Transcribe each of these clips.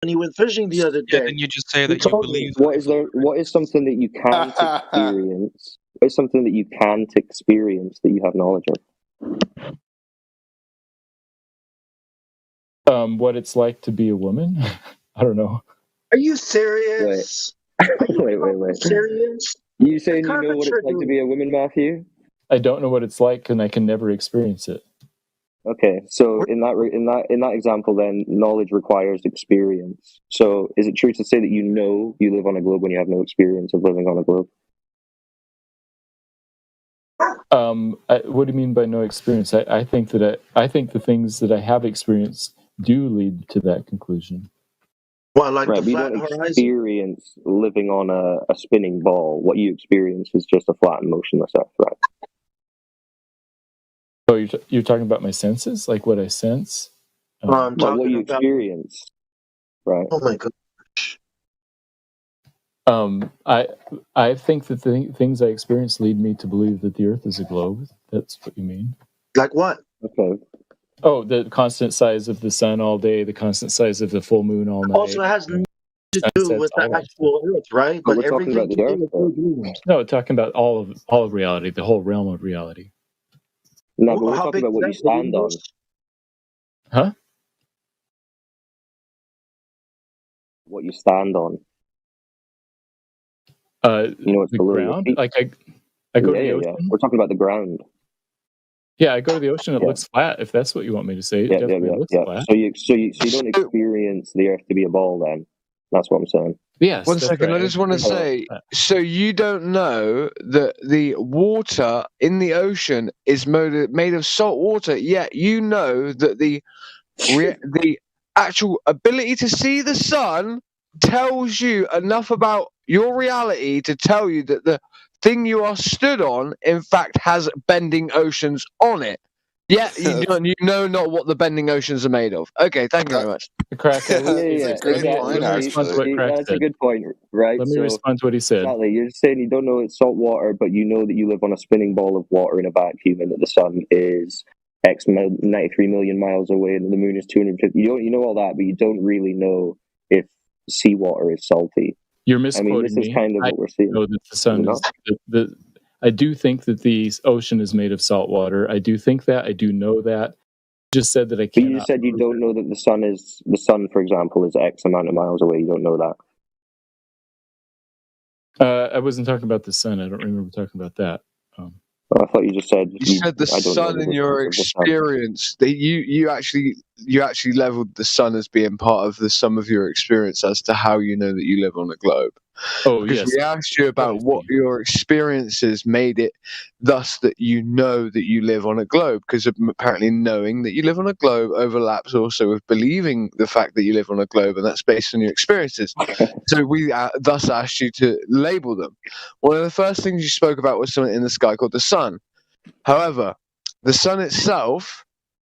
when he went fishing the other Yeah, day. then you just say He that you told me. believe. What is there? What is something that you can't experience? What is something that you can't experience that you have knowledge of? What it's like to be a woman? I don't know. Are you serious? Are you Wait. serious? You saying you kind know of what it's like to triggering. be a woman, Matthew? I don't know what it's like, and I can never experience it. Okay, so in that example, then knowledge requires experience. So is it true to say that you know you live on a globe when you have no experience of living on a globe? What do you mean by no experience? I think that I think the things that I have experienced do lead to that conclusion. Well, like Right, the but you flat don't horizon. experience living on a spinning ball. What you experience is just a flat and motionless Earth, right? So you're talking about my senses, like what I sense. I'm Well, talking what you about. experience, right? Oh my god. I think that the things I experience lead me to believe that the Earth is a globe. That's what you mean. Like what? Okay. Oh, the constant size of the sun all day, the constant size of the full moon all night. Also, it has nothing to do with the actual Earth, right? But But we're talking everything about the to do Earth, with though. your dreams. No, talking about all of reality, the whole realm of reality. No, but we're How talking big about what you is that? The stand on. universe? Huh? What you stand on. You know what's The below your ground. feet. Like I go to the ocean. Yeah. We're talking about the ground. Yeah, I go to the ocean. It Yeah. looks flat. If that's what you want me to say, it Yeah. definitely looks flat. So you don't experience the Earth to be a ball, then? That's what I'm saying. Yes. One that's second, right. I just want to say, so you don't know that the water in the ocean is made of salt water, yet you know that the actual ability to see the sun tells you enough about your reality to tell you that the thing you are stood on, in fact, has bending oceans on it. Yeah, you know not what the bending oceans are made of. Okay, thank you very much. Crack. It's a great point, actually. That's a good point, right? Let me respond to what he said. Exactly. You're saying you don't know it's salt water, but you know that you live on a spinning ball of water in a vacuum, and that the sun is 93 million miles away, and the moon is 250. You know all that, but you don't really know if seawater is salty. You're misquoting this is kind of what we're seeing. Know that the sun is I do think that the ocean is made of salt water. I do think that. I do know that. Just said that I can't. But you just said you don't know that the sun, for example, is X amount of miles away. You don't know that. I wasn't talking about the sun. I don't remember talking about that. I thought you just said you said the sun in your experience. That you actually leveled the sun as being part of the sum of your experience as to how you know that you live on a globe. Oh, because yes. we asked you about what your experiences made it thus that you know that you live on a globe, because apparently knowing that you live on a globe overlaps also with believing the fact that you live on a globe, and that's based on your experiences. So we thus asked you to label them. One of the first things you spoke about was something in the sky called the sun. However, the sun itself,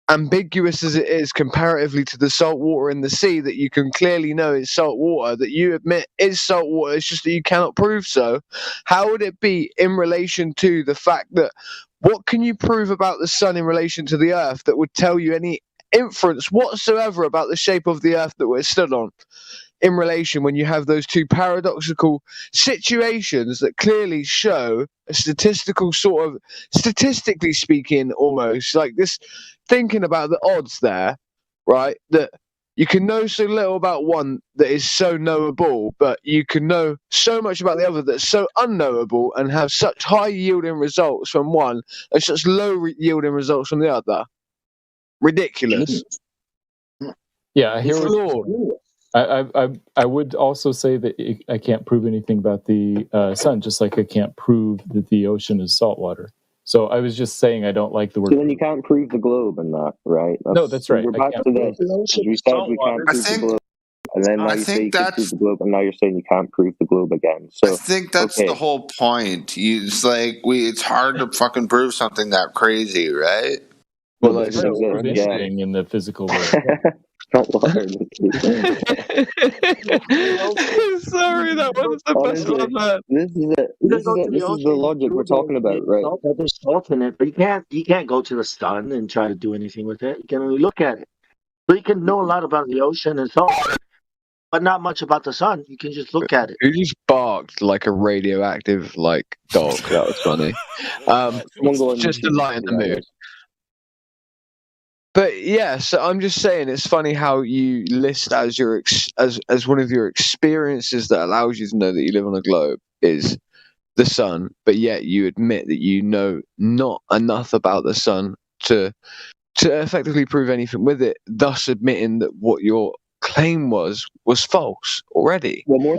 ambiguous as it is comparatively to the salt water in the sea that you can clearly know is salt water, that you admit is salt water, it's just that you cannot prove so. How would it be in relation to the fact that what can you prove about the sun in relation to the earth that would tell you any inference whatsoever about the shape of the earth that we're stood on in relation when you have those two paradoxical situations that clearly show a statistical sort of, statistically speaking, almost like this, thinking about the odds there, right? That you can know so little about one that is so knowable, but you can know so much about the other that's so unknowable and have such high yielding results from one and such low yielding results from the other. Ridiculous. Yeah, I hear what I would also say that I can't prove anything about the sun, just like I can't prove that the ocean is salt water. So I was just saying I don't like the word. So then you can't prove the globe in that, right? No, that's right. We're back to this. We said we can't prove the globe, and then now you say you can prove the globe, and now you're saying you can't prove the globe again. So I think that's the whole point. It's like it's hard to fucking prove something that crazy, right? Well, that's anything in the physical world. Not Sorry, that was the best one, man. This is the logic we're talking about, right? There's salt in it, but you can't go to the sun and try to do anything with it. You can only look at it. So you can know a lot about the ocean and salt. but not much about the sun. You can just look at it. You just barked like a radioactive dog. That was funny. Someone go on Just to YouTube. lighten the mood. But yeah, so I'm just saying, it's funny how you list as your as one of your experiences that allows you to know that you live on a globe is the sun, but yet you admit that you know not enough about the sun to effectively prove anything with it, thus admitting that what your claim was false already. Well, more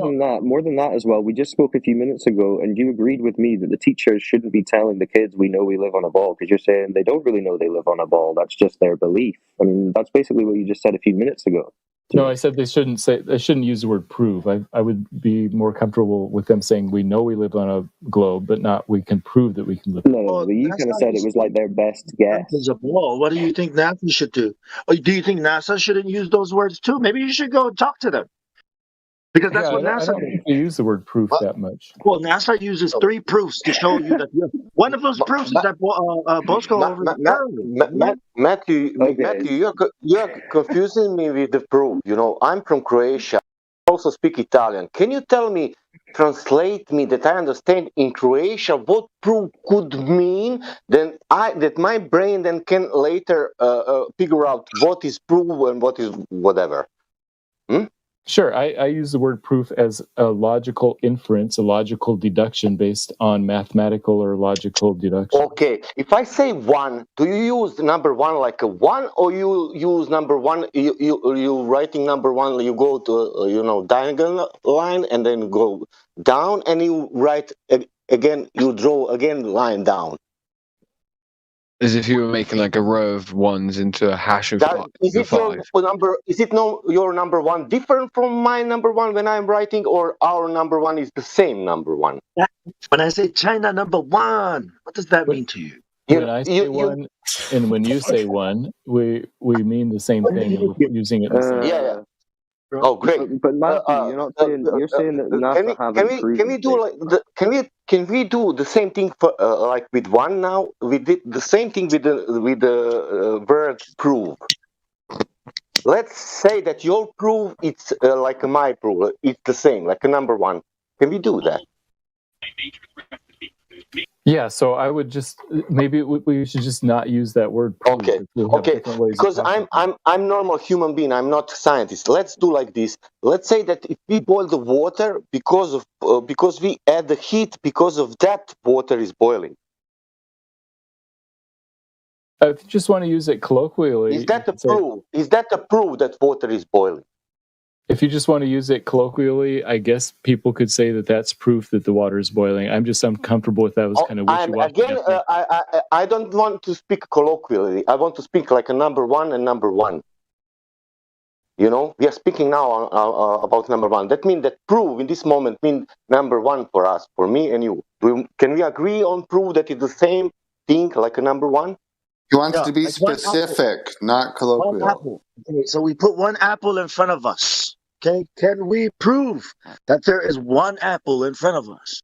than that as well. We just spoke a few minutes ago, and you agreed with me that the teachers shouldn't be telling the kids we know we live on a ball, because you're saying they don't really know they live on a ball. That's just their belief. I mean, that's basically what you just said a few minutes ago. No, I said they shouldn't use the word prove. I would be more comfortable with them saying we know we live on a globe, but not we can prove that we can live. No, Well, but you that's kind of not said it just- was like their best guess. There's a ball. What do you think NASA should do? Or do you think NASA shouldn't use those words too? Maybe you should go and talk to them. Because that's Yeah, what I NASA don't think they use the word proof that much. Well, NASA uses 3 proofs to show you that one of those proofs is that Bosco over Matthew, Okay. Matthew, you're confusing me with the proof. You know, I'm from Croatia. I also speak Italian. Can you tell me, translate me that I understand in Croatia what proof could mean? Then that my brain then can later figure out what is proof and what is whatever. Sure, I use the word proof as a logical inference, a logical deduction based on mathematical or logical deduction. Okay, if I say 1, do you use the number 1 like a 1, or you use number 1? You writing number 1. You go to diagonal line and then go down, and you write again. You draw again line down. As if you were making like a row of ones into a hash of Is it your 5. number? Is it your number 1 different from my number 1 when I'm writing, or our number 1 is the same number 1? When I say China number 1, what does that mean to you? When I say 1 and when you say 1, we mean the same thing. And we're using it the same. Yeah. Oh, great! But Matthew, you're not saying. You're saying that NASA haven't proven. Can we do the same thing for like with 1 now? We did the same thing with the word prove. Let's say that your proof it's like my proof. It's the same, like a number 1. Can we do that? Yeah, so I would just maybe we should just not use that word. Proof. Okay. Because I'm normal human being. I'm not a scientist. Let's do like this. Let's say that if we boil the water because we add the heat, because of that water is boiling. If you just want to use it colloquially, is that a proof? Is that a proof that water is boiling? If you just want to use it colloquially, I guess people could say that that's proof that the water is boiling. I'm just uncomfortable with that. Was kind of wishy-washy. Again, I don't want to speak colloquially. I want to speak like a number 1 and number 1. You know, we are speaking now about number 1. That means that proof in this moment means number 1 for us, for me and you. Can we agree on proof that it's the same thing like a number 1? He wants to be specific, not colloquial. 1 apple. Okay, so we put 1 apple in front of us. Okay, can we prove that there is 1 apple in front of us?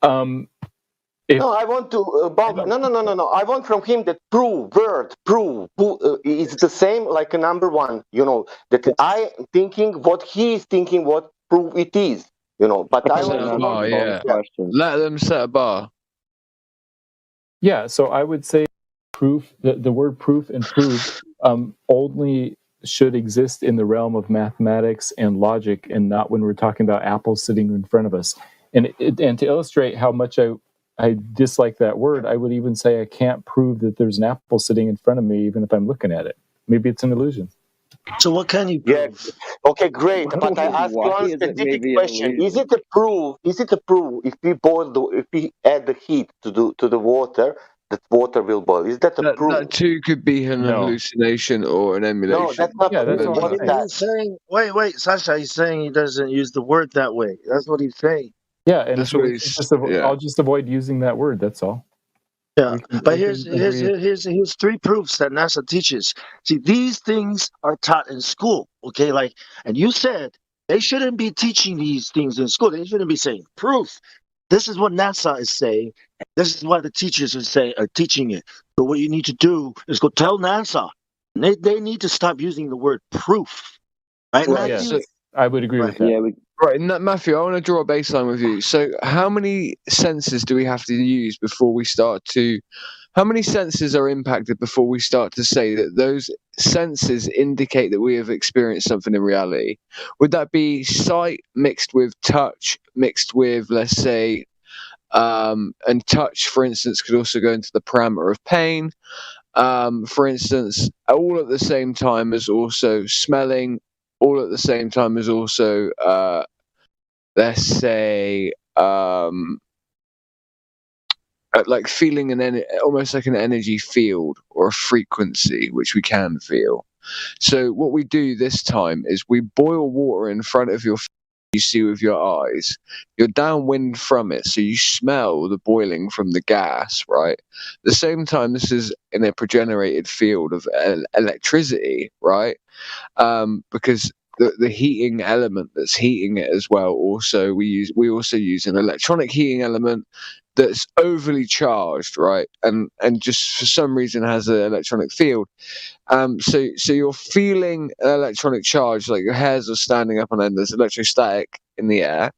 No, I want to no. I want from him that prove is the same like a number 1. You know that I thinking what he is thinking, what proof it is. You know, but I want let them set a bar. Yeah, so I would say proof. The word proof and prove only should exist in the realm of mathematics and logic, and not when we're talking about apples sitting in front of us. And to illustrate how much I dislike that word, I would even say I can't prove that there's an apple sitting in front of me, even if I'm looking at it. Maybe it's an illusion. So what can you prove? Yeah. Okay, great. But I ask you one specific question: Is it a proof? If we add the heat to the water, that water will boil? Is that a proof? That too could be an hallucination or an emulation. No, that's not. What he's saying. Wait, Sasha. He's saying he doesn't use the word that way. That's what he's saying. Yeah, and I'll just avoid using that word. That's all. Yeah, but here's 3 proofs that NASA teaches. See, these things are taught in school. Okay, and you said they shouldn't be teaching these things in school. They shouldn't be saying proof. This is what NASA is saying. This is why the teachers are teaching it. So what you need to do is go tell NASA. They need to stop using the word proof. Right, Right, Matthew? so I would agree with that. Yeah, right, Matthew, I want to draw a baseline with you. So, how many senses do we have to use before we start to? How many senses are impacted before we start to say that those senses indicate that we have experienced something in reality? Would that be sight mixed with touch, mixed with, let's say, and touch, for instance, could also go into the parameter of pain. For instance, all at the same time as also smelling, all at the same time as also, let's say, like feeling almost like an energy field or a frequency, which we can feel. So what we do this time is we boil water in front of your you see with your eyes. You're downwind from it, so you smell the boiling from the gas, right? At the same time, this is in a progenerated field of electricity, right? Because the heating element that's heating it as well. Also, we also use an electronic heating element that's overly charged, right? And just for some reason has an electronic field. So you're feeling an electronic charge, like your hairs are standing up on end. There's electrostatic in the air.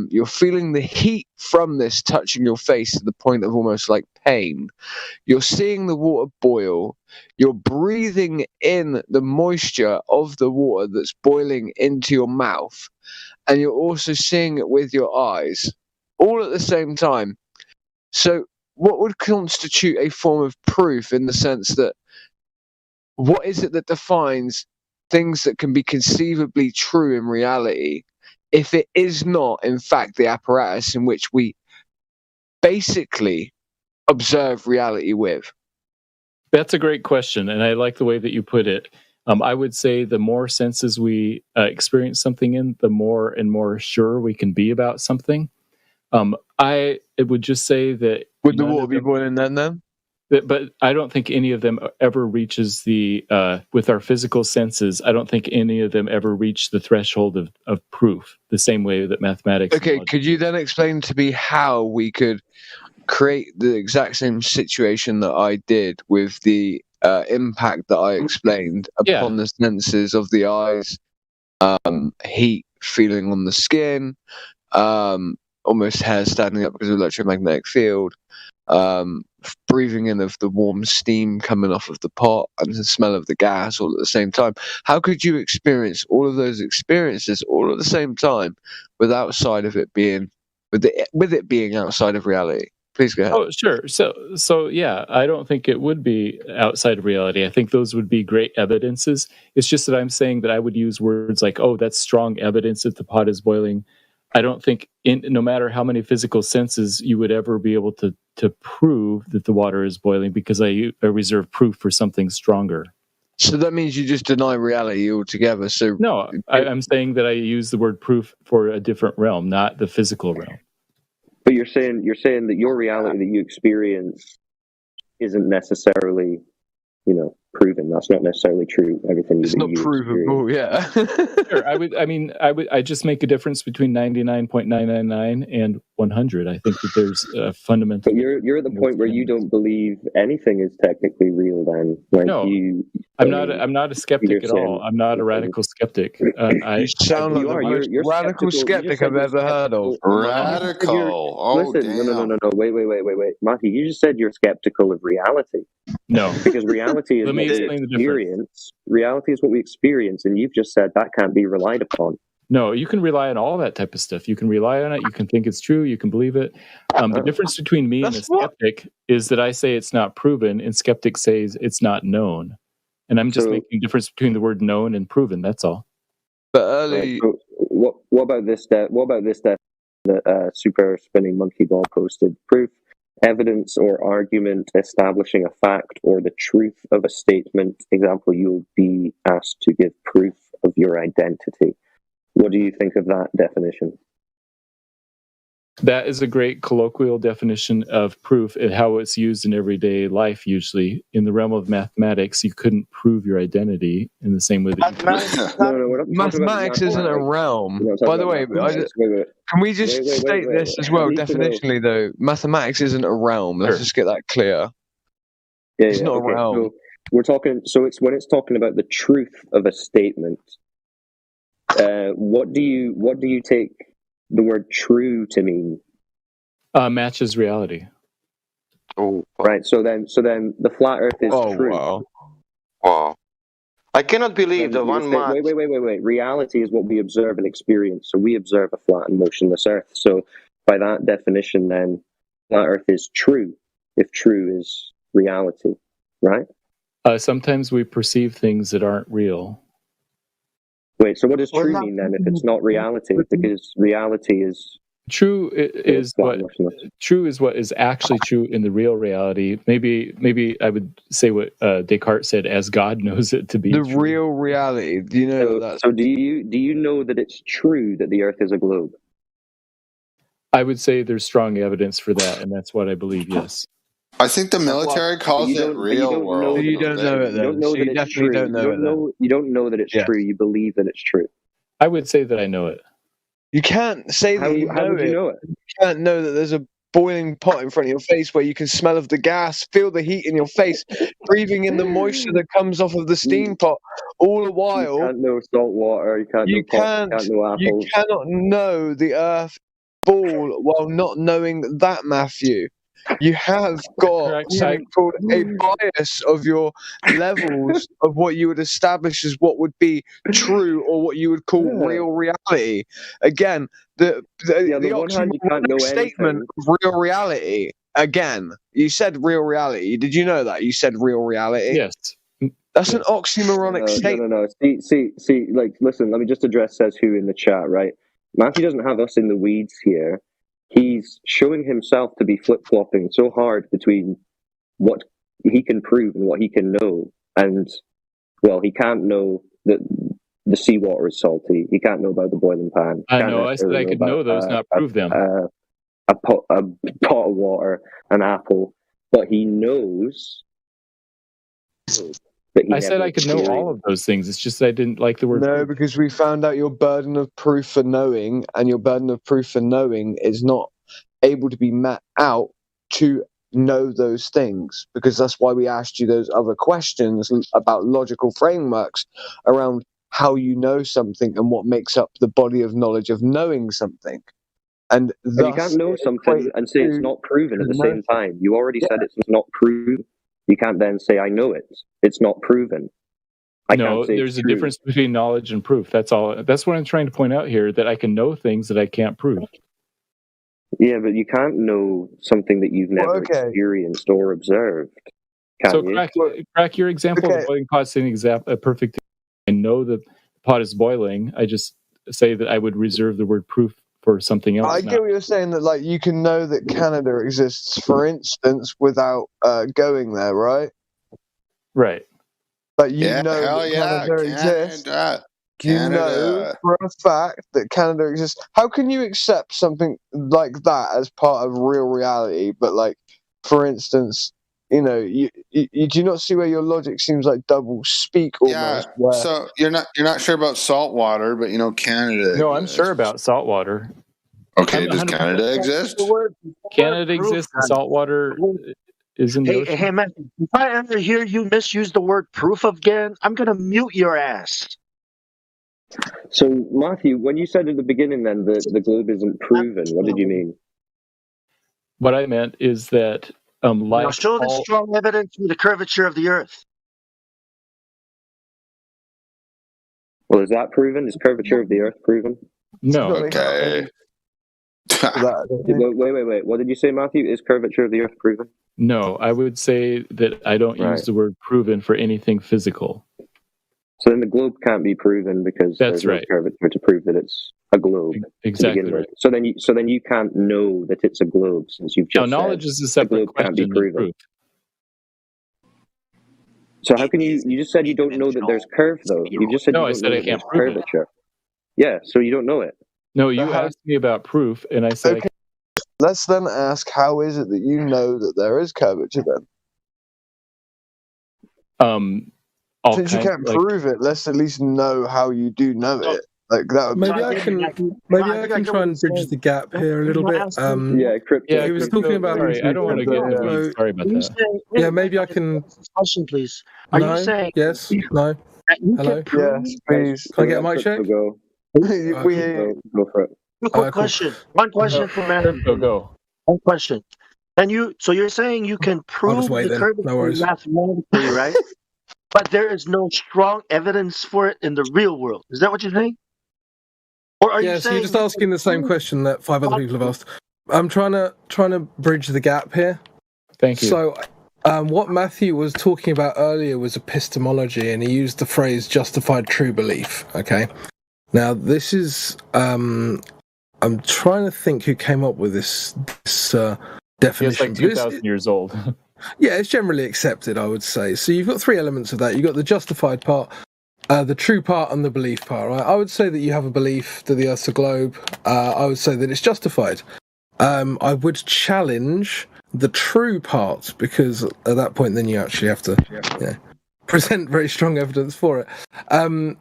You're feeling the heat from this touching your face to the point of almost like pain. You're seeing the water boil. You're breathing in the moisture of the water that's boiling into your mouth. And you're also seeing it with your eyes, all at the same time. So what would constitute a form of proof in the sense that what is it that defines things that can be conceivably true in reality if it is not, in fact, the apparatus in which we basically observe reality with? That's a great question, and I like the way that you put it. I would say the more senses we experience something in, the more and more sure we can be about something. I would just say that would the water be boiling then? But I don't think any of them ever reaches the with our physical senses. I don't think any of them ever reach the threshold of proof. The same way that mathematics. Okay, could you then explain to me how we could create the exact same situation that I did with the impact that I explained upon the senses of the eyes, heat feeling on the skin, almost hair standing up because of electromagnetic field, breathing in of the warm steam coming off of the pot and the smell of the gas all at the same time? How could you experience all of those experiences all at the same time with it being outside of reality? Please go ahead. Oh, sure. So yeah, I don't think it would be outside of reality. I think those would be great evidences. It's just that I'm saying that I would use words like, "Oh, that's strong evidence that the pot is boiling." I don't think, no matter how many physical senses, you would ever be able to prove that the water is boiling, because I reserve proof for something stronger. So that means you just deny reality altogether. So no, I'm saying that I use the word proof for a different realm, not the physical realm. But you're saying that your reality that you experience isn't necessarily, proven. That's not necessarily true. Everything it's not provable. Yeah. Sure. I just make a difference between 99.999 and 100. I think that there's a fundamental. But you're at the point where you don't believe anything is technically real. Then, no, I'm not a skeptic at all. I'm not a radical skeptic. You sound like the most radical skeptic I've ever heard of. Radical. Oh, listen, damn. No. Wait, Matthew. You just said you're skeptical of reality. No, because reality is what we experience. Reality is what we experience, and you've just said that can't be relied upon. No, you can rely on all that type of stuff. You can rely on it. You can think it's true. You can believe it. The difference between me and a skeptic is that I say it's not proven, and skeptic says it's not known. And I'm just making a difference between the word known and proven. That's all. But early, so what about this? What about this? That Super Spinning Monkey Ball posted proof. Evidence or argument establishing a fact or the truth of a statement. Example, you'll be asked to give proof of your identity. What do you think of that definition? That is a great colloquial definition of proof and how it's used in everyday life. Usually, in the realm of mathematics, you couldn't prove your identity in the same way that mathematics isn't a realm. By the way, can we just state this as well? Definitionally, though, mathematics isn't a realm. Let's just get that clear. It's not a realm. So we're talking. So it's when it's talking about the truth of a statement. What do you take the word true to mean? Matches reality. Oh, Right. So then the flat Earth is true. wow. I cannot believe the one month. Wait. Reality is what we observe and experience. So we observe a flat and motionless Earth. So by that definition, then flat Earth is true. If true is reality, right? Sometimes we perceive things that aren't real. Wait. So what does true mean then? If it's not reality, because reality is True is what is actually true in the real reality. Maybe I would say what Descartes said, as God knows it to be the true. real reality. Do you know that? So do you know that it's true that the Earth is a globe? I would say there's strong evidence for that, and that's what I believe. Yes. I think the military calls it real world. You don't know it, though. So you definitely don't know it. You don't know that it's true. You believe that it's true. I would say that I know it. You can't say that you know it. You can't know that there's a boiling pot in front of your face where you can smell of the gas, feel the heat in your face, breathing in the moisture that comes off of the steam pot. All the while, you can't know salt water. You can't know pot, you can't know apples. You cannot know the Earth ball while not knowing that, Matthew. You have got something called a bias of your levels of what you would establish as what would be true or what you would call real reality. Again, the oxymoronic statement of real reality. Again, you said real reality. Did you know that? You said real reality. Yes. That's an oxymoronic statement. No. See. Like, listen. Let me just address Says Who in the chat. Right, Matthew doesn't have us in the weeds here. He's showing himself to be flip-flopping so hard between what he can prove and what he can know. And, well, he can't know that the seawater is salty. He can't know about the boiling pan. I know. I said I could know those, not prove them. A pot of water, an apple. But he knows... I said I could know all of those things. It's just that I didn't like the word. No, because we found out your burden of proof for knowing, and your burden of proof for knowing is not able to be met out to know those things. Because that's why we asked you those other questions about logical frameworks around how you know something and what makes up the body of knowledge of knowing something. And you can't know something and say it's not proven at the same time. You already said it's not proven. You can't then say, I know it. It's not proven. No, there's a difference between knowledge and proof. That's all. That's what I'm trying to point out here, that I can know things that I can't prove. Yeah, but you can't know something that you've never experienced or observed. Crack your example of the boiling pot is a perfect example. I know that the pot is boiling. I just say that I would reserve the word proof for something else. I get what you're saying, that like you can know that Canada exists, for instance, without going there, right? Right. But you know that Canada exists. You know for a fact that Canada exists. How can you accept something like that as part of real reality? But like, for instance, you know, you do not see where your logic seems like double speak almost. Yeah. So you're not sure about salt water, but you know Canada. No, I'm sure about salt water. Okay, does Canada exist? Canada exists, and salt water is in the ocean. Hey, man, if I ever hear you misuse the word proof again, I'm going to mute your ass. So, Matthew, when you said at the beginning then that the globe isn't proven, what did you mean? What I meant is that now show the strong evidence for the curvature of the Earth. Well, is that proven? Is curvature of the Earth proven? No. Okay. Wait. What did you say, Matthew? Is curvature of the Earth proven? No, I would say that I don't use the word proven for anything physical. So then the globe can't be proven because there's no curvature to prove that it's a globe. Exactly right. So then you can't know that it's a globe, since you've just knowledge is a separate question. Can't be proven. So how can you just said you don't know that there's curve though? You just said I said I can't prove curvature. Yeah, so you don't know it. No, you asked me about proof, and I said. Okay. Let's then ask, how is it that you know that there is curvature then? Since you can't prove it, let's at least know how you do know it. Like that. Maybe I can try and bridge the gap here a little bit. Crypto. He was talking about. Sorry, I don't want to get into it. Sorry about that. Yeah, maybe I can. Question, please. Are you saying yes? No. Hello. Yes, please. Can I get a mic check? Go for it. Quick question. One question for Matthew. Go. One question. So you're saying you can I'll just prove wait the then. curvature No worries. mathematically, right? But there is no strong evidence for it in the real world. Is that what you're saying? Or are you So saying you're just asking the same question that 5 other people have asked. I'm trying to bridge the gap here. Thank you. So, what Matthew was talking about earlier was epistemology, and he used the phrase "justified true belief." Okay. Now, this is I'm trying to think who came up with this definition. It's like 2,000 years old. Yeah, it's generally accepted, I would say. So you've got three elements of that. You've got the justified part, the true part, and the belief part, right? I would say that you have a belief that the Earth's a globe. I would say that it's justified. I would challenge the true part, because at that point then you actually have to present very strong evidence for it.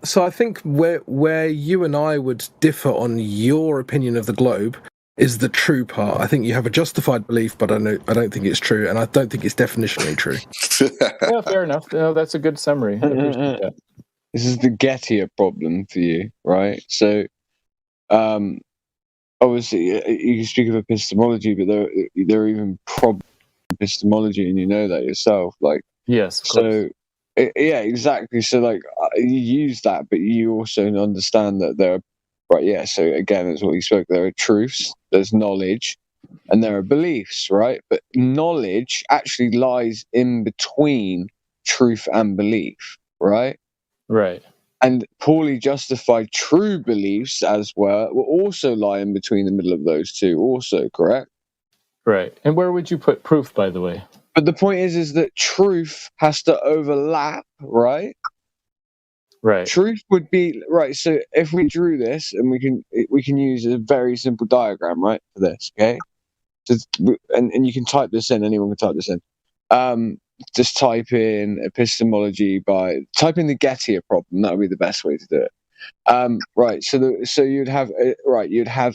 So I think where you and I would differ on your opinion of the globe is the true part. I think you have a justified belief, but I don't think it's true, and I don't think it's definitionally true. Yeah, fair enough. No, that's a good summary. I appreciate that. This is the Gettier problem for you, right? So, obviously, you can speak of epistemology, but there are even problems with epistemology, and you know that yourself. Like, yes, of so yeah, exactly. So, like, you use that, but you also understand that there are, right? Yeah. So again, that's what you spoke. There are truths, there's knowledge, and there are beliefs, right? But knowledge actually lies in between truth and belief, right? Right. And poorly justified true beliefs, as will also lie in between the middle of those two, also, correct? Right. And where would you put proof, by the way? But the point is that truth has to overlap, right? Right. Truth would be right. So if we drew this, and we can use a very simple diagram, right, for this, okay? So, and you can type this in. Anyone can type this in. Just type in epistemology type in the Gettier problem. That would be the best way to do it. Right. So you'd have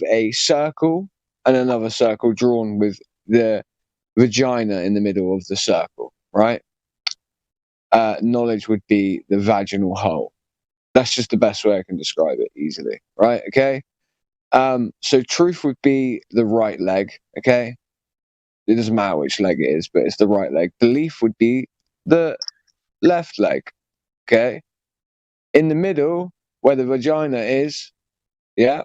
a circle and another circle drawn with the vagina in the middle of the circle, right? Knowledge would be the vaginal hole. That's just the best way I can describe it easily, right? Okay. So truth would be the right leg, okay? It doesn't matter which leg it is, but it's the right leg. Belief would be the left leg, okay? In the middle, where the vagina is, there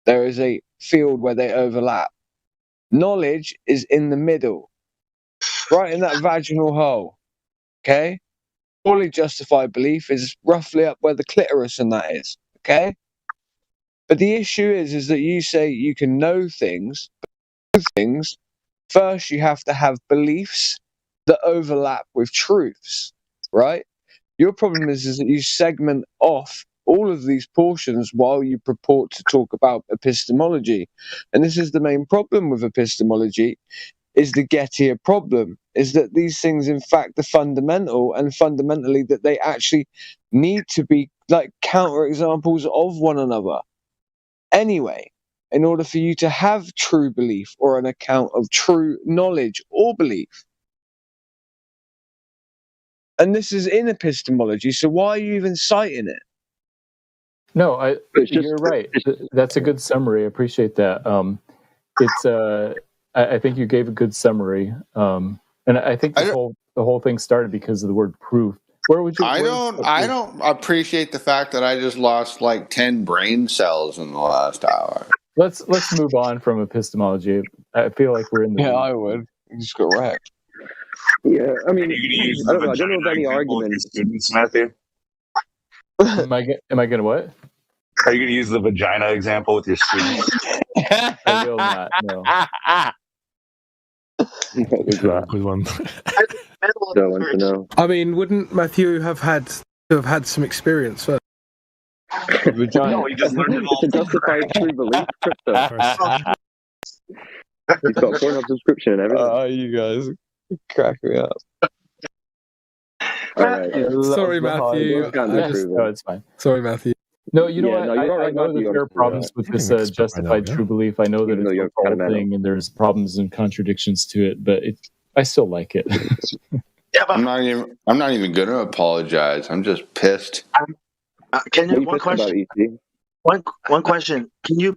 is a field where they overlap. Knowledge is in the middle, right in that vaginal hole, okay? Fully justified belief is roughly up where the clitoris and that is, okay? But the issue is that you say you can know things, first you have to have beliefs that overlap with truths, right? Your problem is that you segment off all of these portions while you purport to talk about epistemology. And this is the main problem with epistemology, is the Gettier problem, is that these things, in fact, are fundamental, and fundamentally that they actually need to be like counterexamples of one another. Anyway, in order for you to have true belief or an account of true knowledge or belief. And this is in epistemology, so why are you even citing it? No, you're right. That's a good summary. I appreciate that. I think you gave a good summary, and I think the whole thing started because of the word proof. Where would you? I don't appreciate the fact that I just lost like 10 brain cells in the last hour. Let's move on from epistemology. I feel like we're in the. Yeah, I would. You just got wrecked. Yeah, I mean, I don't know of any arguments. Students, Matthew? Am I going to what? Are you going to use the vagina example with your students? I will not. No. Good one. Don't want to know. I mean, wouldn't Matthew have had some experience first? Vagina. No, he just learned it all. It's a justified true belief, crypto. He's got a Pornhub subscription and everything. Oh, you guys crack me up. All right. Sorry, Matthew. No, it's fine. Sorry, Matthew. No, you know Yeah, what? no, you're I right, know that Matthew. there are problems with this justified true belief. I know that Even though it's you're a whole kind of thing, and there's problems and contradictions to it, but I still like it. Yeah, but I'm not even going to apologize. I'm just pissed. can What are you you one pissed about, question? EC? one question. Can you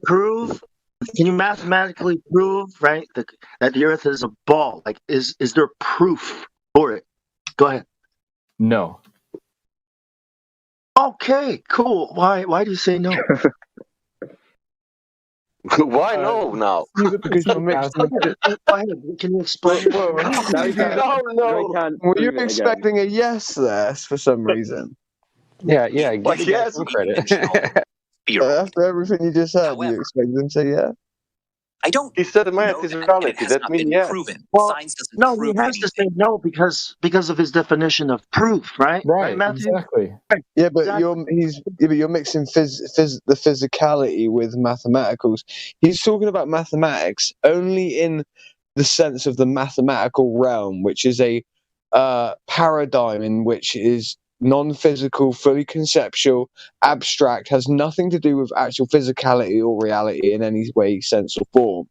mathematically prove, right, that the Earth is a ball? Like, is there proof for it? Go ahead. No. Okay, cool. Why do you say no? Why no now? Because you're mixing. Okay, go ahead. Can you explain? Well, Now he can't, No, now he no. can't were prove you it again. expecting a yes there for some reason? Yeah, But give the guy yes, some credit. After everything you just said, you expect them to say yeah? he said math is reality. That means yes. Well, no, he has to say no because of his definition of proof, right? Right, Right, Matthew? exactly. Yeah, but Exactly. you're mixing the physicality with mathematicals. He's talking about mathematics only in the sense of the mathematical realm, which is a paradigm in which is non-physical, fully conceptual, abstract, has nothing to do with actual physicality or reality in any way, sense, or form.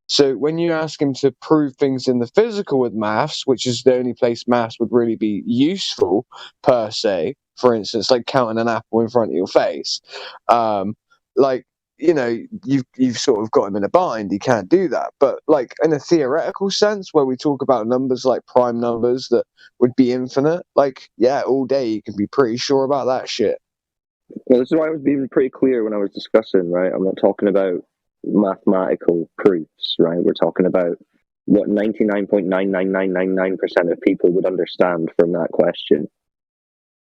So when you ask him to prove things in the physical with maths, which is the only place maths would really be useful per se, for instance, like counting an apple in front of your face, like you've sort of got him in a bind. He can't do that. But like in a theoretical sense, where we talk about numbers like prime numbers that would be infinite, like yeah, all day you can be pretty sure about that shit. Well, this is why I was being pretty clear when I was discussing, right? I'm not talking about mathematical proofs, right? We're talking about what 99.99999% of people would understand from that question,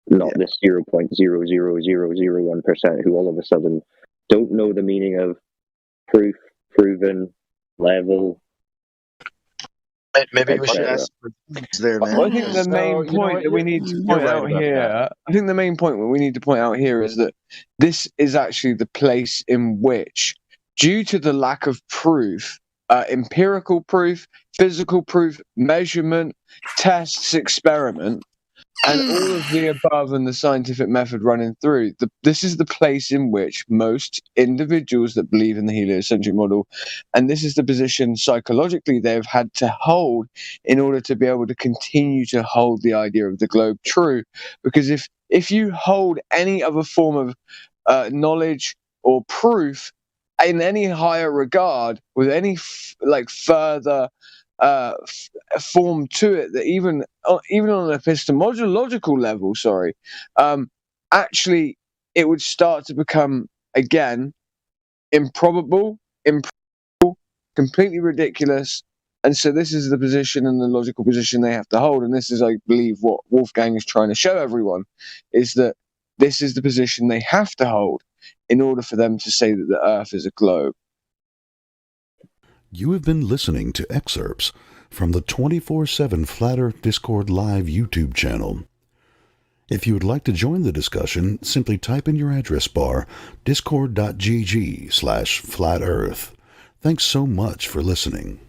not this 0.00001% who all of a sudden don't know the meaning of proof, proven, level. Maybe we should etc. ask there, Well, I man. think the main point that we need to point out here, I think the main point that we need to point out here is that this is actually the place in which, due to the lack of proof, empirical proof, physical proof, measurement, tests, experiment, and all of the above and the scientific method running through, this is the place in which most individuals that believe in the heliocentric model, and this is the position psychologically they've had to hold in order to be able to continue to hold the idea of the globe true. Because if you hold any other form of knowledge or proof in any higher regard with any further form to it, that even on an epistemological level, actually it would start to become again improbable, completely ridiculous. And so this is the position and the logical position they have to hold. And this is, I believe, what Wolfgang is trying to show everyone, is that this is the position they have to hold in order for them to say that the Earth is a globe. You have been listening to excerpts from the 24/7 Flat Earth Discord Live YouTube channel. If you would like to join the discussion, simply type in your address bar discord.gg/flatearth. Thanks so much for listening.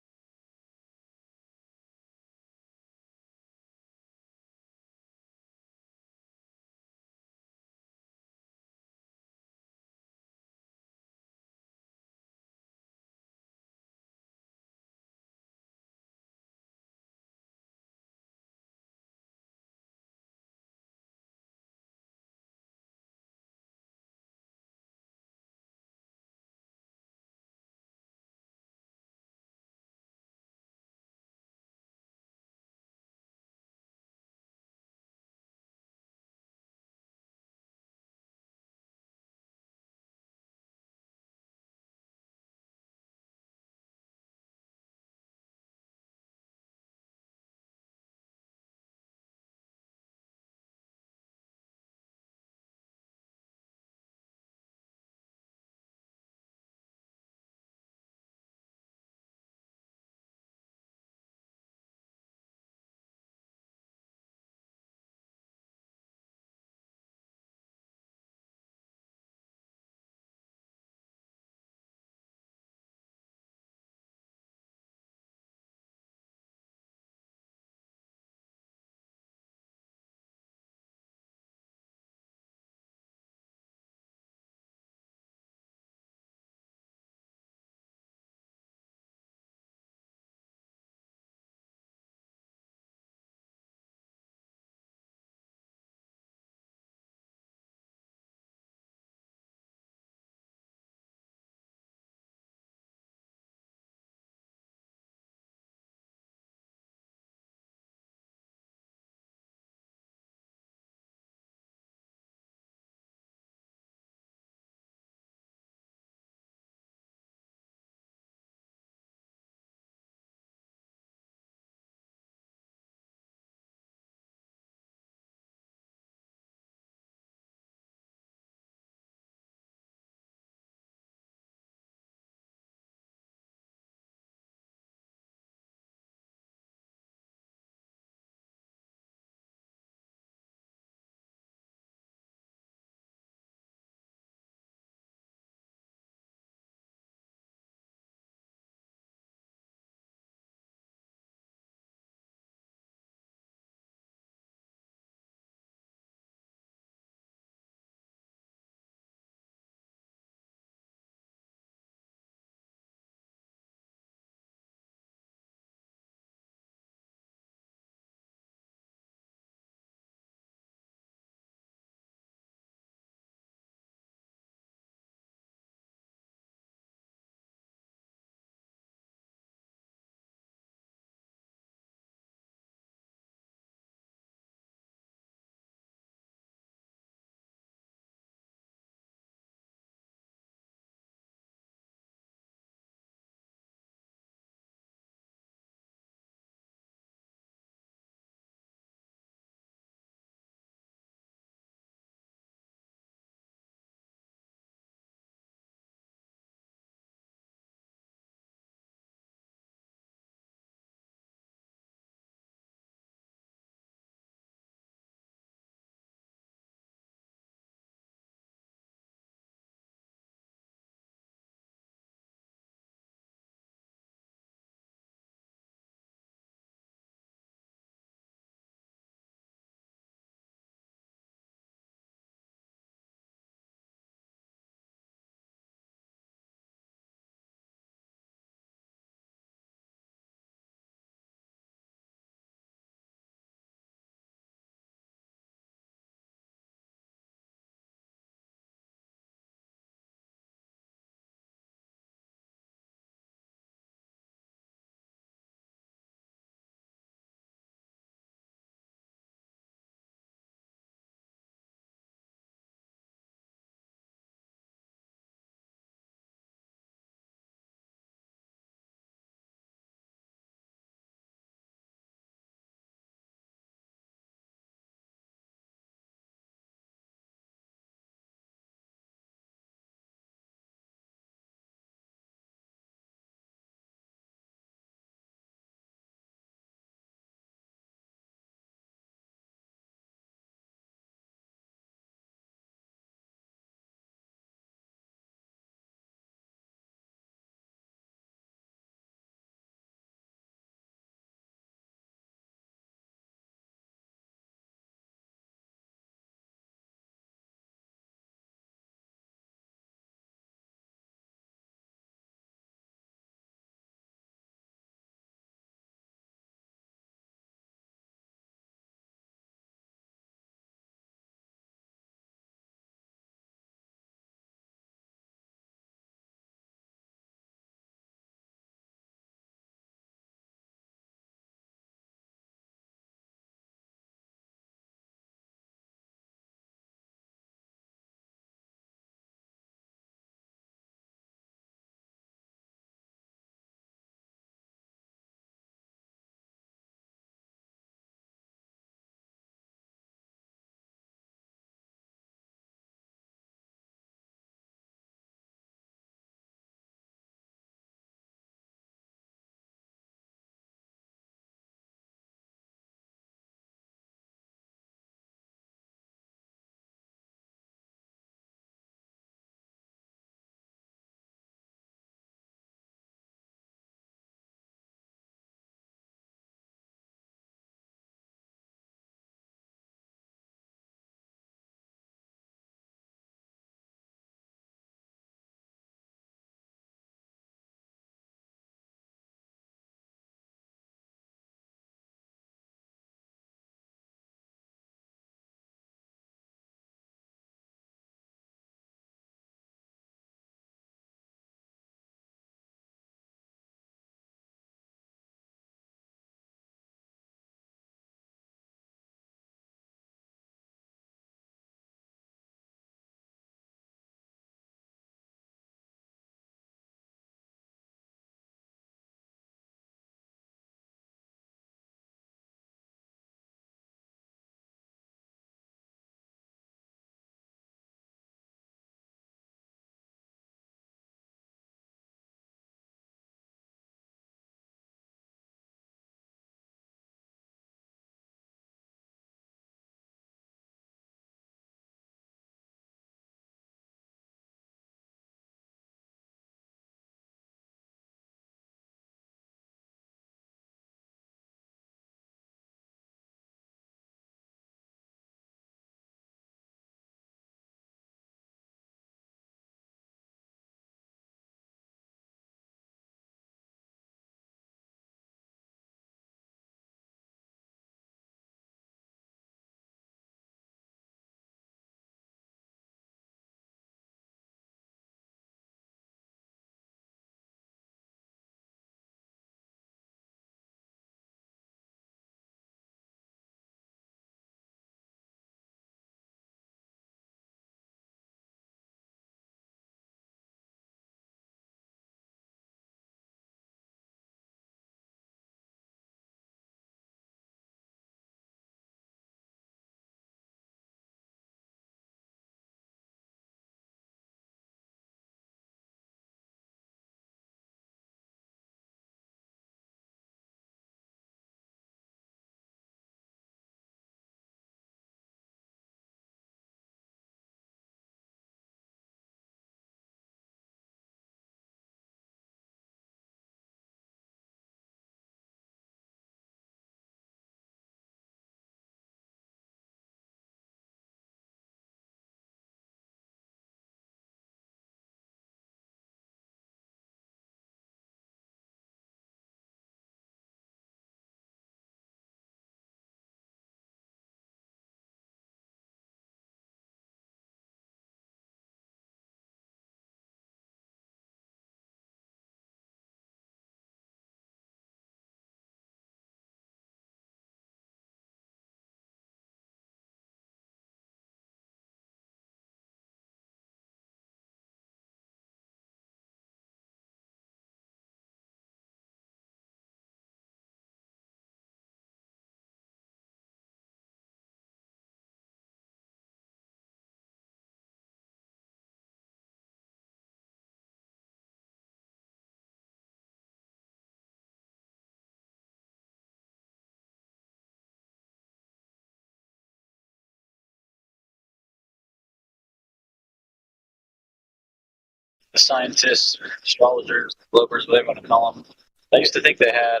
the scientists, or astrologers, globers, whatever you want to call them, I used to think they had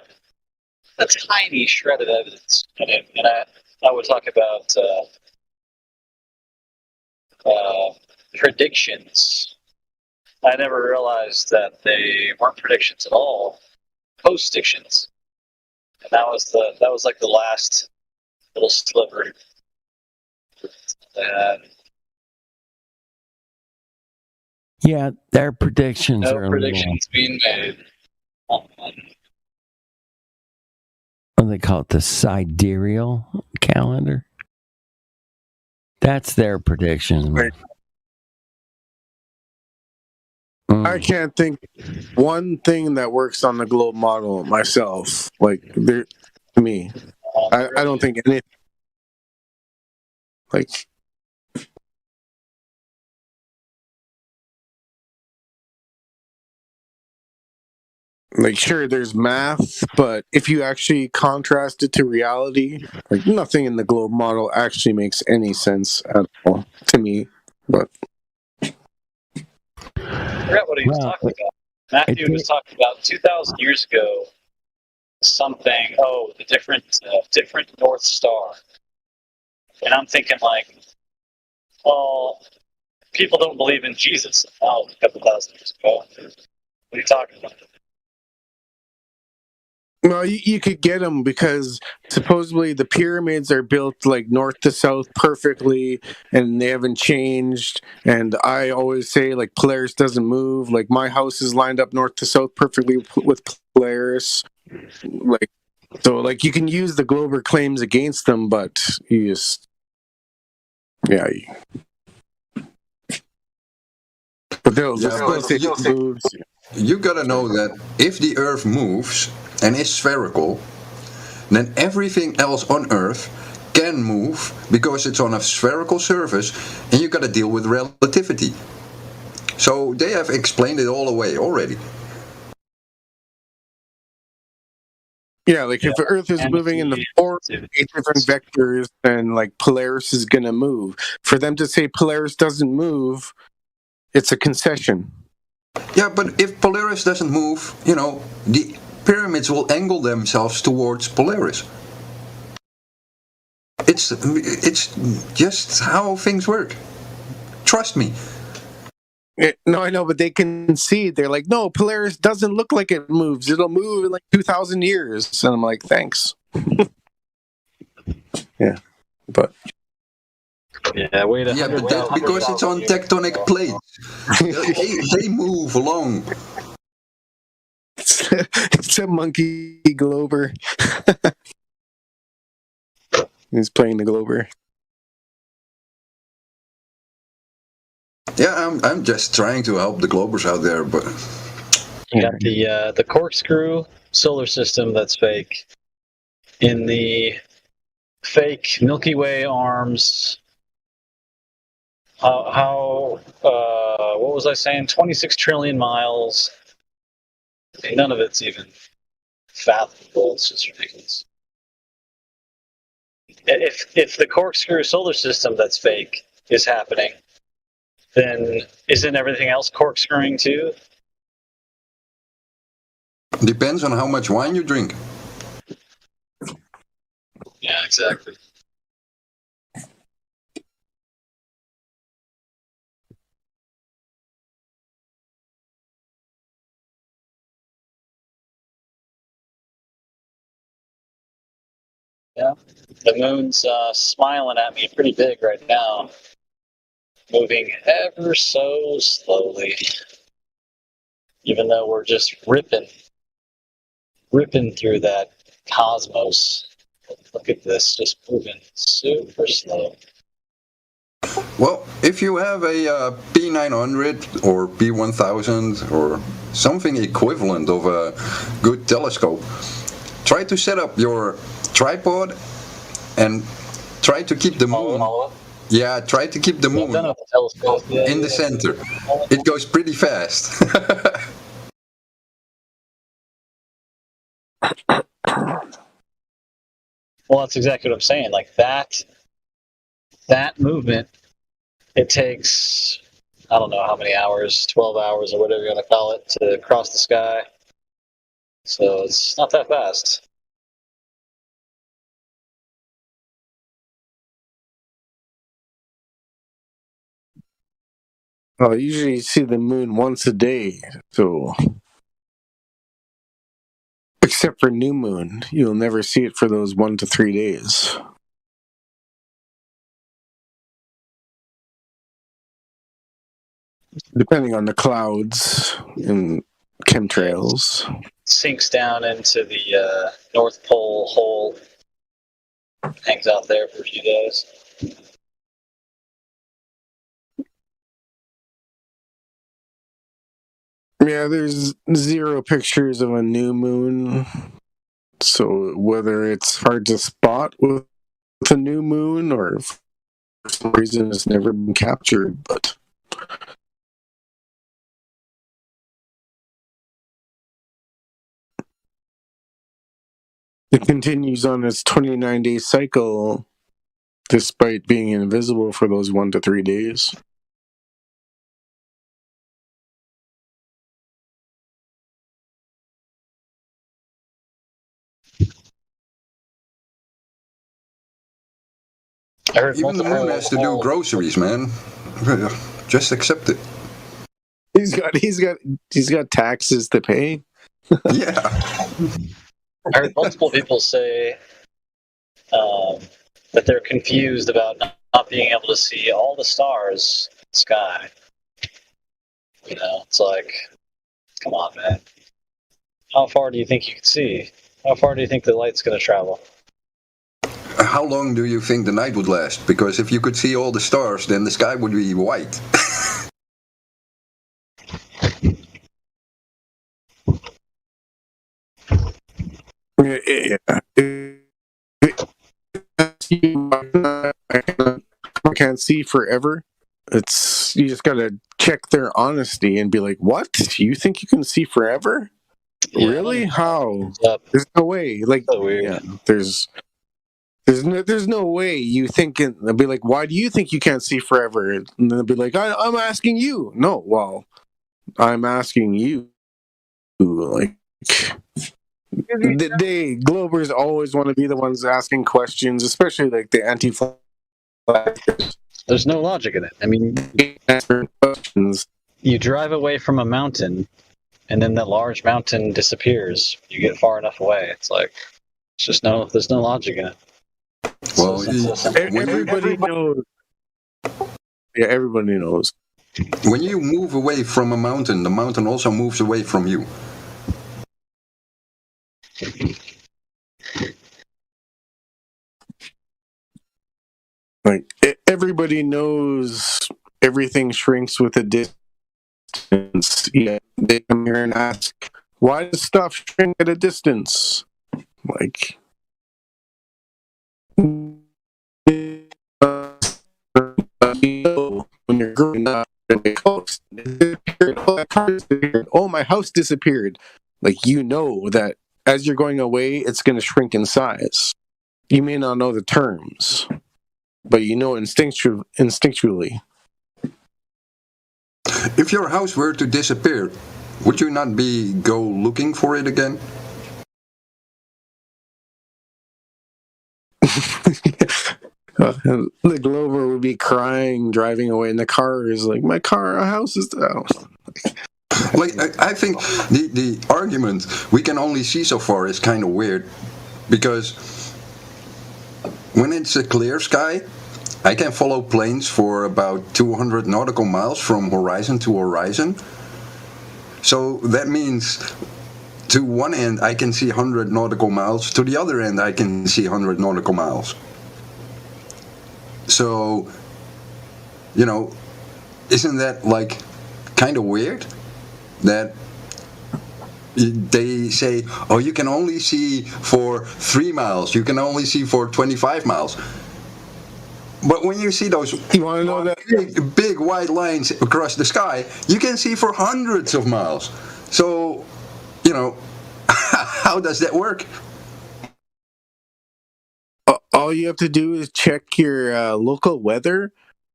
a tiny shred of evidence in it. And I would talk about predictions. I never realized that they weren't predictions at all, post-dictions. And that was like the last little sliver. Yeah, their predictions No are predictions being made. What do they call it? The sidereal calendar? That's their predictions. Right. I can't think one thing that works on the globe model myself. Like, to me, I don't think anything. Like, sure, there's math, but if you actually contrast it to reality, like, nothing in the globe model actually makes any sense at all to me. But I forgot what he was talking about. Matthew was talking about 2,000 years ago, something, the different North Star. And I'm thinking, like, well, people don't believe in Jesus a couple thousand years ago. What are you talking about? well, you could get them because supposedly the pyramids are built like north to south perfectly, and they haven't changed. And I always say, like, Polaris doesn't move. Like, my house is lined up north to south perfectly with Polaris. Like, so, like, you can use the Glober claims against them, but you just, yeah. But they'll say it moves. You gotta know that if the Earth moves and is spherical, then everything else on Earth can move because it's on a spherical surface, and you gotta deal with relativity. So they have explained it all away already. Yeah, like if the Earth is moving in the 4 different vectors, then like Polaris is gonna move. For them to say Polaris doesn't move, it's a concession. Yeah, but if Polaris doesn't move, the pyramids will angle themselves towards Polaris. It's just how things work. Trust me. No, I know, but they concede. They're like, no, Polaris doesn't look like it moves. It'll move in like 2,000 years. And I'm like, thanks. Yeah, but... Yeah, wait a but that's because it's on tectonic plates. they move along. It's a monkey Glober. He's playing the Glober. Yeah, I'm just trying to help the Globers out there, but you got the corkscrew solar system that's fake. In the fake Milky Way arms. What was I saying? 26 trillion miles. None of it's even fathomable. It's just ridiculous. If the corkscrew solar system that's fake is happening, then isn't everything else corkscrewing too? Depends on how much wine you drink. Yeah, exactly. Yeah, the moon's smiling at me pretty big right now, moving ever so slowly, even though we're just ripping through that cosmos. Look at this, just moving super slow. Well, if you have a P900 or P1000 or something equivalent of a good telescope, try to set up your tripod and try to keep the moon. Yeah, try to keep the moon in the center. It goes pretty fast. Well, that's exactly what I'm saying. Like that movement, it takes I don't know how many hours, 12 hours or whatever you want to call it, to cross the sky. So it's not that fast. Well, usually you see the moon once a day, so except for new moon, you'll never see it for those 1 to 3 days. Depending on the clouds and chemtrails. Sinks down into the North Pole hole, hangs out there for a few days. Yeah, there's 0 pictures of a new moon. So whether it's hard to spot with a new moon or for some reason it's never been captured, but it continues on its 29-day cycle despite being invisible for those 1 to 3 days. Even the moon has to do groceries, man. Just accept it. He's got taxes to pay. Yeah. I heard multiple people say that they're confused about not being able to see all the stars in the sky. You know, it's like, come on, man. How far do you think you can see? How far do you think the light's going to travel? How long do you think the night would last? Because if you could see all the stars, then the sky would be white. I can't see forever. It's you just gotta check their honesty and be like, "What? You think you can see forever? Yeah, really? How? There's no way. Like, so weird. Yeah, there's no way you think it. They'll be like, "Why do you think you can't see forever?" And then they'll be like, "I'm asking you." No, well, I'm asking you. Like, they Globers always want to be the ones asking questions, especially like the anti-flag. There's no logic in it. I mean, you drive away from a mountain, and then that large mountain disappears. You get far enough away. It's like, there's no logic in it. Well, everybody knows. Yeah, everybody knows. When you move away from a mountain, the mountain also moves away from you. Like, everybody knows everything shrinks with a distance. Yeah, they come here and ask, why does stuff shrink at a distance? Like, when you're growing up, oh, my house disappeared. Like, you know that as you're going away, it's going to shrink in size. You may not know the terms, but you know instinctually. If your house were to disappear, would you not go looking for it again? The Glover would be crying, driving away, and the car is like, my car, a house is down. Like, I think the argument we can only see so far is kind of weird, because when it's a clear sky, I can follow planes for about 200 nautical miles from horizon to horizon. So that means to one end I can see 100 nautical miles, to the other end I can see 100 nautical miles. So, you know, isn't that like kind of weird? That they say, oh, you can only see for 3 miles, you can only see for 25 miles. But when you see those big white lines across the sky, you can see for hundreds of miles. So, you know, how does that work? All you have to do is check your local weather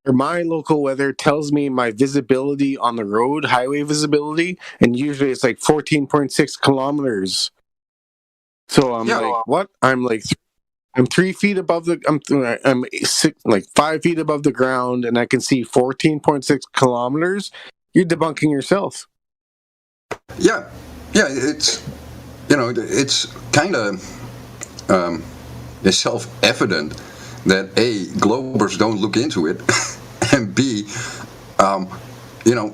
or my local weather tells me my visibility on the road, highway visibility, and usually it's like 14.6 kilometers. So I'm what? I'm 3 feet above the. I'm 5 feet above the ground, and I can see 14.6 kilometers. You're debunking yourself. Yeah, it's it's kind of self-evident that A, globers don't look into it, and B,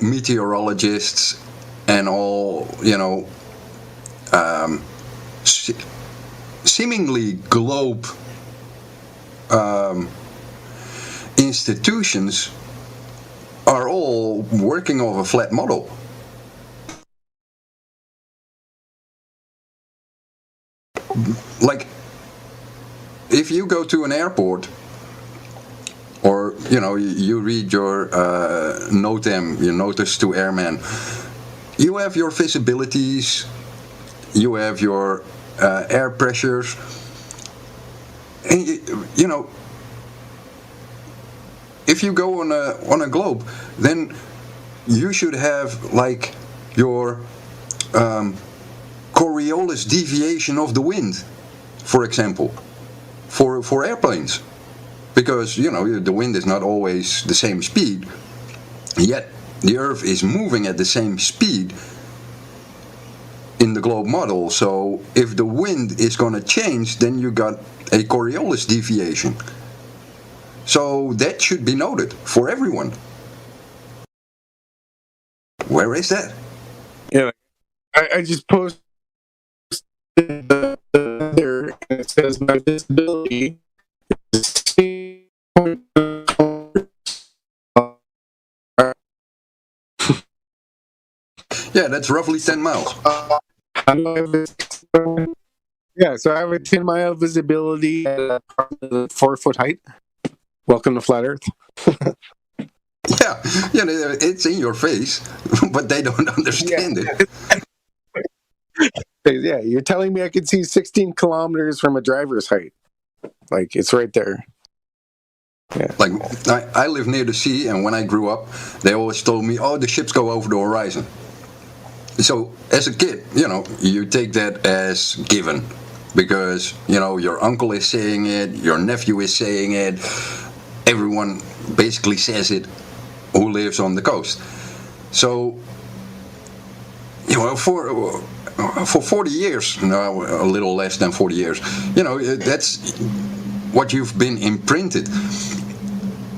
meteorologists and all seemingly globe institutions are all working off a flat model. Like, if you go to an airport, or you read your NOTAM, your Notice to Airmen, you have your visibilities, you have your air pressures, and if you go on a globe, then you should have like your Coriolis deviation of the wind, for example, for airplanes, because the wind is not always the same speed, yet the Earth is moving at the same speed in the globe model. So if the wind is going to change, then you got a Coriolis deviation. So that should be noted for everyone. Where is that? Yeah, I just posted there, and it says my visibility is yeah, that's roughly 10 miles. Yeah, so I have a 10-mile visibility at 4 foot height. Welcome to Flat Earth. Yeah, it's in your face, but they don't understand it. Yeah, you're telling me I can see 16 kilometers from a driver's height. Like, it's right there. Yeah. Like, I live near the sea, and when I grew up, they always told me, oh, the ships go over the horizon. So, as a kid, you take that as given, because, your uncle is saying it, your nephew is saying it, everyone basically says it who lives on the coast. So, for 40 years, no, a little less than 40 years, that's what you've been imprinted.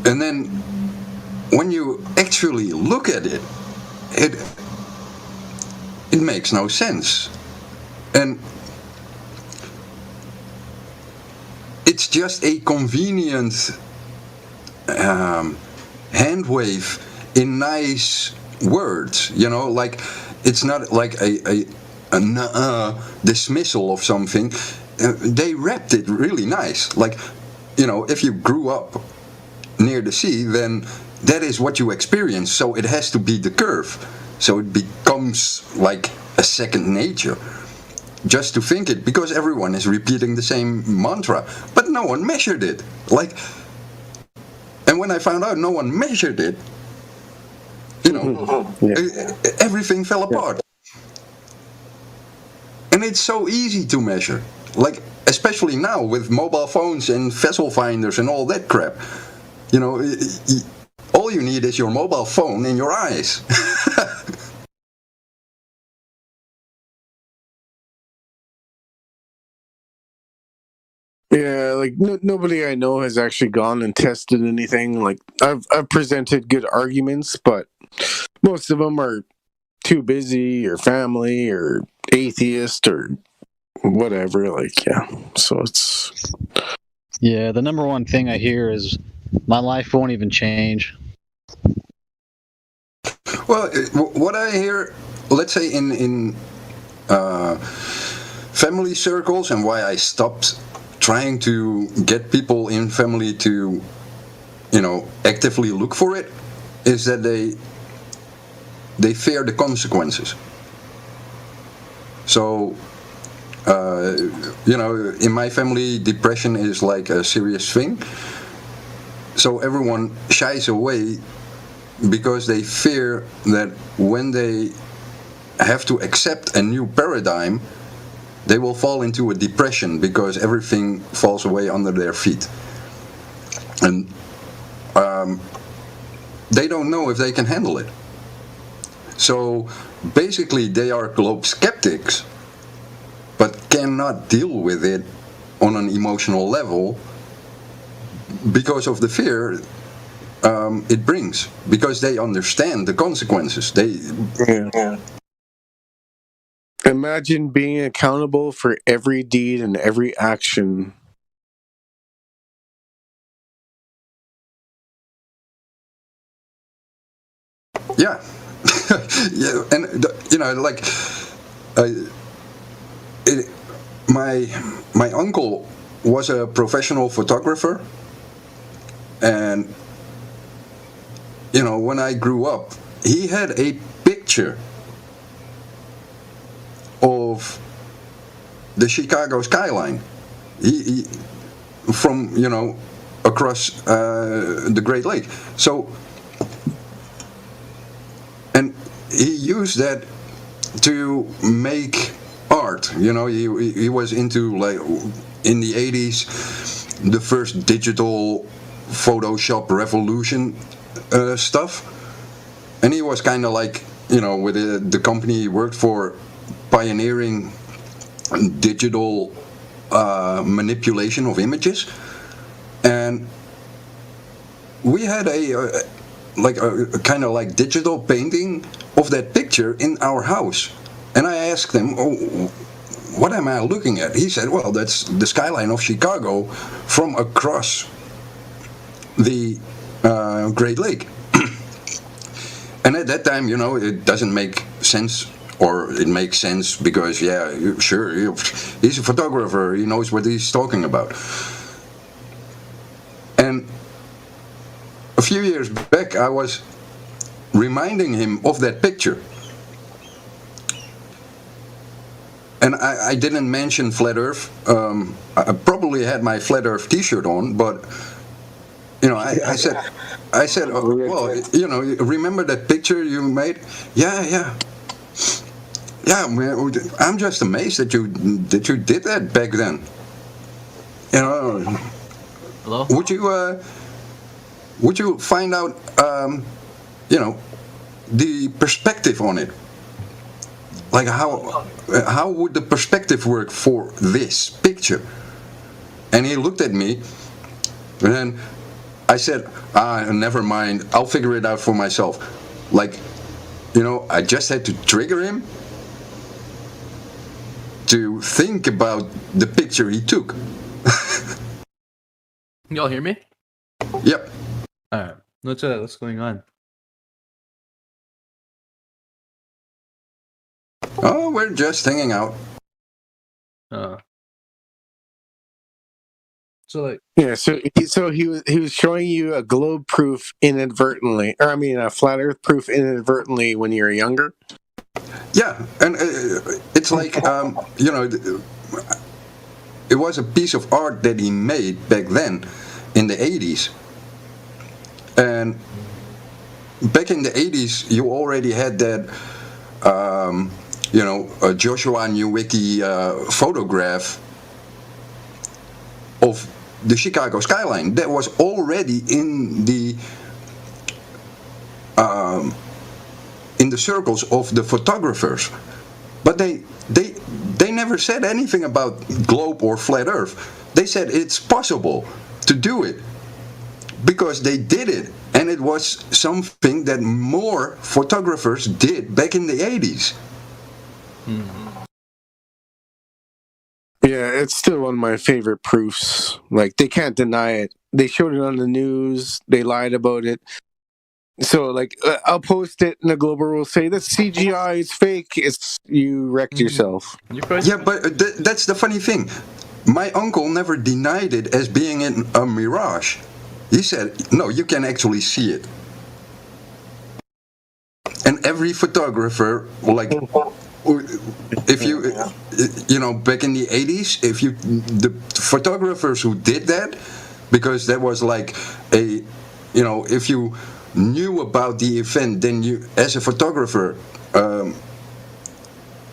And then when you actually look at it, it makes no sense. And it's just a convenient hand wave in nice words, like it's not like a dismissal of something. They wrapped it really nice. Like, if you grew up near the sea, then that is what you experience. So it has to be the curve. So it becomes like a second nature just to think it, because everyone is repeating the same mantra, but no one measured it. Like, and when I found out no one measured it, everything fell apart. And it's so easy to measure, like, especially now with mobile phones and vessel finders and all that crap. All you need is your mobile phone and your eyes. Yeah, like nobody I know has actually gone and tested anything. Like, I've presented good arguments, but most of them are too busy, or family, or atheist, or whatever. Like, yeah. So it's. Yeah, the number one thing I hear is my life won't even change. Well, what I hear, let's say in family circles, and why I stopped trying to get people in family to, actively look for it, is that they fear the consequences. So, in my family, depression is like a serious thing. so everyone shies away because they fear that when they have to accept a new paradigm, they will fall into a depression because everything falls away under their feet. And they don't know if they can handle it. So basically they are globe skeptics, but cannot deal with it on an emotional level because of the fear it brings, because they understand the consequences. Imagine being accountable for every deed and every action. Yeah. Yeah, and you know, like my uncle was a professional photographer, and you know, when I grew up, he had a picture of the Chicago skyline. He from, you know, across the Great Lake. So, and he used that to make art. You know, he was into, like, in the 80s, the first digital Photoshop revolution stuff, and he was kind of like, you know, with the company he worked for, pioneering digital manipulation of images. And we had a kind of like digital painting of that picture in our house. And I asked him, "Oh, what am I looking at?" He said, "Well, that's the skyline of Chicago from across the Great Lake." And at that time, you know, it doesn't make sense, or it makes sense because, yeah, sure, he's a photographer, he knows what he's talking about. And a few years back, I was reminding him of that picture. And I didn't mention Flat Earth. I probably had my Flat Earth t-shirt on, but, you know, I said, oh, well, you know, remember that picture you made? Yeah, man, I'm just amazed that you did that back then. You know, hello? Would you find out, you know, the perspective on it? Like how would the perspective work for this picture? And he looked at me, and then I said, never mind, I'll figure it out for myself. Like, you know, I just had to trigger him to think about the picture he took. Y'all hear me? Yep. Alright. What's going on? Oh, we're just hanging out. So, like, yeah, so he was showing you a globe proof inadvertently, or I mean a flat Earth proof inadvertently when you were younger. Yeah, and it's like, you know, it was a piece of art that he made back then in the 80s. And back in the 80s, you already had that, you know, Joshua Newicki photograph of the Chicago skyline that was already in the circles of the photographers, but they never said anything about globe or flat Earth. They said it's possible to do it because they did it, and it was something that more photographers did back in the 80s. Yeah, it's still one of my favorite proofs. Like, they can't deny it. They showed it on the news. They lied about it. So, like, I'll post it, and the Global will say, "That's CGI, it's fake." It's, you wrecked yourself. Yeah, but that's the funny thing. My uncle never denied it as being a mirage. He said, no, you can actually see it. And every photographer, like, if you know, back in the 80s, the photographers who did that, because that was like a, you know, if you knew about the event, then you, as a photographer,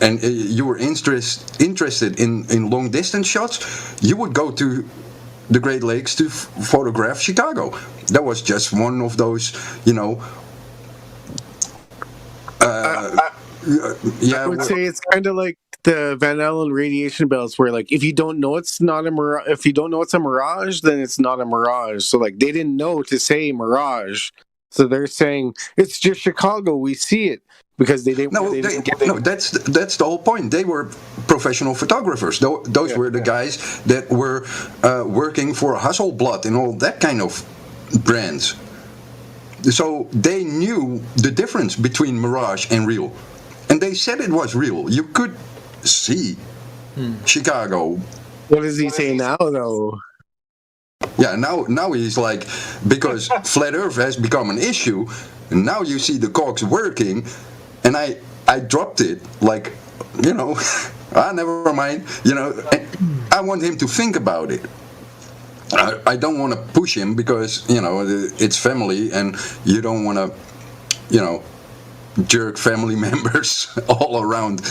and you were interested in long distance shots, you would go to the Great Lakes to photograph Chicago. That was just one of those, you know. I would say it's kind of like the Van Allen radiation belts, where like if you don't know it's not a mirage, if you don't know it's a mirage, then it's not a mirage. So like they didn't know to say mirage, so they're saying it's just Chicago. We see it because they didn't. No, that's the whole point. They were professional photographers. Those were the guys that were working for Hasselblad and all that kind of brands. So they knew the difference between mirage and real, and they said it was real. You could see Chicago. What does he say now, though? Yeah, now he's like, because flat Earth has become an issue, and now you see the cogs working, and I dropped it, like, you know, never mind, you know. I want him to think about it. I don't want to push him because, you know, it's family, and you don't want to, you know, jerk family members all around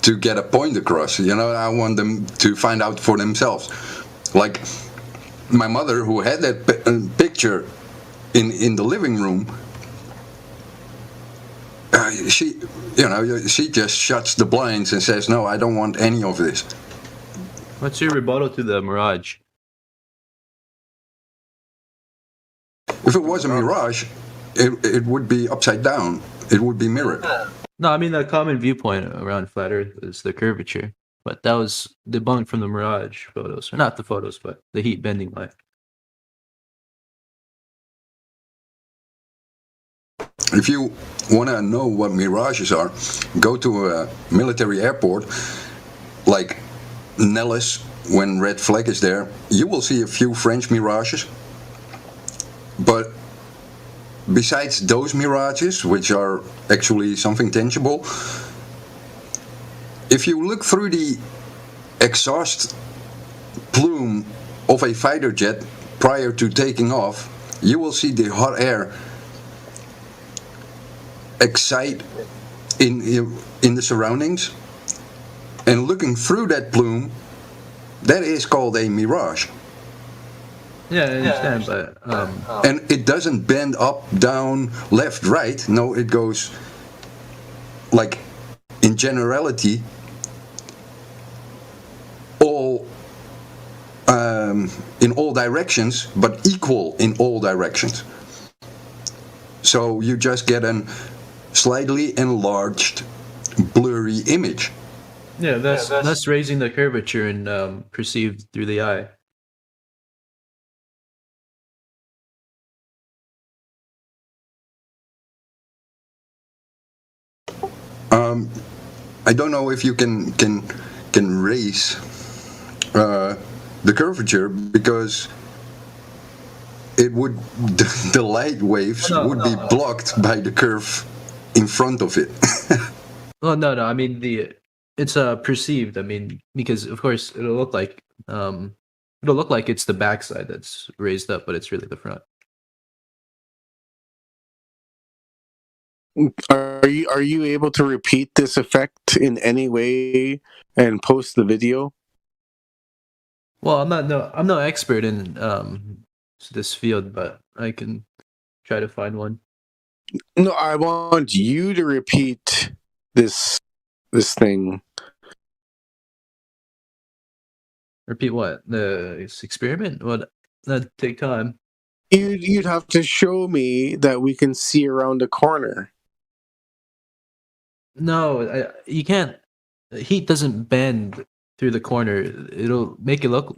to get a point across. You know, I want them to find out for themselves. Like my mother, who had that picture in the living room, she just shuts the blinds and says, "No, I don't want any of this." What's your rebuttal to the mirage? If it was a mirage, it would be upside down. It would be mirrored. No, I mean the common viewpoint around flat Earth is the curvature, but that was debunked from the mirage photos, or not the photos, but the heat bending light. If you want to know what mirages are, go to a military airport like Nellis when Red Flag is there. You will see a few French mirages. But besides those mirages, which are actually something tangible, if you look through the exhaust plume of a fighter jet prior to taking off, you will see the hot air excite in the surroundings. And looking through that plume, that is called a mirage. Yeah, I understand, but and it doesn't bend up, down, left, right. No, it goes like in generality all in all directions, but equal in all directions. So you just get a slightly enlarged, blurry image. Yeah, that's raising the curvature and perceived through the eye. I don't know if you can raise the curvature, because it would the light waves would be blocked by the curve in front of it. Well, no. I mean it's perceived. I mean, because of course it'll look like it's the backside that's raised up, but it's really the front. Are you able to repeat this effect in any way and post the video? Well, I'm no expert in this field, but I can try to find one. No, I want you to repeat this thing. Repeat what? This experiment? What? That'd take time. You'd have to show me that we can see around the corner. No, you can't. Heat doesn't bend through the corner. It'll make it look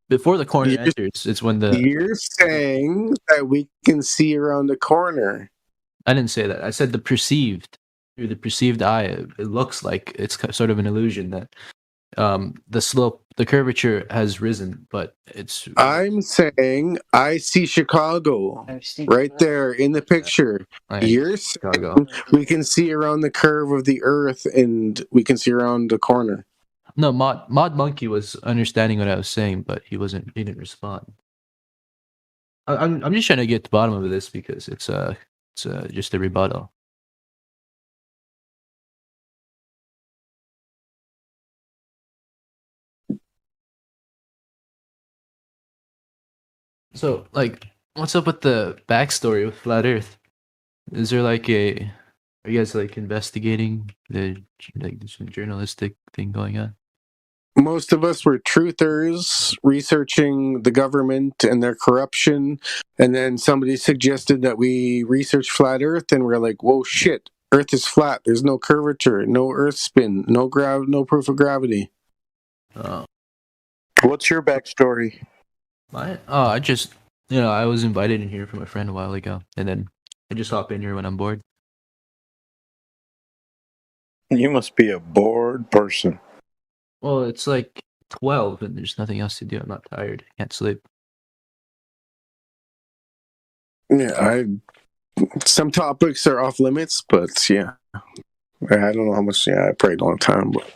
before the corner enters. It's when You're saying that we can see around the corner. I didn't say that. I said through the perceived eye. It looks like it's sort of an illusion that the curvature has risen, but it's. I'm saying I see Chicago right there in the picture. You're saying we can see around the curve of the Earth, and we can see around the corner. No, Mod Monkey was understanding what I was saying, but he didn't respond. I'm just trying to get to the bottom of this because it's just a rebuttal. So, like, what's up with the backstory with Flat Earth? Is there like are you guys like investigating the this journalistic thing going on? Most of us were truthers researching the government and their corruption, and then somebody suggested that we research flat Earth, and we're like, "Whoa, shit! Earth is flat. There's no curvature, no Earth spin, no proof of gravity." Oh, What's your backstory? I just I was invited in here from a friend a while ago, and then I just hop in here when I'm bored. You must be a bored person. Well, it's like 12 and there's nothing else to do. I'm not tired. I can't sleep. Yeah, some topics are off limits, but yeah, I don't know how much. Yeah, I prayed a long time, but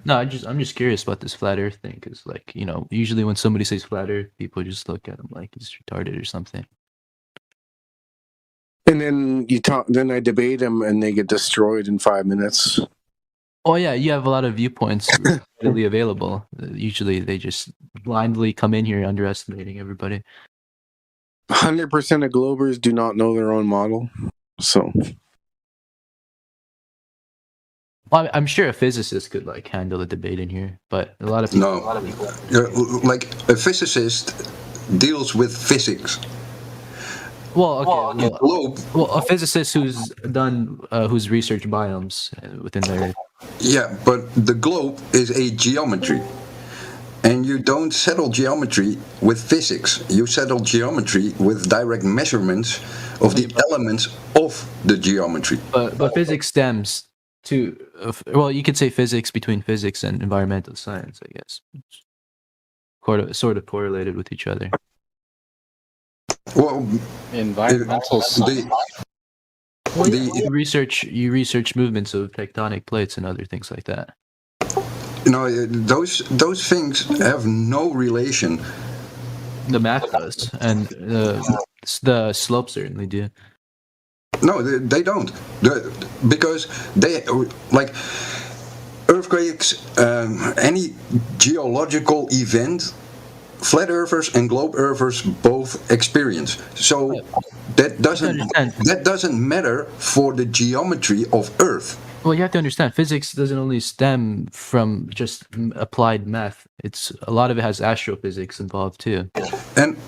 No, I'm just curious about this flat Earth thing because, like, usually when somebody says flat Earth, people just look at them like he's retarded or something. And then then I debate them, and they get destroyed in 5 minutes. Oh yeah, you have a lot of viewpoints readily available. Usually, they just blindly come in here underestimating everybody. 100% of Globers do not know their own model, so. Well, I'm sure a physicist could like handle a debate in here, but a lot of people. Like a physicist deals with physics. Well, okay. Well, a physicist who's done who's researched biomes within their. Yeah, but the globe is a geometry. And you don't settle geometry with physics. You settle geometry with direct measurements of the elements of the geometry. But physics stems to, well, you could say physics between physics and environmental science, I guess. Sort of correlated with each other. Well, environmental science. You research movements of tectonic plates and other things like that. Those things have no relation. The math does, and the slopes certainly do. No, they don't, because they like earthquakes, any geological event. Flat earthers and globe earthers both experience. So that doesn't matter for the geometry of Earth. Well, you have to understand, physics doesn't only stem from just applied math. A lot of it has astrophysics involved too. And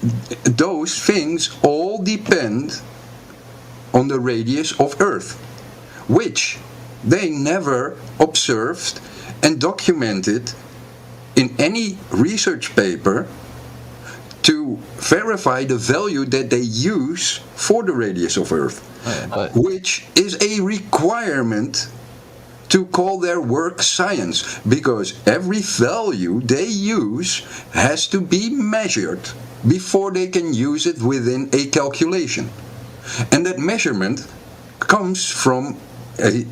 those things all depend on the radius of Earth, which they never observed and documented in any research paper to verify the value that they use for the radius of Earth, which is a requirement to call their work science, because every value they use has to be measured before they can use it within a calculation. And that measurement comes from a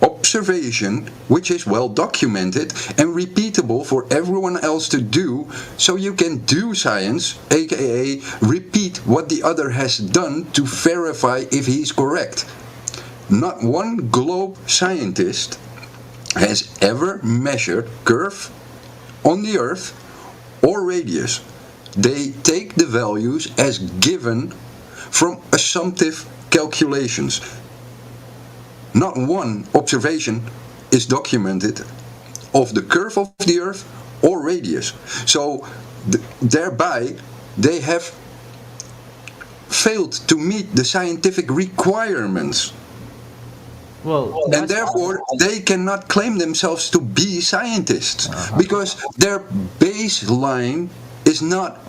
observation which is well documented and repeatable for everyone else to do, so you can do science, aka repeat what the other has done to verify if he's correct. Not one globe scientist has ever measured curve on the Earth or radius. They take the values as given from assumptive calculations. Not one observation is documented of the curve of the Earth or radius. So thereby they have failed to meet the scientific requirements. And therefore they cannot claim themselves to be scientists, because their baseline is not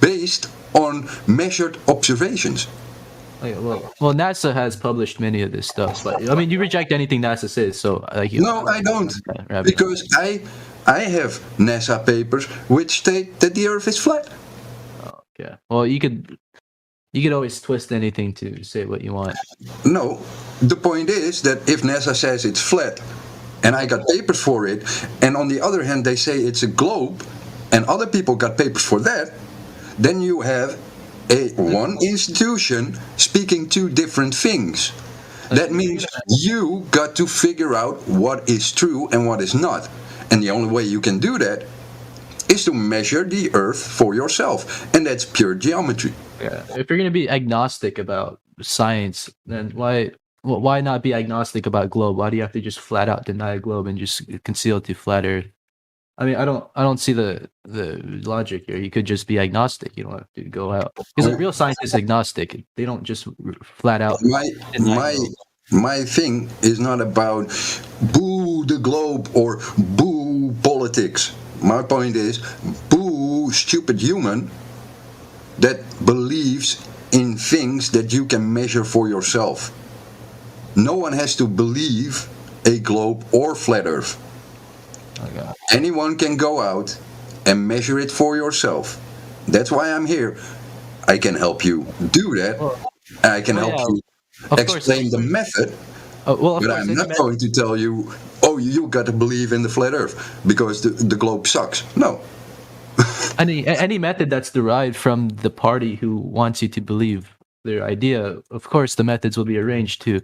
based on measured observations. Well, NASA has published many of this stuff, but I mean, you reject anything NASA says, so no, I don't, because I have NASA papers which state that the Earth is flat. Oh, yeah. Well, you could always twist anything to say what you want. No, the point is that if NASA says it's flat, and I got papers for it, and on the other hand they say it's a globe, and other people got papers for that, then you have one institution speaking two different things. That means you got to figure out what is true and what is not. And the only way you can do that is to measure the Earth for yourself. And that's pure geometry. Yeah. If you're going to be agnostic about science, then why not be agnostic about globe? Why do you have to just flat out deny a globe and just conceal to flat Earth? I mean, I don't see the logic here. You could just be agnostic. You don't have to go out, because a real scientist is agnostic. They don't just flat out. My thing is not about boo the globe or boo politics. My point is boo stupid human that believes in things that you can measure for yourself. No one has to believe a globe or flat Earth. Okay. Anyone can go out and measure it for yourself. That's why I'm here. I can help you do that. I can help you explain the method. But I'm not going to tell you, oh, you got to believe in the flat Earth because the globe sucks. No. Any method that's derived from the party who wants you to believe their idea, of course, the methods will be arranged to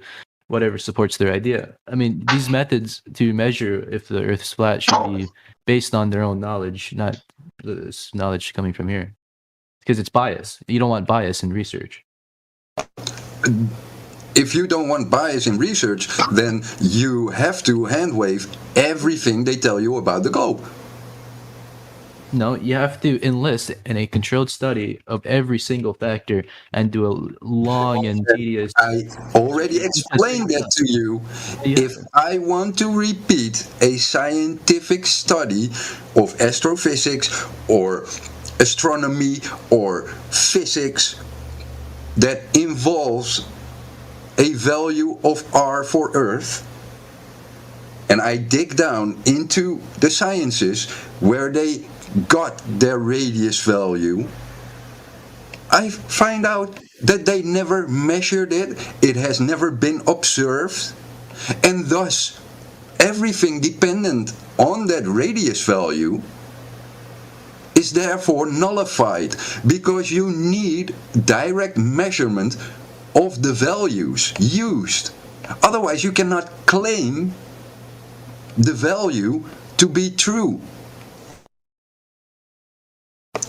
whatever supports their idea. I mean, these methods to measure if the Earth is flat should be based on their own knowledge, not this knowledge coming from here, because it's bias. You don't want bias in research. If you don't want bias in research, then you have to handwave everything they tell you about the globe. No, you have to enlist in a controlled study of every single factor and do a long and tedious... I already explained that to you. If I want to repeat a scientific study of astrophysics or astronomy or physics that involves a value of R for Earth, and I dig down into the sciences where they got their radius value, I find out that they never measured it, it has never been observed, and thus everything dependent on that radius value is therefore nullified, because you need direct measurement of the values used. Otherwise you cannot claim the value to be true.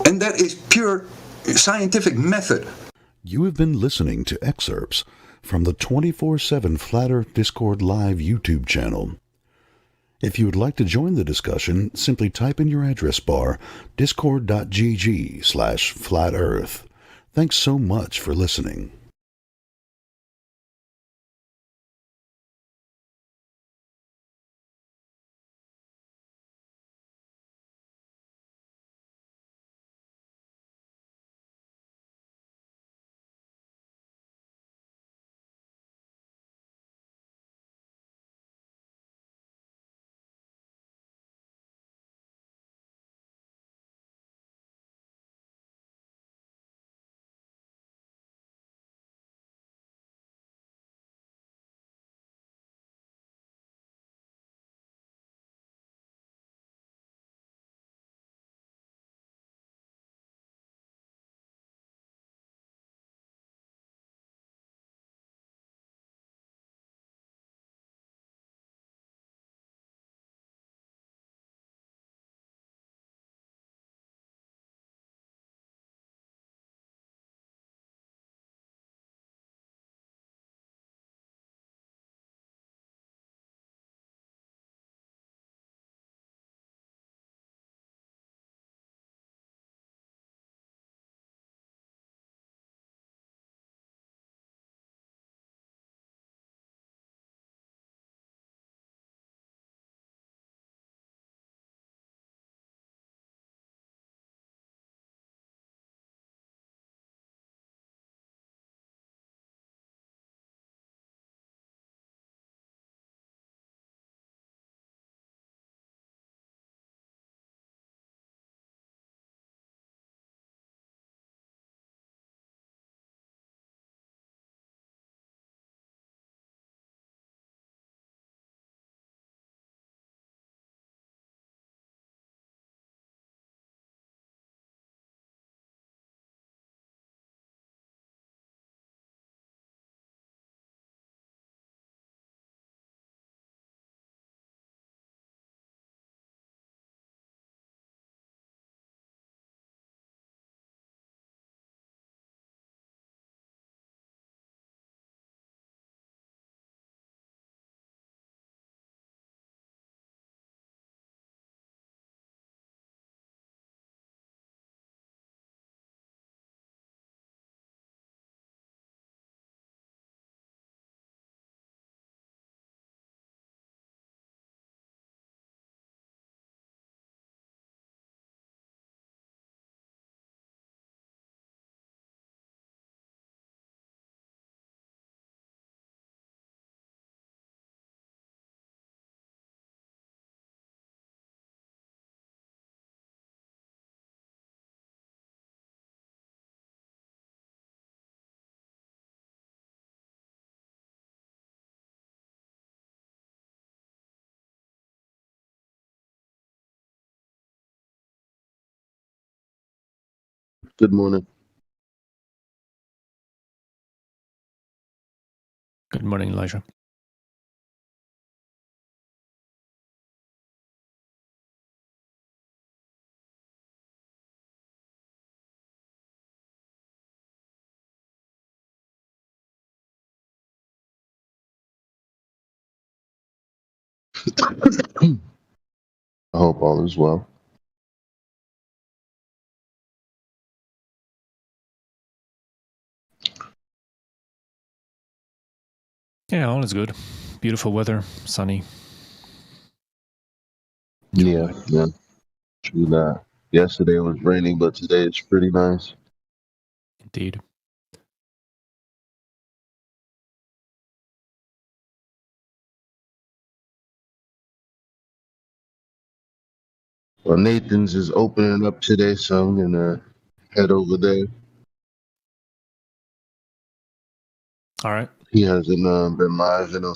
And that is pure scientific method. You have been listening to excerpts from the 24/7 Flat Earth Discord Live YouTube channel. If you would like to join the discussion, simply type in your address bar discord.gg/flatearth. Thanks so much for listening. Good morning. Good morning, Elijah. I hope all is well. Yeah, all is good. Beautiful weather, sunny. Yeah, yeah, true that. Yesterday was raining, but today it's pretty nice. Indeed. Well, Nathan's is opening up today, so I'm gonna head over there. All right. He hasn't been live in a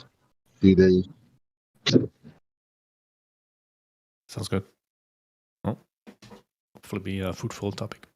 few days. Sounds good. Well, hopefully be a fruitful topic.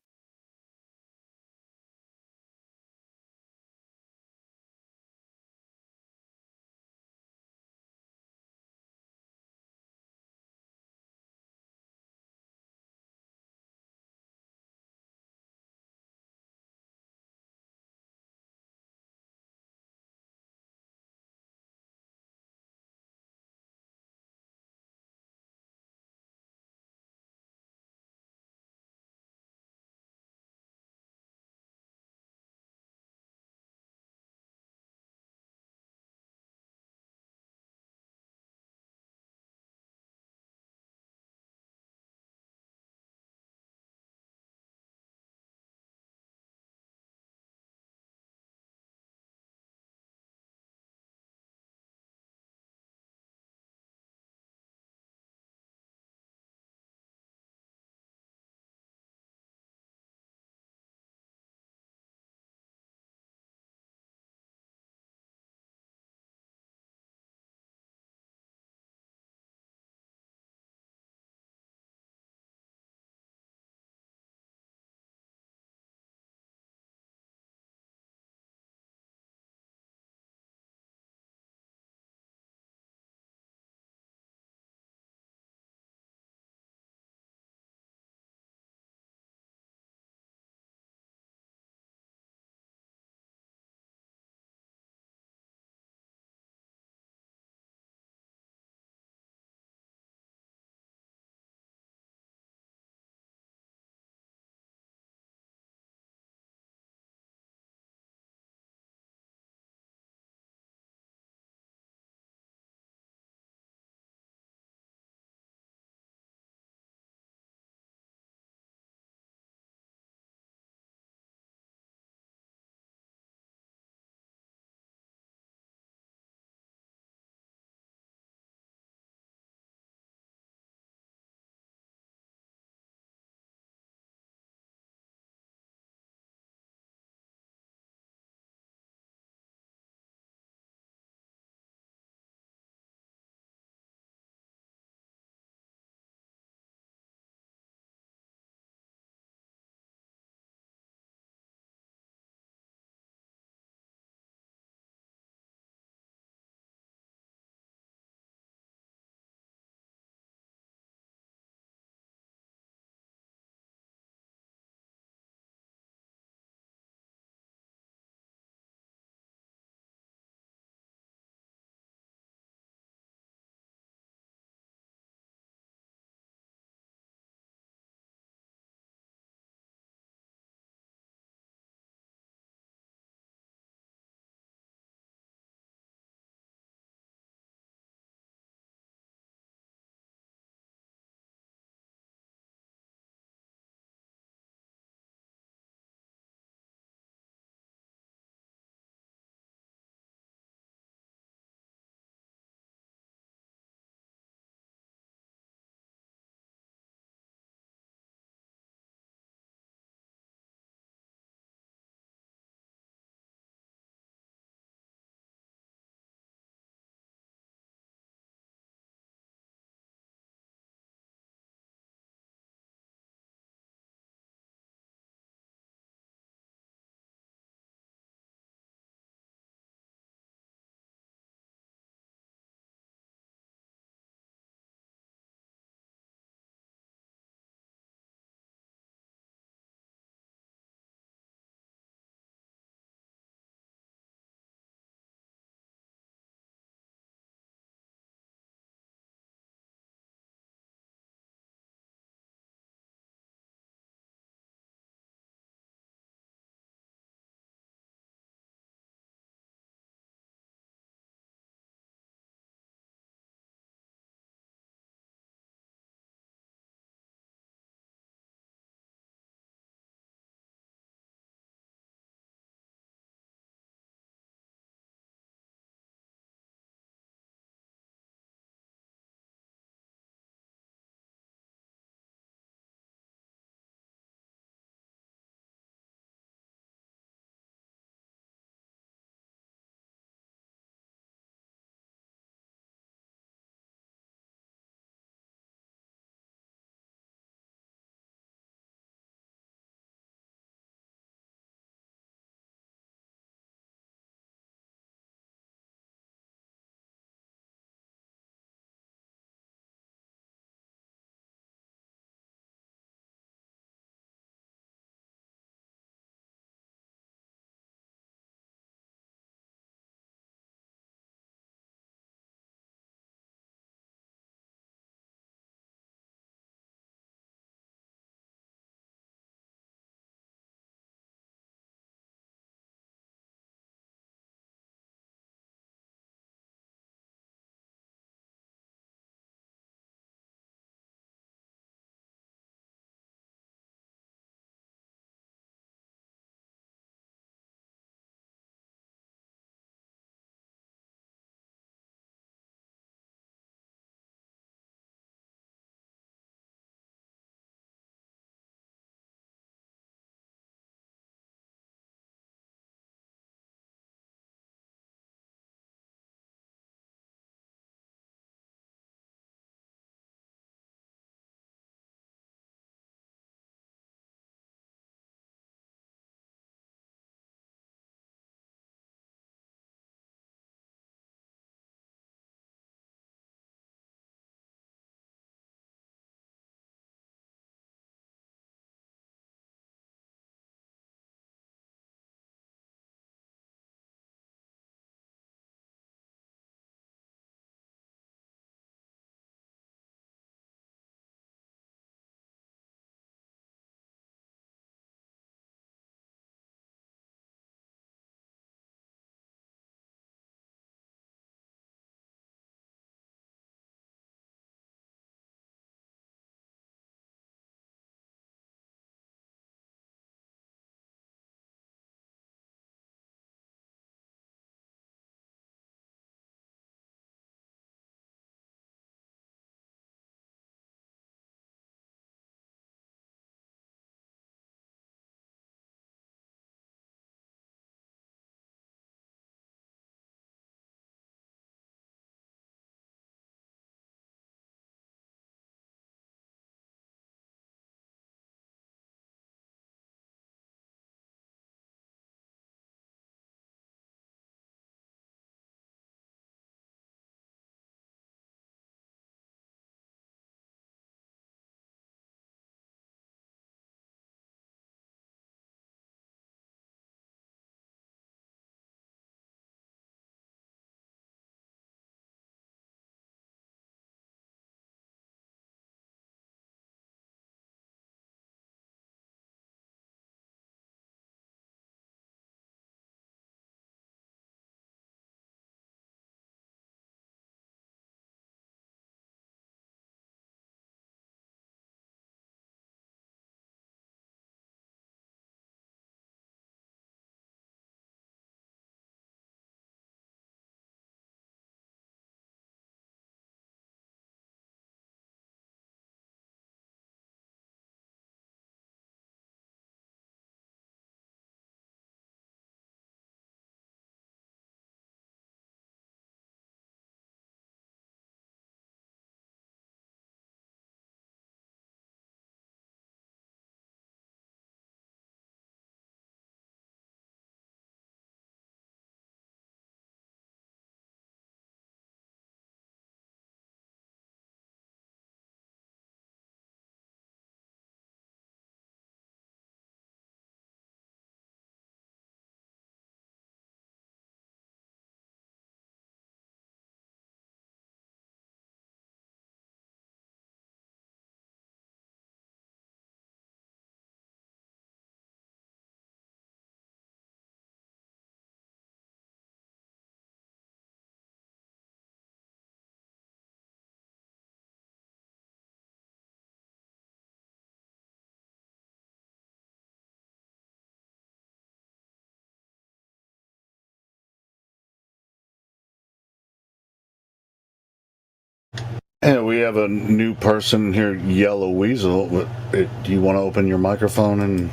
And we have a new person here, Yellow Weasel. Do you want to open your microphone and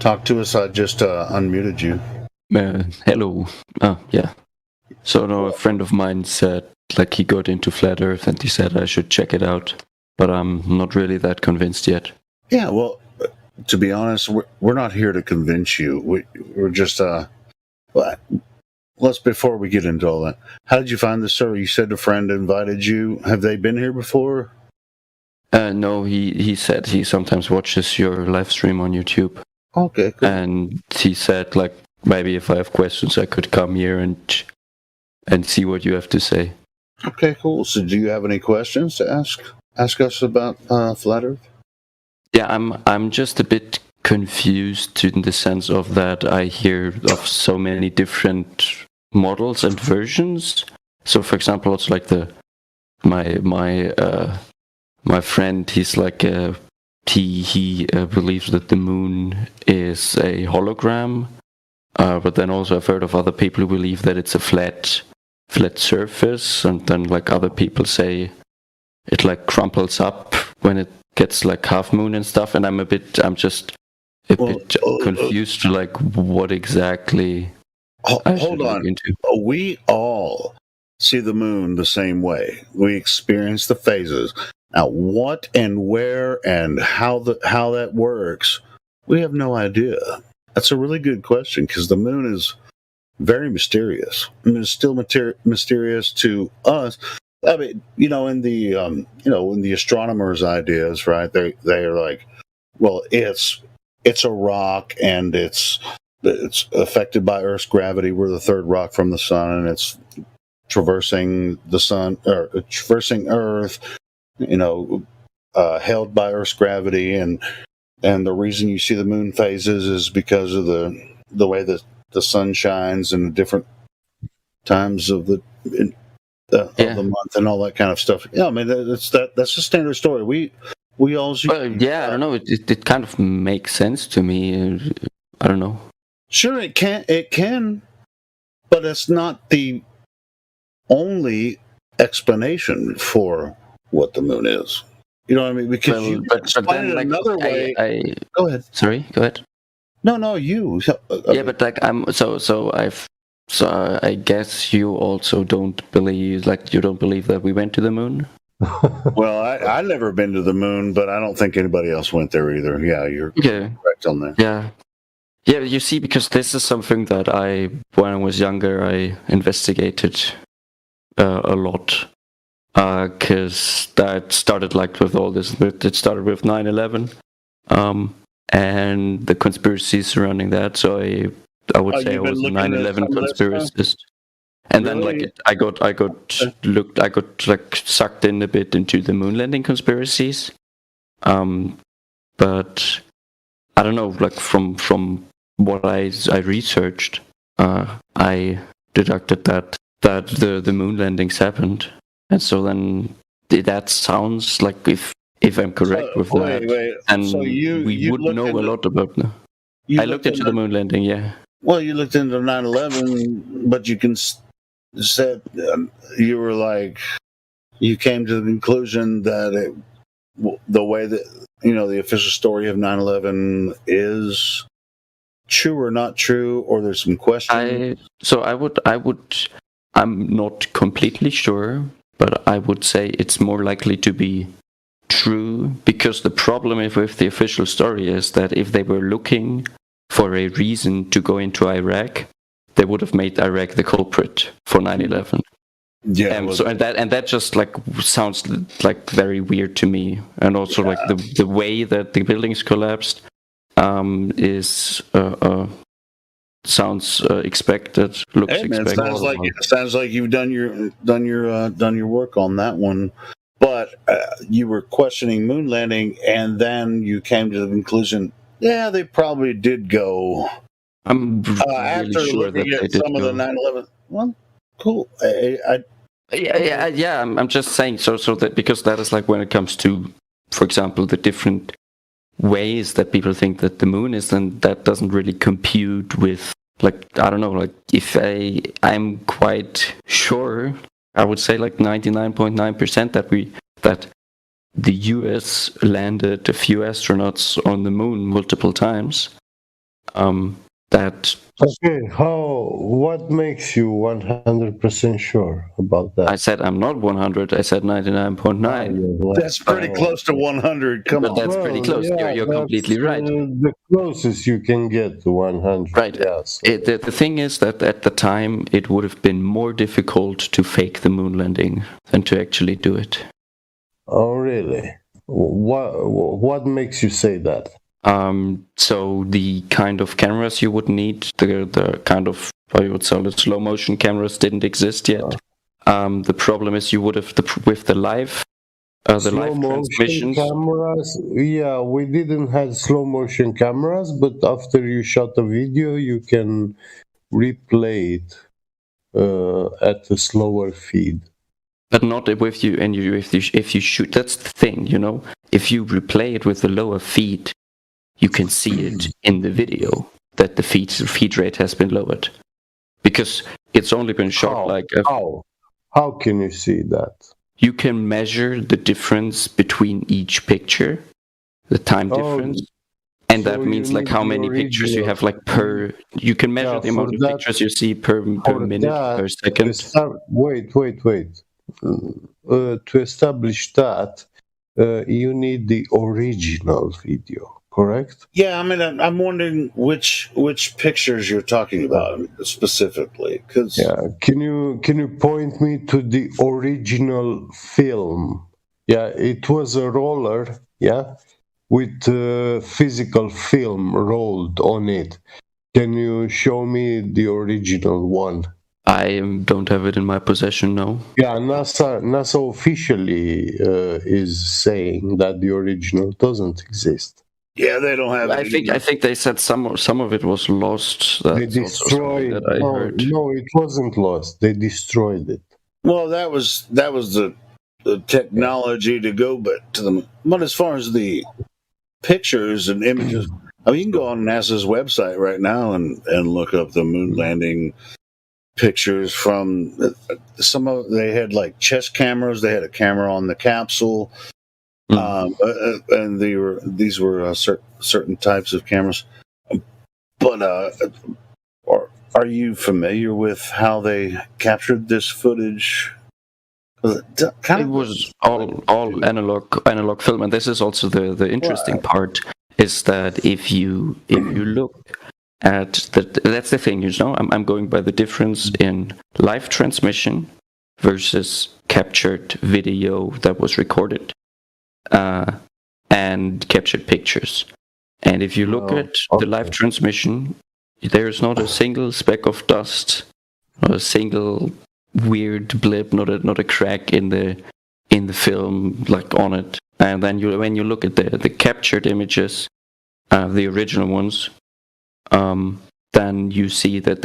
talk to us? I just unmuted you. Hello. Yeah. So no, a friend of mine said like he got into Flat Earth and he said I should check it out, but I'm not really that convinced yet. Yeah, well, to be honest, we're not here to convince you. We're just let's before we get into all that. How did you find this story? You said a friend invited you. Have they been here before? No, he said he sometimes watches your live stream on YouTube. Okay, cool. And he said like maybe if I have questions I could come here and see what you have to say. Okay, cool. So do you have any questions to ask us about Flat Earth? Yeah, I'm just a bit confused in the sense of that I hear of so many different models and versions. So for example, it's like my friend, he's like he believes that the moon is a hologram, but then also I've heard of other people who believe that it's a flat surface, and then like other people say it like crumples up when it gets like half moon and stuff, and I'm just a bit confused to like what exactly hold on. We all see the moon the same way. We experience the phases. Now what and where and how that works, we have no idea. That's a really good question, because the moon is very mysterious. I mean, it's still mysterious to us. I mean, in the astronomers' ideas, right? They are like, well, it's a rock and it's affected by Earth's gravity. We're the third rock from the sun, and it's traversing the sun or traversing Earth. Held by Earth's gravity, and the reason you see the moon phases is because of the way that the sun shines and the different times of the month and all that kind of stuff. Yeah, I mean that's a standard story. We all see. I don't know. It kind of makes sense to me. I don't know. Sure, it can, but it's not the only explanation for what the moon is. You know what I mean? Because you explain it another way. Go ahead. Sorry, go ahead. No, you. Yeah, but like I guess you also don't believe that we went to the moon. Well, I've never been to the moon, but I don't think anybody else went there either. Yeah, you're correct on that. Yeah. You see, because this is something that when I was younger, I investigated a lot. Because that started like with all this. It started with 9/11, and the conspiracies surrounding that. So I would say I was a 9/11 conspiracist. And really? Then I got like sucked in a bit into the moon landing conspiracies. But I don't know, like from what I researched, I deducted that the moon landings happened. And so then that sounds like if I'm correct with that, and so we would know a lot about that. I looked into the moon landing, yeah. Well, you looked into 9/11, but you can said you were like you came to the conclusion that the way that the official story of 9/11 is true or not true, or there's some questions. I'm not completely sure. But I would say it's more likely to be true, because the problem with the official story is that if they were looking for a reason to go into Iraq, they would have made Iraq the culprit for 9/11. Yeah. And that just like sounds like very weird to me, and also like the way that the buildings collapsed is. Sounds expected. Looks expected. It sounds like you've done your work on that one, but you were questioning moon landing, and then you came to the conclusion, yeah, they probably did go. I'm really after sure looking that at some of the 9/11. Well, cool. Yeah. I'm just saying so that because that is like when it comes to, for example, the different ways that people think that the moon is, and that doesn't really compute with, like, I don't know, like if I'm quite sure, I would say like 99.9% that the US landed a few astronauts on the moon multiple times. Okay, what makes you 100% sure about that? I said I'm not 100, I said 99.9. That's pretty close to 100. Come But on. that's pretty close. You're completely right. The closest you can get to 100. Right. Yes. The thing is that at the time, it would have been more difficult to fake the moon landing than to actually do it. Oh, really? What makes you say that? So the kind of cameras you would need, the kind of, how you would call it, slow motion cameras didn't exist yet. The problem is you would have, with the live transmissions. Cameras, yeah, we didn't have slow motion cameras, but after you shot a video, you can replay it at a slower feed. But not with you, and if you shoot, that's the thing, you know. If you replay it with the lower feed, you can see it in the video that the feed rate has been lowered, because it's only been shot How can you see that? You can measure the difference between each picture, the time difference, and that means like how many pictures you have like per. You can measure the amount of pictures you see per minute, per second. Wait. To establish that, you need the original video, correct? Yeah, I mean, I'm wondering which pictures you're talking about specifically. Can you point me to the original film? Yeah, it was a roller, with physical film rolled on it. Can you show me the original one? I don't have it in my possession, no. Yeah, NASA officially is saying that the original doesn't exist. Yeah, they don't have. I think they said some of it was lost. That's they destroyed. No, it wasn't lost. They destroyed it. Well, that was the technology to go, but as far as the pictures and images, I mean, you can go on NASA's website right now and look up the moon landing pictures from they had like chest cameras. They had a camera on the capsule, and these were certain types of cameras. But are you familiar with how they captured this footage? It was all analog film, and this is also the interesting part, is that if you look at that's the thing, you know. I'm going by the difference in live transmission versus captured video that was recorded, and captured pictures. And if you look at the live transmission, there is not a single speck of dust, not a single weird blip, not a crack in the film like on it. And then when you look at the captured images, the original ones, then you see that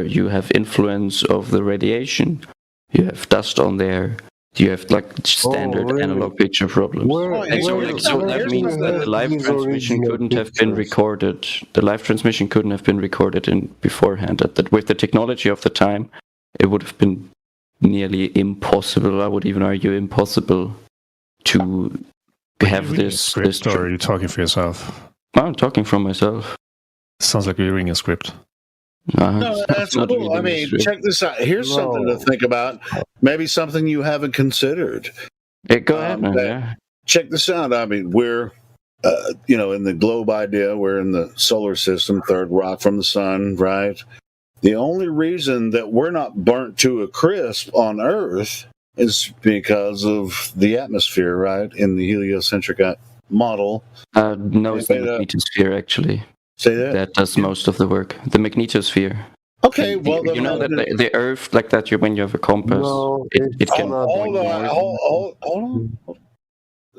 you have influence of the radiation, you have dust on there, you have like standard analog picture problems. So that means that the live transmission couldn't have been recorded. The live transmission couldn't have been recorded beforehand. That with the technology of the time, it would have been nearly impossible. I would even argue impossible to have this. Script, or are you talking for yourself? I'm talking for myself. Sounds like you're reading a script. No, that's cool. I mean, check this out. Here's something to think about. Maybe something you haven't considered. Go ahead. Check this out. I mean, we're, in the globe idea, we're in the solar system, third rock from the sun, right? The only reason that we're not burnt to a crisp on Earth is because of the atmosphere, right? In the heliocentric model. No, it's the magnetosphere, actually. Say that? That does most of the work. The magnetosphere. Okay, well... You know that the Earth, like that, when you have a compass, it can... Hold on.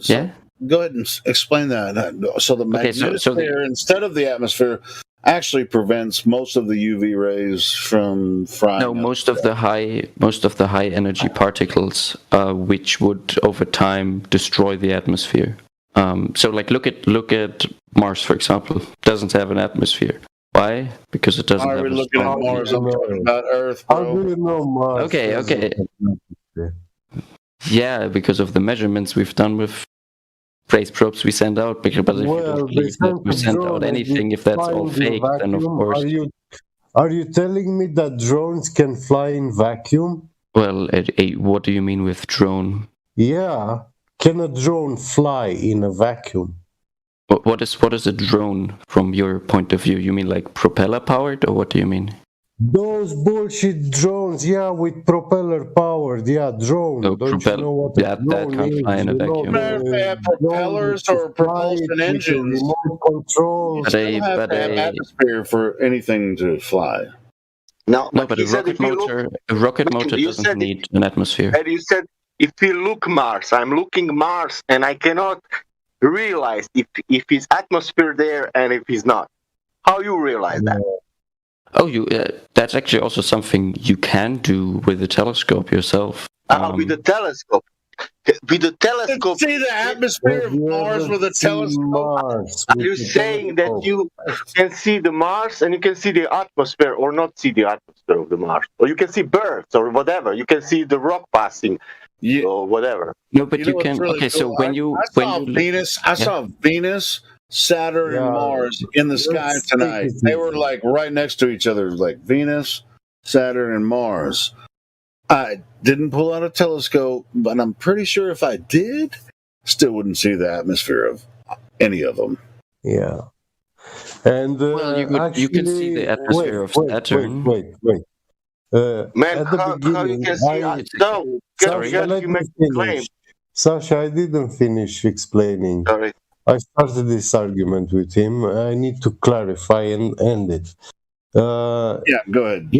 Yeah? Go ahead and explain that. So the magnetosphere, instead of the atmosphere, actually prevents most of the UV rays from frying. No, most of the high energy particles, which would over time destroy the atmosphere. So, like, look at Mars, for example. Doesn't have an atmosphere. Why? Because it doesn't have. We're looking at Mars. I'm talking about Earth, bro. Okay. Yeah, because of the measurements we've done with space probes we send out. But if you don't believe that we send out anything, if that's all fake, then of course. Are you telling me that drones can fly in vacuum? Well, what do you mean with drone? Yeah, can a drone fly in a vacuum? What is a drone from your point of view? You mean like propeller powered, or what do you mean? Those bullshit drones, yeah, with propeller powered, yeah, drone. No, Don't you know what a drone that can't is? fly in a vacuum. If they have propellers or propulsion engines, remote control. you still have to have atmosphere for anything to fly. No, but a rocket motor doesn't need an atmosphere. And you said, if you look Mars, I'm looking Mars, and I cannot realize if it's atmosphere there and if it's not. How you realize that? Oh, that's actually also something you can do with the telescope yourself. With the telescope. With the telescope. See the atmosphere of Mars with a telescope. Are you saying that you can see the Mars and you can see the atmosphere, or not see the atmosphere of the Mars? Or you can see birds or whatever. You can see the rock passing or whatever. No, but you can. Really cool. So when you I saw Venus, Saturn, and Mars in the sky tonight. They were like right next to each other, like Venus, Saturn, and Mars. I didn't pull out a telescope, but I'm pretty sure if I did, still wouldn't see the atmosphere of any of them. Yeah. And you can see the atmosphere of Saturn. Wait. Man, how you can see? Sasha, I didn't finish explaining. Sorry. I started this argument with him. I need to clarify and end it. Yeah, go ahead.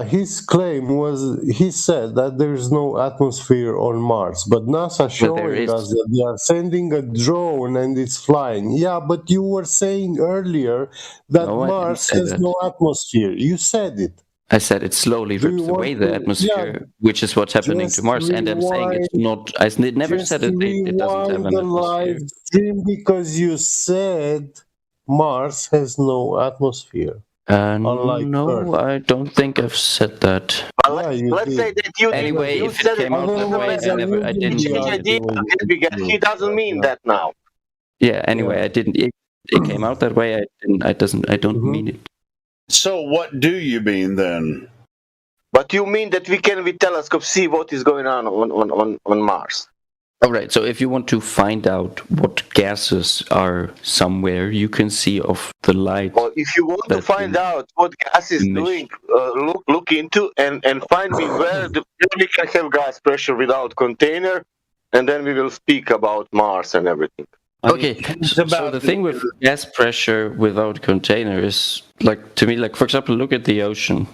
His claim was, he said that there's no atmosphere on Mars, but NASA showing us that they are sending a drone and it's flying. Yeah, but you were saying earlier that Mars has no atmosphere. You said it. I said it slowly rips away the atmosphere, which is what's happening to Mars. And I'm saying it's not. I never said it doesn't have an atmosphere. Live stream because you said Mars has no atmosphere. No, I don't think I've said that. Let's say that you anyway, you if it came out that way, I didn't change idea because he doesn't mean that now. Yeah. Anyway, I didn't. It came out that way. I don't mean it. So what do you mean then? But you mean that we can with telescope see what is going on Mars? All right. So if you want to find out what gases are somewhere, you can see of the light. Or if you want to find out what gas is doing, look into and find me where we can have gas pressure without container, and then we will speak about Mars and everything. Okay, so the thing with gas pressure without container is, like, to me, like, for example, look at the ocean.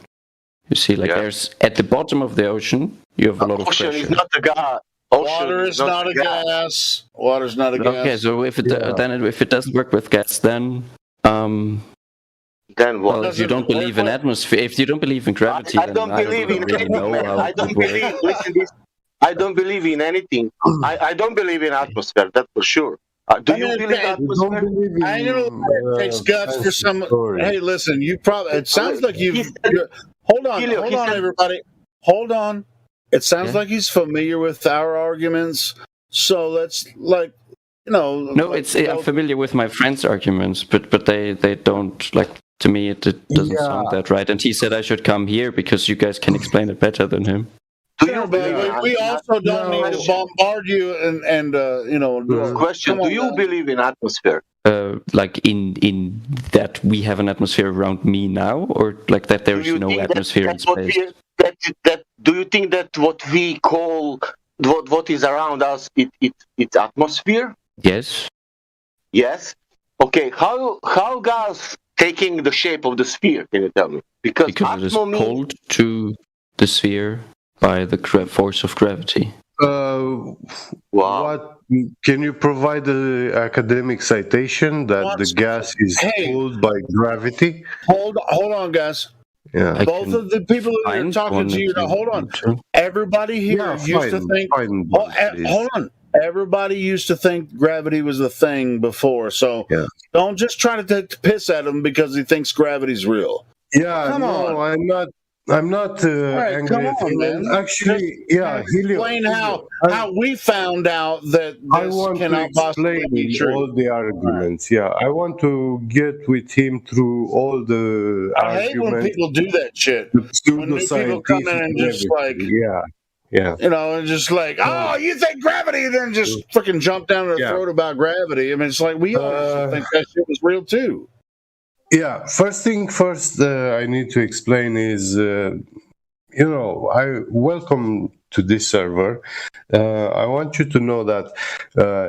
You see, like, there's at the bottom of the ocean, you have a lot of pressure. Ocean is not a gas. Water is not a gas. Water's not a gas. Okay, so if it doesn't work with gas, then what? Well, if you don't believe in atmosphere, if you don't believe in gravity, I don't believe in anything. I don't believe. Listen, I don't believe in anything. I don't believe in atmosphere. That's for sure. Do you believe in atmosphere? I know it takes guts for some. Hey, listen, you probably. It sounds like you've. Hold on, everybody. Hold on. It sounds like he's familiar with our arguments. So let's, like, No, I'm familiar with my friend's arguments, but they don't, like, to me it doesn't sound that right. And he said I should come here because you guys can explain it better than him. We also don't need to bombard you and question: do you believe in atmosphere? Like in that we have an atmosphere around me now, or like that there is no atmosphere in space? Do you think that what we call what is around us it's atmosphere? Yes. Yes. Okay. How gas taking the shape of the sphere? Can you tell me? Because it is pulled to the sphere by the force of gravity. Wow. What can you provide the academic citation that the gas is pulled by gravity? Hold on, guys. Yeah. Both of the people who are talking to you now, hold on. Everybody here used to think. Hold on. Everybody used to think gravity was a thing before, so don't just try to take the piss at him because he thinks gravity's real. Yeah, Come on. I'm not. I'm not right, angry come at on, him. man. Actually, yeah, Explain how we found out that I this want to cannot possibly explain be true. all the arguments. Yeah, I want to get with him through all the I hate when arguments, people do that shit. the When new people come in pseudoscientific and and just everything. Yeah. you know, and just like, oh, you think gravity, then just freaking jump down their throat about gravity. I mean, it's like we all used to think that shit was real too. Yeah, first thing first, I need to explain is, I welcome to this server. I want you to know that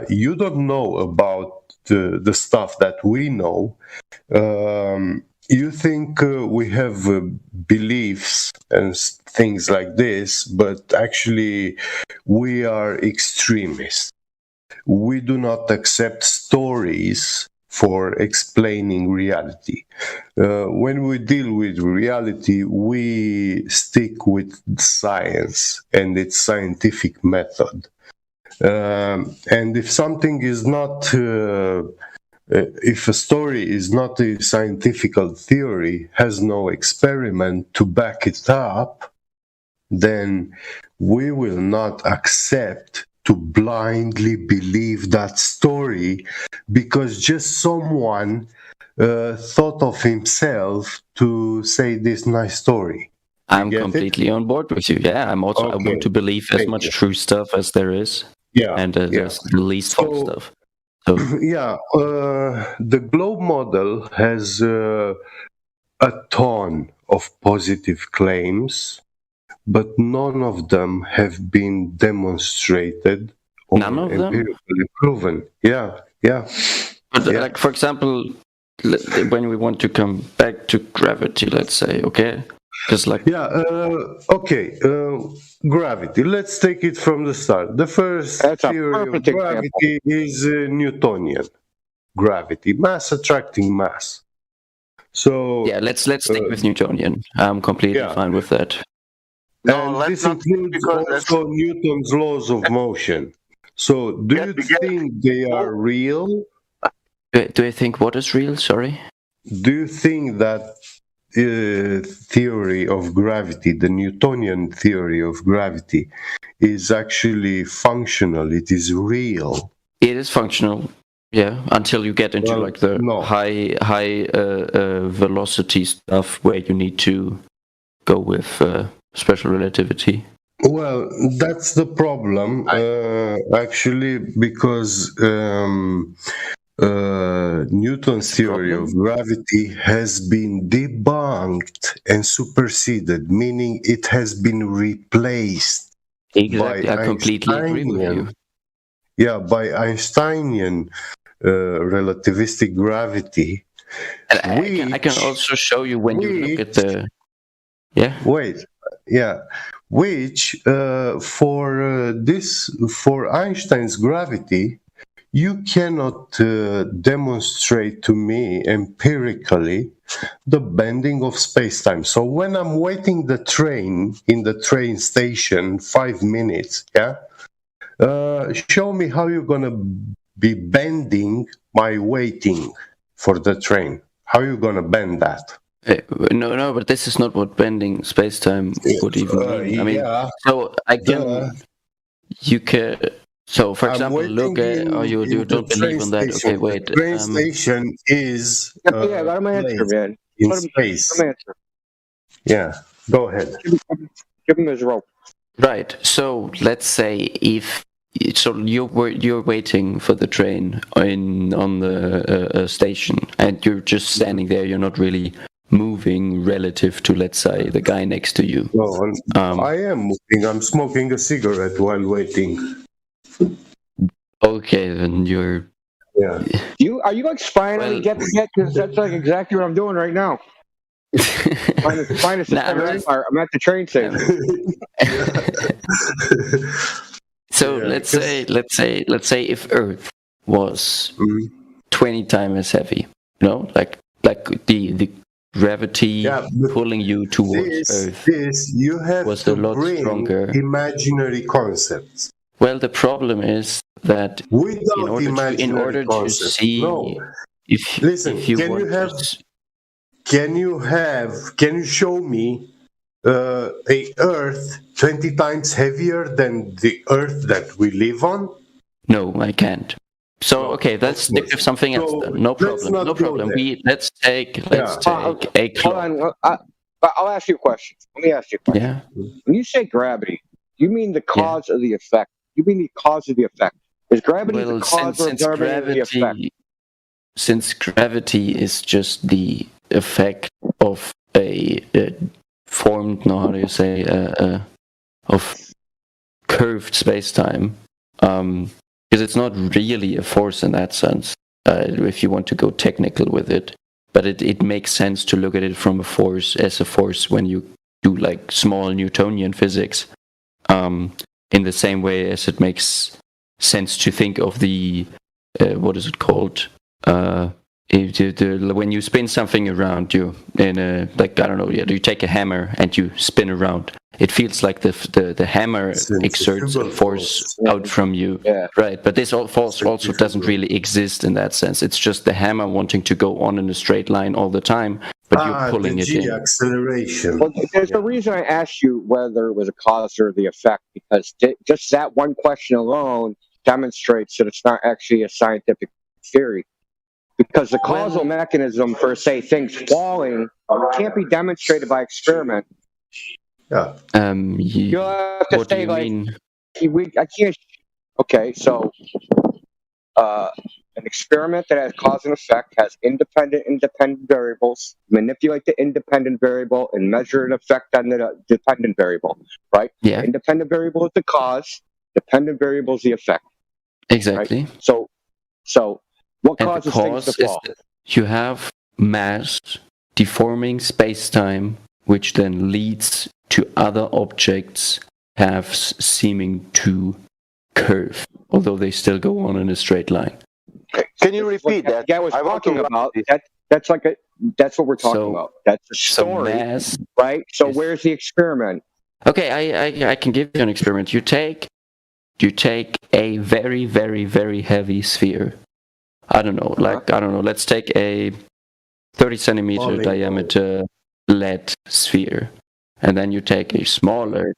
you don't know about the stuff that we know. You think we have beliefs and things like this, but actually we are extremists. We do not accept stories for explaining reality. When we deal with reality, we stick with science and its scientific method. And if something is not, if a story is not a scientific theory, has no experiment to back it up, then we will not accept to blindly believe that story because just someone thought of himself to say this nice story. I'm completely on board with you. Yeah, I'm also. I want to believe as much true stuff as there is. Yeah, and there's the least false stuff. So. Yeah, the globe model has a ton of positive claims, but none of them have been demonstrated or none of empirically proven. Yeah. But like, for example, when we want to come back to gravity, let's say, okay? Because like... gravity. Let's take it from the start. The first theory of gravity is Newtonian gravity, mass attracting mass. So yeah, let's stick with Newtonian. I'm completely fine with that. And this includes also Newton's laws of motion. So, do you think they are real? Do I think what is real? Sorry. Do you think that theory of gravity, the Newtonian theory of gravity, is actually functional? It is real. It is functional. Yeah, until you get into the high velocity stuff where you need to go with special relativity. Well, that's the problem, actually, because Newton's theory of gravity has been debunked and superseded, meaning it has been replaced by I completely agree with you. Yeah, by Einsteinian relativistic gravity. And I can also show you when you look at the... Yeah? Wait, yeah. Which, for Einstein's gravity, you cannot demonstrate to me empirically the bending of space-time. So when I'm waiting the train in the train station 5 minutes, show me how you're gonna be bending my waiting for the train. How are you gonna bend that? No, but this is not what bending space-time would even mean. I mean, so I can, you can. So, for example, look at, you don't believe on that. Okay, wait. The train station is let him answer, man. In space. Let him answer. Yeah, go ahead. Give him his rope. Right. So let's say you're waiting for the train on the station, and you're just standing there. You're not really moving relative to, let's say, the guy next to you. No, I am moving. I'm smoking a cigarette while waiting. Okay, then you're... Yeah. Are you like spying on me? Get? Because that's like exactly what I'm doing right now. I'm at the train station. So let's say if Earth was 20 times as heavy, like the gravity pulling you towards Earth you have was to a lot bring stronger. Imaginary concepts. Well, the problem is that in order to see, can you show me a Earth 20 times heavier than the Earth that we live on? No, I can't. So okay, let's stick with something else then. No problem. No problem. Let's take a clock. Hold on. I'll ask you a question. Let me ask you a question. Yeah. When you say gravity, you mean the cause of the effect? You mean the cause of the effect? Is gravity the cause or the effect? Since gravity is just the effect of a formed, no, how do you say, of curved space-time, because it's not really a force in that sense, if you want to go technical with it. But it makes sense to look at it from as a force when you do like small Newtonian physics, in the same way as it makes sense to think of the what is it called? When you spin something around you in a, like, I don't know, you take a hammer and you spin around. It feels like the hammer exerts a force out from you, right? But this force also doesn't really exist in that sense. It's just the hammer wanting to go on in a straight line all the time, but you're pulling it in. Acceleration. Well, there's a reason I asked you whether it was a cause or the effect, because just that one question alone demonstrates that it's not actually a scientific theory. Because the causal mechanism for, say, things falling can't be demonstrated by experiment. Yeah. You'll have to say, like, I can't. Okay, so an experiment that has cause and effect has independent variables. Manipulate the independent variable and measure an effect on the dependent variable, right? Yeah. Independent variable is the cause. Dependent variable is the effect. Exactly. Right? So what causes things to fall? You have mass deforming space-time, which then leads to other objects paths seeming to curve, although they still go on in a straight line. Can you repeat that? Yeah, I was talking about that's what we're talking about. That's the story, right? So where's the experiment? Okay, I can give you an experiment. You take a very, very, very heavy sphere. I don't know, let's take a 30 centimeter diameter lead sphere, and then you take a smaller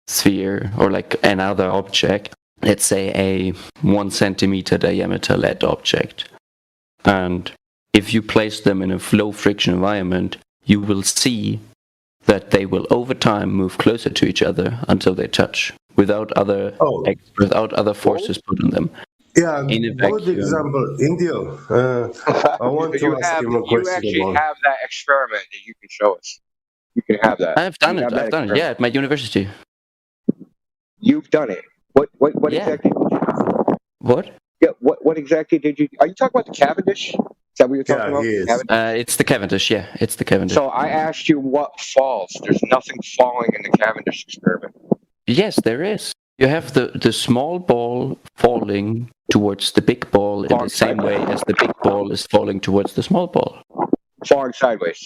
sphere or like another object, let's say a 1 centimeter diameter lead object, and if you place them in a low friction environment, you will see that they will over time move closer to each other until they touch without other forces put on them. Yeah, good example. Indio, I want to ask you a question. You actually have that experiment that you can show us. You can have that. I've done it, yeah, at my university. You've done it. What exactly did you do? What? Yeah, what exactly did you... Are you talking about the Cavendish? Is that what you're talking about? It's the Cavendish, yeah. It's the Cavendish. So I asked you what falls. There's nothing falling in the Cavendish experiment. Yes, there is. You have the small ball falling towards the big ball in the same way as the big ball is falling towards the small ball. Falling sideways.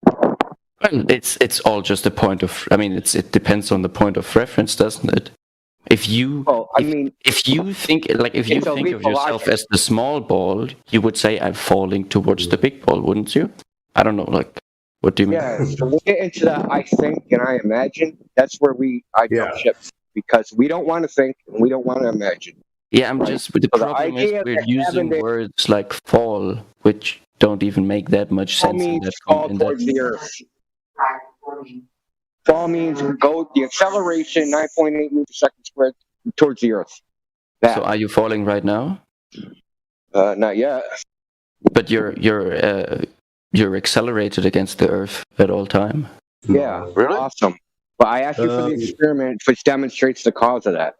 Well, it's all just a point of... I mean, it depends on the point of reference, doesn't it? If you think of yourself as the small ball, you would say I'm falling towards the big ball, wouldn't you? I don't know, like, what do you mean? Yeah, so we'll get into that I think and I imagine. That's where I jump ship, because we don't want to think and we don't want to imagine. Yeah, the problem is we're using words like fall, which don't even make that much sense. Fall towards the earth. Fall means go the acceleration 9.8 meters per second squared towards the earth. So are you falling right now? Not yet. But you're accelerated against the earth at all time. Yeah, really awesome. But I asked you for the experiment which demonstrates the cause of that.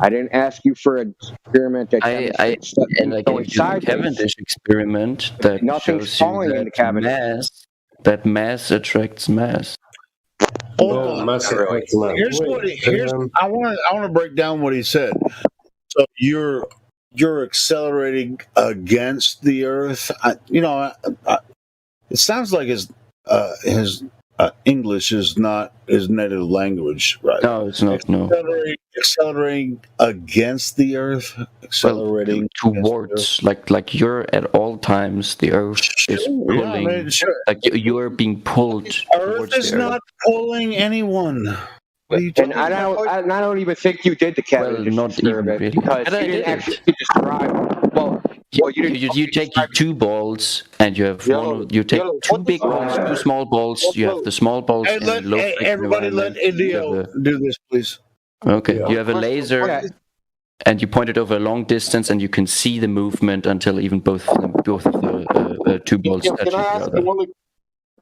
I didn't ask you for an experiment that demonstrates the Cavendish experiment that shows you that mass attracts mass. I want to break down what he said. So you're accelerating against the Earth. It sounds like his English is not his native language, right? No, it's not. No. Accelerating against the Earth, accelerating towards, like you're at all times. The Earth is pulling. Yeah, I mean, sure. Like you are being pulled. Earth is not pulling anyone. And I don't even think you did the Cavendish experiment because you didn't actually describe. Well, you take two balls and you have you take two big balls, two small balls. You have the small balls. Hey, everybody, let Indio do this, please. Okay, you have a laser, and you point it over a long distance, and you can see the movement until even both of the two balls touch each other.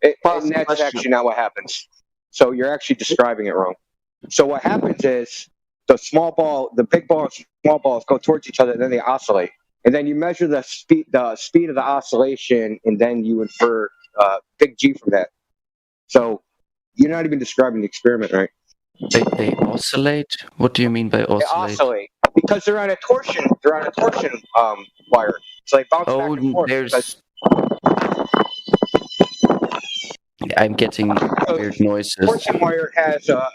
And that's actually not what happens. So you're actually describing it wrong. So what happens is the big ball and small balls go towards each other, and then they oscillate. And then you measure the speed of the oscillation, and then you infer big G from that. So you're not even describing the experiment right. They oscillate? What do you mean by oscillate? They oscillate because they're on a torsion. They're on a torsion wire. So they bounce back and forth. I'm getting weird noises. Torsion wire has a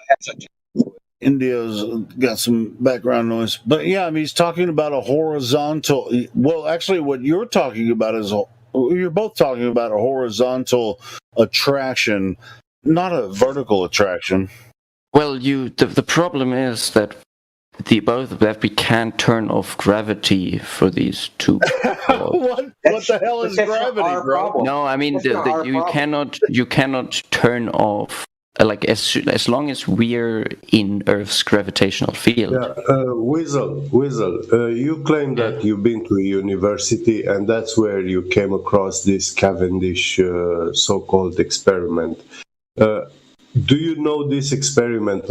Indio's got some background noise, but yeah, I mean, he's talking about a horizontal. Well, actually, what you're talking about is you're both talking about a horizontal attraction, not a vertical attraction. Well, the problem is that we can't turn off gravity for these two. What the hell is gravity, bro? No, I mean you cannot turn off. Like as long as we're in Earth's gravitational field. Weasel, you claim that you've been to a university and that's where you came across this Cavendish so-called experiment. Do you know this experiment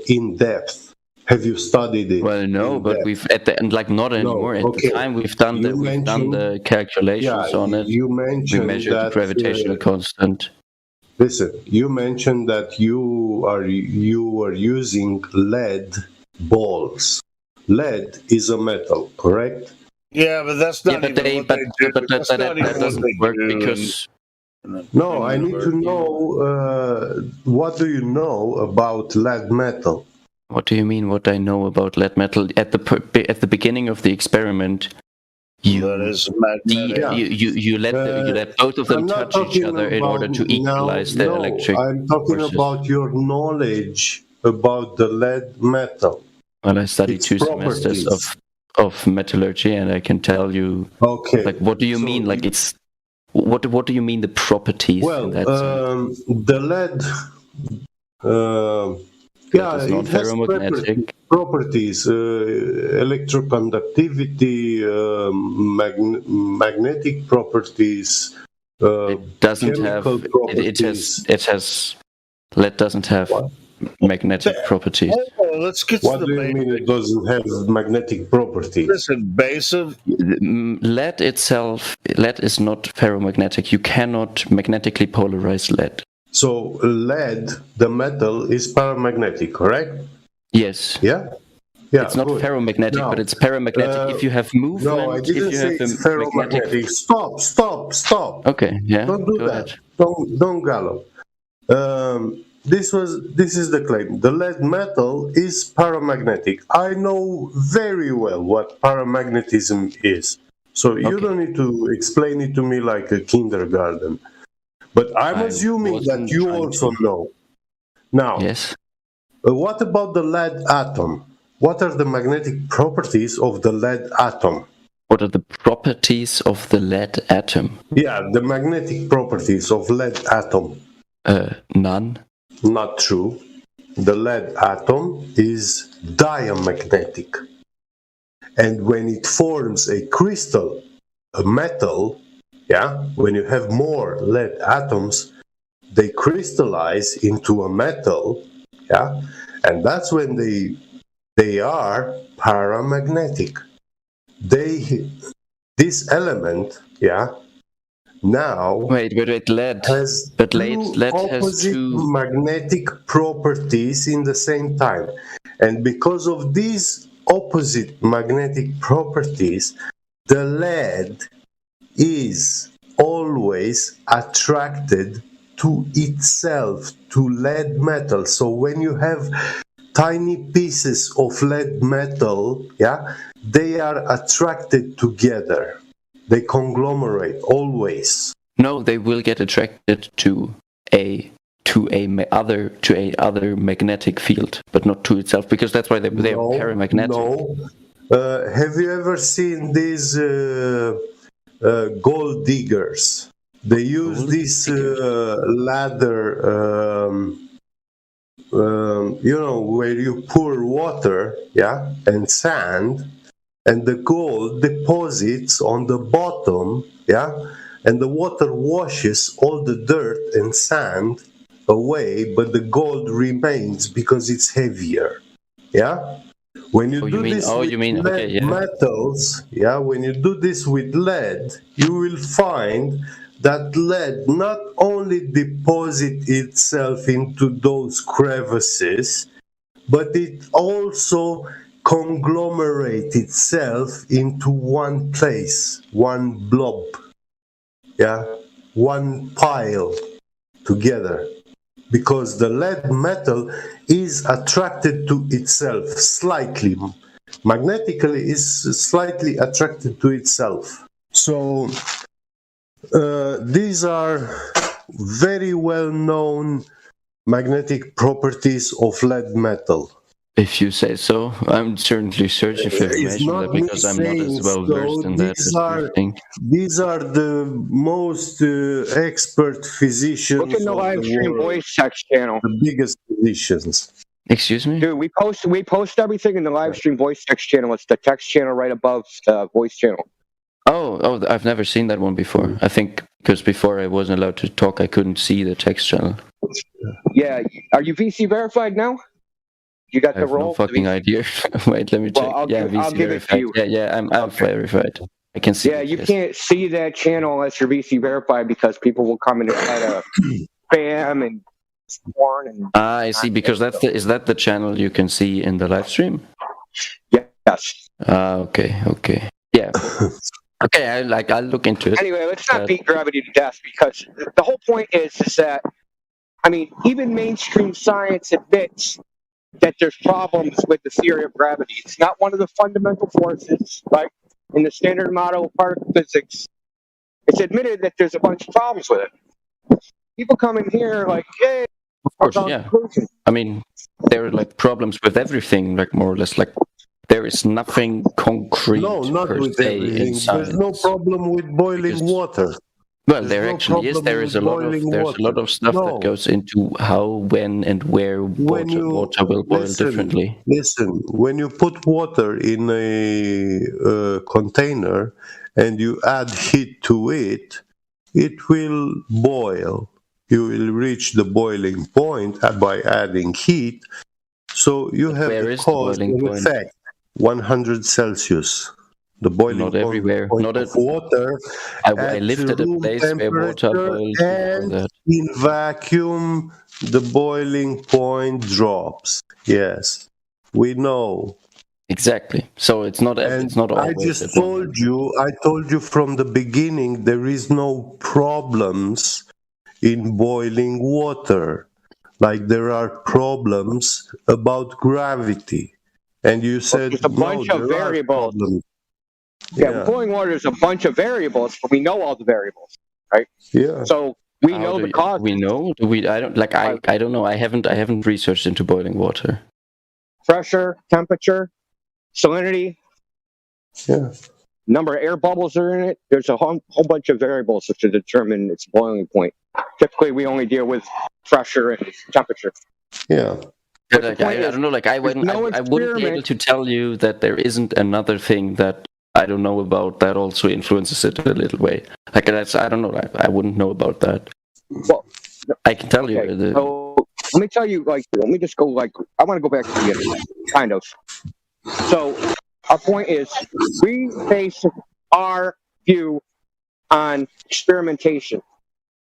in depth? Have you studied it? Well, no, but we've at the end, not anymore. At the time, we've done the calculations on it. You mentioned we measured the gravitational constant. Listen, you mentioned that you are using lead balls. Lead is a metal, correct? Yeah, but that's not that doesn't work because. No, I need to know what do you know about lead metal? What do you mean? What I know about lead metal? At the beginning of the experiment, you let both of them touch each other in order to equalize the electric. I'm talking forces. about your knowledge about the lead metal. Well, I studied 2 semesters of metallurgy, and I can tell you. Okay. Like, what do you mean? Like, it's what do you mean the properties? Well, in that the lead. Yeah, it has properties, electroconductivity, magnetic properties. It doesn't have. It has. Lead doesn't have magnetic properties. Let's get what do you mean it doesn't have magnetic properties? Listen, base of lead itself. Lead is not ferromagnetic. You cannot magnetically polarize lead. So lead, the metal, is paramagnetic, correct? Yes. Yeah. It's not ferromagnetic, but it's paramagnetic if you have movement. No, I didn't say it's ferromagnetic. Stop. Okay. Yeah. Don't do that. Don't gallop. This is the claim. The lead metal is paramagnetic. I know very well what paramagnetism is. So you don't need to explain it to me like a kindergarten. But I'm assuming that you also know. Now, yes. What about the lead atom? What are the magnetic properties of the lead atom? What are the properties of the lead atom? Yeah, the magnetic properties of lead atom. None. Not true. The lead atom is diamagnetic. And when it forms a crystal, a metal, when you have more lead atoms, they crystallize into a metal, and that's when they are paramagnetic. This element, now wait, lead has opposite magnetic properties in the same time, and because of these opposite magnetic properties, the lead is always attracted to itself, to lead metal. So when you have tiny pieces of lead metal, yeah, they are attracted together. They conglomerate always. No, they will get attracted to a other magnetic field, but not to itself, because that's why they are paramagnetic. No. Have you ever seen these gold diggers? They use this ladder, where you pour water, yeah, and sand, and the gold deposits on the bottom, yeah, and the water washes all the dirt and sand away, but the gold remains because it's heavier, yeah. When you do this with lead metals, yeah, when you do this with lead, you will find that lead not only deposits itself into those crevices, but it also conglomerates itself into one place, one blob, yeah, one pile together. Because the lead metal is attracted to itself slightly. Magnetically is slightly attracted to itself. So these are very well known magnetic properties of lead metal. If you say so, I'm certainly searching for information on that because I'm not as well versed in that as you think. These are the most expert physicians. Look in the live stream voice text channel. The biggest physicians. Excuse me? Dude, we post everything in the live stream voice text channel. It's the text channel right above the voice channel. Oh, I've never seen that one before. I think because before I wasn't allowed to talk, I couldn't see the text channel. Yeah, are you VC verified now? You got I the have role? no fucking idea. Wait, let me check. I'll give it to you. Yeah, I'm verified. I can see. Yeah, you can't see that channel unless you're VC verified because people will come in and try to spam and porn and. I see. Because is that the channel you can see in the live stream? Yes. Okay. Yeah. Okay, I'll look into it. Anyway, let's not beat gravity to death because the whole point is that, I mean, even mainstream science admits that there's problems with the theory of gravity. It's not one of the fundamental forces, right? In the standard model of particle physics, it's admitted that there's a bunch of problems with it. People come in here like, hey, of course, yeah. I mean, there are like problems with everything, like more or less, like there is nothing concrete per se in science. There's no problem with boiling water. Well, there actually is. There's a lot of stuff that goes into how, when, and where water will boil differently. Listen, when you put water in a container and you add heat to it, it will boil. You will reach the boiling point by adding heat. So you have the cause and effect. 100 Celsius. The boiling not everywhere. Not of water. I lived at a place where water boiled. And in vacuum, the boiling point drops. Yes, we know. Exactly. So it's not. It's not always. I told you from the beginning. There is no problems in boiling water, like there are problems about gravity. And you said there's a bunch of variables. Yeah, boiling water is a bunch of variables, but we know all the variables, right? Yeah. So we know the cause. We know. I don't know. I haven't researched into boiling water. Pressure, temperature, salinity. Yeah. Number of air bubbles are in it. There's a whole bunch of variables to determine its boiling point. Typically, we only deal with pressure and temperature. Yeah. But I don't know. I wouldn't be able to tell you that there isn't another thing that I don't know about that also influences it a little way. I don't know. I wouldn't know about that. Well, I can tell you. So let me tell you. Let me just go. I want to go back to the beginning, kind of. So our point is, we base our view on experimentation,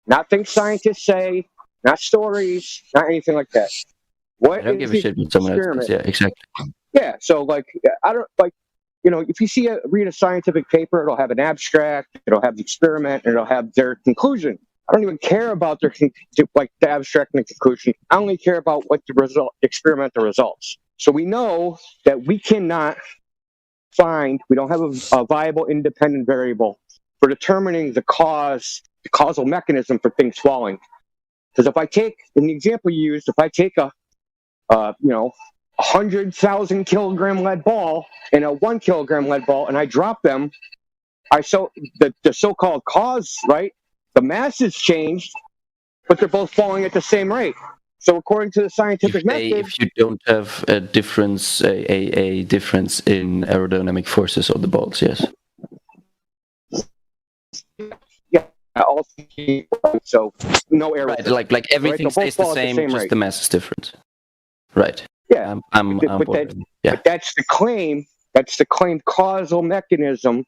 not things scientists say, not stories, not anything like that. What I don't give a shit what someone else says. Yeah, exactly. Yeah. So I don't if you read a scientific paper, it'll have an abstract, it'll have the experiment, and it'll have their conclusion. I don't even care about their like the abstract and the conclusion. I only care about what the experimental results. So we know that we cannot we don't have a viable independent variable for determining the causal mechanism for things falling. Because if I take, in the example you used, if I take a 100,000 kilogram lead ball and a 1 kilogram lead ball and I drop them, the so-called cause, right? The mass has changed, but they're both falling at the same rate. So according to the scientific method, if you don't have a difference in aerodynamic forces of the balls, yes. Yeah, so no error. Right, like everything right? stays the same, just rate. the mass is different. Right. Yeah, yeah. But that's the claim. That's the claimed causal mechanism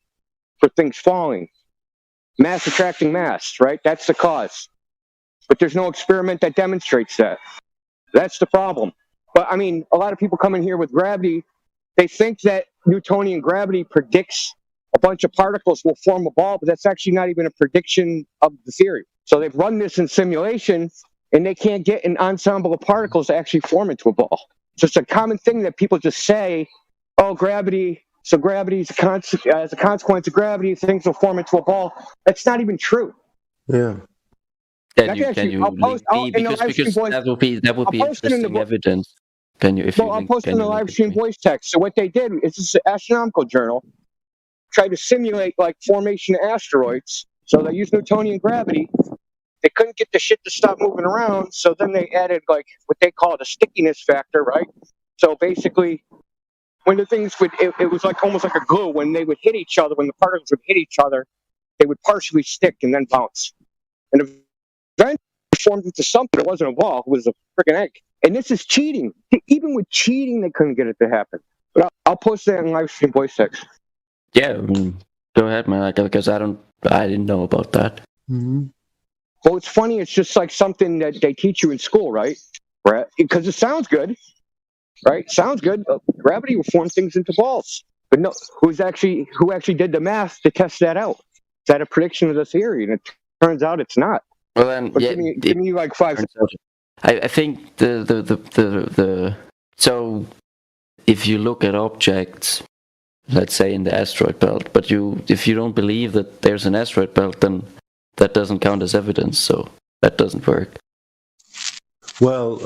for things falling. Mass attracting mass, right? That's the cause. But there's no experiment that demonstrates that. That's the problem. But I mean, a lot of people come in here with gravity. They think that Newtonian gravity predicts a bunch of particles will form a ball, but that's actually not even a prediction of the theory. So they've run this in simulation, and they can't get an ensemble of particles to actually form into a ball. So it's a common thing that people just say, "Oh, gravity. So gravity is as a consequence of gravity, things will form into a ball." That's not even true. Yeah. Can you because that would be interesting evidence. Can you? I'll post in the live stream voice text. So what they did is this is an astronomical journal. Tried to simulate like formation of asteroids. So they used Newtonian gravity. They couldn't get the shit to stop moving around. So then they added like what they call a stickiness factor, right? So basically, when the things it was like almost like a glue. When they would hit each other, when the particles would hit each other, they would partially stick and then bounce. And eventually formed into something. It wasn't a ball. It was a freaking egg. And this is cheating. Even with cheating, they couldn't get it to happen. But I'll post that in live stream voice text. Yeah, go ahead, man. Because I didn't know about that. Mm-hmm. Well, it's funny. It's just like something that they teach you in school, right? Right? Because it sounds good, right? Sounds good. Gravity will form things into balls. But no, who actually did the math to test that out? Is that a prediction of the theory? And it turns out it's not. Well, then, but give me like 5 seconds. I think so if you look at objects, let's say in the asteroid belt, but if you don't believe that there's an asteroid belt, then that doesn't count as evidence, so that doesn't work. Well,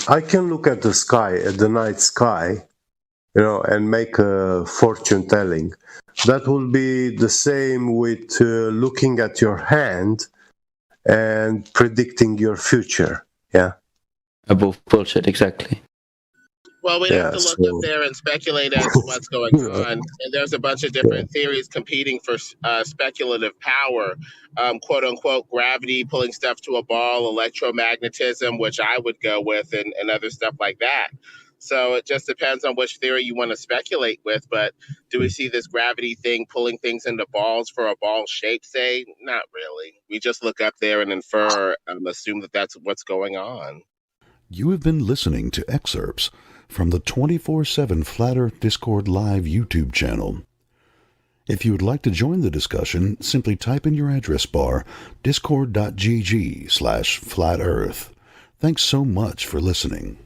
I can look at the sky, at the night sky, and make a fortune telling. That will be the same with looking at your hand and predicting your future. Yeah. Above bullshit, exactly. Well, we'd have to look up there and speculate as to what's going on. And there's a bunch of different theories competing for speculative power, quote unquote, gravity, pulling stuff to a ball, electromagnetism, which I would go with, and other stuff like that. So it just depends on which theory you want to speculate with. But do we see this gravity thing pulling things into balls for a ball shape, say? Not really. We just look up there and infer, assume that that's what's going on. You have been listening to excerpts from the 24/7 Flat Earth Discord Live YouTube channel. If you would like to join the discussion, simply type in your address bar discord.gg/flatearth. Thanks so much for listening.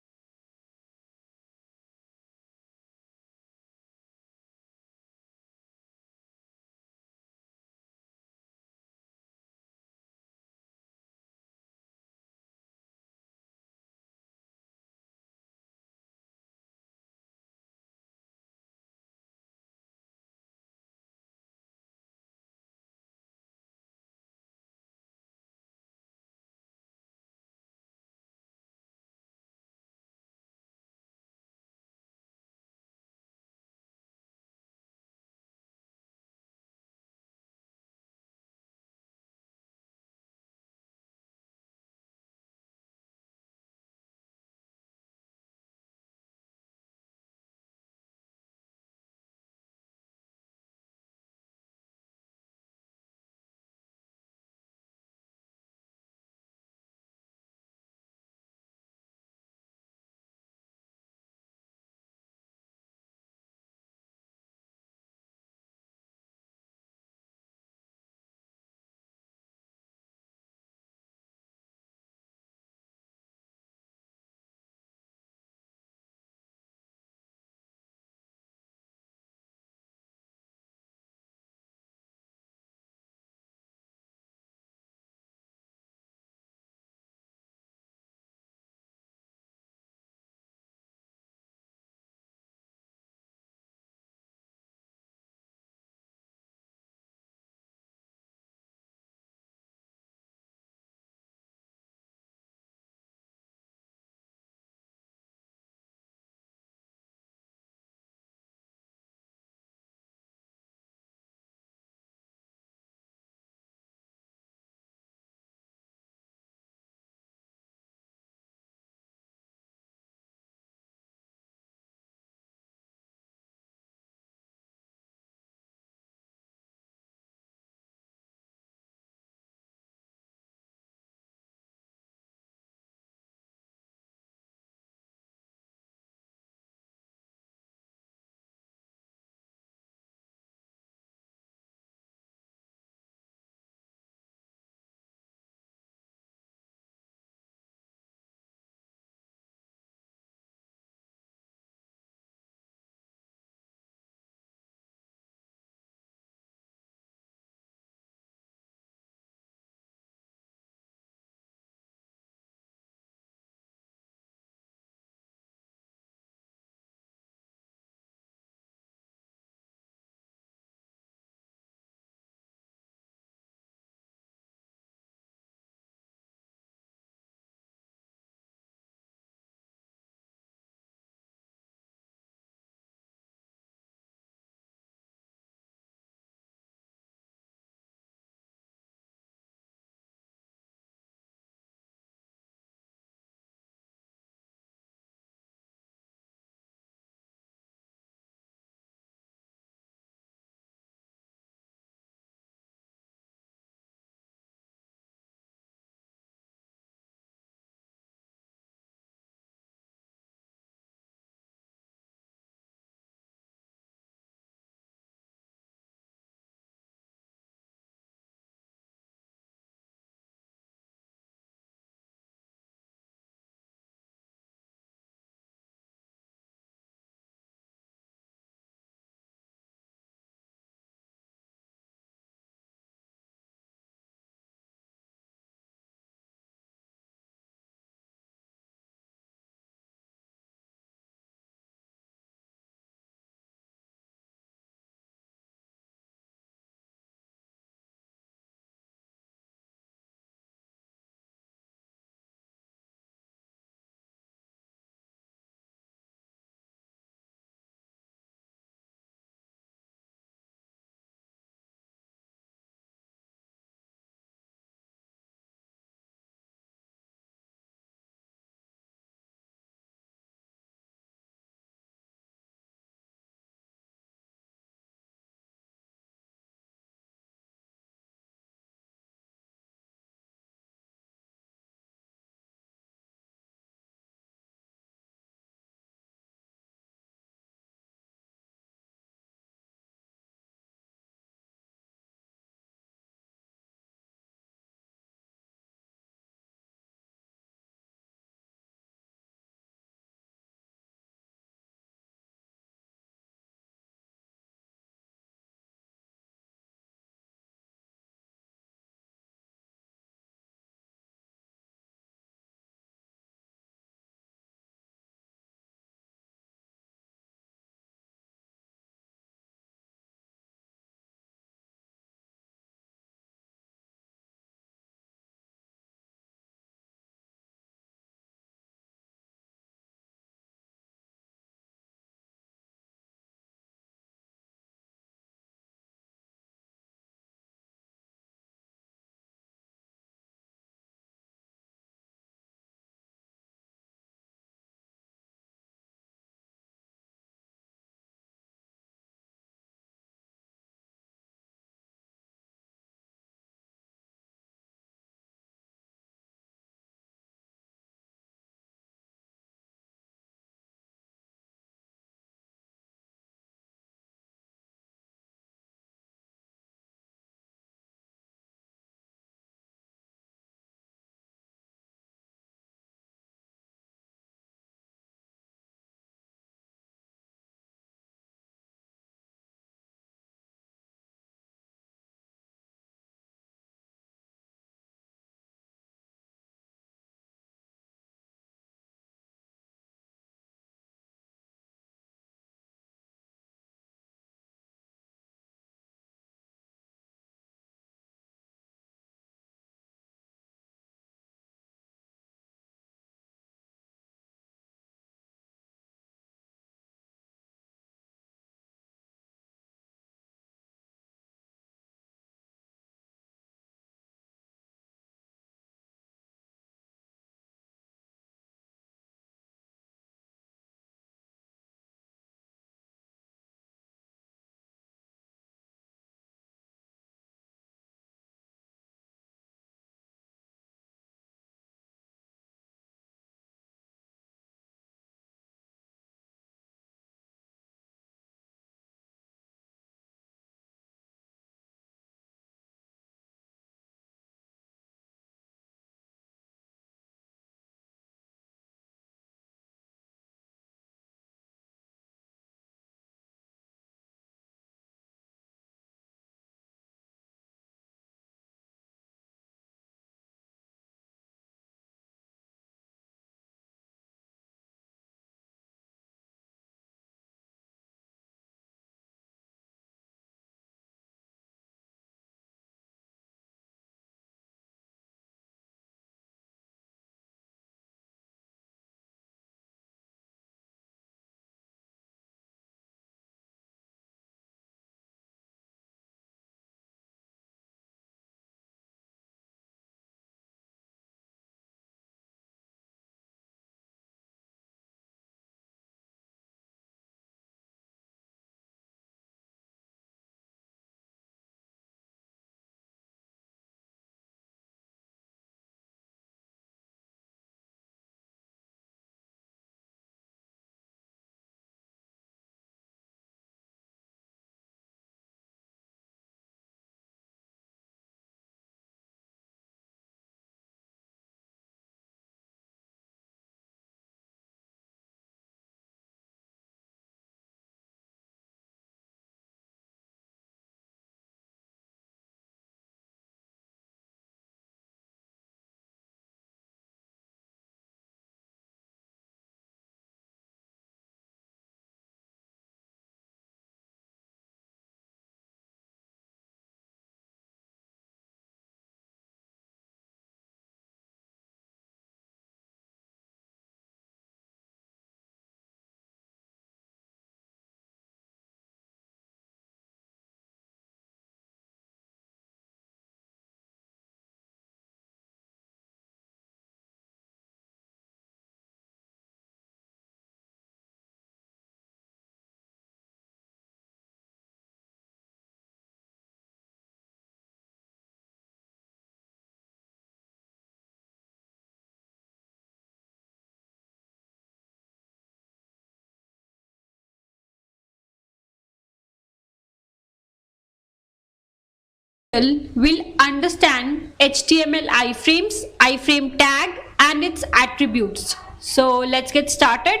will understand HTML iframes, iframe tag, and its attributes. So let's get started.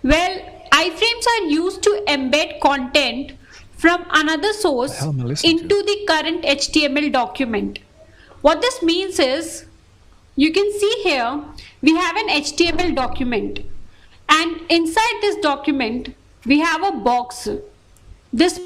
Well, iframes are used to embed content from another source into the current HTML document. What this means is, you can see here, we have an HTML document, and inside this document, we have a box. This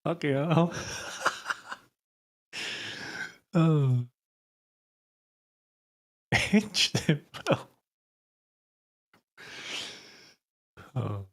Okay. Oh. HTML. Oh.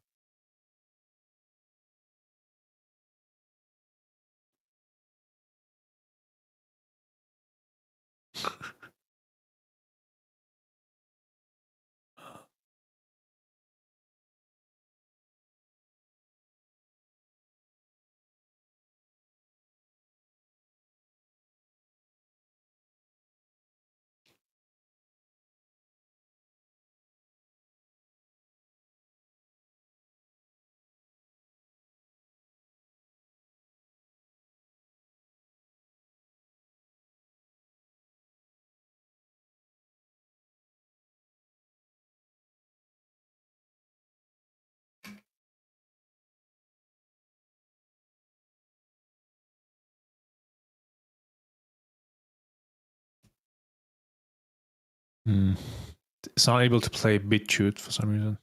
It's not able to play BitChute for some reason.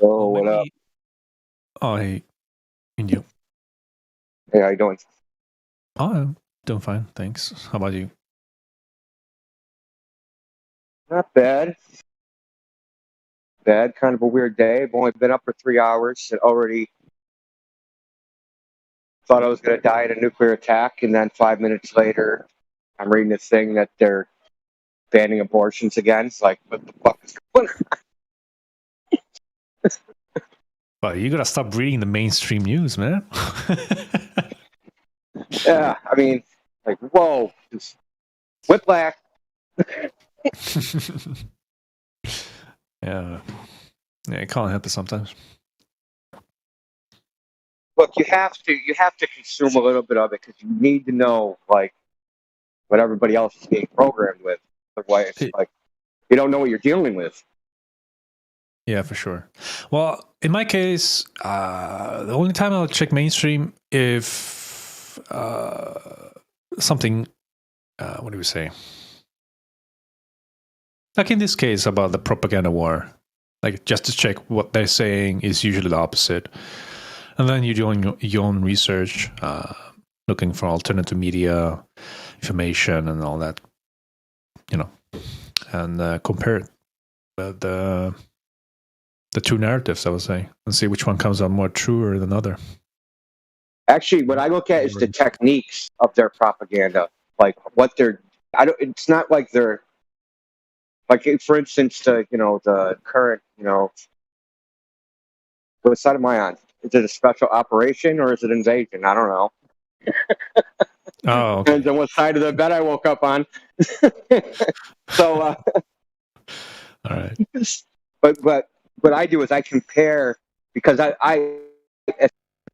Oh, what up? Oh, hey, Indio. Hey, how you doing? Oh, I'm doing fine, thanks. How about you? Not bad. Bad, kind of a weird day. I've only been up for 3 hours and already thought I was going to die in a nuclear attack. And then 5 minutes later, I'm reading this thing that they're banning abortions again. It's like, what the fuck is going on? Well, you gotta stop reading the mainstream news, man. Yeah, I mean, like, whoa, just whiplash. Yeah, it can't help it sometimes. Look, you have to consume a little bit of it because you need to know like what everybody else is being programmed with. Otherwise, like, you don't know what you're dealing with. Yeah, for sure. Well, in my case, the only time I'll check mainstream if something, what do we say? Like in this case about the propaganda war, like just to check what they're saying is usually the opposite. And then you do your own research, looking for alternative media, information and all that, and compare it with the two narratives, I would say, and see which one comes out more truer than other. Actually, what I look at is the techniques of their propaganda, like what they're. It's not like they're. Like, for instance, the current, what side am I on? Is it a special operation or is it invasion? I don't know. Oh, okay. Depends on what side of the bed I woke up on. So, all right. But what I do is I compare, because I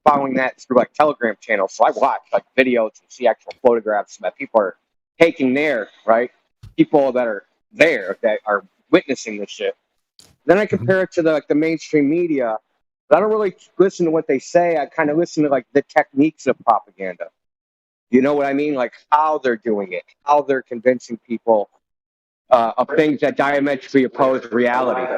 following that through like Telegram channels, so I watch like videos and see actual photographs that people are taking there, right? People that are there that are witnessing this shit. Then I compare it to the mainstream media. But I don't really listen to what they say. I kind of listen to like the techniques of propaganda. You know what I mean? Like how they're doing it, how they're convincing people of things that diametrically oppose reality.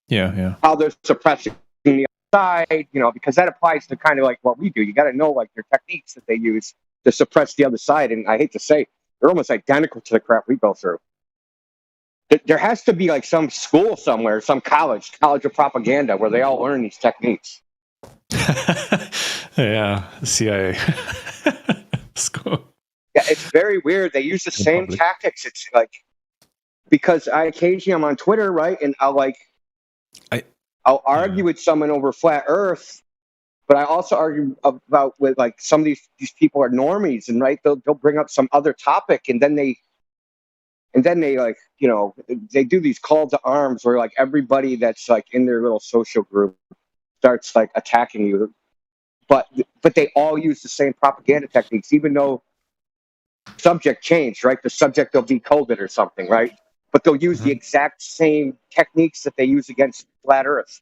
Yeah. How they're suppressing the other side, because that applies to kind of like what we do. You got to know like their techniques that they use to suppress the other side. And I hate to say, they're almost identical to the crap we go through. There has to be like some school somewhere, some college of propaganda where they all learn these techniques. Yeah, CIA. School. Yeah, it's very weird. They use the same tactics. It's like, because I occasionally I'm on Twitter, right, and I'll argue with someone over flat Earth, but I also argue about with like some of these people are normies, and right, they'll bring up some other topic, and then they like they do these call to arms where like everybody that's like in their little social group starts like attacking you, but they all use the same propaganda techniques, even though subject changed, right? The subject will be COVID or something, right? But they'll use the exact same techniques that they use against flat Earth,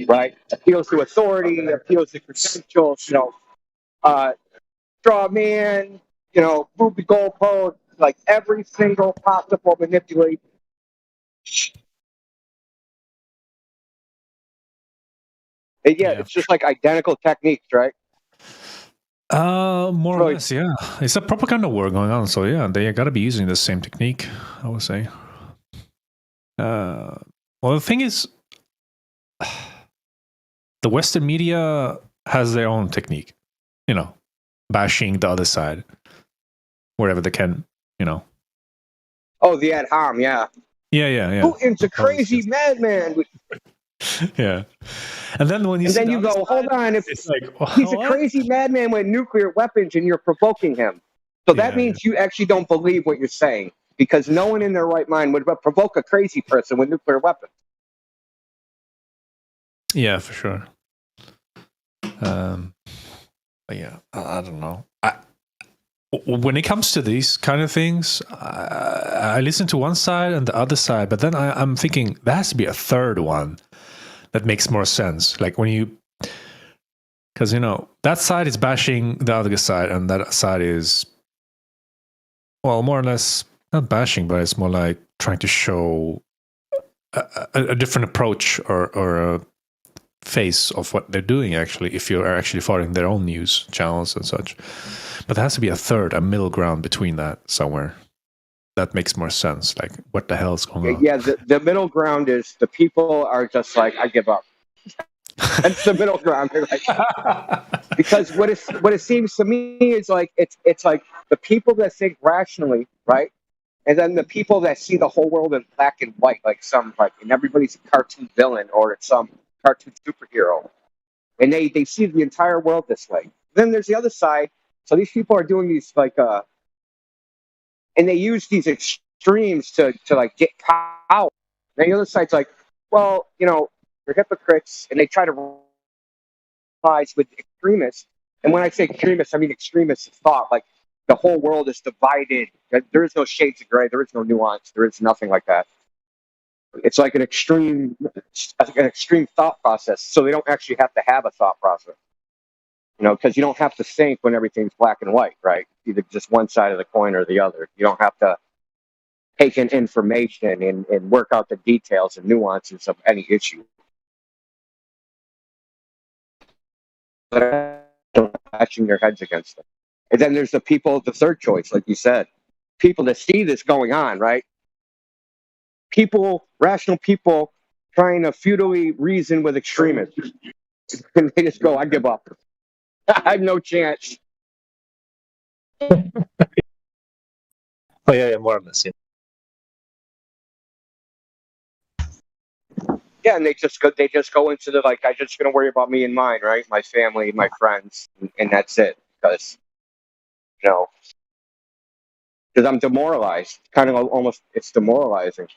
right? Appeals to authority, appeals to credentials, straw man, move the goalpost, like every single possible manipulation. Yeah, it's just like identical techniques, right? More or less, yeah. It's a propaganda war going on, so yeah, they got to be using the same technique, I would say. Well, the thing is, the Western media has their own technique, bashing the other side wherever they can, Oh, the ad hom, yeah. Yeah. Putin's a crazy madman. Yeah. And then when you go, hold on, if he's a crazy madman with nuclear weapons and you're provoking him. So that means you actually don't believe what you're saying, because no one in their right mind would provoke a crazy person with nuclear weapons. Yeah, for sure. But yeah, I don't know. When it comes to these kind of things, I listen to one side and the other side, but then I'm thinking there has to be a third one that makes more sense. Like because that side is bashing the other side, and that side is, well, more or less not bashing, but it's more like trying to show a different approach or a face of what they're doing, actually, if you're actually following their own news channels and such. But there has to be a middle ground between that somewhere. That makes more sense. Like, what the hell is going on? Yeah, the middle ground is the people are just like, I give up. That's the middle ground. Because what it seems to me is like it's like the people that think rationally, right? And then the people that see the whole world in black and white, and everybody's a cartoon villain or it's some cartoon superhero. And they see the entire world this way. Then there's the other side. So these people are doing these and they use these extremes to like get power. And the other side's like, well, they're hypocrites, and they try to rise with extremists. And when I say extremists, I mean extremists of thought. Like the whole world is divided. There is no shades of gray. There is no nuance. There is nothing like that. It's like an extreme thought process. So they don't actually have to have a thought process. Because you don't have to think when everything's black and white, right? Either just one side of the coin or the other. You don't have to take in information and work out the details and nuances of any issue. But bashing their heads against them. And then there's the third choice, like you said. People that see this going on, right? Rational people trying to futilely reason with extremists. And they just go, I give up. I have no chance. Oh yeah, more or less. Yeah, and they just go into the like, I'm just gonna worry about me and mine, right? My family, my friends, and that's it. Because you know, because I'm demoralized. Kind of almost, it's demoralizing.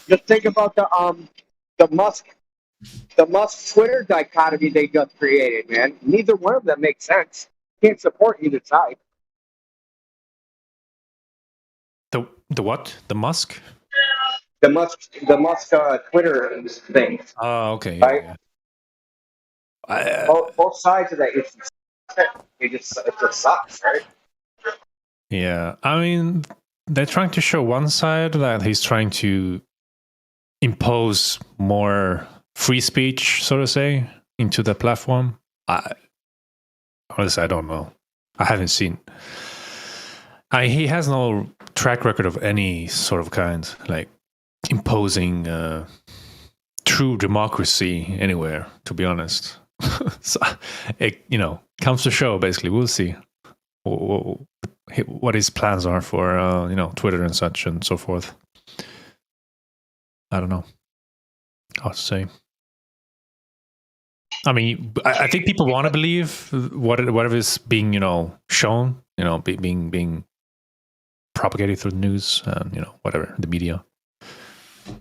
Just think about the Musk Twitter dichotomy they just created, man. Neither one of them makes sense. Can't support either side. The what? The Musk? The Musk Twitter thing. Oh, okay. Right? Yeah. Both sides of that, it just sucks, right? Yeah, I mean, they're trying to show one side that he's trying to impose more free speech, so to say, into the platform. Honestly, I don't know. I haven't seen. He has no track record of any sort of kind, like imposing true democracy anywhere, to be honest. So it, comes to show, basically. We'll see what his plans are for, Twitter and such and so forth. I don't know how to say. I mean, I think people want to believe whatever is being, shown, being propagated through the news and, whatever, the media,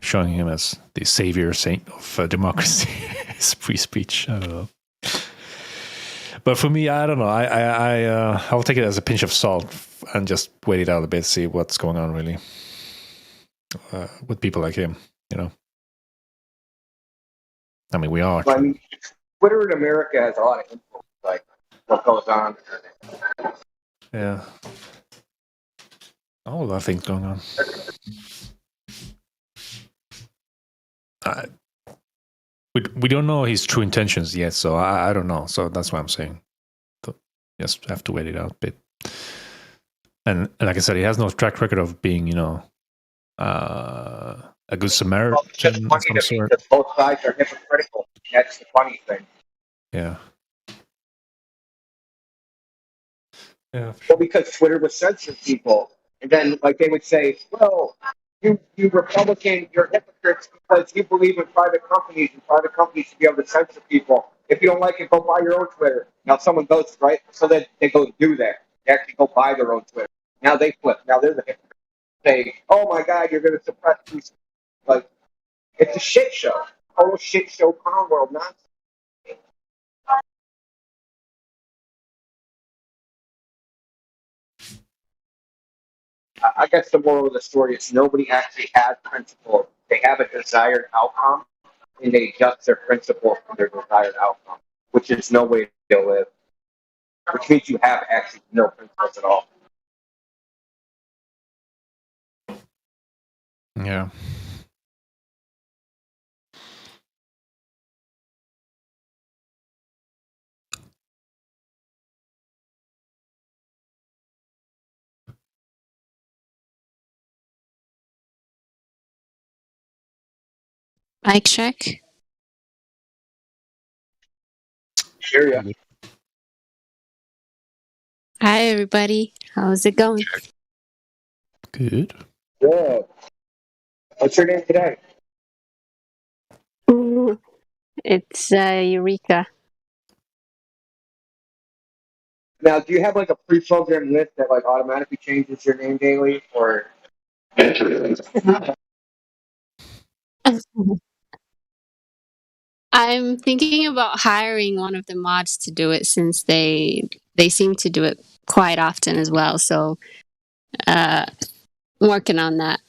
showing him as the savior saint of democracy, free speech. I don't know. But for me, I don't know. I'll take it as a pinch of salt and just wait it out a bit, see what's going on really with people like him. I mean, we are. I mean, Twitter in America has a lot of influence, like what goes on. Yeah. A lot of things going on. We don't know his true intentions yet, so I don't know. So that's why I'm saying. So just have to wait it out a bit. And like I said, he has no track record of being, a good Samaritan of some sort. Because both sides are hypocritical. That's the funny thing. Yeah. Yeah. Well, because Twitter would censor people, and then they would say, "Well, you Republican, you're hypocrites because you believe in private companies, and private companies should be able to censor people. If you don't like it, go buy your own Twitter." Now someone goes right, so then they go do that. They actually go buy their own Twitter. Now they flip. Now they're the hypocrites. Say, "Oh my God, you're going to suppress these." It's a shit show. Total shit show, con world nonsense. I guess the moral of the story is nobody actually has principle. They have a desired outcome, and they adjust their principle from their desired outcome, which is no way to live. Which means you have actually no principles at all. Yeah. Mic check. Sure, yeah. Hi, everybody. How's it going? Good. Good. What's your name today? It's Eureka. Now, do you have a pre-programmed list that automatically changes your name daily, or? I'm thinking about hiring one of the mods to do it since they seem to do it quite often as well. So, working on that.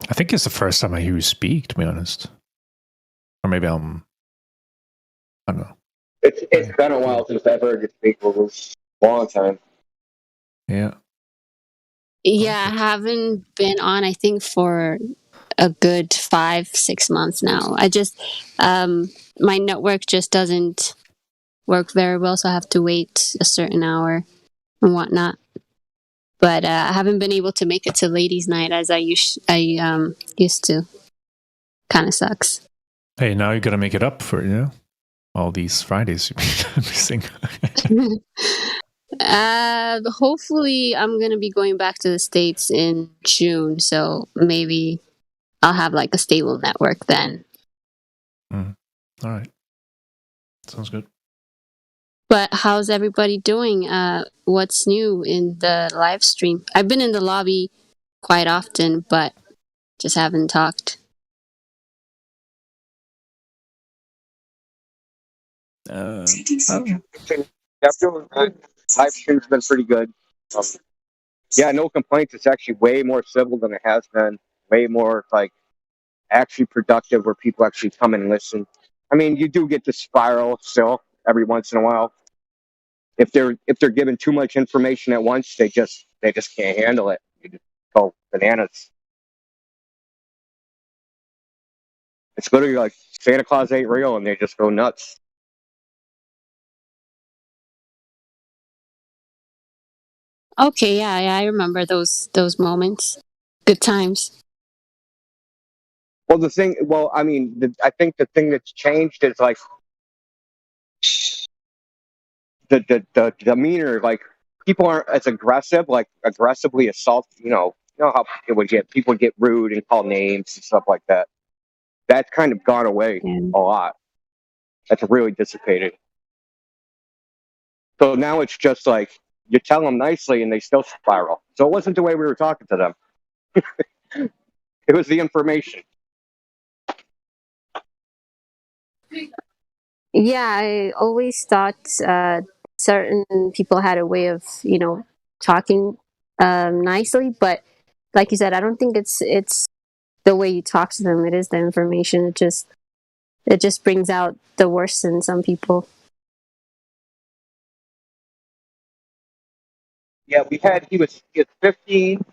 I think it's the first time I hear you speak, to be honest. Or maybe I don't know. It's been a while since I've heard you speak. It was a long time. Yeah. Yeah, I haven't been on, I think, for a good 5-6 months now. I just, my network just doesn't work very well, so I have to wait a certain hour and whatnot. But I haven't been able to make it to ladies' night as I used to. kind of sucks. Hey, now you got to make it up for, all these Fridays you've been missing. Hopefully I'm going to be going back to the States in June, so maybe I'll have like a stable network then. All right. Sounds good. But how's everybody doing? What's new in the live stream? I've been in the lobby quite often, but just haven't talked. I'm doing good. Live stream's been pretty good. Yeah, no complaints. It's actually way more civil than it has been. Way more like actually productive, where people actually come and listen. I mean, you do get the spiral still every once in a while. If they're given too much information at once, they just can't handle it. You just go bananas. It's literally like Santa Claus ain't real, and they just go nuts. Okay, yeah, I remember those moments. Good times. Well, I mean, I think the thing that's changed is like the demeanor. Like people aren't as aggressive, like aggressively assault. You know how people get rude and call names and stuff like that. That's kind of gone away a lot. That's really dissipated. So now it's just like you tell them nicely and they still spiral. So it wasn't the way we were talking to them. It was the information. Yeah, I always thought certain people had a way of, talking nicely, but like you said, I don't think it's the way you talk to them. It is the information. It just brings out the worst in some people. Yeah, he was 15.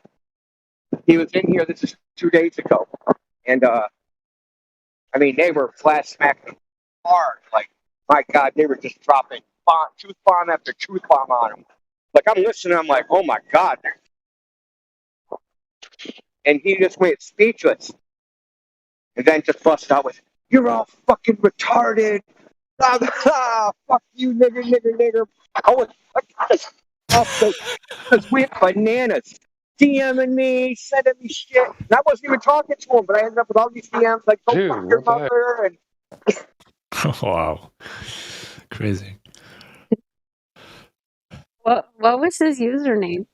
He was in here, this is 2 days ago. And, I mean, they were flat smacking hard. Like, my God, they were just dropping truth bomb after truth bomb on him. Like, I'm listening, I'm like, oh my God. And he just went speechless. And then just busted out with, you're all fucking retarded. Blah, blah, fuck you, nigger. I was off because we went bananas. DMing me, sending me shit. And I wasn't even talking to him, but I ended up with all these DMs like, go fuck your mother. And Wow. Crazy. What was his username?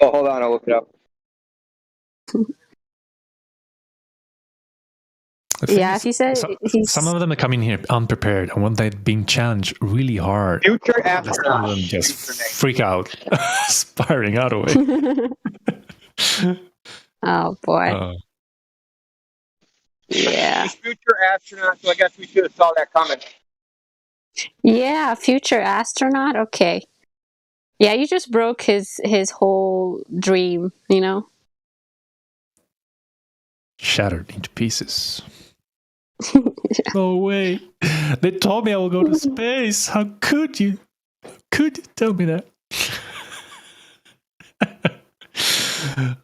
Oh, hold on, I'll look it up. Yeah, if you said some of them are coming here unprepared, and when they're being challenged really hard, future some of them just freak out, spiraling out away. Oh boy. Yeah. He's future astronaut, so I guess we should have saw that coming. Yeah, future astronaut. Okay. Yeah, you just broke his whole dream. Shattered into pieces. No way. They told me I will go to space. How could you? Could you tell me that?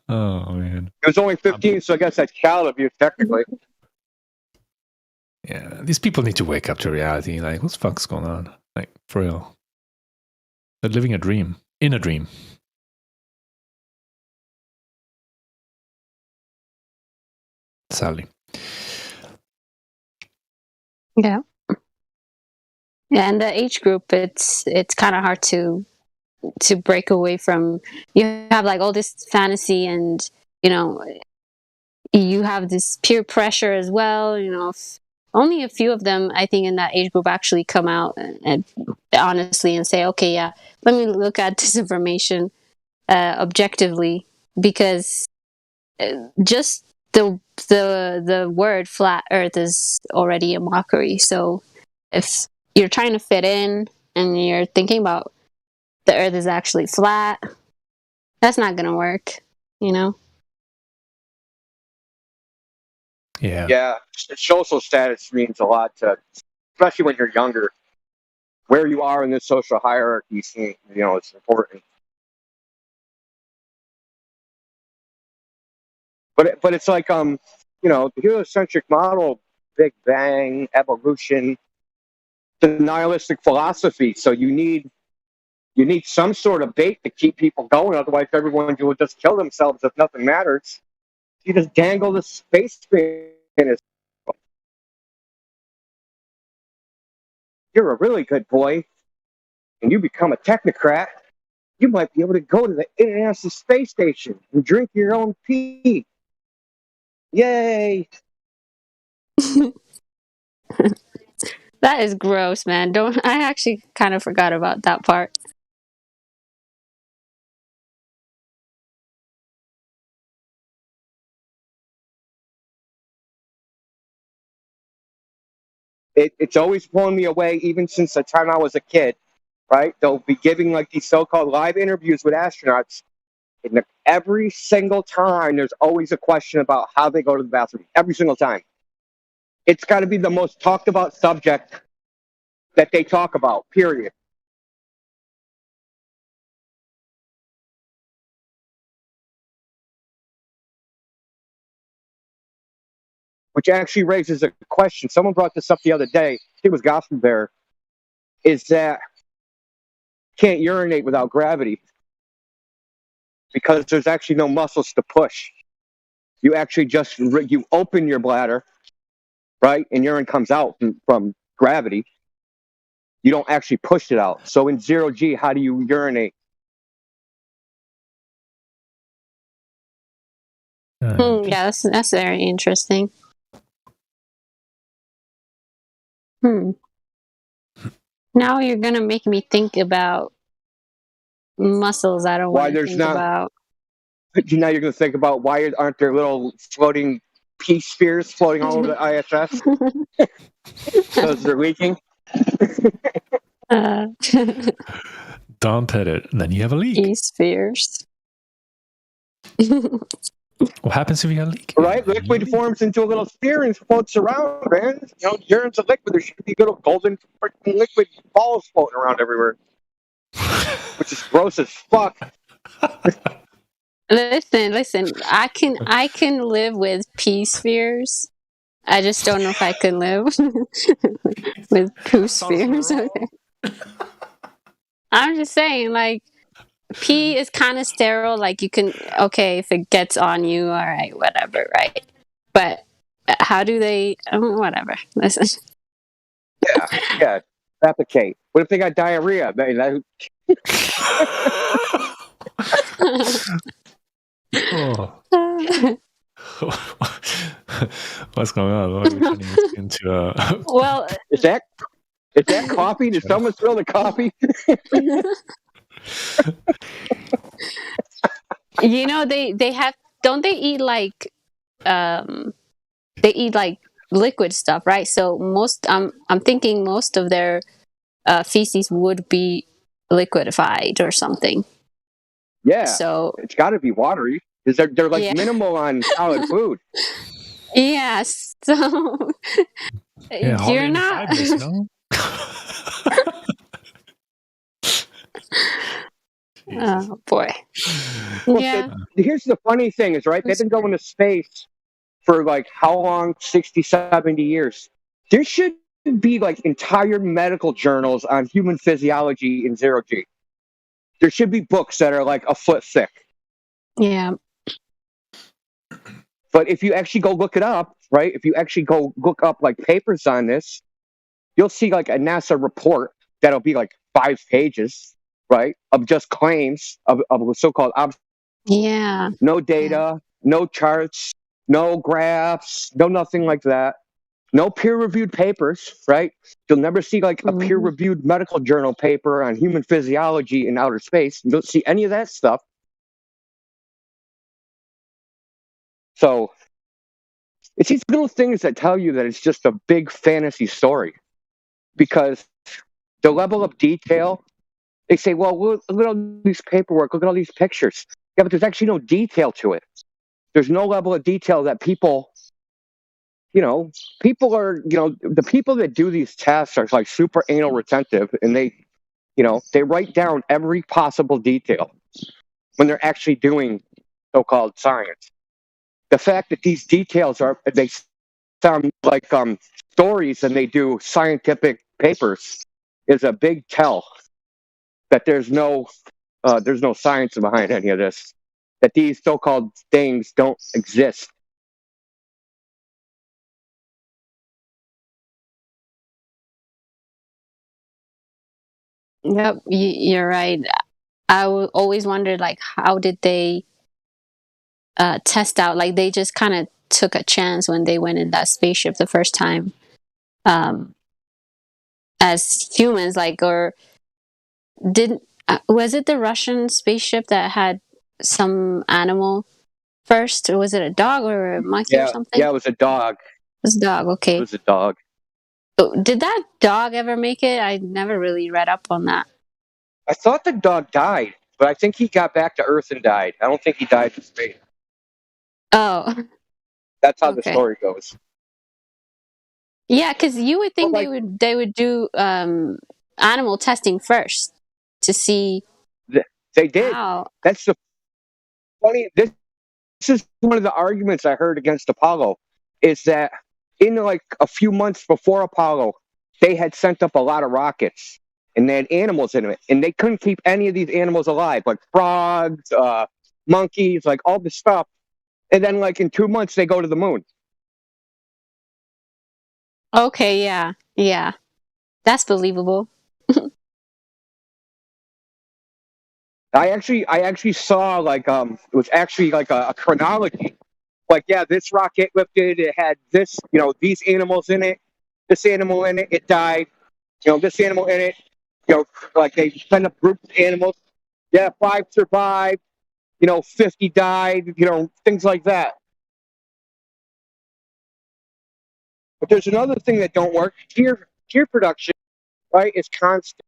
Oh, man. He was only 15, so I guess that's child abuse, technically. Yeah, these people need to wake up to reality. Like, what the fuck's going on? Like, for real. They're living a dream. In a dream. Sadly. Yeah. Yeah, and the age group, it's kind of hard to break away from. You have like all this fantasy, and you have this peer pressure as well. Only a few of them, I think, in that age group actually come out and honestly and say, okay, yeah, let me look at this information objectively, because just the word flat earth is already a mockery. So if you're trying to fit in and you're thinking about the earth is actually flat, that's not going to work, Yeah. Yeah, social status means a lot to, especially when you're younger. Where you are in this social hierarchy, it's important. But it's like the heliocentric model, Big Bang, evolution, the nihilistic philosophy. So you need some sort of bait to keep people going. Otherwise, everyone will just kill themselves if nothing matters. You just dangle the space in his. You're a really good boy, and you become a technocrat. You might be able to go to the International Space Station and drink your own pee. Yay! That is gross, man. I actually kind of forgot about that part. It's always blown me away, even since the time I was a kid, right? They'll be giving like these so-called live interviews with astronauts, and every single time there's always a question about how they go to the bathroom. Every single time. It's got to be the most talked about subject that they talk about, period. Which actually raises a question. Someone brought this up the other day. I think it was Gospel Bear. Is that can't urinate without gravity because there's actually no muscles to push. You actually just you open your bladder, right, and urine comes out from gravity. You don't actually push it out. So in 0G, how do you urinate? Yeah, that's very interesting. Now you're gonna make me think about muscles I don't want to think about. Now you're going to think about why aren't there little floating pea spheres floating all over the ISS? Because they're leaking. Don't hit it, and then you have a leak. Pea spheres. What happens if you have a leak? Right? Liquid forms into a little sphere and floats around, man. Urine's a liquid. There should be little golden liquid balls floating around everywhere. Which is gross as fuck. Listen. I can live with pea spheres. I just don't know if I can live with poo spheres. Okay. I'm just saying, like, pee is kind of sterile. Like, you can, okay, if it gets on you, all right, whatever, right? But how do they? Whatever. Listen. Yeah. Defecate. What if they got diarrhea? What's going on? Why are we turning this into Well, is that coffee? Did someone spill the coffee? They have. Don't they eat like they eat like liquid stuff, right? So I'm thinking most of their feces would be liquefied or something. Yeah. So it's got to be watery because they're like minimal on solid food. Yeah. So you're not. Fibers, no? Oh boy. Well, Yeah. Here's the funny thing is, right, they've been going to space for like how long? 60, 70 years. There should be like entire medical journals on human physiology in 0G. There should be books that are like a foot thick. Yeah. But if you actually go look it up, right, if you actually go look up like papers on this, you'll see like a NASA report that'll be like 5 pages, right, of just claims of so-called Yeah. no data, no charts, no graphs, no nothing like that. No peer-reviewed papers, right? You'll never see like a peer-reviewed medical journal paper on human physiology in outer space. You don't see any of that stuff. So it's these little things that tell you that it's just a big fantasy story. Because the level of detail, they say, well, look at all these paperwork, look at all these pictures. Yeah, but there's actually no detail to it. There's no level of detail that people are, the people that do these tests are like super anal retentive, and they write down every possible detail when they're actually doing so-called science. the fact that these details they sound like stories and they do scientific papers is a big tell that there's no science behind any of this, that these so-called things don't exist. Yep, you're right. I always wondered, like, how did they test out? Like, they just kind of took a chance when they went in that spaceship the first time, as humans, like, or didn't was it the Russian spaceship that had some animal first, or was it a dog or a monkey or something? Yeah, it was a dog. It was a dog. Okay. It was a dog. Did that dog ever make it? I never really read up on that. I thought the dog died, but I think he got back to Earth and died. I don't think he died in space. Oh. That's how the story goes. Yeah, because you would think they would do animal testing first to see. They did. How. That's the funny. This is one of the arguments I heard against Apollo, is that in like a few months before Apollo, they had sent up a lot of rockets and they had animals in it, and they couldn't keep any of these animals alive, like frogs, monkeys, like all this stuff. And then, like in 2 months, they go to the moon. Okay, yeah, that's believable. I actually saw like it was actually like a chronology. Like, yeah, this rocket lifted, it had this, these animals in it, this animal in it, it died, this animal in it, like they kind of grouped animals. Yeah, 5 survived, 50 died, things like that. But there's another thing that don't work. Tear production, right, is constant.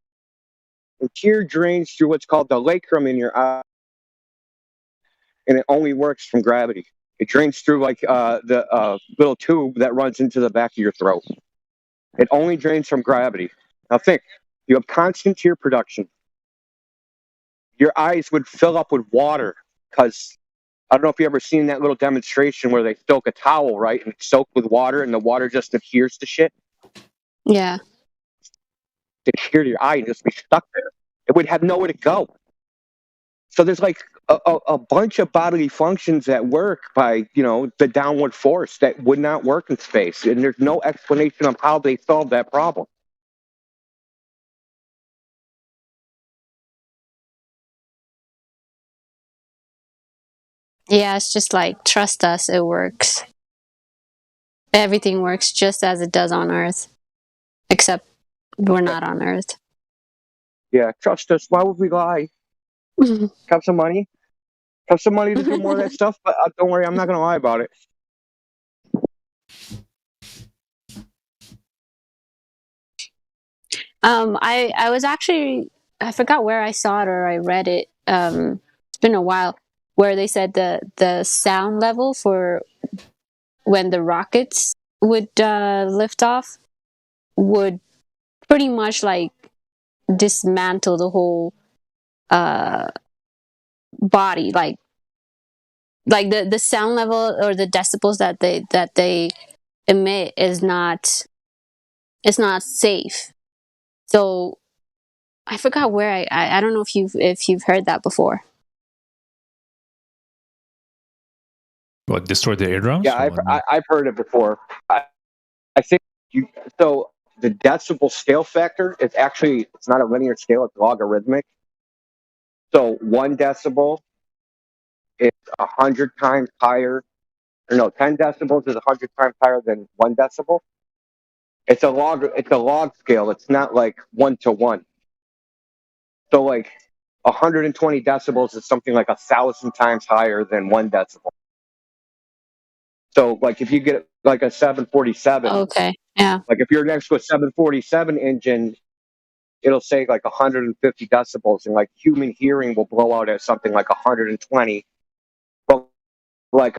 And tear drains through what's called the lacrium in your eye, and it only works from gravity. It drains through like the little tube that runs into the back of your throat. It only drains from gravity. Now think, you have constant tear production. Your eyes would fill up with water because, I don't know if you've ever seen that little demonstration where they soak a towel, right, and it's soaked with water and the water just adheres to shit. Yeah. It'd adhere to your eye and just be stuck there. It would have nowhere to go. So there's like a bunch of bodily functions that work by, the downward force that would not work in space. And there's no explanation of how they solved that problem. Yeah, it's just like, trust us, it works. Everything works just as it does on Earth. Except we're not on Earth. Yeah, trust us. Why would we lie? Have some money. Have some money to do more of that stuff, but don't worry, I'm not going to lie about it. I was actually, I forgot where I saw it or I read it. It's been a while, where they said the sound level for when the rockets would lift off would pretty much like dismantle the whole body, like the sound level or the decibels that they emit is not safe. So I forgot where I don't know if you've heard that before. What, destroy the eardrums? Yeah, I've heard it before. I think so the decibel scale factor is actually, it's not a linear scale, it's logarithmic. So 1 decibel is 100 times higher, or no, 10 decibels is 100 times higher than 1 decibel. It's a log scale. It's not like 1 to 1. So like 120 decibels is something like 1,000 times higher than 1 decibel. So like if you get like a 747, okay, yeah, like if you're next to a 747 engine, it'll say like 150 decibels, and like human hearing will blow out at something like 120. But like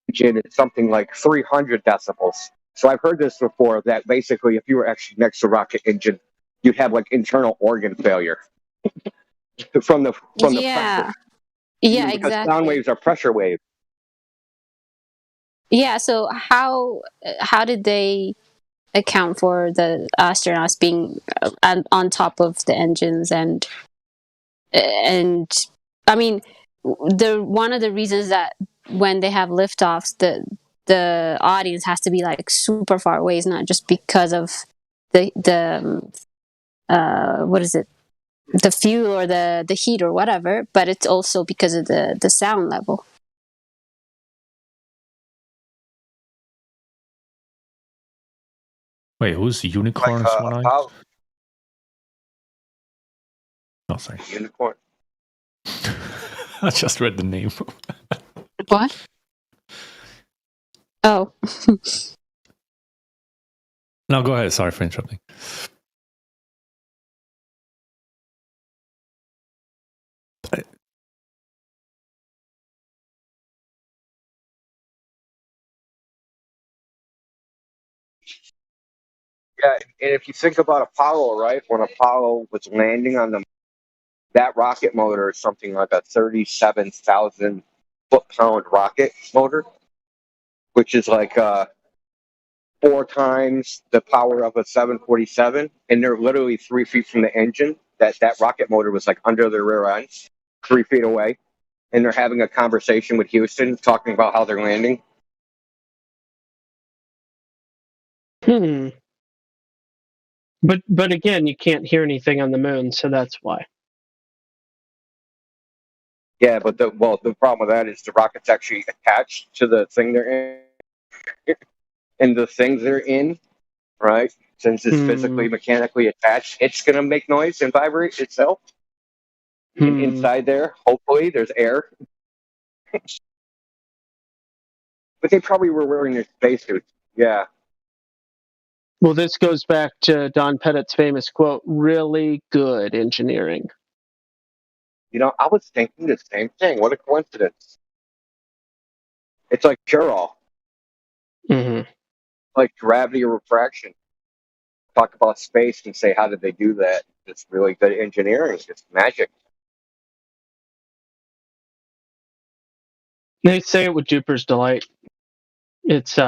engine, it's something like 300 decibels. So I've heard this before, that basically if you were actually next to a rocket engine, you'd have like internal organ failure from the pressure. Yeah, Because exactly. sound waves are pressure waves. Yeah. So how did they account for the astronauts being on top of the engines and I mean one of the reasons that when they have liftoffs the audience has to be like super far away is not just because of the what is it, the fuel or the heat or whatever, but it's also because of the sound level. Wait, who's Unicorns One Eye? Nothing. Unicorn. I just read the name. What? Oh. No, go ahead. Sorry for interrupting. Yeah, and if you think about Apollo, right, when Apollo was landing on the that rocket motor is something like a 37,000 foot-pound rocket motor, which is like 4 times the power of a 747, and they're literally 3 feet from the engine. That rocket motor was like under their rear end, 3 feet away, and they're having a conversation with Houston, talking about how they're landing. But again, you can't hear anything on the moon, so that's why. Yeah, but the problem with that is the rocket's actually attached to the thing they're in, and the things they're in, right? Since it's physically, mechanically attached, it's going to make noise and vibrate itself. And inside there, hopefully, there's air. But they probably were wearing their spacesuits. Yeah. Well, this goes back to Don Pettit's famous quote, really good engineering. You know, I was thinking the same thing. What a coincidence. It's like cure-all. Like gravity or refraction. Talk about space and say, how did they do that? It's really good engineering. It's magic. They say it with Jupiter's Delight. It's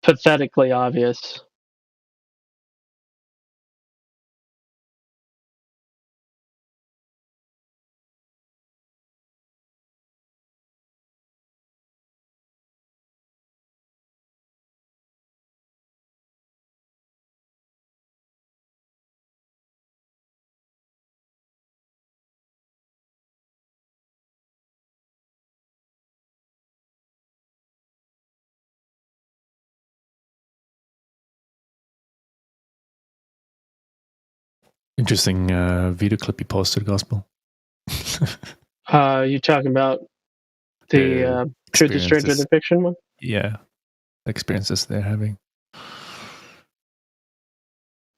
pathetically obvious. Interesting video clip you posted, Gospel. You talking about the Truth is Stranger Than Fiction one? Yeah, experiences they're having.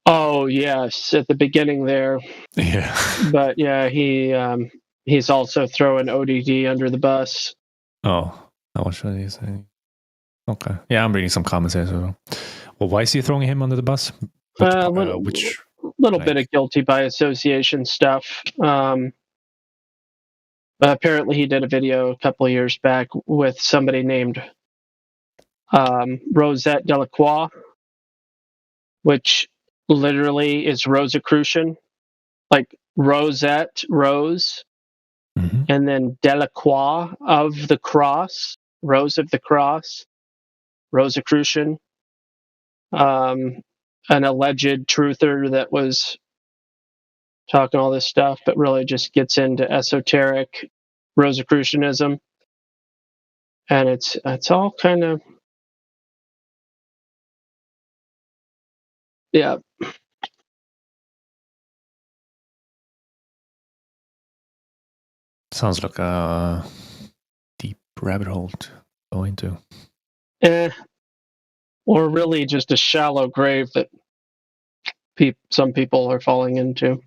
Oh yes, at the beginning there. Yeah. But yeah, he's also throwing ODD under the bus. Oh, what should I say? Okay, yeah, I'm reading some comments here as well. Well, why is he throwing him under the bus? Which little bit of guilty by association stuff. Apparently, he did a video a couple of years back with somebody named Rosette Delacroix, which literally is Rosicrucian, like Rosette, Rose, and then Delacroix of the Cross, Rose of the Cross, Rosicrucian, an alleged truther that was talking all this stuff, but really just gets into esoteric Rosicrucianism, and it's all kind of yeah. Sounds like a deep rabbit hole to go into. Or really just a shallow grave that some people are falling into.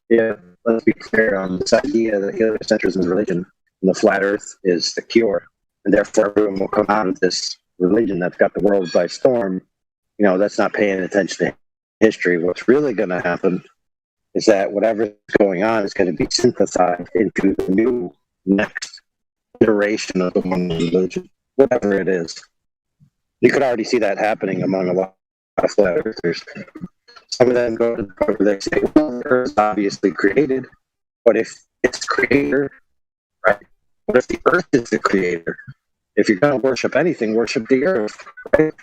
Yeah, let's be clear. This idea that heliocentrism is religion and the flat Earth is the cure, and therefore everyone will come out of this religion that's got the world by storm, that's not paying attention to history. What's really going to happen is that whatever's going on is going to be synthesized into the new next iteration of the one religion, whatever it is. You could already see that happening among a lot of flat earthers. Some of them go to the point where they say, well, the earth is obviously created, but if it's creator, right? What if the earth is the creator? If you're going to worship anything, worship the earth, right?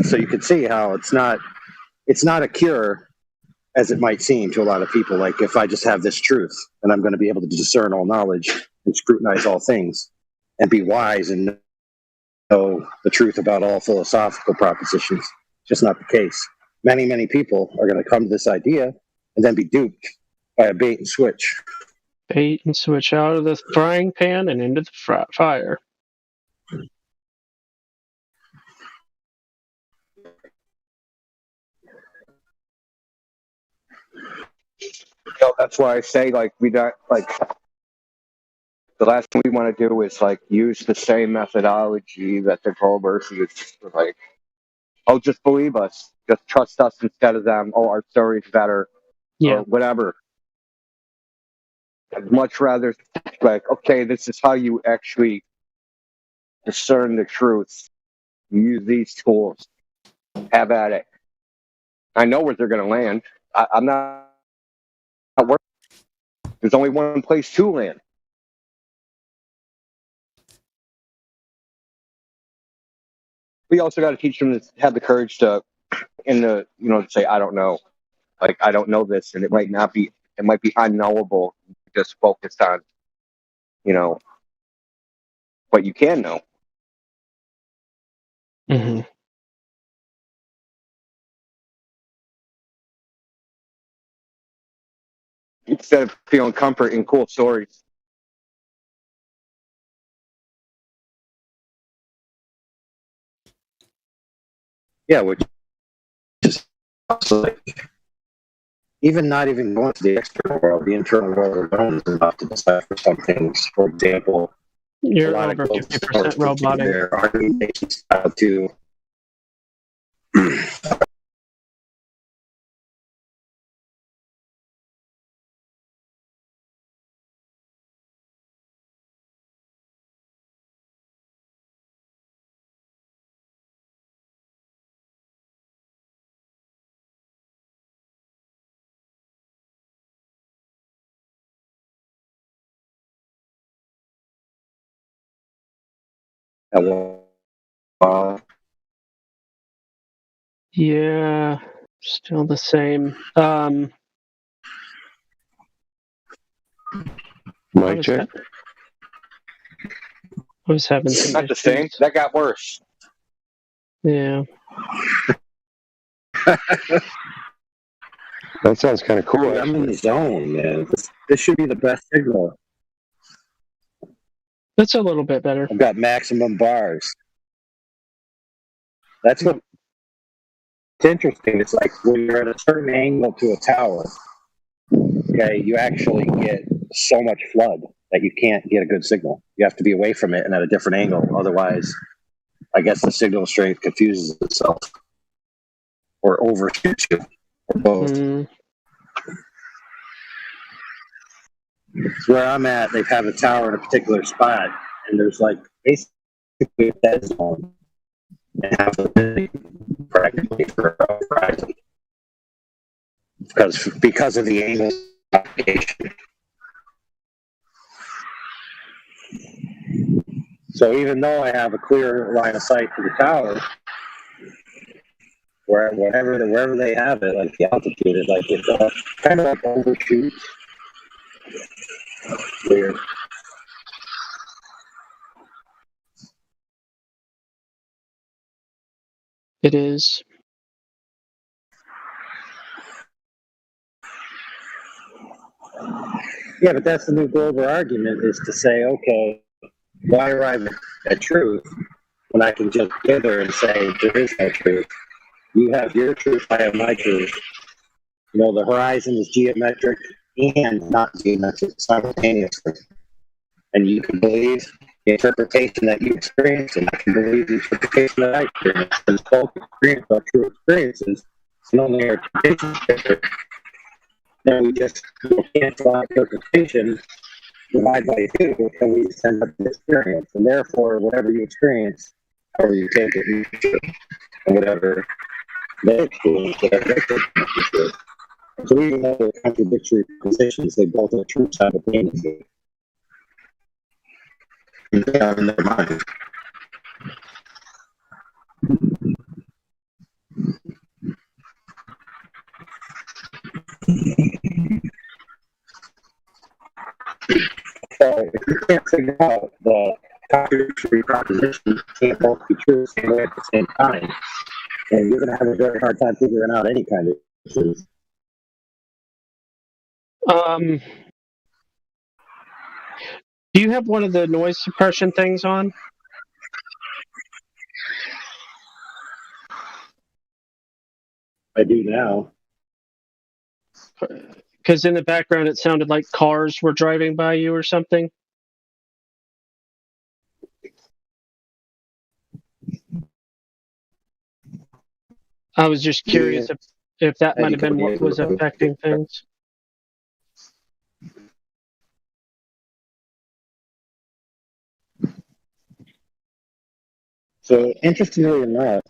So you can see how it's not a cure as it might seem to a lot of people. Like, if I just have this truth, then I'm going to be able to discern all knowledge and scrutinize all things and be wise and know the truth about all philosophical propositions. Just not the case. Many, many people are going to come to this idea and then be duped by a bait and switch. Bait and switch out of the frying pan and into the fire. That's why I say, like, we don't, like, the last thing we want to do is, like, use the same methodology that the Goldbergs used. Like, oh, just believe us. Just trust us instead of them. Oh, our story's better. Yeah. Or whatever. I'd much rather, like, okay, this is how you actually discern the truth. You use these tools. Have at it. I know where they're going to land. I'm not worried. There's only one place to land. We also got to teach them to have the courage to, to say, I don't know. Like, I don't know this, and it might be unknowable. Just focused on, what you can know. Mm-hmm. Instead of feeling comfort in cool stories. Yeah, which is like, even not even going to the external world, the internal world alone is enough to decipher some things. For example, you're over 50% robotic. There are style to yeah, still the same. Mic check. I was having some not the same. That got worse. Yeah. That sounds kind of cool. I'm in the zone, man. This should be the best signal. That's a little bit better. I've got maximum bars. That's what's interesting. It's like when you're at a certain angle to a tower, okay, you actually get so much flood that you can't get a good signal. You have to be away from it and at a different angle. Otherwise, I guess the signal strength confuses itself or overshoots you, or both. Where I'm at, they have a tower in a particular spot, and there's like basically a dead zone and half the building practically for a horizon because of the angle propagation. So even though I have a clear line of sight to the tower, wherever they have it, like the altitude, is like it's kind of like overshoots. Weird. It is. Yeah, but that's the new global argument, is to say, okay, why arrive at truth when I can just dither and say there is no truth? You have your truth, I have my truth. The horizon is geometric and not geometric simultaneously. And you can believe the interpretation that you experience, and I can believe the interpretation that I experience. Because both experience are true experiences, and only our interpretation is different. Then we just cancel out interpretation, divide by two, and we just end up with experience. And therefore, whatever you experience, however you take it, you should, and whatever they experience, whatever they take it, you should. So even though they're contradictory positions, they both are true simultaneously. They are in their mind. So if you can't figure out the contradictory propositions can't both be true the same way at the same time, and you're going to have a very hard time figuring out any kind of issues. Do you have one of the noise suppression things on? I do now. Because in the background it sounded like cars were driving by you or something. I was just curious if that might have been what was affecting things. So interestingly enough,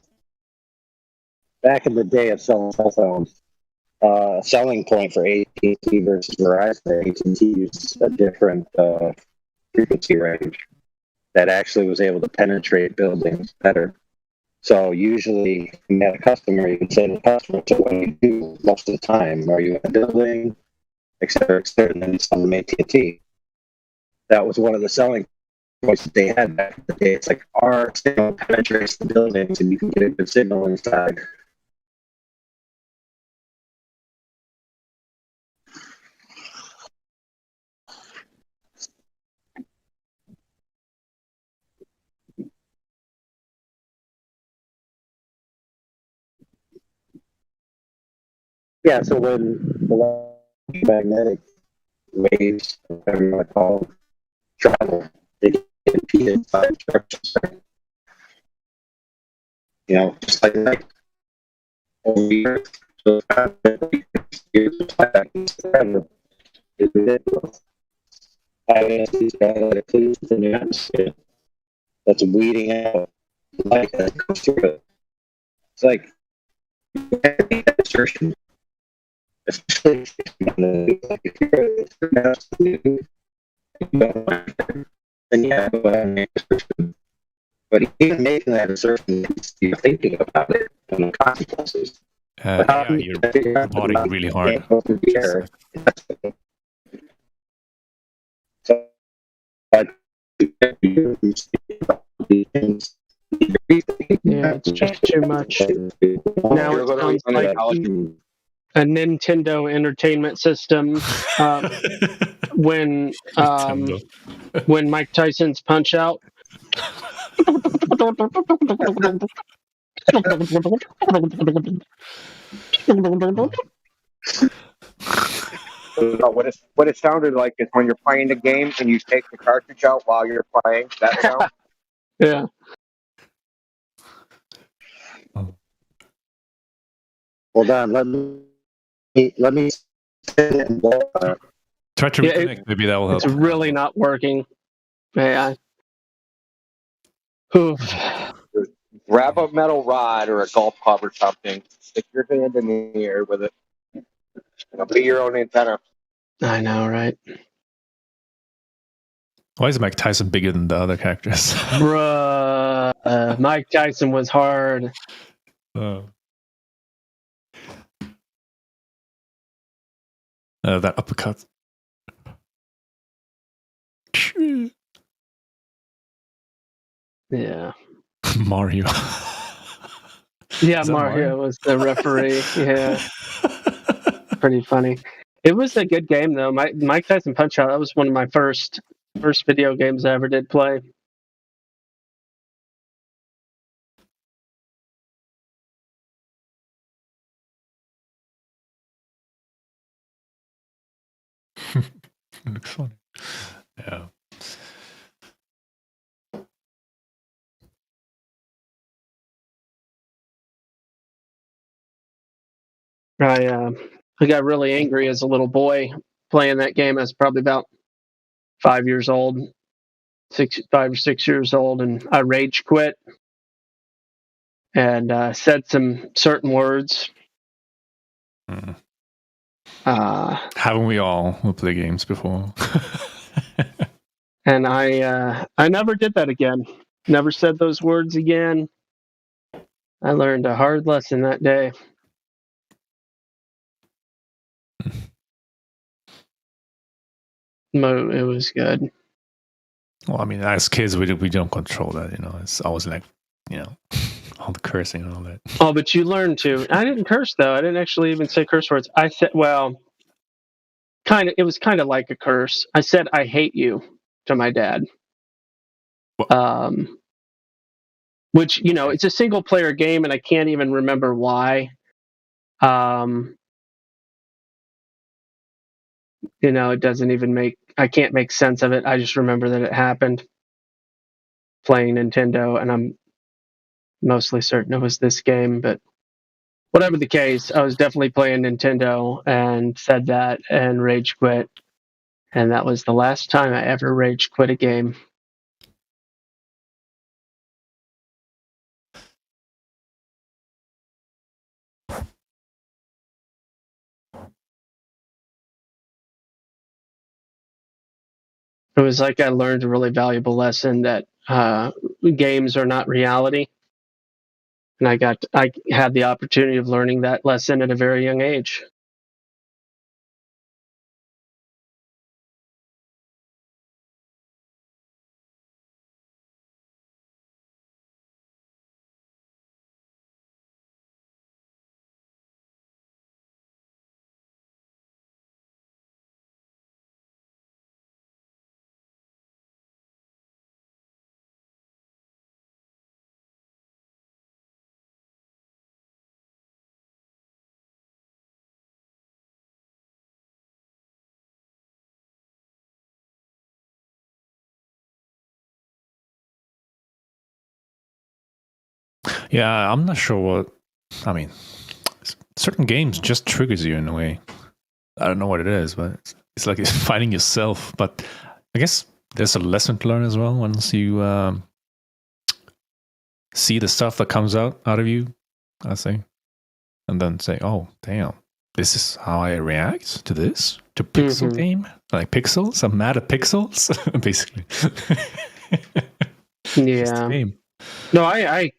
back in the day of selling cell phones, selling point for AT&T versus Verizon, AT&T uses a different frequency range that actually was able to penetrate buildings better. So usually, when you have a customer, you can say to the customer, so what do you do most of the time? Are you in a building, et cetera, and then you sell them AT&T. That was one of the selling points that they had back in the day. It's like our signal penetrates the buildings and you can get a good signal inside. Yeah, so when the electromagnetic waves, whatever you want to call them, travel, they get impeded by the structures. You know, just like light over the earth. So it's ridiculous. Having these catalytic in the atmosphere that's weeding out light that goes through it. It's like assertion. Especially if you're then yeah, go ahead and make an assertion. But even making that assertion, you're thinking about it and the consequences. Yeah, you're roboting really hard. So, yeah, it's just too much. Now it sounds like a Nintendo Entertainment System when Mike Tyson's Punch Out. What it sounded like is when you're playing the game and you take the cartridge out while you're playing. That sound. Yeah. Hold on, let me try to reconnect. Maybe that will help. It's really not working. Yeah. Grab a metal rod or a golf club or something. Stick your hand in the air with it. Be your own antenna. I know, right? Why is Mike Tyson bigger than the other characters? Bruh, Mike Tyson was hard. That uppercut. Yeah. Mario. Yeah, Mario was the referee. Yeah. Pretty funny. It was a good game though. Mike Tyson Punch Out, that was one of my first video games I ever did play. Looks funny. Yeah. I got really angry as a little boy playing that game. I was probably about 5 years old, 5 or 6 years old, and I rage quit and said some certain words. Haven't we all who play games before? And I never did that again. Never said those words again. I learned a hard lesson that day. It was good. Well, I mean, as kids, we don't control that. It's always like, all the cursing and all that. Oh, but you learn to. I didn't curse though. I didn't actually even say curse words. I said, well, kind of. It was kind of like a curse. I said, "I hate you" to my dad. Which it's a single player game, and I can't even remember why. It doesn't even I can't make sense of it. I just remember that it happened playing Nintendo, and I'm mostly certain it was this game, but whatever the case, I was definitely playing Nintendo and said that and rage quit. And that was the last time I ever rage quit a game. It was like I learned a really valuable lesson that games are not reality. And I had the opportunity of learning that lesson at a very young age. Yeah, I'm not sure what. I mean, certain games just triggers you in a way. I don't know what it is, but it's like it's finding yourself. But I guess there's a lesson to learn as well once you see the stuff that comes out of you, I think, and then say, "Oh, damn, this is how I react to this, to pixel game, like pixels. I'm mad at pixels, basically." Yeah. No, I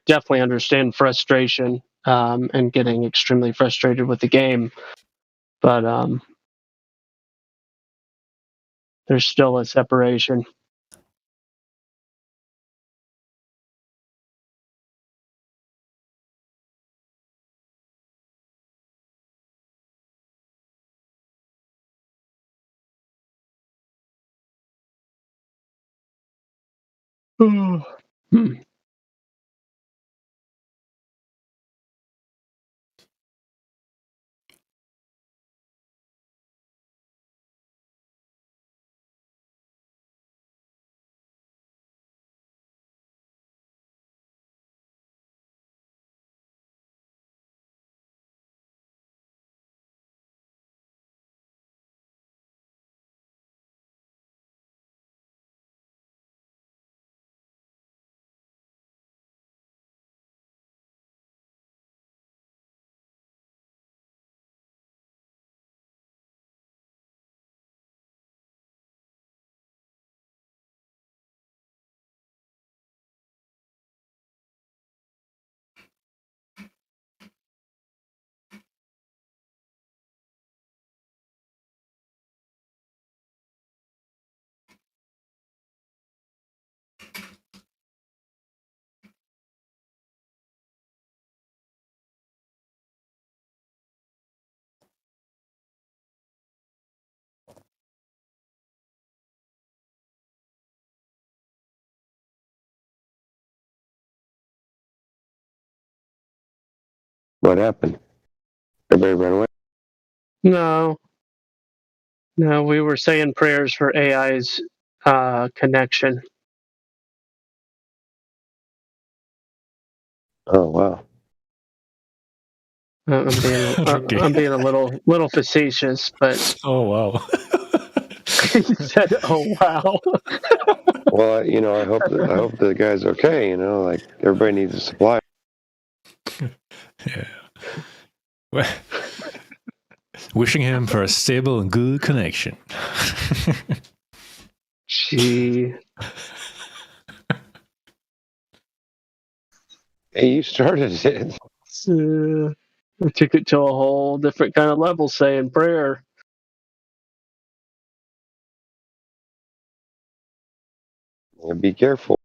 definitely understand frustration and getting extremely frustrated with the game, but there's still a separation. What happened? Everybody ran away? No, we were saying prayers for AI's connection. Oh, wow. I'm being a little facetious, but oh wow. He said, "Oh wow." Well, I hope the guy's okay. Like everybody needs a supply. Yeah. Well, wishing him for a stable and good connection. Gee. Hey, you started it. I took it to a whole different kind of level, saying prayer. Yeah, be careful.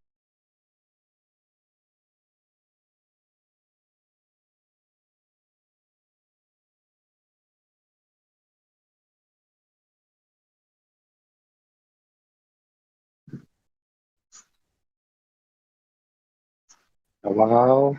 Wow.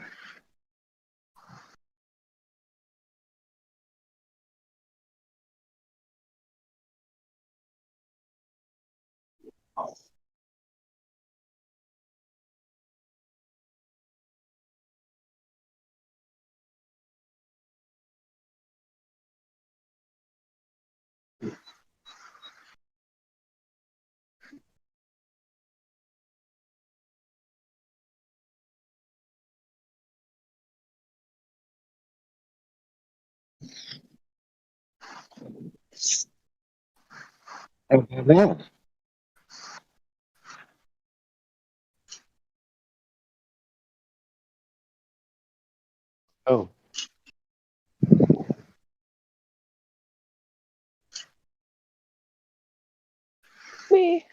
Man. Oh. Me.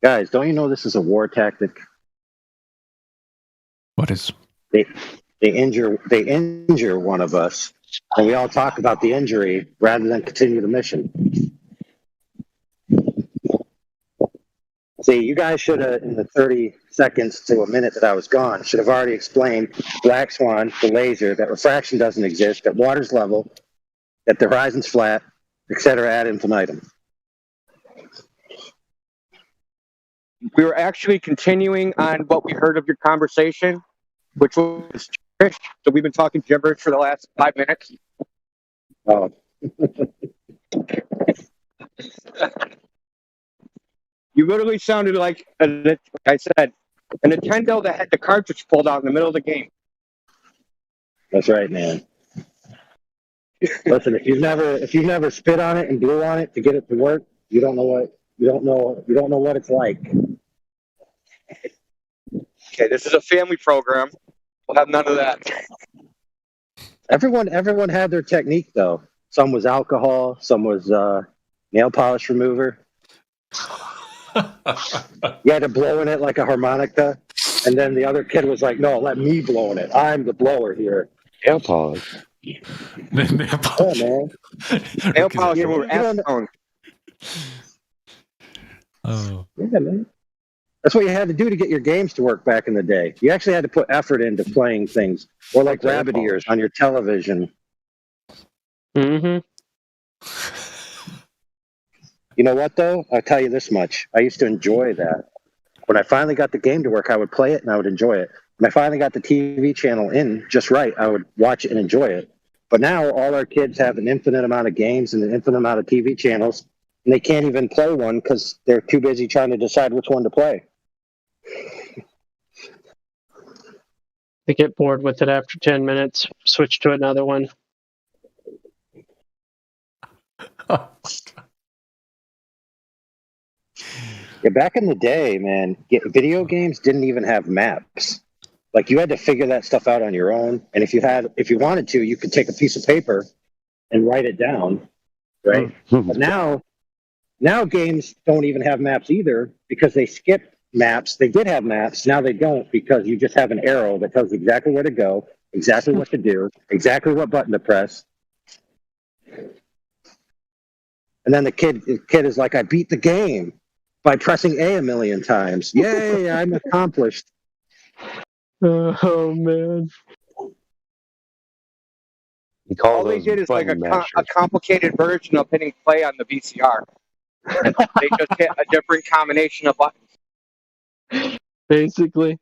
Guys, don't you know this is a war tactic? What is? They injure one of us, and we all talk about the injury rather than continue the mission. See, you guys should have, in the 30 seconds to a minute that I was gone, should have already explained Black Swan, the laser, that refraction doesn't exist, that water's level, that the horizon's flat, etc. ad infinitum. We were actually continuing on what we heard of your conversation, which was gibberish. So we've been talking gibberish for the last 5 minutes. Oh. You literally sounded like, like I said, a Nintendo that had the cartridge pulled out in the middle of the game. That's right, man. Listen, if you've never spit on it and blew on it to get it to work, you don't know what it's like. Okay, this is a family program. We'll have none of that. Everyone had their technique though. Some was alcohol, some was nail polish remover. You had to blow in it like a harmonica, and then the other kid was like, "No, let me blow in it. I'm the blower here." Nail polish. Nail polish. Oh, man. Nail polish remover. Acetone. Oh. Yeah, man. That's what you had to do to get your games to work back in the day. You actually had to put effort into playing things, or like rabbit ears on your television. Mm-hmm. You know what, though? I'll tell you this much. I used to enjoy that. When I finally got the game to work, I would play it and I would enjoy it. When I finally got the TV channel in just right, I would watch it and enjoy it. But now all our kids have an infinite amount of games and an infinite amount of TV channels, and they can't even play one because they're too busy trying to decide which one to play. They get bored with it after 10 minutes, switch to another one. Yeah, back in the day, man, video games didn't even have maps. Like you had to figure that stuff out on your own. And if you wanted to, you could take a piece of paper and write it down, right? But now games don't even have maps either because they skipped maps. They did have maps. Now they don't because you just have an arrow that tells you exactly where to go, exactly what to do, exactly what button to press. And then the kid is like, I beat the game by pressing A million times. Yay, I'm accomplished. Oh, man. All they did is like a complicated version of hitting play on the VCR. They just hit a different combination of buttons. basically.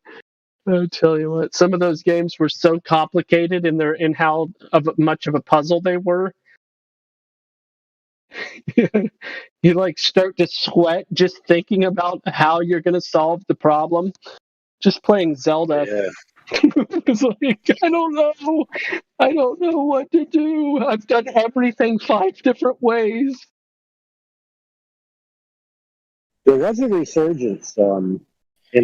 I'll tell you what, some of those games were so complicated in how much of a puzzle they were. You like start to sweat just thinking about how you're going to solve the problem. Just playing Zelda. Yeah. It's like, I don't know what to do. I've done everything 5 different ways. There was a resurgence in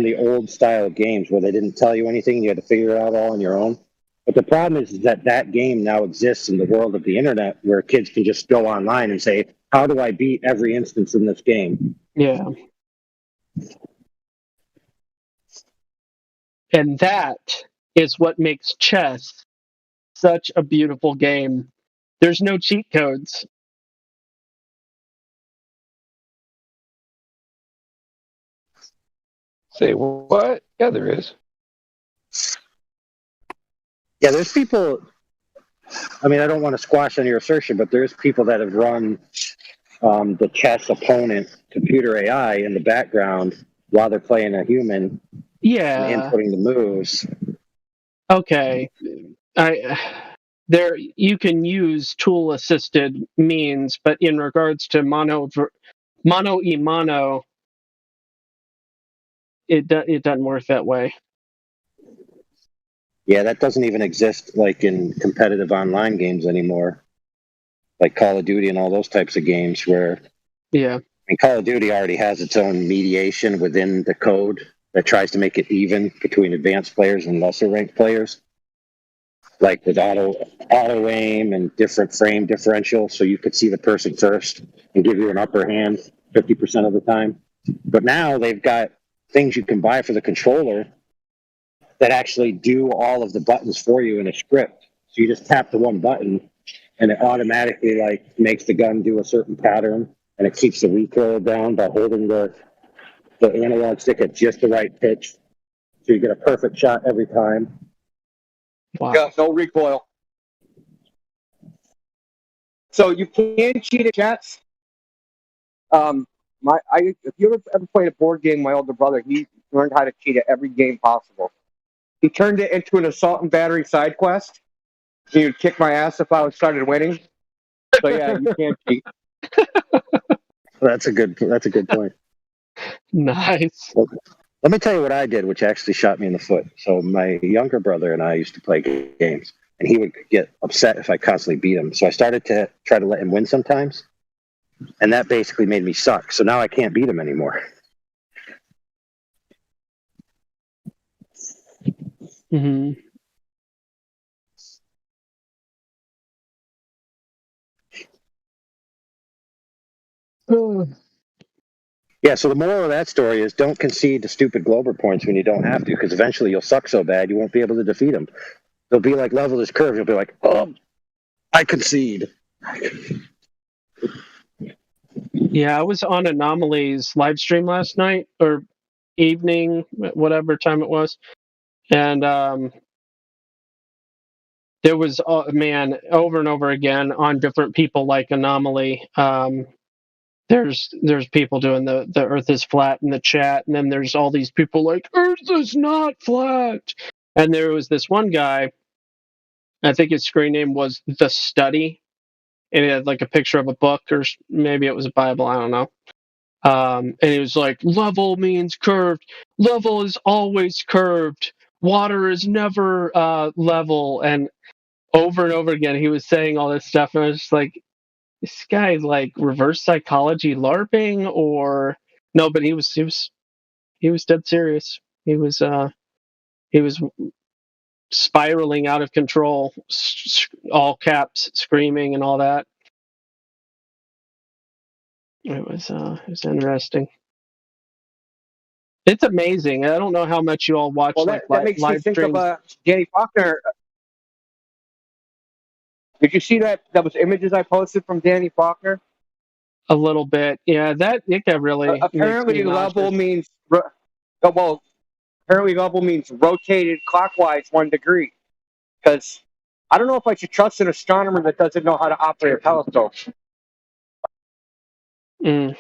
the old style games where they didn't tell you anything. You had to figure it out all on your own. But the problem is that game now exists in the world of the internet where kids can just go online and say, how do I beat every instance in this game? Yeah. And that is what makes chess such a beautiful game. There's no cheat codes. Say what? Yeah, there is. Yeah, there's people. I mean, I don't want to squash on your assertion, but there's people that have run the chess opponent computer AI in the background while they're playing a human. Yeah. And inputting the moves. Okay. There you can use tool assisted means, but in regards to mano e mano, it doesn't work that way. Yeah, that doesn't even exist like in competitive online games anymore, like Call of Duty and all those types of games where. Yeah. I mean, Call of Duty already has its own mediation within the code that tries to make it even between advanced players and lesser ranked players, like with auto aim and different frame differential, so you could see the person first and give you an upper hand 50% of the time. But now they've got things you can buy for the controller that actually do all of the buttons for you in a script. So you just tap the one button and it automatically like makes the gun do a certain pattern, and it keeps the recoil down by holding the analog stick at just the right pitch. So you get a perfect shot every time. Wow. Yeah, no recoil. So you can cheat at chess. If you ever played a board game, my older brother, he learned how to cheat at every game possible. He turned it into an assault and battery side quest. He would kick my ass if I started winning. So yeah, you can't cheat. That's a good point. Nice. Well, let me tell you what I did, which actually shot me in the foot. So my younger brother and I used to play games, and he would get upset if I constantly beat him. So I started to try to let him win sometimes, and that basically made me suck. So now I can't beat him anymore. Mm-hmm. Yeah, so the moral of that story is don't concede to stupid Glober points when you don't have to, because eventually you'll suck so bad you won't be able to defeat them. They'll be like level this curve. You'll be like, oh, I concede. Yeah, I was on Anomaly's live stream last night or evening, whatever time it was, and there was over and over again on different people like Anomaly. There's people doing the Earth is flat in the chat, and then there's all these people like Earth is not flat. And there was this one guy, I think his screen name was The Study, and it had like a picture of a book, or maybe it was a Bible, I don't know. And he was like, level means curved. Level is always curved. Water is never level. And over again, he was saying all this stuff, and I was just like, this guy's like reverse psychology LARPing, or no? But he was dead serious. He was spiraling out of control, all caps, screaming and all that. It was interesting. It's amazing. I don't know how much you all watch that makes me live think streams. of Danny Faulkner. Did you see that? That was images I posted from Danny Faulkner. A little bit, yeah. That really apparently level means apparently level means rotated clockwise 1 degree. Because I don't know if I should trust an astronomer that doesn't know how to operate a telescope. Mm.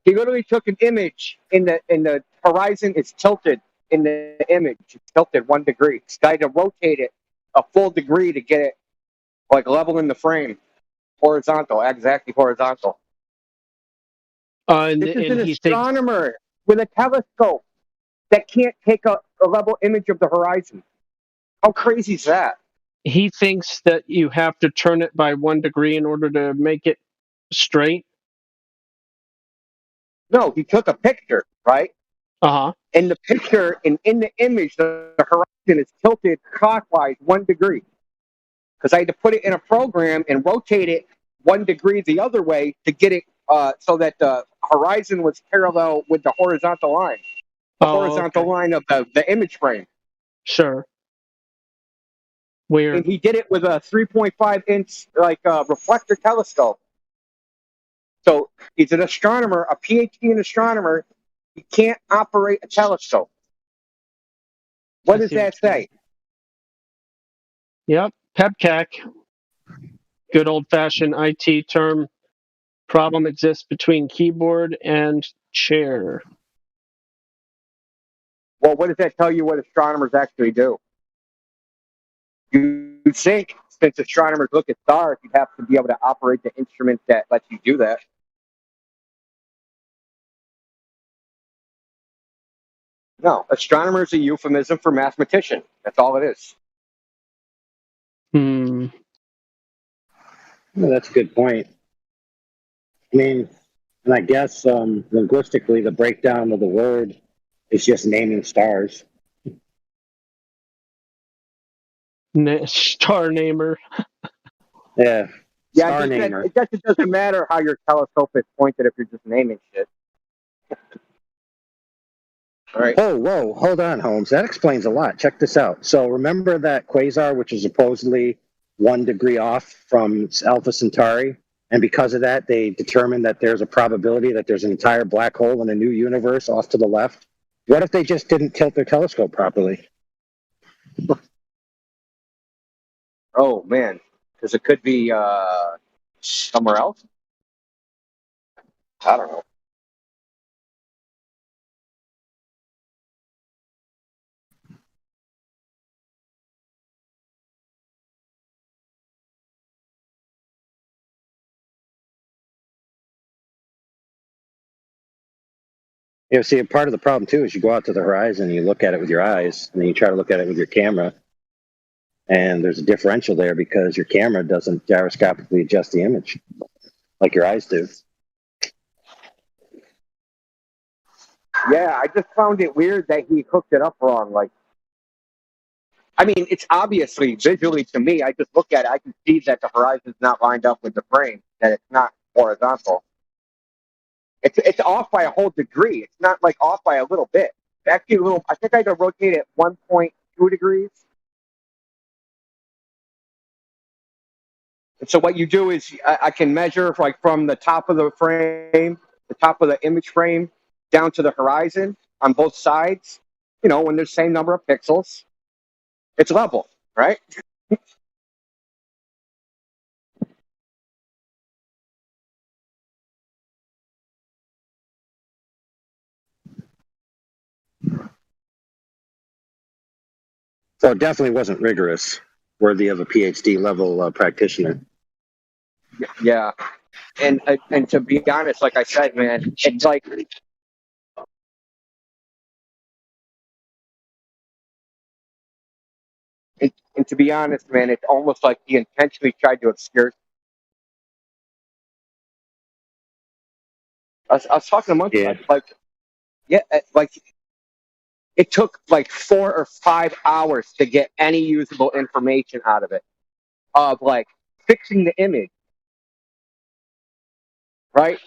He literally took an image in the horizon. It's tilted in the image. It's tilted 1 degree. This guy had to rotate it a full degree to get it like level in the frame, horizontal, exactly horizontal. This is an astronomer with a telescope that can't take a level image of the horizon. How crazy is that? He thinks that you have to turn it by 1 degree in order to make it straight. No, he took a picture, right? Uh-huh. In the picture, in the image, the horizon is tilted clockwise 1 degree. Because I had to put it in a program and rotate it 1 degree the other way to get it so that the horizon was parallel with the horizontal line. The horizontal line of the image frame. Sure. Weird. And he did it with a 3.5-inch reflector telescope. So he's an astronomer, a PhD in astronomer. He can't operate a telescope. What does that say? Yep, PEBCAC. Good old-fashioned IT term. Problem exists between keyboard and chair. Well, what does that tell you what astronomers actually do? You think, since astronomers look at stars, you have to be able to operate the instrument that lets you do that. No, astronomer is a euphemism for mathematician. That's all it is. Hmm. Well, that's a good point. I mean, and I guess linguistically, the breakdown of the word is just naming stars. Star namer. Yeah. Yeah, Star it namer. just doesn't matter how your telescope is pointed if you're just naming shit. All right. Oh, whoa, hold on, Holmes. That explains a lot. Check this out. So remember that quasar, which is supposedly 1 degree off from Alpha Centauri? And because of that, they determined that there's a probability that there's an entire black hole in a new universe off to the left. What if they just didn't tilt their telescope properly? Oh, man. Because it could be somewhere else? I don't know. Yeah, see, part of the problem too is you go out to the horizon, you look at it with your eyes, and then you try to look at it with your camera, and there's a differential there because your camera doesn't gyroscopically adjust the image like your eyes do. Yeah, I just found it weird that he hooked it up wrong. Like, I mean, it's obviously visually to me. I just look at it, I can see that the horizon's not lined up with the frame, that it's not horizontal. It's off by a whole degree. It's not like off by a little bit. It's actually a little. I think I could rotate it 1.2 degrees. And so what you do is I can measure like from the top of the frame, the top of the image frame, down to the horizon on both sides. You know, when there's the same number of pixels, it's level, right? So it definitely wasn't rigorous, worthy of a PhD level practitioner. Yeah, and to be honest, like I said, man, it's like and to be honest, man, it's almost like he intentionally tried to obscure. I was talking to Monkey, like, yeah, like it took like 4 or 5 hours to get any usable information out of it, of like fixing the image, right?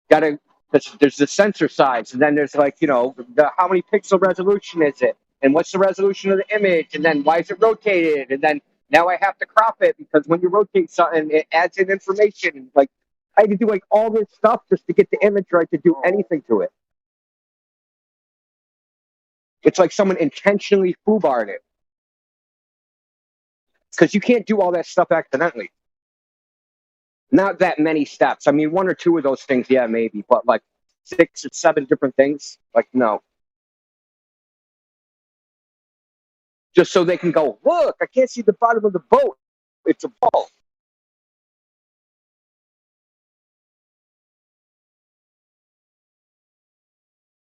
There's the sensor size, and then there's like, you know, how many pixel resolution is it, and what's the resolution of the image, and then why is it rotated, and then now I have to crop it because when you rotate something, it adds in information. Like I had to do like all this stuff just to get the image right to do anything to it. It's like someone intentionally foobarred it. Because you can't do all that stuff accidentally. Not that many steps. I mean, 1 or 2 of those things, yeah, maybe. But like 6 or 7 different things? Like, no. Just so they can go, look, I can't see the bottom of the boat. It's a ball.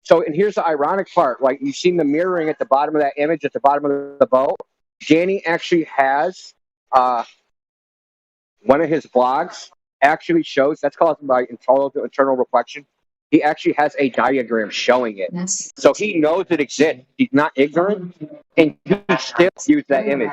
So, and here's the ironic part, right? You've seen the mirroring at the bottom of that image at the bottom of the boat. Danny actually has one of his blogs actually shows, that's called my internal reflection. He actually has a diagram showing it. So he knows it exists. He's not ignorant, and he still uses that image.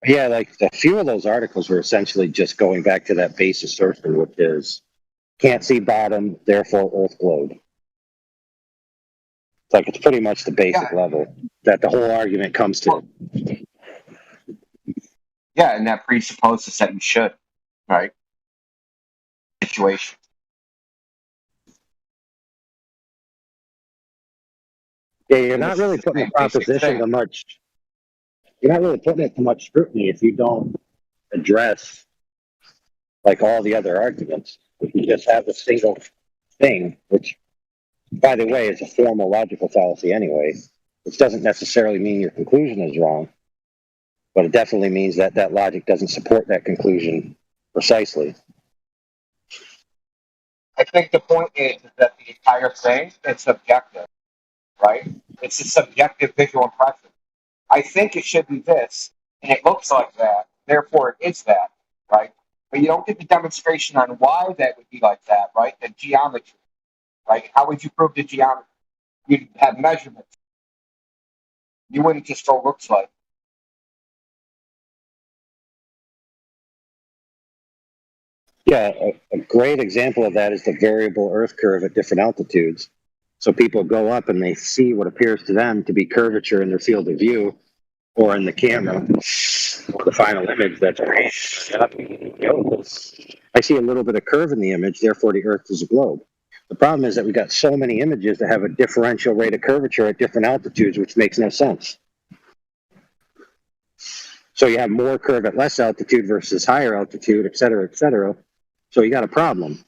Yeah, like a few of those articles were essentially just going back to that base assertion, which is can't see bottom, therefore Earth glowed. It's like it's pretty much the basic level that the whole argument comes to. Yeah, and that presupposes that you should, right? Situation. Yeah, you're not really putting the proposition to much. You're not really putting it to much scrutiny if you don't address like all the other arguments. If you just have a single thing, which, by the way, is a formal logical fallacy anyway, which doesn't necessarily mean your conclusion is wrong, but it definitely means that that logic doesn't support that conclusion precisely. I think the point is that the entire thing is subjective, right? It's a subjective visual impression. I think it should be this, and it looks like that, therefore it is that, right? But you don't get the demonstration on why that would be like that, right? The geometry, right? How would you prove the geometry? You'd have measurements. You wouldn't just go looks like. Yeah, a great example of that is the variable Earth curve at different altitudes. So people go up and they see what appears to them to be curvature in their field of view, or in the camera, the final image that's I see a little bit of curve in the image, therefore the Earth is a globe. The problem is that we got so many images that have a differential rate of curvature at different altitudes, which makes no sense. So you have more curve at less altitude versus higher altitude, et cetera, et cetera. So you got a problem.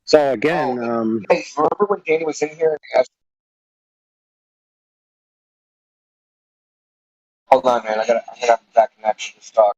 So again, Hey, remember when Danny was in here and asked? Hold on, man. I'm gonna have that connection to start.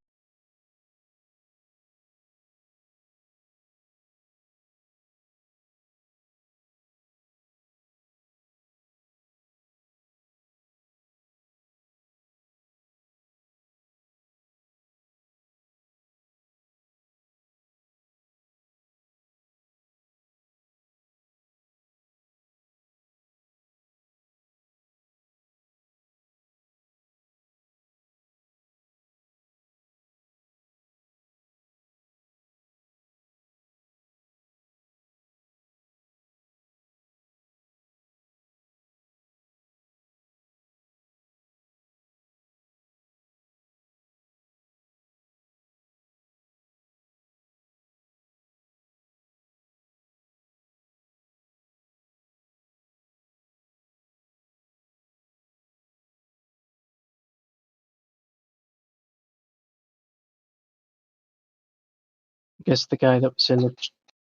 I guess the guy that was in the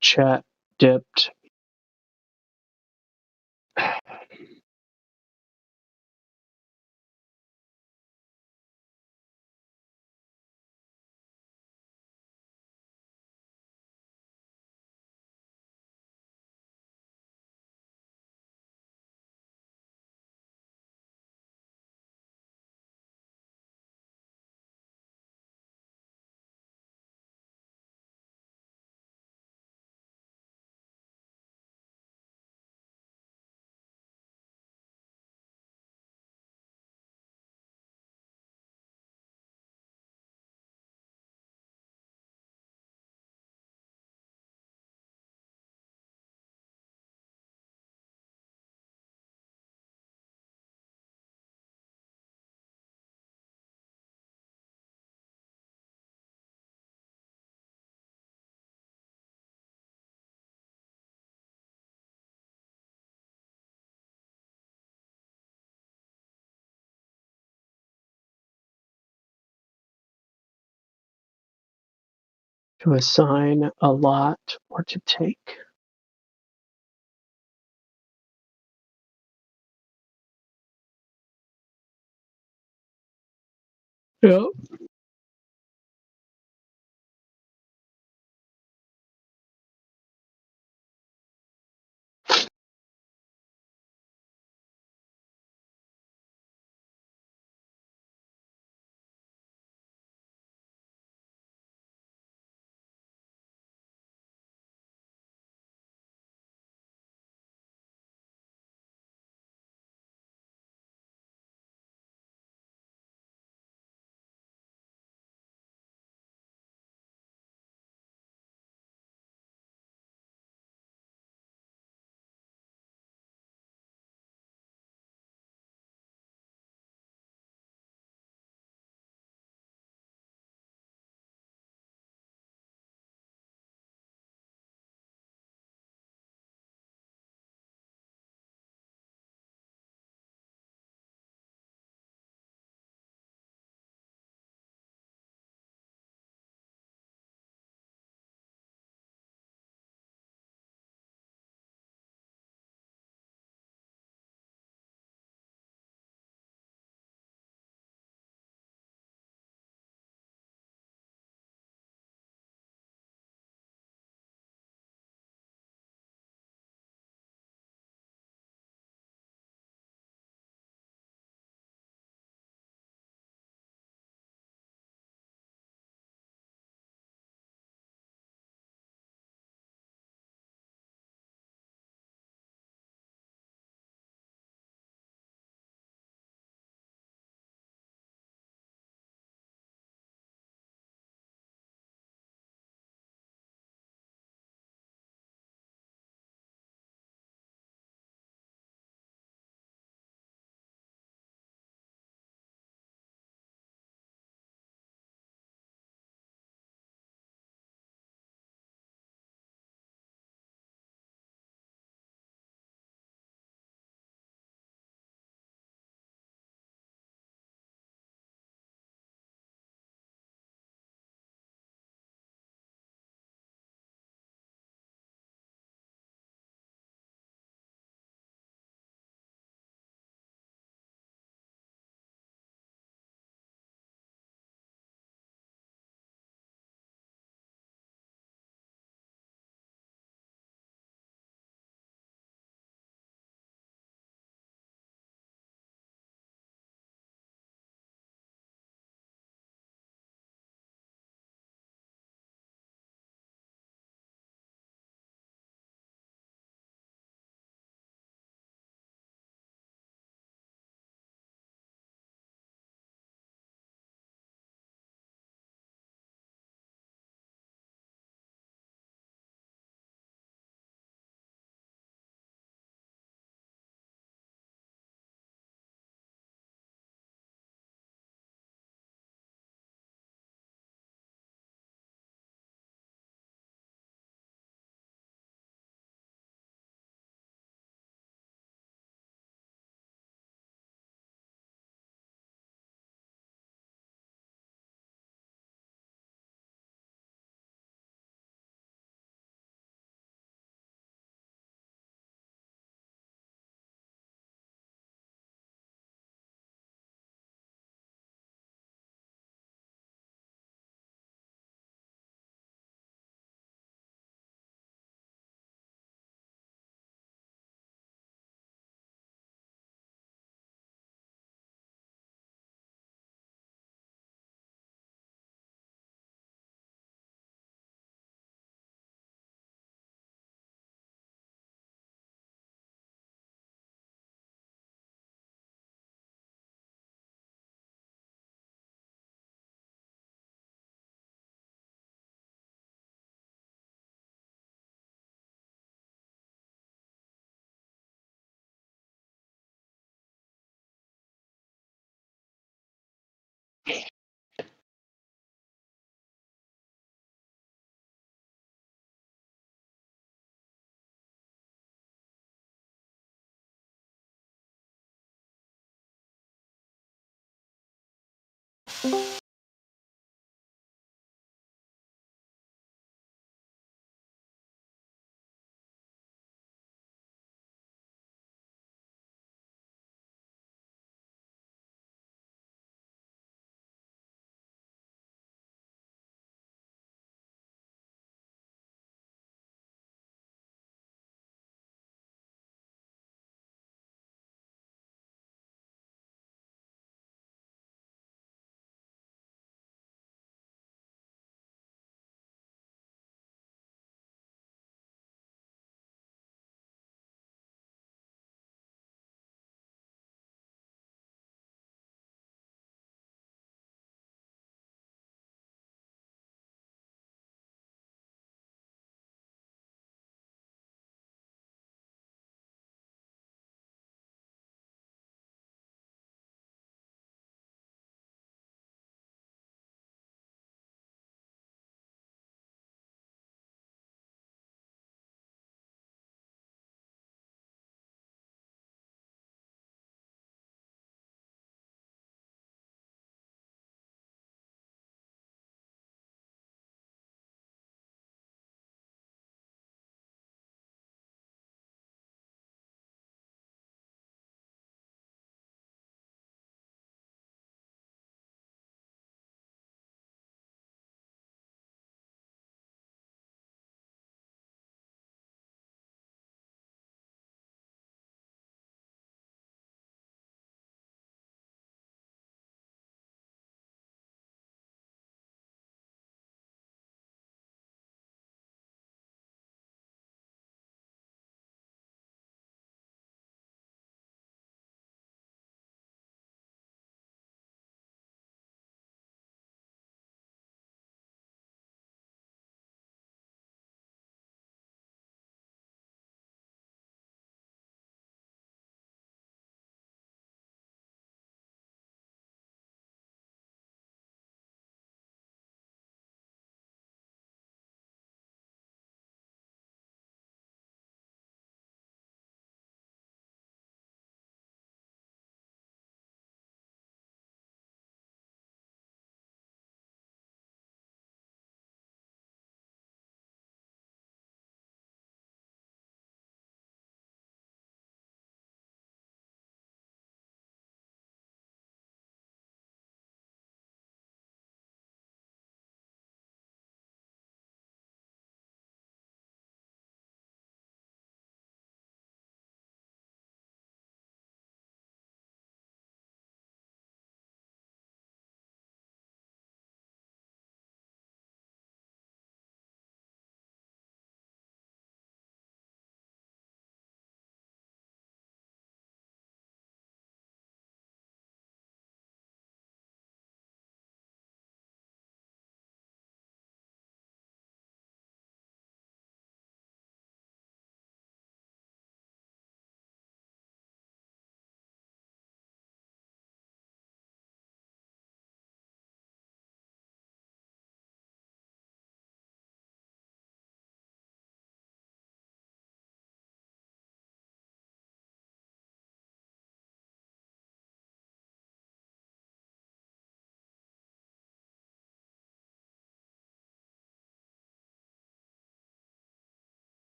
chat dipped. To assign a lot or to take. Yep.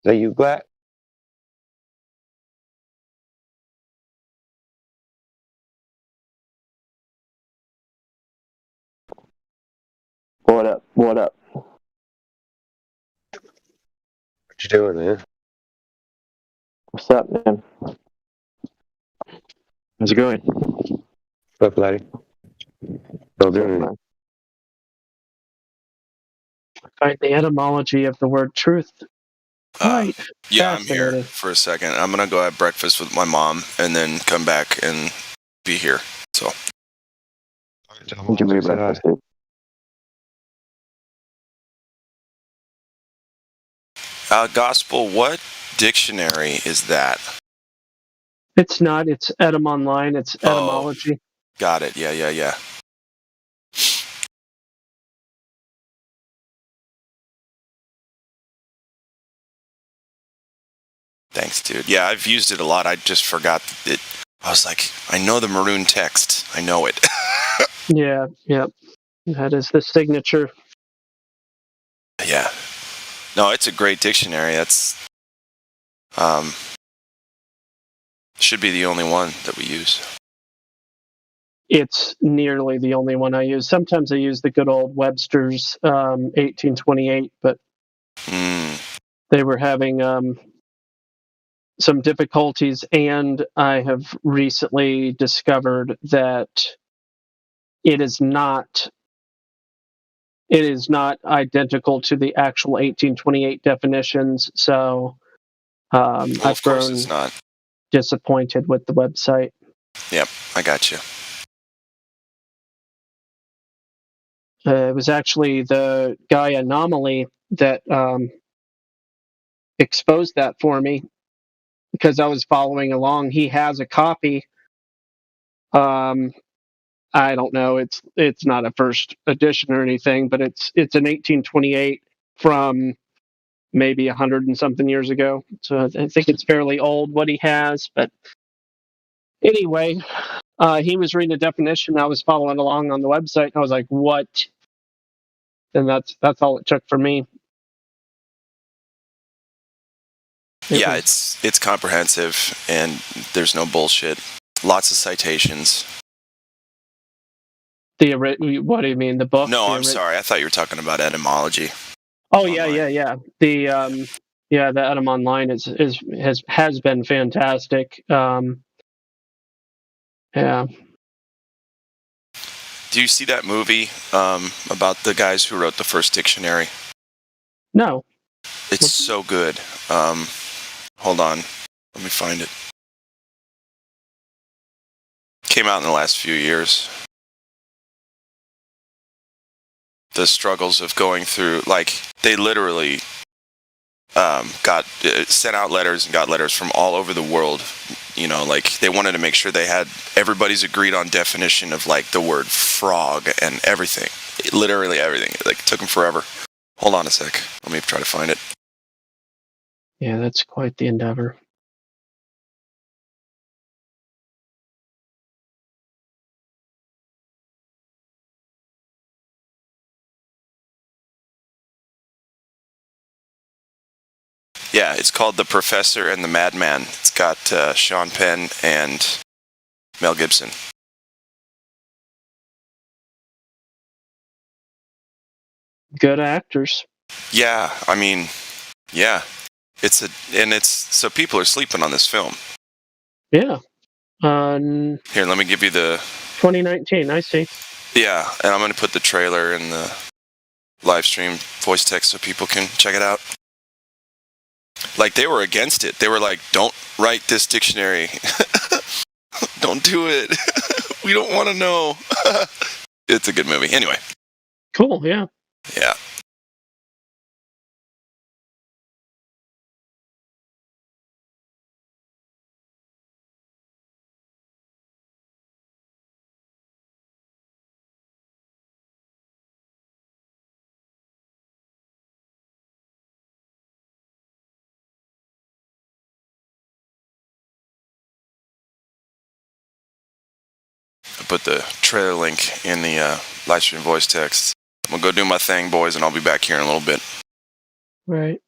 that you, Glat? What up? What up? What you doing, man? What's up, man? How's it going? What's up, laddie? Still doing it. Find the etymology of the word truth. Right. Yeah, I'm here for a second. I'm gonna go have breakfast with my mom and then come back and be here. So. Give me breakfast, dude. Gospel, what dictionary is that? It's not. It's Etym Online. It's etymology. Got it. Yeah. Thanks, dude. Yeah, I've used it a lot. I just forgot it. I was like, I know the maroon text. I know it. Yeah. That is the signature. Yeah. No, it's a great dictionary. That's should be the only one that we use. It's nearly the only one I use. Sometimes I use the good old Webster's 1828, but they were having some difficulties, and I have recently discovered that it is not identical to the actual 1828 definitions. So I've grown it's not. Disappointed with the website. Yep, I got you. It was actually the guy Anomaly that exposed that for me, because I was following along. He has a copy. I don't know. It's not a first edition or anything, but it's an 1828 from maybe 100 and something years ago. So I think it's fairly old what he has. But anyway, he was reading the definition. I was following along on the website, and I was like, "What?" And that's all it took for me. It's comprehensive and there's no bullshit. Lots of citations. What do you mean, the book? No, I'm sorry. I thought you were talking about etymology. Oh yeah. The the Etym Online has been fantastic. Yeah. Do you see that movie about the guys who wrote the first dictionary? No. It's so good. Hold on. Let me find it. Came out in the last few years. The struggles of going through, like, they literally got sent out letters and got letters from all over the world. You know, like, they wanted to make sure they had everybody's agreed on definition of, like, the word frog and everything. Literally everything. Like, it took them forever. Hold on a sec. Let me try to find it. Yeah, that's quite the endeavor. Yeah, it's called The Professor and the Madman. It's got Sean Penn and Mel Gibson. Good actors. Yeah, I mean, yeah. So people are sleeping on this film. Yeah. Here, let me give you the 2019, I see. Yeah, and I'm going to put the trailer in the live stream voice text so people can check it out. Like, they were against it. They were like, don't write this dictionary. Don't do it. We don't want to know. It's a good movie. Anyway. Cool, yeah. Yeah. I put the trailer link in the live stream voice text. I'm going to go do my thing, boys, and I'll be back here in a little bit. Right.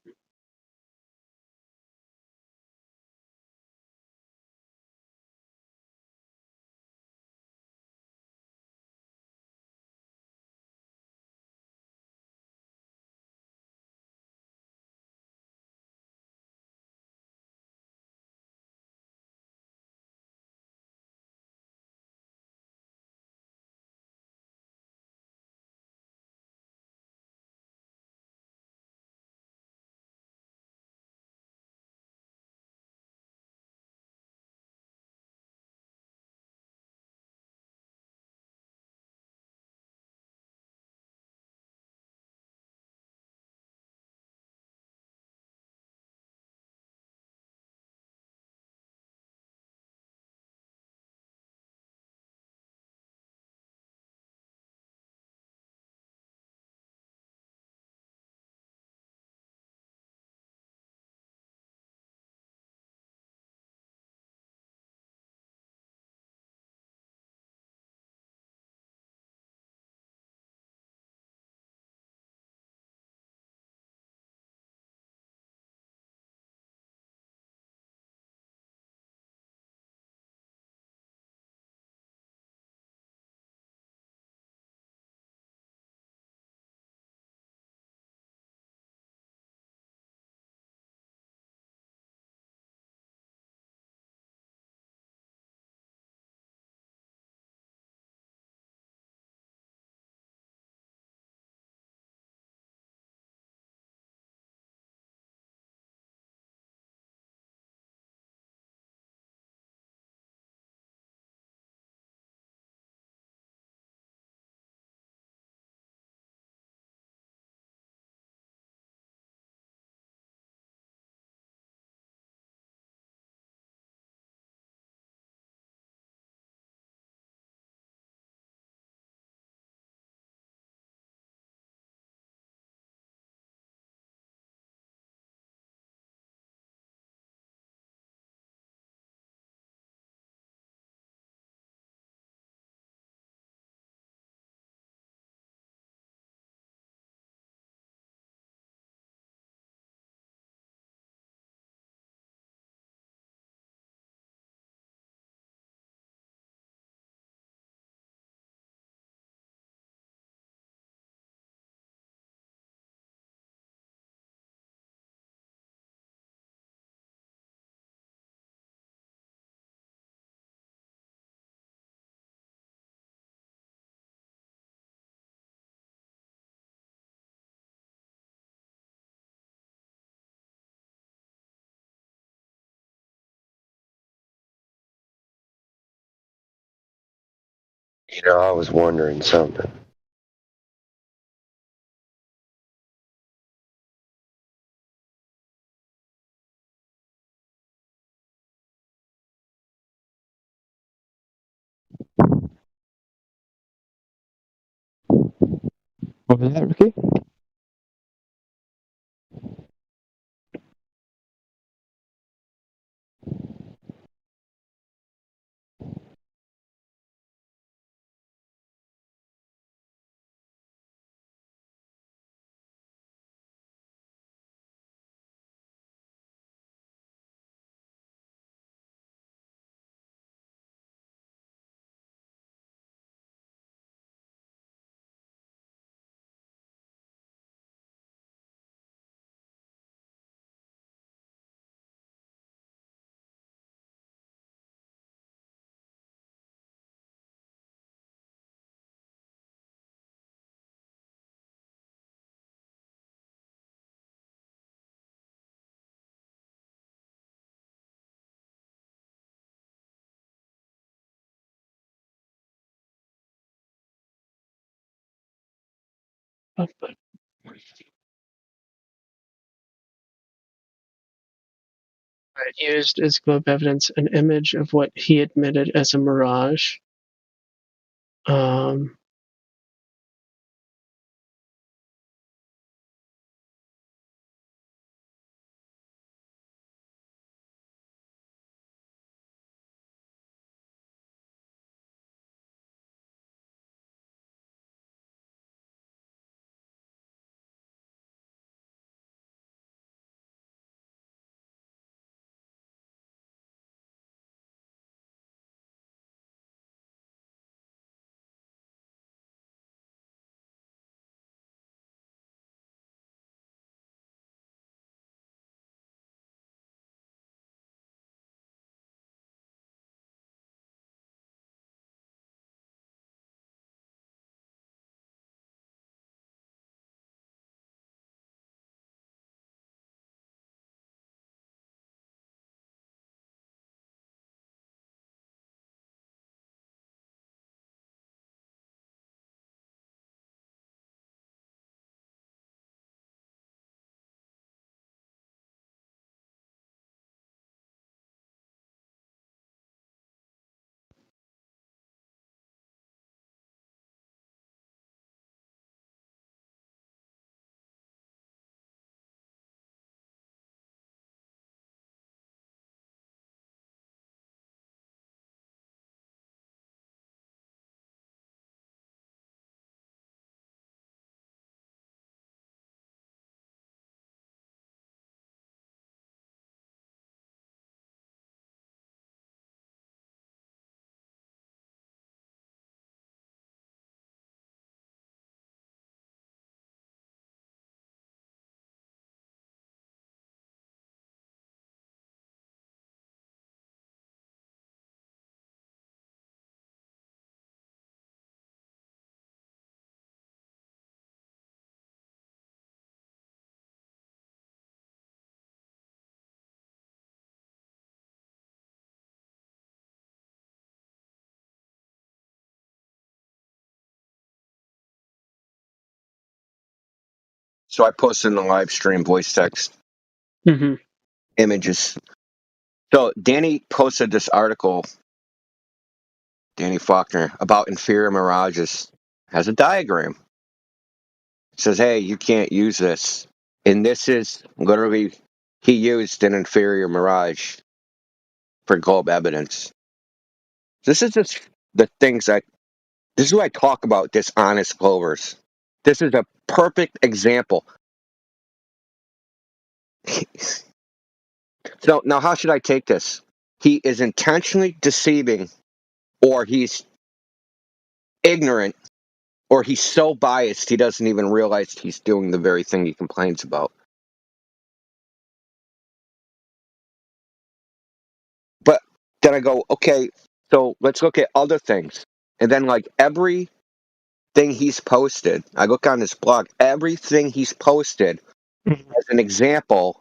You know, I was wondering something. What was that, Ricky? Used as globe evidence an image of what he admitted as a mirage. Um, So I posted in the live stream voice text images. So Danny posted this article, Danny Faulkner, about inferior mirages. Has a diagram. It says, hey, you can't use this. And this is literally, he used an inferior mirage for globe evidence. This is just the things this is what I talk about, dishonest clovers. This is a perfect example. So now how should I take this? He is intentionally deceiving, or he's ignorant, or he's so biased he doesn't even realize he's doing the very thing he complains about. But then I go, okay, so let's look at other things. And then like everything he's posted, I look on his blog, everything he's posted as an example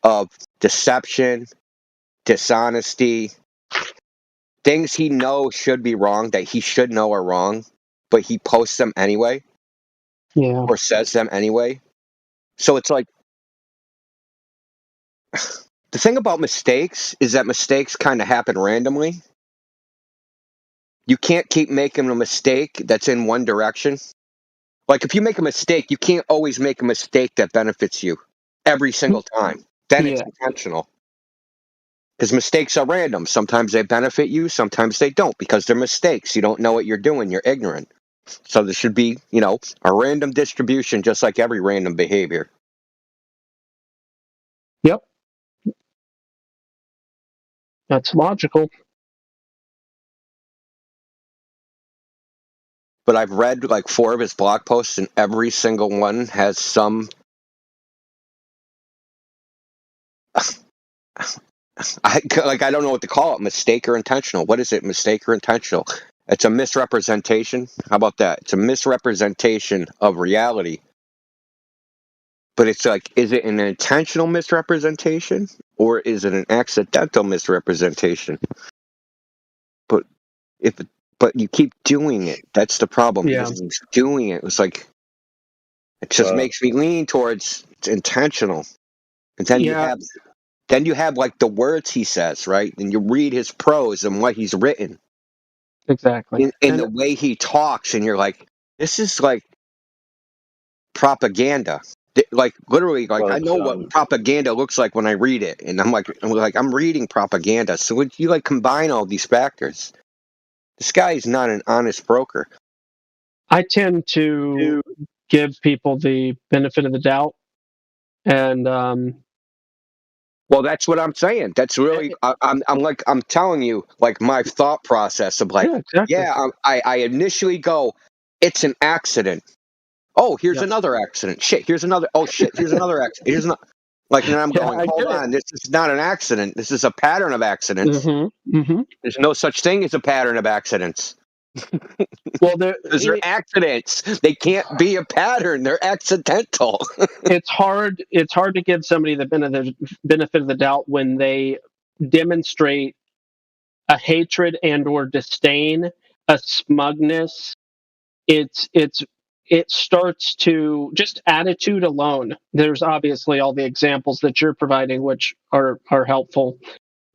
of deception, dishonesty, things he knows should be wrong, that he should know are wrong, but he posts them anyway. Yeah. Or says them anyway. So it's like, the thing about mistakes is that mistakes kind of happen randomly. You can't keep making a mistake that's in one direction. Like, if you make a mistake, you can't always make a mistake that benefits you every single time. Then it's intentional. Because mistakes are random. Sometimes they benefit you, sometimes they don't, because they're mistakes. You don't know what you're doing, you're ignorant. So there should be, a random distribution, just like every random behavior. Yep. That's logical. But I've read like 4 of his blog posts, and every single one has some. I don't know what to call it. Mistake or intentional. What is it? Mistake or intentional? It's a misrepresentation. How about that? It's a misrepresentation of reality. But it's like, is it an intentional misrepresentation or is it an accidental misrepresentation? But you keep doing it. That's the problem. Yeah. Because he's doing it. It's like, it just makes me lean towards it's intentional. And then you have like the words he says, right? And you read his prose and what he's written. Exactly. In the way he talks, and you're like, this is like propaganda. Like, literally, like, I know what propaganda looks like when I read it, and I'm reading propaganda. So when you like combine all these factors, this guy is not an honest broker. I tend to give people the benefit of the doubt, and well, that's what I'm saying. That's really, I'm telling you, like, my thought process of like, I initially go, it's an accident. Oh, here's another accident. Shit, here's another. Oh shit, here's another accident. Here's another. Like, and I'm going, hold on, this is not an accident. This is a pattern of accidents. There's no such thing as a pattern of accidents. Well, they're accidents. They can't be a pattern. They're accidental. It's hard to give somebody the benefit of the doubt when they demonstrate a hatred and or disdain, a smugness. It starts to just attitude alone. There's obviously all the examples that you're providing, which are helpful,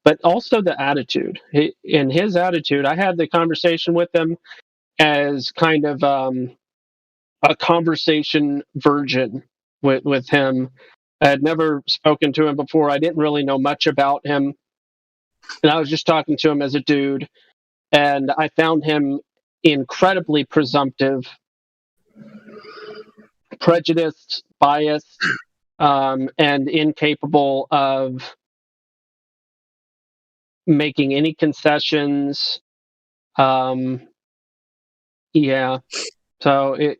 but also the attitude. In his attitude, I had the conversation with him as kind of a conversation virgin with him. I had never spoken to him before. I didn't really know much about him, and I was just talking to him as a dude, and I found him incredibly presumptive, prejudiced, biased, and incapable of making any concessions. So it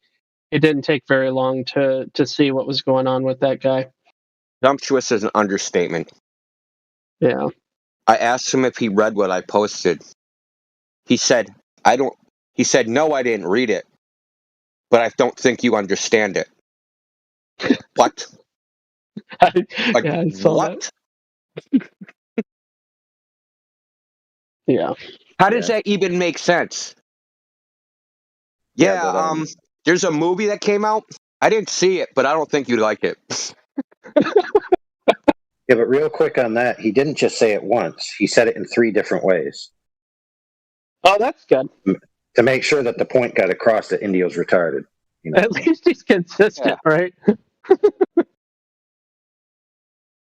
didn't take very long to see what was going on with that guy. Presumptuous is an understatement. Yeah. I asked him if he read what I posted. He said, He said, no, I didn't read it, but I don't think you understand it. What? I saw what? Yeah. How does that even make sense? There's a movie that came out. I didn't see it, but I don't think you'd like it. Yeah, but real quick on that, he didn't just say it once. He said it in 3 different ways. Oh, that's good. To make sure that the point got across that Indio's retarded. At least he's consistent, right?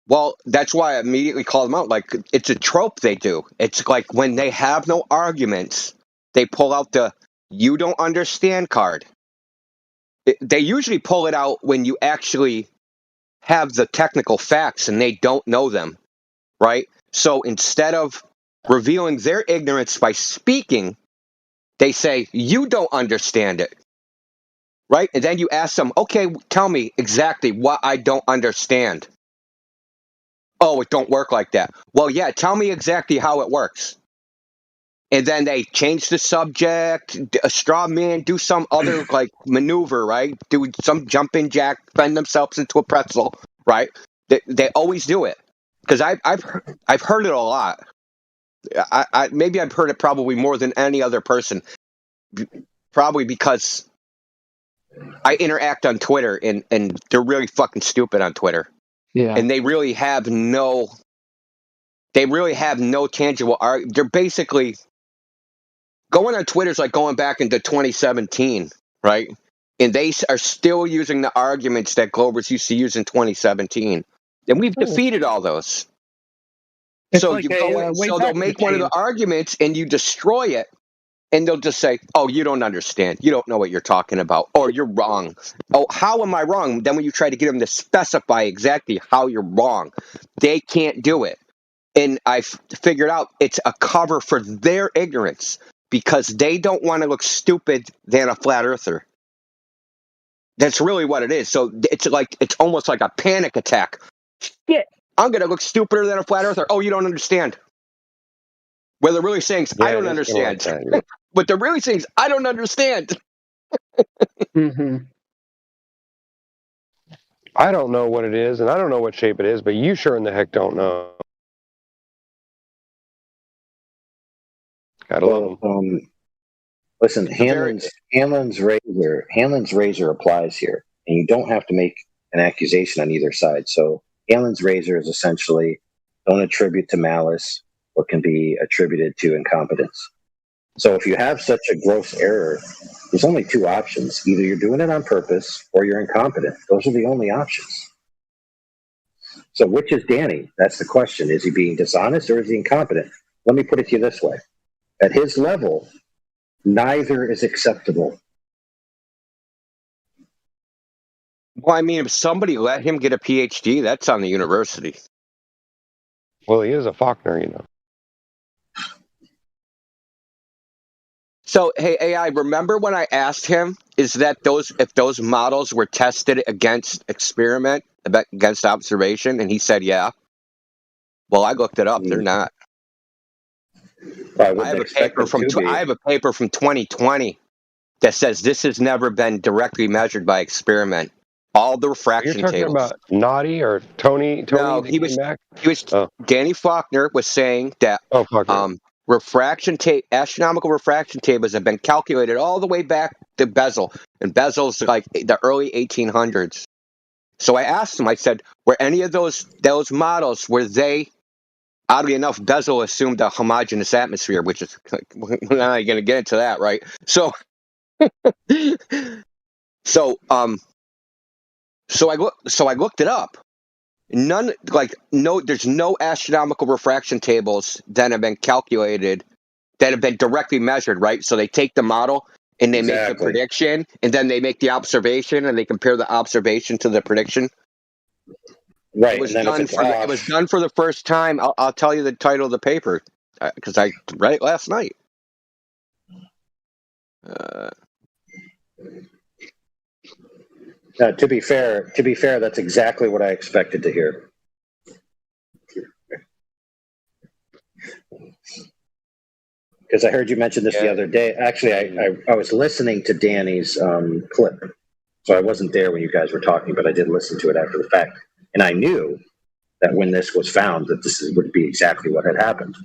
Well, that's why I immediately called him out. Like, it's a trope they do. It's like when they have no arguments, they pull out the "you don't understand" card. They usually pull it out when you actually have the technical facts and they don't know them, right? So instead of revealing their ignorance by speaking, they say, you don't understand it, right? And then you ask them, okay, tell me exactly what I don't understand. Oh, it don't work like that. Well, yeah, tell me exactly how it works. And then they change the subject, a straw man, do some other like maneuver, right? Do some jumping jack, bend themselves into a pretzel, right? They always do it because I've heard it a lot. maybe I've heard it probably more than any other person, probably because I interact on Twitter, and they're really fucking stupid on Twitter. Yeah. And they really have no tangible argument. They're basically going on Twitter is like going back into 2017, right? And they are still using the arguments that Globers used to use in 2017. And we've defeated all those. It's So like you go, so they'll make one of the arguments and you destroy it, and they'll just say, "Oh, you don't understand. You don't know what you're talking about, or you're wrong." Oh, how am I wrong? Then when you try to get them to specify exactly how you're wrong, they can't do it. And I figured out it's a cover for their ignorance because they don't want to look stupid than a flat earther. That's really what it is. So it's almost like a panic attack. Shit, I'm going to look stupider than a flat earther. Oh, you don't understand. What they're really saying is, I don't understand. What they're really saying is, I don't understand. Mm-hmm. I don't know what it is, and I don't know what shape it is, but you sure in the heck don't know. Gotta love them. Listen, Hanlon's razor applies here, and you don't have to make an accusation on either side. So Hanlon's razor is essentially don't attribute to malice what can be attributed to incompetence. So if you have such a gross error, there's only two options. Either you're doing it on purpose or you're incompetent. Those are the only options. So which is Danny? That's the question. Is he being dishonest or is he incompetent? Let me put it to you this way. At his level, neither is acceptable. Well, I mean, if somebody let him get a PhD, that's on the university. Well, he is a Faulkner, you know. So, hey, AI, remember when I asked him, is that if those models were tested against experiment, against observation, and he said, yeah. Well, I looked it up. They're not. I have a paper from 2020 that says this has never been directly measured by experiment. All the refraction tables. You're talking about Naughty or Tony? No, he was. Danny Faulkner was saying that astronomical refraction tables have been calculated all the way back to Bezel, and Bezel's like the early 1800s. So I asked him. I said, were any of those models, were they? Oddly enough, Bezel assumed a homogeneous atmosphere, which is we're not going to get into that, right? So, So I looked it up. There's no astronomical refraction tables that have been calculated that have been directly measured, right? So they take the model and they make the prediction, and then they make the observation, and they compare the observation to the prediction. Right. It was done for the first time. I'll tell you the title of the paper because I read it last night. To be fair, that's exactly what I expected to hear. Because I heard you mention this the other day. Actually, I was listening to Danny's clip, so I wasn't there when you guys were talking, but I did listen to it after the fact, and I knew that when this was found, that this would be exactly what had happened.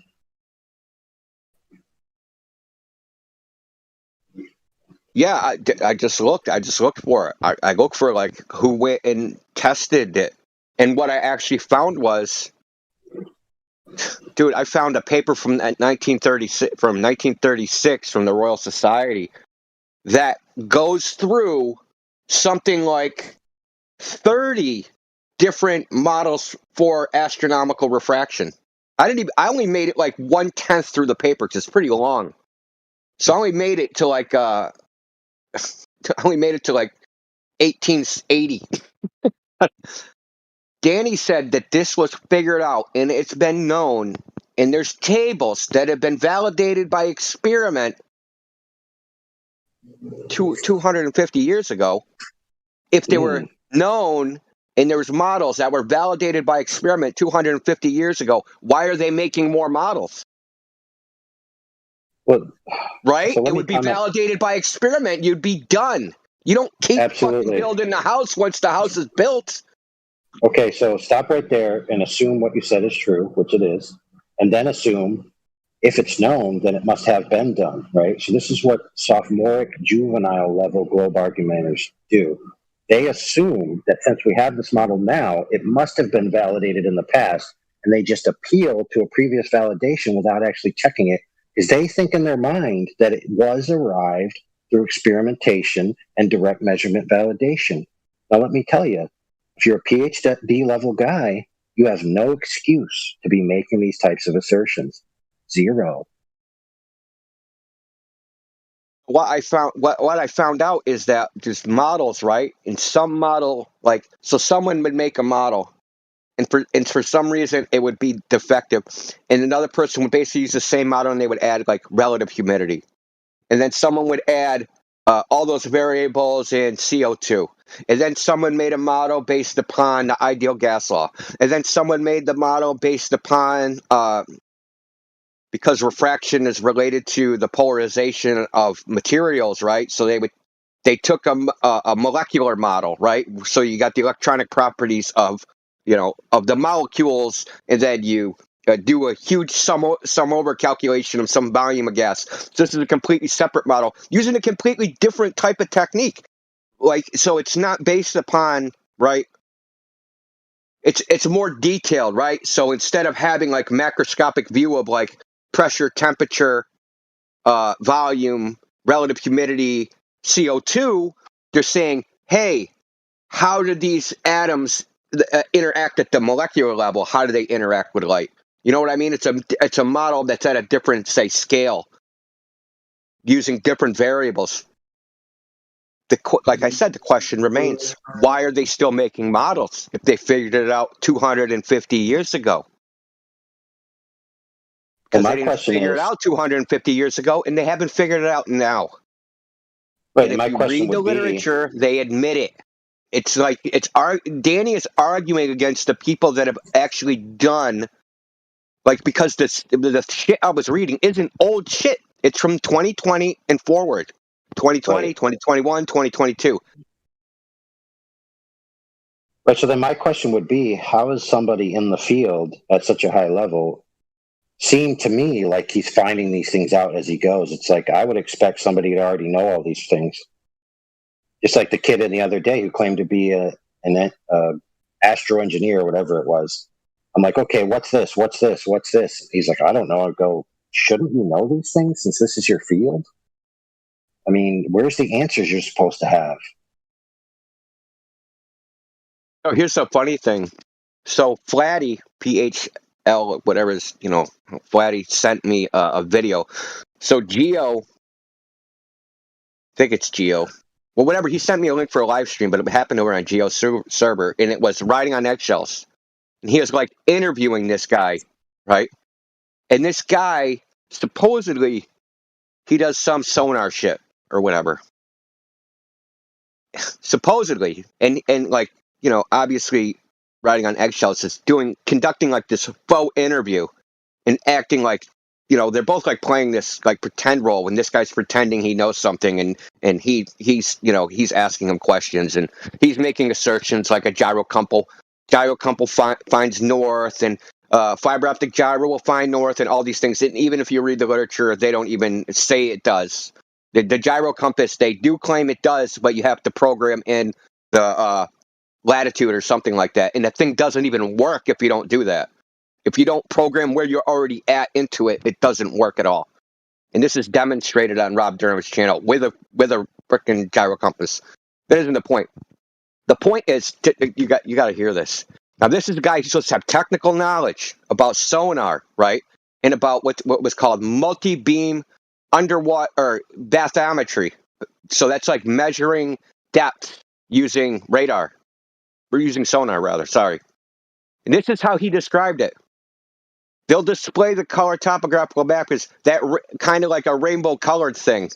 Yeah, I just looked. I just looked for it. I looked for like who went and tested it, and what I actually found was, dude, I found a paper from 1936 from the Royal Society that goes through something like 30 different models for astronomical refraction. I only made it like 1/10 through the paper because it's pretty long. So I only made it to like 1880. Danny said that this was figured out, and it's been known, and there's tables that have been validated by experiment 250 years ago. If they were known and there was models that were validated by experiment 250 years ago, why are they making more models? Well, right? It would be validated by experiment. You'd be done. You don't keep fucking building the house once the house is built. Okay, so stop right there and assume what you said is true, which it is, and then assume if it's known, then it must have been done, right? So this is what sophomoric, juvenile level globe argumenters do. They assume that since we have this model now, it must have been validated in the past, and they just appeal to a previous validation without actually checking it, because they think in their mind that it was arrived through experimentation and direct measurement validation. Now, let me tell you, if you're a PhD level guy, you have no excuse to be making these types of assertions. Zero. What I found out is that just models, right? In some model, like, so someone would make a model, and for some reason it would be defective, and another person would basically use the same model, and they would add like relative humidity, and then someone would add all those variables in CO2, and then someone made a model based upon the ideal gas law, and then someone made the model based upon because refraction is related to the polarization of materials, right? So they took a molecular model, right? So you got the electronic properties of the molecules, and then you do a huge sum over calculation of some volume of gas. So this is a completely separate model using a completely different type of technique. Like, so it's not based upon, right? It's more detailed, right? So instead of having like macroscopic view of like pressure, temperature, volume, relative humidity, CO2, they're saying, hey, how do these atoms interact at the molecular level? How do they interact with light? You know what I mean? It's a model that's at a different, say, scale, using different variables. Like I said, the question remains, why are they still making models if they figured it out 250 years ago? Because they didn't figure it out 250 years ago, and they haven't figured it out now. Right, and if you read the literature, they admit it. It's like Danny is arguing against the people that have actually done, like, because the shit I was reading isn't old shit. It's from 2020 and forward. 2020, right. 2021, 2022. Right, so then my question would be, how is somebody in the field at such a high level seem to me like he's finding these things out as he goes? It's like I would expect somebody to already know all these things. Just like the kid in the other day who claimed to be an astro engineer or whatever it was. I'm like, okay, what's this? What's this? What's this? He's like, I don't know. I go, shouldn't you know these things since this is your field? I mean, where's the answers you're supposed to have? Oh, here's a funny thing. So Flatty, PHL, whatever is, Flatty sent me a video. So Geo, I think it's Geo. Well, whatever, he sent me a link for a live stream, but it happened over on Geo's server, and it was Riding on Eggshells. And he was, like, interviewing this guy, right? And this guy, supposedly, he does some sonar shit or whatever. Supposedly. And like, obviously, Riding on Eggshells is conducting, like, this faux interview and acting like, they're both like playing this like pretend role when this guy's pretending he knows something, and he's asking him questions, and he's making assertions like a gyrocouple finds north, and fiber optic gyro will find north, and all these things. And even if you read the literature, they don't even say it does. The gyro compass, they do claim it does, but you have to program in the latitude or something like that, and the thing doesn't even work if you don't do that. If you don't program where you're already at into it, it doesn't work at all. And this is demonstrated on Rob Durham's channel with a freaking gyro compass. That isn't the point. The point is, you got to hear this. Now, this is a guy who's supposed to have technical knowledge about sonar, right? And about what was called multi-beam underwater or bathymetry. So that's like measuring depth using radar. We're using sonar, rather. Sorry. And this is how he described it. They'll display the color topographical map as that kind of like a rainbow colored thing.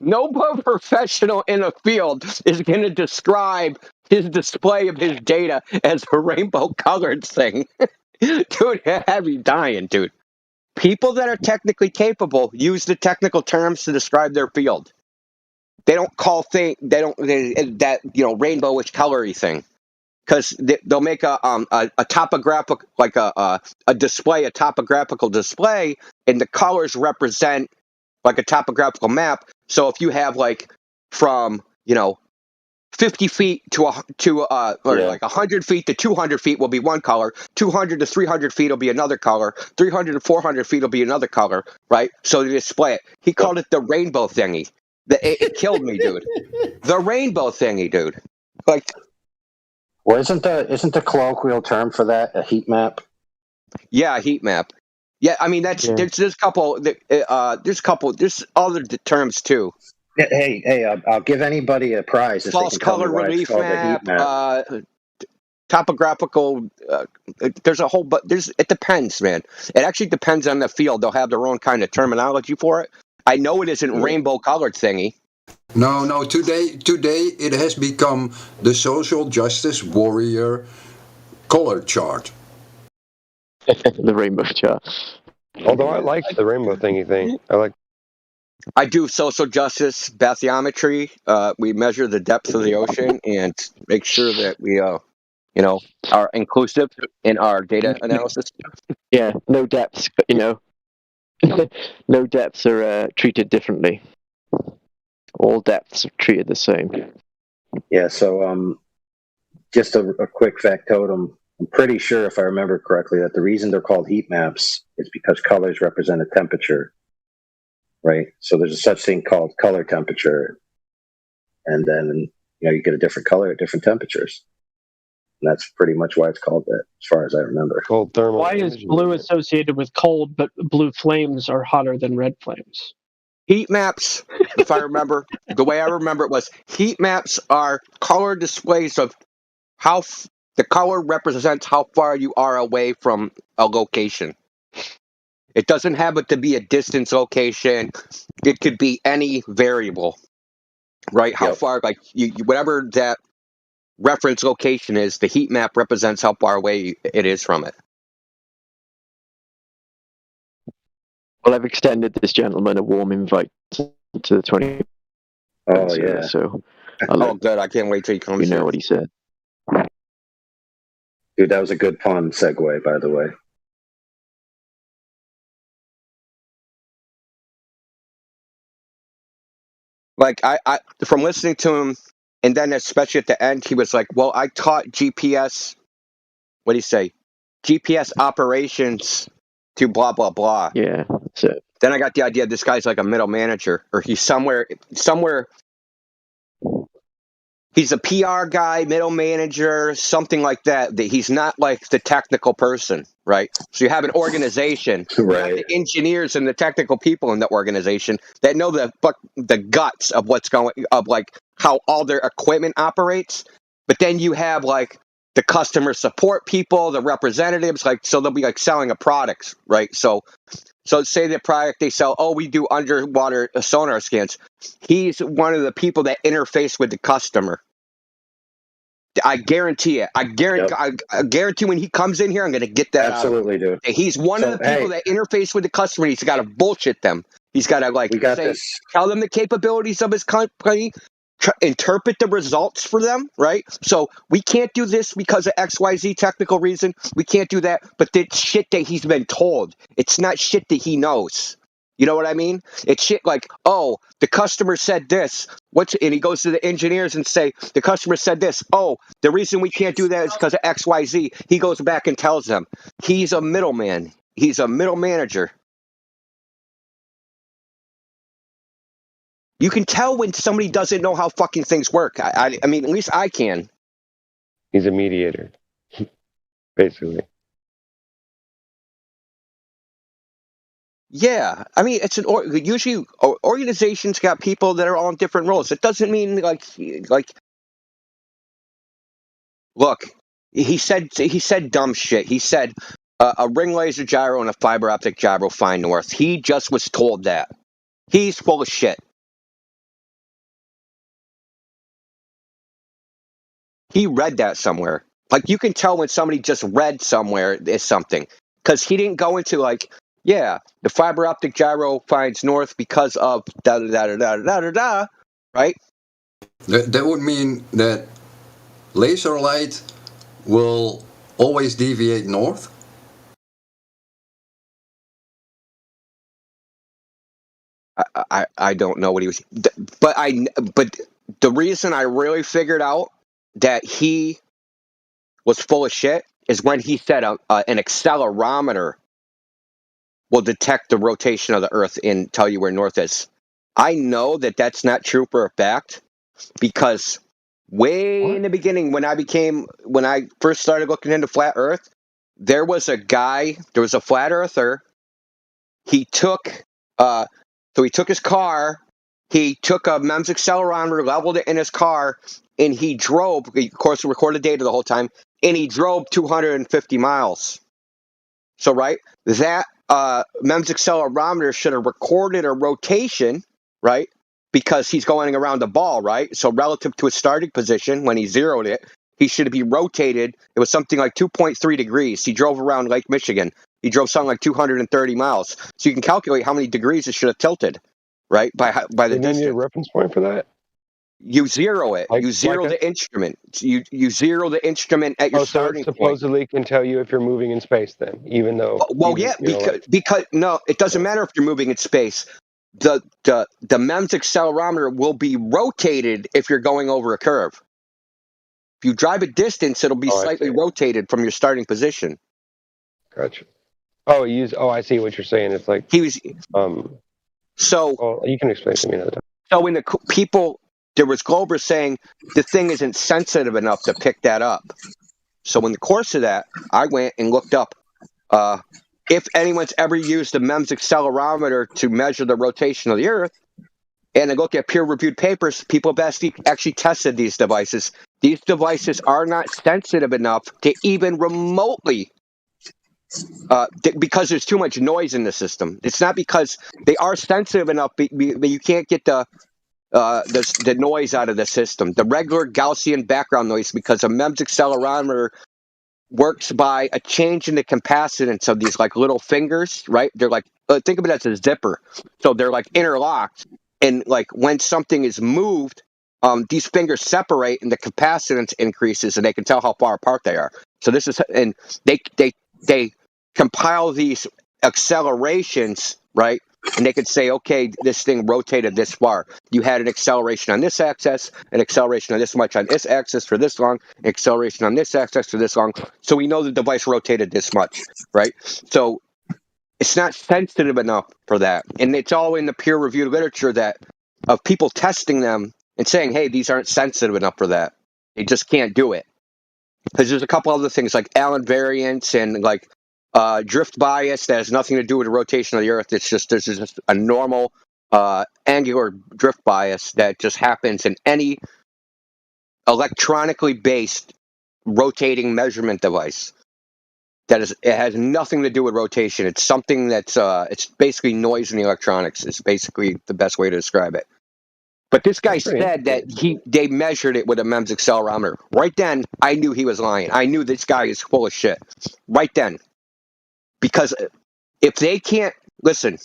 No professional in a field is going to describe his display of his data as a rainbow colored thing. Dude, have you dying, dude. People that are technically capable use the technical terms to describe their field. They don't call that rainbowish colory thing. because they'll make a topographical, like a display, a topographical display, and the colors represent like a topographical map. So if you have like from 50 feet to like 100 feet to 200 feet will be one color, 200 to 300 feet will be another color, 300 to 400 feet will be another color, right? So they display it. He called it the rainbow thingy. It killed me, dude. The rainbow thingy, dude. Like, well, isn't the colloquial term for that a heat map? Yeah, a heat map. Yeah, I mean there's a couple. There's other terms too. Hey, I'll give anybody a prize if False they can tell me color why relief it's called map. a heat map. Topographical. There's a whole, but it depends, man. It actually depends on the field. They'll have their own kind of terminology for it. I know it isn't rainbow colored thingy. No. Today it has become the social justice warrior color chart. The rainbow chart. Although I like the rainbow thingy thing. I do social justice bathymetry. We measure the depth of the ocean and make sure that we, are inclusive in our data analysis. Yeah, no depths, but no depths are treated differently. All depths are treated the same. Yeah, so just a quick factotum. I'm pretty sure, if I remember correctly, that the reason they're called heat maps is because colors represent a temperature, right? So there's a such thing called color temperature, and then you get a different color at different temperatures. And that's pretty much why it's called that, as far as I remember. Cold thermal. Why is blue associated with cold, but blue flames are hotter than red flames? Heat maps, if I remember, the way I remember it was heat maps are color displays of how the color represents how far you are away from a location. It doesn't have it to be a distance location. It could be any variable, right? How far, like whatever that reference location is, the heat map represents how far away it is from it. Well, I've extended this gentleman a warm invite to the 20. Oh, yeah. So, good. I can't wait till he comes. You know what he said. Dude, that was a good pun segue, by the way. Like I from listening to him, and then especially at the end, he was like, "Well, I taught GPS. What do you say? GPS operations to blah blah blah." Yeah, that's it. Then I got the idea this guy's like a middle manager, or he's somewhere. He's a PR guy, middle manager, something like that. That he's not like the technical person, right? So you have an organization, right? You have the engineers and the technical people in the organization that know the guts of what's going, of like how all their equipment operates. But then you have like the customer support people, the representatives, like so they'll be like selling a product, right? So say the product they sell, we do underwater sonar scans. He's one of the people that interface with the customer. I guarantee it. I guarantee when he comes in here, I'm going to get that. Absolutely, dude. He's one of the people that interface with the customer. He's got to bullshit them. He's got to tell them the capabilities of his company, interpret the results for them, right? So we can't do this because of XYZ technical reason. We can't do that, but it's shit that he's been told. It's not shit that he knows. You know what I mean? It's shit like, the customer said this. And he goes to the engineers and say, the customer said this. The reason we can't do that is because of XYZ. He goes back and tells them. He's a middleman. He's a middle manager. You can tell when somebody doesn't know how fucking things work. I mean, at least I can. He's a mediator, basically. Yeah, I mean, it's usually organizations got people that are all in different roles. It doesn't mean like. Look, he said dumb shit. He said a ring laser gyro and a fiber optic gyro find north. He just was told that. He's full of shit. He read that somewhere. Like you can tell when somebody just read somewhere is something because he didn't go into like. Yeah, the fiber optic gyro finds north because of da da da da da da da, right? That would mean that laser light will always deviate north? I don't know what he was, but the reason I really figured out that he was full of shit is when he said an accelerometer will detect the rotation of the Earth and tell you where north is. I know that that's not true for a fact because way in the beginning when I first started looking into flat Earth, there was a flat earther. He took his car, he took a MEMS accelerometer, leveled it in his car, and he drove, of course, recorded data the whole time, and he drove 250 miles. So, right, that MEMS accelerometer should have recorded a rotation, right, because he's going around the ball, right? So relative to his starting position, when he zeroed it, he should be rotated. It was something like 2.3 degrees. He drove around Lake Michigan. He drove something like 230 miles. So you can calculate how many degrees it should have tilted, right, by the distance. You need a reference point for that? You zero it. You zero the instrument. You zero the instrument at your starting so it supposedly can tell you if you're moving in space then, even though... because no, it doesn't matter if you're moving in space. The MEMS accelerometer will be rotated if you're going over a curve. If you drive a distance, it'll be slightly rotated from your starting position. Gotcha. I see what you're saying. It's like he was. you can explain to me another time. So when there was Glober saying the thing isn't sensitive enough to pick that up. So in the course of that, I went and looked up if anyone's ever used a MEMS accelerometer to measure the rotation of the Earth, and I look at peer-reviewed papers, people have actually tested these devices. These devices are not sensitive enough to even remotely, because there's too much noise in the system. It's not because they are sensitive enough, but you can't get the noise out of the system. The regular Gaussian background noise, because a MEMS accelerometer works by a change in the capacitance of these like little fingers, right? They're like, think of it as a zipper. So they're like interlocked. And like when something is moved, these fingers separate and the capacitance increases and they can tell how far apart they are. So this is, and they compile these accelerations, right? And they could say, okay, this thing rotated this far. You had an acceleration on this axis, an acceleration on this much on this axis for this long, an acceleration on this axis for this long. So we know the device rotated this much, right? So it's not sensitive enough for that. And it's all in the peer-reviewed literature of people testing them and saying, hey, these aren't sensitive enough for that. They just can't do it. Because there's a couple other things like Allen variance and like drift bias that has nothing to do with the rotation of the Earth. There's just a normal angular drift bias that just happens in any electronically based rotating measurement device. It has nothing to do with rotation. It's something that's it's basically noise in the electronics. It's basically the best way to describe it. But this guy said that they measured it with a MEMS accelerometer. Right then, I knew he was lying. I knew this guy is full of shit. Right then. Because if they can't, listen,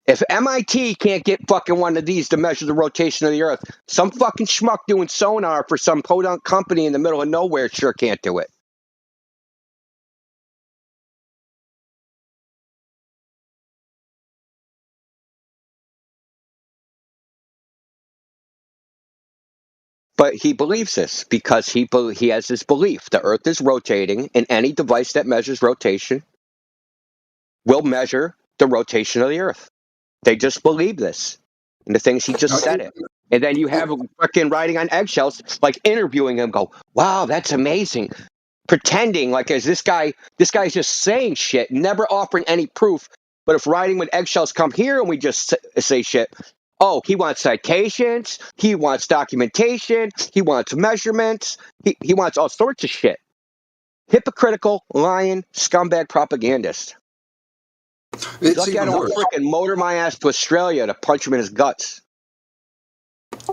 if MIT can't get fucking one of these to measure the rotation of the Earth, some fucking schmuck doing sonar for some podunk company in the middle of nowhere sure can't do it. But he believes this because he has this belief. The Earth is rotating, and any device that measures rotation will measure the rotation of the Earth. They just believe this. And the things he just said it. And then you have fucking riding on eggshells, like interviewing him, go, wow, that's amazing. Pretending like as this guy's just saying shit, never offering any proof. But if riding with eggshells come here and we just say shit, oh, he wants citations, he wants documentation, he wants measurements, he wants all sorts of shit. Hypocritical, lying, scumbag propagandist. Lucky I don't freaking motor my ass to Australia to punch him in his guts.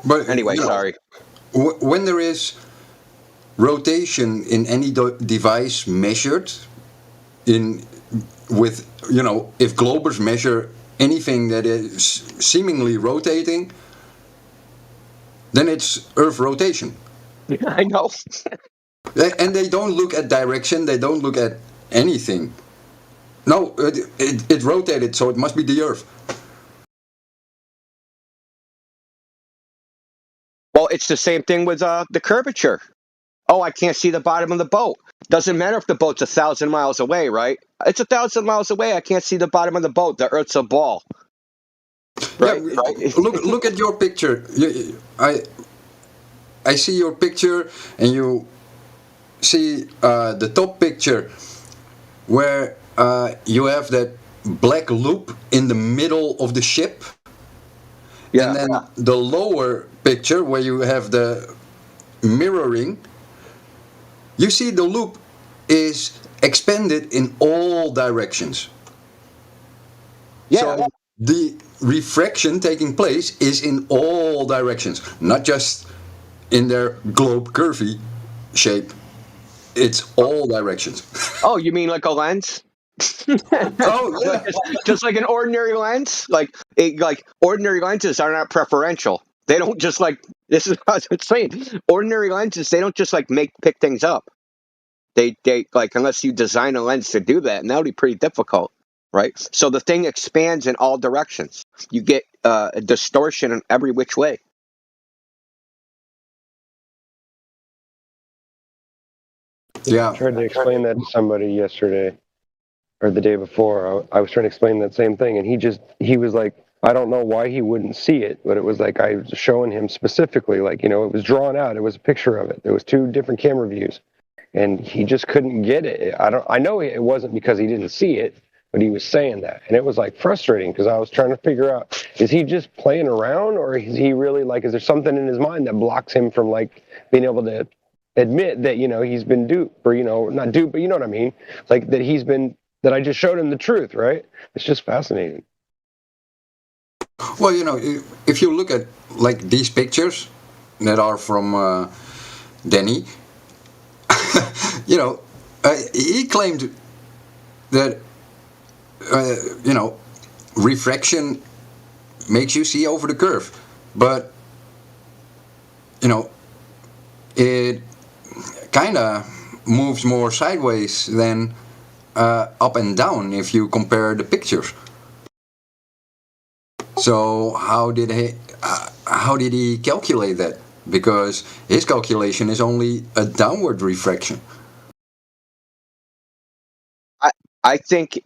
But anyway, sorry. When there is rotation in any device measured, if Globers measure anything that is seemingly rotating, then it's Earth rotation. I know. And they don't look at direction. They don't look at anything. No, it rotated, so it must be the Earth. Well, it's the same thing with the curvature. Oh, I can't see the bottom of the boat. Doesn't matter if the boat's 1,000 miles away, right? It's 1,000 miles away. I can't see the bottom of the boat. The Earth's a ball. Right? Yeah, look at your picture. I see your picture, and you see the top picture where you have that black loop in the middle of the ship. Yeah. And then the lower picture where you have the mirroring, you see the loop is expanded in all directions. Yeah. So the refraction taking place is in all directions, not just in their globe curvy shape. It's all directions. Oh, you mean like a lens? Oh, yeah. Just like an ordinary lens? Like ordinary lenses are not preferential. They don't just this is what I'm saying. Ordinary lenses, they don't just pick things up. They unless you design a lens to do that, and that would be pretty difficult, right? So the thing expands in all directions. You get a distortion in every which way. Yeah. I tried to explain that to somebody yesterday or the day before. I was trying to explain that same thing, and he was like, I don't know why he wouldn't see it, but it was like I was showing him specifically, it was drawn out. It was a picture of it. There was 2 different camera views, and he just couldn't get it. I know it wasn't because he didn't see it, but he was saying that, and it was frustrating because I was trying to figure out, is he just playing around, or is he really is there something in his mind that blocks him from being able to admit that he's been duped, or not duped, but you know what I mean, that I just showed him the truth, right? It's just fascinating. Well, if you look at these pictures that are from Denny, he claimed that refraction makes you see over the curve, but it kind of moves more sideways than up and down if you compare the pictures. So how did he calculate that? Because his calculation is only a downward refraction. I think.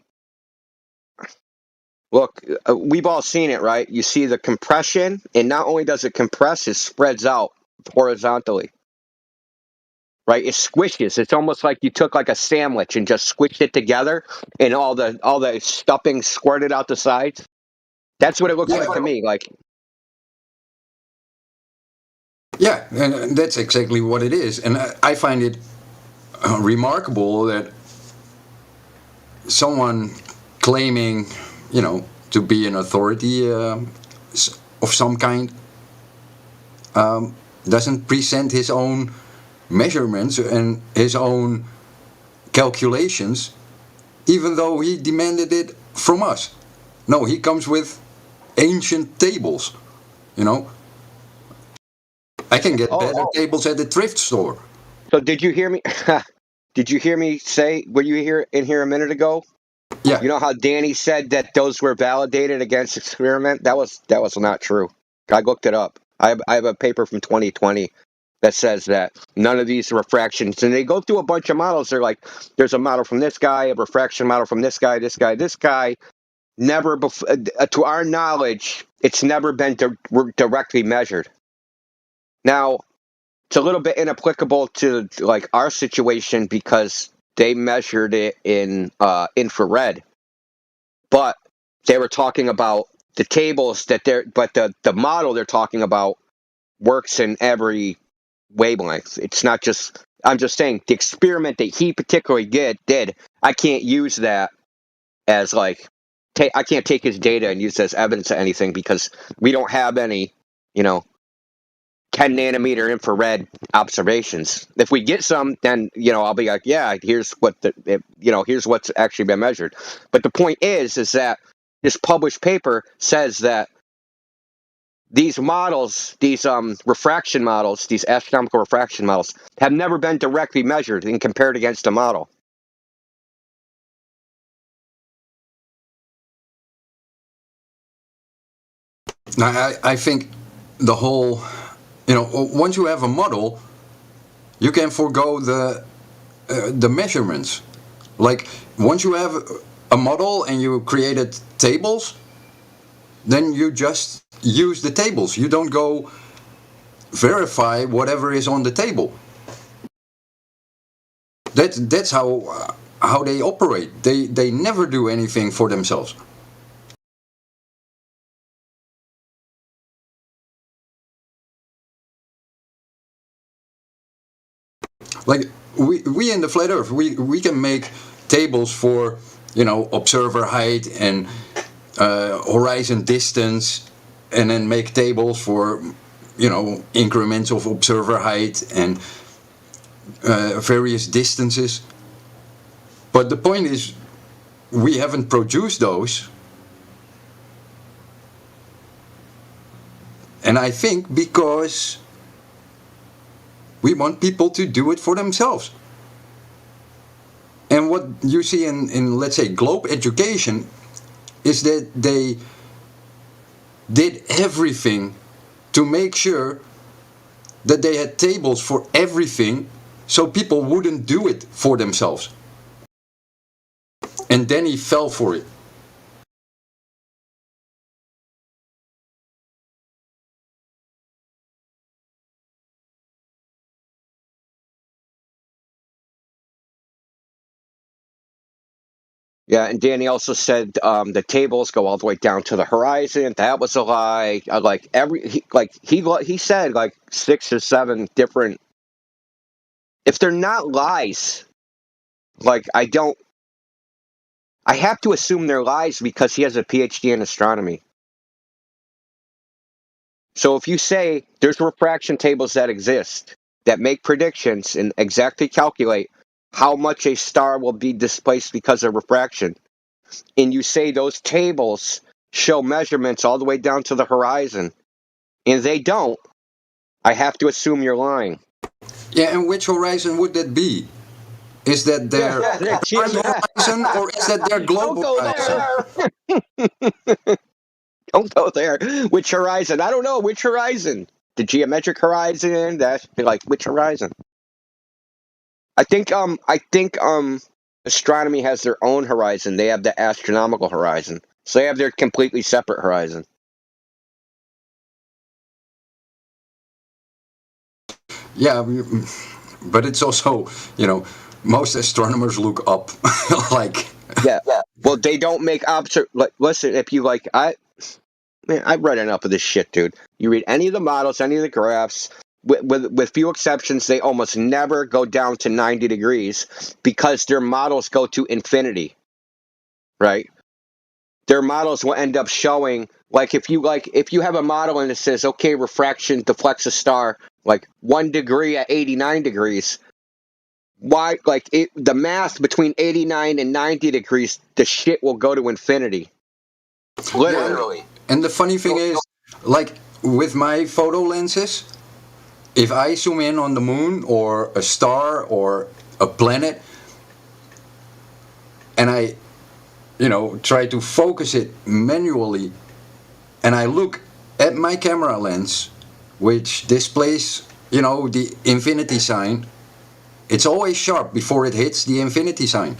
Look, we've all seen it, right? You see the compression, and not only does it compress, it spreads out horizontally. Right? It squishes. It's almost like you took a sandwich and just squished it together, and all the stuffing squirted out the sides. That's what it looks like to me. Yeah, and that's exactly what it is. And I find it remarkable that someone claiming, to be an authority of some kind doesn't present his own measurements and his own calculations, even though he demanded it from us. No, he comes with ancient tables, I can get better tables at the thrift store. So did you hear me? Did you hear me say? Were you in here a minute ago? Yeah. You know how Danny said that those were validated against experiment? That was not true. I looked it up. I have a paper from 2020 that says that none of these refractions, and they go through a bunch of models. They're like, there's a model from this guy, a refraction model from this guy, this guy, this guy. Never before, to our knowledge, it's never been directly measured. Now, it's a little bit inapplicable to our situation because they measured it in infrared, but they were talking about the tables but the model they're talking about works in every wavelength. It's not just. I'm just saying the experiment that he particularly did. I can't use that as I can't take his data and use it as evidence of anything because we don't have any, 10 nanometer infrared observations. If we get some, then, I'll be like, yeah, here's here's what's actually been measured. But the point is that this published paper says that these models, these refraction models, these astronomical refraction models, have never been directly measured and compared against a model. Now, I think the whole, once you have a model, you can forego the measurements. Like, once you have a model and you created tables, then you just use the tables. You don't go verify whatever is on the table. That's how they operate. They never do anything for themselves. Like we in the Flat Earth, we can make tables for observer height and horizon distance, and then make tables for increments of observer height and various distances. But the point is, we haven't produced those, and I think because we want people to do it for themselves. And what you see in let's say, Globe Education is that they did everything to make sure that they had tables for everything so people wouldn't do it for themselves. And then he fell for it. Yeah, and Danny also said the tables go all the way down to the horizon. That was a lie. He said like 6 or 7 different. If they're not lies, like I have to assume they're lies because he has a PhD in astronomy. So if you say there's refraction tables that exist that make predictions and exactly calculate how much a star will be displaced because of refraction, and you say those tables show measurements all the way down to the horizon, and they don't, I have to assume you're lying. Yeah, and which horizon would that be? Is that their horizon, or is that their global horizon? Don't go there. Which horizon? I don't know. Which horizon? The geometric horizon? That's like which horizon? I think astronomy has their own horizon. They have the astronomical horizon. So they have their completely separate horizon. Yeah, but it's also, most astronomers look up. Yeah. Well, they don't make listen, if you I've read enough of this shit, dude. You read any of the models, any of the graphs, with few exceptions, they almost never go down to 90 degrees because their models go to infinity, right? Their models will end up showing, if you have a model and it says, okay, refraction deflects a star 1 degree at 89 degrees. Why, the math between 89 and 90 degrees, the shit will go to infinity. Literally. Yeah, and the funny thing is, with my photo lenses, if I zoom in on the moon or a star or a planet, and I, try to focus it manually, and I look at my camera lens, which displays, the infinity sign, it's always sharp before it hits the infinity sign.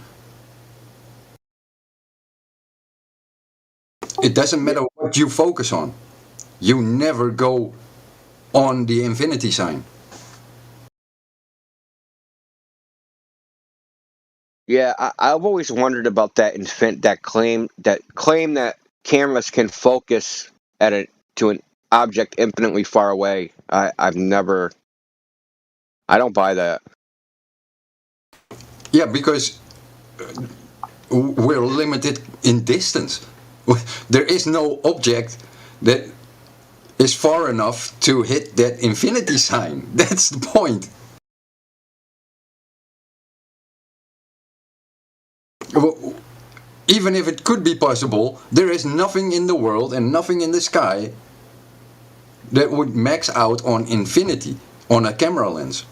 It doesn't matter what you focus on. You never go on the infinity sign. Yeah, I've always wondered about that claim that cameras can focus to an object infinitely far away. I don't buy that. Yeah, because we're limited in distance. There is no object that is far enough to hit that infinity sign. That's the point. Even if it could be possible, there is nothing in the world and nothing in the sky that would max out on infinity on a camera lens.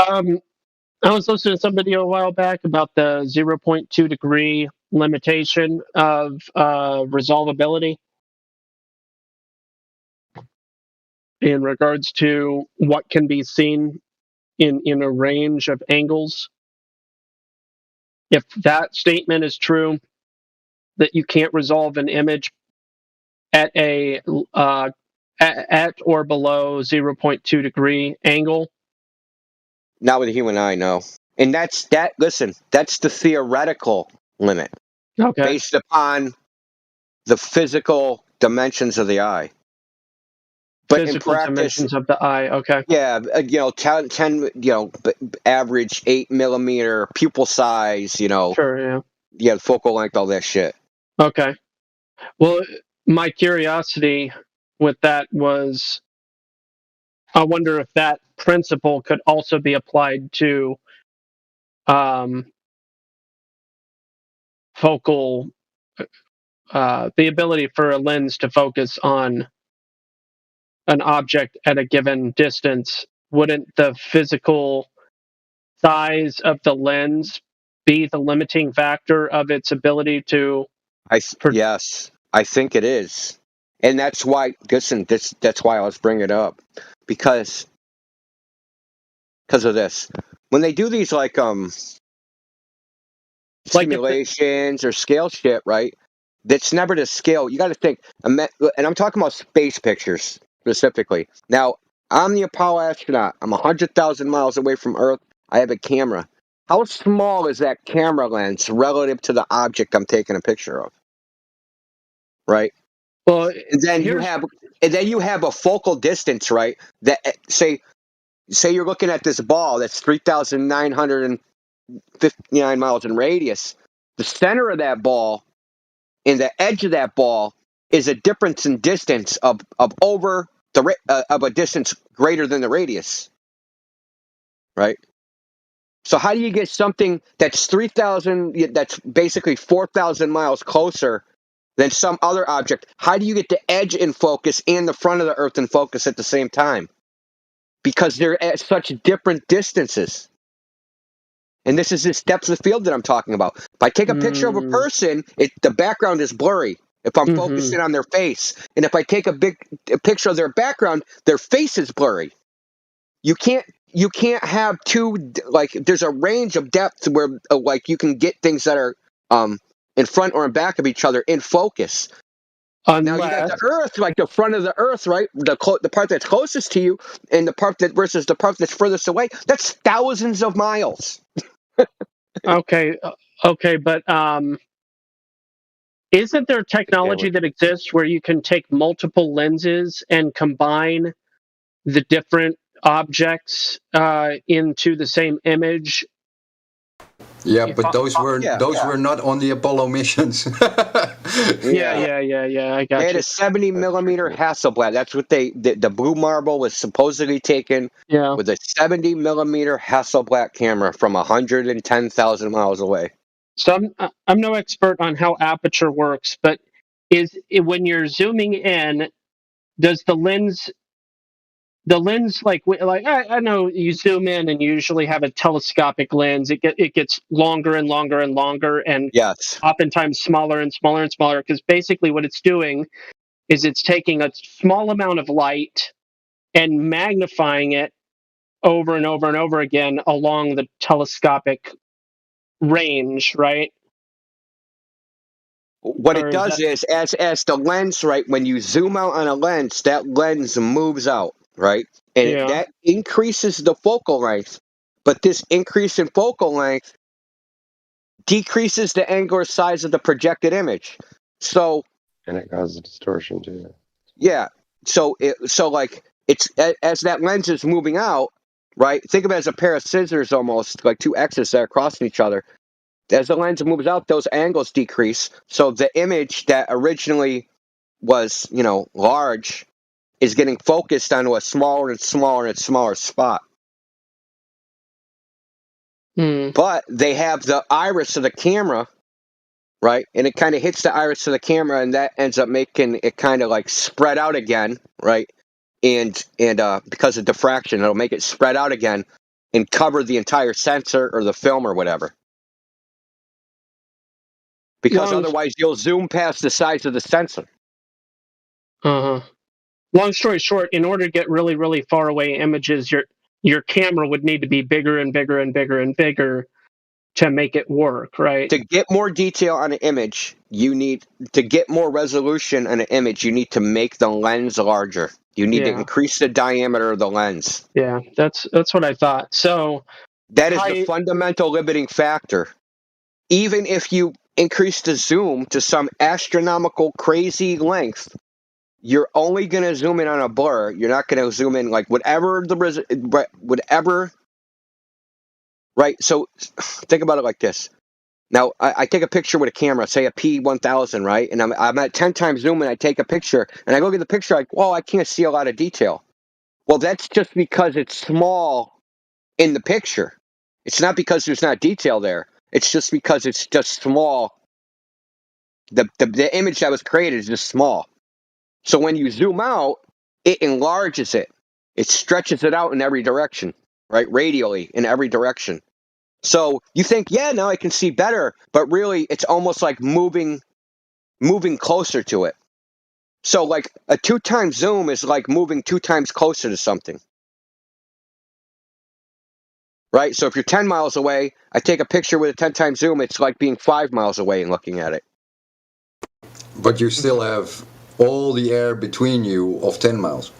I was listening to some video a while back about the 0.2 degree limitation of resolvability in regards to what can be seen in a range of angles. If that statement is true, that you can't resolve an image at a at or below 0.2 degree angle. Not with the human eye, no. And that's that. Listen, that's the theoretical limit, based upon the physical dimensions of the eye. But physical in practice, dimensions of the eye. Okay. Yeah, 10 average 8 millimeter pupil size. Sure. Yeah, focal length, all that shit. Okay. Well, my curiosity with that was, I wonder if that principle could also be applied to focal, the ability for a lens to focus on an object at a given distance. Wouldn't the physical size of the lens be the limiting factor of its ability to? Yes, I think it is, and that's why. Listen, that's why I was bringing it up, because of this. When they do these simulations or scale shit, right? That's never to scale. You got to think, and I'm talking about space pictures specifically. Now, I'm the Apollo astronaut. I'm 100,000 miles away from Earth. I have a camera. How small is that camera lens relative to the object I'm taking a picture of? Right. Well, and then you have a focal distance, right? That say you're looking at this ball that's 3,959 miles in radius. The center of that ball and the edge of that ball is a difference in distance of over of a distance greater than the radius, right? So how do you get something that's 3,000, that's basically 4,000 miles closer than some other object? How do you get the edge in focus and the front of the Earth in focus at the same time? Because they're at such different distances. And this is this depth of field that I'm talking about. If I take a picture of a person, the background is blurry if I'm focusing on their face. And if I take a picture of their background, their face is blurry. You can't have two, there's a range of depth where you can get things that are in front or in back of each other in focus. Now you got the Earth, like the front of the Earth, right? The part that's closest to you, and the part that versus the part that's furthest away. That's thousands of miles. Okay, but isn't there technology that exists where you can take multiple lenses and combine the different objects into the same image? Yeah, but those were not on the Apollo missions. Yeah. I got They had a 70 millimeter Hasselblad. That's what the Blue Marble was supposedly taken with a 70 millimeter Hasselblad camera from 110,000 miles away. So I'm no expert on how aperture works, but when you're zooming in, does the lens I know you zoom in and you usually have a telescopic lens. It gets longer and longer and longer, and oftentimes smaller and smaller and smaller, because basically what it's doing is it's taking a small amount of light and magnifying it over and over and over again along the telescopic range, right? What it does is, as the lens, right, when you zoom out on a lens, that lens moves out, right? And that increases the focal length. But this increase in focal length decreases the angular size of the projected image. So And it causes distortion too. Yeah. So like it's as that lens is moving out, right? Think of it as a pair of scissors, almost like two X's that are crossing each other. As the lens moves out, those angles decrease. So the image that originally was, large is getting focused onto a smaller and smaller and smaller spot. But they have the iris of the camera, right? And it kind of hits the iris of the camera, and that ends up making it kind of like spread out again, right? And because of diffraction, it'll make it spread out again and cover the entire sensor or the film or whatever. Because otherwise, you'll zoom past the size of the sensor. Long story short, in order to get really, really far away images, your camera would need to be bigger and bigger and bigger and bigger to make it work, right? To get more detail on an image, to get more resolution on an image, you need to make the lens larger. You need to increase the diameter of the lens. Yeah, that's what I thought. So that is the fundamental limiting factor. Even if you increase the zoom to some astronomical crazy length, you're only going to zoom in on a blur. You're not going to zoom in like whatever. Right? So think about it like this. Now, I take a picture with a camera, say a P1000, right? And I'm at 10 times zoom and I take a picture and I look at the picture like, whoa, I can't see a lot of detail. Well, that's just because it's small in the picture. It's not because there's not detail there. It's just because it's just small. The image that was created is just small. So when you zoom out, it enlarges it. It stretches it out in every direction, right? Radially in every direction. So you think, yeah, now I can see better, but really it's almost like moving closer to it. So like a 2 times zoom is like moving 2 times closer to something. Right? So if you're 10 miles away, I take a picture with a 10 times zoom, it's like being 5 miles away and looking at it. But you still have all the air between you of 10 miles.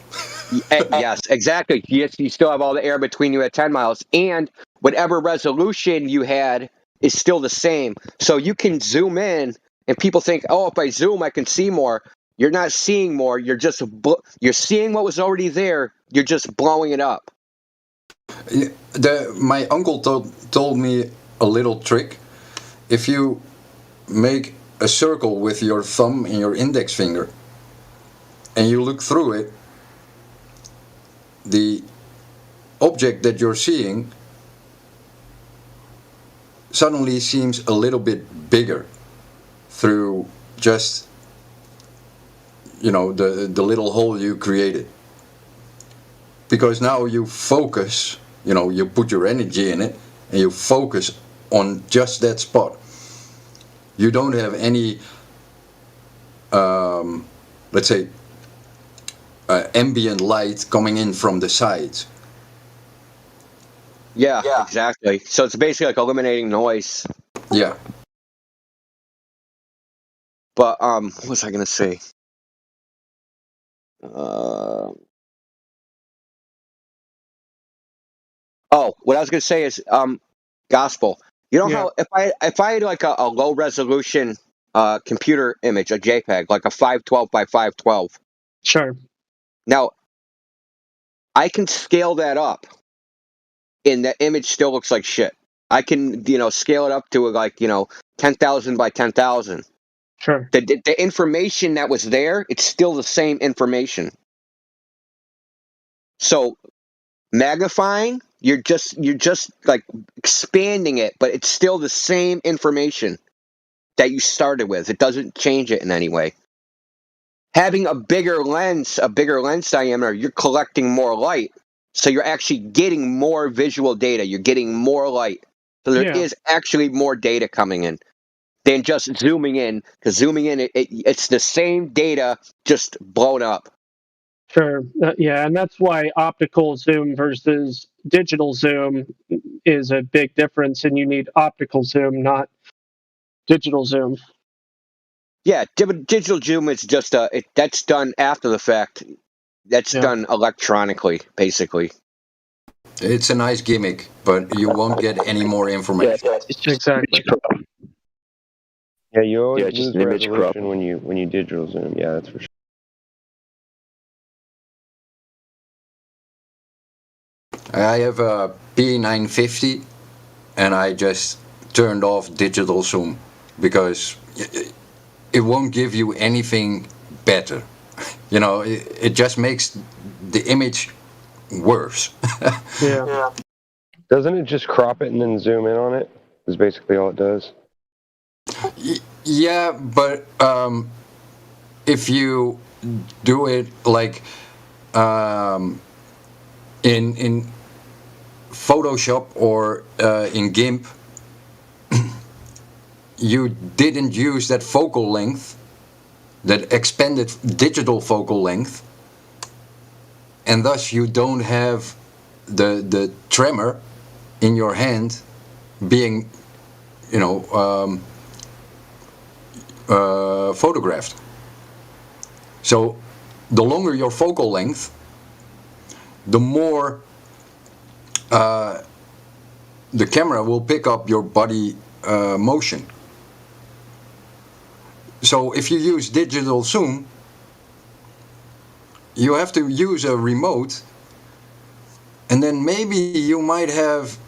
Yes, exactly. Yes, you still have all the air between you at 10 miles, and whatever resolution you had is still the same. So you can zoom in, and people think, oh, if I zoom, I can see more. You're not seeing more. You're just you're seeing what was already there. You're just blowing it up. My uncle told me a little trick. If you make a circle with your thumb and your index finger, and you look through it, the object that you're seeing suddenly seems a little bit bigger through just, the little hole you created. Because now you focus, you put your energy in it, and you focus on just that spot. You don't have any, let's say, ambient light coming in from the sides. Yeah, exactly. So it's basically like eliminating noise. Yeah. But what was I gonna say? What I was gonna say is gospel. You know how if I had like a low resolution computer image, a JPEG, like a 512 by 512. Sure. Now I can scale that up, and the image still looks like shit. I can, scale it up to like, 10,000 by 10,000. Sure. The information that was there, it's still the same information. So magnifying, you're just like expanding it, but it's still the same information that you started with. It doesn't change it in any way. Having a bigger lens diameter, you're collecting more light. So you're actually getting more visual data. You're getting more light. So there is actually more data coming in than just zooming in. Because zooming in, it's the same data, just blown up. Sure. And that's why optical zoom versus digital zoom is a big difference, and you need optical zoom, not digital zoom. Yeah, digital zoom is just that's done after the fact. That's done electronically, basically. It's a nice gimmick, but you won't get any more information. Exactly. Yeah, you always just lose an image crop. resolution when you digital zoom. Yeah, that's for sure. I have a P950, and I just turned off digital zoom because it won't give you anything better. You know, it just makes the image worse. Yeah. Doesn't it just crop it and then zoom in on it? Is basically all it does. Yeah, but if you do it like in Photoshop or in GIMP, you didn't use that focal length, that expanded digital focal length, and thus you don't have the tremor in your hand being, you know, photographed. So the longer your focal length, the more the camera will pick up your body motion. So if you use digital zoom, you have to use a remote, and then maybe you might have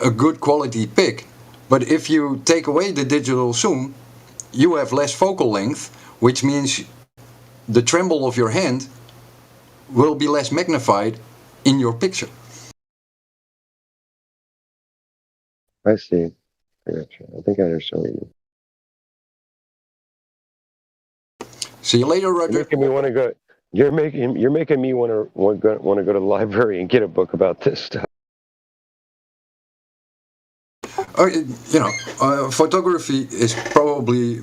a good quality pic, but if you take away the digital zoom, you have less focal length, which means the tremble of your hand will be less magnified in your picture. I see. I gotcha. I think I understand what you mean. See you later, Roger. You're making me want to go. You're making me want to go to the library and get a book about this stuff. You know, photography is probably,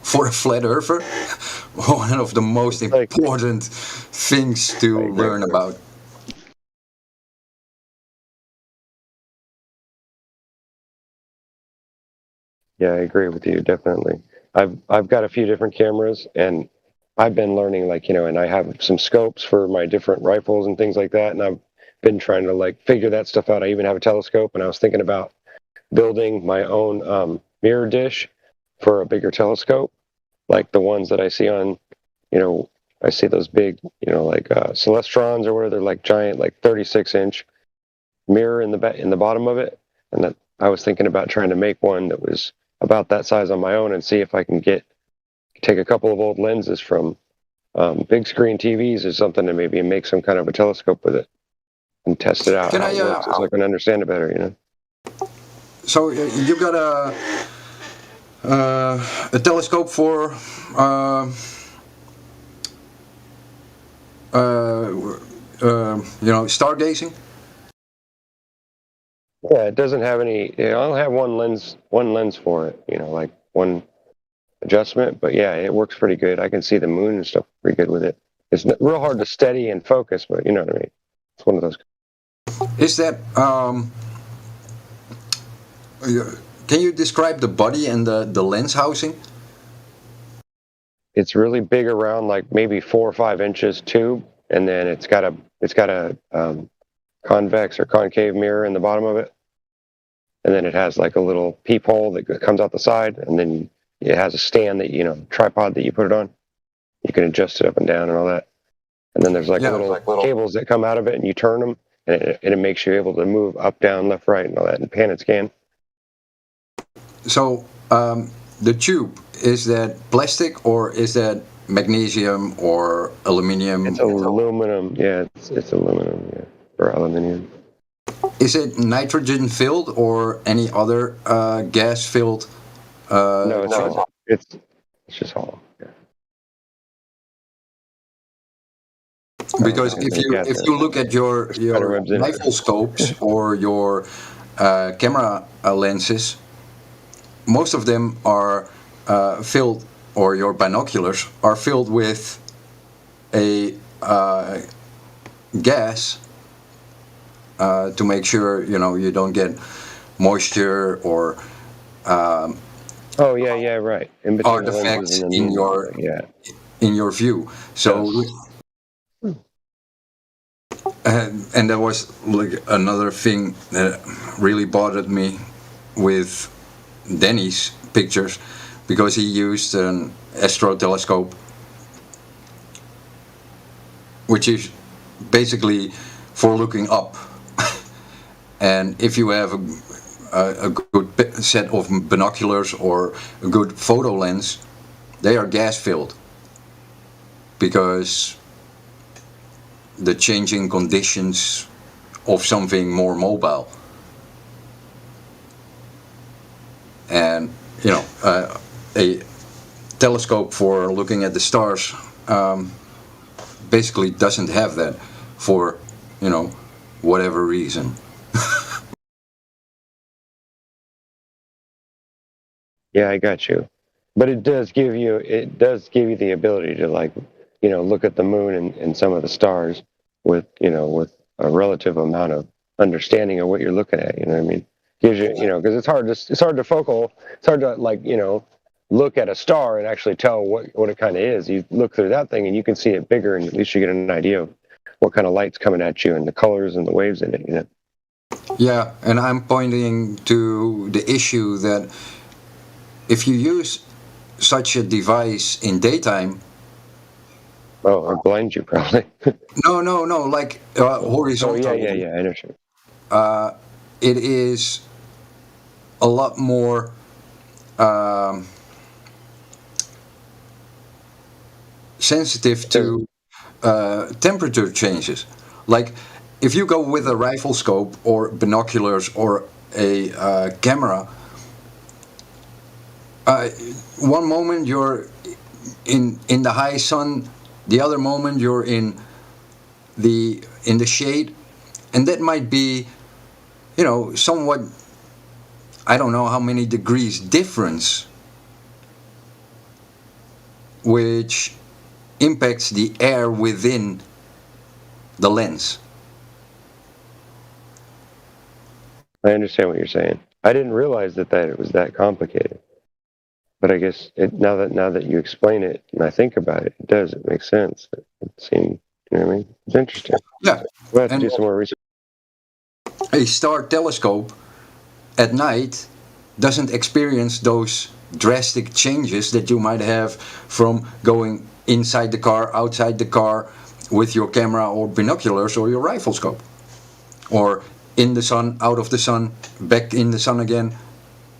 for a flat earther, one of the most important things to learn about. Yeah, I agree with you, definitely. I've got a few different cameras, and I've been learning, like, you know, and I have some scopes for my different rifles and things like that, and I've been trying to, like, figure that stuff out. I even have a telescope, and I was thinking about building my own mirror dish for a bigger telescope, like the ones that I see on, you know, I see those big, you know, like Celestrons or whatever. They're like giant, like 36-inch mirror in the bottom of it, and that I was thinking about trying to make one that was about that size on my own, and see if I can take a couple of old lenses from big screen TVs or something, and maybe make some kind of a telescope with it and test it out. How it works, so I can understand it better, you know. So you got a telescope for you know, stargazing? Yeah, it doesn't have any. I only have one lens for it. You know, like one adjustment. But yeah, it works pretty good. I can see the moon and stuff pretty good with it. It's real hard to steady and focus, but you know what I mean. It's one of those. Is that can you describe the body and the lens housing? It's really big around, like maybe 4 or 5 inches tube, and then it's got a convex or concave mirror in the bottom of it, and then it has like a little peephole that comes out the side, and then it has a stand that, you know, tripod that you put it on. You can adjust it up and down and all that, and then there's little cables that come out of it, and you turn them, and it makes you able to move up, down, left, right, and all that, and pan and scan. So the tube, is that plastic or is that magnesium or aluminum? It's aluminum. Yeah, it's aluminum. Yeah, or aluminum. Is it nitrogen filled or any other gas filled? No, it's just hollow. Yeah. Because if you look at your rifle scopes or your camera lenses, most of them are filled, or your binoculars are filled with a gas to make sure, you know, you don't get moisture or oh yeah, right. In artifacts in your view. So and that was like another thing that really bothered me with Denny's pictures because he used an astro telescope, which is basically for looking up. And if you have a good set of binoculars or a good photo lens, they are gas filled because the changing conditions of something more mobile. And you know, a telescope for looking at the stars basically doesn't have that for, you know, whatever reason. Yeah, I got you. But it does give you the ability to, like, you know, look at the moon and some of the stars with, you know, with a relative amount of understanding of what you're looking at. You know what I mean? Gives you, you know, because it's hard to like, you know, look at a star and actually tell what it kind of is. You look through that thing and you can see it bigger, and at least you get an idea of what kind of light's coming at you and the colors and the waves in it. You know? Yeah, and I'm pointing to the issue that if you use such a device in daytime, oh, it'll blind you probably. no, like horizontal. Oh, yeah, I understand. It is a lot more sensitive to temperature changes. Like if you go with a rifle scope or binoculars or a camera, one moment you're in the high sun, the other moment you're in the shade, and that might be, you know, somewhat, I don't know how many degrees difference, which impacts the air within the lens. I understand what you're saying. I didn't realize that it was that complicated. But I guess now that you explain it and I think about it, it makes sense. It seems, you know what I mean? It's interesting. Yeah. We'll have to do some more research. A star telescope at night doesn't experience those drastic changes that you might have from going inside the car, outside the car with your camera or binoculars or your rifle scope. Or in the sun, out of the sun, back in the sun again.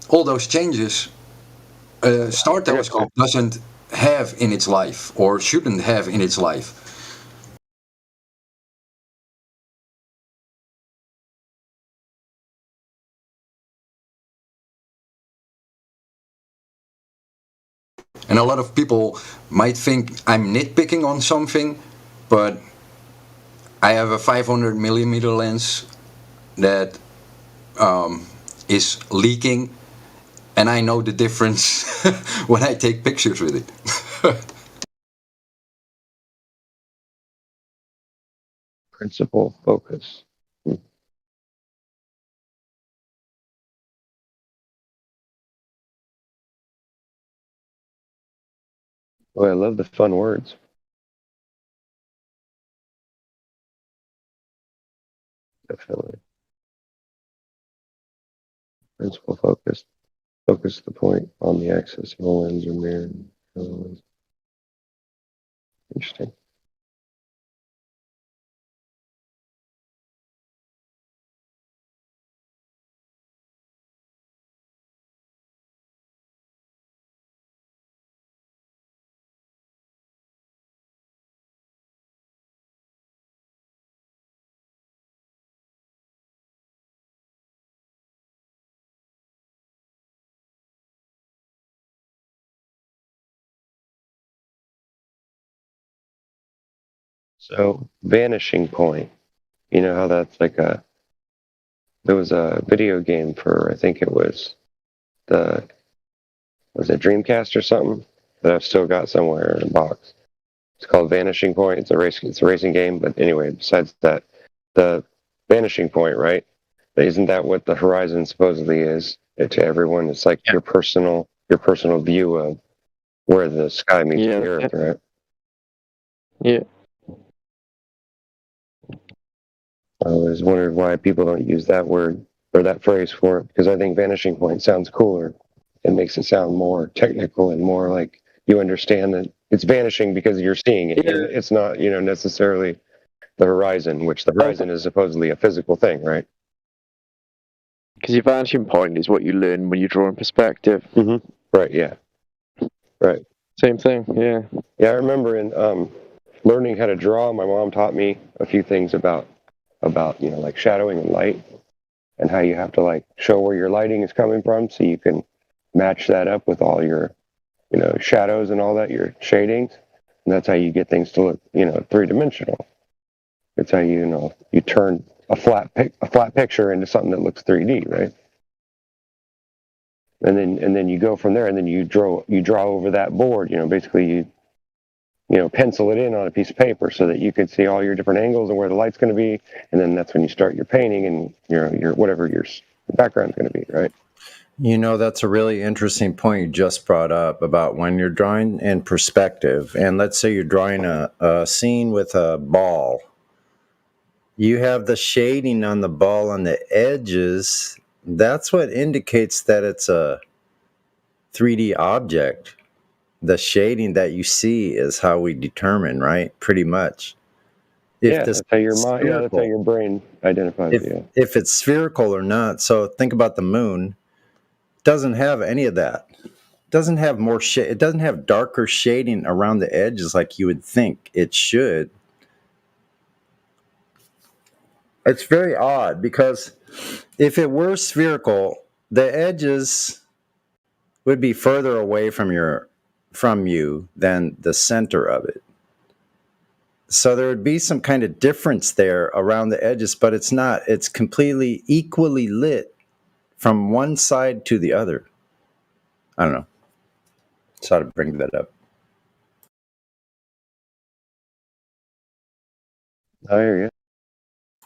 All those changes a star telescope doesn't have in its life, or shouldn't have in its life. And a lot of people might think I'm nitpicking on something, but I have a 500mm lens that is leaking, and I know the difference when I take pictures with it. Principal focus. Oh, I love the fun words. Definitely. Principal focus. Focus the point on the axis of a lens or mirror. Interesting. So, vanishing point. You know how that's like there was a video game for, I think it was was it Dreamcast or something that I've still got somewhere in a box. It's called Vanishing Point. It's a racing game, but anyway, besides that, the vanishing point, right? Isn't that what the horizon supposedly is to everyone? It's like your personal view of where the sky meets the earth, right? Yeah. I always wondered why people don't use that word or that phrase for it, because I think vanishing point sounds cooler it makes it sound more technical and more like you understand that it's vanishing because you're seeing it. It's not, necessarily the horizon, which the horizon is supposedly a physical thing, right? Because your vanishing point is what you learn when you draw in perspective. Mm-hmm. Right. Yeah. Right. Same thing. Yeah. Yeah. I remember in learning how to draw, my mom taught me a few things about like shadowing and light, and how you have to like show where your lighting is coming from, so you can match that up with all your shadows and all that, your shadings, and that's how you get things to look three-dimensional. It's how you turn a flat picture into something that looks 3D, right? And then you go from there, and then you draw over that board. Basically you pencil it in on a piece of paper so that you can see all your different angles and where the light's going to be, and then that's when you start your painting and your whatever your background's going to be, right? That's a really interesting point you just brought up about when you're drawing in perspective, and let's say you're drawing a scene with a ball. You have the shading on the ball on the edges. That's what indicates that it's a 3D object. The shading that you see is how we determine, right? Pretty much. That's how your mind, that's how your brain identifies it. If it's spherical or not. So think about the moon. It doesn't have any of that. It doesn't have more shade. It doesn't have darker shading around the edges like you would think it should. It's very odd because if it were spherical, the edges would be further away from you than the center of it. So there would be some kind of difference there around the edges, but it's not. It's completely equally lit from one side to the other. I don't know. Just how to bring that up. I hear you.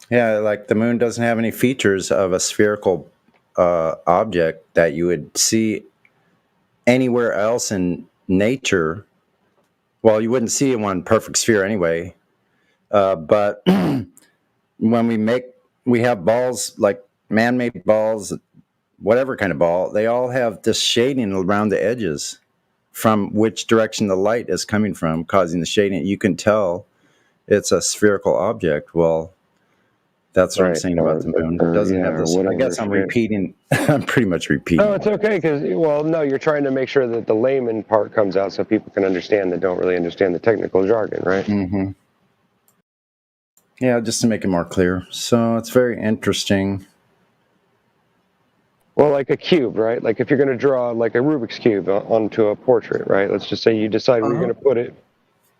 Yeah, like the moon doesn't have any features of a spherical object that you would see anywhere else in nature. Well, you wouldn't see one perfect sphere anyway. But when we have balls, like man-made balls, whatever kind of ball, they all have this shading around the edges from which direction the light is coming from, causing the shading. You can tell it's a spherical object. Well, that's what I'm saying about the moon. It doesn't have this. I guess I'm repeating. I'm pretty much repeating. No, it's okay because, you're trying to make sure that the layman part comes out so people can understand that don't really understand the technical jargon, right? Mm-hmm. Yeah, just to make it more clear. So it's very interesting. Well, like a cube, right? Like if you're going to draw like a Rubik's Cube onto a portrait, right? Let's just say you decide where you're going to put it,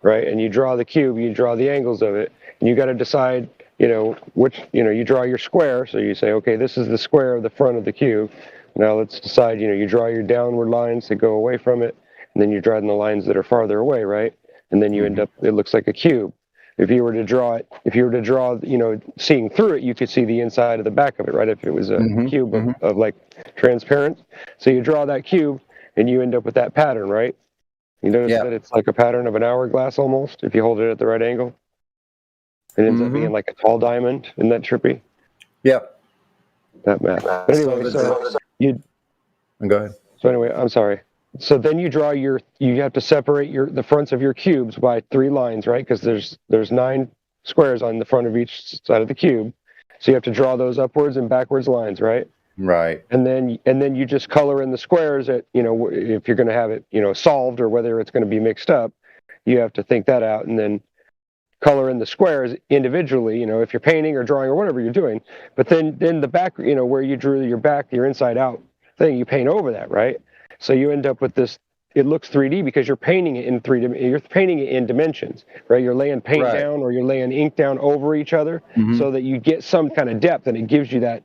right? And you draw the cube, you draw the angles of it, and you got to decide which, you draw your square. So you say, okay, this is the square of the front of the cube. Now let's decide, you draw your downward lines that go away from it, and then you're drawing the lines that are farther away, right? And then you end up, it looks like a cube. If you were to draw, seeing through it, you could see the inside of the back of it, right? If it was a cube of like transparent. So you draw that cube and you end up with that pattern, right? You notice that it's like a pattern of an hourglass almost, if you hold it at the right angle. It ends up being like a tall diamond. Isn't that trippy? Yeah. That math. But anyway, go ahead. So anyway, I'm sorry. So then you have to separate the fronts of your cubes by 3 lines, right? Because there's 9 squares on the front of each side of the cube. So you have to draw those upwards and backwards lines, right? Right. And then you just color in the squares if you're going to have it, solved or whether it's going to be mixed up, you have to think that out and then color in the squares individually, if you're painting or drawing or whatever you're doing. But then the back, where you drew your inside out thing, you paint over that, right? So you end up with this. It looks 3D because you're painting it in 3D. You're painting it in dimensions, right? You're laying paint down or you're laying ink down over each other so that you get some kind of depth, and it gives you that.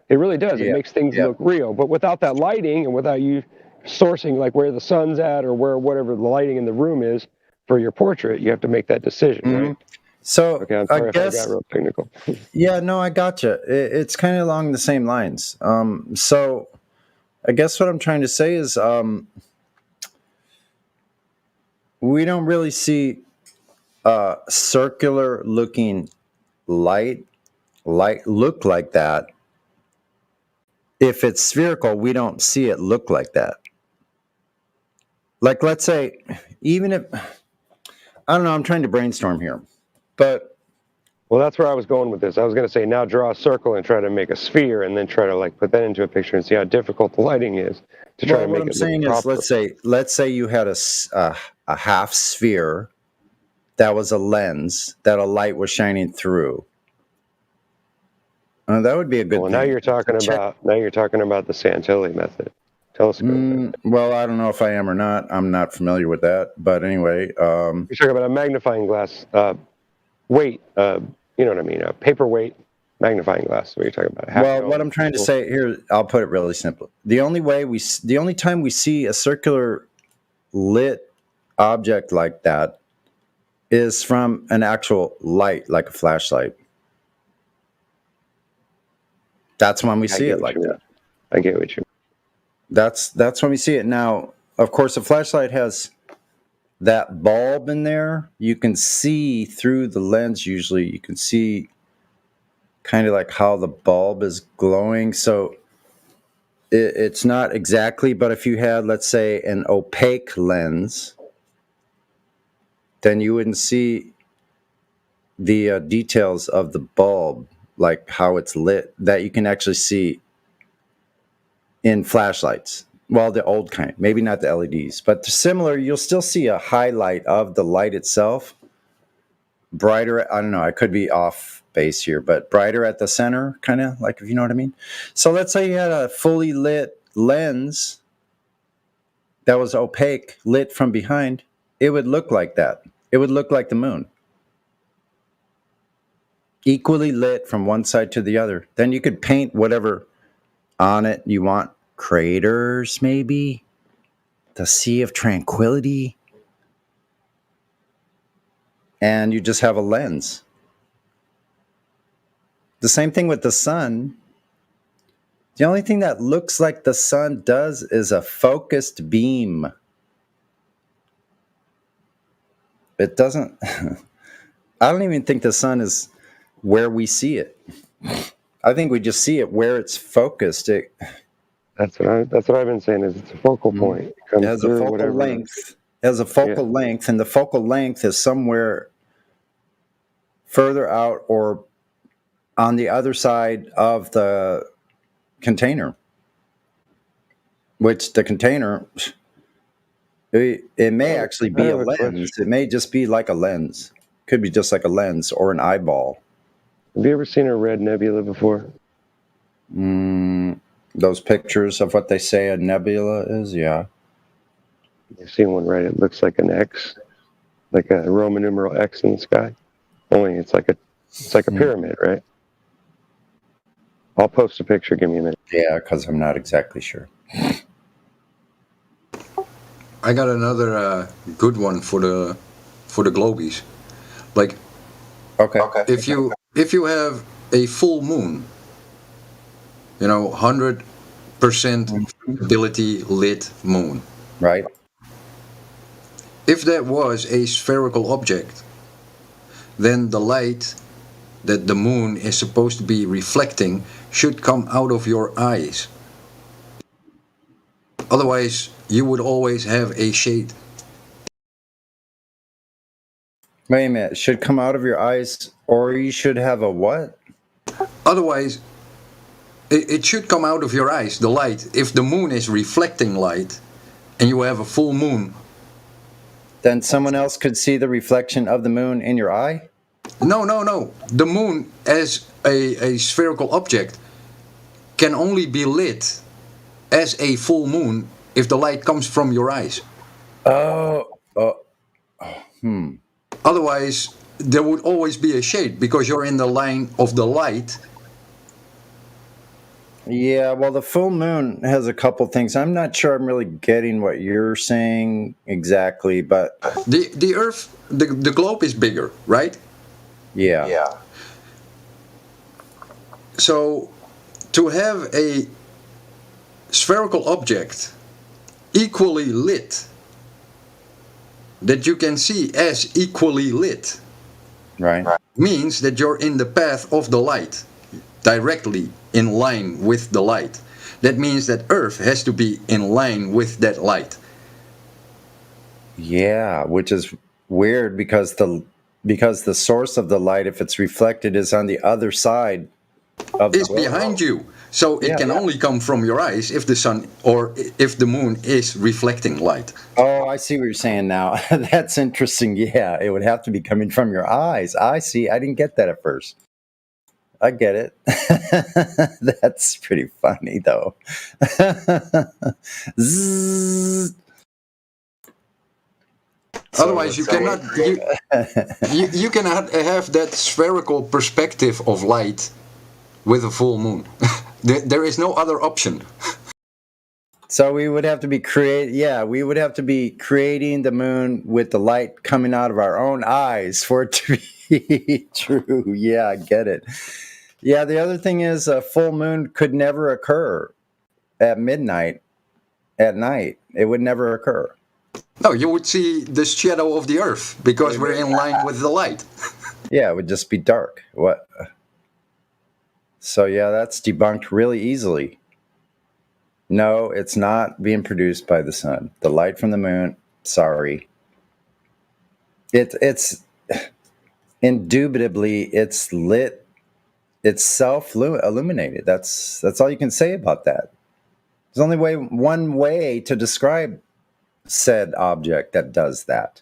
It really does. It makes things look real. But without that lighting and without you sourcing like where the sun's at or whatever the lighting in the room is for your portrait, you have to make that decision, right? So okay, I'm sorry if I got real technical. Yeah, no, I gotcha. It's kind of along the same lines. So I guess what I'm trying to say is we don't really see circular looking light look like that. If it's spherical, we don't see it look like that. like let's say, even if I don't know, I'm trying to brainstorm here, but well, that's where I was going with this. I was going to say now draw a circle and try to make a sphere, and then try to like put that into a picture and see how difficult the lighting is to try to make what I'm it saying look is, proper. let's say you had a half sphere that was a lens that a light was shining through. That would be a good Well, thing. now you're talking about the Santilli method, telescope method. Well, I don't know if I am or not. I'm not familiar with that, but anyway, You're talking about a magnifying glass weight. You know what I mean? A paperweight magnifying glass. What you're talking about? Well, what I'm trying to say here, I'll put it really simply. The only time we see a circular lit object like that is from an actual light, like a flashlight. That's when we see it like that. I get what you mean. That's when we see it. Now, of course, a flashlight has that bulb in there. You can see through the lens usually. You can see kind of like how the bulb is glowing. So it's not exactly, but if you had, let's say, an opaque lens, then you wouldn't see the details of the bulb, like how it's lit, that you can actually see in flashlights. Well, the old kind, maybe not the LEDs, but similar, you'll still see a highlight of the light itself. Brighter, I don't know, I could be off base here, but brighter at the center, kind of like, if you know what I mean. So let's say you had a fully lit lens that was opaque, lit from behind. It would look like that. It would look like the moon. Equally lit from one side to the other. Then you could paint whatever on it you want. Craters, maybe. The Sea of Tranquility. And you just have a lens. The same thing with the sun. The only thing that looks like the sun does is a focused beam. It doesn't... I don't even think the sun is where we see it. I think we just see it where it's focused. That's what I've been saying. Is it's a focal point. It has a focal length. It has a focal length, and the focal length is somewhere further out or on the other side of the container. Which the container, it may actually be a lens. It may just be like a lens. Could be just like a lens or an eyeball. Have you ever seen a red nebula before? Those pictures of what they say a nebula is, yeah. You've seen one, right? It looks like an X, like a Roman numeral X in the sky. Only it's like a pyramid, right? I'll post a picture. Give me a minute. Yeah, because I'm not exactly sure. I got another good one for the globies. Like, if you have a full moon, 100% ability lit moon, right? If that was a spherical object, then the light that the moon is supposed to be reflecting should come out of your eyes. Otherwise, you would always have a shade. Wait a minute, should come out of your eyes, or you should have a what? Otherwise, it should come out of your eyes, the light. If the moon is reflecting light, and you have a full moon, then someone else could see the reflection of the moon in your eye? No. The moon, as a spherical object, can only be lit as a full moon if the light comes from your eyes. Otherwise, there would always be a shade because you're in the line of the light. Yeah, well, the full moon has a couple things. I'm not sure I'm really getting what you're saying exactly, but... The Earth, the globe is bigger, right? Yeah. So, to have a spherical object equally lit, that you can see as equally lit, right, means that you're in the path of the light, directly in line with the light. That means that Earth has to be in line with that light. Yeah, which is weird because the source of the light, if it's reflected, is on the other side of It's behind you. So it can only come from your eyes if the sun or if the moon is reflecting light. Oh, I see what you're saying now. That's interesting. Yeah, it would have to be coming from your eyes. I see. I didn't get that at first. I get it. That's pretty funny, though. Zzz. Otherwise, you cannot. You cannot have that spherical perspective of light with a full moon. There is no other option. So we would have to be we would have to be creating the moon with the light coming out of our own eyes for it to be true. Yeah, I get it. Yeah, the other thing is a full moon could never occur at midnight, at night. It would never occur. No, you would see the shadow of the earth because we're in line with the light. Yeah, it would just be dark. What? So yeah, that's debunked really easily. No, it's not being produced by the sun. The light from the moon, sorry. It's indubitably it's lit. It's self-illuminated. That's all you can say about that. There's only one way to describe said object that does that.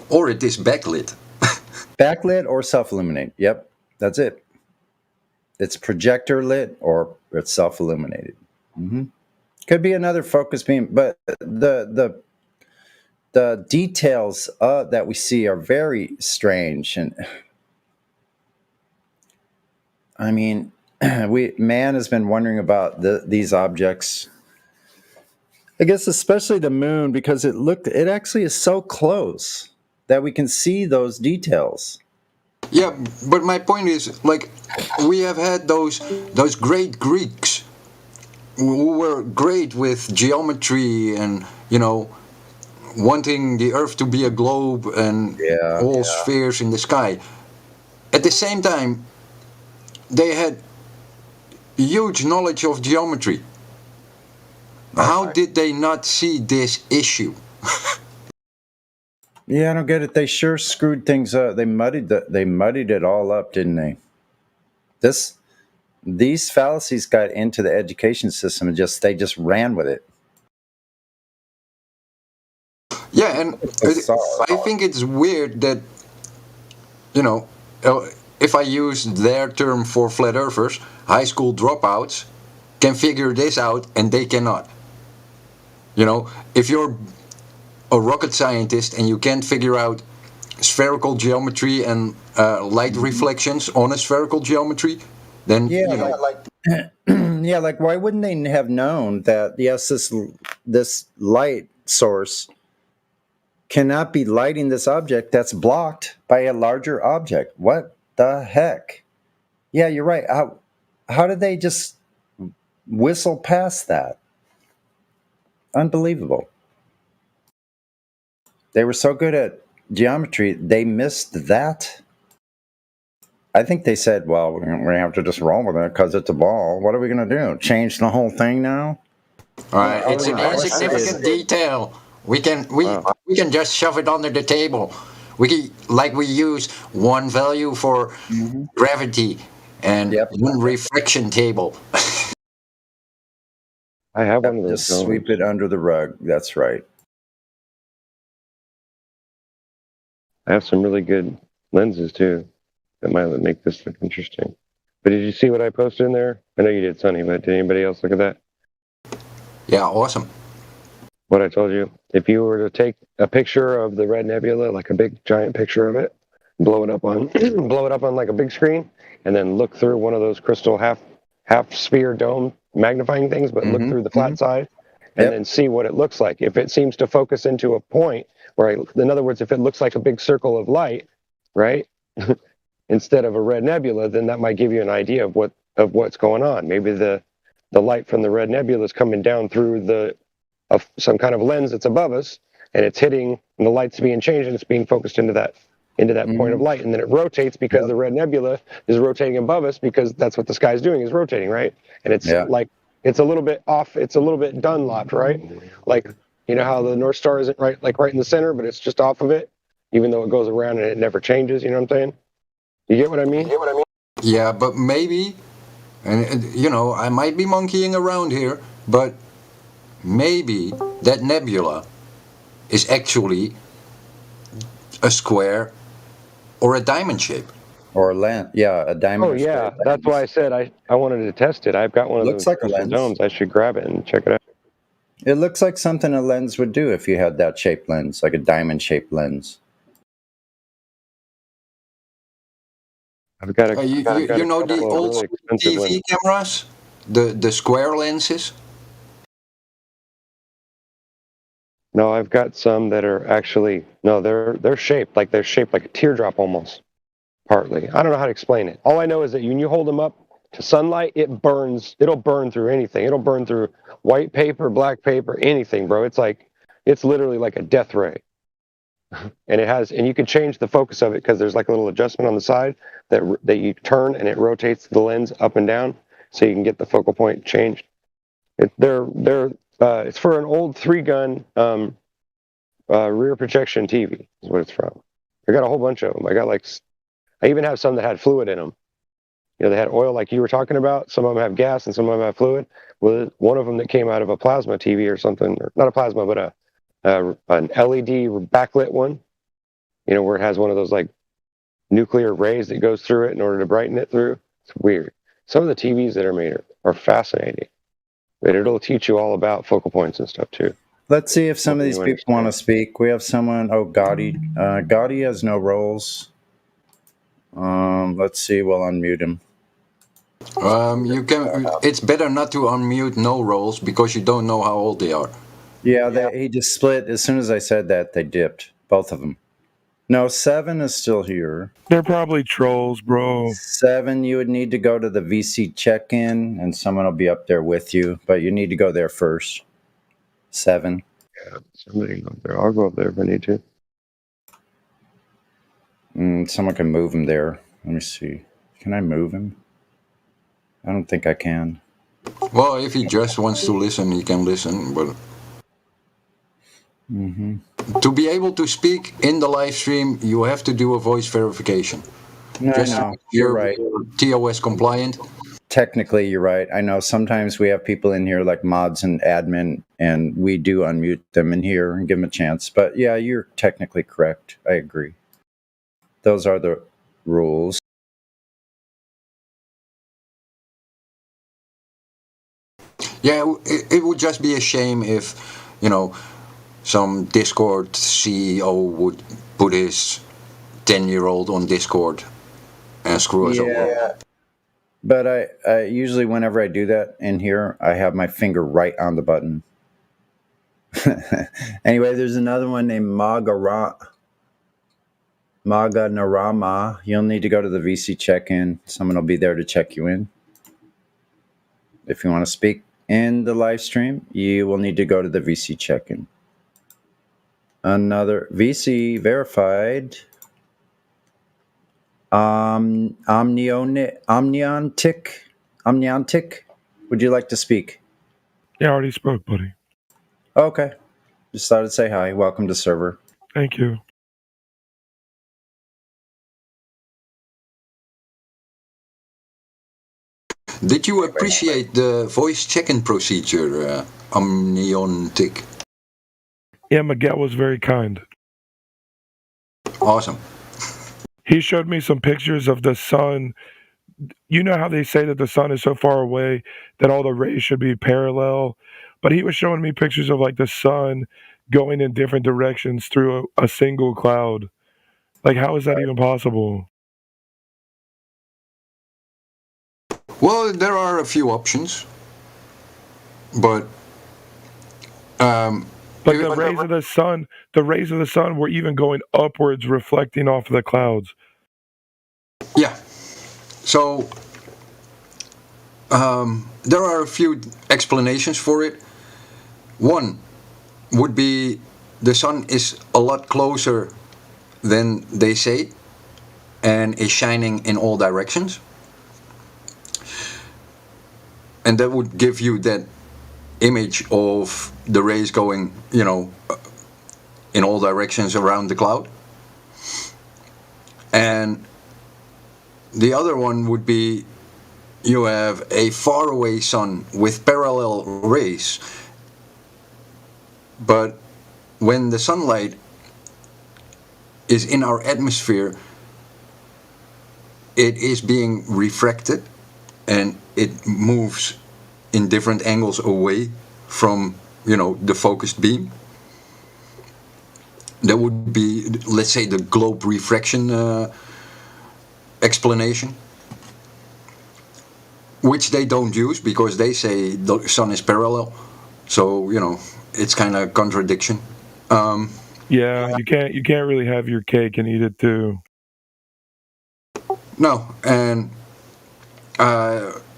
Or it is backlit. Backlit or self-illuminated. Yep, that's it. It's projector lit or it's self-illuminated. Mm-hmm. Could be another focus beam, but the details that we see are very strange. And I mean, man has been wondering about these objects. I guess especially the moon, because it actually is so close that we can see those details. Yeah, but my point is, like, we have had those great Greeks who were great with geometry and, wanting the Earth to be a globe and all spheres in the sky. At the same time, they had huge knowledge of geometry. How did they not see this issue? Yeah, I don't get it. They sure screwed things up. They muddied it all up, didn't they? These fallacies got into the education system and they just ran with it. Yeah, and I think it's weird that, if I use their term for flat earthers, high school dropouts can figure this out and they cannot. If you're a rocket scientist and you can't figure out spherical geometry and light reflections on a spherical geometry, then like why wouldn't they have known that this light source cannot be lighting this object that's blocked by a larger object? What the heck? Yeah, you're right. How did they just whistle past that? Unbelievable. They were so good at geometry, they missed that. I think they said, well, we're going to have to just roll with it because it's a ball. What are we going to do? Change the whole thing now? All right, it's an insignificant detail. We can just shove it under the table. We use one value for gravity and one reflection table. I have one of those. Just sweep it under the rug. That's right. I have some really good lenses too that might make this look interesting. But did you see what I posted in there? I know you did, Sonny, but did anybody else look at that? Yeah, awesome. What I told you. If you were to take a picture of the Red Nebula, like a big giant picture of it, blow it up on like a big screen, and then look through one of those crystal half sphere dome magnifying things, but look through the flat side and then see what it looks like. If it seems to focus into a point, right? In other words, if it looks like a big circle of light, right? Instead of a red nebula, then that might give you an idea of what's going on. Maybe the light from the red nebula is coming down through some kind of lens that's above us, and it's hitting, and the light's being changed, and it's being focused into that point of light, and then it rotates because the red nebula is rotating above us, because that's what the sky's doing, is rotating, right? And it's like it's a little bit off, it's a little bit Dunlop, right? Like You know how the North Star isn't right in the center, but it's just off of it, even though it goes around and it never changes. You know what I'm saying? You get what I mean? Yeah, but maybe, and you know, I might be monkeying around here, but maybe that nebula is actually a square or a diamond shape. Or a lens. Yeah, a diamond. Oh yeah, that's why I said I wanted to test it. I've got one of Looks those like a crystal lens. domes. I should grab it and check it out. It looks like something a lens would do if you had that shaped lens, like a diamond-shaped lens. I've got you know the old TV cameras, the square lenses. No, I've got some that are actually they're shaped like a teardrop almost. Partly, I don't know how to explain it. All I know is that when you hold them up to sunlight, it burns. It'll burn through anything. It'll burn through white paper, black paper, anything, bro. It's literally like a death ray. And you can change the focus of it because there's like a little adjustment on the side that you turn and it rotates the lens up and down, so you can get the focal point changed. It's for an old 3-gun rear projection TV is what it's from. I got a whole bunch of them. I even have some that had fluid in them. You know, they had oil like you were talking about. Some of them have gas and some of them have fluid. Well, one of them that came out of a plasma TV or something, or not a plasma, but an LED backlit one, you know, where it has one of those like nuclear rays that goes through it in order to brighten it through. It's weird. Some of the TVs that are made are fascinating. But it'll teach you all about focal points and stuff too. Let's see if some of these people want to speak. We have someone. Oh, Gotti. Gotti has no roles. Let's see. We'll unmute him. You can. It's better not to unmute no roles because you don't know how old they are. Yeah, he just split. As soon as I said that, they dipped. Both of them. No, 7 is still here. They're probably trolls, bro. 7, you would need to go to the VC check-in, and someone will be up there with you. But you need to go there first. 7. Yeah, somebody go up there. I'll go up there if I need to. Someone can move him there. Let me see. Can I move him? I don't think I can. Well, if he just wants to listen, he can listen. But to be able to speak in the live stream, you have to do a voice verification. No, you're right. TOS compliant. Technically, you're right. I know sometimes we have people in here like mods and admin, and we do unmute them in here and give them a chance. But yeah, you're technically correct. I agree. Those are the rules. Yeah, it would just be a shame if, you know, some Discord CEO would put his 10-year-old on Discord and screw us over. But I usually, whenever I do that in here, I have my finger right on the button. Anyway, there's another one named Maganarama. You'll need to go to the VC check-in. Someone will be there to check you in. If you want to speak in the live stream, you will need to go to the VC check-in. Another VC verified. Omniontic. Would you like to speak? Yeah, I already spoke, buddy. Okay. Just thought I'd say hi. Welcome to server. Thank you. Did you appreciate the voice check-in procedure, Omniontic? Yeah, Miguel was very kind. Awesome. He showed me some pictures of the sun. You know how they say that the sun is so far away that all the rays should be parallel? But he was showing me pictures of like the sun going in different directions through a single cloud. Like, how is that even possible? Well, there are a few options, but the rays of the sun were even going upwards, reflecting off of the clouds. Yeah. So there are a few explanations for it. One would be the sun is a lot closer than they say and is shining in all directions. And that would give you that image of the rays going, in all directions around the cloud. And the other one would be you have a faraway sun with parallel rays, but when the sunlight is in our atmosphere, it is being refracted and it moves in different angles away from, the focused beam. That would be, let's say, the globe refraction explanation, which they don't use because they say the sun is parallel. So, it's kind of contradiction. Yeah, you can't really have your cake and eat it too. No, and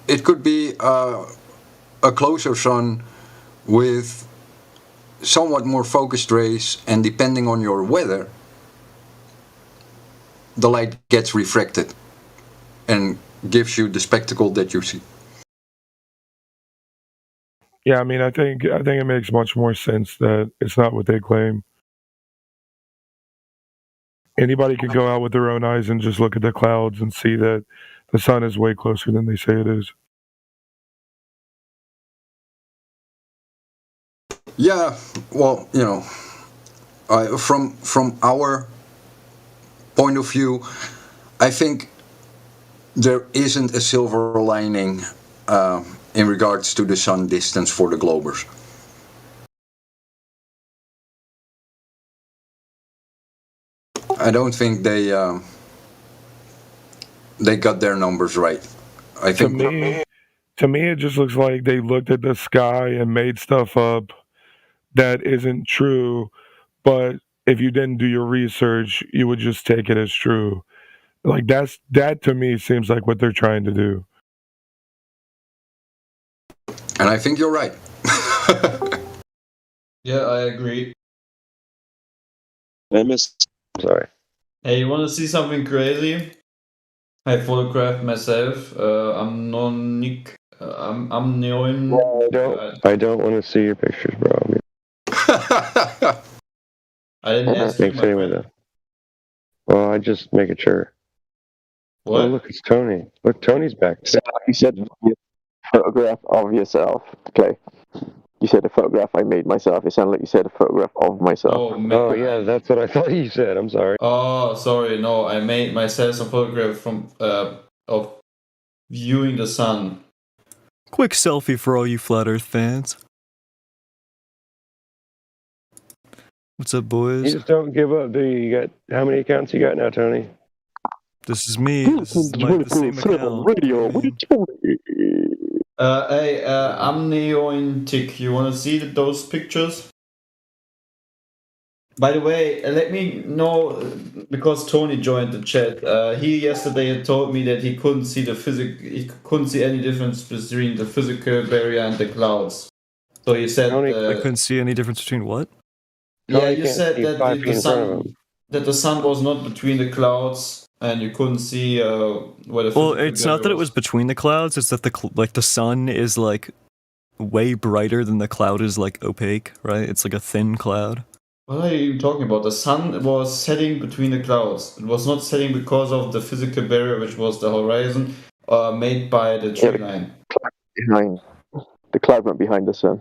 it could be a closer sun with somewhat more focused rays, and depending on your weather, the light gets refracted and gives you the spectacle that you see. Yeah, I mean, I think it makes much more sense that it's not what they claim. Anybody could go out with their own eyes and just look at the clouds and see that the sun is way closer than they say it is. Yeah, well, from our point of view, I think there isn't a silver lining in regards to the sun distance for the globers. I don't think they got their numbers right. I think to me, it just looks like they looked at the sky and made stuff up that isn't true. But if you didn't do your research, you would just take it as true. Like that to me seems like what they're trying to do. And I think you're right. Yeah, I agree. Sorry. Hey, you want to see something crazy? I photographed myself. I'm Nick. I'm Neon. I don't want to see your pictures, bro. I didn't ask you. Thanks anyway, though. Well, I just making sure. What? Oh, look, it's Tony. Look, Tony's back. You said photograph of yourself. Okay. You said a photograph I made myself. It sounded like you said a photograph of myself. Oh yeah, that's what I thought you said. I'm sorry. Oh, sorry. No, I made myself some photograph from of viewing the sun. Quick selfie for all you Flat Earth fans. What's up, boys? You just don't give up, do you? You got how many accounts you got now, Tony? This is me. This is the same account. Radio. Hey, I'm Neon Tick. You want to see those pictures? By the way, let me know, because Tony joined the chat. He yesterday had told me that he couldn't see he couldn't see any difference between the physical barrier and the clouds. So he said I couldn't see any difference between what? Yeah, you said that the sun was not between the clouds, and you couldn't see where the. Well, it's not that it was between the clouds. It's that the sun is like way brighter than the cloud is like opaque, right? It's like a thin cloud. What are you talking about? The sun was setting between the clouds. It was not setting because of the physical barrier, which was the horizon, made by the tree line. The cloud went behind the sun.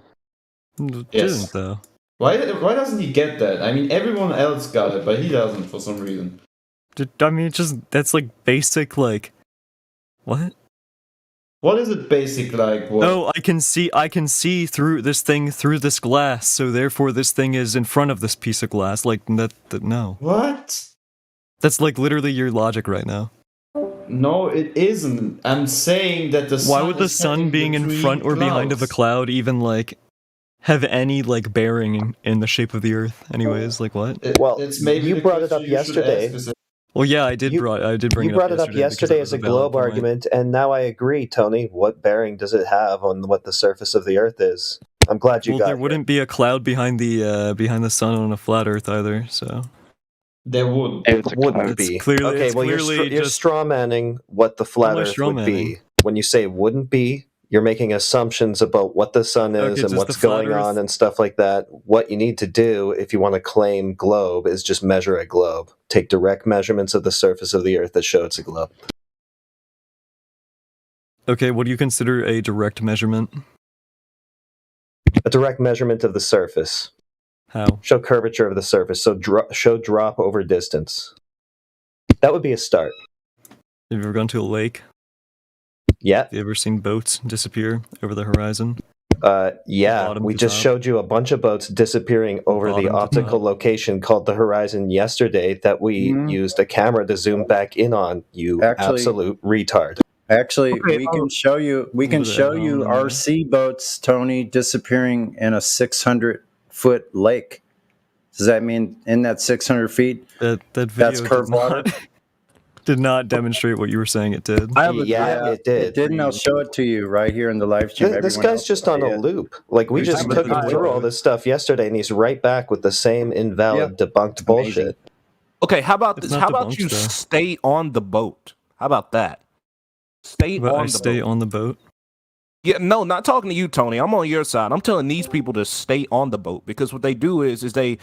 It didn't, though. Why doesn't he get that? I mean, everyone else got it, but he doesn't for some reason. I mean, that's like basic, like, what? What is it basic like? What? Oh, I can see through this thing through this glass, so therefore this thing is in front of this piece of glass. Like that no. What? That's like literally your logic right now. No, it isn't. I'm saying that the sun. Why would the sun being in front or behind of a cloud even like have any like bearing in the shape of the Earth? Anyways, like what? It's maybe you brought it up yesterday. Well, yeah, I did bring it up. You brought it up yesterday as a globe argument, and now I agree, Tony. What bearing does it have on what the surface of the Earth is? I'm glad you got there wouldn't be a cloud behind the sun on a flat Earth either, so. There would. It wouldn't be. Clearly, okay, well, you're straw manning what the flat Earth would be. When you say wouldn't be, You're making assumptions about what the sun is Okay, and does what's the flat going Earth- on and stuff like that. What you need to do if you want to claim globe is just measure a globe. Take direct measurements of the surface of the Earth that show it's a globe. Okay, what do you consider a direct measurement? A direct measurement of the surface. How? Show curvature of the surface. So show drop over distance. That would be a start. Have you ever gone to a lake? Yeah. Have you ever seen boats disappear over the horizon? Yeah, Bottom we to just top? showed you a bunch of boats disappearing over the Bottom to optical top. location called the horizon yesterday that we used a camera to zoom back in on, you Actually- absolute retard. Actually, Okay, we can show you. We can Look at show that, you man. RC boats, Tony, disappearing in a 600-foot lake. Does that mean in that 600 feet? That video That's curved did water. did not demonstrate what you were saying it did. Yeah, it did. It didn't. I'll show it to you right here in the live stream. This Everyone guy's else just will on see a it. loop. Like, we There's just just took a him through all this stuff yesterday, and he's right back with the same invalid, debunked bullshit. Okay, how about It's this? not How about debunked, you though. stay on the boat? How about that? Stay But on I the stay boat. on the boat. Yeah, no, not talking to you, Tony. I'm on your side. I'm telling these people to stay on the boat because what they do is they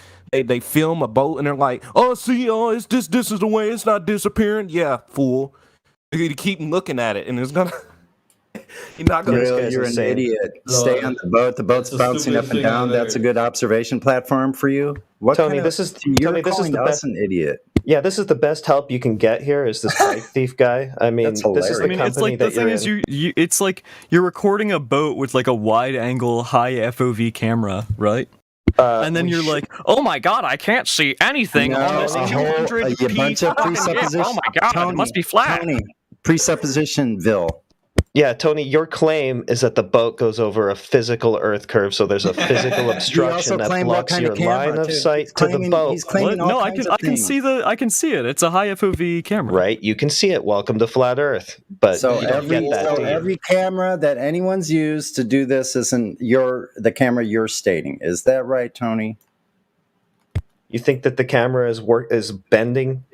film a boat and they're like, oh, see, it's this is the way it's not disappearing. Yeah, fool. You keep looking at it and it's gonna. You're not gonna. Really, you're an idiot. Stay on the boat. The boat's That's the bouncing up stupidest and thing down. I've That's a ever- good observation platform for you. What Tony, kind of- this is you're Tony, this is calling the us best. an idiot. Yeah, this is the best help you can get here. Is this bike thief guy? I mean, That's this is the I mean, company it's like that the thing you're is in. you it's like you're recording a boat with like a wide angle high FOV camera, right? And then you're like, oh my god, I can't see anything on this 200 a bunch of presuppositions. Oh my god, it must be flat. Tony, presuppositionville. Yeah, Tony, your claim is that the boat goes over a physical Earth curve, so there's a physical obstruction that claimed what blocks kind your of camera, line of too. sight He's to the claiming- boat. he's claiming What? No, all I kinds can of I can things. see it. It's a high FOV camera. Right, you can see it. Welcome to flat Earth. But So you don't get that, do you? every camera that anyone's used to do this isn't the camera you're stating. Is that right, Tony? You think that the camera is bending,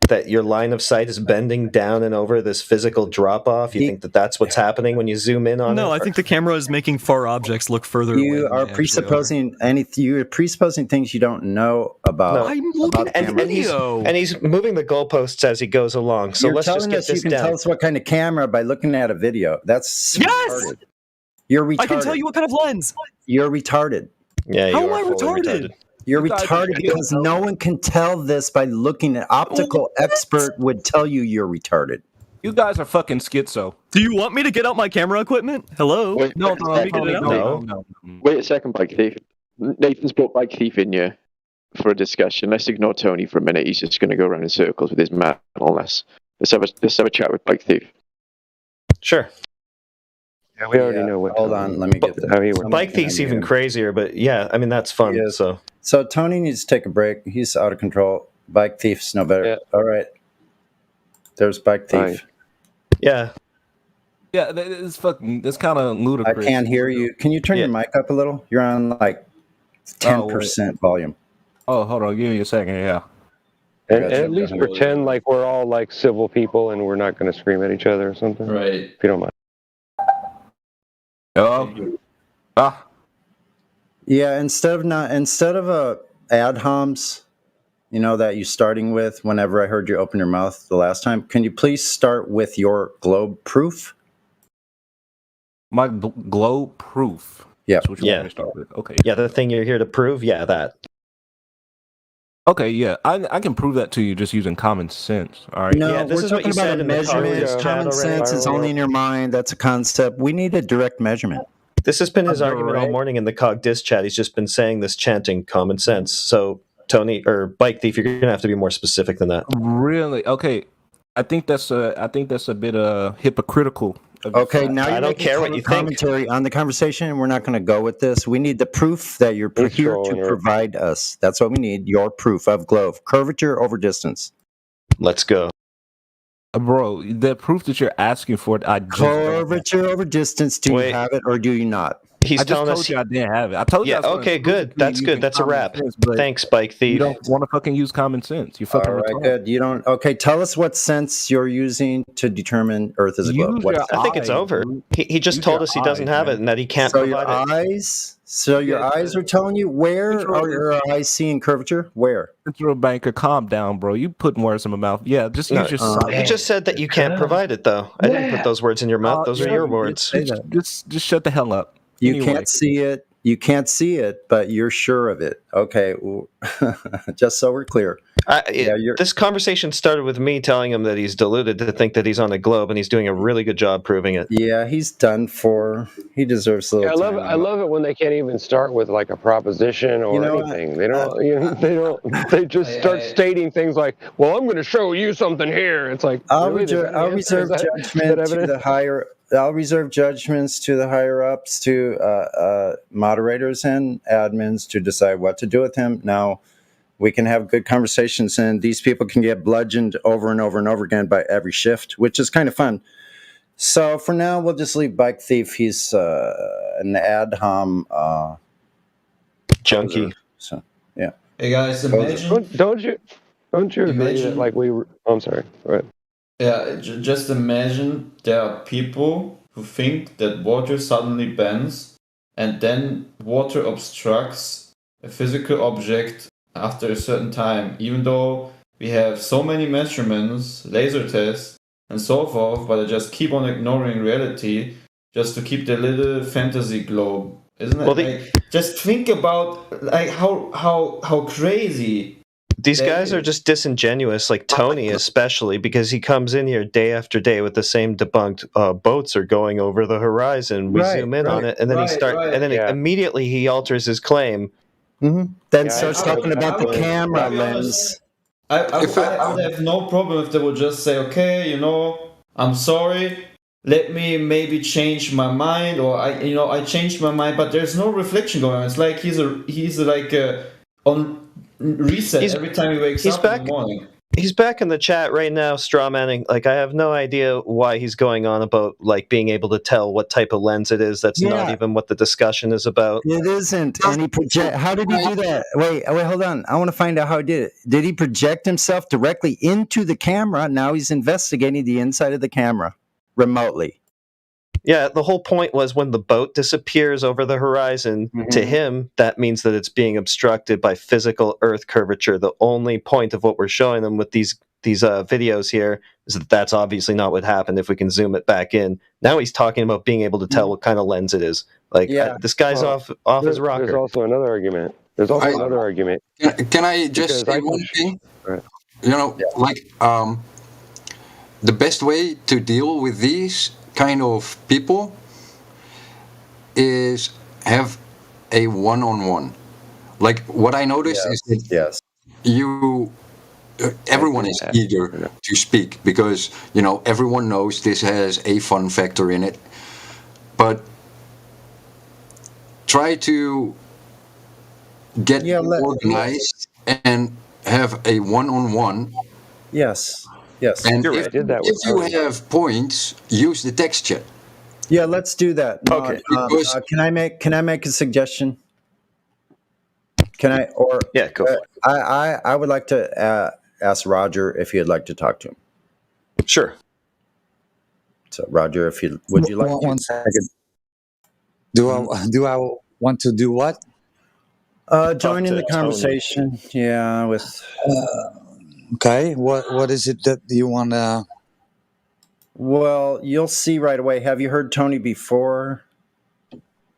that your line of sight is bending down and over this physical drop off? You think that that's what's happening when you zoom in on it? No, I think the camera is making far objects look further away. You than are they actually presupposing you're presupposing things you don't know about. No. I'm looking about at and, cameras. he's moving the goalposts as he goes along. So You're let's just telling get us you this can down. tell us what kind of camera by looking at a video. That's Yes! retarded. You're retarded. I can tell you what kind of lens. You're retarded. Yeah, you How am are I fully retarded? You're You guys- retarded because no one can tell this by looking at optical expert would tell you you're retarded. You guys are fucking schizo. Do you want me to get out my camera equipment? Hello? Wait, No, Let me get it out. No. Wait a second, Bike Thief. Nathan's brought Bike Thief in here for a discussion. Let's ignore Tony for a minute. He's just going to go around in circles with his map and all this. Let's have a chat with Bike Thief. Sure. Yeah, we already know what. Hold on, let me get how he works. Bike Thief's even crazier, but yeah, I mean, that's fun. So Tony needs to take a break. He's out of control. Bike Thief's no better. Yeah. All right. There's Bike Thief. Fine. Yeah. Yeah, it's fucking. It's kind of I ludicrous. can't hear you. Can you turn your mic up a little? You're on like 10% volume. Oh, hold on. Give me a second. Yeah. And at least pretend like we're all like civil people and we're not going to scream at each other or something. Right. If you don't mind. Oh. Ah. Yeah, instead of ad homs, that you're starting with whenever I heard you open your mouth the last time, can you please start with your globe proof? My globe proof. Yeah. That's what you Yeah. want me to start with. Okay. Yeah, the thing you're here to prove, yeah, that. Okay, yeah. I can prove that to you just using common sense. All right. No, Yeah, this we're is what talking you about said a in the measurement. Congress chat Common already. sense is only in your mind. That's a concept. We need a direct measurement. This has been his You're argument all right. morning in the COG Dis chat. He's just been saying this, chanting common sense. So, Tony, or Bike Thief, you're going to have to be more specific than that. Really? Okay. I think that's a bit hypocritical. of your Okay, side. now I you're don't making care what you think. commentary on the conversation, and we're not going to go with this. We need the proof that you're here trolling to her. provide us. That's what we need. Your proof of globe curvature over distance. Let's go. Bro, the proof that you're asking for, I just Curvature over distance. Do Wait. you have it or do you not? He's I just telling told us. you I didn't have it. I told you. Yeah. I was gonna Okay. prove it Good. to you That's good. using That's a common wrap. sense, but Thanks, Bike you Thief. don't want to fucking use common sense. You fucking All right, retarded. good. You don't. Okay, tell us what sense you're using to determine Earth is a globe. Use What your sense? I think it's eyes, over. dude. He just Use told your us he doesn't eyes, have man. it and that he can't So your provide it. eyes. So your eyes are telling you where Central- are your eyes seeing curvature? Where? Central banker, calm down, bro. You putting words in my mouth. Yeah, just No, use your sight. you just said that you can't provide it, though. I didn't put those words in your mouth. Those are Yeah, your you words. did say that. Just shut the hell up. You Anyway. can't see it. You can't see it, but you're sure of it. Okay, just so we're clear. This conversation started with me telling him that he's deluded to think that he's on a globe, and he's doing a really good job proving it. Yeah, he's done for. He deserves a little Yeah, time. I love it when they can't even start with like a proposition or You know, anything. They don't. They don't. They just start stating things like, "Well, I'm going to show you something here." It's like I'll really? There's any reserve answer? Is that judgment to evidence? the higher. I'll reserve judgments to the higher ups, to moderators and admins to decide what to do with him. Now, we can have good conversations, and these people can get bludgeoned over and over and over again by every shift, which is kind of fun. So for now, we'll just leave Bike Thief. He's an ad hom junkie. So yeah. Hey guys, imagine. Don't you agree that Imagine- like we? Oh, I'm sorry. Go ahead. Yeah, just imagine there are people who think that water suddenly bends and then water obstructs a physical object after a certain time, even though we have so many measurements, laser tests, and so forth, but they just keep on ignoring reality just to keep their little fantasy globe. Isn't it? Well, just think about like how crazy. These guys are just disingenuous, like Tony especially, because he comes in here day after day with the same debunked boats are going over the horizon. We zoom in on it, and then immediately he alters his claim. Mm-hmm. Then starts talking about the camera lens. I would have no problem if they would just say, okay, I'm sorry, let me maybe change my mind, or I changed my mind, but there's no reflection going on. It's like he's like on reset every time he wakes up in the morning. He's back in the chat right now, strawmanning. Like, I have no idea why he's going on about like being able to tell what type of lens it is. That's not even what the discussion is about. It isn't. And he project. How did he do that? Wait, hold on. I want to find out how he did it. Did he project himself directly into the camera? Now he's investigating the inside of the camera remotely. Yeah, the whole point was when the boat disappears over the horizon, to him, that means that it's being obstructed by physical Earth curvature. The only point of what we're showing them with these videos here is that that's obviously not what happened if we can zoom it back in. Now he's talking about being able to tell what kind of lens it is. Like, this guy's off his rocker. There's also another argument. Another argument. Can I just say one thing? The best way to deal with these kind of people is have a one-on-one. Like what I noticed is that everyone is eager to speak because everyone knows this has a fun factor in it, but try to get organized and have a one-on-one. Yes. And if you have points, use the text chat. Yeah, let's do that. Okay. Can I make a suggestion? Can I? Or yeah, go. I would like to ask Roger if you'd like to talk to him. Sure. So Roger, would you like to? 1 second. Do I want to do what? Join in the conversation. Tony. Yeah, with. Okay, what is it that you want to... Well, you'll see right away. Have you heard Tony before?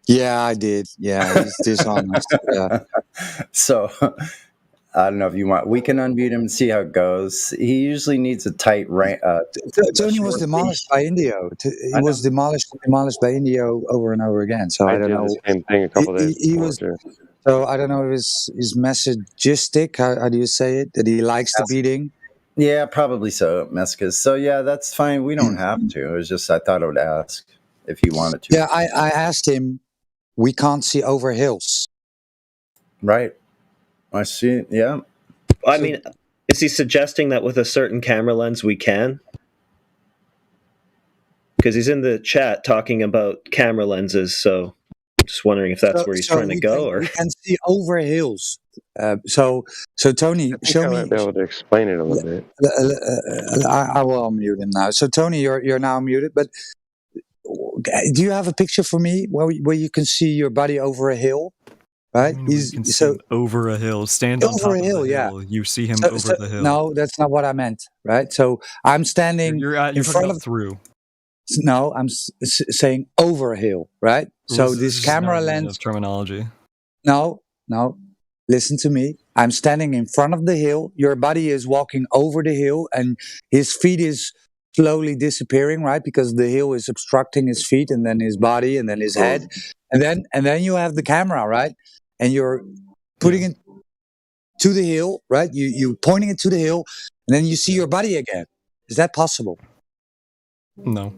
Yeah, I did. Yeah, he's dishonest. Yeah. So, I don't know if you want... We can unmute him and see how it goes. He usually needs a tight... Tony was demolished by Indio. He was demolished by Indio over and over again. So I don't know. The same thing a couple days before. So I don't know if his messagistic, how do you say it, that he likes the beating? Yeah, probably so, Mescas. So yeah, that's fine. We don't have to. It was just I thought I would ask if he wanted to. Yeah, I asked him, we can't see over hills. Right. I see. Yeah. I mean, is he suggesting that with a certain camera lens we can? because he's in the chat talking about camera lenses. So just wondering if that's where he's trying to go. Or we can see over hills. So Tony, show me. I might be able to explain it a little bit. I will unmute him now. So Tony, you're now muted. But do you have a picture for me where you can see your buddy over a hill? Right? He's so over a hill. Stand on top over a of hill. the Yeah. hill. You see him over the hill. No, that's not what I meant. Right? So I'm standing in front of through. No, I'm saying over a hill. Right? Well, so this camera lens terminology. No. Listen to me. I'm standing in front of the hill. Your buddy is walking over the hill, and his feet is slowly disappearing, right? Because the hill is obstructing his feet, and then his body, and then his head, and then you have the camera, right? And you're putting it to the hill, right? You pointing it to the hill, and then you see your buddy again. Is that possible? No.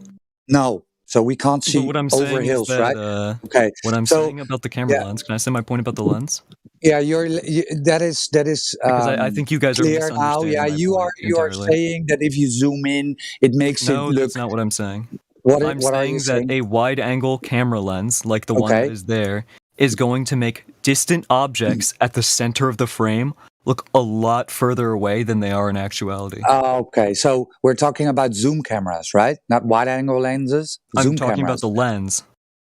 So we can't see what I'm over saying hills, is that, right? Okay. What I'm saying about the camera lens. Can I say my point about the lens? Yeah, that is because I think you guys are clear now. Yeah, you are saying that if you zoom in, it makes it look. No, that's not what I'm saying. What I'm are saying you that saying? a wide-angle camera lens, like the one that is there, is going to make distant objects at the center of the frame look a lot further away than they are in actuality. Okay, so we're talking about zoom cameras, right? Not wide-angle lenses. I'm talking about the lens.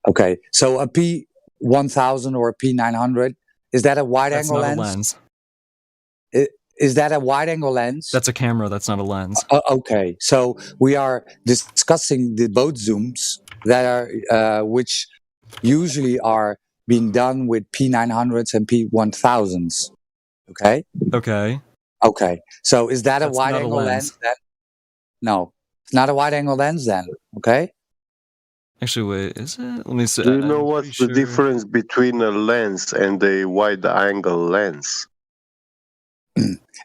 Okay, so a P1000 or a P900, is that a wide-angle lens? That's not a lens. Is that a wide-angle lens? That's a camera. That's not a lens. Okay, so we are discussing the boat zooms that are, which usually are being done with P900s and P1000s. Okay. So is that a wide-angle lens then? No, it's not a wide-angle lens then. Okay. Actually, wait, is it? Let me see. Do you know what's the difference between a lens and a wide-angle lens?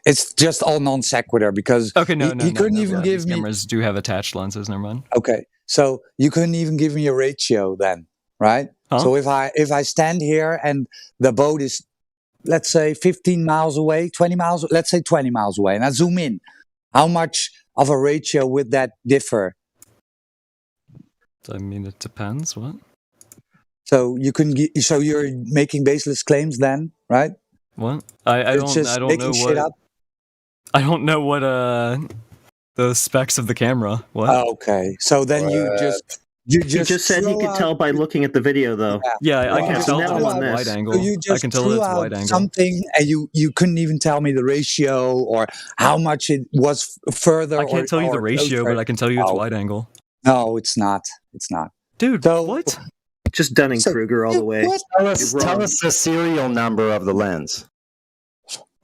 It's just all non sequitur because he couldn't even give these me. Cameras do have attached lenses. Never mind. Okay, so you couldn't even give me a ratio then, right? Huh? So if I stand here and the boat is, let's say, 15 miles away, 20 miles, let's say 20 miles away, and I zoom in, how much of a ratio would that differ? I mean, it depends. What? So you couldn't. So you're making baseless claims then, right? What? I don't know what. Up? I don't know what the specs of the camera. What? Okay, so then you just said he could tell by looking at the video, though. Yeah, I can tell it's wide angle. So you just I can tell it's wide angle. Something, and you couldn't even tell me the ratio or how much it was further. I can't tell you the ratio, but I can tell you it's wide angle. No, it's not. It's not. Dude, what? Just Dunning-Kruger all the way. Tell us the serial number of the lens.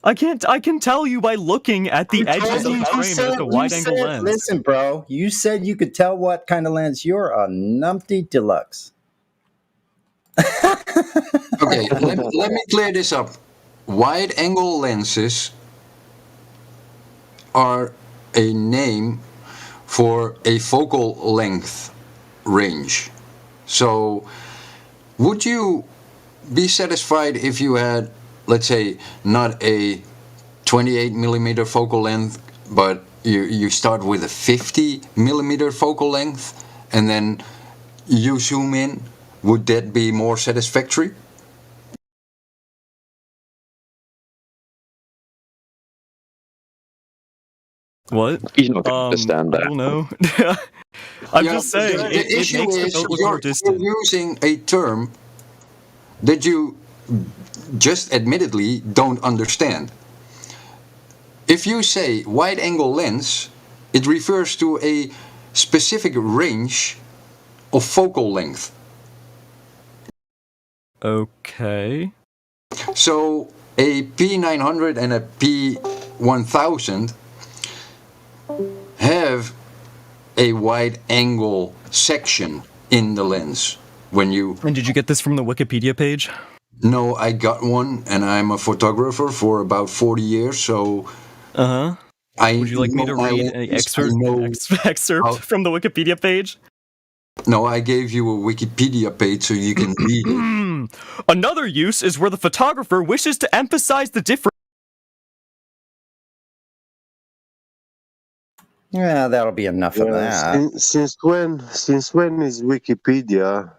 I can tell you by looking at the edges of the frame that it's a wide-angle lens. Listen, bro, you said you could tell what kind of lens. You're a numpty deluxe. Okay, let me clear this up. Wide-angle lenses are a name for a focal length range. So, would you be satisfied if you had, let's say, not a 28 millimeter focal length, but you start with a 50 millimeter focal length, and then you zoom in? Would that be more satisfactory? What? He's not going to understand that. I don't know. I'm just saying, The issue makes is the boat look more distant. you're using a term that you just admittedly don't understand. If you say wide-angle lens, it refers to a specific range of focal length. Okay. So a P900 and a P1000 have a wide angle section in the lens. When you And did you get this from the Wikipedia page? No, I got one, and I'm a photographer for about 40 years, so Would you like me to read an excerpt from the Wikipedia page? No, I gave you a Wikipedia page so you can read it. Another use is where the photographer wishes to emphasize the difference. Yeah, that'll be enough of that. Since when is Wikipedia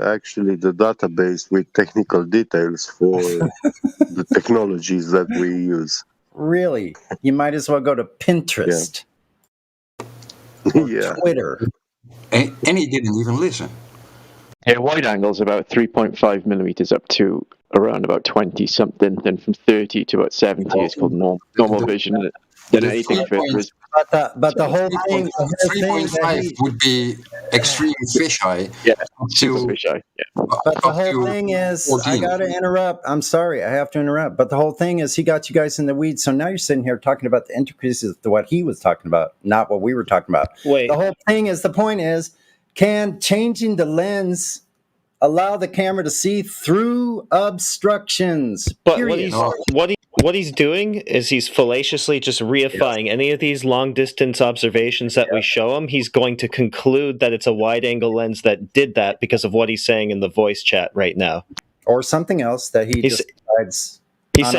actually the database with technical details for the technologies that we use? Really? You might as well go to Pinterest. Yeah. Twitter. And he didn't even listen. Yeah, wide angle's about 3.5 millimeters up to around about 20 something. Then from 30 to about 70 is called normal vision. Then anything further is. But the whole thing, 3.5 would be extreme fisheye. Yeah, super fisheye. Yeah. But the whole thing is, 14. I got to interrupt. I'm sorry, I have to interrupt. But the whole thing is, he got you guys in the weeds. So now you're sitting here talking about the intricacies of what he was talking about, not what we were talking about. Wait. The whole thing is, the point is, can changing the lens allow the camera to see through obstructions? But Period. what he's doing is he's fallaciously just reifying any of these long distance observations that we show him. He's going to conclude that it's a wide angle lens that did that because of what he's saying in the voice chat right now, or something else that he decides. He's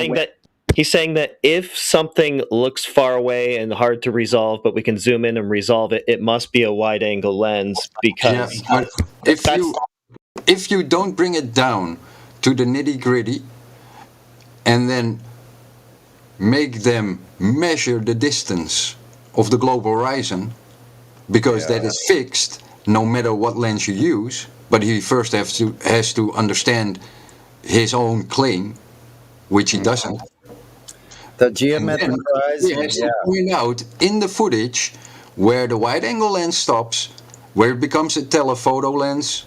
saying that if something looks far away and hard to resolve, but we can zoom in and resolve it, it must be a wide angle lens because but if you don't bring it down to the nitty gritty and then make them measure the distance of the globe horizon, because that is fixed no matter what lens you use, but he first has to understand his own claim, which he doesn't. The geometric horizon. He has to point out in the footage where the wide angle lens stops, where it becomes a telephoto lens,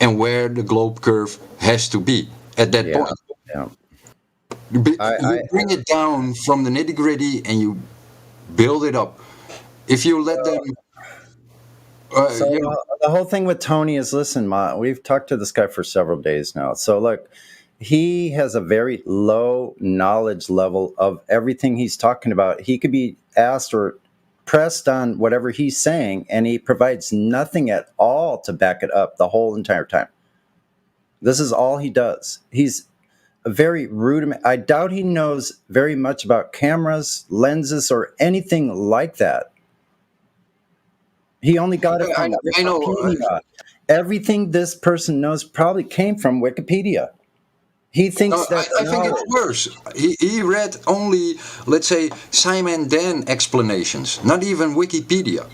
and where the globe curve has to be at that point. Yeah. You bring it down from the nitty gritty and you build it up. If you let them. The whole thing with Tony is, listen, we've talked to this guy for several days now. So look, he has a very low knowledge level of everything he's talking about. He could be asked or pressed on whatever he's saying, and he provides nothing at all to back it up the whole entire time. This is all he does. He's a very rudiment. I doubt he knows very much about cameras, lenses, or anything like that. He only got it from Wikipedia. Everything this person knows probably came from Wikipedia. He thinks that. I think it's worse. He read only, let's say, Simon Dan explanations, not even Wikipedia.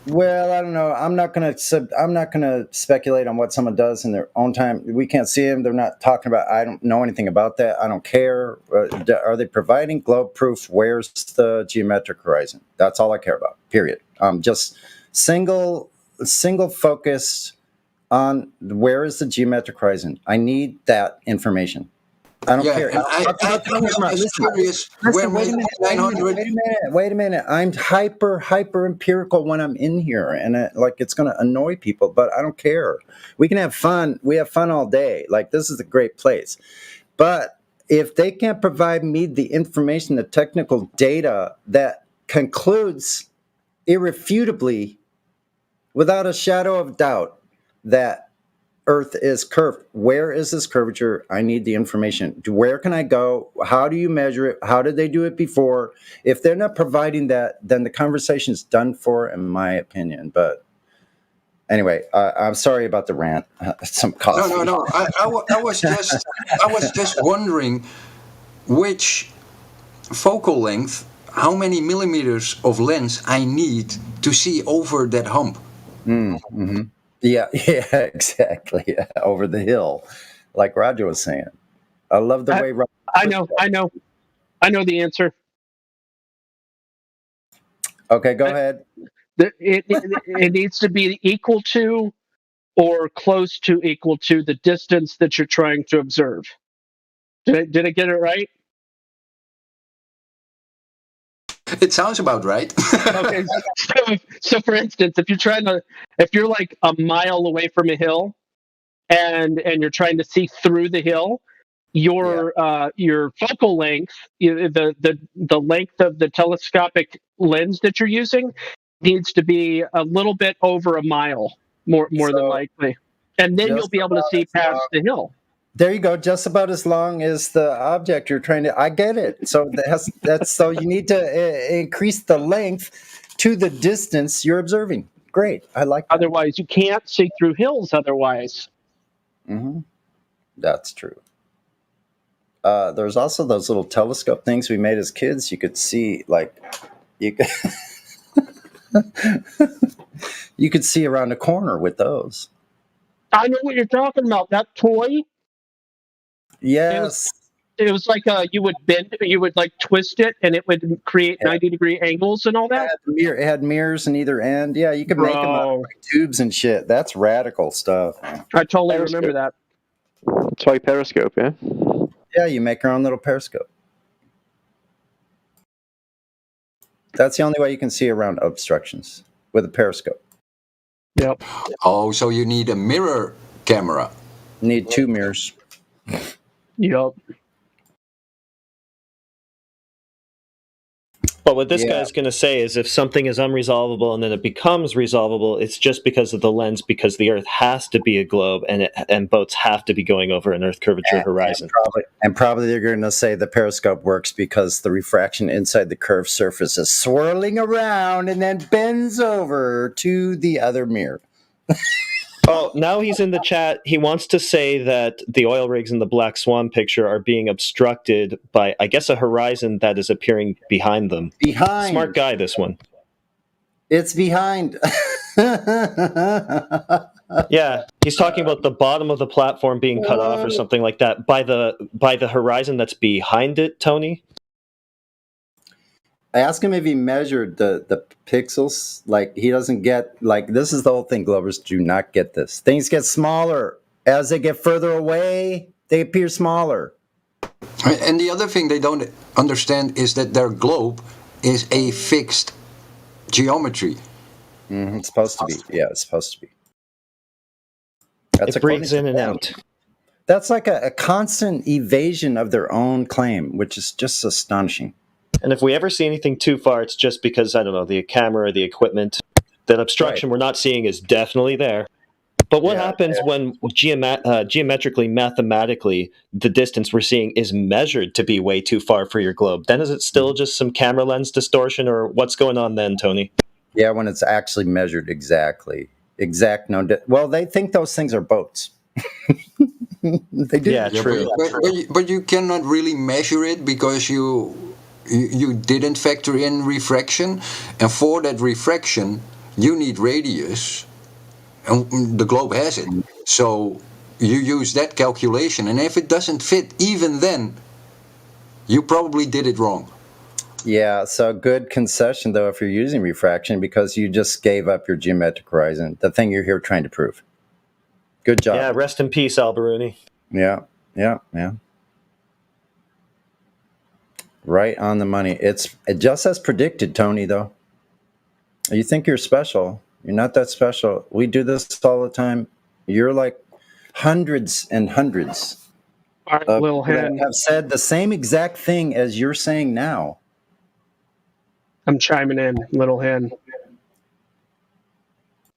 Well, I don't know. I'm not gonna speculate on what someone does in their own time. We can't see them. They're not talking about. I don't know anything about that. I don't care. Are they providing globe proof? Where's the geometric horizon? That's all I care about. Period. Just single focused on where is the geometric horizon. I need that information. I don't care. Wait a minute. I'm hyper empirical when I'm in here, and it's going to annoy people, but I don't care. We can have fun. We have fun all day. Like, this is a great place. But if they can't provide me the information, the technical data that concludes irrefutably, without a shadow of doubt, that Earth is curved. Where is this curvature? I need the information. Where can I go? How do you measure it? How did they do it before? If they're not providing that, then the conversation is done for, in my opinion. But anyway, I'm sorry about the rant. Some coffee. No. I was just wondering which focal length, how many millimeters of lens I need to see over that hump. Mm-hmm. Yeah, exactly. Yeah, over the hill, like Roger was saying. I love the way Roger. I know the answer. Okay, go ahead. It needs to be equal to or close to equal to the distance that you're trying to observe. Did I get it right? It sounds about right. Okay, so for instance, if you're like a mile away from a hill, and you're trying to see through the hill, your focal length, the length of the telescopic lens that you're using, needs to be a little bit over a mile, more than likely, and then you'll be able to see past the hill. There you go. Just about as long as the object you're trying to. I get it. So that's so you need to increase the length to the distance you're observing. Great. I like that. Otherwise, you can't see through hills otherwise. Mm-hmm. That's true. There's also those little telescope things we made as kids. You could see, like, you could, you could see around a corner with those. I know what you're talking about. That toy. Yes. It was like you would bend, you would like twist it, and it would create 90-degree angles and all that. It had mirrors in either end. Yeah, you could make them out of like tubes and shit. That's radical stuff. I totally remember that. Toy periscope, yeah? Yeah, you make your own little periscope. That's the only way you can see around obstructions, with a periscope. Yep. Oh, so you need a mirror camera. Need 2 mirrors. Yep. But what this guy's going to say is if something is unresolvable and then it becomes resolvable, it's just because of the lens, because the Earth has to be a globe and boats have to be going over an Earth curvature horizon. And probably they're going to say the periscope works because the refraction inside the curved surface is swirling around and then bends over to the other mirror. Oh, now he's in the chat. He wants to say that the oil rigs in the Black Swan picture are being obstructed by, I guess, a horizon that is appearing behind them. Behind. Smart guy, this one. It's behind. Yeah, he's talking about the bottom of the platform being cut off or something like that by the horizon that's behind it, Tony. I asked him if he measured the pixels. Like, he doesn't get, like, this is the whole thing. Glovers do not get this. Things get smaller. As they get further away, they appear smaller. And the other thing they don't understand is that their globe is a fixed geometry. It's supposed to be. Yeah, it's supposed to be. It breathes in and out. That's like a constant evasion of their own claim, which is just astonishing. And if we ever see anything too far, it's just because, I don't know, the camera or the equipment, that obstruction we're not seeing is definitely there. But what happens when geometrically, mathematically, the distance we're seeing is measured to be way too far for your globe? Then is it still just some camera lens distortion, or what's going on then, Tony? Yeah, when it's actually measured exactly. Well, they think those things are boats. They do. Yeah, true. But you cannot really measure it because you didn't factor in refraction, and for that refraction you need radius, and the globe has it, so you use that calculation, and if it doesn't fit even then, you probably did it wrong. Yeah, so good concession though if you're using refraction, because you just gave up your geometric horizon, the thing you're here trying to prove. Good job. Yeah, rest in peace, Alberuni. Yeah. Right on the money. It's just as predicted, Tony, though. You think you're special. You're not that special. We do this all the time. You're like hundreds and hundreds of Little Hen have said the same exact thing as you're saying now. I'm chiming in, Little Hen.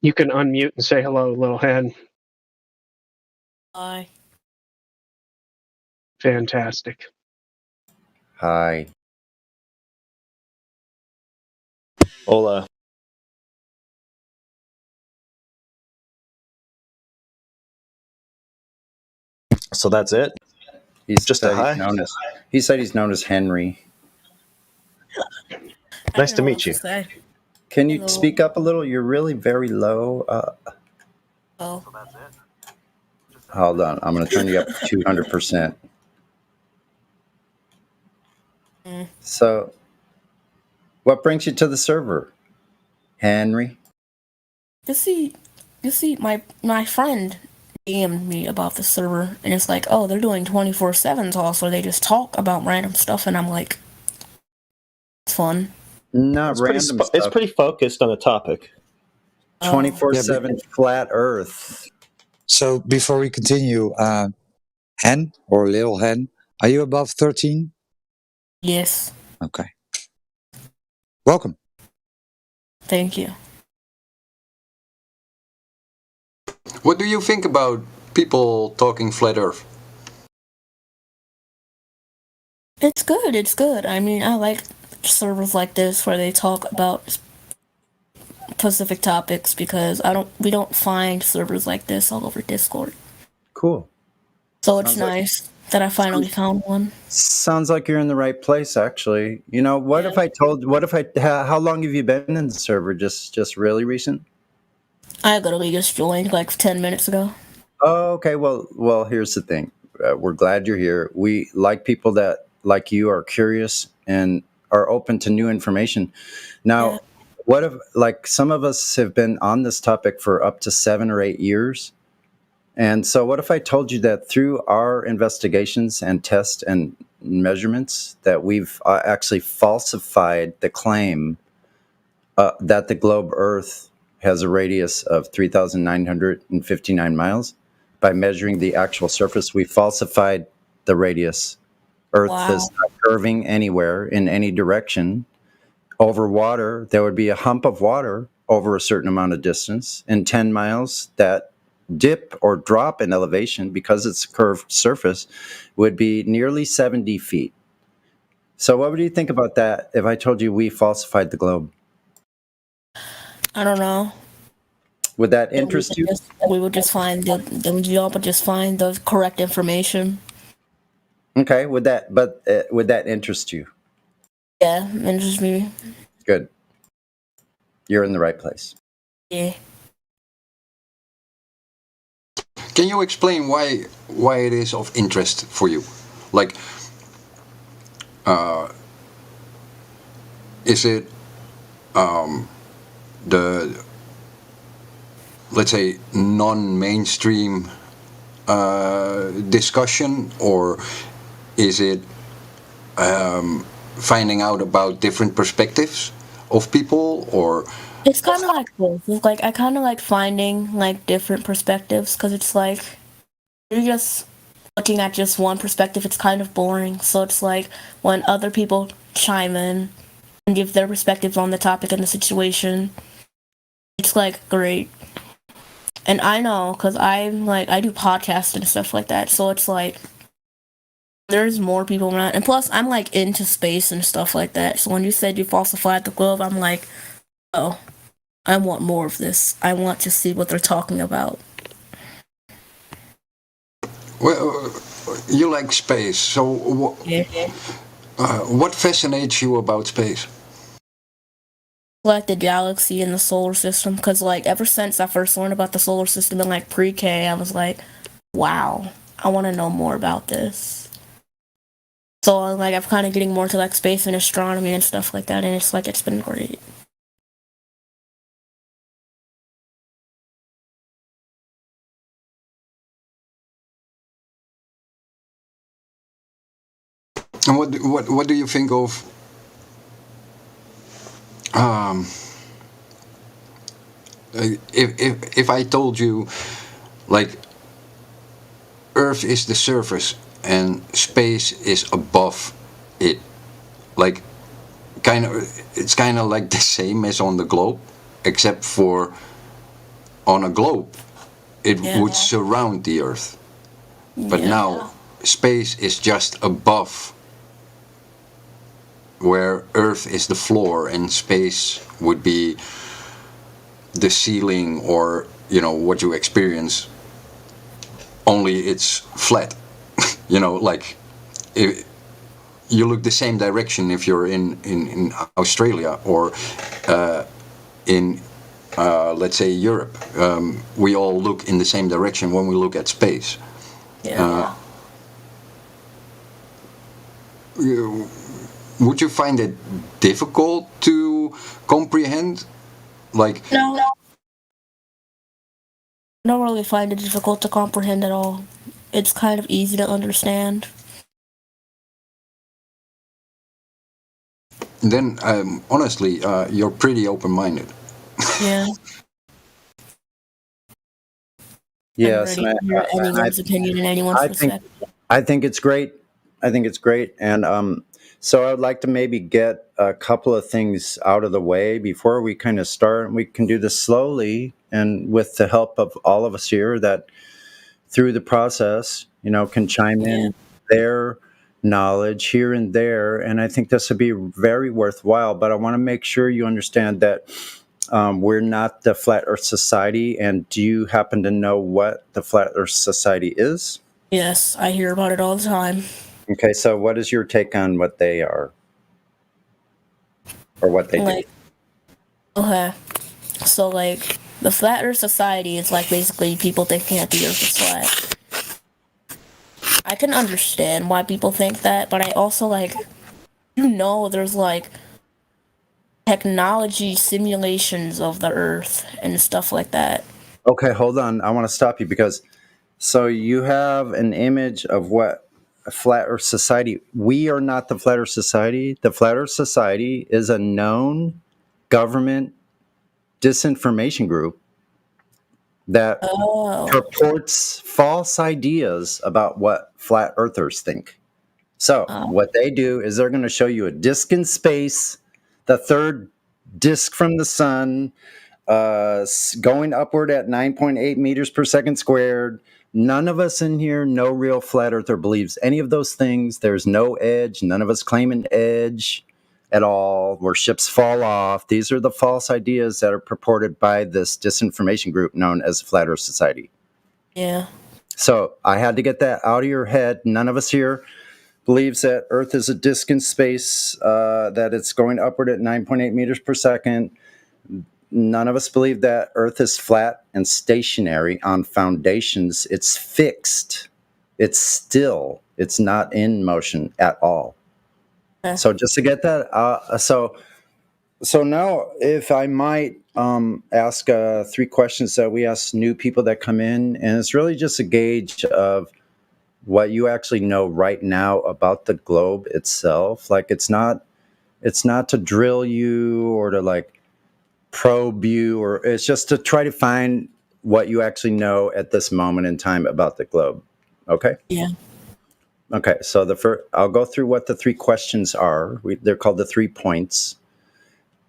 You can unmute and say hello, Little Hen. Hi. Fantastic. Hi. Hola. So that's it? He's just a hi? He said he's known as Henry. Nice to meet you. Can you speak up a little? You're really very low. Oh. Hold on. I'm going to turn you up to 200%. So, what brings you to the server, Henry? You see, my friend DM'd me about the server, and it's like, oh, they're doing 24/7s also. They just talk about random stuff, and I'm like, it's fun. Not It's random pretty, stuff. it's pretty focused on a topic. 24/7 flat Earth. So before we continue, Hen or Lil Hen, are you above 13? Yes. Okay. Welcome. Thank you. What do you think about people talking flat Earth? It's good. I mean, I like servers like this where they talk about specific topics because we don't find servers like this all over Discord. Cool. So it's Sounds like- nice that I finally found one. Sounds like you're in the right place, actually. You know, how long have you been in the server? Just really recent? I literally just joined like 10 minutes ago. Oh, okay. Well, here's the thing. We're glad you're here. We like people that, like you, are curious and are open to new information. Now, what if, like, some of us have been on this topic for up to 7 or 8 years? And so what if I told you that through our investigations and tests and measurements that we've actually falsified the claim that the globe Earth has a radius of 3,959 miles? By measuring the actual surface, we falsified the radius. Earth is not curving anywhere in any direction. Over water, there would be a hump of water over a certain amount of distance. In 10 miles, that dip or drop in elevation, because it's a curved surface, would be nearly 70 feet. So what would you think about that if I told you we falsified the globe? I don't know. Would that interest you? We would just find the correct information. Okay, would that interest you? Yeah, interests me. Good. You're in the right place. Yeah. Can you explain why it is of interest for you? Like, is it the, let's say, non-mainstream discussion, or is it finding out about different perspectives of people, or? It's kind of like both. It's like I kind of like finding like different perspectives because it's like you're just looking at just one perspective. It's kind of boring. So it's like when other people chime in and give their perspectives on the topic and the situation, it's like great. And I know because I do podcasts and stuff like that. So it's like there's more people around, and plus I'm like into space and stuff like that. So when you said you falsified the globe, I'm like, oh, I want more of this. I want to see what they're talking about. Well, you like space, so what fascinates you about space? Like the galaxy and the solar system, because like ever since I first learned about the solar system in like pre-K, I was like, wow, I want to know more about this. So like I'm kind of getting more to like space and astronomy and stuff like that, and it's like it's been great. And what do you think of if I told you, like, Earth is the surface and space is above it, like it's kind of like the same as on the globe, except for on a globe it would surround the Earth, but now space is just above, where Earth is the floor and space would be the ceiling, or what you experience, only it's flat. Like if you look the same direction if you're in Australia or in let's say Europe, we all look in the same direction when we look at space. Would you find it difficult to comprehend? Like, no, I don't really find it difficult to comprehend at all. It's kind of easy to understand. Then, honestly, you're pretty open-minded. Yeah. Yes, I'm ready to hear anyone's opinion and anyone's perspective. I think it's great. And so I would like to maybe get a couple of things out of the way before we kind of start. We can do this slowly and with the help of all of us here that through the process, can chime in their knowledge here and there. And I think this would be very worthwhile. But I want to make sure you understand that we're not the Flat Earth Society. And do you happen to know what the Flat Earth Society is? Yes, I hear about it all the time. Okay, so what is your take on what they are? Or what they do? Okay. So, like, the Flat Earth Society is, like, basically people thinking that the Earth is flat. I can understand why people think that, but I also, like, there's, like, technology simulations of the Earth and stuff like that. Okay, hold on. I want to stop you because, so you have an image of what a Flat Earth Society. We are not the Flat Earth Society. The Flat Earth Society is a known government disinformation group that purports false ideas about what flat earthers think. So what they do is they're going to show you a disk in space, the third disk from the sun, going upward at 9.8 meters per second squared. None of us in here, no real flat earther believes any of those things. There's no edge. None of us claim an edge at all, where ships fall off. These are the false ideas that are purported by this disinformation group known as Flat Earth Society. Yeah. So I had to get that out of your head. None of us here believes that Earth is a disk in space, that it's going upward at 9.8 meters per second. None of us believe that Earth is flat and stationary on foundations. It's fixed. It's still. It's not in motion at all. So just to get that, so now if I might ask 3 questions that we ask new people that come in, and it's really just a gauge of what you actually know right now about the globe itself. Like it's not to drill you or to like probe you, or it's just to try to find what you actually know at this moment in time about the globe. Okay? Yeah. Okay, so I'll go through what the 3 questions are. They're called the 3 points,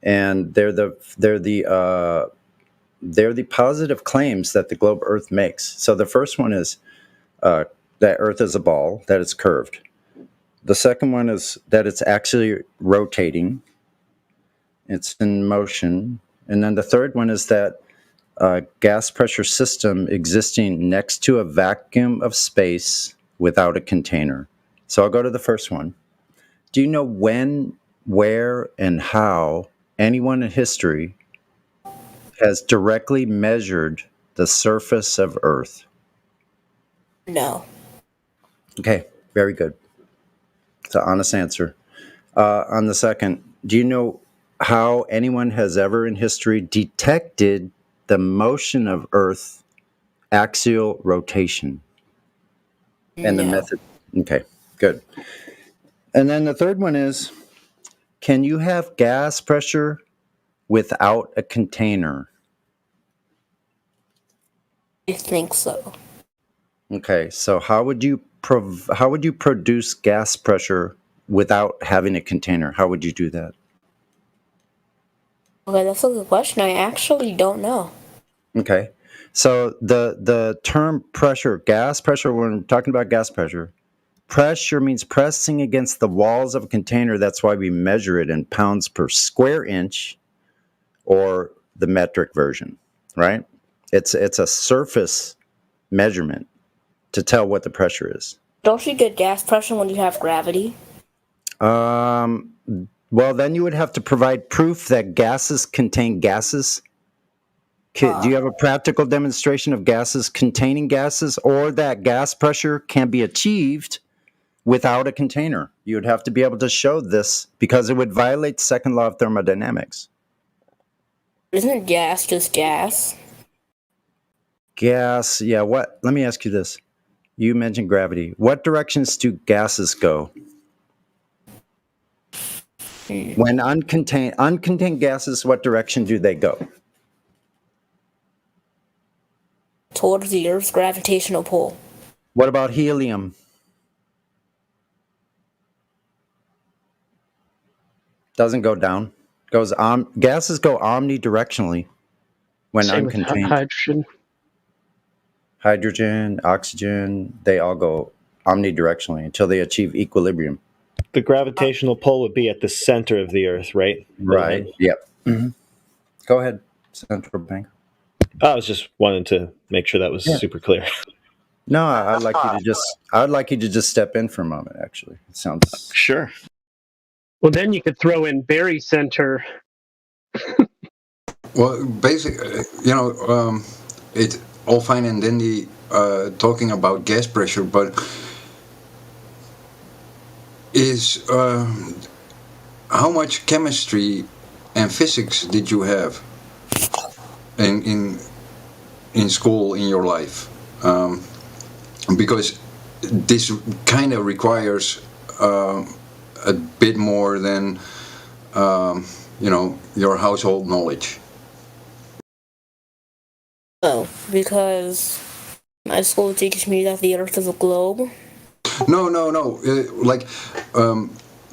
and they're the positive claims that the globe Earth makes. So the first one is that Earth is a ball, that it's curved. The second one is that it's actually rotating, it's in motion, and then the third one is that a gas pressure system existing next to a vacuum of space without a container. So I'll go to the first one. Do you know when, where, and how anyone in history has directly measured the surface of Earth? No. Okay, very good. It's an honest answer. On the second, do you know how anyone has ever in history detected the motion of Earth axial rotation? And the method. Okay, good. And then the third one is, can you have gas pressure without a container? I think so. Okay, so how would you produce gas pressure without having a container? How would you do that? Okay, that's a good question. I actually don't know. Okay. So the term pressure, gas pressure, when we're talking about gas pressure means pressing against the walls of a container. That's why we measure it in pounds per square inch, or the metric version, right? It's a surface measurement to tell what the pressure is. Don't you get gas pressure when you have gravity? Well, then you would have to provide proof that gases contain gases. Do you have a practical demonstration of gases containing gases, or that gas pressure can be achieved without a container? You would have to be able to show this, because it would violate the second law of thermodynamics. Isn't gas just gas? Gas, yeah. What? Let me ask you this. You mentioned gravity. What directions do gases go? When uncontained gases, what direction do they go? Towards the Earth's gravitational pull. What about helium? Doesn't go down. Gases go omnidirectionally when Same with uncontained. hydrogen. Hydrogen, oxygen, they all go omnidirectionally until they achieve equilibrium. The gravitational pull would be at the center of the Earth, right? Right. Yep. Mm-hmm. Go ahead. central bank. I was just wanting to make sure that was super clear. No, I'd like you to just step in for a moment. Actually, it sounds sure. Well, then you could throw in Barry Center. Well, basically, it's all fine and dandy talking about gas pressure, but is how much chemistry and physics did you have in school in your life? Because this kind of requires a bit more than your household knowledge. Oh, because my school teaches me that the Earth is a globe. No.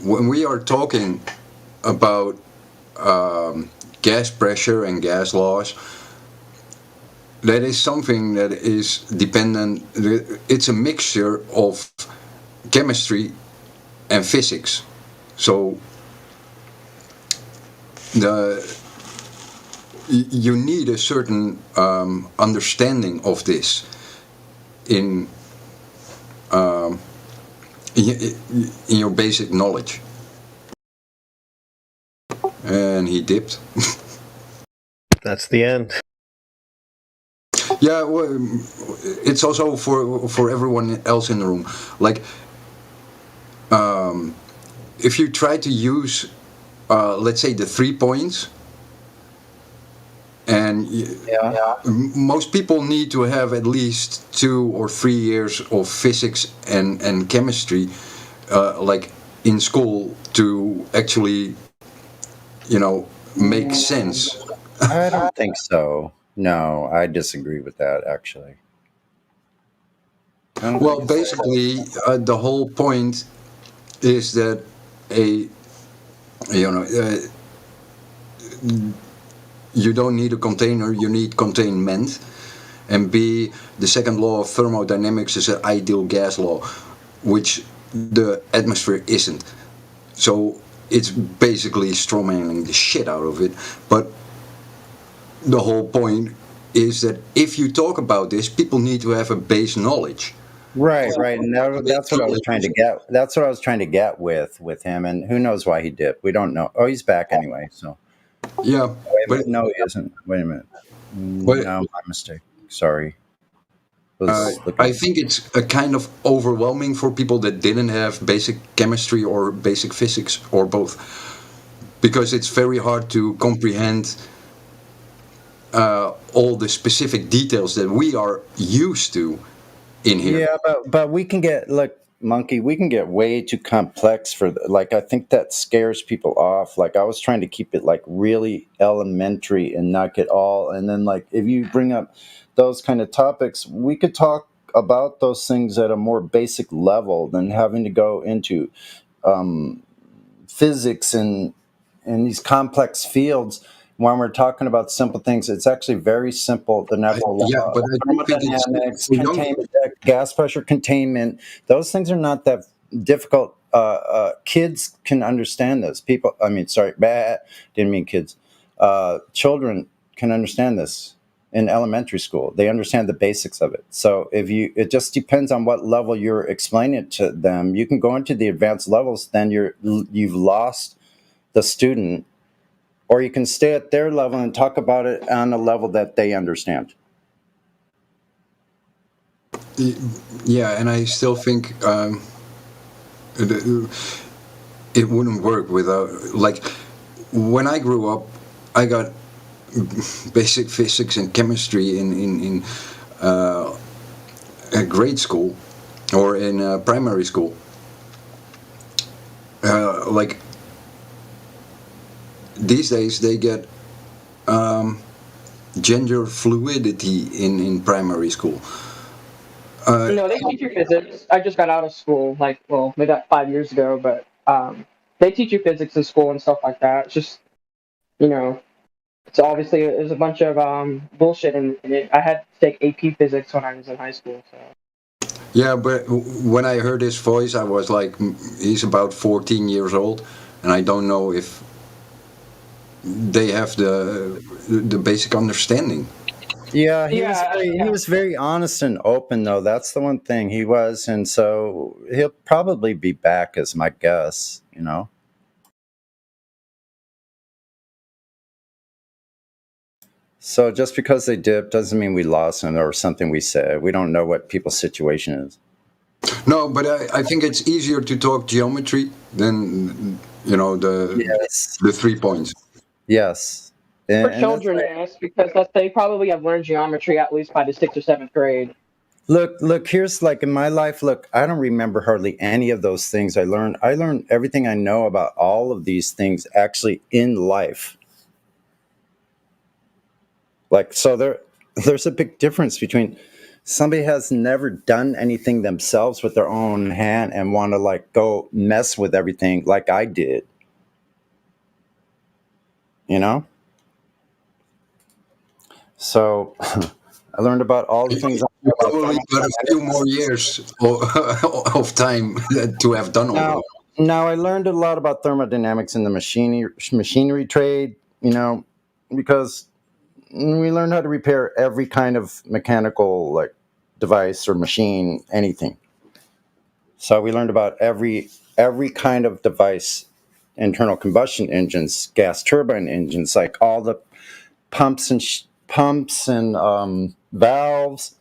When we are talking about gas pressure and gas laws, that is something that is dependent. It's a mixture of chemistry and physics. So you need a certain understanding of this in your basic knowledge. And he dipped. That's the end. Yeah, well, it's also for everyone else in the room. Like, if you try to use, let's say, the 3 points, and most people need to have at least 2 or 3 years of physics and chemistry, like in school, to actually, make sense. I don't think so. No, I disagree with that, actually. Well, basically, the whole point is that you don't need a container, you need containment. And B, the second law of thermodynamics is an ideal gas law, which the atmosphere isn't. So it's basically strawmanning the shit out of it. But the whole point is that if you talk about this, people need to have a base knowledge. Right, and that's what I was trying to get. That's what I was trying to get with him, and who knows why he dipped? We don't know. Oh, he's back anyway. So yeah, but no, he isn't. Wait a minute. No, my mistake. Sorry. I think it's a kind of overwhelming for people that didn't have basic chemistry or basic physics or both, because it's very hard to comprehend all the specific details that we are used to in here. Yeah, but we can get, look, Monkey, we can get way too complex for, I think that scares people off. Like, I was trying to keep it, really elementary and not get all, and then, if you bring up those kind of topics, we could talk about those things at a more basic level than having to go into physics and these complex fields. When we're talking about simple things, it's actually very simple. The natural law, thermodynamics, gas pressure containment, those things are not that difficult. Kids can understand this. Didn't mean kids. Children can understand this in elementary school. They understand the basics of it. So it just depends on what level you're explaining it to them. You can go into the advanced levels, then you've lost the student. Or you can stay at their level and talk about it on a level that they understand. Yeah, and I still think it wouldn't work without, when I grew up, I got basic physics and chemistry in a grade school or in primary school. These days they get gender fluidity in primary school. No, they teach you physics. I just got out of school, maybe 5 years ago, but they teach you physics in school and stuff like that. It's just, it's obviously, there's a bunch of bullshit in it. I had to take AP physics when I was in high school, so. Yeah, but when I heard his voice, I was like, he's about 14 years old, and I don't know if they have the basic understanding. Yeah, he was very honest and open, though. That's the one thing he was, and so he'll probably be back, is my guess. You know. So just because they dipped doesn't mean we lost them or something we said. We don't know what people's situation is. No, but I think it's easier to talk geometry than the 3 points. Yes. For children, yes, because they probably have learned geometry at least by the 6th or 7th grade. Look, here's like in my life, look, I don't remember hardly any of those things I learned. I learned everything I know about all of these things actually in life. Like, so there's a big difference between somebody has never done anything themselves with their own hand and want to like go mess with everything like I did. You know? So I learned about all the things. You probably got a few more years of time to have done all of it. Now, I learned a lot about thermodynamics in the machinery trade, you know, because we learned how to repair every kind of mechanical like device or machine, anything. So we learned about every kind of device, internal combustion engines, gas turbine engines, like all the pumps and valves,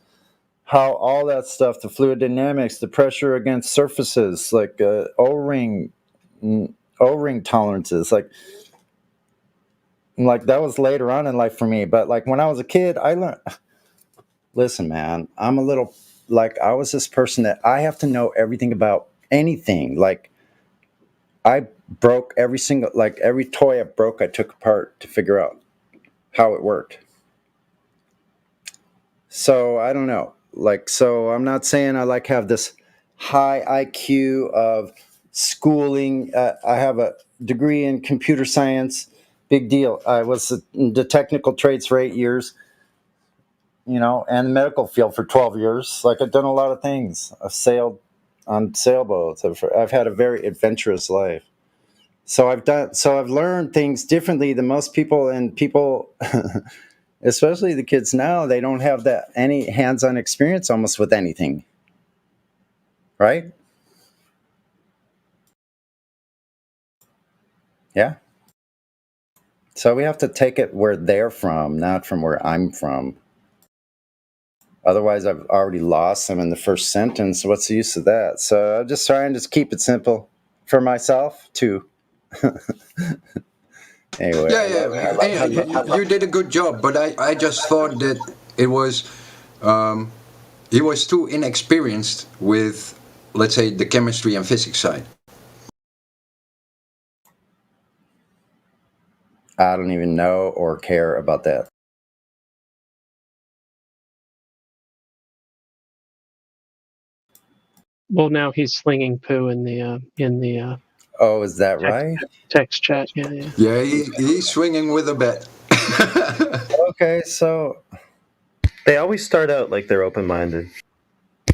how all that stuff, the fluid dynamics, the pressure against surfaces, like O-ring tolerances, like that was later on in life for me. But like when I was a kid, I learned. Listen, man, I'm a little like I was this person that I have to know everything about anything. Like I broke every toy I broke, I took apart to figure out how it worked. So I don't know. Like, so I'm not saying I like have this high IQ of schooling. I have a degree in computer science. Big deal. I was in the technical trades for 8 years, you know, and the medical field for 12 years. Like I've done a lot of things. I've sailed on sailboats. I've had a very adventurous life. So I've learned things differently than most people, and people especially the kids now, they don't have that any hands-on experience almost with anything. Right? Yeah. So we have to take it where they're from, not from where I'm from. Otherwise, I've already lost them in the first sentence. What's the use of that? So I'm just trying to keep it simple for myself, too. Anyway. Yeah. You did a good job, but I just thought that it was he was too inexperienced with, let's say, the chemistry and physics side. I don't even know or care about that. Well, now he's slinging poo in the. Oh, is that right? Text chat, yeah. Yeah, he's swinging with a bat. Okay, so they always start out like they're open-minded.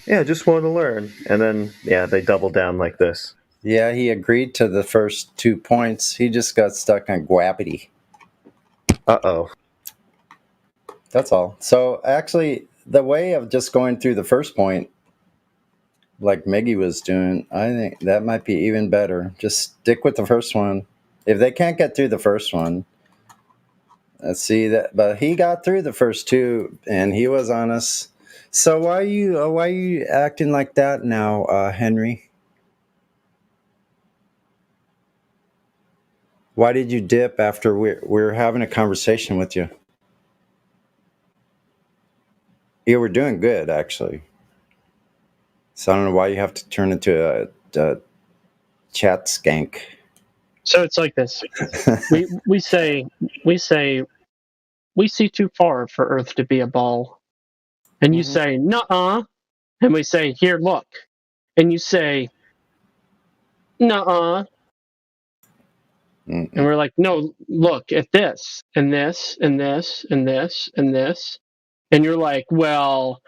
Yeah, just want to learn, and then they double down like this. Yeah, he agreed to the first 2 points. He just got stuck on gravity. Uh-oh. That's all. So actually, the way of just going through the first point, like Miggy was doing, I think that might be even better. Just stick with the first one. If they can't get through the first one, let's see that. But he got through the first 2, and he was honest. So why are you acting like that now, Henry? Why did you dip after we're having a conversation with you? You were doing good, actually. So I don't know why you have to turn into a chat skank. So it's like this. we say we see too far for Earth to be a ball, and you say nuh-uh, and we say here look, and you say nuh-uh, and we're like no, look at this and this and this and this and this, and you're like, well,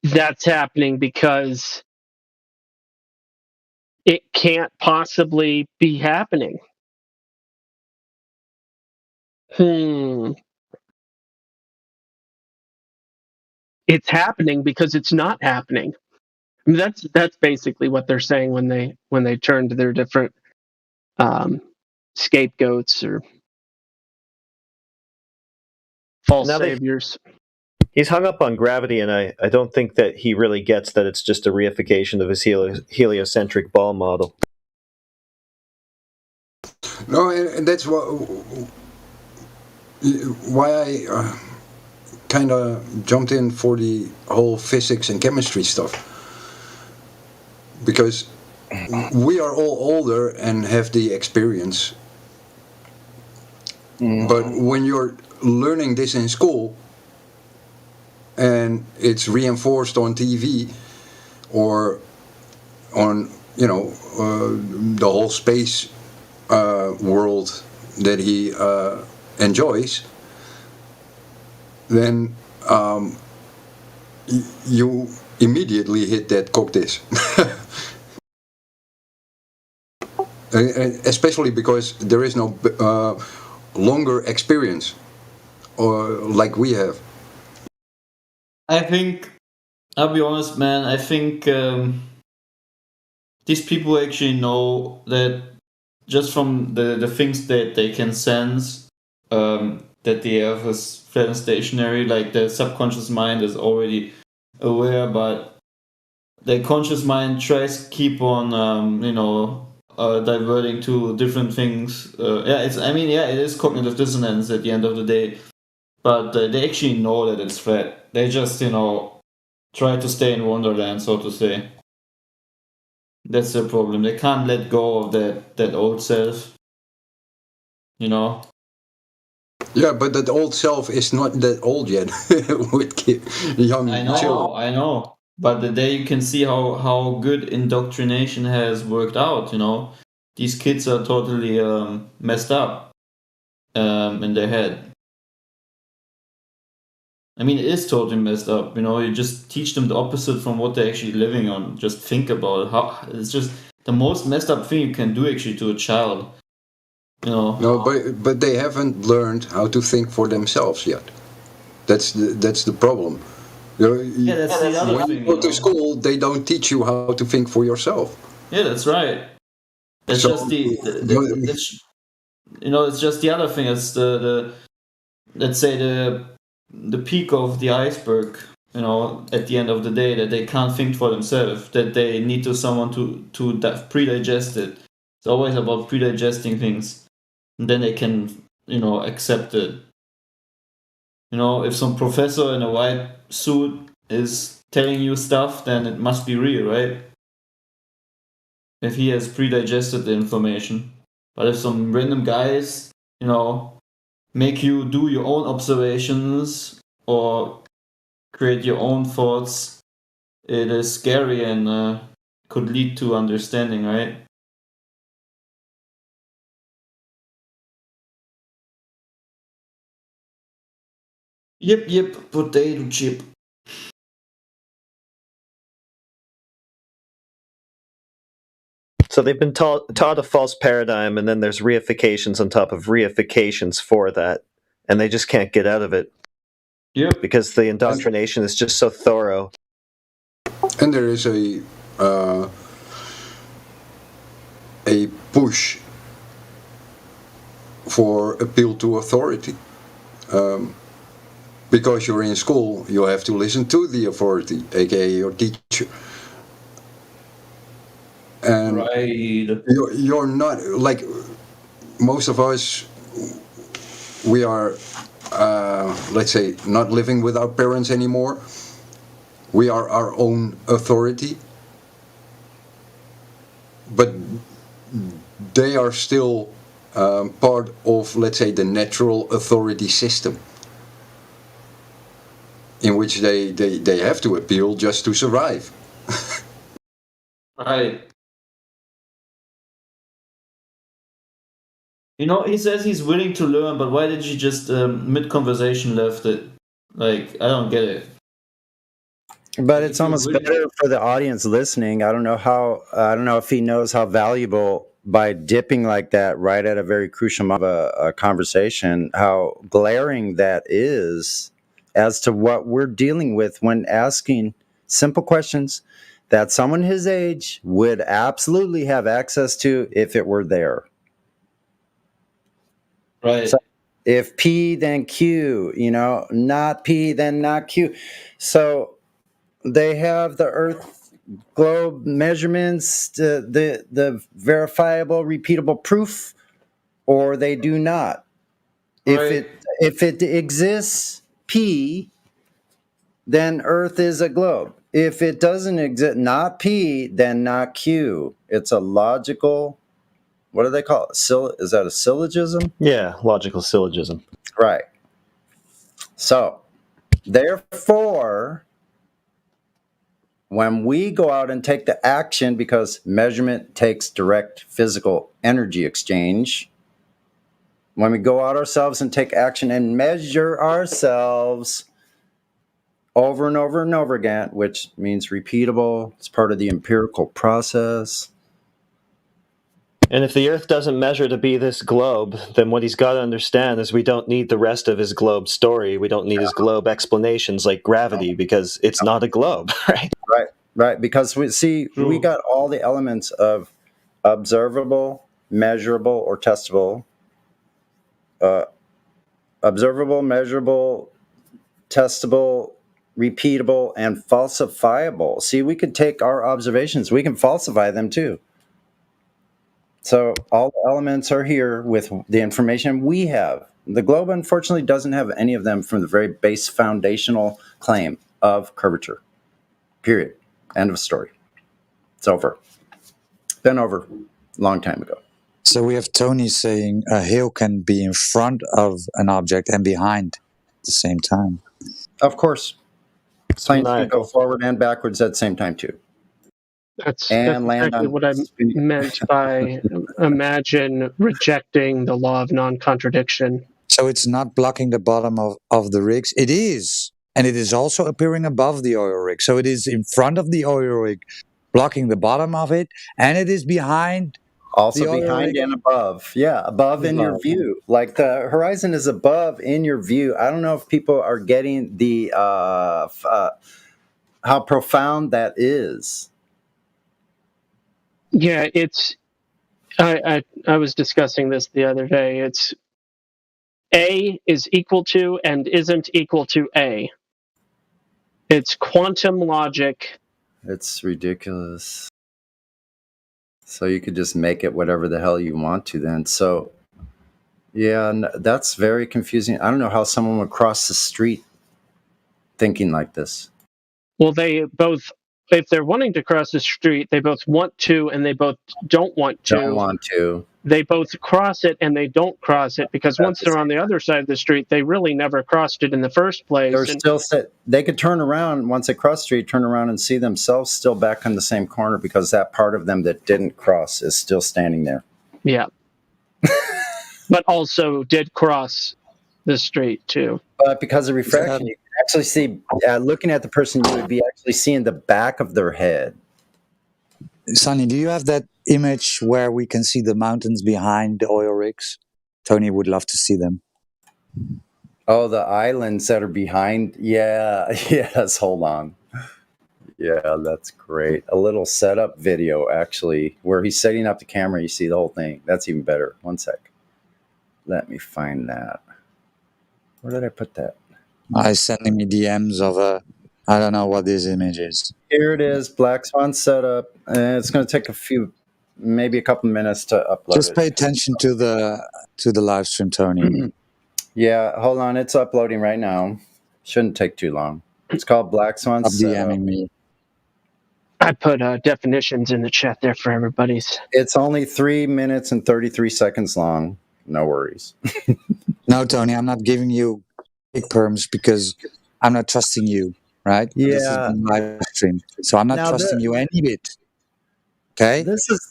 that's happening because it can't possibly be happening. It's happening because it's not happening. I mean, that's basically what they're saying when they turn to their different scapegoats or false saviors. He's hung up on gravity, and I don't think that he really gets that it's just a reification of his heliocentric ball model. No, and that's why I kind of jumped in for the whole physics and chemistry stuff. Because we are all older and have the experience. But when you're learning this in school, and it's reinforced on TV or on, the whole space world that he enjoys, then you immediately hit that cocktail. Especially because there is no longer experience or like we have. I think, I'll be honest, man, I think these people actually know that just from the things that they can sense, that the Earth is flat and stationary, like the subconscious mind is already aware, but the conscious mind tries to keep on, diverting to different things. It is cognitive dissonance at the end of the day, but they actually know that it's flat. They just, try to stay in Wonderland, so to say. That's the problem. They can't let go of that old self. Yeah, but that old self is not that old yet. With young children. I know. But the day you can see how good indoctrination has worked out, these kids are totally messed up in their head. I mean, it is totally messed up. You just teach them the opposite from what they're actually living on. Just think about it. It's just the most messed up thing you can do actually to a child. No, but they haven't learned how to think for themselves yet. That's the problem. That's the other when thing. you go to school, they don't teach you how to think for yourself. Yeah, that's right. It's just it's just the other thing. It's the let's say the peak of the iceberg. At the end of the day, that they can't think for themselves. That they need someone to pre-digest it. It's always about pre-digesting things, and then they can accept it. If some professor in a white suit is telling you stuff, then it must be real, right? If he has pre-digested the information. But if some random guys, make you do your own observations or create your own thoughts, it is scary and could lead to understanding, right? Yep, potato chip. So they've been taught a false paradigm, and then there's reifications on top of reifications for that, and they just can't get out of it. Yep. Because the indoctrination is just so thorough. And there is a push for appeal to authority. Because you're in school, you have to listen to the authority, aka your teacher. And you're not, like most of us, we are, let's say, not living with our parents anymore. We are our own authority. But they are still part of, let's say, the natural authority system, in which they have to appeal just to survive. Right. He says he's willing to learn, but why did you just mid-conversation left it? Like, I don't get it. But it's almost better for the audience listening. I don't know if he knows how valuable by dipping like that right at a very crucial moment of a conversation, how glaring that is as to what we're dealing with when asking simple questions that someone his age would absolutely have access to if it were there. Right. So if P, then Q, not P, then not Q. So they have the Earth globe measurements, the verifiable, repeatable proof, or they do not. Right. If it exists, P, then Earth is a globe. If it doesn't exist, not P, then not Q. It's a logical. What do they call it? Is that a syllogism? Yeah, logical syllogism. Right. So, therefore, when we go out and take the action, because measurement takes direct physical energy exchange, when we go out ourselves and take action and measure ourselves over and over and over again, which means repeatable, it's part of the empirical process. And if the Earth doesn't measure to be this globe, then what he's got to understand is we don't need the rest of his globe story. We don't need his globe explanations like gravity, because it's not a globe, right? Right. Because we got all the elements of observable, measurable, or testable. Observable, measurable, testable, repeatable, and falsifiable. See, we could take our observations, we can falsify them too. So all the elements are here with the information we have. The globe, unfortunately, doesn't have any of them from the very base foundational claim of curvature. Period. End of story. It's over. Been over a long time ago. So we have Tony saying a hill can be in front of an object and behind at the same time. Of course. Planes can go forward and backwards at the same time too. That's land exactly on what I meant by imagine rejecting the law of non-contradiction. So it's not blocking the bottom of the rigs. It is. And it is also appearing above the oil rig. So it is in front of the oil rig, blocking the bottom of it. And it is behind. Also behind and above. Yeah, above in your view. Like the horizon is above in your view. I don't know if people are getting the how profound that is. Yeah, it's. I was discussing this the other day. It's A is equal to and isn't equal to A. It's quantum logic. It's ridiculous. So you could just make it whatever the hell you want to then. So, yeah, that's very confusing. I don't know how someone would cross the street thinking like this. Well, they both, if they're wanting to cross the street, they both want to and they both don't want to. Don't want to. They both cross it and they don't cross it because once they're on the other side of the street, they really never crossed it in the first place. They're still set. They could turn around once they cross the street, turn around and see themselves still back in the same corner because that part of them that didn't cross is still standing there. Yeah. But also did cross the street too. But because of refraction, you can actually see, looking at the person, you would be actually seeing the back of their head. Sonny, do you have that image where we can see the mountains behind the oil rigs? Tony would love to see them. Oh, the islands that are behind. Yeah, yes, hold on. Yeah, that's great. A little setup video, actually, where he's setting up the camera. You see the whole thing. That's even better. One sec. Let me find that. Where did I put that? He's sending me DMs of I don't know what this image is. Here it is, Black Swan setup. It's going to take maybe a couple minutes to upload. Just pay attention to the live stream, Tony. Yeah, hold on. It's uploading right now. Shouldn't take too long. It's called Black Swan setup. DMing me. I put definitions in the chat there for everybody's. It's only 3 minutes and 33 seconds long. No worries. No, Tony, I'm not giving you big perms because I'm not trusting you, right? Yeah. This is a live stream, so I'm not trusting you any bit. Okay.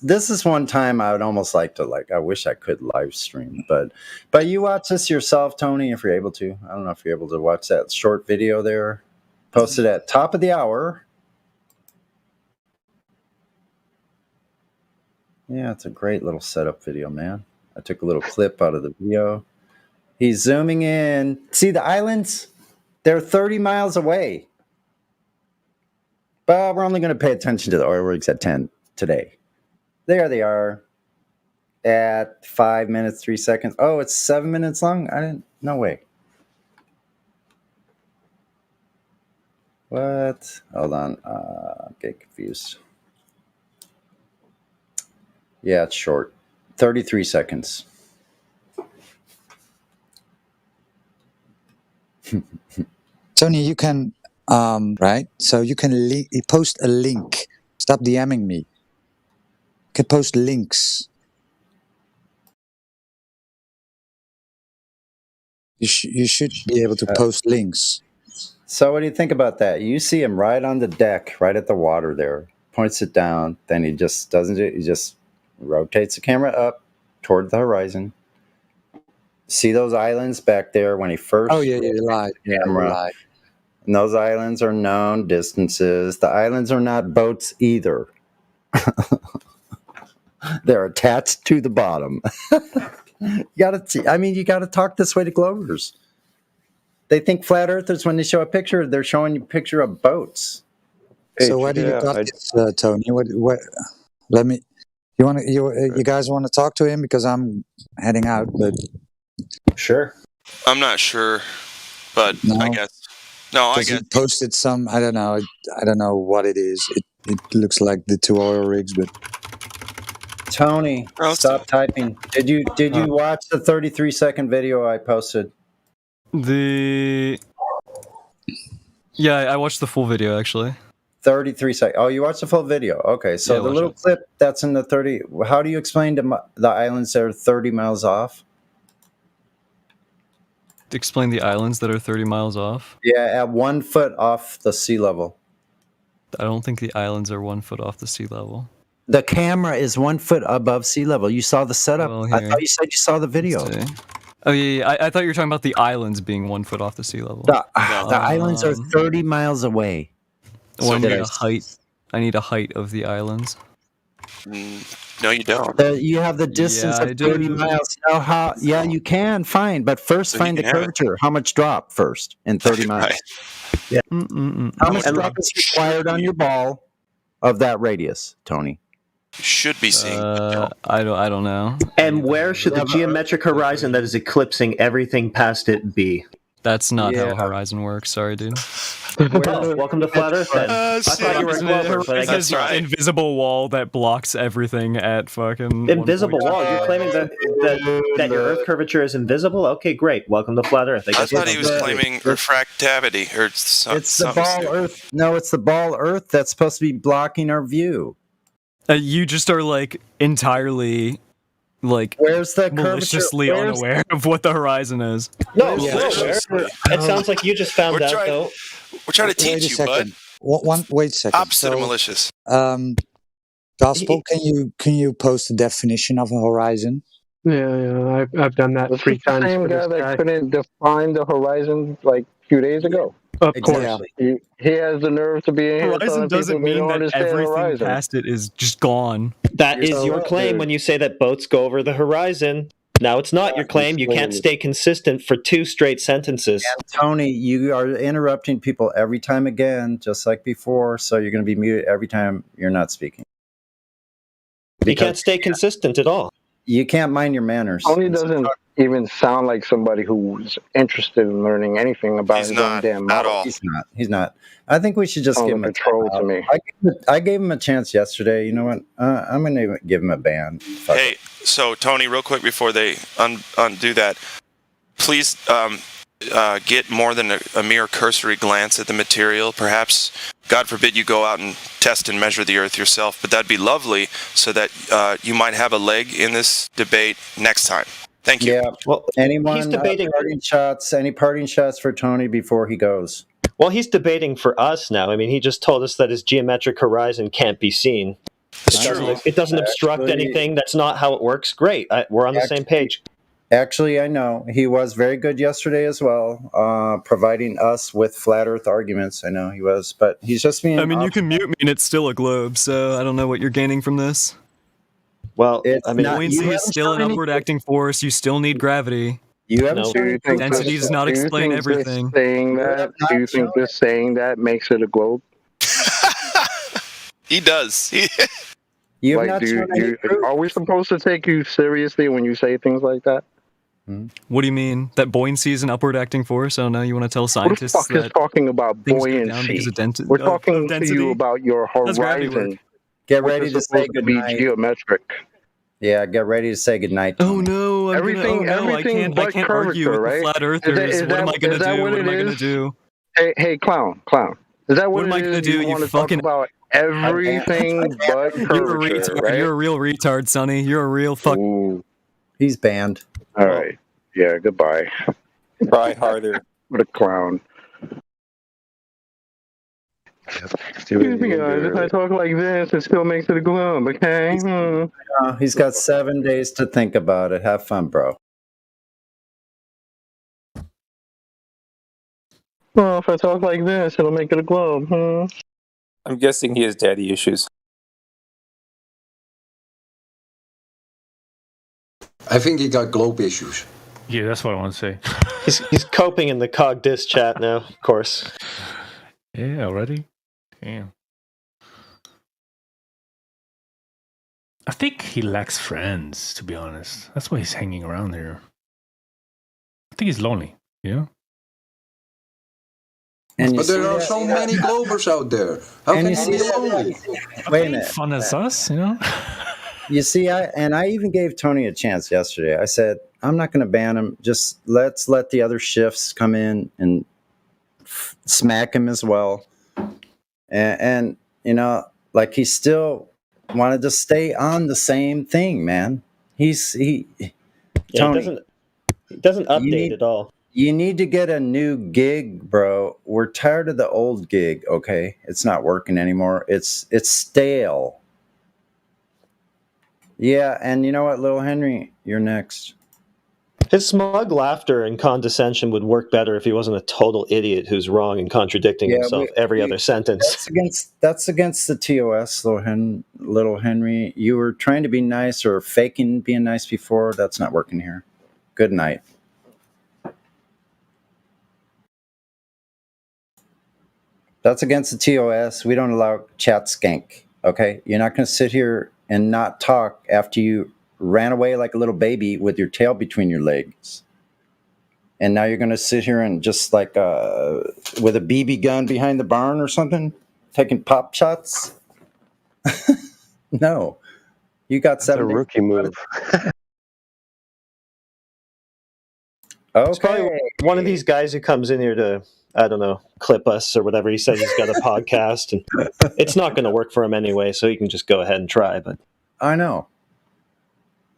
This is one time I would almost like to I wish I could live stream, but you watch this yourself, Tony, if you're able to. I don't know if you're able to watch that short video there, posted at top of the hour. Yeah, it's a great little setup video, man. I took a little clip out of the video. He's zooming in. See the islands? They're 30 miles away. But we're only going to pay attention to the oil rigs at 10 today. There they are at 5 minutes, 3 seconds. Oh, it's 7 minutes long? No way. What? Hold on. Get confused. Yeah, it's short. 33 seconds. Tony, you can, right? So you can post a link. Stop DMing me. You can post links. You should be able to post links. So what do you think about that? You see him right on the deck, right at the water there. Points it down. Then he just doesn't do it. He just rotates the camera up toward the horizon. See those islands back there when he first... Oh, yeah, you lied. Camera. Yeah, And those islands are known distances. The islands are not boats either. They're attached to the bottom. You gotta talk this way to Glovers. They think flat earthers, when they show a picture, they're showing you a picture of boats. So where do you got this, Tony? What? Let me. You guys want to talk to him because I'm heading out, but sure. I'm not sure, but I guess. No, I guess. He posted some. I don't know. I don't know what it is. It looks like the 2 oil rigs, but. Tony, stop typing. Did you watch the 33-second video I posted? Yeah, I watched the full video actually. 33 seconds. Oh, you watched the full video. Okay, so Yeah, the little clip that's in the 30. How do you explain to the islands that are 30 miles off? Explain the islands that are 30 miles off. Yeah, at 1 foot off the sea level. I don't think the islands are 1 foot off the sea level. The camera is 1 foot above sea level. You saw the setup. Well, I thought you said you saw the video. Oh yeah. I thought you were talking about the islands being 1 foot off the sea level. The islands are 30 miles away. Well, I need a height of the islands. No, you don't. You have the distance of 30 miles. Now, yeah, you can find, but first So find you the can have it. curvature. How much drop first in 30 miles? Right. Yeah. How much drop is required on your ball of that radius, Tony? Should be seeing. I don't know. And where should the geometric horizon that is eclipsing everything past it be? That's not how Horizon works. Sorry, dude. Well, welcome to Flat Earth then. I thought you were a Glover, but I guess That's right. Invisible wall that blocks everything at fucking... Invisible wall? You're claiming that your Earth curvature is invisible? Okay, great. Welcome to Flat Earth. I thought he was claiming refractivity or something. It's the ball Earth. No, it's the ball Earth that's supposed to be blocking our view. You just are like entirely where's the maliciously unaware of what the horizon is. No, it sounds like you just found out, though. We're trying to teach you, bud. Wait a second. Opposite of malicious. Gospel, can you post the definition of a horizon? Yeah, I've done that 3 times. The same guy that couldn't define the horizon like a few days ago. Of course. He has the nerve to be in here Horizon telling doesn't people they mean don't that understand everything horizon. past it is just gone. That is your claim when you say that boats go over the horizon. Now it's not your claim. You can't stay consistent for 2 straight sentences. And Tony, you are interrupting people every time again, just like before, so you're going to be muted every time you're not speaking. You can't stay consistent at all. You can't mind your manners. Tony doesn't even sound like somebody who's interested in learning anything about his own damn model. He's not. I think we should just give him a troll to me. I gave him a chance yesterday. You know what? I'm going to give him a ban. Hey, so Tony, real quick before they undo that, please get more than a mere cursory glance at the material. Perhaps, God forbid, you go out and test and measure the Earth yourself, but that'd be lovely so that you might have a leg in this debate next time. Thank you. Yeah. Well, anyone he's debating any parting shots for Tony before he goes? Well, he's debating for us now. I mean, he just told us that his geometric horizon can't be seen. It doesn't obstruct anything. That's not how it works. Great. We're on the same page. Actually, I know. He was very good yesterday as well, providing us with flat Earth arguments. I know he was, but he's just being... I mean, you can mute me and it's still a globe, so I don't know what you're gaining from this. Well, It's I mean, not. Buoyancy You is haven't still an shown upward anything. acting force. You still need gravity. You haven't No. shown anything. Density does not Do you explain think everything. This saying You that? have Do you not think shown this saying that makes it a globe? He does. You have Like, not shown any proof. are we supposed to take you seriously when you say things like that? What do you mean? That buoyancy is an upward acting force? I don't know. You want to tell Who the scientists fuck is that talking about things go down because buoyancy? of We're talking to density? you about your How's gravity work? horizon. Get which ready is to say supposed to be goodnight. geometric. Yeah, get ready to say goodnight. Oh no! I'm gonna. Oh no! I Everything can't. but I can't curvature, argue with right? the flat earthers. What am I gonna do? What am I gonna do? Hey, clown. Is that What what am it I gonna is? do? You You want to fucking talk about everything but You're a curvature, retard. right? You're a real retard, Sonny. You're a real fuck. He's banned. All right. Yeah. Goodbye. Try harder. What a clown. Excuse me, guys. If I talk like this, it still makes it a globe, okay? He's got 7 days to think about it. Have fun, bro. Well, if I talk like this, it'll make it a globe, I'm guessing he has daddy issues. I think he got globe issues. Yeah, that's what I want to say. He's coping in the Cog Dis chat now, of course. Yeah, already? Damn. I think he lacks friends, to be honest. That's why he's hanging around here. I think he's lonely, you know? But there are so many globers out there. How can he be lonely? Wait a minute. Fun as us, you know? You see, I even gave Tony a chance yesterday. I said, I'm not going to ban him. Just let's let the other shifts come in and smack him as well. And you know, like he still wanted to stay on the same thing, man. He Tony, he doesn't update at all. You need to get a new gig, bro. We're tired of the old gig, okay? It's not working anymore. It's stale. Yeah, and you know what, Little Henry, you're next. His smug laughter and condescension would work better if he wasn't a total idiot who's wrong and contradicting himself every other sentence. That's against the TOS, Little Henry. You were trying to be nice or faking being nice before. That's not working here. Good night. That's against the TOS. We don't allow chat skank, okay? You're not going to sit here and not talk after you ran away like a little baby with your tail between your legs. And now you're going to sit here and just like with a BB gun behind the barn or something, taking pop shots? No. You got That's a rookie move. It's probably one of these guys who comes in here to, I don't know, clip us or whatever. He says he's got a podcast, and it's not going to work for him anyway, so he can just go ahead and try. But I know.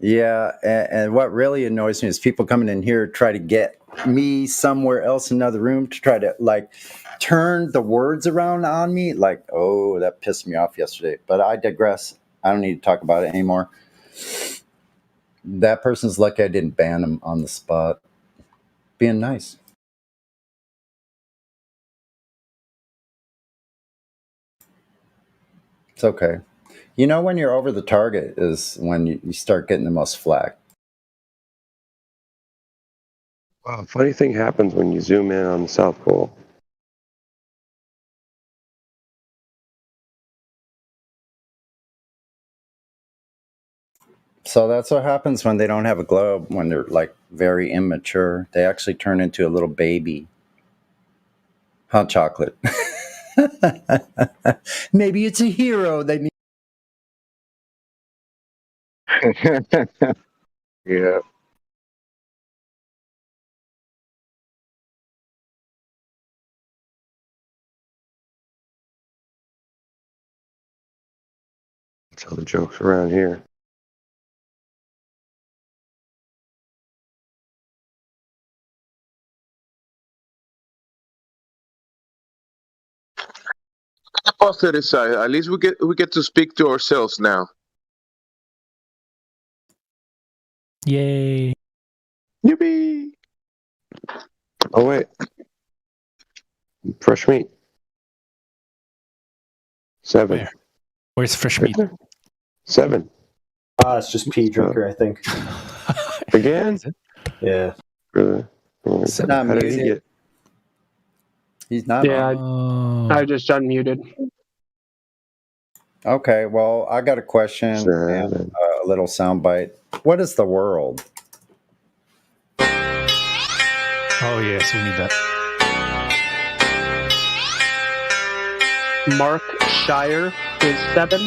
Yeah, and what really annoys me is people coming in here to try to get me somewhere else in another room to try to like turn the words around on me. Like, oh, that pissed me off yesterday. But I digress. I don't need to talk about it anymore. That person's lucky I didn't ban him on the spot. Being nice. It's okay. You know when you're over the target is when you start getting the most flack. Wow, funny thing happens when you zoom in on the South Pole. So that's what happens when they don't have a globe, when they're like very immature. They actually turn into a little baby. Hot chocolate. Maybe it's a hero they need. Yeah. Tell the jokes around here. Positive side. At least we get to speak to ourselves now. Yay. Yippee! Oh wait, fresh meat. 7. Where's fresh meat? 7. It's just P Drinker, I think. Again? Yeah. Really? It's not How did he muted. get? He's not. Yeah, I just unmuted. Okay, well, I got a question and a little soundbite. What is the world? Oh yes, we need that. Mark Shire is 7.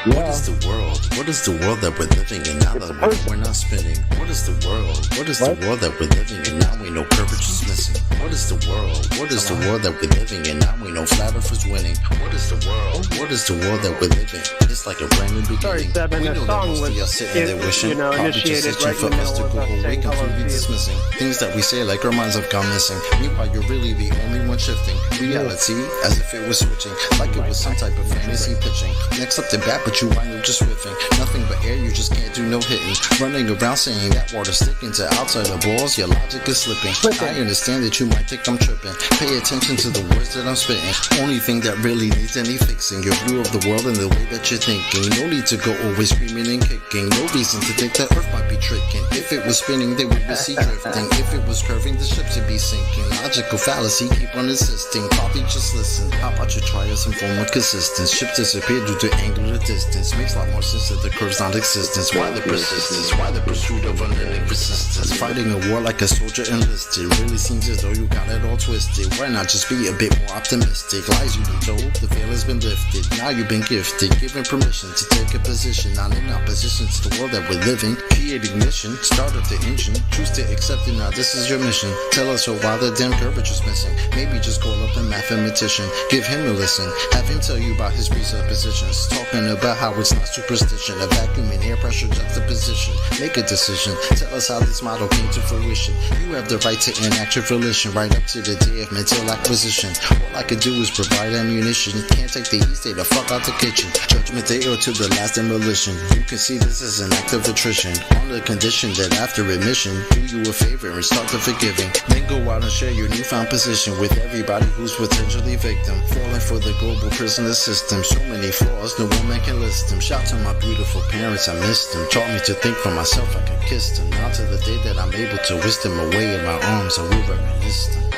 What is the world? What is the world that we're living in now that we're not spinning? What is the world? What is the world that we're living in now we know curvature's missing? What is the world? What is the world that we're living in now we know flat earth is winning? What is the world? What is the world that we're living? It's like a brand new beginning. We know that most of y'all sitting there wishing, probably just itching for us to go awake and completely dismissing things that we say like our minds have gone missing. Meanwhile, you're really the only one shifting reality as if it was switching, like it was some type of fantasy pitching. Next up to bat, but you wind up just whiffing. Nothing but air, you just can't do no hitting. Running around saying that water sticking to outside the balls, your logic is slipping. I understand that you might think I'm tripping. Pay attention to the words that I'm spitting. Only thing that really needs any fixing, your view of the world and the way that you're thinking. No need to go always screaming and kicking. No reason to think that Earth might be tricking. If it was spinning, then we would see drifting. If it was curving, the ships would be sinking. Logical fallacy, keep on insisting. Probably just listen. How about you try some form of consistence? Ships disappear due to angular distance. Makes a lot more sense that the curve's not existence. Why the persistence? Why the pursuit of unending persistence? Fighting a war like a soldier enlisted. Really seems as though you got it all twisted. Why not just be a bit more optimistic? Lies you've been told, the veil has been lifted. Now you've been gifted, given permission to take a position. Not in opposition to the world that we're living. Create ignition, start up the engine. Choose to accept it, now this is your mission. Tell us why the damn curvature's missing. Maybe just call up a mathematician. Give him a listen. Have him tell you about his presuppositions. Talking about how it's not superstition. A vacuum and air pressure juxtaposition. Make a decision. Tell us how this model came to fruition. You have the right to enact your volition. Right up to the day of mental acquisition. All I could do is provide ammunition. Can't take the heat, stay the fuck out the kitchen. Judgment day or to the last demolition. You can see this as an act of attrition. On the condition that after admission, do you a favor and start the forgiving. Then go out and share your newfound position with everybody who's potentially victim. Falling for the global prisoner system. So many flaws, no woman can list them. Shout to my beautiful parents, I missed them. Taught me to think for myself, I could kiss them. Now to the day that I'm able to whisk them away in my arms, I will reminisce them.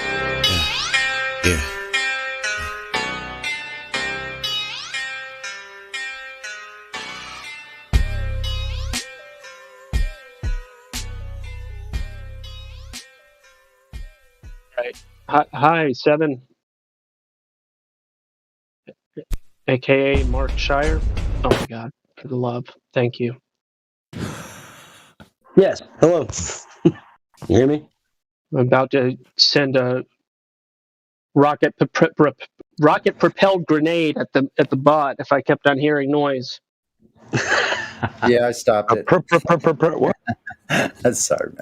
Yeah. Hi, 7. AKA Mark Shire. Oh my god, for the love. Thank you. Yes, hello. You hear me? I'm about to send a rocket propelled grenade at the bot if I kept on hearing noise. Yeah, I stopped it. What? Sorry, man.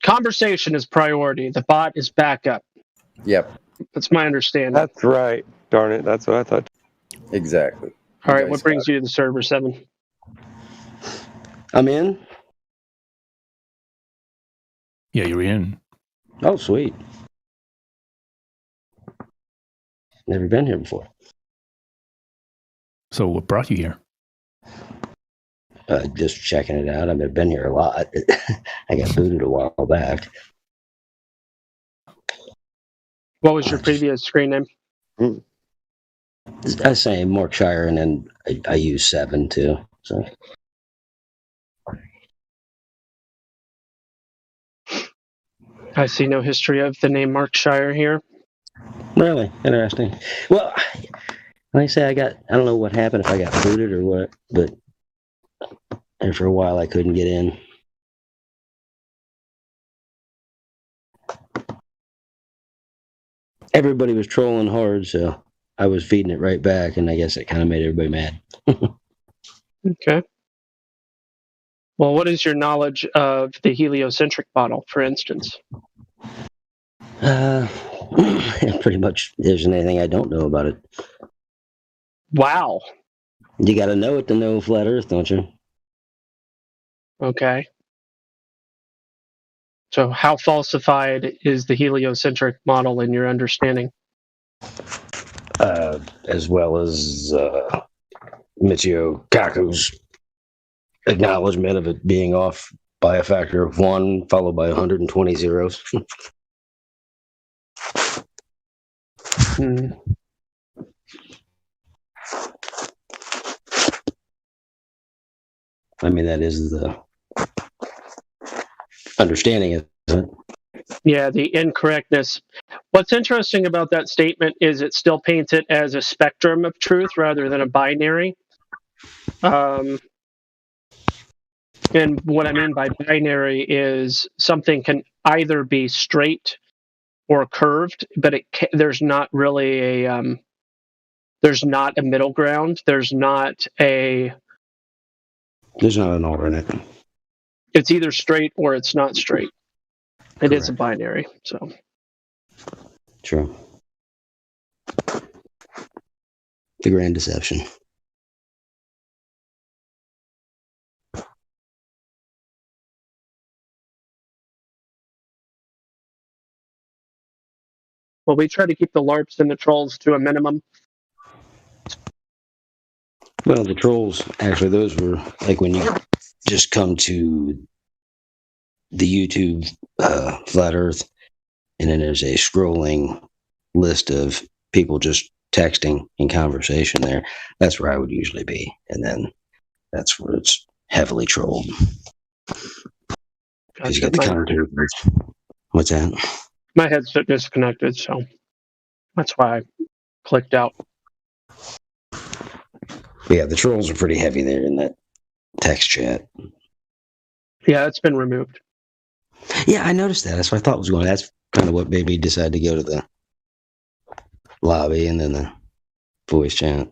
Conversation is priority. The bot is backup. Yep. That's my understanding. That's right. Darn it. That's what I thought. Exactly. All right, what brings you to the server, 7? I'm in. Yeah, you're in. Oh, sweet. Never been here before. So what brought you here? Just checking it out. I've been here a lot. I got booted a while back. What was your previous screen name? I say Mark Shire, and then I use 7 too. So I see no history of the name Mark Shire here. really interesting. Well, like I say, I don't know what happened, if I got booted or what, but and for a while I couldn't get in. Everybody was trolling hard, so I was feeding it right back, and I guess it kind of made everybody mad. Okay. Well, what is your knowledge of the heliocentric model, for instance? Pretty much there isn't anything I don't know about it. Wow. You got to know it to know flat Earth, don't you? Okay. So, how falsified is the heliocentric model in your understanding? As well as Michio Kaku's acknowledgement of it being off by a factor of 1, followed by 120 zeros. I mean, that is the understanding, isn't it? Yeah, the incorrectness. What's interesting about that statement is it still paints it as a spectrum of truth rather than a binary. And what I mean by binary is something can either be straight or curved, but there's not really a there's not a middle ground. There's not an alternate. It's either straight or it's not straight. It is a binary. So true. The grand deception. Well, we try to keep the LARPs and the trolls to a minimum. Well, the trolls, actually, those were like when you just come to the YouTube Flat Earth, and then there's a scrolling list of people just texting in conversation there. That's where I would usually be. And then that's where it's heavily trolled. Because you got the commentary. What's that? My headset disconnected, so that's why I clicked out. Yeah, the trolls are pretty heavy there in that text chat. Yeah, it's been removed. Yeah, I noticed that. That's what I thought was going on. That's kind of what made me decide to go to the lobby and then the voice chat.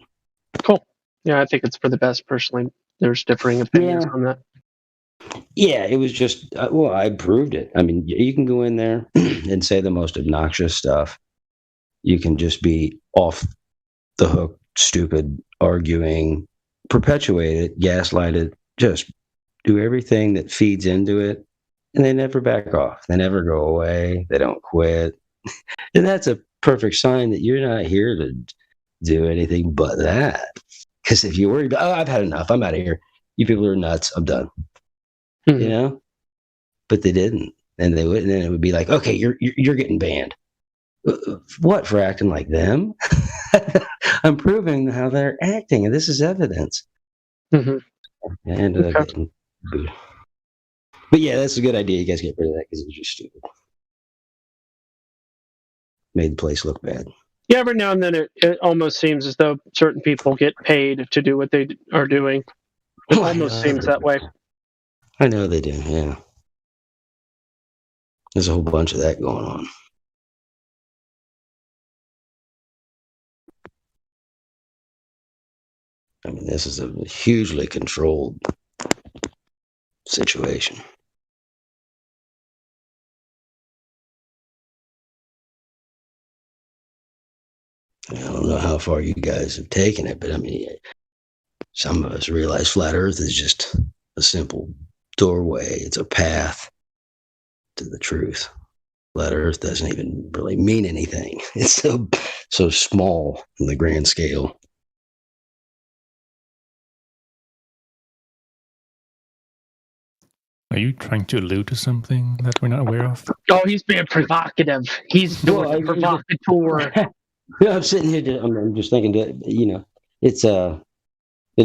Cool. Yeah, I think it's for the best, personally. There's differing opinions on that. Yeah, it was just, well, I proved it. I mean, you can go in there and say the most obnoxious stuff. You can just be off the hook, stupid, arguing, perpetuate it, gaslight it, just do everything that feeds into it, and they never back off. They never go away. They don't quit. And that's a perfect sign that you're not here to do anything but that. Because if you worry about, I've had enough, I'm out of here. You people are nuts. I'm done. You know? But they didn't. And they would, and then it would be like, okay, you're getting banned. What, for acting like them? I'm proving how they're acting, and this is evidence. Mm-hmm. I ended up getting booed. But yeah, that's a good idea. You guys get rid of that because it was just stupid. Made the place look bad. Yeah, every now and then it almost seems as though certain people get paid to do what they are doing. It almost seems that way. I know they do, yeah. There's a whole bunch of that going on. I mean, this is a hugely controlled situation. I don't know how far you guys have taken it, but I mean, some of us realize Flat Earth is just a simple doorway. It's a path to the truth. Flat Earth doesn't even really mean anything. It's so small in the grand scale. Are you trying to allude to something that we're not aware of? Oh, he's being provocative. He's doing a provocateur. I'm sitting here. I'm just thinking that, you know, it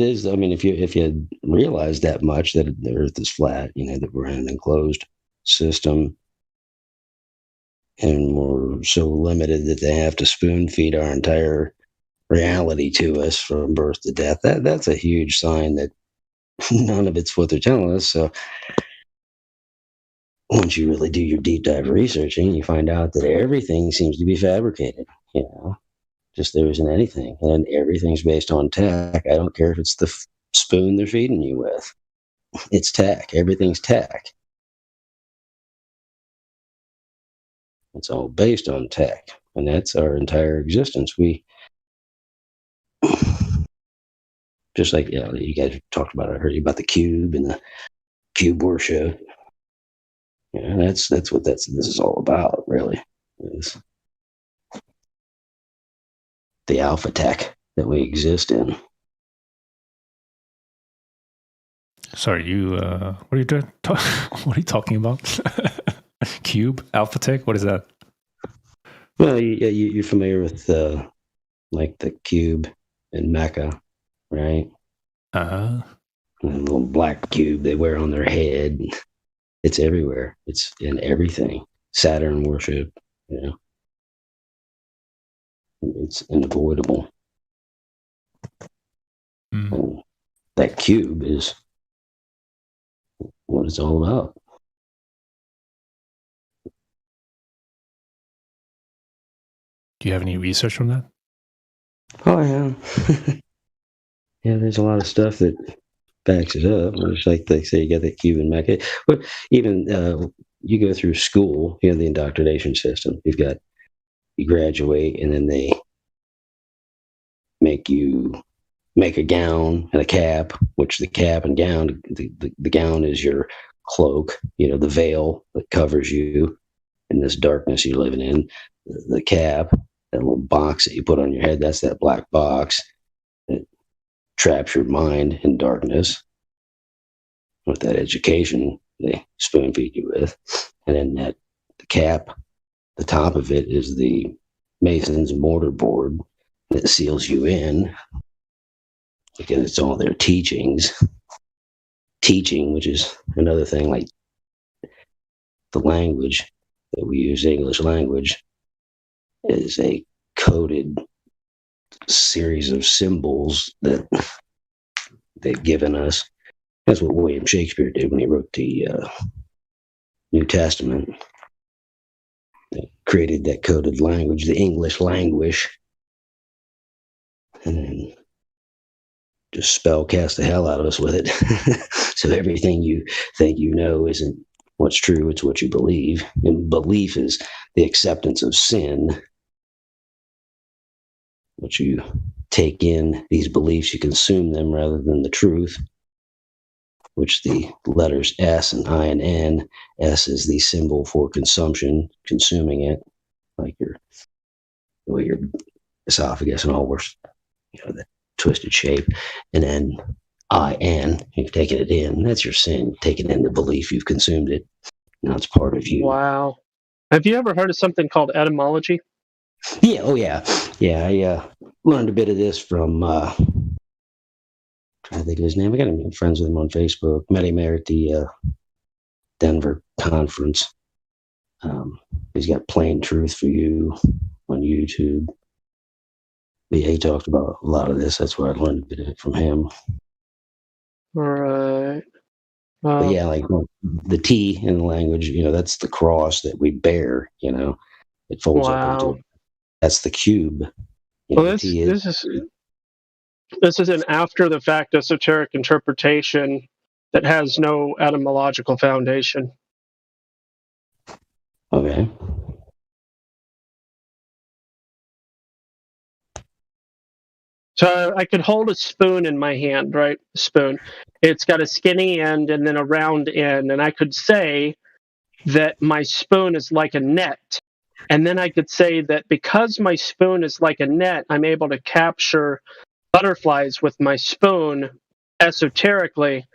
is. I mean, if you realize that much, that the Earth is flat, you know, that we're in an enclosed system, and we're so limited that they have to spoon feed our entire reality to us from birth to death. That's a huge sign that none of it's what they're telling us. So once you really do your deep dive researching, you find out that everything seems to be fabricated. You know, just there isn't anything, and everything's based on tech. I don't care if it's the spoon they're feeding you with. It's tech. Everything's tech. It's all based on tech, and that's our entire existence. We just like, you know, you guys talked about. I heard about the cube and the cube worship. You know, that's what this is all about, really. Is the alpha tech that we exist in. Sorry, you. What are you doing? What are you talking about? Cube, alpha tech. What is that? Well, you're familiar with like the cube in Mecca, right? Uh-huh. The little black cube they wear on their head. It's everywhere. It's in everything. Saturn worship, you know. It's unavoidable. And that cube is what it's all about. Do you have any research on that? Oh, yeah. Yeah, there's a lot of stuff that backs it up. It's like they say, you got that cube in Mecca. But even you go through school, you have the indoctrination system. You graduate, and then they make you make a gown and a cap, which the cap and gown, the gown is your cloak, you know, the veil that covers you in this darkness you're living in. The cap, that little box that you put on your head, that's that black box that traps your mind in darkness. With that education they spoon feed you with. And then the cap, the top of it is the Mason's mortar board that seals you in, because it's all their teachings. Teaching, which is another thing, like the language that we use, English language, is a coded series of symbols that they've given us. That's what William Shakespeare did when he wrote the New Testament. They created that coded language, the English language, and then just spell cast the hell out of us with it. So everything you think you know isn't what's true, it's what you believe. And belief is the acceptance of sin. What you take in these beliefs, you consume them rather than the truth, which the letters S and I and N. S is the symbol for consumption, consuming it, like the way your esophagus and all works, you know, that twisted shape. And then I-N, you've taken it in. That's your sin, taking in the belief, you've consumed it. Now it's part of you. Wow. Have you ever heard of something called etymology? Yeah, oh yeah. Yeah, I learned a bit of this from, trying to think of his name. I got him friends with him on Facebook. Met him there at the Denver conference. He's got Plain Truth for You on YouTube. But yeah, he talked about a lot of this. That's where I learned a bit of it from him. Right. But yeah, like the T in the language, you know, that's the cross that we bear, you know. It folds up into, that's the cube. You Well, know, this is an after-the-fact esoteric interpretation that has no etymological foundation. Okay. So I could hold a spoon in my hand, right? Spoon. It's got a skinny end and then a round end, and I could say that my spoon is like a net. And then I could say that because my spoon is like a net, I'm able to capture butterflies with my spoon esoterically.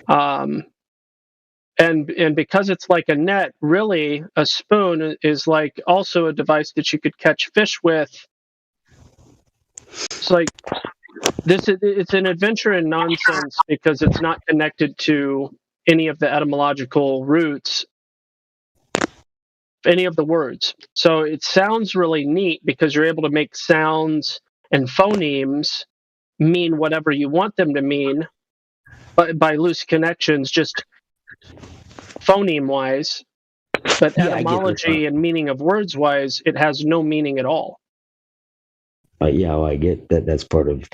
And because it's like a net, really a spoon is like also a device that you could catch fish with. It's like it's an adventure in nonsense because it's not connected to any of the etymological roots, any of the words. So it sounds really neat because you're able to make sounds and phonemes mean whatever you want them to mean, but by loose connections, just phoneme wise. But etymology and meaning of words wise, it has no meaning at all. Yeah, I get that. That's part of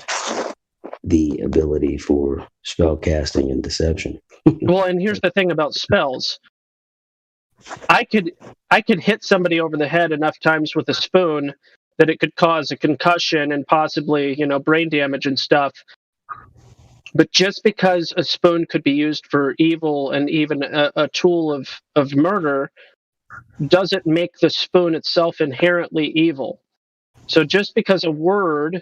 the ability for spell casting and deception. Well, and here's the thing about spells. I could hit somebody over the head enough times with a spoon that it could cause a concussion and possibly, brain damage and stuff. But just because a spoon could be used for evil and even a tool of murder doesn't make the spoon itself inherently evil. So just because a word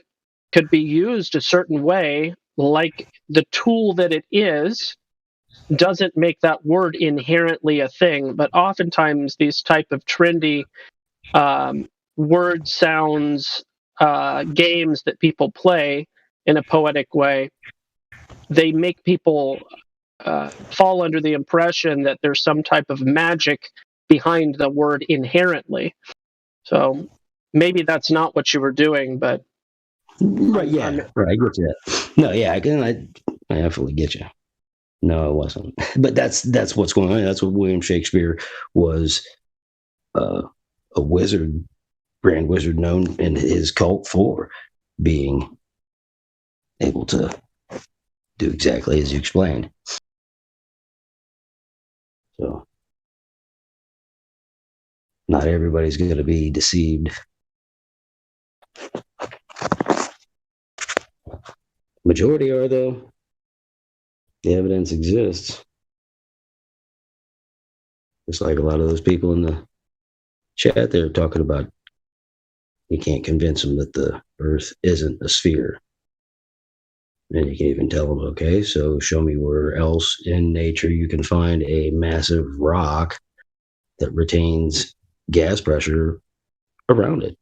could be used a certain way, like the tool that it is, doesn't make that word inherently a thing. But oftentimes these type of trendy word sounds games that people play in a poetic way, they make people fall under the impression that there's some type of magic behind the word inherently. So maybe that's not what you were doing, but right, yeah, right. I get you that. No, yeah, I absolutely get you. No, it wasn't. But that's what's going on. That's what William Shakespeare was, a wizard, grand wizard, known in his cult for being able to do exactly as you explained. So not everybody's going to be deceived. Majority are, though. The evidence exists. Just like a lot of those people in the chat, they're talking about, you can't convince them that the Earth isn't a sphere. And you can even tell them, okay, so show me where else in nature you can find a massive rock that retains gas pressure around it.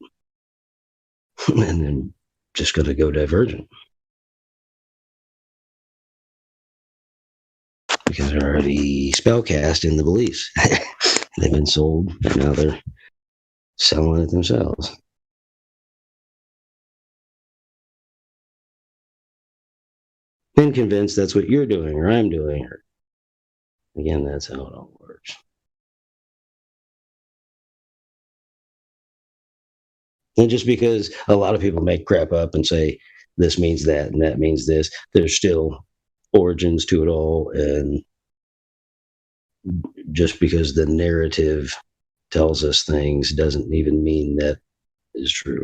And then just going to go divergent. Because they're already spellcast in the beliefs. They've been sold, and now they're selling it themselves. Been convinced that's what you're doing or I'm doing. Again, that's how it all works. And just because a lot of people make crap up and say this means that and that means this, there's still origins to it all. And just because the narrative tells us things doesn't even mean that is true.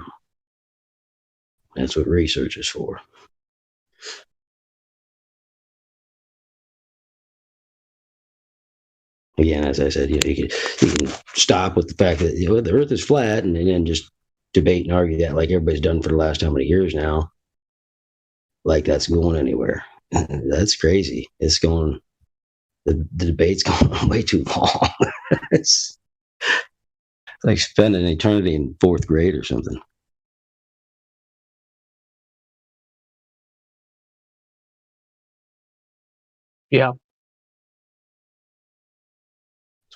That's what research is for. Again, as I said, you can stop with the fact that the Earth is flat, and then just debate and argue that like everybody's done for the last how many years now. Like that's going anywhere. That's crazy. It's going. The debate's going on way too long. It's like spending an eternity in 4th grade or something. Yeah.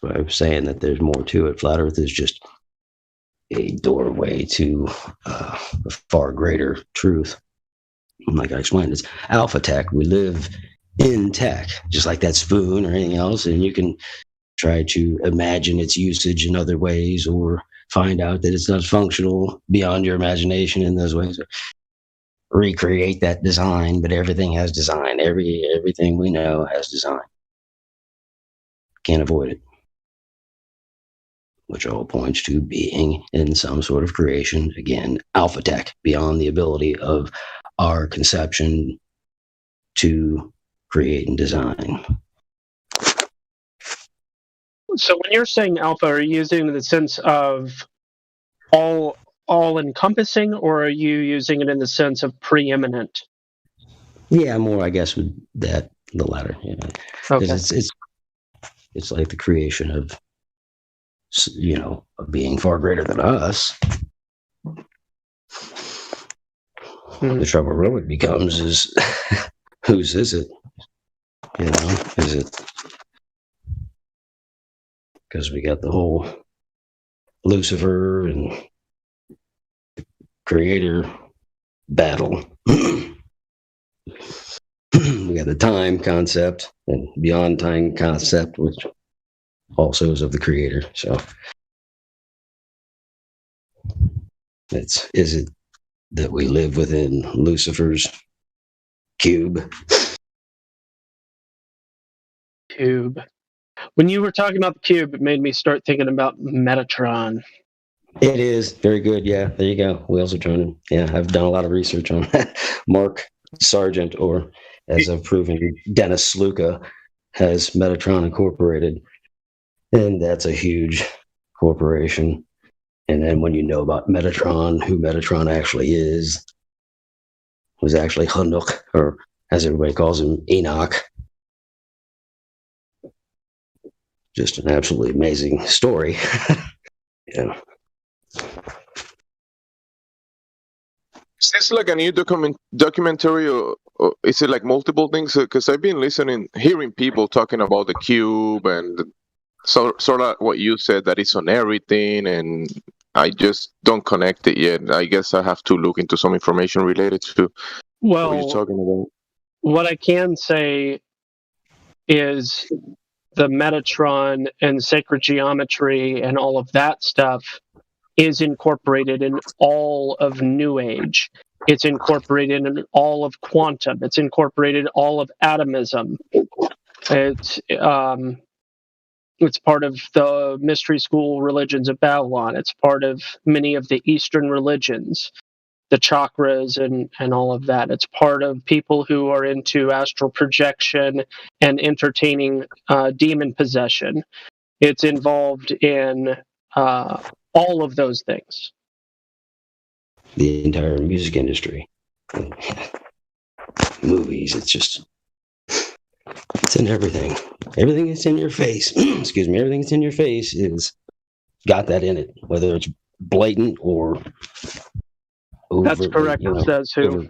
That's why I was saying that there's more to it. Flat Earth is just a doorway to a far greater truth. Like I explained, it's alpha tech. We live in tech, just like that spoon or anything else, and you can try to imagine its usage in other ways or find out that it's not functional beyond your imagination in those ways. Recreate that design, but everything has design. Everything we know has design. Can't avoid it. Which all points to being in some sort of creation. Again, alpha tech, beyond the ability of our conception to create and design. So when you're saying alpha, are you using it in the sense of all encompassing, or are you using it in the sense of preeminent? Yeah, more, I guess, with that, the latter. Yeah. Okay. It's like the creation of, of being far greater than us. The trouble really becomes is whose is it? Is it because we got the whole Lucifer and creator battle. We got the time concept and beyond time concept, which also is of the creator. So is it that we live within Lucifer's cube? Cube. When you were talking about the cube, it made me start thinking about Metatron. It is very good. Yeah, there you go. Wheels are turning. Yeah, I've done a lot of research on that. Mark Sargent, or as of proving Dennis Sluka has Metatron Incorporated. And that's a huge corporation. And then when you know about Metatron, who Metatron actually is, was actually Hanuk, or as everybody calls him, Enoch. Just an absolutely amazing story. Yeah. Is this like a new documentary, or is it like multiple things? Because I've been hearing people talking about the cube, and sort of what you said, that it's on everything, and I just don't connect it yet. I guess I have to look into some information related to what you're talking about. What I can say is the Metatron and sacred geometry and all of that stuff is incorporated in all of New Age. It's incorporated in all of quantum. It's incorporated in all of atomism. It's part of the mystery school religions of Babylon. It's part of many of the Eastern religions, the chakras and all of that. It's part of people who are into astral projection and entertaining demon possession. It's involved in all of those things. The entire music industry. Movies, it's in everything. Everything that's in your face, excuse me, everything that's in your face is got that in it, whether it's blatant or That's correct, says who?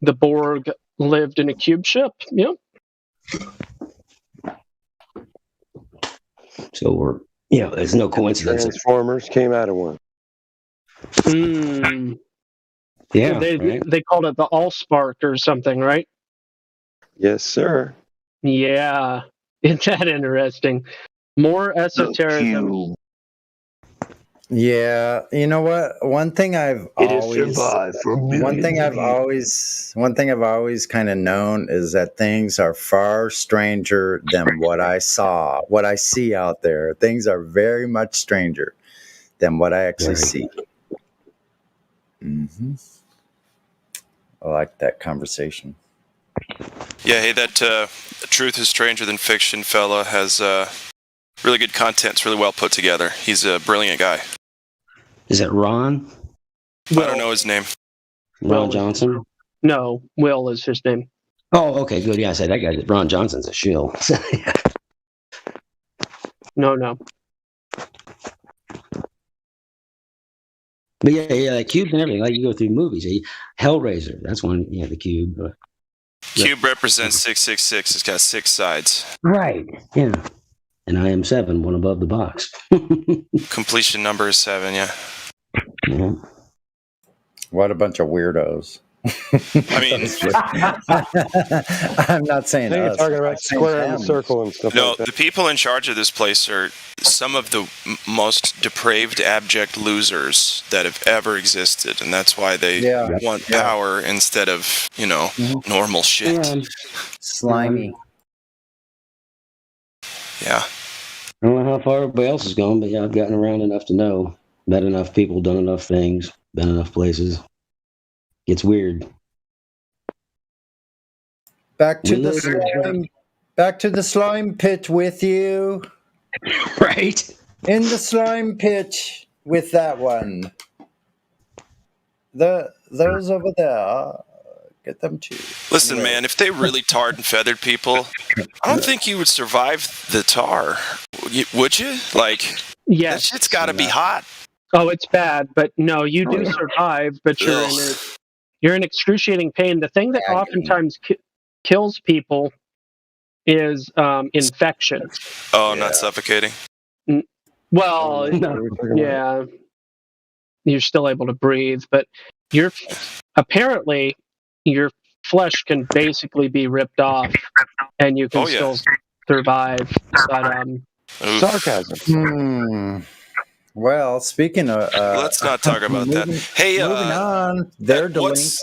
The Borg lived in a cube ship, yep. So there's no coincidence. Transformers came out of one. Yeah, they called it the Allspark or something, right? Yes, sir. Yeah, isn't that interesting? More esotericism. Yeah, you know what? One thing I've always kind of known is that things are far stranger than what I see out there. Things are very much stranger than what I actually see. Mm-hmm. I like that conversation. Yeah, hey, that Truth is Stranger Than Fiction fella has really good content. It's really well put together. He's a brilliant guy. Is that Ron? I don't know his name. Ron Johnson? No, Will is his name. Oh, okay, good. Yeah, I said that guy. Ron Johnson's a shill. No. But yeah, cubes and everything. Like you go through movies. Hellraiser, that's one. Yeah, the cube. Cube represents 666. It's got 6 sides. Right. Yeah. And I am 7, one above the box. Completion number is 7. Yeah. What a bunch of weirdos. I mean, I'm not saying I think us. you're talking about square and circle and stuff no, like that. the people in charge of this place are some of the most depraved, abject losers that have ever existed, and that's why they want power instead of, normal shit. Slimy. Yeah. I don't know how far everybody else is going, but I've gotten around enough to know. Met enough people, done enough things, been enough places. It's weird. Back to the slime pit with you. Right. In the slime pit with that one. Those over there. Get them too. Listen, man, if they really tarred and feathered people, I don't think you would survive the tar. Would you? Like, yes. That shit's got to be hot. Oh, it's bad, but no, you do survive, but you're in excruciating pain. The thing that oftentimes kills people is infection. Oh, not suffocating? Well, yeah. You're still able to breathe, but apparently your flesh can basically be ripped off and you can still survive. But sarcasm. Well, speaking of let's not talk about that. Hey, moving on. Their Delinks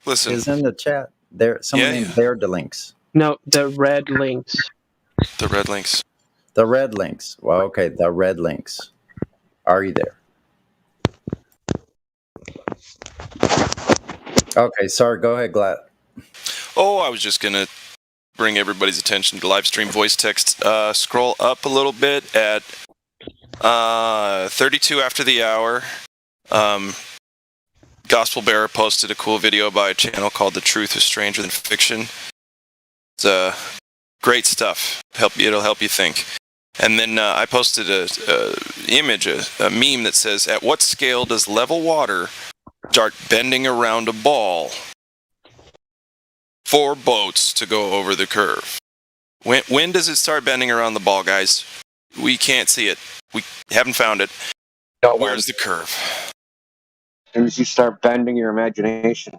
listen is in the chat. Someone named Their Delinks. No, the Red Links. The Red Links. The Red Links. Well, okay, the Red Links. Are you there? Okay, sorry. Go ahead, Glad. Oh, I was just gonna bring everybody's attention to live stream voice text. Scroll up a little bit at 32 after the hour. Gospel Bearer posted a cool video by a channel called The Truth is Stranger Than Fiction. It's great stuff. It'll help you think. And then I posted a image, a meme that says, "At what scale does level water start bending around a ball for boats to go over the curve?" When does it start bending around the ball, guys? We can't see it. We haven't found it. Where's the curve? As soon as you start bending your imagination.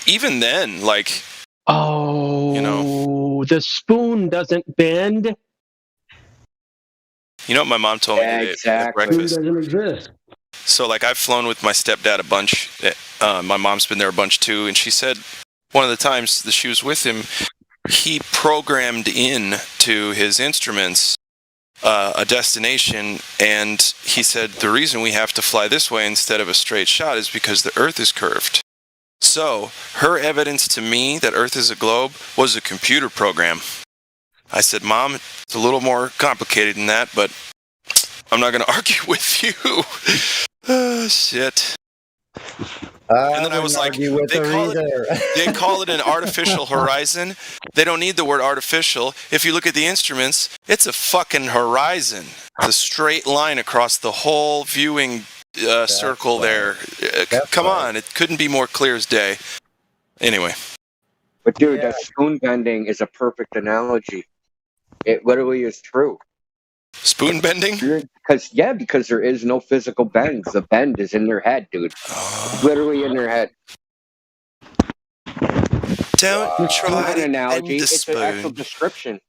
Even then, like... Oh, the spoon doesn't bend. You know what my mom told me today at breakfast? Spoon doesn't exist. So, like, I've flown with my stepdad a bunch. My mom's been there a bunch, too. And she said one of the times that she was with him, he programmed in to his instruments a destination. And he said, the reason we have to fly this way instead of a straight shot is because the Earth is curved. So, her evidence to me that Earth is a globe was a computer program. I said, Mom, it's a little more complicated than that, but I'm not going to argue with you. Oh, shit. And then I was like, they call it an artificial horizon. They don't need the word artificial. If you look at the instruments, it's a fucking horizon. It's a straight line across the whole viewing circle there. Come on, it couldn't be more clear as day. Anyway. But dude, that spoon bending is a perfect analogy. It literally is true. Spoon bending? Because there is no physical bend. The bend is in their head, dude. It's literally in their head. Don't try an analogy. It's an actual description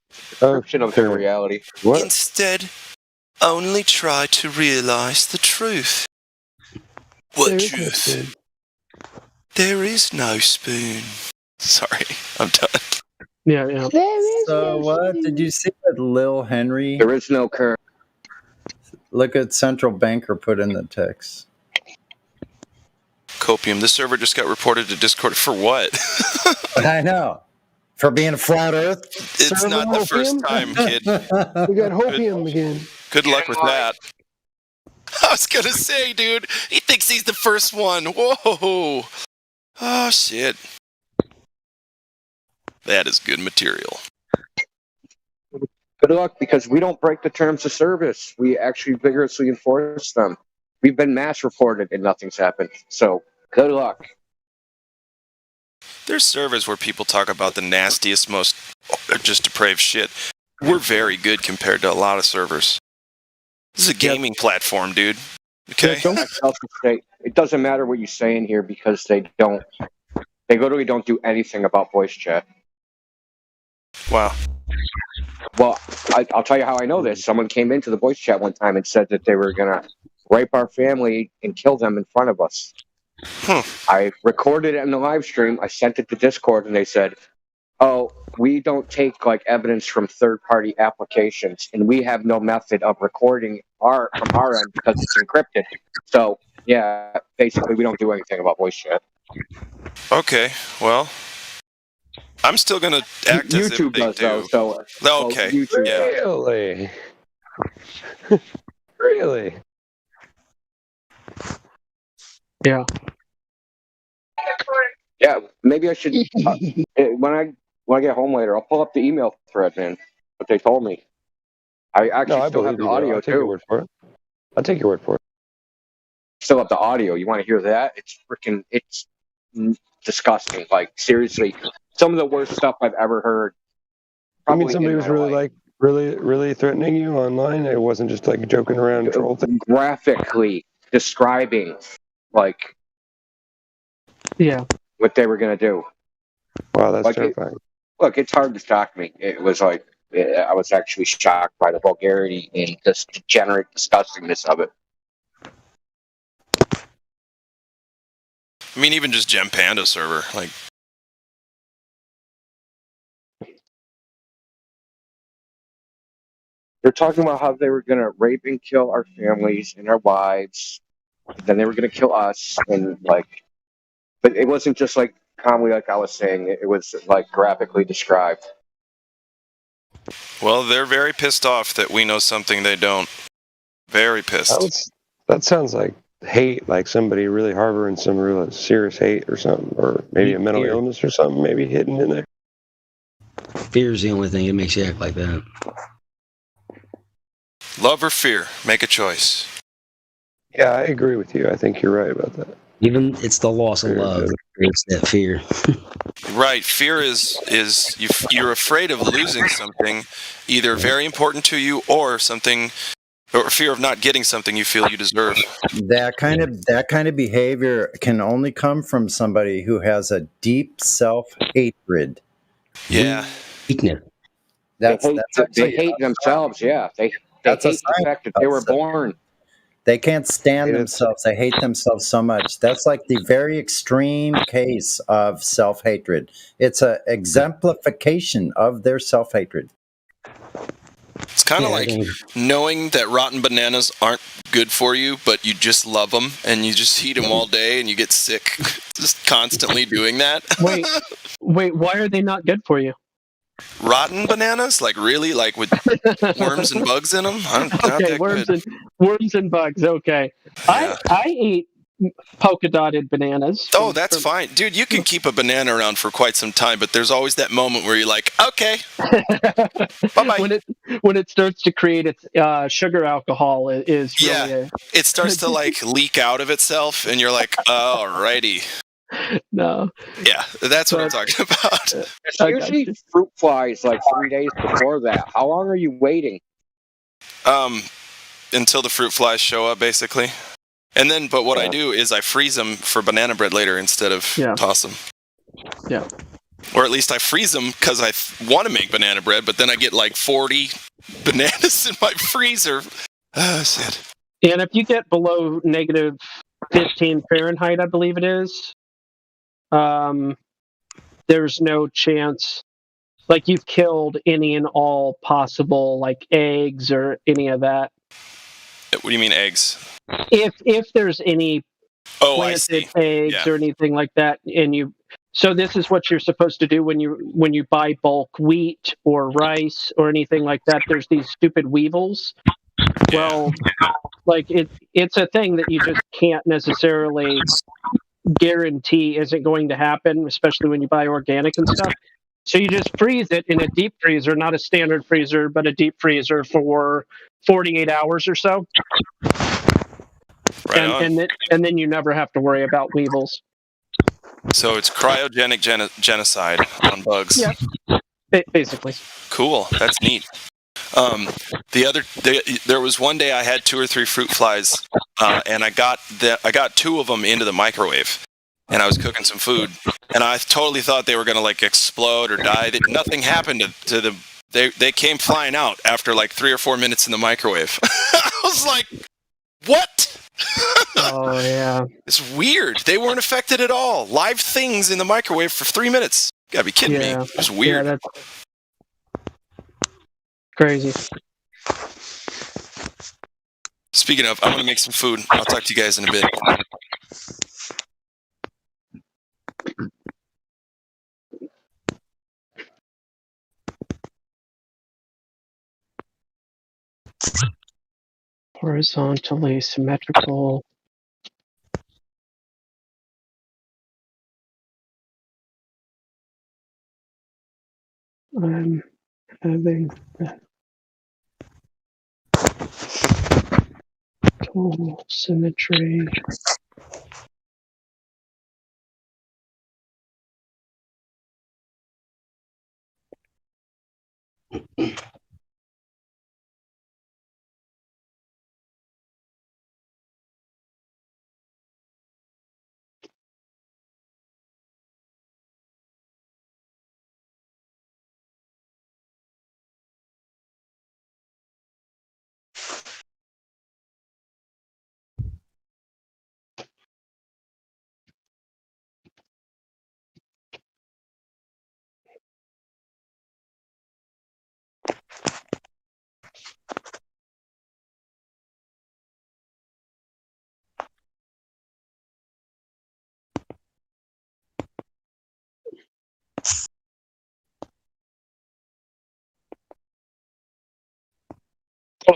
of their reality. Instead, only try to realize the truth. What truth? There is no spoon. Sorry, I'm done. Yeah. So what did you see that Lil Henry? There is no curve. Look at Central Banker put in the text. Copium. This server just got reported to Discord for what? I know. For being a flat Earth. It's not the first time, kid. We got Hopium again. Good luck with that. I was gonna say, dude, he thinks he's the first one. Whoa. Oh, shit. That is good material. Good luck, because we don't break the terms of service. We actually vigorously enforce them. We've been mass reported and nothing's happened. So, good luck. There's servers where people talk about the nastiest, most just depraved shit. We're very good compared to a lot of servers. This is a gaming platform, dude. Okay? It doesn't matter what you say in here because they literally don't do anything about voice chat. Wow. Well, I'll tell you how I know this. Someone came into the voice chat one time and said that they were going to rape our family and kill them in front of us. I recorded it in the live stream. I sent it to Discord, and they said, "Oh, we don't take evidence from third-party applications, and we have no method of recording from our end because it's encrypted." So, yeah, basically, we don't do anything about voice chat. Okay, well, I'm still gonna act as YouTube if they does, do. though. Okay, YouTube. yeah. Really? Really? Yeah. Yeah, maybe I should. When I get home later, I'll pull up the email thread, man. What they told me. I actually still have the audio I'll take your word for it. I'll take your word for it. Still have the audio. You want to hear that? It's disgusting. Seriously, some of the worst stuff I've ever heard. I mean, somebody was really threatening you online. It wasn't just joking around troll thing. Graphically describing, what they were gonna do. Wow, that's terrifying. Look, it's hard to shock me. It was I was actually shocked by the vulgarity and the degenerate disgustingness of it. I mean, even just Gem Panda server, They're talking about how they were going to rape and kill our families and our wives. Then they were going to kill us. And, But it wasn't just like calmly like I was saying. It was like graphically described. Well, they're very pissed off that we know something they don't. Very pissed. That sounds like hate, like somebody really harboring some real serious hate or something, or maybe a mental illness or something, maybe hidden in there. Fear is the only thing that makes you act like that. Love or fear? Make a choice. Yeah, I agree with you. I think you're right about that. Even it's the loss of love that creates that fear. Right. Fear is you're afraid of losing something, either very important to you or something, or fear of not getting something you feel you deserve. That kind of behavior can only come from somebody who has a deep self-hatred. Yeah. Weakness. They hate themselves. Yeah, they hate the fact that they were born. They can't stand themselves. They hate themselves so much. That's like the very extreme case of self-hatred. It's an exemplification of their self-hatred. It's kind of like knowing that rotten bananas aren't good for you, but you just love them and you just eat them all day and you get sick just constantly doing that. Wait, why are they not good for you? Rotten bananas? Like really? Like with worms and bugs in them? Okay, worms and bugs. Okay, yeah. I ate polka dotted bananas. Oh, that's fine, dude. You can keep a banana around for quite some time, but there's always that moment where you're like, okay, bye-bye. When it starts to create its sugar alcohol, is really it starts to like leak out of itself, and you're like, alrighty. No. Yeah, that's what I'm talking about. It's usually fruit flies like 3 days before that. How long are you waiting? Until the fruit flies show up, basically. And then, but what I do is I freeze them for banana bread later instead of toss them. Yeah. Or at least I freeze them because I want to make banana bread, but then I get like 40 bananas in my freezer. Sad. And if you get below negative 15 Fahrenheit, I believe it is, there's no chance, like you've killed any and all possible like eggs or any of that. What do you mean eggs? If there's any planted eggs or anything like that, and so this is what you're supposed to do when you buy bulk wheat or rice or anything like that. There's these stupid weevils. Well, like it's a thing that you just can't necessarily guarantee isn't going to happen, especially when you buy organic and stuff. So you just freeze it in a deep freezer, not a standard freezer, but a deep freezer for 48 hours or so. And then you never have to worry about weevils. So it's cryogenic genocide on bugs. Yeah, basically. Cool. That's neat. There was one day I had 2 or 3 fruit flies, and I got 2 of them into the microwave, and I was cooking some food, and I totally thought they were gonna like explode or die. Nothing happened to them. They came flying out after like 3 or 4 minutes in the microwave. I was like, what? Oh yeah. It's weird. They weren't affected at all. Live things in the microwave for 3 minutes. You gotta be kidding me. It was weird. Yeah, that's crazy. Speaking of, I'm gonna make some food. I'll talk to you guys in a bit. Horizontally symmetrical. I'm having total symmetry.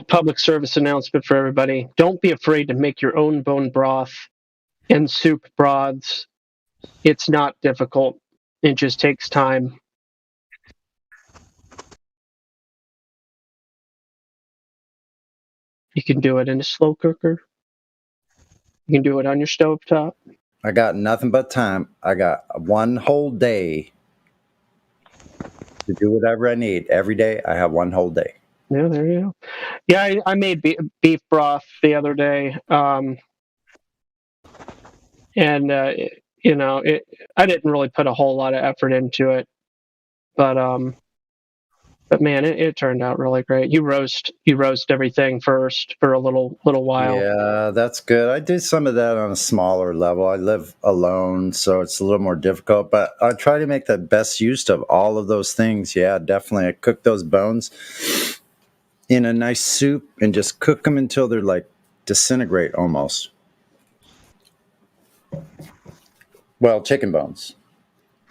public service announcement for everybody. Don't be afraid to make your own bone broth and soup broths. It's not difficult. It just takes time. You can do it in a slow cooker. You can do it on your stovetop. I got nothing but time. I got one whole day to do whatever I need. Every day, I have one whole day. Yeah, there you go. Yeah, I made beef broth the other day, and I didn't really put a whole lot of effort into it, but man, it turned out really great. You roast everything first for a little while. Yeah, that's good. I do some of that on a smaller level. I live alone, so it's a little more difficult, but I try to make the best use of all of those things. Yeah, definitely. I cook those bones in a nice soup and just cook them until they're like disintegrate almost. Well, chicken bones.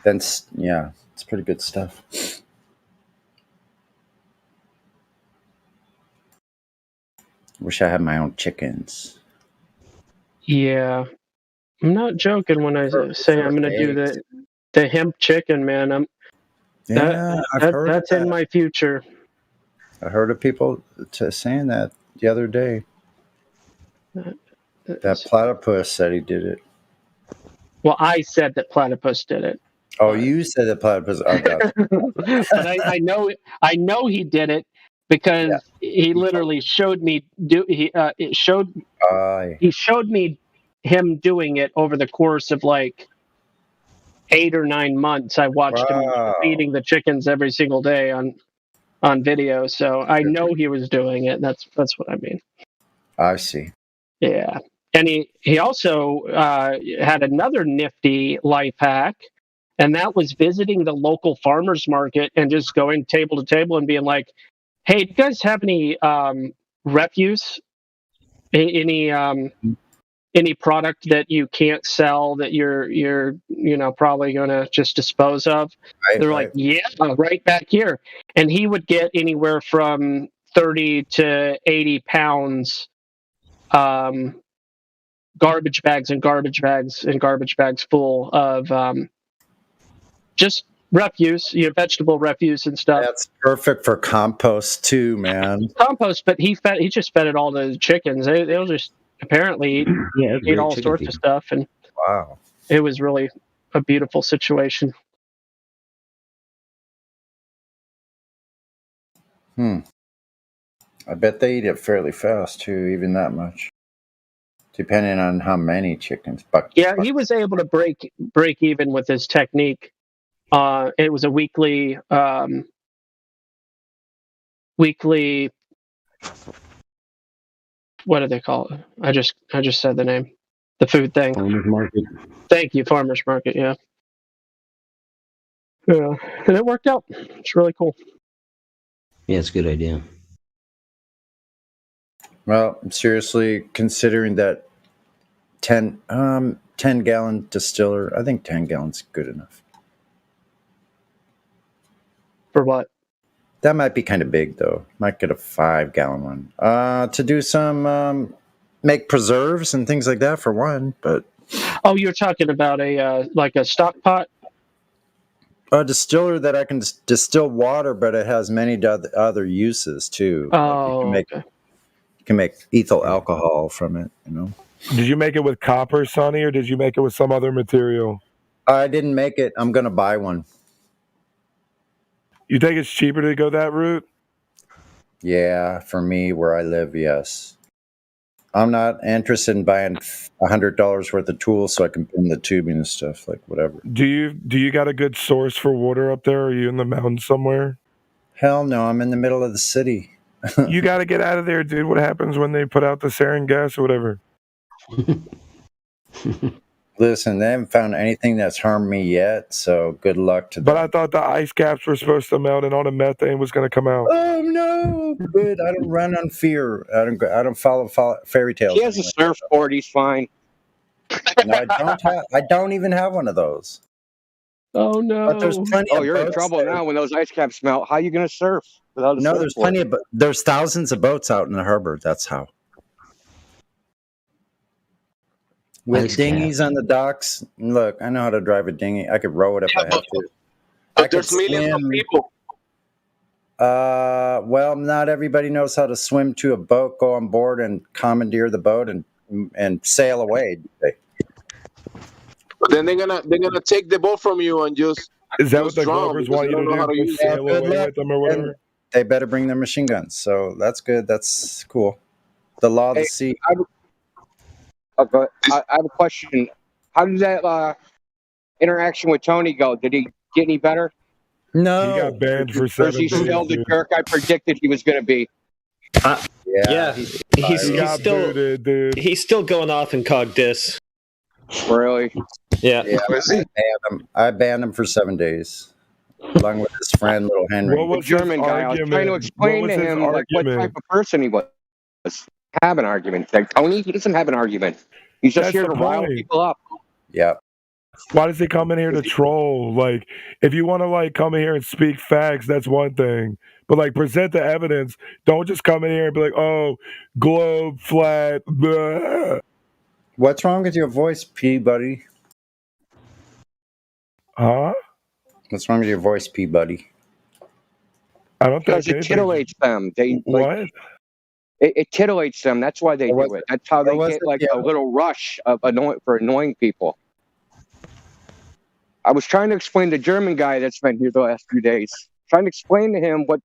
Then, yeah, it's pretty good stuff. Wish I had my own chickens. Yeah, I'm not joking when I say I'm going to do the hemp chicken, man. That's in my future. I heard of people saying that the other day. That platypus said he did it. Well, I said that platypus did it. Oh, you said that platypus. Oh, God. But I know he did it because he literally showed me he showed me him doing it over the course of like 8 or 9 months. I watched him feeding the chickens every single day on video, so I know he was doing it. That's what I mean. I see. Yeah, and he also had another nifty life hack, and that was visiting the local farmers market and just going table to table and being like, "Hey, do you guys have any refuse? Any product that you can't sell that you're probably gonna just dispose of?" They're like, "Yeah, right back here." And he would get anywhere from 30 to 80 pounds garbage bags full of just refuse, vegetable refuse and stuff. That's perfect for compost too, man. Compost, but he just fed it all to the chickens. They'll just apparently eat all sorts of stuff, and wow, it was really a beautiful situation. I bet they eat it fairly fast too, even that much, depending on how many chickens. But yeah, he was able to break even with his technique. It was a weekly. What do they call it? I just said the name. The food thing. Farmers market. Thank you, farmers market. Yeah. Yeah, and it worked out. It's really cool. Yeah, it's a good idea. Well, I'm seriously considering that 10-gallon distiller. I think 10 gallons good enough. For what? That might be kind of big, though. Might get a 5-gallon one. To do some, make preserves and things like that for one, but... Oh, you're talking about a stock pot? A distiller that I can distill water, but it has many other uses, too. Oh, you can make ethyl alcohol from it, Did you make it with copper, Sonny, or did you make it with some other material? I didn't make it. I'm going to buy one. You think it's cheaper to go that route? Yeah, for me, where I live, yes. I'm not interested in buying $100 worth of tools so I can put in the tubing and stuff, like whatever. Do you got a good source for water up there? Are you in the mountains somewhere? Hell no, I'm in the middle of the city. You got to get out of there, dude. What happens when they put out the sarin gas or whatever? Listen, they haven't found anything that's harmed me yet, so good luck to them. But I thought the ice caps were supposed to melt and all the methane was going to come out. Oh no! Good. I don't run on fear. I don't follow fairy tales. He has a surfboard. He's fine. No, I don't even have one of those. Oh no! But there's plenty. Oh, of you're in boats trouble there. now when those ice caps melt. How you gonna surf without a No, there's surfboard? plenty of. There's thousands of boats out in the harbor. That's how. With Ice dinghies on the docks. Look, I know how to drive a dinghy. I could row it if I have to. I could There's millions of swim. people. Well, not everybody knows how to swim to a boat, go on board, and commandeer the boat and sail away. But then they're gonna take the boat from you and just Is that what the drown Glovers because want you you don't know how to to do? use Just it. sail Good away luck. with them or whatever? And they better bring their machine guns. So that's good. That's cool. The law of the Hey, sea. I have a question. How did that interaction with Tony go? Did he get any better? No. He got banned for Or is 7 he days. still the dude. jerk I predicted he was going to be? Yeah, he's He got still booted, dude. he's still going off in cog dis. Really? Yeah. Yeah, I banned him for 7 days, along with his friend, Little Henry. What The was his German guy. I was trying to argument? explain What to was his him like what type argument? of person he was. Have an argument. Like Tony, he doesn't have an argument. He's just That's here the to rile point. people up. Yeah. Why does he come in here to troll? Like, if you want to like come in here and speak facts, that's one thing. But like, present the evidence. Don't just come in here and be like, "Oh, globe flat." Blah. What's wrong with your voice, P-Buddy? Huh? What's wrong with your voice, P-Buddy? I don't Because think it anything. titillates them. They like What? it titillates them. That's why they Or was do it. That's how they or was get it like the a little rush of annoying people. I was trying to explain to the German guy that's been here the last few days. Trying to explain to him what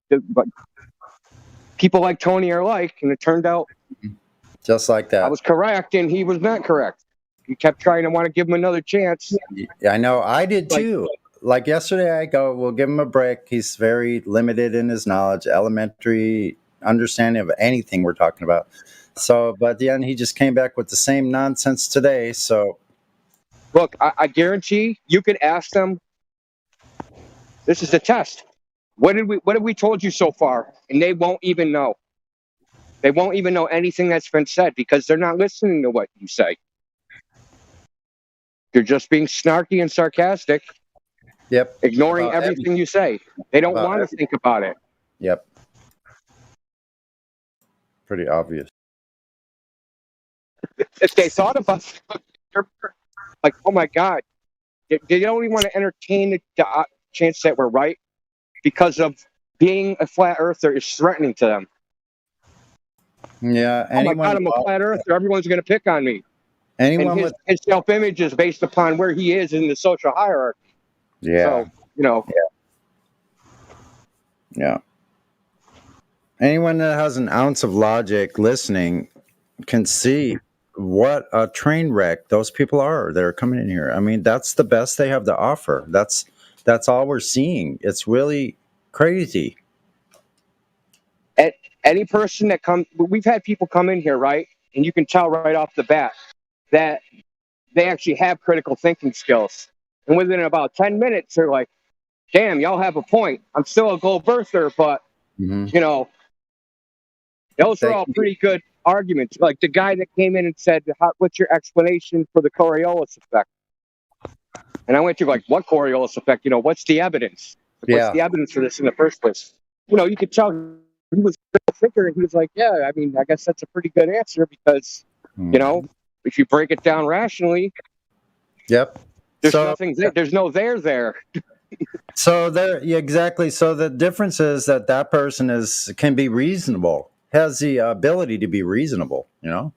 people like Tony are like, and it turned out just like that. I was correct, and he was not correct. He kept trying to want to give him another chance. Yeah, I know. I did too. Like yesterday, I go, we'll give him a break. He's very limited in his knowledge, elementary understanding of anything we're talking about. So, but at the end, he just came back with the same nonsense today. So, Look, I guarantee you could ask them. This is the test. What have we told you so far? And they won't even know. They won't even know anything that's been said because they're not listening to what you say. You're just being snarky and sarcastic. Yep. Ignoring everything you say. They don't want to think about it. Yep. Pretty obvious. If they thought about it, they're like, oh my God. They don't even want to entertain the chance that we're right because of being a flat earther is threatening to them. Yeah. Oh my God, I'm a flat earther. Everyone's going to pick on me. Anyone and his self-image is based upon where he is in the social hierarchy. Yeah. So, you know. Yeah. Anyone that has an ounce of logic listening can see what a train wreck those people are that are coming in here. I mean, that's the best they have to offer. That's all we're seeing. It's really crazy. Any person that we've had people come in here, right? And you can tell right off the bat that they actually have critical thinking skills. And within about 10 minutes, they're like, damn, y'all have a point. I'm still a globe birther, but, you know, those are all pretty good arguments. Like the guy that came in and said, what's your explanation for the Coriolis effect? And I went through like, what Coriolis effect? You know, what's the evidence? What's the evidence for this in the first place? You know, you could tell he was a thinker, and he was like, yeah, I mean, I guess that's a pretty good answer because, you know, if you break it down rationally, yep, there's nothing there. There's no there. So there, yeah, exactly. So the difference is that person can be reasonable, has the ability to be reasonable, you know,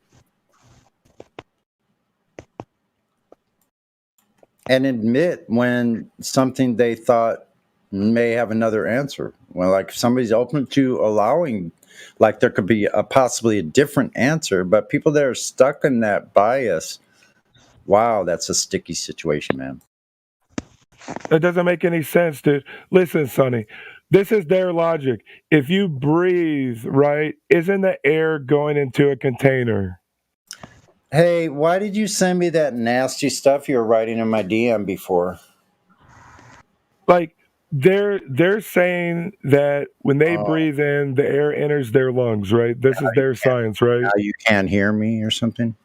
and admit when something they thought may have another answer. Well, like if somebody's open to allowing, like there could be possibly a different answer, but people that are stuck in that bias, wow, that's a sticky situation, man. It doesn't make any sense, dude. Listen, Sonny, this is their logic. If you breathe, right, isn't the air going into a container? Hey, why did you send me that nasty stuff you were writing in my DM before? Like, they're saying that when they breathe in, the air enters their lungs, right? This is their science, right? Now you can't hear me or something?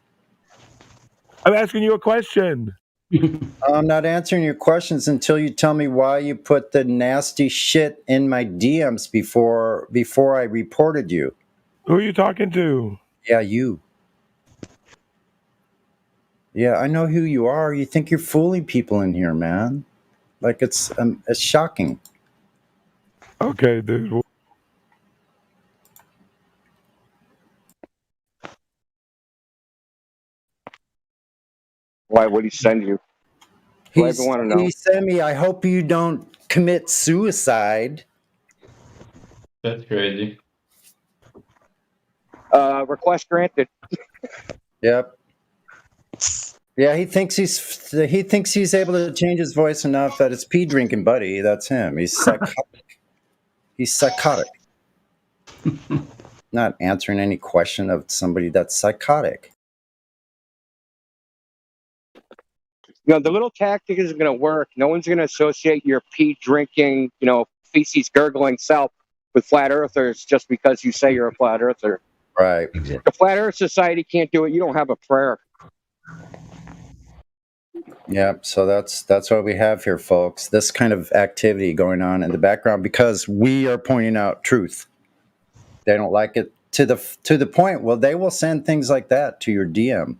I'm asking you a question. I'm not answering your questions until you tell me why you put the nasty shit in my DMs before I reported you. Who are you talking to? Yeah, you. Yeah, I know who you are. You think you're fooling people in here, man. Like it's shocking. Okay, dude. Why would he send you? Do I even want to know? He sent me, I hope you don't commit suicide. That's crazy. Request granted. Yep. Yeah, he thinks he's able to change his voice enough that it's pee drinking buddy. That's him. He's psychotic. He's psychotic. Not answering any question of somebody that's psychotic. The little tactic isn't going to work. No one's going to associate your pee drinking, feces gurgling self with flat earthers just because you say you're a flat earther. Right. The Flat Earth Society can't do it. You don't have a prayer. Yep. So that's what we have here, folks. This kind of activity going on in the background because we are pointing out truth. They don't like it to the point. Well, they will send things like that to your DM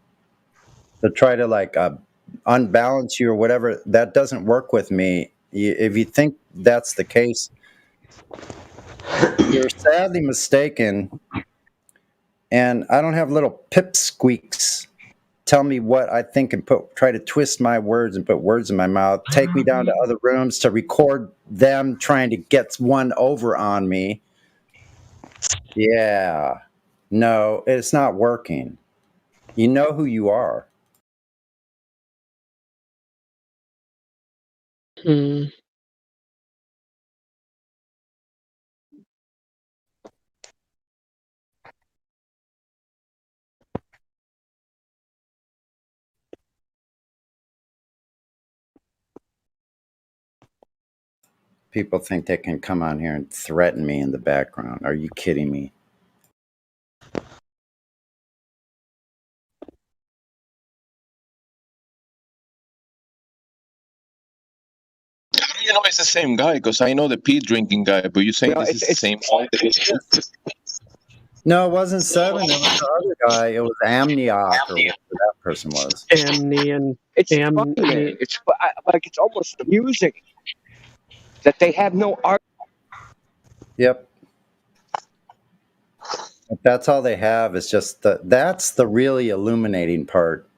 to try to unbalance you or whatever. That doesn't work with me. If you think that's the case, you're sadly mistaken. And I don't have little pipsqueaks tell me what I think and try to twist my words and put words in my mouth, take me down to other rooms to record them trying to get one over on me. Yeah. No, it's not working. You know who you are. People think they can come on here and threaten me in the background. Are you kidding me? How do you know it's the same guy? Because I know the pee drinking guy, but you're saying this is the same guy? No, it wasn't Seven. It was the other guy. It was Amniok or whatever that person was. It's funny. It's like it's almost amusing that they have no art. Yep. If that's all they have. It's just that's the really illuminating part.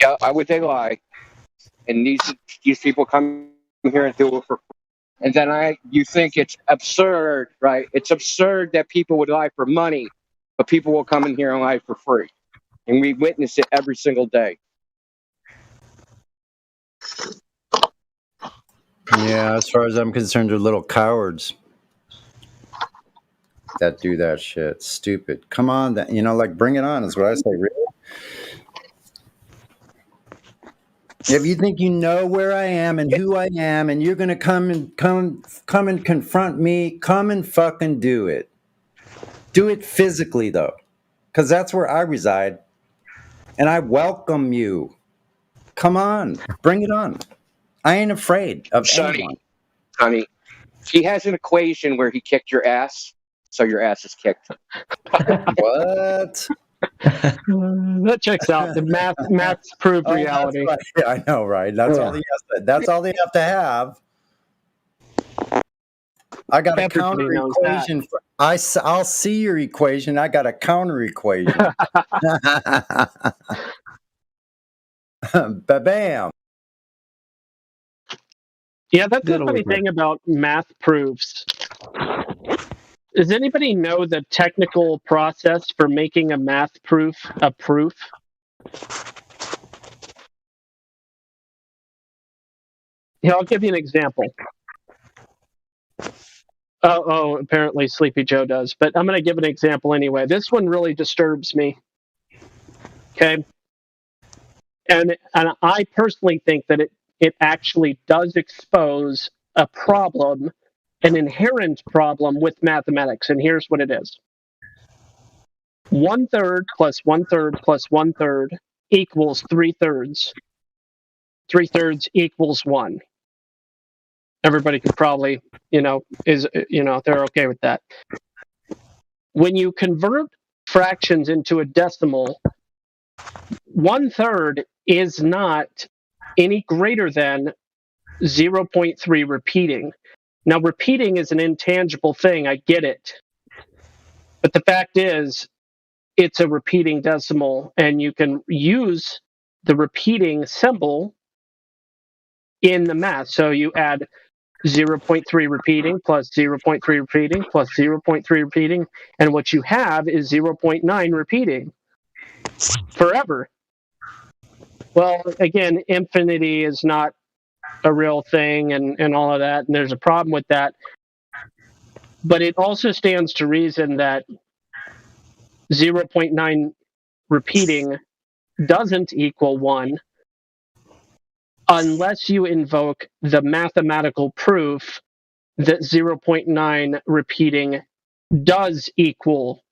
Yeah, why would they lie? And these people come here and do it for, and then you think it's absurd, right? It's absurd that people would lie for money, but people will come in here and lie for free, and we witness it every single day. Yeah, as far as I'm concerned, they're little cowards that do that shit. Stupid. Come on, bring it on is what I say. Really? If you think you know where I am and who I am, and you're gonna come and confront me, come and fucking do it. Do it physically though, because that's where I reside, and I welcome you. Come on, bring it on. I ain't afraid of anyone. Honey, he has an equation where he kicked your ass, so your ass is kicked. What? That checks out. The maths prove reality. Right. Yeah, I know, right? That's all they have to have. I got a counter equation. I'll see your equation. I got a counter equation. Ba-bam. Yeah, that's the funny thing about math proofs. Does anybody know the technical process for making a math proof a proof? Yeah, I'll give you an example. Apparently Sleepy Joe does, but I'm going to give an example anyway. This one really disturbs me. Okay? And I personally think that it actually does expose a problem, an inherent problem with mathematics, and here's what it is. 1/3 plus 1/3 plus 1/3 equals 3/3. 3/3 equals 1. Everybody could probably, they're okay with that. When you convert fractions into a decimal, 1/3 is not any greater than 0.3 repeating. Now, repeating is an intangible thing. I get it. But the fact is, it's a repeating decimal, and you can use the repeating symbol in the math. So you add 0.3 repeating plus 0.3 repeating plus 0.3 repeating, and what you have is 0.9 repeating forever. Well, again, infinity is not a real thing and all of that, and there's a problem with that. But it also stands to reason that 0.9 repeating doesn't equal 1 unless you invoke the mathematical proof that 0.9 repeating does equal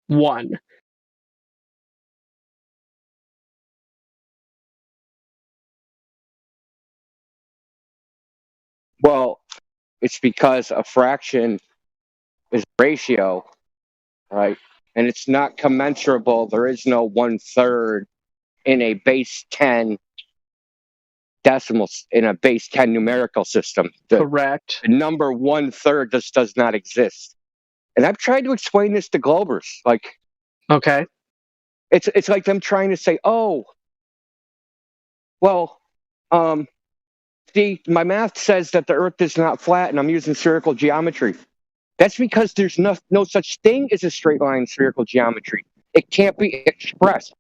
1. Well, it's because a fraction is a ratio, right? And it's not commensurable. There is no 1/3 in a base 10 decimals, in a base 10 numerical system. Correct. The number 1/3 just does not exist. And I've tried to explain this to Globers. Like, okay, it's like them trying to say, oh, well, see, my math says that the Earth is not flat, and I'm using spherical geometry. That's because there's no such thing as a straight line in spherical geometry. It can't be expressed,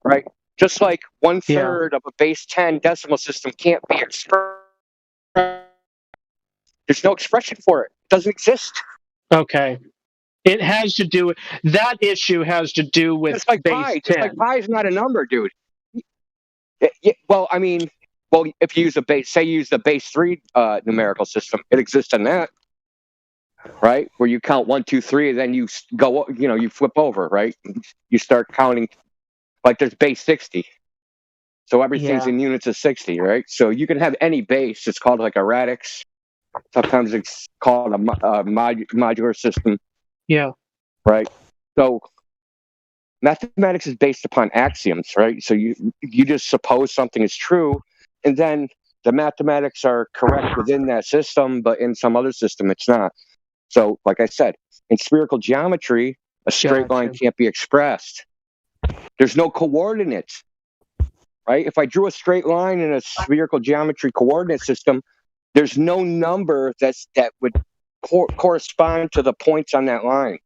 right? Just like 1/3 of a base 10 decimal system can't be expressed. There's no expression for it. It doesn't exist. Okay. It has to do with that issue has to do with It's like base pi. 10. Just like pi is not a number, dude. Well, I mean, if you use the base 3 numerical system, it exists in that, right? Where you count 1, 2, 3, and then you go, you flip over, right? You start counting, like there's base 60. So everything's in units of 60, right? So you can have any base. It's called like a radix. Sometimes it's called a modular system. Yeah. Right. So mathematics is based upon axioms, right? So you just suppose something is true, and then the mathematics are correct within that system, but in some other system it's not. So, like I said, in spherical geometry, a straight line can't be expressed. There's no coordinates, right? If I drew a straight line in a spherical geometry coordinate system, there's no number that would correspond to the points on that line.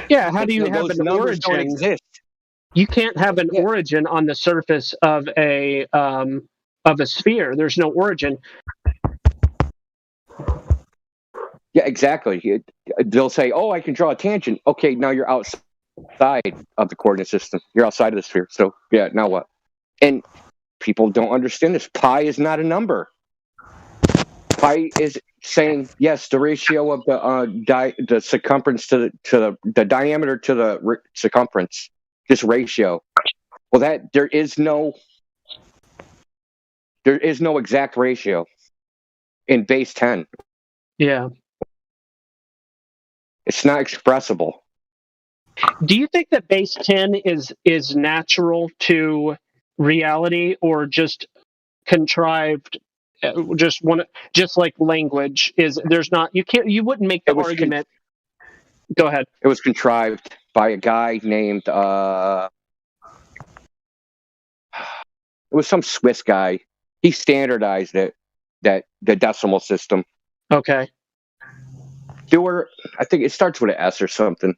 Yeah, how do you have an origin? Don't exist. You can't have an origin on the surface of a sphere. There's no origin. Yeah, exactly. They'll say, "Oh, I can draw a tangent." Okay, now you're outside of the coordinate system. You're outside of the sphere. So, yeah, now what? And people don't understand this. Pi is not a number. Pi is saying, yes, the ratio of the circumference to the diameter to the circumference, this ratio. Well, there is no exact ratio in base 10. Yeah. It's not expressible. Do you think that base 10 is natural to reality or just contrived? Just like language is. There's not. You wouldn't make the argument. Go ahead. It was contrived by a guy named. It was some Swiss guy. He standardized it. The decimal system. Okay. I think it starts with an S or something.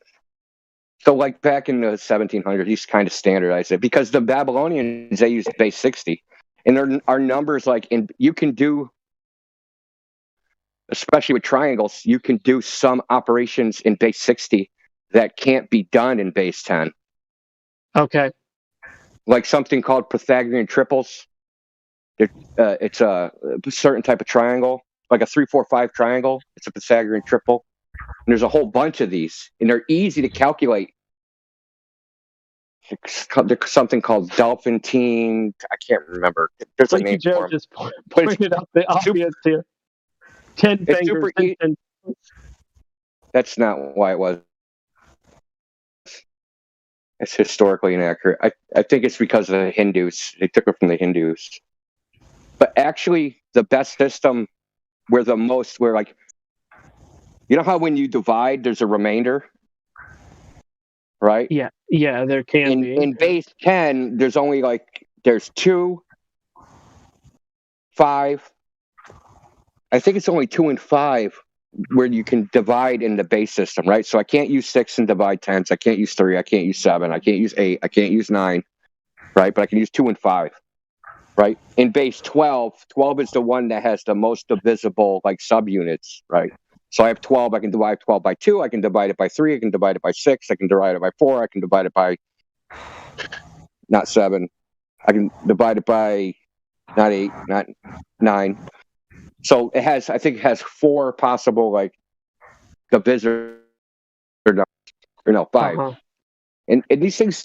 So, like back in the 1700s, he kind of standardized it because the Babylonians, they used base 60. And there are numbers you can do, especially with triangles, you can do some operations in base 60 that can't be done in base 10. Okay. Like something called Pythagorean triples. It's a certain type of triangle, like a 3, 4, 5 triangle. It's a Pythagorean triple. And there's a whole bunch of these, and they're easy to calculate there's something called Dolphantine. I can't remember. There's a Freaky name Joe for 'em. just pointed out the obvious here. 10 It's fingers. super easy. That's not why it was. It's historically inaccurate. I think it's because of the Hindus. They took it from the Hindus. But actually, the best system where like, you know how when you divide, there's a remainder? Right? Yeah, there can be. In base 10, there's only there's 2, 5. I think it's only 2 and 5 where you can divide in the base system, right? So I can't use 6 and divide 10s. I can't use 3. I can't use 7. I can't use 8. I can't use 9, right? But I can use 2 and 5, right? In base 12, 12 is the one that has the most divisible subunits, right? So I have 12. I can divide 12 by 2. I can divide it by 3. I can divide it by 6. I can divide it by 4. I can divide it by not 7. I can divide it by not 8, not 9. So I think it has 4 possible divisor, or no, 5. Uh-huh. And these things,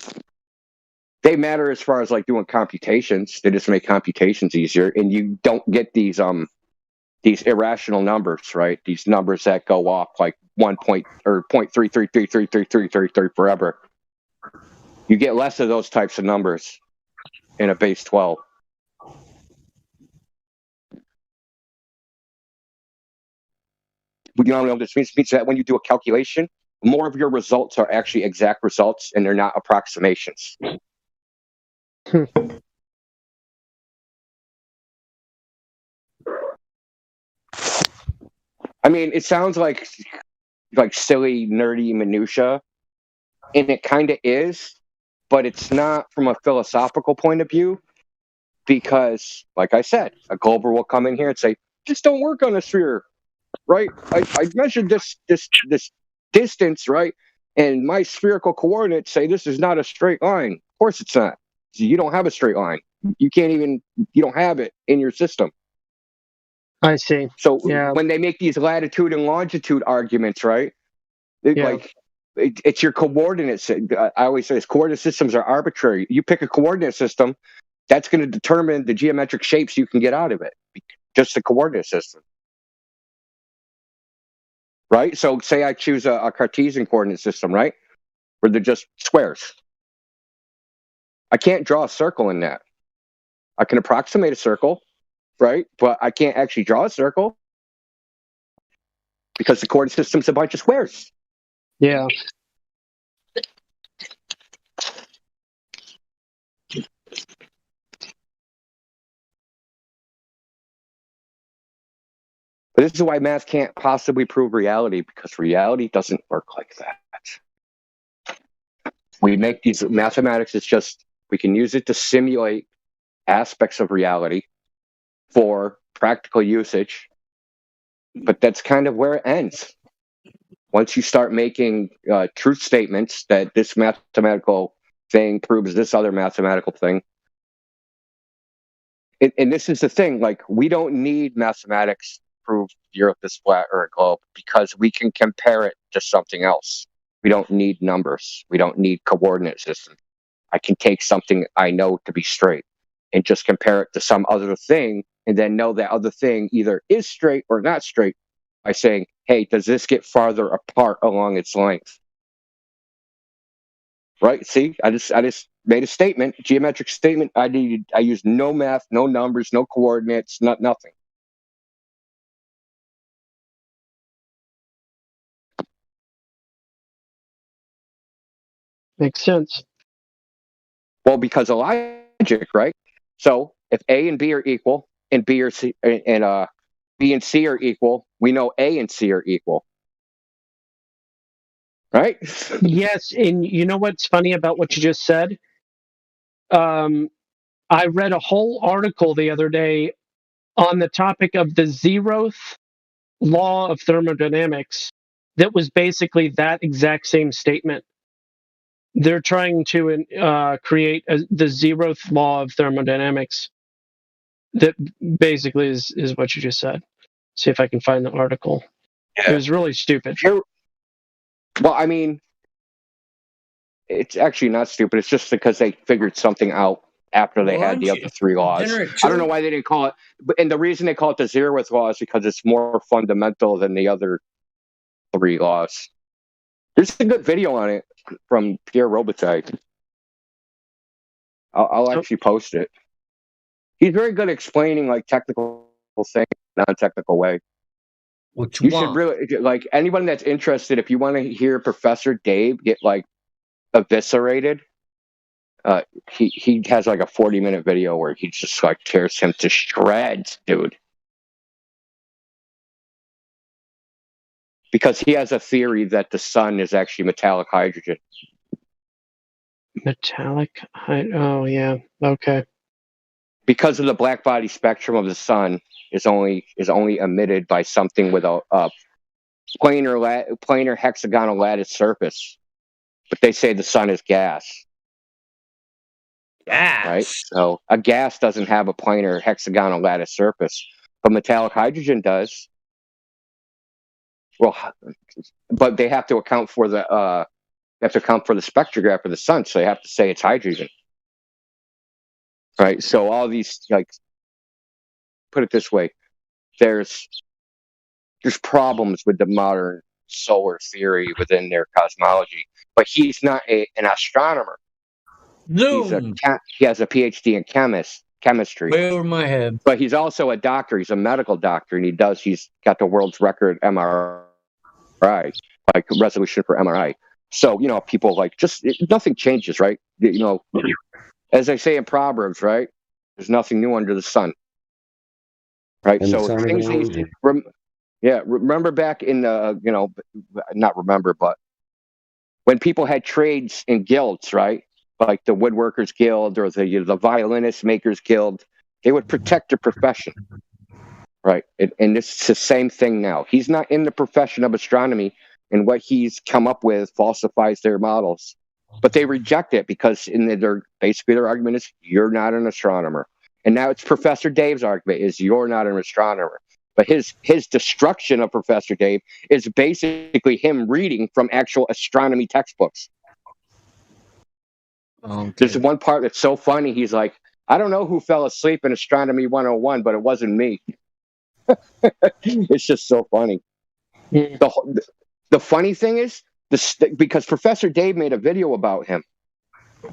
they matter as far as doing computations. They just make computations easier, and you don't get these irrational numbers, right? These numbers that go off 1 point or 0.33333333 forever. You get less of those types of numbers in a base 12. You know what this means? It means that when you do a calculation, more of your results are actually exact results and they're not approximations. I mean, it sounds like silly, nerdy minutia, and it kind of is, but it's not from a philosophical point of view, because, like I said, a Glober will come in here and say, "Just don't work on a sphere." Right? I measured this distance, right? And my spherical coordinates say this is not a straight line. Of course it's not. You don't have a straight line. You don't have it in your system. I see. So when they make these latitude and longitude arguments, right? It's your coordinates. I always say this, coordinate systems are arbitrary. You pick a coordinate system, that's going to determine the geometric shapes you can get out of it. Just the coordinate system. Right? So say I choose a Cartesian coordinate system, right? Where they're just squares. I can't draw a circle in that. I can approximate a circle, right? But I can't actually draw a circle because the coordinate system's a bunch of squares. Yeah. But this is why math can't possibly prove reality, because reality doesn't work like that. We make these mathematics, we can use it to simulate aspects of reality for practical usage, but that's kind of where it ends. Once you start making truth statements that this mathematical thing proves this other mathematical thing, and this is the thing, we don't need mathematics prove the Earth is flat or a globe, because we can compare it to something else. We don't need numbers. We don't need coordinate systems. I can take something I know to be straight and just compare it to some other thing, and then know that other thing either is straight or not straight by saying, hey, does this get farther apart along its length? Right? See, I just made a statement, geometric statement. I used no math, no numbers, no coordinates, nothing. Makes sense. Well, because of logic, right? So if A and B are equal, and B or C and B and C are equal, we know A and C are equal. Right? Yes, and you know what's funny about what you just said? I read a whole article the other day on the topic of the 0th law of thermodynamics that was basically that exact same statement. They're trying to create the 0th law of thermodynamics that basically is what you just said. See if I can find the article. Yeah. It was really stupid. Well, I mean, It's actually not stupid. It's just because they figured something out after they had the other three laws. I don't know why they didn't call it, and the reason they call it the zeroth law is because it's more fundamental than the other three laws. There's a good video on it from Pierre Robitaille. I'll actually post it. He's very good at explaining like technical things, non-technical way. You should really like anyone that's interested. If you want to hear Professor Dave get like eviscerated, he has like a 40-minute video where he just like tears him to shreds, dude. Because he has a theory that the sun is actually metallic hydrogen. Metallic? Oh yeah. Okay. Because of the black body spectrum of the sun is only emitted by something with a planar hexagonal lattice surface. But they say the sun is gas. Gas. Right? So a gas doesn't have a planar hexagonal lattice surface, but metallic hydrogen does. Well, but they have to account for the spectrograph of the sun, so they have to say it's hydrogen. Right? So all these, like, put it this way, there's problems with the modern solar theory within their cosmology, but he's not an astronomer. He has a PhD in chemistry. Way over my head. But he's also a doctor. He's a medical doctor, and he's got the world's record MRI, like resolution for MRI. So, you know, people like nothing changes, right? You know, as they say in Proverbs, right? There's nothing new under the sun. Right? And So things remember back in the, you know, not remember, but when people had trades in guilds, right? Like the woodworkers guild or the violinist makers guild, they would protect their profession. Right? And it's the same thing now. He's not in the profession of astronomy, and what he's come up with falsifies their models. But they reject it because their argument is you're not an astronomer. And now it's Professor Dave's argument is you're not an astronomer. But his destruction of Professor Dave is basically him reading from actual astronomy textbooks. Okay. There's one part that's so funny. He's like, I don't know who fell asleep in Astronomy 101, but it wasn't me. It's just so funny. Yeah. The funny thing is, because Professor Dave made a video about him,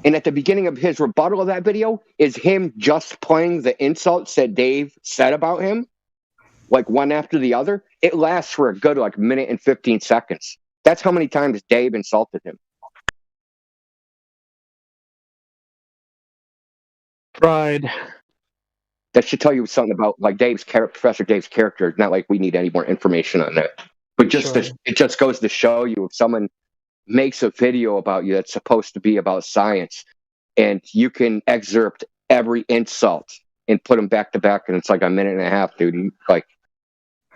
and at the beginning of his rebuttal of that video is him just playing the insults that Dave said about him, like one after the other. It lasts for a good like minute and 15 seconds. That's how many times Dave insulted him. Pride. That should tell you something about like Professor Dave's character. Not like we need any more information on that, but it just goes to show you if someone makes a video about you that's supposed to be about science, and you can excerpt every insult and put them back to back, and it's like a minute and a half, dude. And, like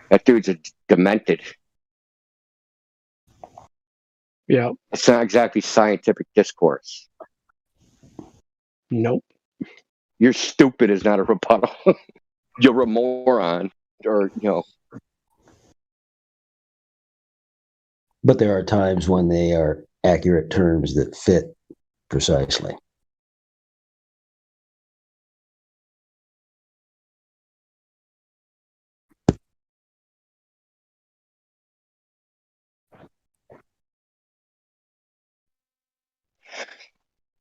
that dude's demented. Yeah, it's not exactly scientific discourse. Nope. You're stupid is not a rebuttal. You're a moron, or you know. But there are times when they are accurate terms that fit precisely.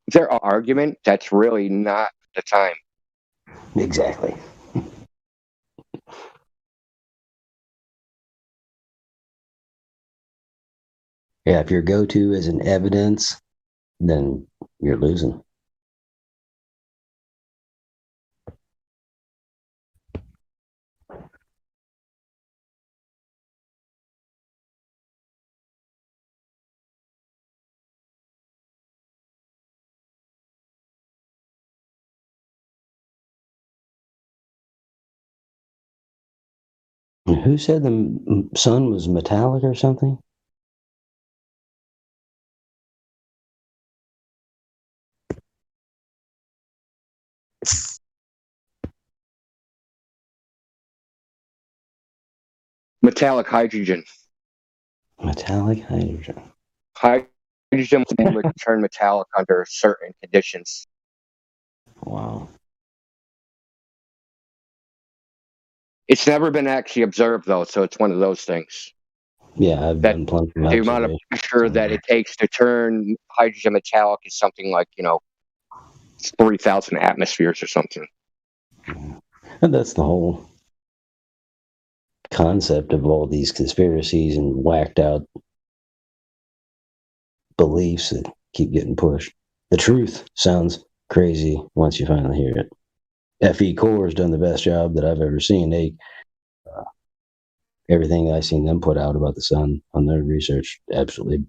Their argument, that's really not the time. Exactly. Yeah, if your go-to is an evidence, then you're losing. Who said the sun was metallic or something? Metallic hydrogen. Metallic hydrogen. Hydrogen would turn metallic under certain conditions. Wow. It's never been actually observed, though, so it's one of those things. Yeah, I've done plenty of The amount of pressure that it takes to turn hydrogen metallic is something like, 3,000 atmospheres or something. And that's the whole concept of all these conspiracies and whacked out beliefs that keep getting pushed. The truth sounds crazy once you finally hear it. FE Core has done the best job that I've ever seen. Everything I've seen them put out about the sun on their research absolutely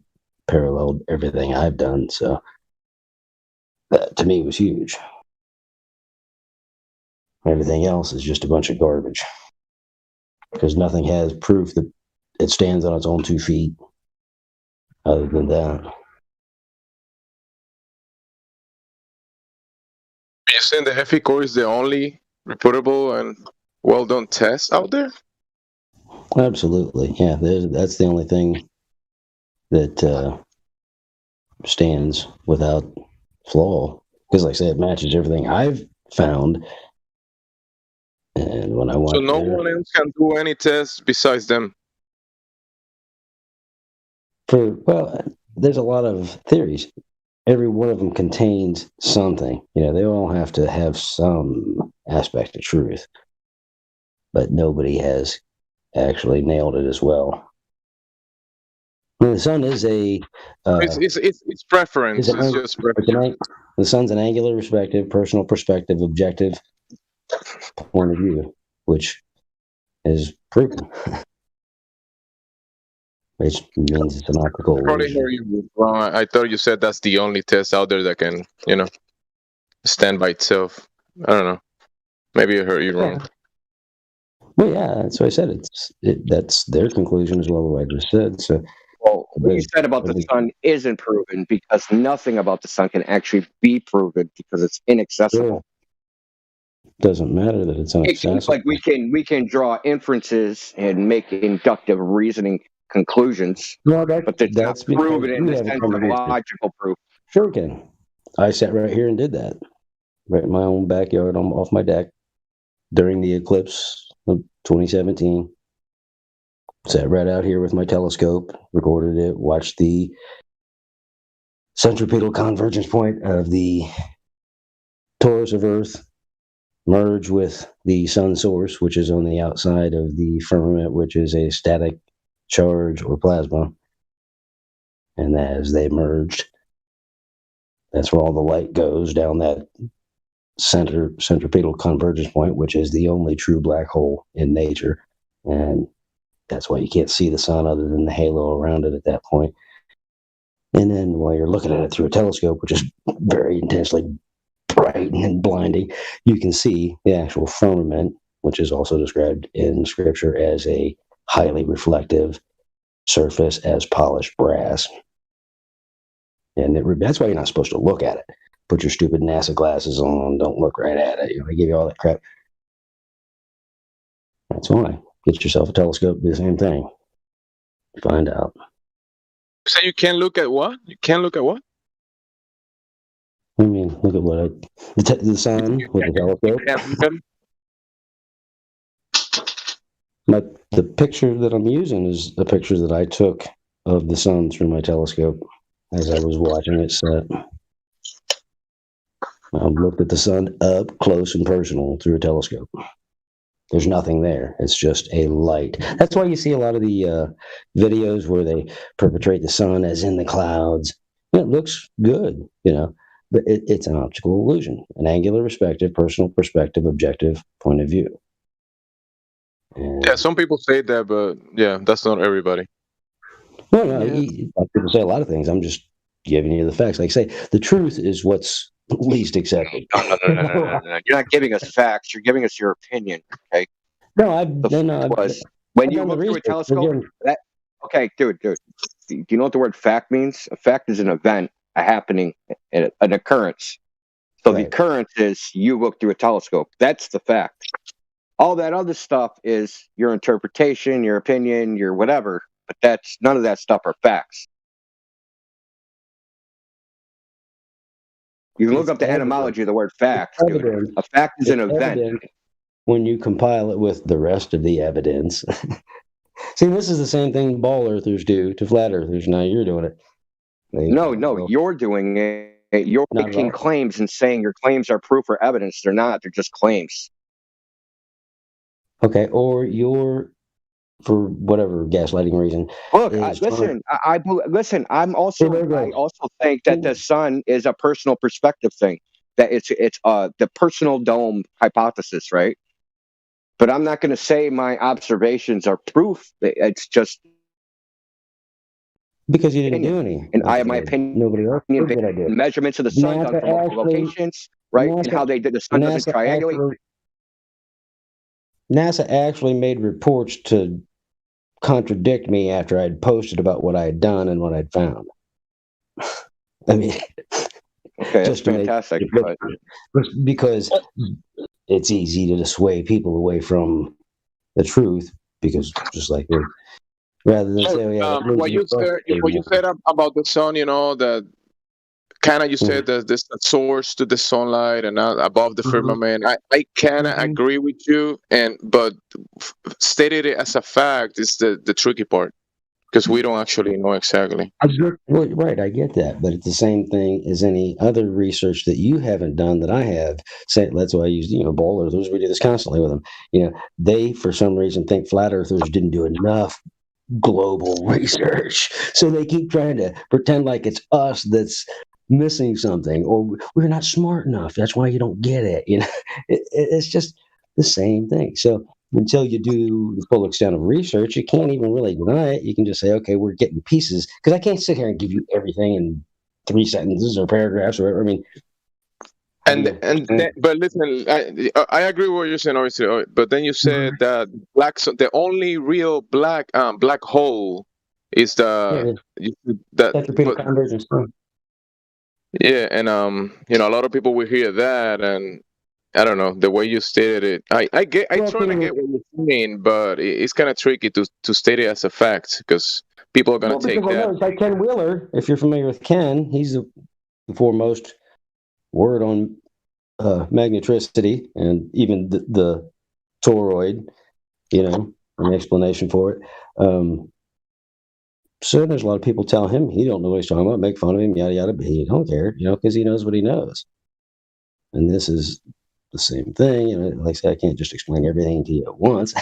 paralleled everything I've done. So that to me was huge. Everything else is just a bunch of garbage because nothing has proof that it stands on its own 2 feet other than that. You're saying the FE core is the only reportable and well done test out there? Absolutely. Yeah, that's the only thing that stands without flaw. Because, like I said, it matches everything I've found. And when I So went no there, one else can do any tests besides them? there's a lot of theories. Every one of them contains something. They all have to have some aspect of truth. But nobody has actually nailed it as well. The sun is a. It's preference. It's just preference. The sun's an angular perspective, personal perspective, objective point of view, which is proven. Which means it's an optical Probably illusion. heard you wrong. I thought you said that's the only test out there that can, stand by itself. I don't know. Maybe I heard you wrong. Well, yeah, that's what I said. That's their conclusion as well, what I just said. So, well, what you said about the sun isn't proven because nothing about the sun can actually be proven because it's inaccessible. Doesn't matter that it's inaccessible. It's like we can draw inferences and make inductive reasoning conclusions, but that's not proven in the sense of logical proof. Sure can. I sat right here and did that, right in my own backyard, off my deck, during the eclipse of 2017. Sat right out here with my telescope, recorded it, watched the centripetal convergence point of the torus of Earth merge with the sun source, which is on the outside of the firmament, which is a static charge or plasma. And as they merged, that's where all the light goes down that centripetal convergence point, which is the only true black hole in nature. And that's why you can't see the sun other than the halo around it at that point. And then while you're looking at it through a telescope, which is very intensely bright and blinding, you can see the actual firmament, which is also described in scripture as a highly reflective surface as polished brass. And that's why you're not supposed to look at it. Put your stupid NASA glasses on, don't look right at it. They give you all that crap. That's why. Get yourself a telescope, do the same thing. Find out. So you can't look at what? You can't look at what? I mean, look at what the sun with the telescope. The picture that I'm using is a picture that I took of the sun through my telescope as I was watching it set. I looked at the sun up close and personal through a telescope. There's nothing there. It's just a light. That's why you see a lot of the videos where they perpetrate the sun as in the clouds. It looks good, but it's an optical illusion, an angular perspective, personal perspective, objective point of view. Yeah, some people say that, but yeah, that's not everybody. No, people say a lot of things. I'm just giving you the facts. Like I say, the truth is what's least accepted. No. You're not giving us facts. You're giving us your opinion. Okay. No, when you look through a telescope. Okay, dude. Do you know what the word fact means? A fact is an event, a happening, an occurrence. So the occurrence is you look through a telescope. That's the fact. All that other stuff is your interpretation, your opinion, your whatever. But none of that stuff are facts. You can look up the etymology of the word fact. Dude. A fact is an event. When you compile it with the rest of the evidence. See, this is the same thing ball earthers do to flat earthers. Now you're doing it. No, you're doing it. You're making claims and saying your claims are proof or evidence. They're not. They're just claims. Okay, or you're, for whatever gaslighting reason. Look, listen. I also think that the sun is a personal perspective thing. That it's the personal dome hypothesis, right? But I'm not going to say my observations are proof. It's just because you didn't do any. And I have my opinion. Nobody else did I do. Measurements of the sun done from multiple locations, right? And how they did the sun doesn't triangulate. NASA actually made reports to contradict me after I'd posted about what I had done and what I'd found. I mean, okay, that's fantastic. Because it's easy to dissuade people away from the truth, because just like rather than say, what you said about the sun, that kind of you said that there's a source to the sunlight and not above the firmament. I kind of agree with you, but stated it as a fact is the tricky part, because we don't actually know exactly. Right, I get that, but it's the same thing as any other research that you haven't done that I have. That's why I use ball earthers. We do this constantly with them. They for some reason think flat earthers didn't do enough global research, so they keep trying to pretend like it's us that's missing something, or we're not smart enough. That's why you don't get it. It's just the same thing. So until you do the full extent of research, you can't even really deny it. You can just say, okay, we're getting pieces, because I can't sit here and give you everything in 3 sentences or paragraphs or whatever. I mean, but listen, I agree with what you're saying, obviously. But then you said that the only real black hole is the repeated convergence. Yeah, and a lot of people will hear that, and I don't know the way you stated it. I try to get what you're saying, but it's kind of tricky to state it as a fact, because people are going to take that. It's like Ken Wheeler. If you're familiar with Ken, he's the foremost word on magnetricity and even the toroid, an explanation for it. So there's a lot of people tell him he don't know what he's talking about, make fun of him, yada yada, but he don't care, because he knows what he knows. And this is the same thing. Like I say, I can't just explain everything to you at once.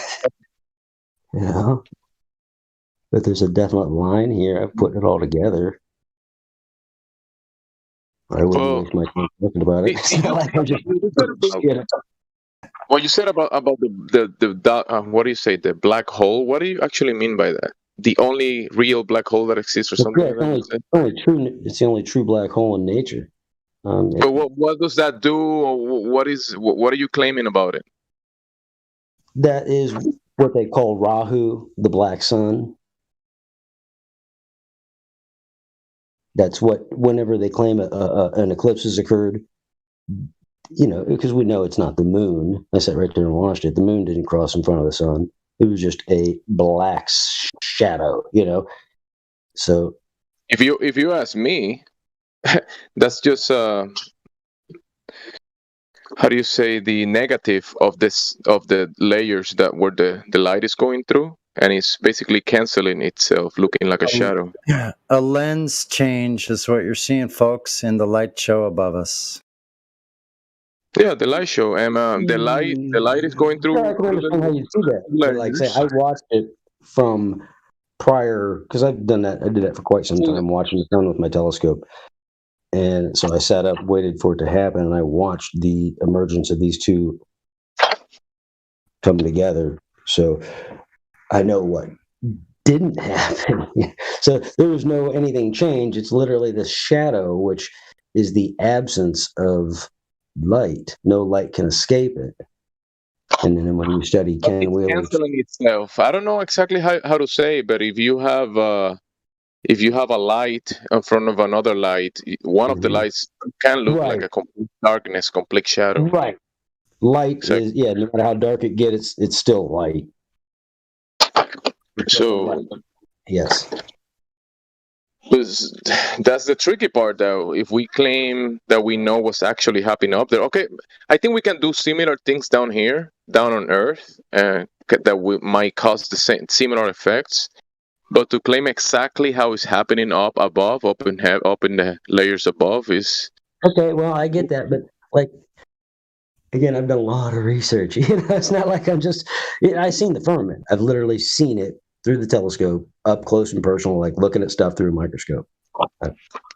But there's a definite line here. I've put it all together. I wouldn't waste my time talking about it. It's not like I'm just what you said about the what do you say, the black hole? What do you actually mean by that? The only real black hole that exists, or something? It's the only true black hole in nature. But what does that do, or what are you claiming about it? That is what they call Rahu, the black sun. That's what, whenever they claim an eclipse has occurred, because we know it's not the moon. I sat right there and watched it. The moon didn't cross in front of the sun. It was just a black shadow, So, if you ask me, that's just how do you say, the negative of the layers that where the light is going through, and it's basically canceling itself, looking like a shadow. Yeah, a lens change is what you're seeing, folks, in the light show above us. Yeah, the light show, and the light is going through. I can understand how you see that. But like say, I watched it from prior, because I've done that. I did that for quite some time, watching the sun with my telescope. And so I sat up, waited for it to happen, and I watched the emergence of these two come together. So I know what didn't happen. So there was no anything change. It's literally the shadow, which is the absence of light. No light can escape it. And then when you study Ken Wheeler, canceling itself. I don't know exactly how to say, but if you have a light in front of another light, one of the lights can look like a complete darkness, complete shadow. Right. Light is, no matter how dark it gets, it's still light. So, yes. That's the tricky part, though. If we claim that we know what's actually happening up there, okay, I think we can do similar things down here, down on Earth, that might cause the same similar effects. But to claim exactly how it's happening up above, up in the layers above, is Okay, well, I get that, but like again, I've done a lot of research. It's not like I'm just. I've seen the firmament. I've literally seen it through the telescope, up close and personal, like looking at stuff through a microscope. I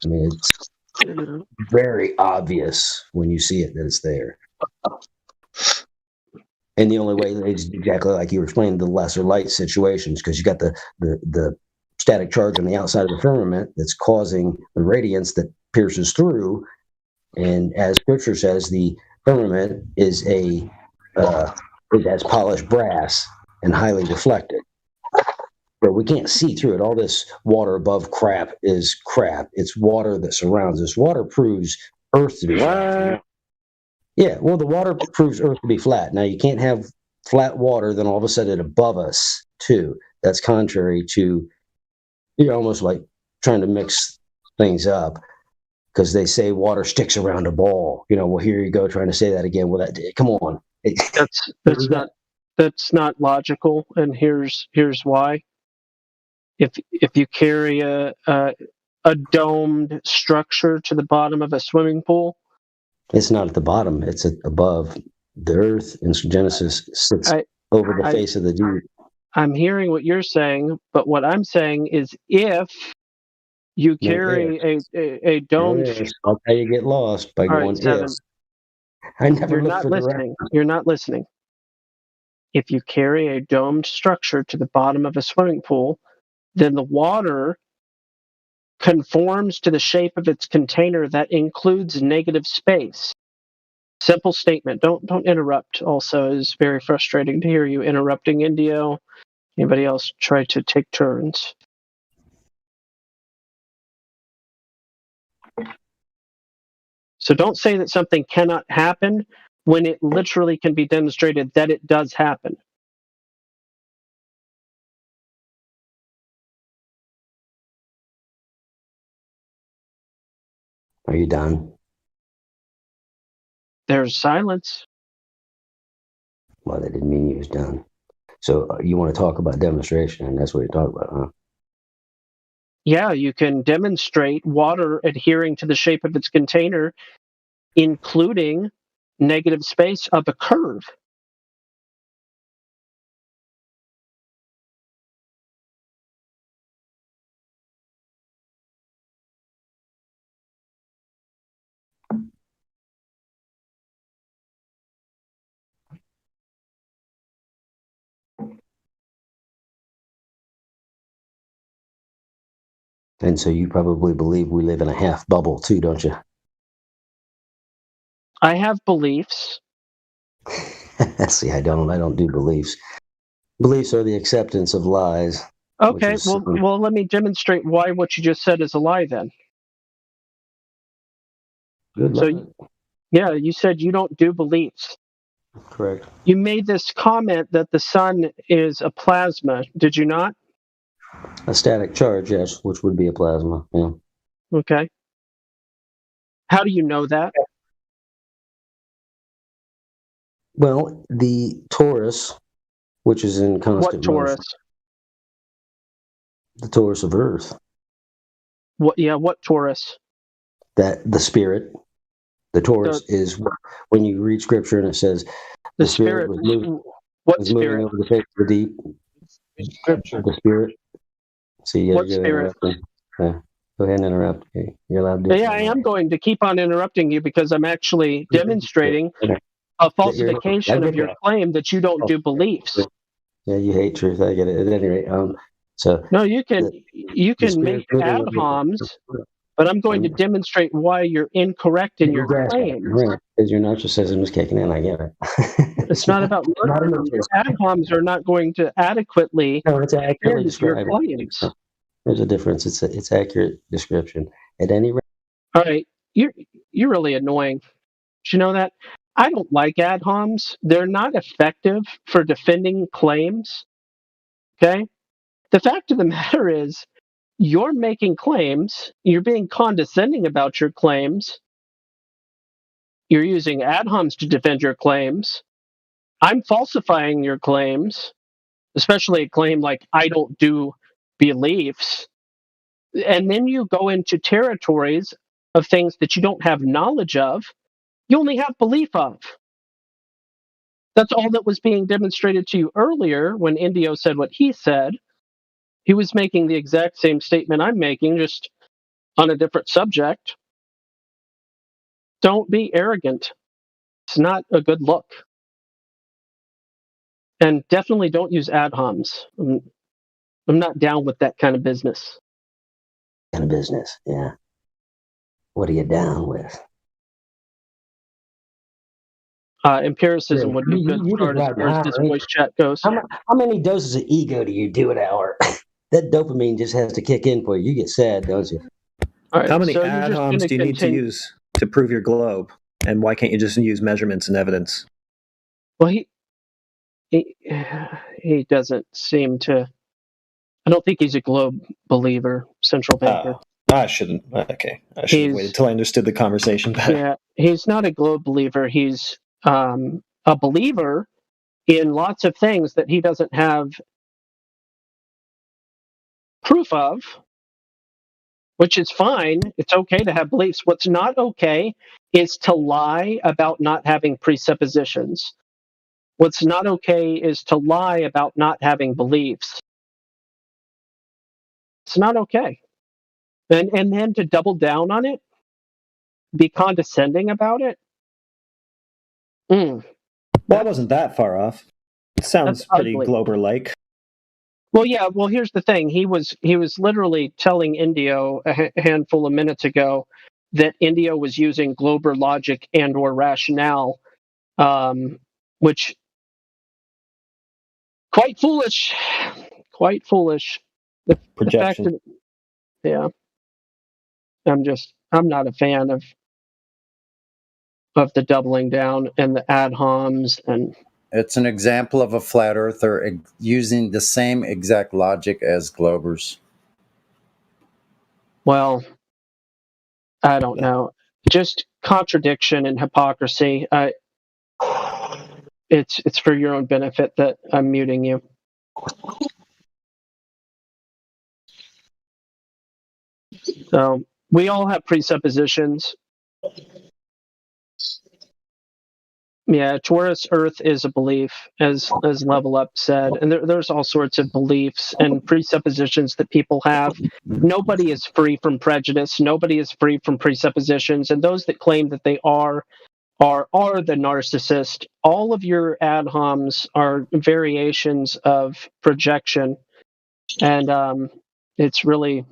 mean, it's very obvious when you see it that it's there. And the only way is exactly like you were explaining, the lesser light situations, because you got the static charge on the outside of the firmament that's causing the radiance that pierces through. And as Scripture says, the firmament is it has polished brass and highly reflected. But we can't see through it. All this water above crap is crap. It's water that surrounds us. Water proves Earth to be flat. Yeah, well, the water proves Earth to be flat. Now, you can't have flat water, then all of a sudden above us, too. That's contrary to, you're almost like trying to mix things up, because they say water sticks around a ball. Well, here you go trying to say that again. Well, come on. That's not logical, and here's why. If you carry a domed structure to the bottom of a swimming pool, it's not at the bottom; it's above. The Earth in Genesis sits over the face of the deep. I'm hearing what you're saying, but what I'm saying is, if you carry a domed, I'll tell you, get lost by going. Seven. I never. You're not listening. You're not listening. If you carry a domed structure to the bottom of a swimming pool, then the water conforms to the shape of its container that includes negative space. Simple statement. Don't interrupt. Also, it's very frustrating to hear you interrupting, Indio. Anybody else try to take turns? So don't say that something cannot happen when it literally can be demonstrated that it does happen. Are you done? There's silence. Well, that didn't mean you was done. So you want to talk about demonstration, and that's what you're talking about, huh? Yeah, you can demonstrate water adhering to the shape of its container, including negative space of a curve. And so you probably believe we live in a half bubble too, don't you? I have beliefs. See, I don't do beliefs. Beliefs are the acceptance of lies. Okay, well, let me demonstrate why what you just said is a lie then. Good luck. Yeah, you said you don't do beliefs. Correct. You made this comment that the sun is a plasma, did you not? A static charge, yes, which would be a plasma, yeah. Okay. How do you know that? Well, the torus, which is in constant motion. What torus? The torus of Earth. What torus? That the spirit. The torus is when you read Scripture and it says the spirit was moving. What spirit? Moving over the face of the deep. Scripture. The spirit. See, what spirit? Go ahead and interrupt. Okay. You're allowed to do I am going to keep on interrupting you because I'm actually demonstrating a falsification of your claim that you don't do beliefs. Yeah, you hate truth. I get it. At any rate, so no, you can make ad homs, but I'm going to demonstrate why you're incorrect in your claim. Right, because your narcissism is kicking in. I get it. It's not about ad homs are not going to adequately describe your claims. There's a difference. It's accurate description. At any rate. All right, you're really annoying. Did you know that? I don't like ad homs. They're not effective for defending claims. Okay? The fact of the matter is, you're making claims, you're being condescending about your claims, you're using ad homs to defend your claims, I'm falsifying your claims, especially a claim like I don't do beliefs, and then you go into territories of things that you don't have knowledge of, you only have belief of. That's all that was being demonstrated to you earlier when Indio said what he said. He was making the exact same statement I'm making, just on a different subject. Don't be arrogant. It's not a good look. And definitely don't use ad homs. I'm not down with that kind of business. Kind of business, yeah. What are you down with? Empiricism would be good You as far as this voice chat goes. How many doses of ego do you do an hour? That dopamine just has to kick in for you. You get sad, don't you? All right, How many so you're ad just homs gonna do you need to continue- use to prove your globe? And why can't you just use measurements and evidence? Well, he doesn't seem to. I don't think he's a globe believer, central banker. I shouldn't. Okay, I should have waited till I understood the conversation better. Yeah, he's not a globe believer. He's a believer in lots of things that he doesn't have proof of, which is fine. It's okay to have beliefs. What's not okay is to lie about not having presuppositions. What's not okay is to lie about not having beliefs. It's not okay. And then to double down on it, be condescending about it. Well, I wasn't that far off. It sounds That's pretty ugly. Glober-like. Well, yeah. Well, here's the thing. He was literally telling Indio a handful of minutes ago that Indio was using Glober logic and/or rationale, which quite foolish. Quite foolish. The fact Projection. that, yeah. I'm not a fan of the doubling down and the ad homs and. It's an example of a flat earther using the same exact logic as Globers. Well, I don't know. Just contradiction and hypocrisy. It's for your own benefit that I'm muting you. So we all have presuppositions. Yeah, Taurus Earth is a belief, as Level Up said, and there's all sorts of beliefs and presuppositions that people have. Nobody is free from prejudice. Nobody is free from presuppositions, and those that claim that they are the narcissist. All of your ad homs are variations of projection, and it's really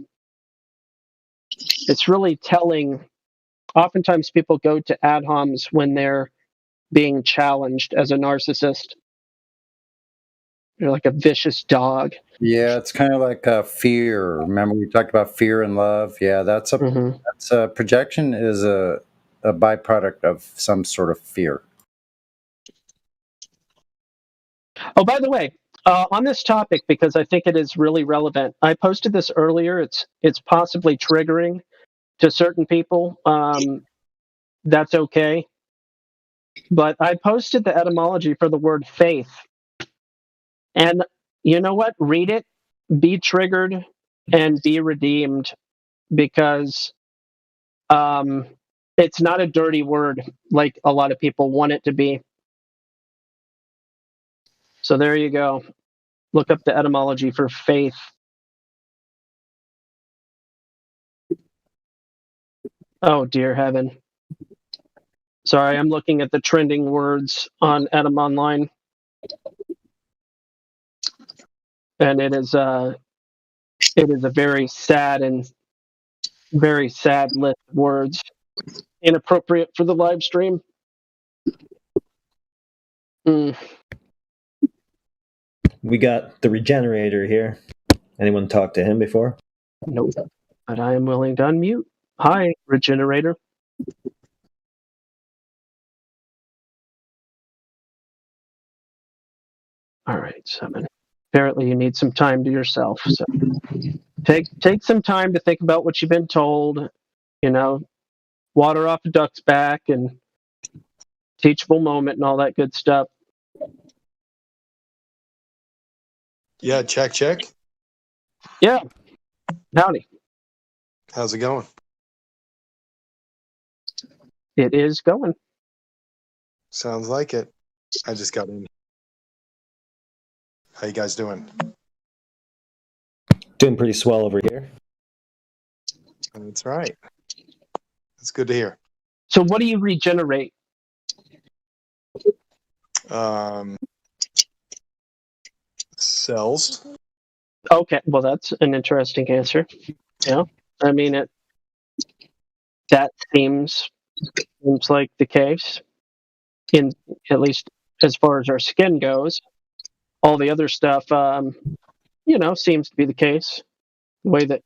telling. Oftentimes, people go to ad homs when they're being challenged as a narcissist. You're like a vicious dog. Yeah, it's kind of like fear. Remember we talked about fear and love? Yeah, that's a projection is a byproduct of some sort of fear. Oh, by the way, on this topic, because I think it is really relevant, I posted this earlier. It's possibly triggering to certain people. That's okay. But I posted the etymology for the word faith. And you know what? Read it, be triggered, and be redeemed, because it's not a dirty word like a lot of people want it to be. So there you go. Look up the etymology for faith. Oh, dear heaven. Sorry, I'm looking at the trending words on Etym Online. And it is a very sad list of words. Inappropriate for the live stream. We got the Regenerator here. Anyone talk to him before? Nope. But I am willing to unmute. Hi, Regenerator. All right, 7. Apparently you need some time to yourself, so Take some time to think about what you've been told. You know, water off a duck's back and teachable moment and all that good stuff. Yeah, check. Yeah. Howdy. How's it going? It is going. Sounds like it. I just got in. How you guys doing? Doing pretty swell over here. That's right. That's good to hear. So what do you regenerate? Cells. Okay, well that's an interesting answer. Yeah, I mean that seems like the case. In at least as far as our skin goes, all the other stuff, seems to be the case. The way that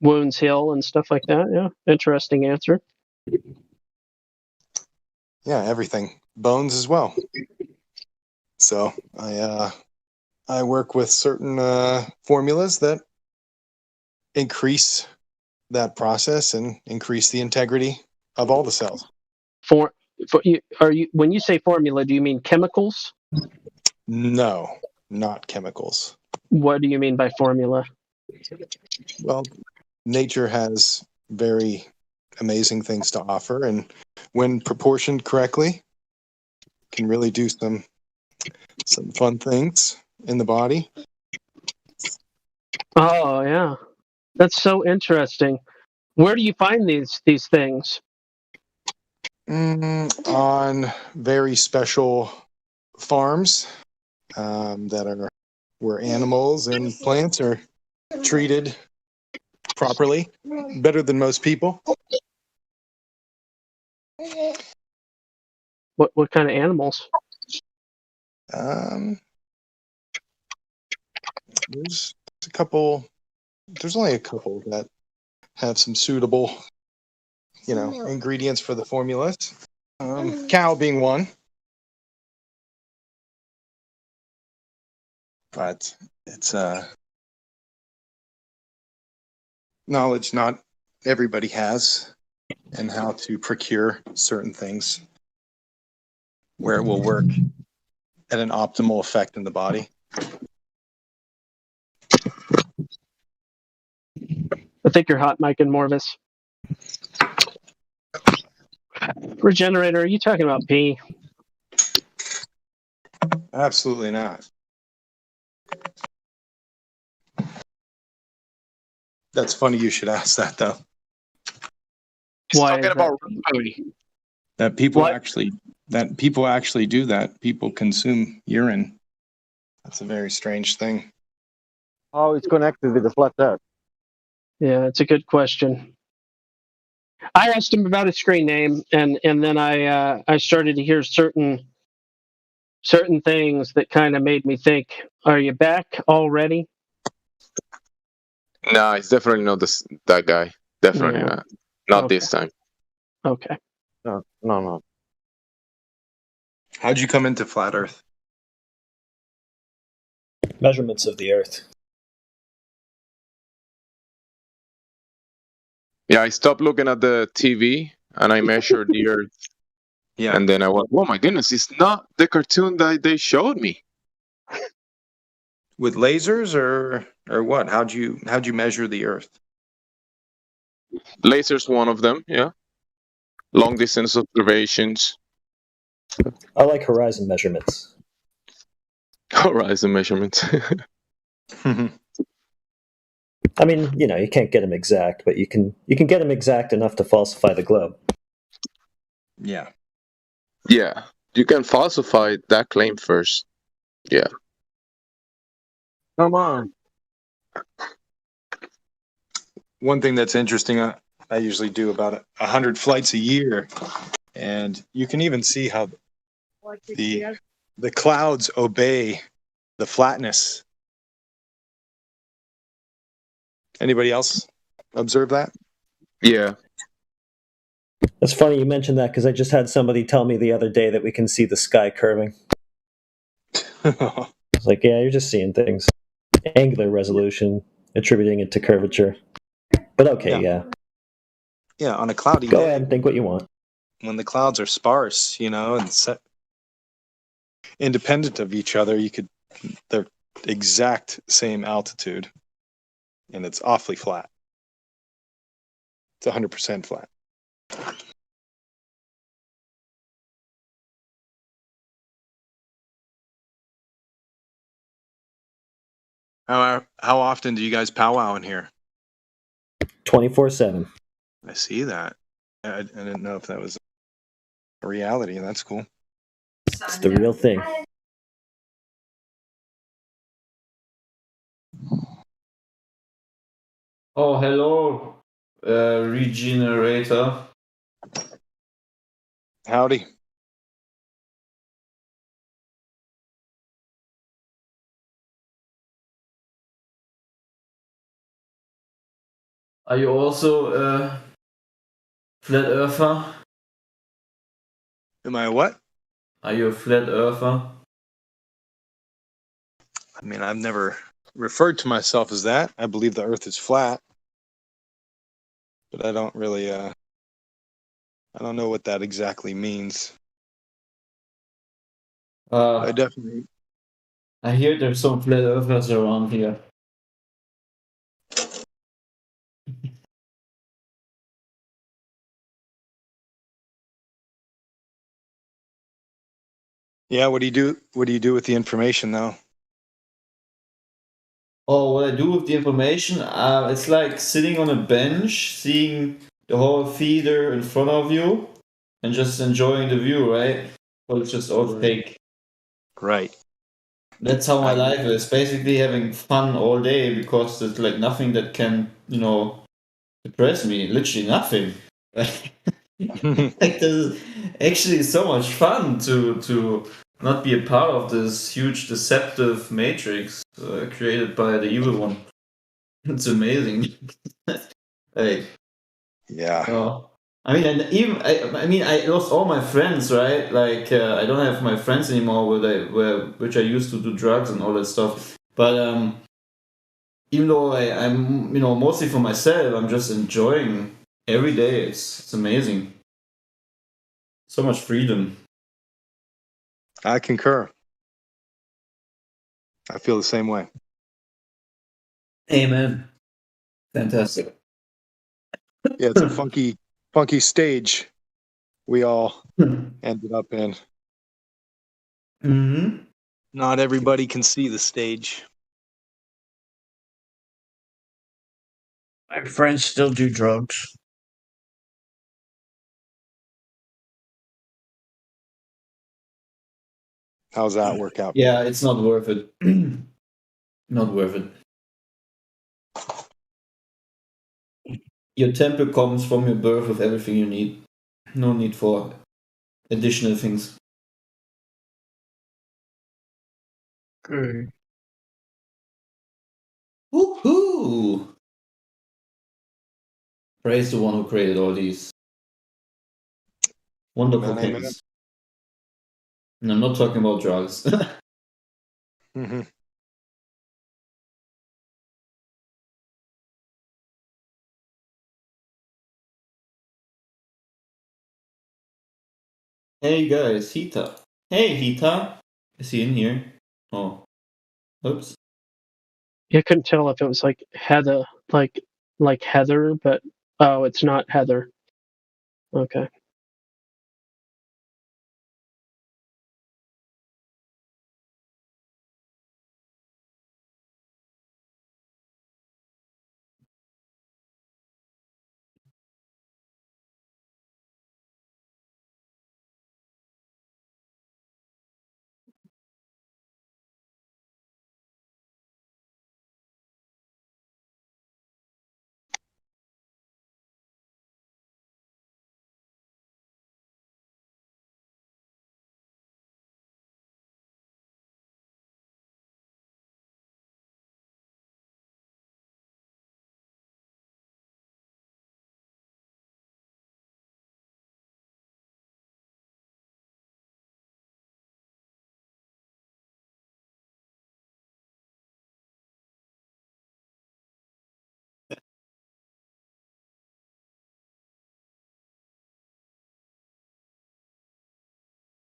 wounds heal and stuff like that. Yeah, interesting answer. Yeah, everything. Bones as well. So I work with certain formulas that increase that process and increase the integrity of all the cells. When you say formula, do you mean chemicals? No, not chemicals. What do you mean by formula? Well, nature has very amazing things to offer, and when proportioned correctly, can really do some fun things in the body. Oh yeah, that's so interesting. Where do you find these things? On very special farms where animals and plants are treated properly, better than most people. What kind of animals? There's a couple. There's only a couple that have some suitable, ingredients for the formulas. Cow being one, but it's knowledge not everybody has, and how to procure certain things where it will work at an optimal effect in the body. I think you're hot micing Morvis. Regenerator, are you talking about pee? Absolutely not. That's funny you should ask that, though. He's talking about that people What? actually do that. People consume urine. That's a very strange thing. How it's connected with the flat Earth? Yeah, it's a good question. I asked him about his screen name, and then I started to hear certain things that kind of made me think, are you back already? No, it's definitely not that guy. Definitely Yeah. not this time. Okay. No. How'd you come into flat Earth? Measurements of the Earth. Yeah, I stopped looking at the TV and I measured the Earth. Yeah. And then I went, oh my goodness, it's not the cartoon that they showed me. With lasers or what? How'd you measure the Earth? Laser's one of them, yeah. Long distance observations. I like horizon measurements. Horizon measurements. I mean, you can't get them exact, but you can get them exact enough to falsify the globe. Yeah. Yeah, you can falsify that claim first. Yeah. Come on. One thing that's interesting, I usually do about 100 flights a year, and you can even see how the clouds obey the flatness. Anybody else observe that? Yeah. It's funny you mentioned that because I just had somebody tell me the other day that we can see the sky curving. It's like, yeah, you're just seeing things. Angular resolution. attributing it to curvature. But okay, yeah. Yeah, on a cloudy Go day, ahead and think what you want. when the clouds are sparse, and independent of each other, they're exact same altitude, and it's awfully flat. It's 100% flat. How often do you guys powwow in here? 24/7. I see that. I didn't know if that was a reality. That's cool. It's the real thing. Oh, hello, regenerator. Howdy. Are you also a flat earther? Am I what? Are you a flat earther? I mean, I've never referred to myself as that. I believe the Earth is flat, but I don't really. I don't know what that exactly means. I definitely. I hear there's some flat earthers around here. Yeah. What do you do? What do you do with the information, though? Oh, what I do with the information? It's like sitting on a bench, seeing the whole theater in front of you, and just enjoying the view, right? But it's just all fake. Right. That's how my life is. Basically having fun all day because there's like nothing that can, depress me. Literally nothing. Like there's actually so much fun to not be a part of this huge deceptive matrix created by the evil one. It's amazing. Like, yeah. I mean, and even I lost all my friends, right? Like, I don't have my friends anymore, which I used to do drugs and all that stuff. But even though I'm mostly for myself, I'm just enjoying every day. It's amazing. So much freedom. I concur. I feel the same way. Amen. Fantastic. Yeah, it's a funky stage we all ended up in. Mm-hmm. Not everybody can see the stage. My friends still do drugs. How's that work out? Yeah, it's not worth it. Not worth it. Your temple comes from your birth with everything you need. No need for additional things. Okay. Woohoo! Praise the one who created all these wonderful Amen, amen. things. And I'm not talking about drugs. Mm-hmm. Hey guys, Hita. Hey Hita. Is he in here? Oh. Oops. You couldn't tell if it was like Heather, like Heather, but oh, it's not Heather. Okay.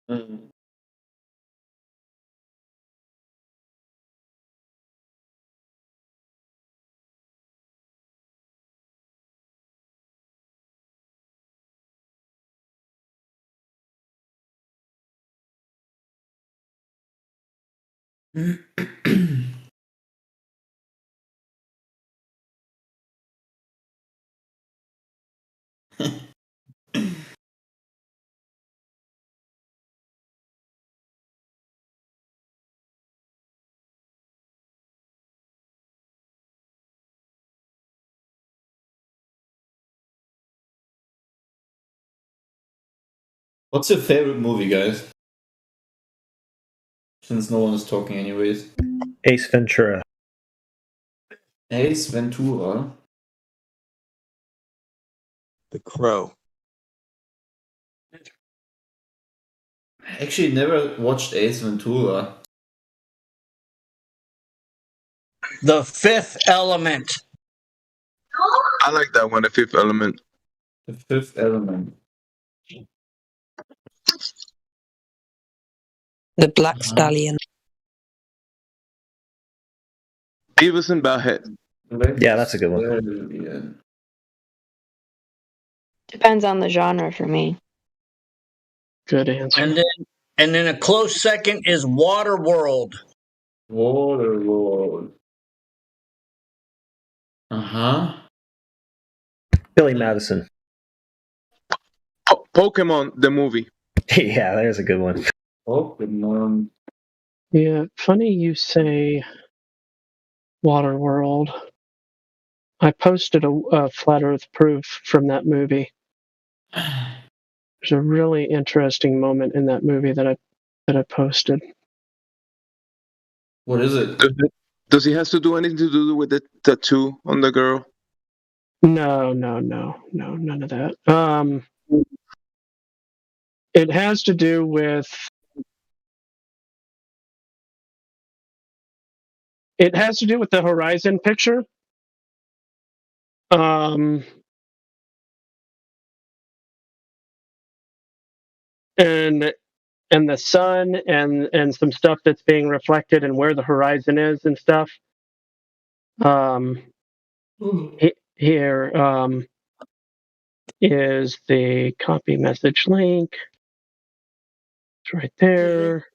Mm. What's your favorite movie, guys? Since no one is talking, anyways. Ace Ventura. Ace Ventura. The Crow. I actually never watched Ace Ventura. The Fifth Element. I like that one, The Fifth Element. The Fifth Element. The Black Stallion. Beavis and Butthead. Yeah, that's a good one. Depends on the genre for me. Good answer. And then a close second is Waterworld. Waterworld. Uh-huh. Billy Madison. Pokemon, the movie. Yeah, there's a good one. Pokemon. Yeah, funny you say Waterworld. I posted a flat Earth proof from that movie. There's a really interesting moment in that movie that I posted. What is it? Does he has to do anything to do with the tattoo on the girl? No, none of that. It has to do with the Horizon picture. And the sun and some stuff that's being reflected and where the horizon is and stuff. Here is the copy message link. It's right there.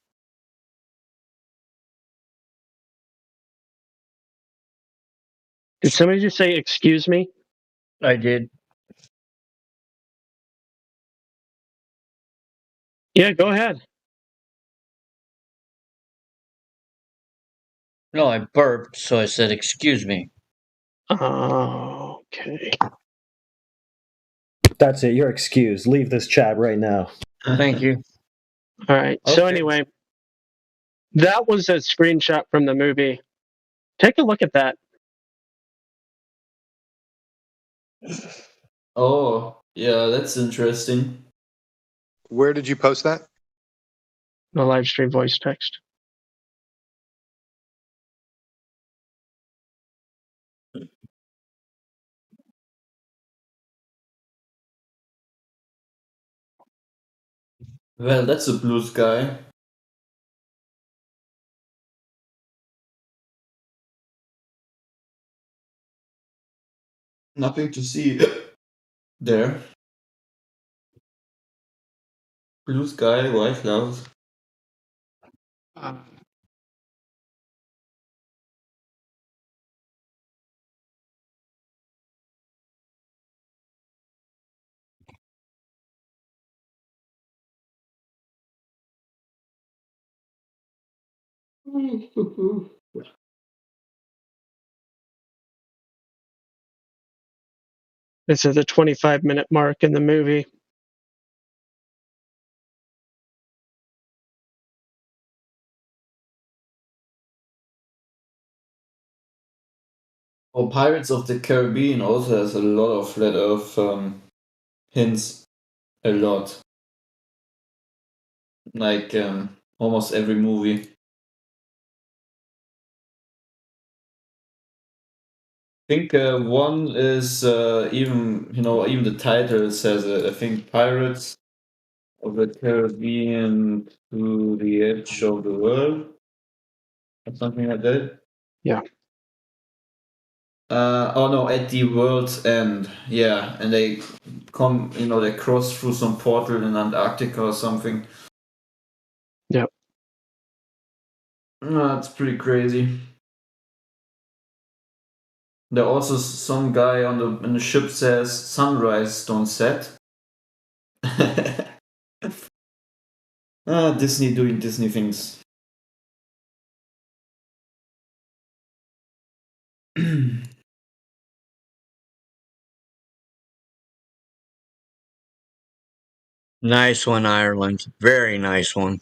Did somebody just say, excuse me? I did. Yeah, go ahead. No, I burped, so I said, excuse me. Oh, okay. That's it. You're excused. Leave this chat right now. Thank you. All right. So anyway, that was a screenshot from the movie. Take a look at that. Oh, yeah, that's interesting. Where did you post that? The live stream voice text. Well, that's a blue sky. Nothing to see there. Blue sky, white clouds. This is the 25-minute mark in the movie. Oh, Pirates of the Caribbean also has a lot of flat Earth hints. A lot. Like almost every movie. I think one is even the title says it. I think Pirates of the Caribbean to the edge of the world, or something like that. Yeah. Oh no, at the world's end. Yeah, and they come, they cross through some portal in Antarctica or something. Yep. That's pretty crazy. There also some guy in the ship says sunrise, don't set. Disney doing Disney things. Nice one, Ireland. Very nice one.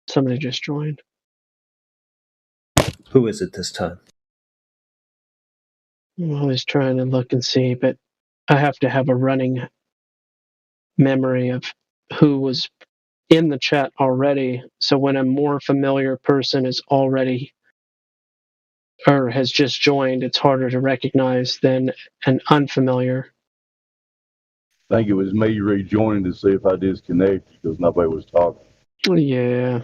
Somebody just joined. Who is it this time? I'm always trying to look and see, but I have to have a running memory of who was in the chat already. So when a more familiar person is already or has just joined, it's harder to recognize than an unfamiliar. I think it was me rejoining to see if I disconnected because nobody was talking. Yeah.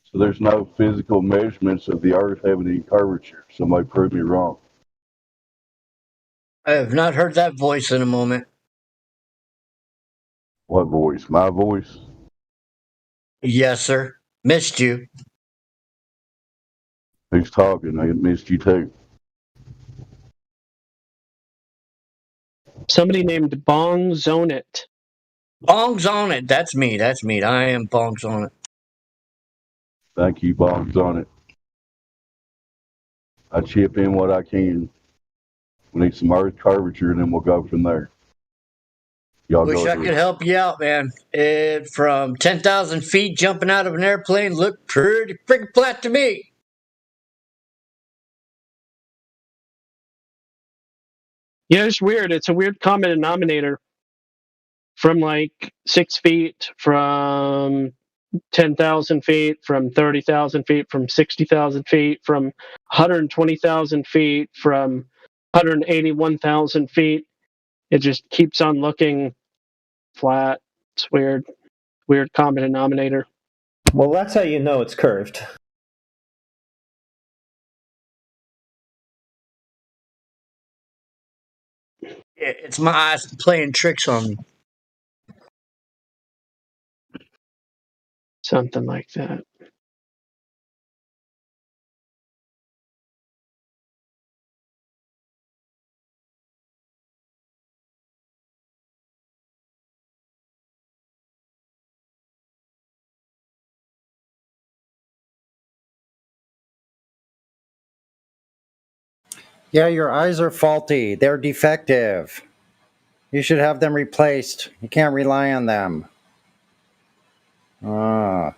So there's no physical measurements of the Earth having any curvature. Somebody proved me wrong. I have not heard that voice in a moment. What voice? My voice? Yes, sir. Missed you. Who's talking? I missed you too. Somebody named Bong Zonit. Bong's on it. That's me. That's me. I am Bong's on it. Thank you, Bombs on it. I chip in what I can. We need some Earth curvature, and then we'll go from there. Y'all Wish go I ahead. could help you out, man. It from 10,000 feet jumping out of an airplane looked pretty freaking flat to me. Yeah, it's weird. It's a weird common denominator from like 6 feet, from 10,000 feet, from 30,000 feet, from 60,000 feet, from 120,000 feet, from 181,000 feet. It just keeps on looking flat. It's weird. Weird common denominator. Well, that's how you know it's curved. It's my eyes playing tricks on me. Something like that. Yeah, your eyes are faulty. They're defective. You should have them replaced. You can't rely on them. Might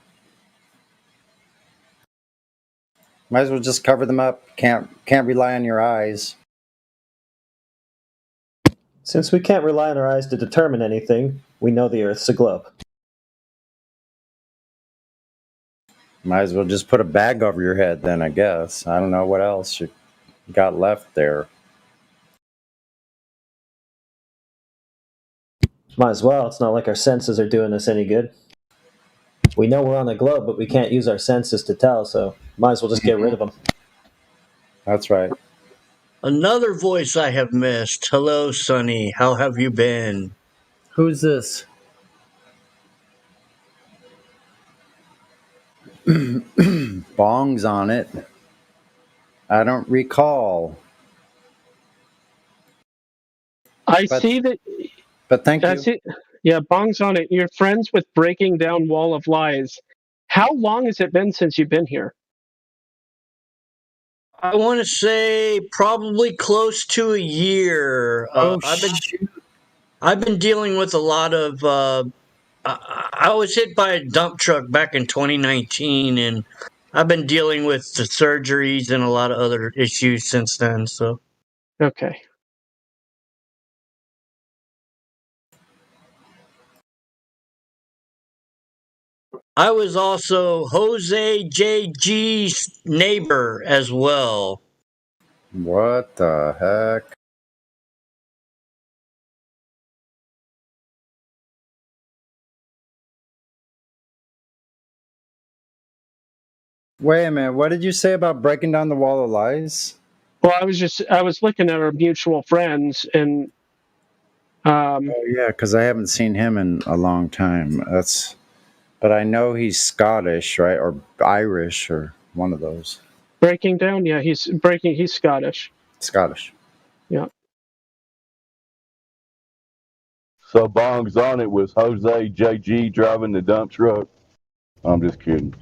as well just cover them up. Can't rely on your eyes. Since we can't rely on our eyes to determine anything, we know the Earth's a globe. Might as well just put a bag over your head then, I guess. I don't know what else you got left there. Might as well. It's not like our senses are doing us any good. We know we're on a globe, but we can't use our senses to tell, so might as well just get rid of them. That's right. Another voice I have missed. Hello, Sonny. How have you been? Who's this? Bong's on it. I don't recall. See that. But thank you. See, yeah, Bong's on it. You're friends with Breaking Down Wall of Lies. How long has it been since you've been here? I want to say probably close to a year. I've been dealing with a lot of. I was hit by a dump truck back in 2019, and I've been dealing with the surgeries and a lot of other issues since then. So, okay. I was also Jose JG's neighbor as well. What the heck? Wait a minute. What did you say about breaking down the wall of lies? Well, I was looking at our mutual friends, and oh yeah, because I haven't seen him in a long time. But I know he's Scottish, right, or Irish, or one of those. Breaking Down, yeah, he's Scottish. Scottish. Yeah. So Bong's on it was Jose JG driving the dump truck. I'm just kidding.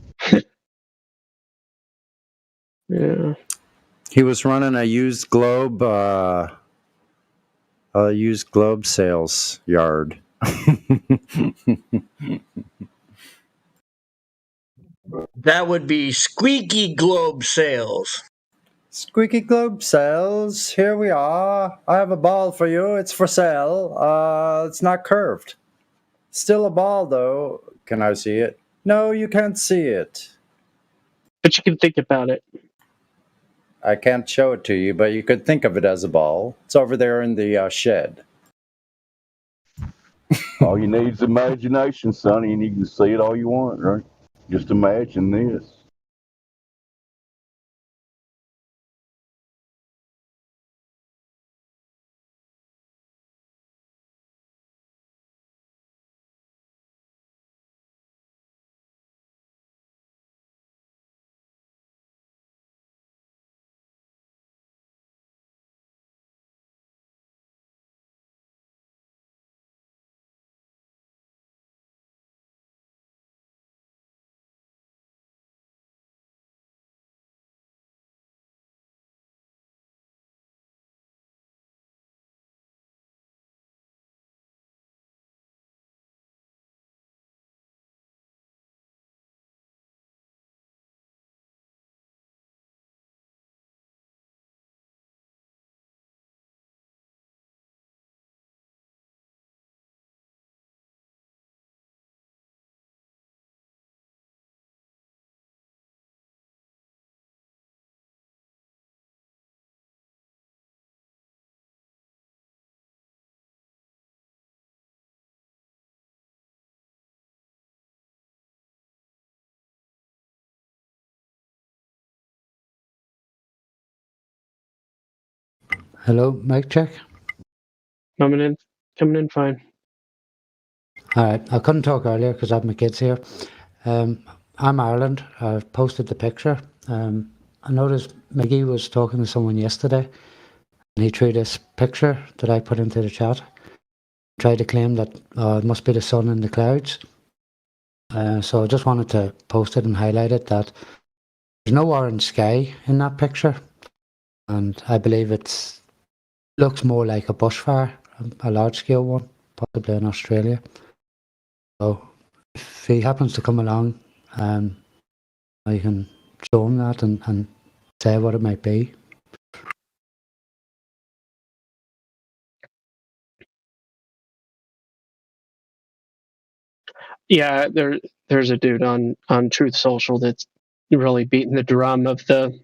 Yeah. He was running a used globe sales yard. That would be Squeaky Globe Sales. Squeaky Globe Sales, here we are. I have a ball for you. It's for sale. It's not curved. Still a ball, though. Can I see it? No, you can't see it. But you can think about it. I can't show it to you, but you could think of it as a ball. It's over there in the shed. All you need is imagination, Sonny, and you can see it all you want, right? Just imagine this. Hello, mic check. Coming in fine. All right, I couldn't talk earlier because I have my kids here. I'm Ireland. I've posted the picture. I noticed Miggy was talking to someone yesterday, and he threw this picture that I put into the chat. Tried to claim that it must be the sun in the clouds. So I just wanted to post it and highlight it that there's no orange sky in that picture, and I believe it looks more like a bushfire, a large-scale one, possibly in Australia. So if he happens to come along, I can show him that and say what it might be. Yeah, there's a dude on Truth Social that's really beating the drum of the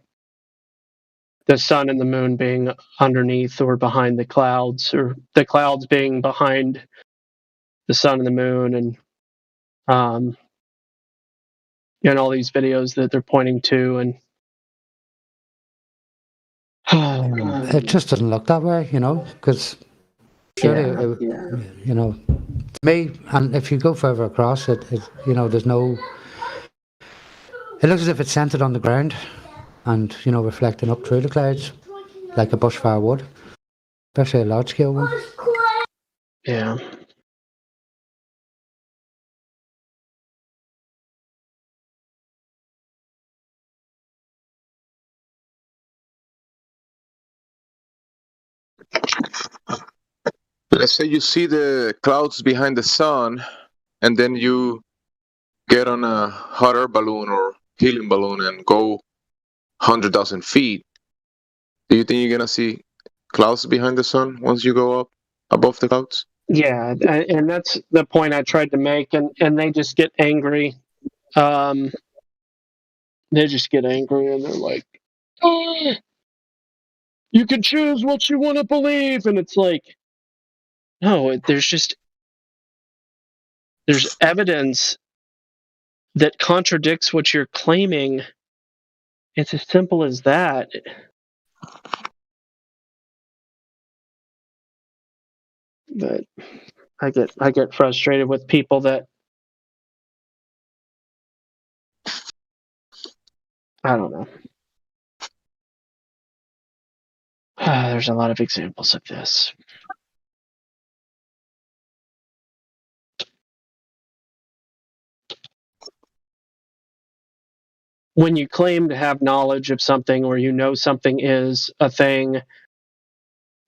sun and the moon being underneath or behind the clouds, or the clouds being behind the sun and the moon, and all these videos that they're pointing to, and it just doesn't look that way, because surely, to me, and if you go further across it, there's no. It looks as if it's centered on the ground, and reflecting up through the clouds, like a bushfire would, especially a large scale one. Yeah. Let's say you see the clouds behind the sun, and then you get on a hot air balloon or helium balloon and go 100,000 feet. Do you think you're gonna see clouds behind the sun once you go up above the clouds? Yeah, and that's the point I tried to make, and they just get angry. They just get angry, and they're like, "Oh, you can choose what you want to believe," and it's like, no, there's evidence that contradicts what you're claiming. It's as simple as that. But I get frustrated with people that, I don't know. There's a lot of examples of this. When you claim to have knowledge of something, or something is a thing,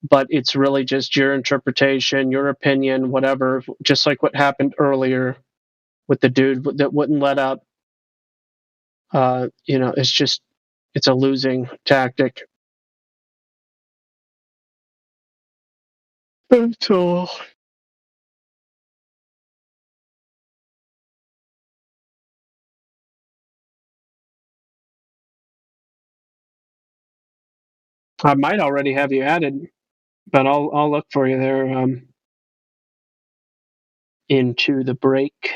but it's really just your interpretation, your opinion, whatever, just like what happened earlier with the dude that wouldn't let up, it's a losing tactic. So I might already have you added, but I'll look for you there. Into the break.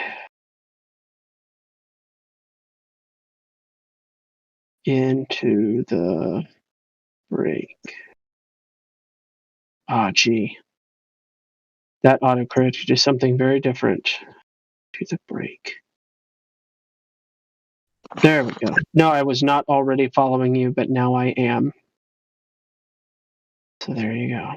Into the break. Ah, gee. That autocorrect did something very different. To the break. There we go. No, I was not already following you, but now I am. So there you go.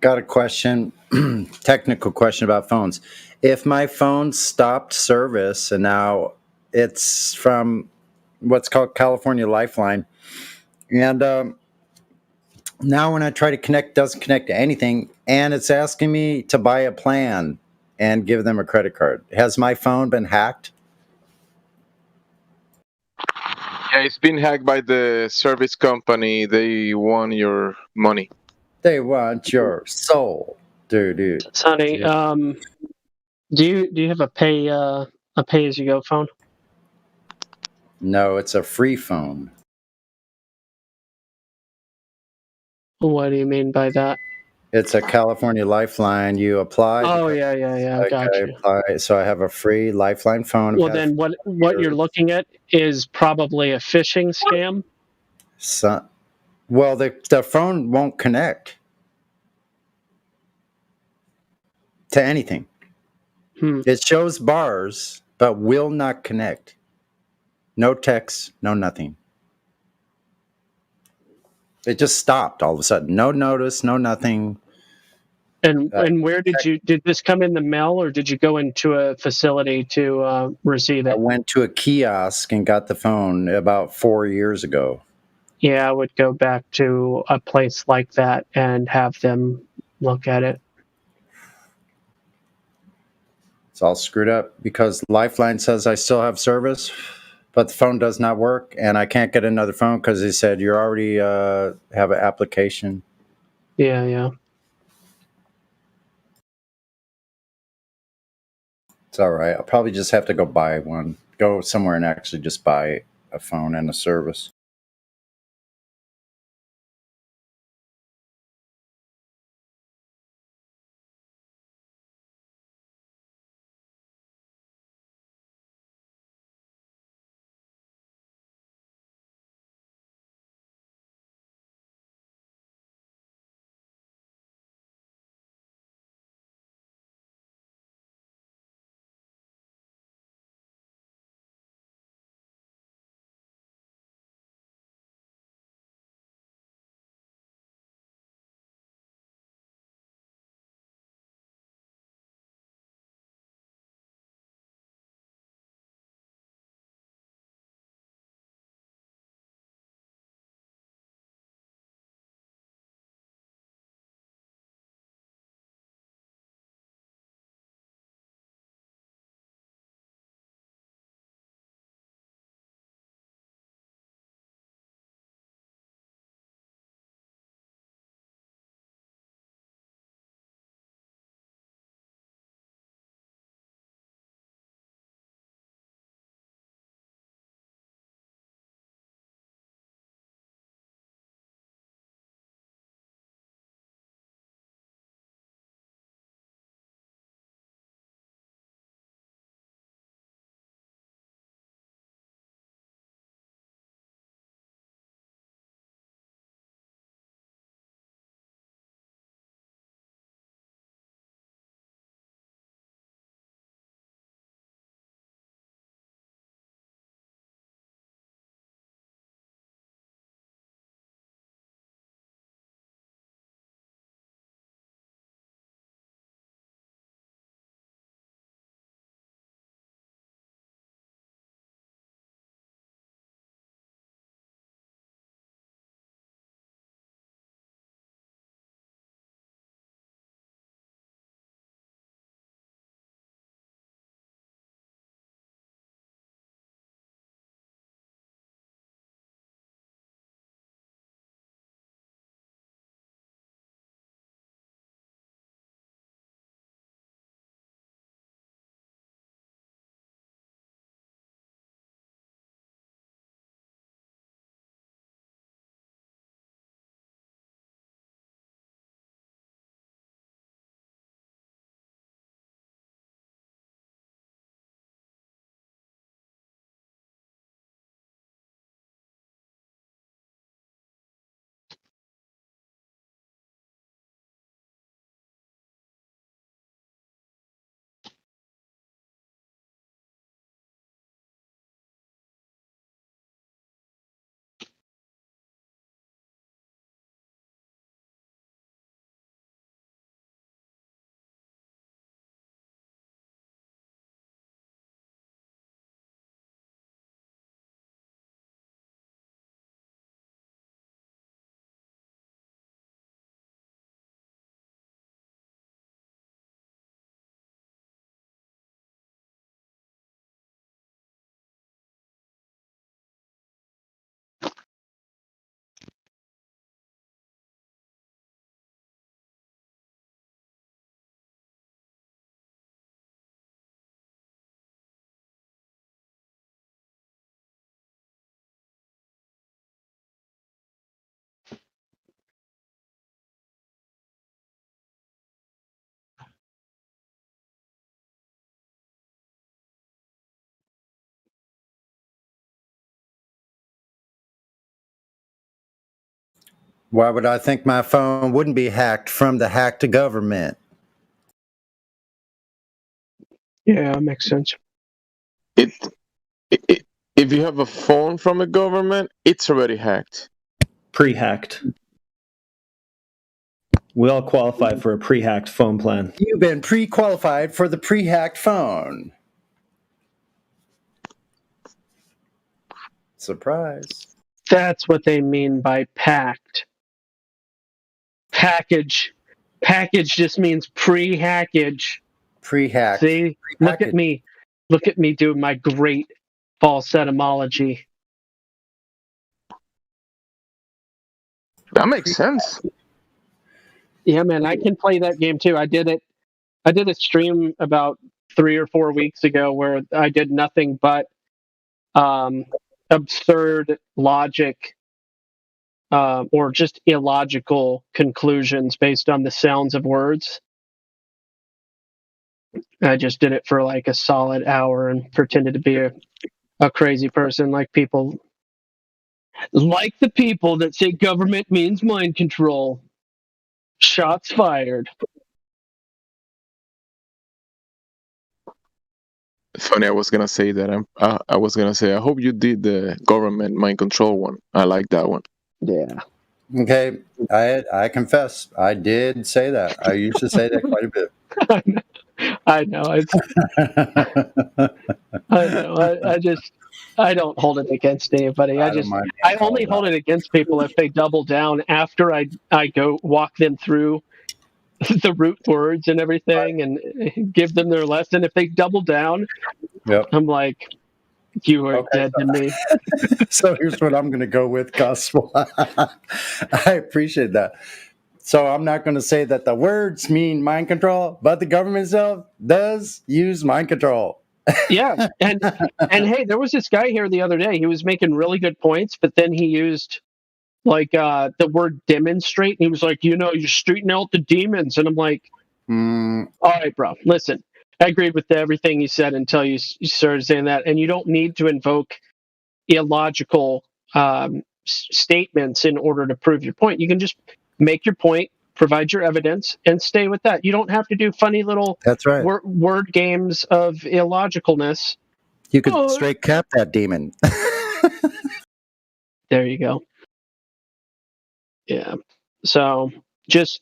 Got a question, technical question about phones. If my phone stopped service and now it's from what's called California Lifeline, and now when I try to connect, it doesn't connect to anything, and it's asking me to buy a plan and give them a credit card. Has my phone been hacked? Yeah, it's been hacked by the service company. They want your money. They want your soul, dude. Sonny, do you have a pay as you go phone? No, it's a free phone. What do you mean by that? It's a California Lifeline. You apply. Oh yeah, Like gotcha. I apply, so I have a free Lifeline phone. Well, then what you're looking at is probably a phishing scam. Well, the phone won't connect to anything. It shows bars, but will not connect. No text, no nothing. It just stopped all of a sudden. No notice, no nothing. And where did this come in the mail, or did you go into a facility to receive it? I went to a kiosk and got the phone about 4 years ago. Yeah, I would go back to a place like that and have them look at it. It's all screwed up because Lifeline says I still have service, but the phone does not work, and I can't get another phone because they said you already have an application. Yeah. It's all right. I'll probably just have to go buy one. Go somewhere and actually just buy a phone and a service. Why would I think my phone wouldn't be hacked from the hacked government? Yeah, makes sense. If you have a phone from the government, it's already hacked. Pre-hacked. We all qualify for a pre-hacked phone plan. You've been pre-qualified for the pre-hacked phone. Surprise. That's what they mean by packed. Package. Package just means pre-hackage. Pre-hacked. See? Look at me. Look at me doing my great false etymology. That makes sense. Yeah, man, I can play that game too. I did a stream about 3 or 4 weeks ago where I did nothing but absurd logic or just illogical conclusions based on the sounds of words. I just did it for like a solid hour and pretended to be a crazy person, like the people that say government means mind control. Shots fired. Funny, I was gonna say that. I was gonna say I hope you did the government mind control one. I like that one. Yeah. Okay, I confess, I did say that. I used to say that quite a bit. I know. I know. I don't hold it against anybody. I only hold it against people if they double down after I go walk them through the root words and everything and give them their lesson. If they double down, I'm like, you are dead to me. So here's what I'm going to go with, Gospel. I appreciate that. So I'm not going to say that the words mean mind control, but the government itself does use mind control. Yeah, and hey, there was this guy here the other day. He was making really good points, but then he used like the word demonstrate, and he was like, you're streeting out the demons, and I'm like, all right, bro, listen. I agreed with everything you said until you started saying that, and you don't need to invoke illogical statements in order to prove your point. You can just make your point, provide your evidence, and stay with that. You don't have to do funny little word games of illogicalness. You could straight cap that demon. There you go. Yeah. So just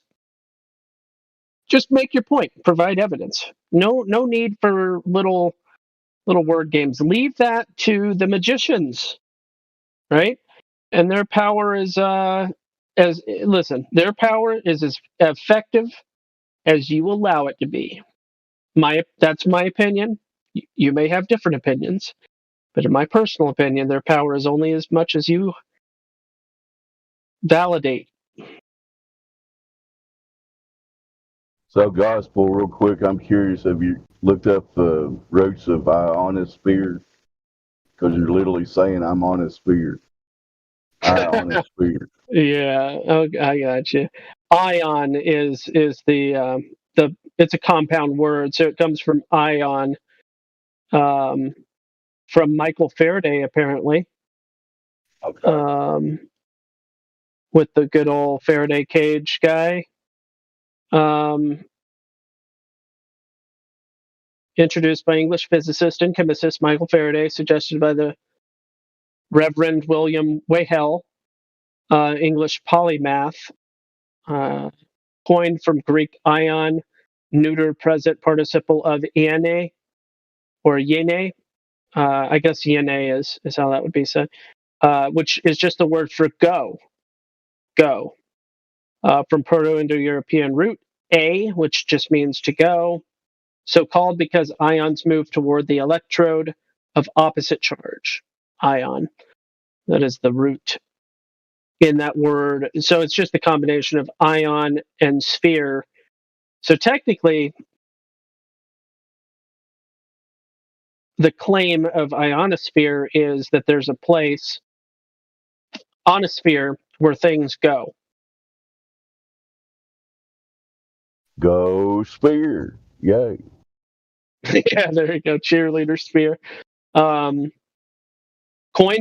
make your point, provide evidence. No need for little word games. Leave that to the magicians, right? And their power is their power is as effective as you allow it to be. That's my opinion. You may have different opinions, but in my personal opinion, their power is only as much as you validate. So, Gospel, real quick, I'm curious, have you looked up the roots of ionosphere? Because you're literally saying I'm on a sphere. Ionosphere. Yeah, I got you. Ion is the it's a compound word, so it comes from ion, from Michael Faraday apparently. Okay. With the good old Faraday cage guy. Introduced by English physicist and chemist Michael Faraday, suggested by the Reverend William Whale, English polymath, coined from Greek ion, neuter present participle of iene or yene. I guess yene is how that would be said, which is just the word for go. Go. From Proto-Indo-European root a, which just means to go. So called because ions move toward the electrode of opposite charge. Ion. That is the root in that word. So it's just a combination of ion and sphere. So technically, the claim of ionosphere is that there's a place on a sphere where things go. Go sphere. Yay. Yeah, there you go. Cheerleader sphere. Coined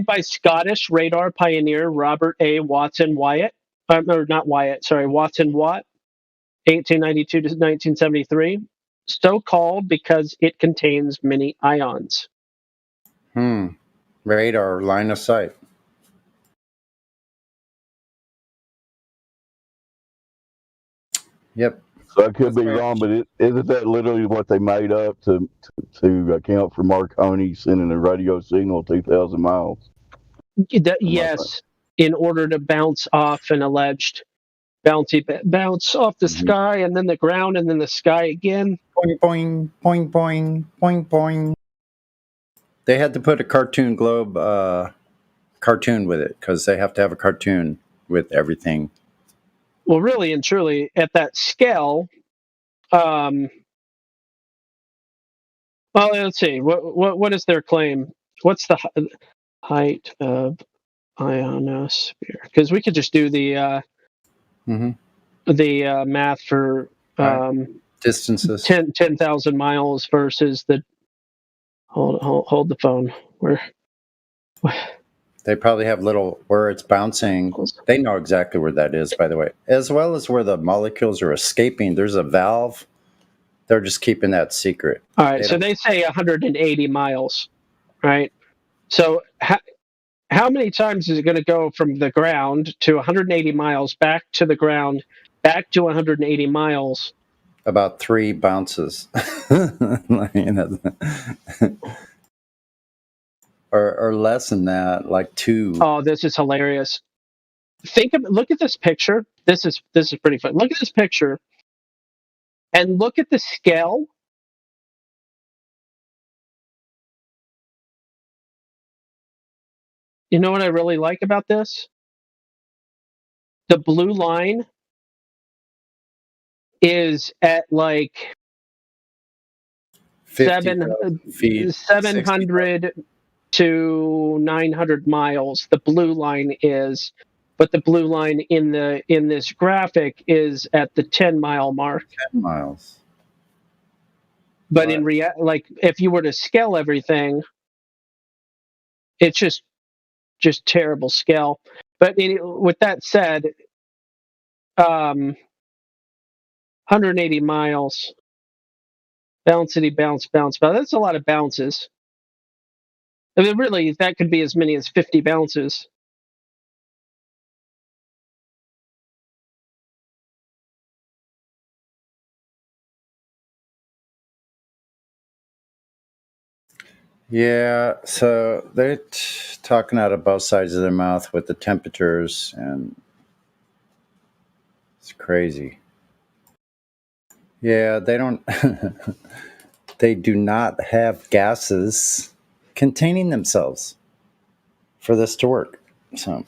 by Scottish radar pioneer Robert A. Watson Wyatt. or not Wyatt, sorry, Watson Watt, 1892 to 1973. So called because it contains many ions. Radar, line of sight. Yep. So I could be wrong, but isn't that literally what they made up to account for Marconi sending a radio signal 2,000 miles? Yes, in order to bounce off an alleged bounce off the sky and then the ground and then the sky again. Boing, boing, boing, boing, boing, boing. They had to put a cartoon globe cartoon with it because they have to have a cartoon with everything. Well, really and truly, at that scale, well, let's see. What is their claim? What's the height of ionosphere? Because we could just do the math for distances. 10,000 miles versus the. Hold the phone. They probably have little where it's bouncing. They know exactly where that is, by the way, as well as where the molecules are escaping. There's a valve. They're just keeping that secret. All right, so they say 180 miles, right? So how many times is it going to go from the ground to 180 miles, back to the ground, back to 180 miles? About 3 bounces. Or less than that, like 2. Oh, this is hilarious. Look at this picture. This is pretty fun. Look at this picture and look at the scale. You know what I really like about this? The blue line is at like 700 to 900 miles. The blue line is, but the blue line in this graphic is at the 10-mile mark. 10 miles. But in like if you were to scale everything, it's just terrible scale. But with that said, 180 miles. Bouncity, bounce. That's a lot of bounces. I mean, really, that could be as many as 50 bounces. Yeah, so they're talking out of both sides of their mouth with the temperatures, and it's crazy. Yeah, they don't. They do not have gases containing themselves for this to work. So,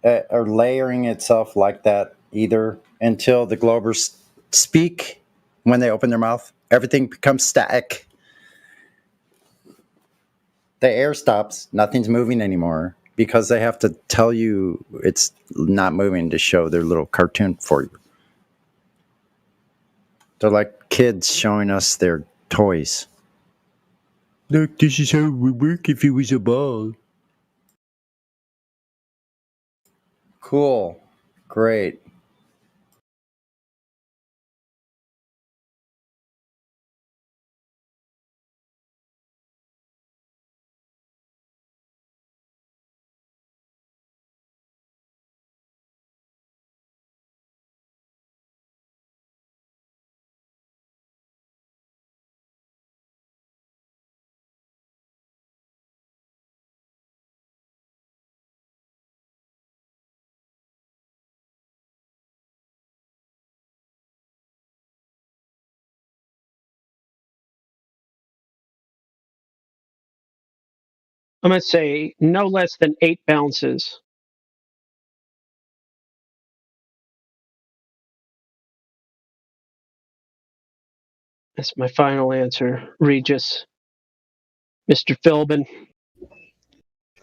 or layering itself like that either until the globers speak. When they open their mouth, everything becomes static. The air stops. Nothing's moving anymore because they have to tell you it's not moving to show their little cartoon for you. They're like kids showing us their toys. Look, this is how it would work if it was a ball. Cool. Great. I'm going to say no less than 8 bounces. That's my final answer, Regis. Mr. Philbin. I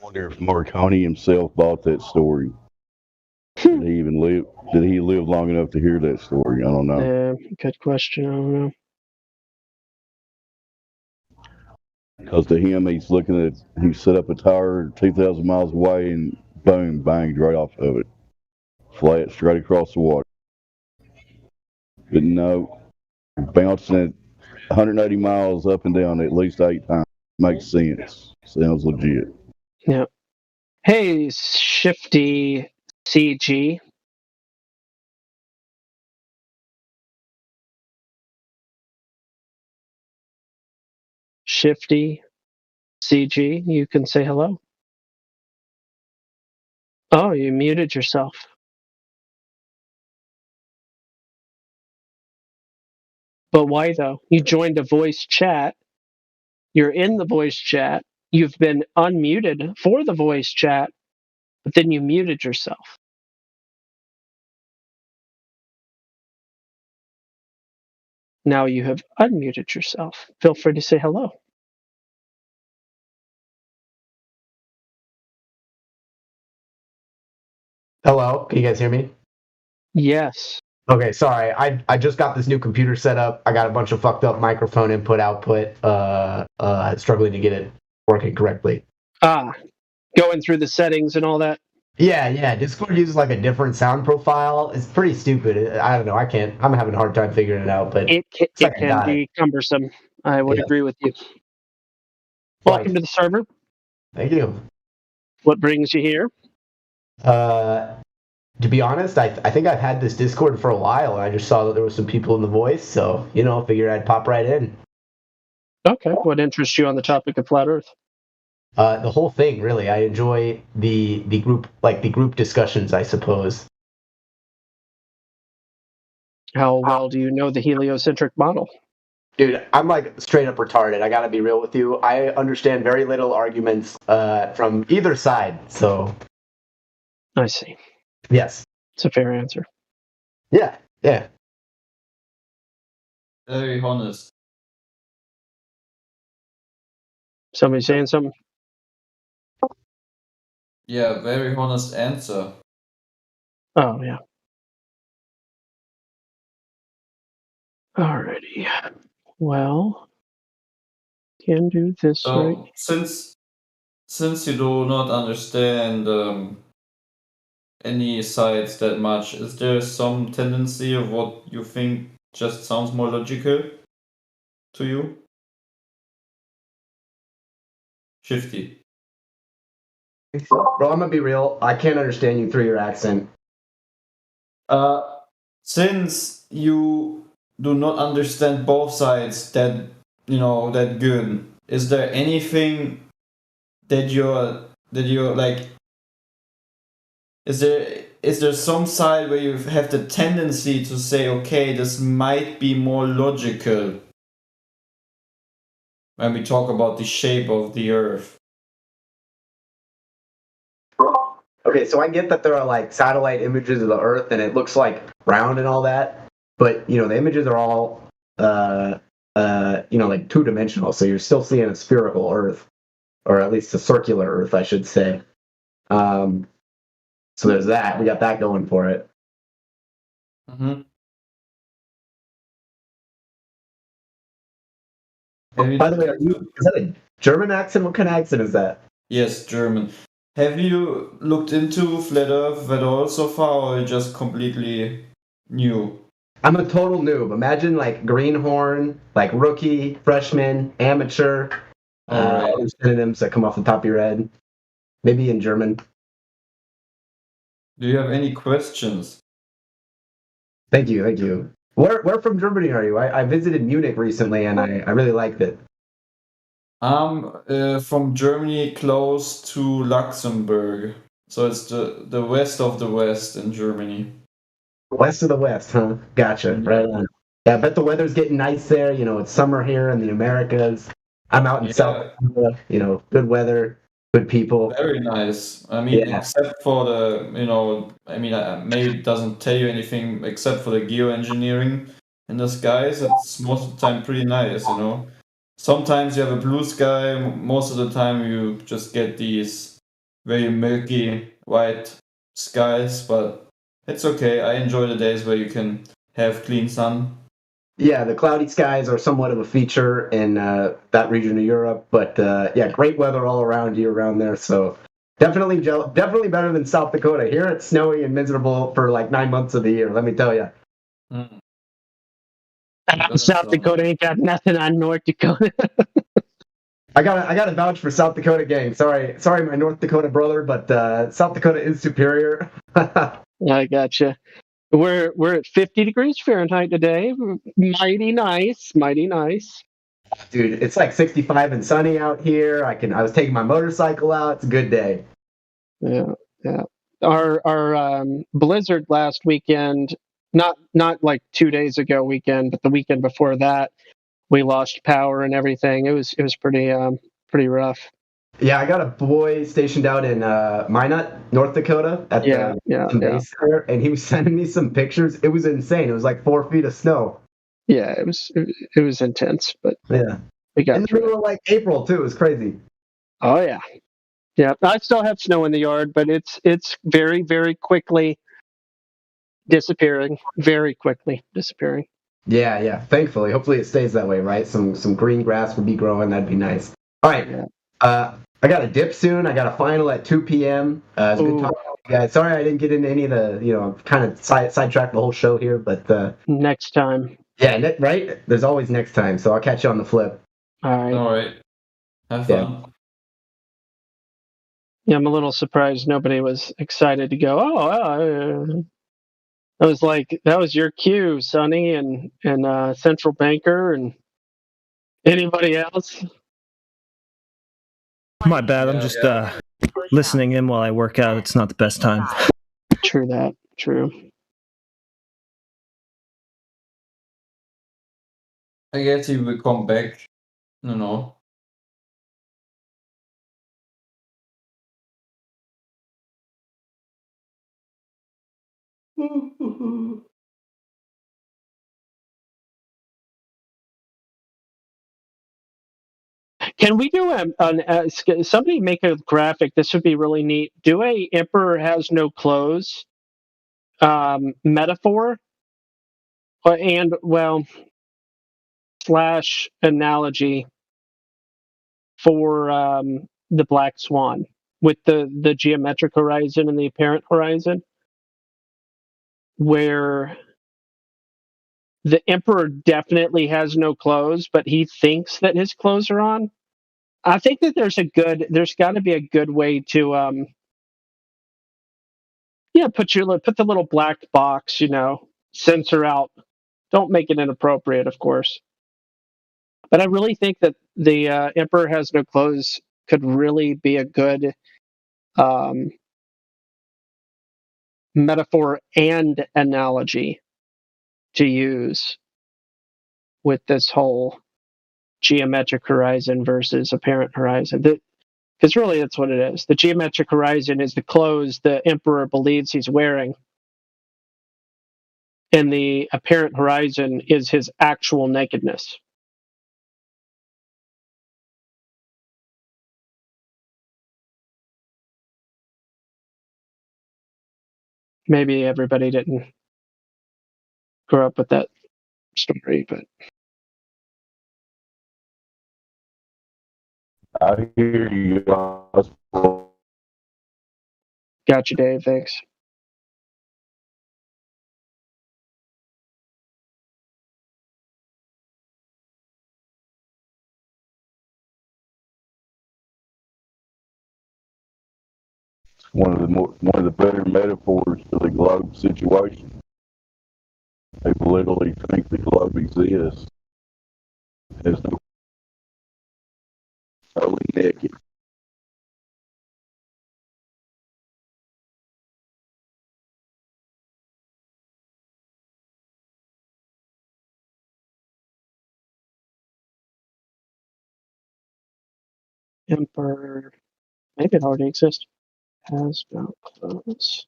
wonder if Marconi himself bought that story. Did he even live? Did he live long enough to hear that story? I don't know. Good question. I don't know. Because to him, he set up a tower 2,000 miles away and boom, banged right off of it. flat straight across the water. But no, bouncing at 180 miles up and down at least 8 times makes sense. Sounds legit. Yeah. Hey, Shifty CG. Shifty CG, you can say hello. Oh, you muted yourself. But why though? You joined a voice chat. You're in the voice chat. You've been unmuted for the voice chat, but then you muted yourself. Now you have unmuted yourself. Feel free to say hello. Hello, can you guys hear me? Yes. Okay, sorry. I just got this new computer set up. I got a bunch of fucked up microphone input output. Struggling to get it working correctly. Going through the settings and all that. Yeah. Discord uses like a different sound profile. It's pretty stupid. I don't know. I'm having a hard time figuring it out, but It can be cumbersome. I would agree with you. Welcome to the server. Thank you. What brings you here? To be honest, I think I've had this Discord for a while, and I just saw that there was some people in the voice, so I figured I'd pop right in. Okay. What interests you on the topic of flat Earth? The whole thing, really. I enjoy the group discussions, I suppose. How well do you know the heliocentric model? Dude, I'm like straight up retarded. I gotta be real with you. I understand very little arguments from either side, so. I see. Yes. It's a fair answer. Yeah. Very honest. Somebody saying something? Yeah, very honest answer. Oh, yeah. Alrighty. Well, can do this right. Since you do not understand any sides that much, is there some tendency of what you think just sounds more logical to you? Shifty. Bro, I'm gonna be real. I can't understand you through your accent. Since you do not understand both sides that good, is there anything that you're like? Is there some side where you have the tendency to say, okay, this might be more logical when we talk about the shape of the Earth? Okay, so I get that there are like satellite images of the Earth and it looks like round and all that, but the images are all like two-dimensional, so you're still seeing a spherical Earth, or at least a circular Earth, I should say. So there's that. We got that going for it. Mm-hmm. By the way, is that a German accent? What kind of accent is that? Yes, German. Have you looked into Flat Earth at all so far, or are you just completely new? I'm a total noob. Imagine like greenhorn, like rookie, freshman, amateur, synonyms that come off the top of your head. Maybe in German. Do you have any questions? Thank you. Where from Germany are you? I visited Munich recently and I really liked it. I'm from Germany, close to Luxembourg. So it's the west of the west in Germany. West of the west, huh? Gotcha. Right on. Yeah, I bet the weather's getting nice there. It's summer here in the Americas. I'm out in South Dakota, good weather, good people. Very nice. I mean, except for the, maybe it doesn't tell you anything except for the geoengineering in the skies. It's most of the time pretty nice, Sometimes you have a blue sky. Most of the time you just get these very milky white skies, but it's okay. I enjoy the days where you can have clean sun. Yeah, the cloudy skies are somewhat of a feature in that region of Europe, but great weather all around you around there. So definitely better than South Dakota. Here it's snowy and miserable for like 9 months of the year. Let me tell you. South Dakota ain't got nothing on North Dakota. I gotta vouch for South Dakota gang. Sorry, my North Dakota brother, but South Dakota is superior. I gotcha. We're at 50 degrees Fahrenheit today. Mighty nice. Dude, it's like 65 and sunny out here. I was taking my motorcycle out. It's a good day. Yeah. Our blizzard last weekend, not like 2 days ago weekend, but the weekend before that, we lost power and everything. It was pretty rough. Yeah, I got a boy stationed out in Minot, North Dakota, at the base there, and he was sending me some pictures. It was insane. It was like 4 feet of snow. Yeah, it was intense, but yeah, we got in the middle of like April too. It was crazy. Oh yeah. I still have snow in the yard, but it's very, very quickly disappearing. Very quickly disappearing. Yeah. Thankfully, hopefully it stays that way, right? Some green grass would be growing. That'd be nice. All right. I got a dip soon. I got a final at 2 p.m. It's good talking to you guys. Sorry I didn't get into any of the, kind of sidetracked the whole show here, but next time. Yeah, right? There's always next time, so I'll catch you on the flip. All right. Have fun. Yeah, I'm a little surprised nobody was excited to go, I was like, that was your cue, Sonny, and Central Banker, and anybody else? My bad. I'm just listening in while I work out. It's not the best time. True that. True. I guess he will come back. No. Can we do somebody make a graphic? This would be really neat. Do a Emperor has no clothes metaphor and / analogy for the Black Swan with the geometric horizon and the apparent horizon, where the Emperor definitely has no clothes, but he thinks that his clothes are on. I think that there's got to be a good way to put the little black box, censor out. Don't make it inappropriate, of course. But I really think that the Emperor has no clothes could really be a good metaphor and analogy to use with this whole geometric horizon versus apparent horizon. Because really that's what it is. The geometric horizon is the clothes the Emperor believes he's wearing. And the apparent horizon is his actual nakedness. Maybe everybody didn't grow up with that story, but I hear you. Got you, Dave. Thanks. One of the better metaphors for the globe situation. They literally think the globe exists. There's no totally naked. Emperor, maybe it already exists. Has no clothes.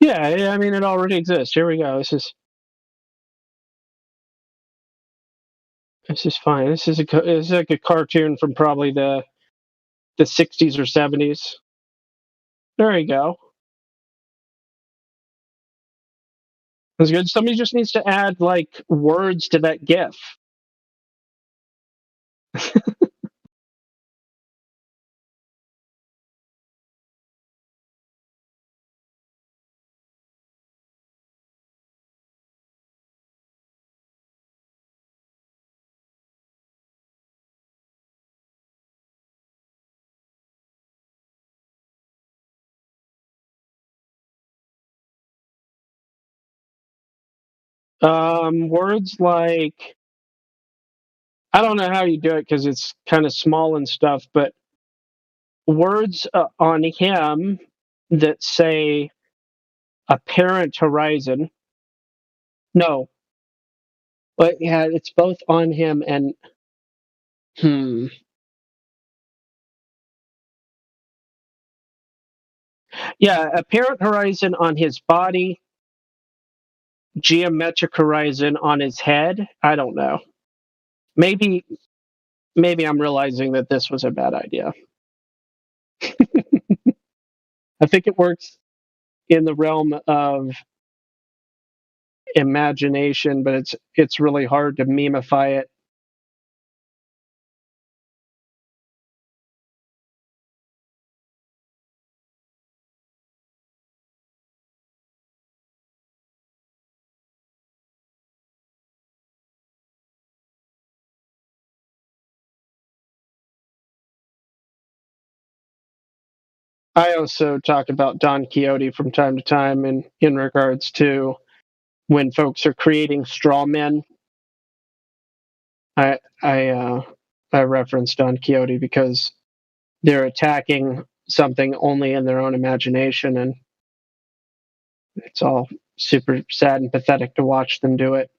Yeah, I mean it already exists. Here we go. This is fine. This is like a cartoon from probably the 60s or 70s. There you go. That's good. Somebody just needs to add like words to that GIF. Words like, I don't know how you do it because it's kind of small and stuff, but words on him that say apparent horizon. No, but yeah, it's both on him and Yeah, apparent horizon on his body, geometric horizon on his head. I don't know. Maybe I'm realizing that this was a bad idea. I think it works in the realm of imagination, but it's really hard to memify it. I also talk about Don Quixote from time to time in regards to when folks are creating straw men. I reference Don Quixote because they're attacking something only in their own imagination, and it's all super sad and pathetic to watch them do it.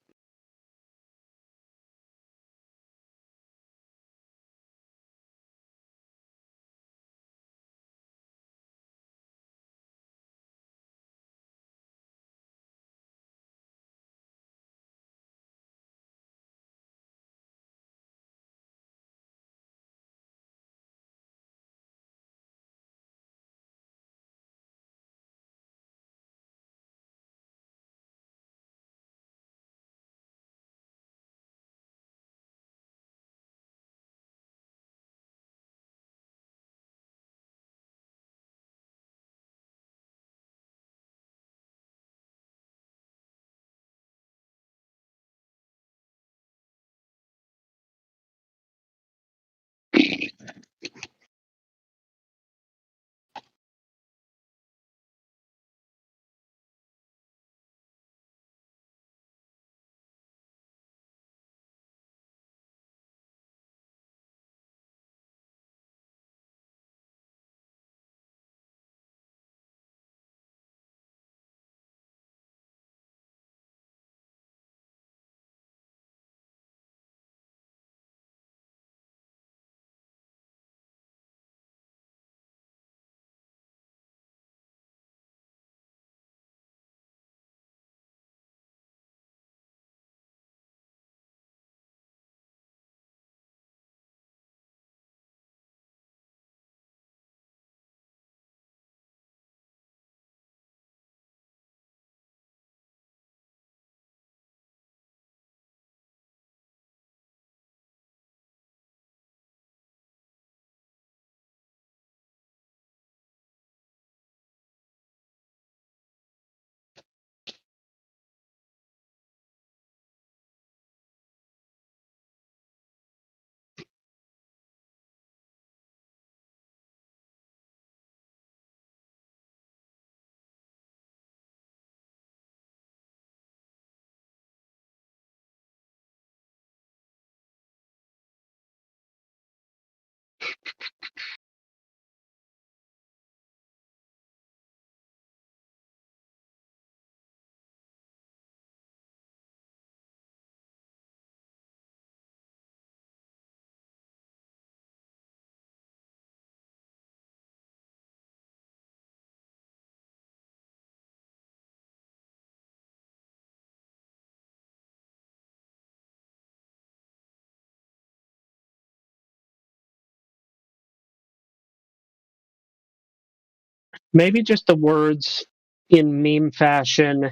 Maybe just the words in meme fashion.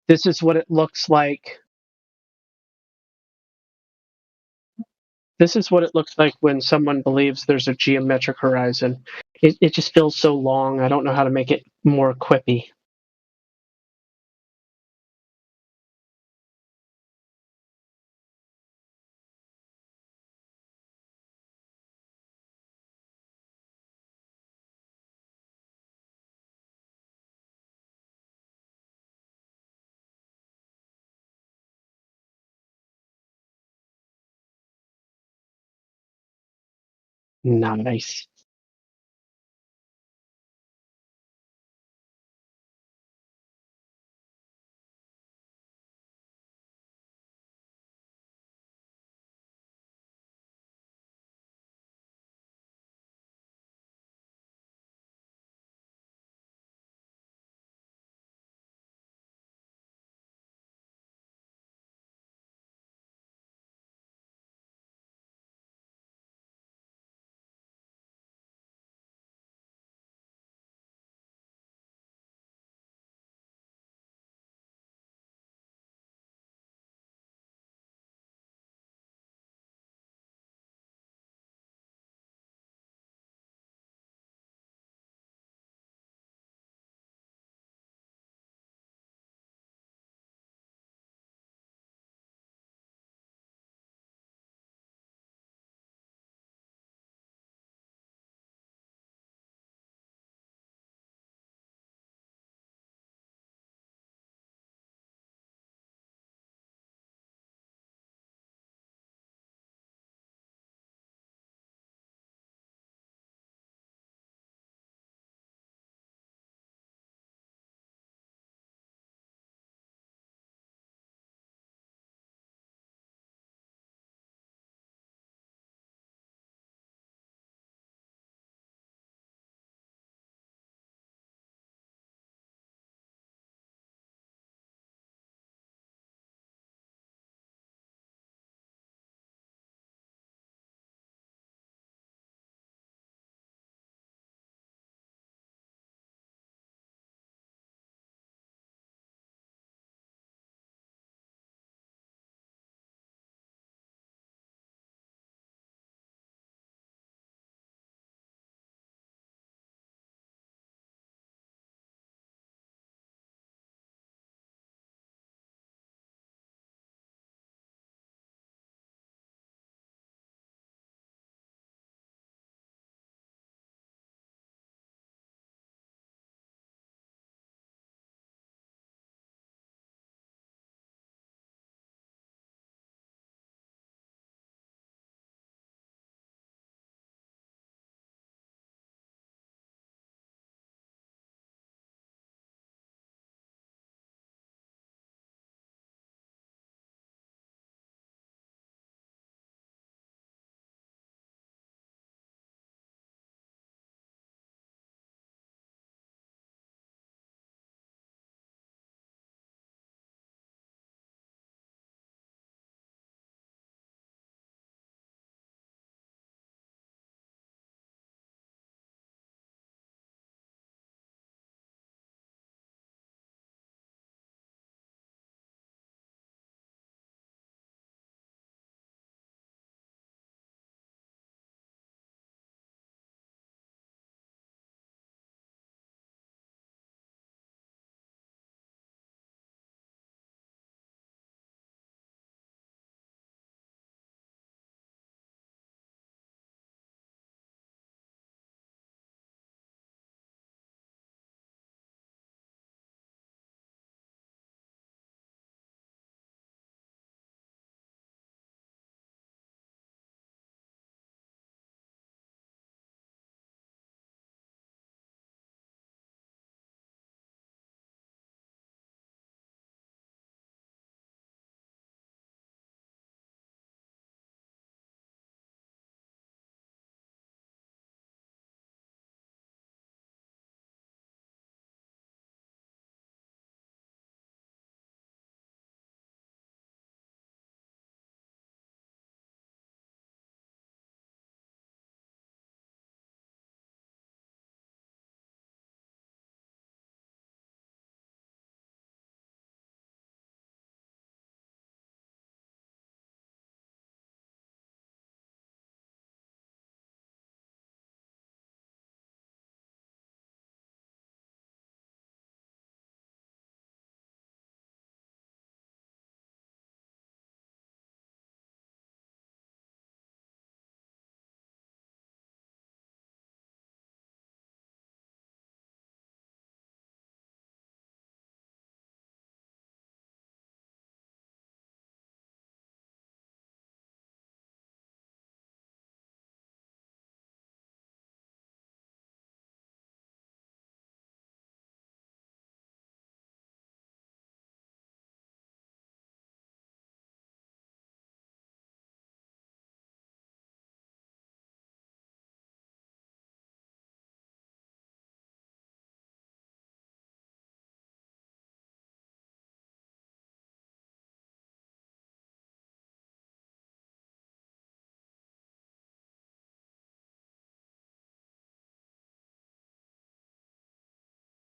This is what it looks like. This is what it looks like when someone believes there's a geometric horizon. It just feels so long. I don't know how to make it more quippy. Nice.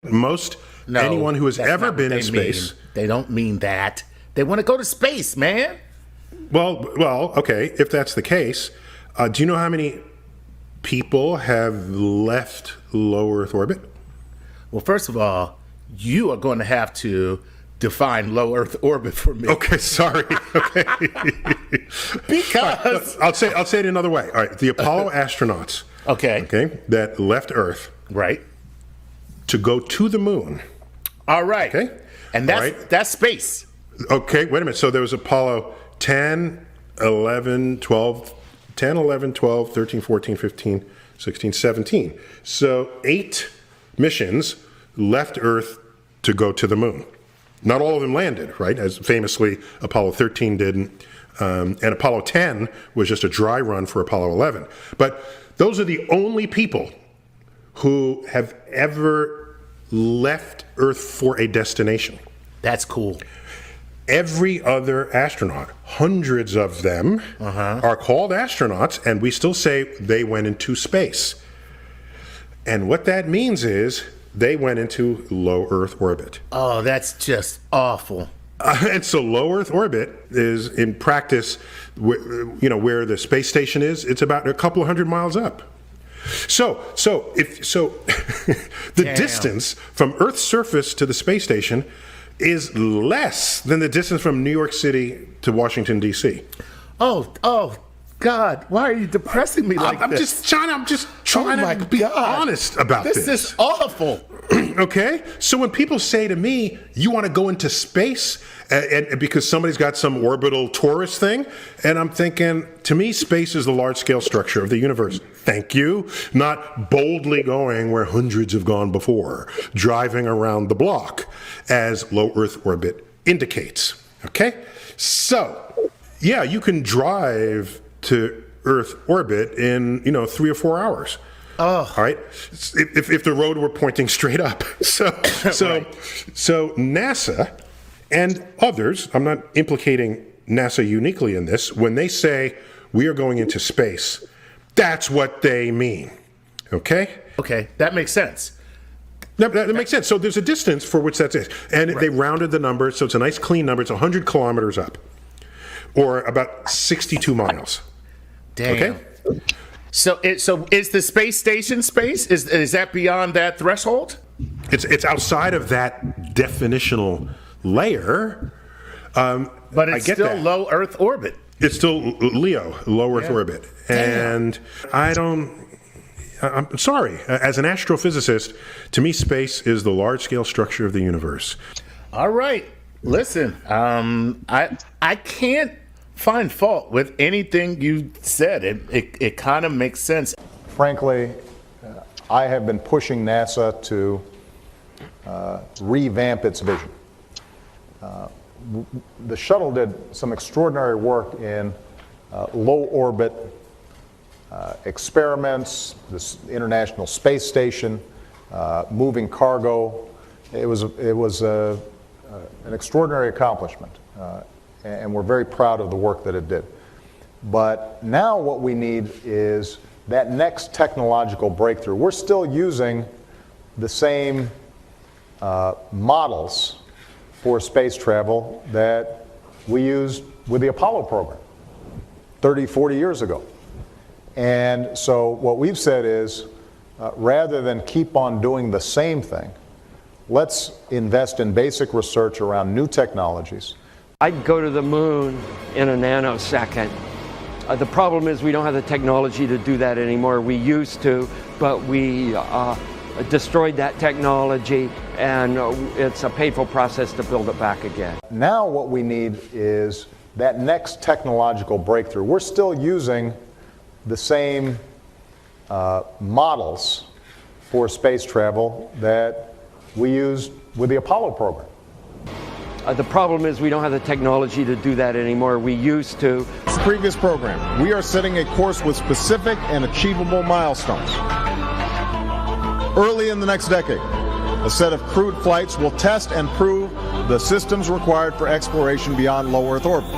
Most anyone who has that's ever not what been they in space. mean. They don't mean that. They want to go to space, man. Well, okay. If that's the case, do you know how many people have left low Earth orbit? Well, first of all, you are going to have to define low Earth orbit for me. Okay, sorry. Okay. Because I'll say it another way. All right, the Apollo astronauts. Okay, that left Earth. Right. To go to the moon. All right. Okay. And that's space. Okay, wait a minute. So there was Apollo 10, 11, 12, 10, 11, 12, 13, 14, 15, 16, 17. So 8 missions left Earth to go to the moon. Not all of them landed, right? As famously Apollo 13 didn't. And Apollo 10 was just a dry run for Apollo 11. But those are the only people who have ever left Earth for a destination. That's cool. Every other astronaut, hundreds of them, are called astronauts, and we still say they went into space. And what that means is they went into low Earth orbit. Oh, that's just awful. And so low Earth orbit is, in practice, where the space station is. It's about a couple of 100 miles up. So the distance from Earth's surface to the space station is less than the distance from New York City to Washington, D.C. Oh, God, why are you depressing me like I'm this? just trying to be honest about this. This is awful. Okay? So when people say to me, you want to go into space and because somebody's got some orbital tourist thing, and I'm thinking, to me, space is the large-scale structure of the universe. Thank you. Not boldly going where hundreds have gone before, driving around the block, as low Earth orbit indicates. Okay? So, yeah, you can drive to Earth orbit in 3 or 4 hours. Oh, all right. If the road were pointing straight up, so NASA and others, I'm not implicating NASA uniquely in this. When they say we are going into space, that's what they mean. Okay. Okay, that makes sense. That makes sense. So there's a distance for which that's it, and they rounded the number, so it's a nice clean number. It's 100 kilometers up, or about 62 miles. Damn. Okay. So is the space station space? Is that beyond that threshold? It's outside of that definitional layer. But it's still low Earth orbit. It's still LEO, low Earth orbit. And I'm sorry, as an astrophysicist, to me space is the large-scale structure of the universe. All right. Listen, I can't find fault with anything you said. It kind of makes sense. Frankly, I have been pushing NASA to revamp its vision. The shuttle did some extraordinary work in low orbit experiments, this International Space Station, moving cargo. It was an extraordinary accomplishment. And we're very proud of the work that it did. But now what we need is that next technological breakthrough. We're still using the same models for space travel that we used with the Apollo program 30, 40 years ago. And so what we've said is, rather than keep on doing the same thing, let's invest in basic research around new technologies. I'd go to the moon in a nanosecond. The problem is we don't have the technology to do that anymore. We used to, but we destroyed that technology, and it's a painful process to build it back again. Now what we need is that next technological breakthrough. We're still using the same models for space travel that we used with the Apollo program. The problem is we don't have the technology to do that anymore. We used to. Previous program, we are setting a course with specific and achievable milestones. Early in the next decade, a set of crewed flights will test and prove the systems required for exploration beyond low Earth orbit.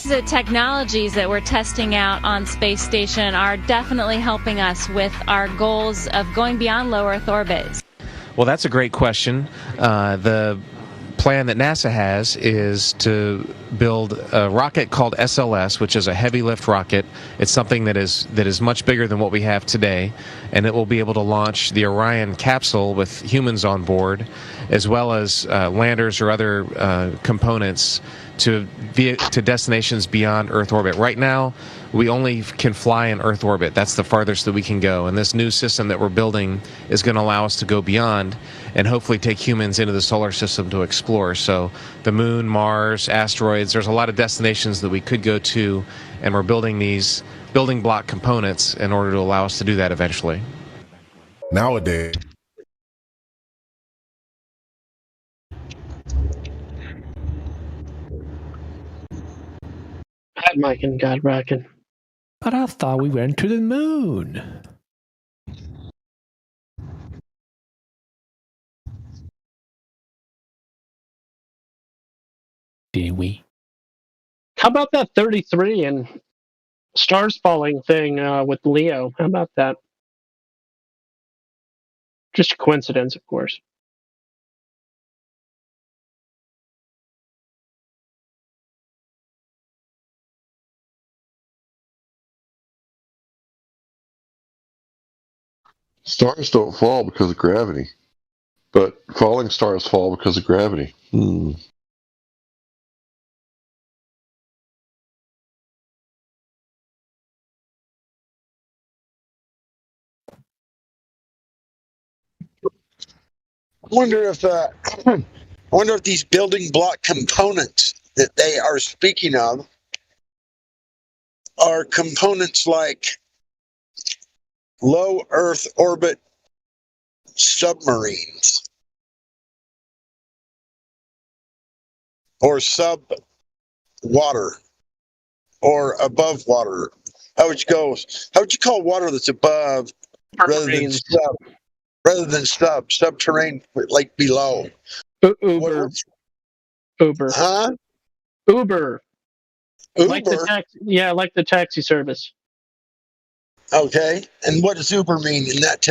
The technologies that we're testing out on Space Station are definitely helping us with our goals of going beyond low Earth orbit. Well, that's a great question. The plan that NASA has is to build a rocket called SLS, which is a heavy lift rocket. It's something that is much bigger than what we have today, and it will be able to launch the Orion capsule with humans on board, as well as landers or other components to destinations beyond Earth orbit. Right now, we only can fly in Earth orbit. That's the farthest that we can go. And this new system that we're building is going to allow us to go beyond and hopefully take humans into the solar system to explore. So the moon, Mars, asteroids, there's a lot of destinations that we could go to, and we're building these building block components in order to allow us to do that eventually. Nowadays. Bad Mike and God Rockin'. But I thought we went to the moon. Did we? How about that 33 and stars falling thing with Leo? How about that? Just a coincidence, of course. Stars don't fall because of gravity, but falling stars fall because of gravity. I wonder if these building block components that they are speaking of are components like low Earth orbit submarines or sub water or above water. How would you call water that's above rather than sub? Rather than subterranean, like below. Uber. Huh? Uber. Uber? Like the taxi service. Okay. And what does Uber mean in that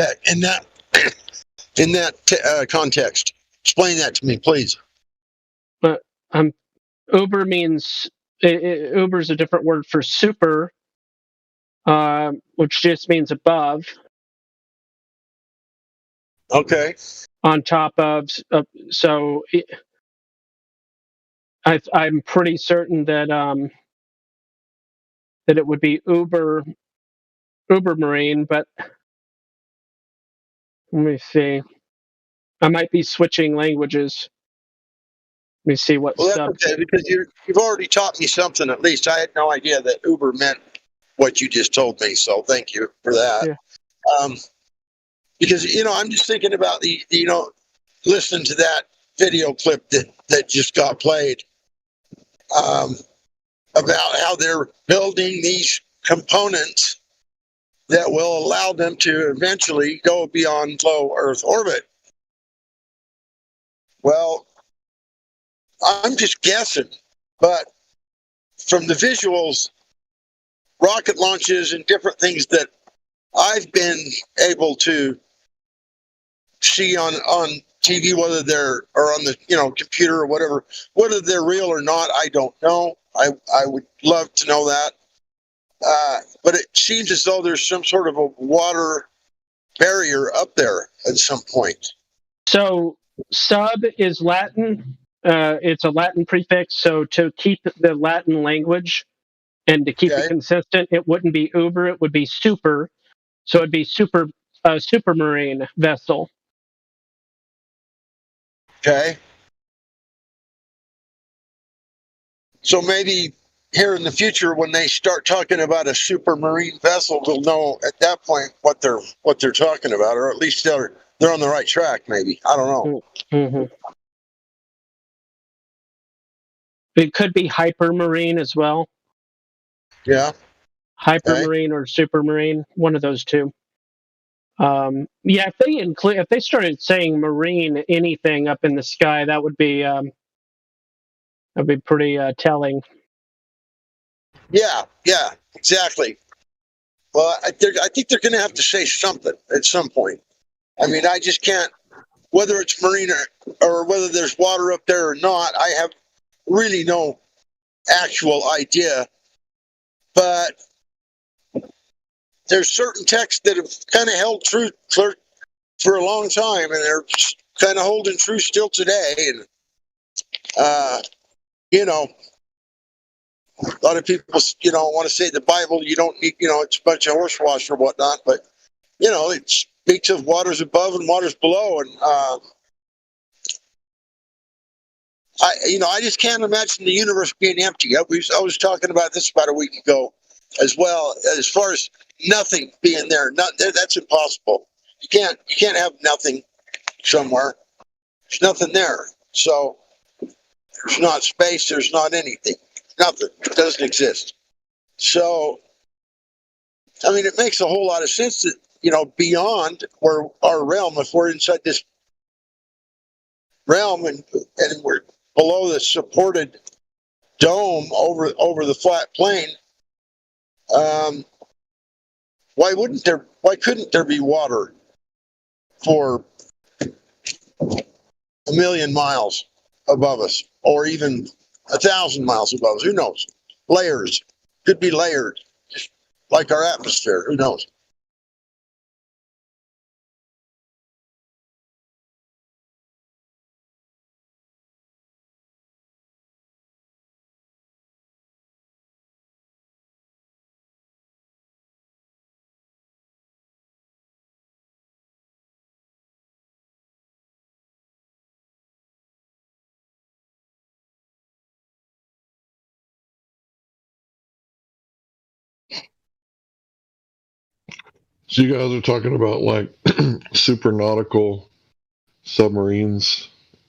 context? Explain that to me, please. But Uber means Uber is a different word for super, which just means above. Okay. On top of, I'm pretty certain that that it would be Uber Marine, but let me see. I might be switching languages. Let me see what Well, that's okay, because you've already taught me something. At least I had no idea that Uber meant what you just told me. So thank you for that. Yeah. Because I'm just thinking about listening to that video clip that just got played about how they're building these components that will allow them to eventually go beyond low Earth orbit. Well, I'm just guessing, but from the visuals, rocket launches and different things that I've been able to see on TV, whether they're or on the computer or whatever, whether they're real or not, I don't know. I would love to know that, but it seems as though there's some sort of a water barrier up there at some point. So sub is Latin. It's a Latin prefix. So to keep the Latin language and to keep it consistent, it wouldn't be Uber. It would be super. So it'd be supermarine vessel. Okay. So maybe here in the future, when they start talking about a supermarine vessel, we'll know at that point what they're talking about, or at least they're on the right track. Maybe, I don't know. Mm-hmm. It could be hypermarine as well. Yeah. Hypermarine or supermarine, one of those two. If they started saying marine anything up in the sky, that would be pretty telling. Yeah, exactly. Well, I think they're going to have to say something at some point. I mean, I just can't whether it's marine or whether there's water up there or not, I have really no actual idea. But there's certain texts that have kind of held true for a long time, and they're kind of holding true still today. And you know, a lot of people, want to say the Bible, you don't need, it's a bunch of horsewash or whatnot, but, it speaks of waters above and waters below. And, I just can't imagine the universe being empty. I was talking about this about a week ago as well, as far as nothing being there. That's impossible. You can't have nothing somewhere. There's nothing there. So there's not space. There's not anything. Nothing. It doesn't exist. So, it makes a whole lot of sense that, beyond where our realm, if we're inside this realm and we're below the supported dome over the flat plane, why couldn't there be water for 1,000,000 miles above us, or even 1,000 miles above us? Who knows? Layers. Could be layered, just like our atmosphere. Who knows? So you guys are talking about like super nautical submarines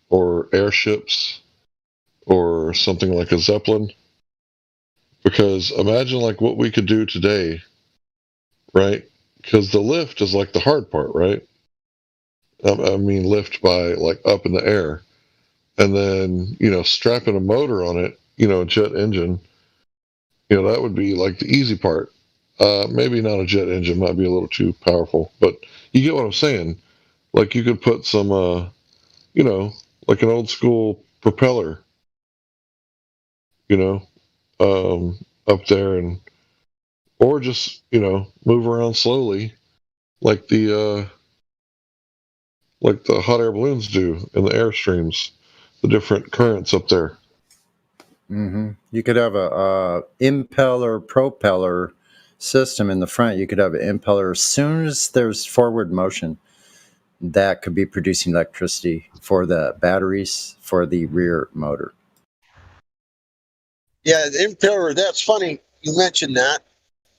or airships or something like a Zeppelin? Because imagine like what we could do today, right? Because the lift is like the hard part, right? Lift by like up in the air. And then, strapping a motor on it, a jet engine, that would be like the easy part. Maybe not a jet engine, might be a little too powerful, but you get what I'm saying. Like you could put some, like an old school propeller, up there, and or just move around slowly, like the hot air balloons do in the airstreams, the different currents up there. Mm-hmm. You could have a impeller propeller system in the front. You could have an impeller. As soon as there's forward motion, that could be producing electricity for the batteries for the rear motor. Yeah, the impeller, that's funny you mentioned that,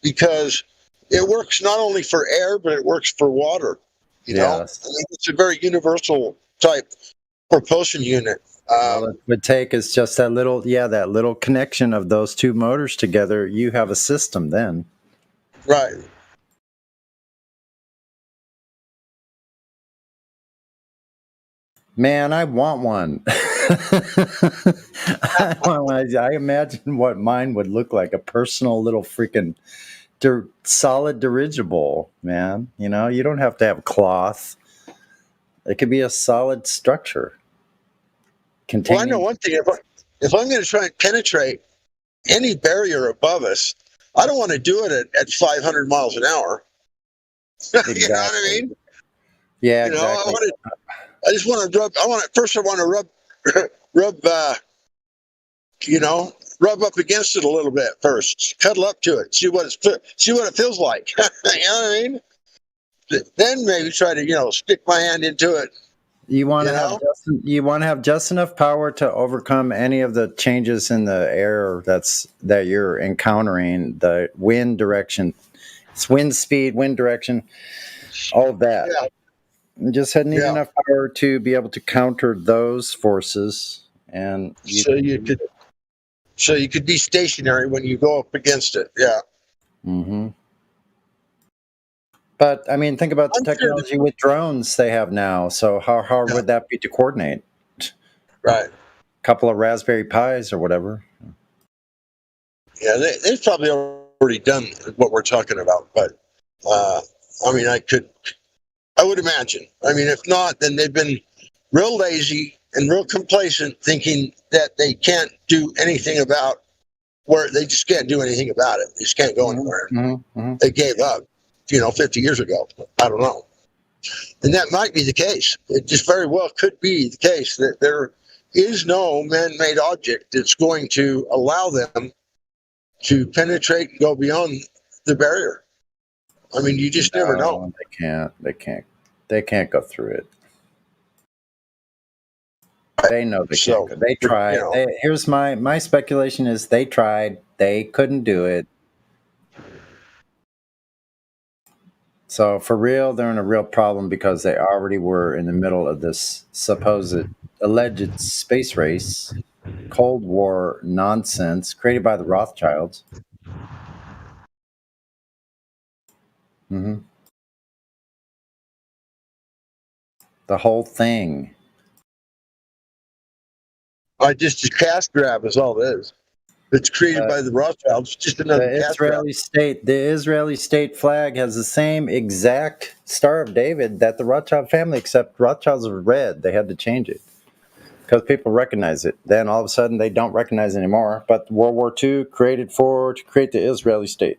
because it works not only for air, but it works for water. It's a very universal type propulsion unit. All it would take is just that little connection of those two motors together. You have a system then. Right. Man, I want one. I imagine what mine would look like, a personal little freaking solid dirigible, man. You don't have to have cloth. It could be a solid structure. Well, I know one thing. If I'm going to try and penetrate any barrier above us, I don't want to do it at 500 miles an hour. Exactly. You know what I mean? Yeah, exactly. I just want to rub. I want to rub up against it a little bit first. Cuddle up to it. See what it feels like. You know what I mean? Then maybe try to stick my hand into it. You want to have just enough power to overcome any of the changes in the air that you're encountering, the wind direction, it's wind speed, wind direction, all of that. Yeah. You just need enough power to be able to counter those forces, and you could be stationary when you go up against it. Yeah. Mm-hmm. But think about the technology with drones they have now. So how hard would that be to coordinate? Right. A couple of Raspberry Pis or whatever. Yeah, they've probably already done what we're talking about. But I would imagine. If not, then they've been real lazy and real complacent, thinking that they can't do anything about where they just can't do anything about it. They just can't go anywhere. They gave up, 50 years ago. I don't know. And that might be the case. It just very well could be the case that there is no man-made object that's going to allow them to penetrate and go beyond the barrier. I mean, you just never know. They can't go through it. They know they can't. They tried. Here's my speculation is they tried. They couldn't do it. So for real, they're in a real problem because they already were in the middle of this alleged space race, Cold War nonsense created by the Rothschilds. The whole thing. Just a cash grab is all it is. It's created by the Rothschilds. Just another cash grab. The Israeli state flag has the same exact Star of David that the Rothschild family, except Rothschilds are red. They had to change it because people recognize it. Then all of a sudden they don't recognize it anymore. But World War II created to create the Israeli state.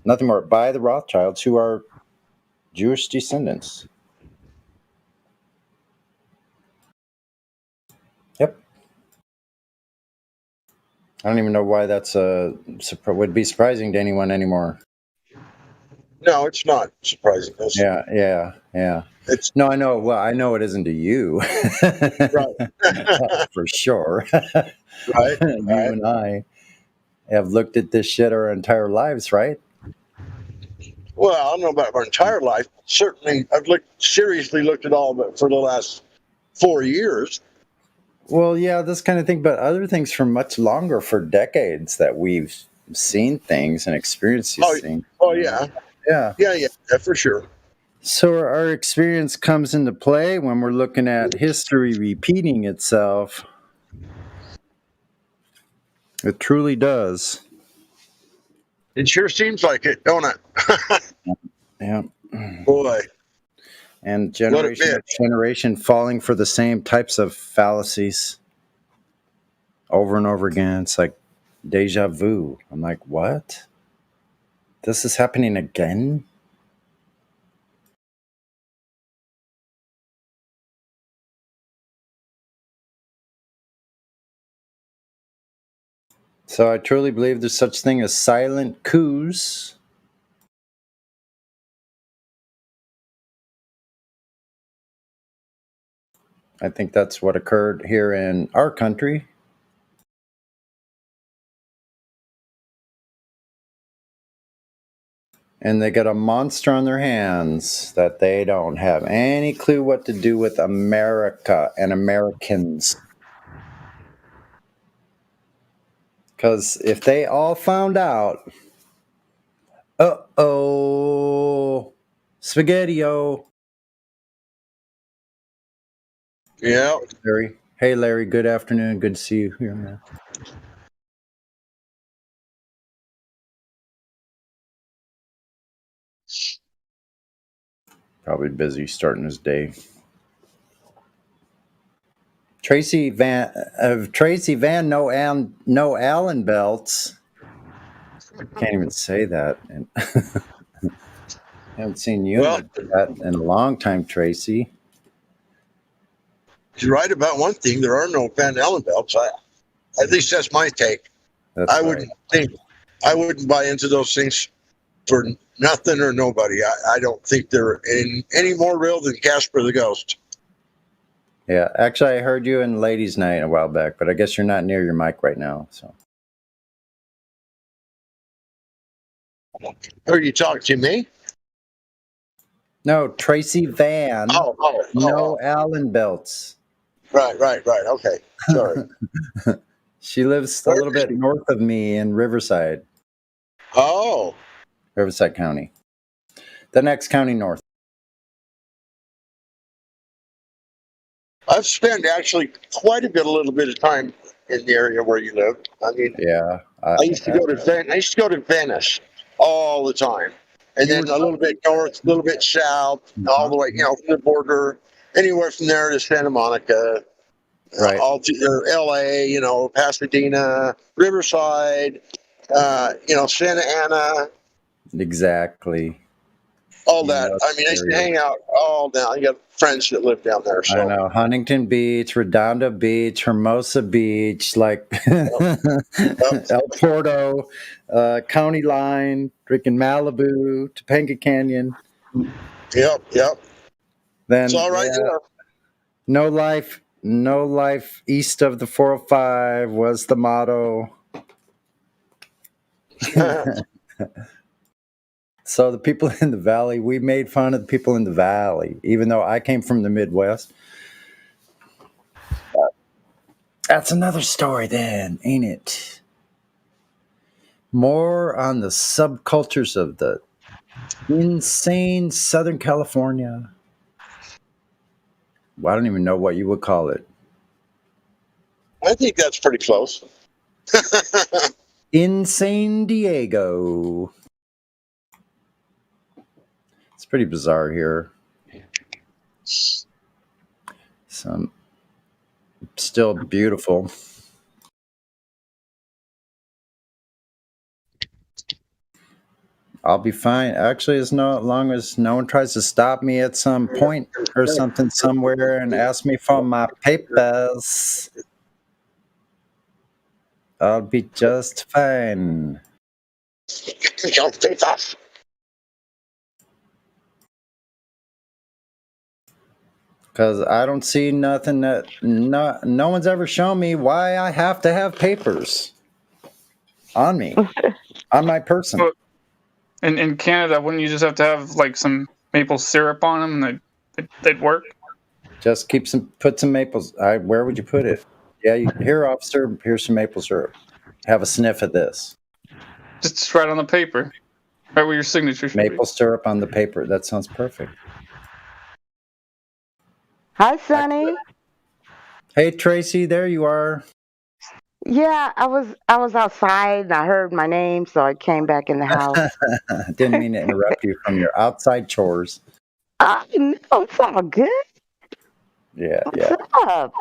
Nothing more by the Rothschilds, who are Jewish descendants. Yep. I don't even know why that's would be surprising to anyone anymore. No, it's not surprising. Yeah. No, I know. Well, I know it isn't to you. Right. For sure. Right. You and I have looked at this shit our entire lives, right? Well, I don't know about our entire life. Certainly, I've seriously looked at all of it for the last 4 years. Well, yeah, this kind of thing, but other things for much longer, for decades, that we've seen things and experienced these things. Oh, yeah. Yeah, for sure. So our experience comes into play when we're looking at history repeating itself. It truly does. It sure seems like it, don't it? Yeah. Boy. And generation falling for the same types of fallacies over and over again. It's like deja vu. I'm like, what? This is happening again? So I truly believe there's such thing as silent coups. I think that's what occurred here in our country. And they got a monster on their hands that they don't have any clue what to do with America and Americans. Because if they all found out, spaghetti-o. Yeah. Larry. Hey, Larry. Good afternoon. Good to see you here, man. Probably busy starting his day. Tracy Van, no Allen belts. Can't even say that. And haven't seen you do that in a long time, Tracy. He's right about one thing. There are no Van Allen belts. At least that's my take. I wouldn't buy into those things for nothing or nobody. I don't think they're any more real than Casper the Ghost. Yeah, actually, I heard you in Ladies' Night a while back, but I guess you're not near your mic right now. So, are you talking to me? No, Tracy Van. No Allen belts. Right. Okay, sorry. She lives a little bit north of me in Riverside. Oh. Riverside County. The next county north. I've spent actually quite a little bit of time in the area where you live. I mean, yeah. I used to go to Venice all the time, and then a little bit north, a little bit south, all the way, to the border, anywhere from there to Santa Monica, Right. all to or LA, Pasadena, Riverside, Santa Ana, Exactly. all You that. know, I mean, I used to area. hang out all down. I got friends that live down there. I So know Huntington Beach, Redondo Beach, Hermosa Beach, like El Porto, County Line, freaking Malibu, Topanga Canyon. Yep. Then It's all right there. no life east of the 405 was the motto. So the people in the valley, we made fun of the people in the valley, even though I came from the Midwest. But that's another story then, ain't it? More on the subcultures of the insane Southern California. Well, I don't even know what you would call it. I think that's pretty close. Insane Diego. It's pretty bizarre here. Some still beautiful. I'll be fine. Actually, as long as no one tries to stop me at some point or something somewhere and ask me for my papers, I'll be just fine. Because I don't see nothing that no one's ever shown me why I have to have papers on me, on my person. Well, in Canada, wouldn't you just have to have like some maple syrup on them and they'd work? Just put some maples. Where would you put it? Yeah, here, officer, here's some maple syrup. Have a sniff of this. Just right on the paper, right where your signature should Maple syrup on the paper. That sounds perfect. Hi, Sonny. Hey, Tracy, there you are. Yeah, I was outside and I heard my name, so I came back in the house. Didn't mean to interrupt you from your outside chores. No, it's all good. Yeah, What's up?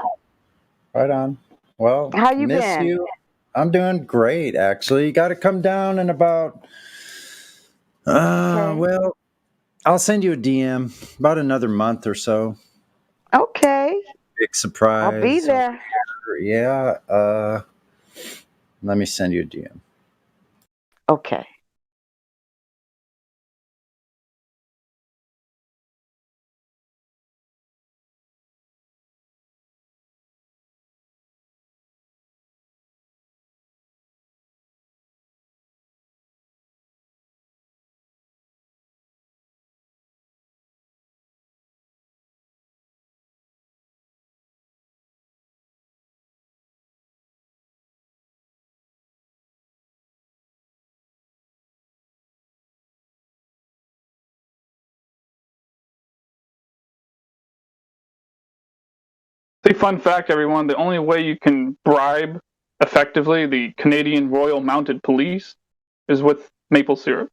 Right on. Well, How you miss been? you. I'm doing great, actually. You got to come down in about. Well, I'll send you a DM about another month or so. Okay. Big surprise. I'll be there. Yeah. Let me send you a DM. Okay. Say, fun fact, everyone: the only way you can bribe effectively the Canadian Royal Mounted Police is with maple syrup.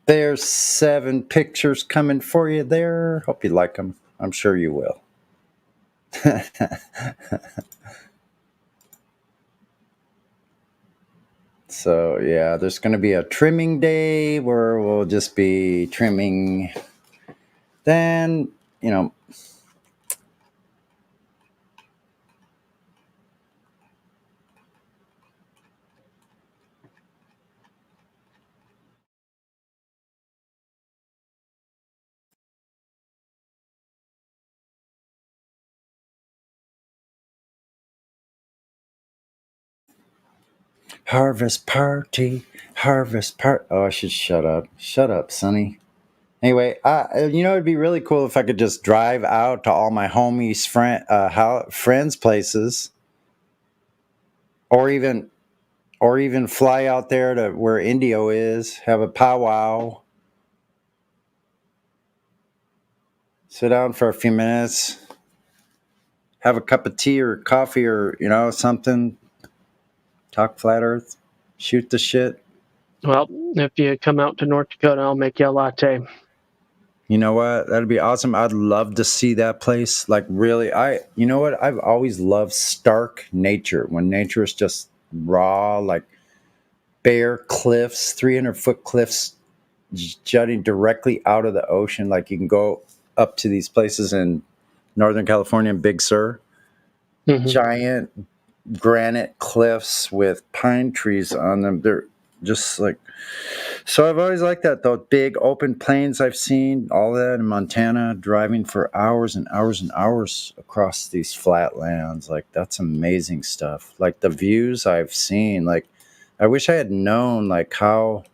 There's 7 pictures coming for you there. Hope you like them. I'm sure you will. So, yeah, there's going to be a trimming day where we'll just be trimming. Then, Harvest party, harvest part. Oh, I should shut up. Shut up, Sonny. Anyway, it'd be really cool if I could just drive out to all my homies' friends' places, or even fly out there to where Indio is, have a powwow, sit down for a few minutes, have a cup of tea or coffee or something, talk flat Earth, shoot the shit. Well, if you come out to North Dakota, I'll make you a latte. You know what? That'd be awesome. I'd love to see that place. Like really, you know what? I've always loved stark nature, when nature is just raw, like bare cliffs, 300-foot cliffs jutting directly out of the ocean. Like you can go up to these places in Northern California and Big Sur. Mm-hmm. Giant granite cliffs with pine trees on them. They're just like, so I've always liked that. Those big open plains I've seen, all that in Montana, driving for hours and hours and hours across these flat lands. Like that's amazing stuff. Like the views I've seen, like I wish I had known like how,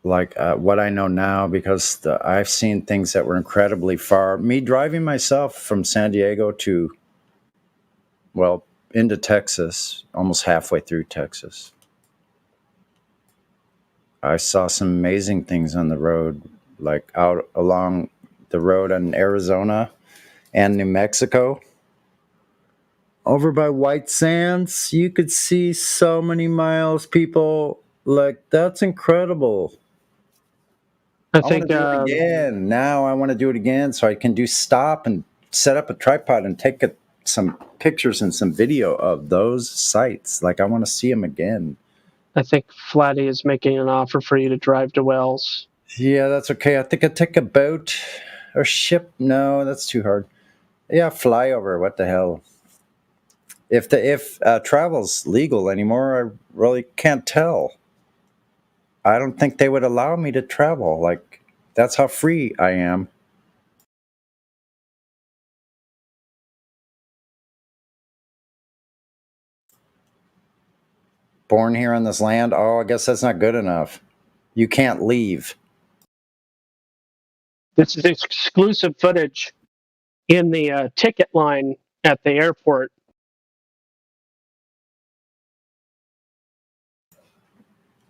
like what I know now, because I've seen things that were incredibly far. Me driving myself from San Diego to, well, into Texas, almost halfway through Texas. I saw some amazing things on the road, like out along the road in Arizona and New Mexico. Over by White Sands, you could see so many miles, people. Like, that's incredible. I want to think do it again. Now I want to do it again so I can stop and set up a tripod and take some pictures and some video of those sites. Like, I want to see them again. I think Flatty is making an offer for you to drive to Wells. Yeah, that's okay. I think I'd take a boat or ship. No, that's too hard. Yeah, fly over. What the hell? If travel's legal anymore, I really can't tell. I don't think they would allow me to travel. Like, that's how free I am. Born here on this land? Oh, I guess that's not good enough. You can't leave. This is exclusive footage in the ticket line at the airport.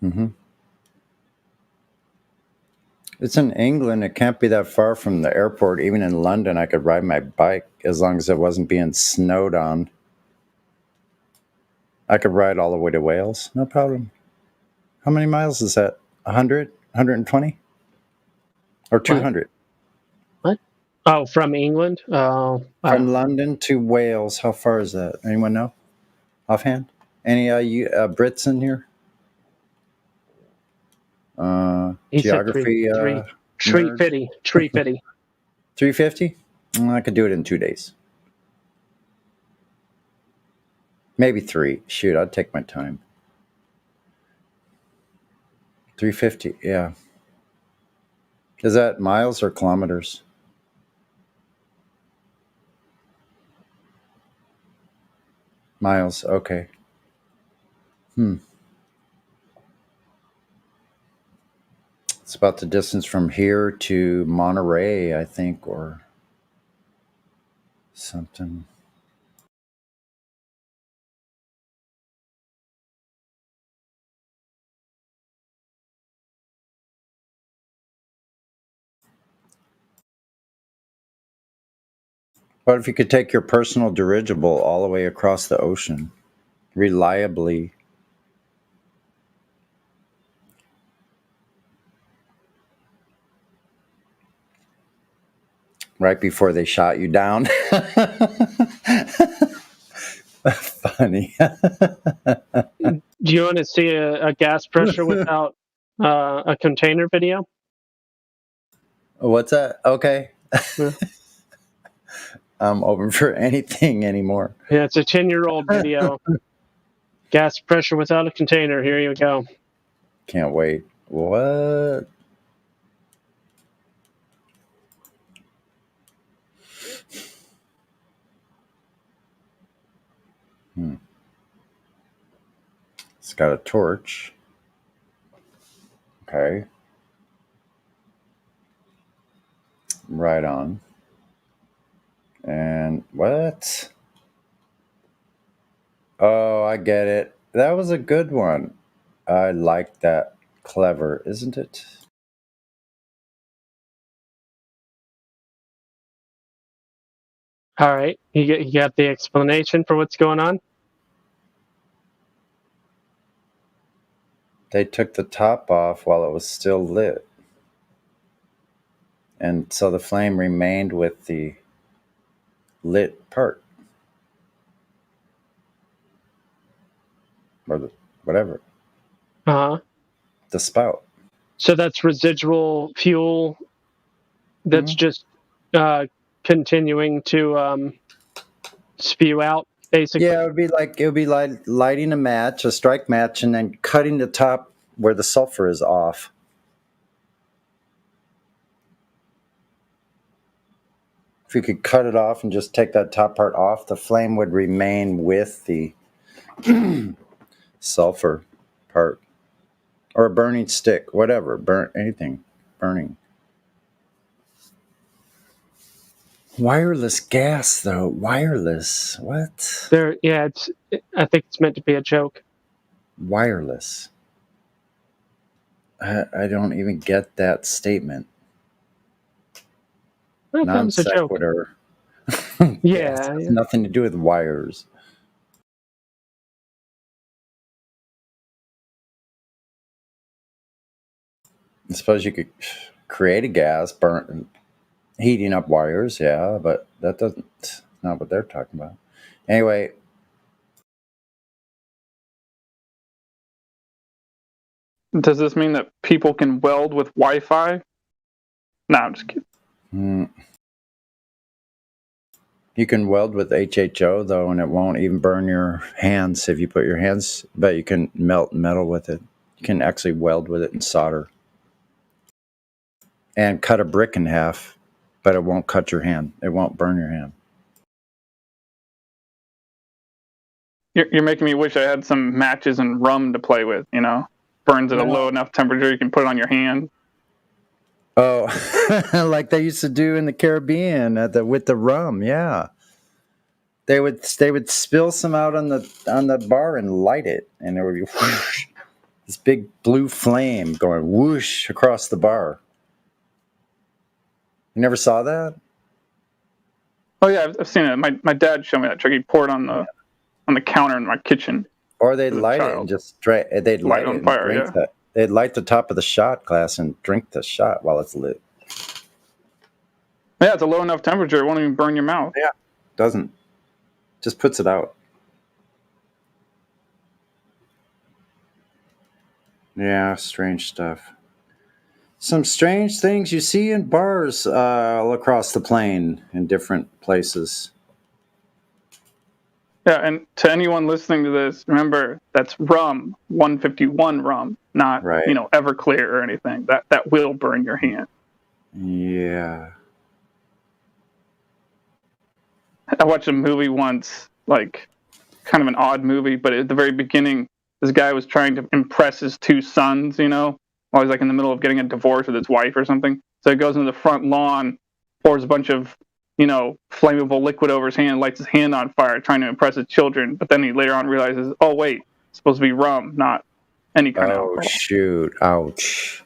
Mm-hmm. It's in England. It can't be that far from the airport. Even in London, I could ride my bike as long as it wasn't being snowed on. I could ride all the way to Wales. No problem. How many miles is that? 100? 120? Or 200? What? Oh, from England? Oh, From London to Wales, how far is that? Anyone know? Offhand? Any Brits in here? Geography. 350. 350. 350? I could do it in 2 days. Maybe 3. Shoot, I'd take my time. 350, yeah. Is that miles or kilometers? Miles, okay. It's about the distance from here to Monterey, I think, or something. What if you could take your personal dirigible all the way across the ocean, reliably? Right before they shot you down. Funny. Do you want to see a gas pressure without a container video? What's that? Okay. Yeah. I'm open for anything anymore. Yeah, it's a 10-year-old video. Gas pressure without a container. Here you go. Can't wait. What? It's got a torch. Okay. Right on. And what? Oh, I get it. That was a good one. I like that. Clever, isn't it? All right, you got the explanation for what's going on? They took the top off while it was still lit. And so the flame remained with the lit part. Or the whatever. Uh-huh. The spout. So that's residual fuel that's just continuing to spew out, basically. Yeah, it would be like lighting a match, a strike match, and then cutting the top where the sulfur is off. If you could cut it off and just take that top part off, the flame would remain with the sulfur part. Or a burning stick, whatever, burn anything, burning. Wireless gas, though. Wireless. What? I think it's meant to be a joke. Wireless. I don't even get that statement. Non sequitur. Yeah. It has nothing to do with wires. I suppose you could create a gas, heating up wires, yeah, but that's not what they're talking about. Anyway. Does this mean that people can weld with Wi-Fi? No, I'm just kidding. You can weld with HHO, though, and it won't even burn your hands if you put your hands, but you can melt metal with it. You can actually weld with it and solder. And cut a brick in half, but it won't cut your hand. It won't burn your hand. You're making me wish I had some matches and rum to play with, Burns at a low enough temperature you can put it on your hand. Oh, like they used to do in the Caribbean with the rum, yeah. They would spill some out on the bar and light it, and there would be whoosh, this big blue flame going whoosh across the bar. You never saw that? Oh yeah, I've seen it. My dad showed me that trick. He poured on the counter in my kitchen. Or they'd light it and just light it on fire. Drink that. They'd light the top of the shot glass and drink the shot while it's lit. Yeah, it's a low enough temperature; it won't even burn your mouth. Yeah, doesn't. Just puts it out. Yeah, strange stuff. Some strange things you see in bars all across the plane in different places. Yeah, and to anyone listening to this, remember that's rum, 151 rum, not Everclear or anything. That will burn your hand. Yeah. I watched a movie once, like kind of an odd movie, but at the very beginning, this guy was trying to impress his two sons, while he's like in the middle of getting a divorce with his wife or something. So he goes into the front lawn, pours a bunch of, flammable liquid over his hand, lights his hand on fire, trying to impress his children. But then he later on realizes, oh wait, it's supposed to be rum, not any kind of alcohol. Oh shoot! Ouch!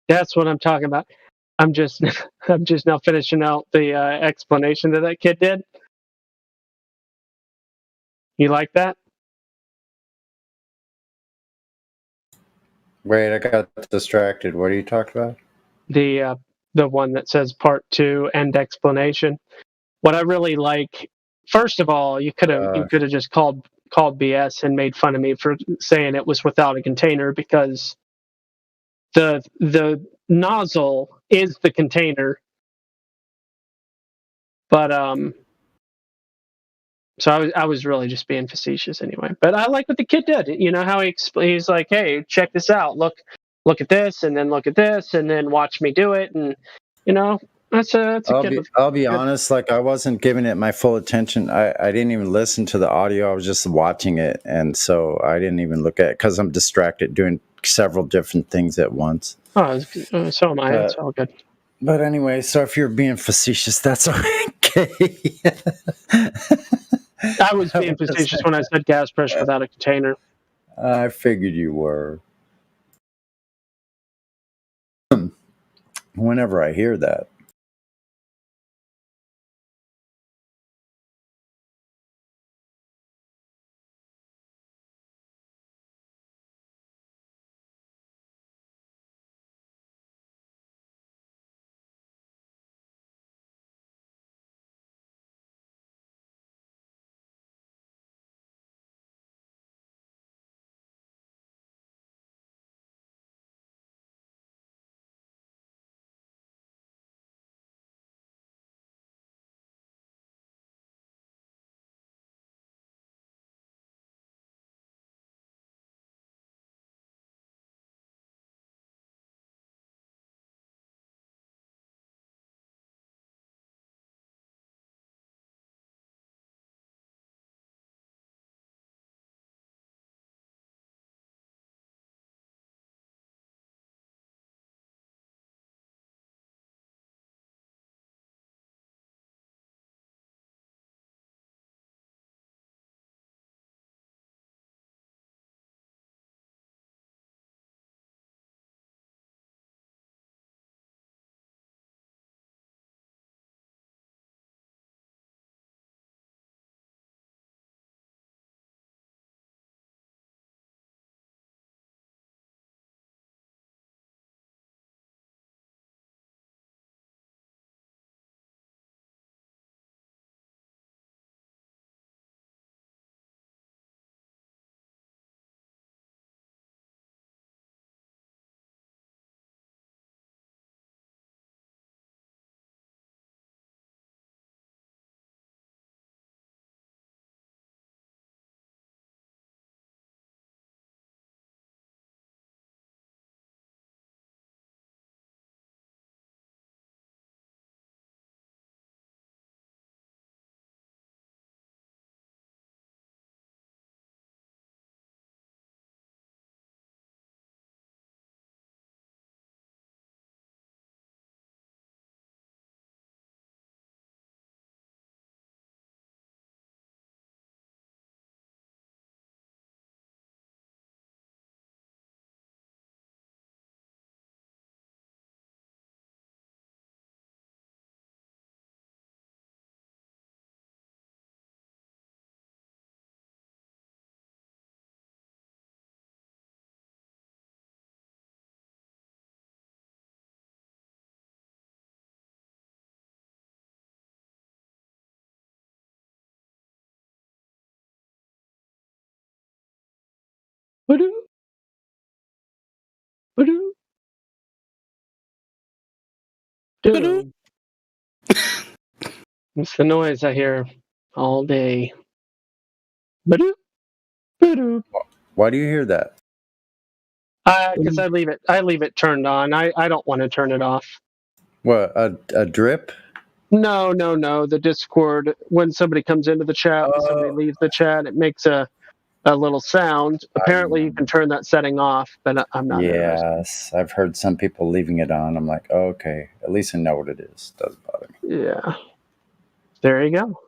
That's what I'm talking about. I'm just I'm just now finishing out the explanation that kid did. You like that? Wait, I got distracted. What are you talking about? The one that says part 2 end explanation. What I really like, first of all, you could have just called BS and made fun of me for saying it was without a container, because the nozzle is the container. But so I was really just being facetious anyway. But I like what the kid did. You know how he's like, hey, check this out. Look at this, and then look at this, and then watch me do it. And you know, that's a good. I'll be honest. Like, I wasn't giving it my full attention. I didn't even listen to the audio. I was just watching it, and so I didn't even look at it because I'm distracted doing several different things at once. Oh, so am I. It's all good. But anyway, so if you're being facetious, that's okay. I was being facetious when I said gas pressure without a container. I figured you were. Whenever I hear that. It's the noise I hear all day. Why do you hear that? Because I leave it turned on. I don't want to turn it off. What, a drip? No. The Discord, when somebody comes into the chat, when somebody leaves the chat, it makes a little sound. Apparently, you can turn that setting off, but I'm not interested. Yes, I've heard some people leaving it on. I'm like, oh, okay, at least I know what it is. Doesn't bother me. Yeah. There you go.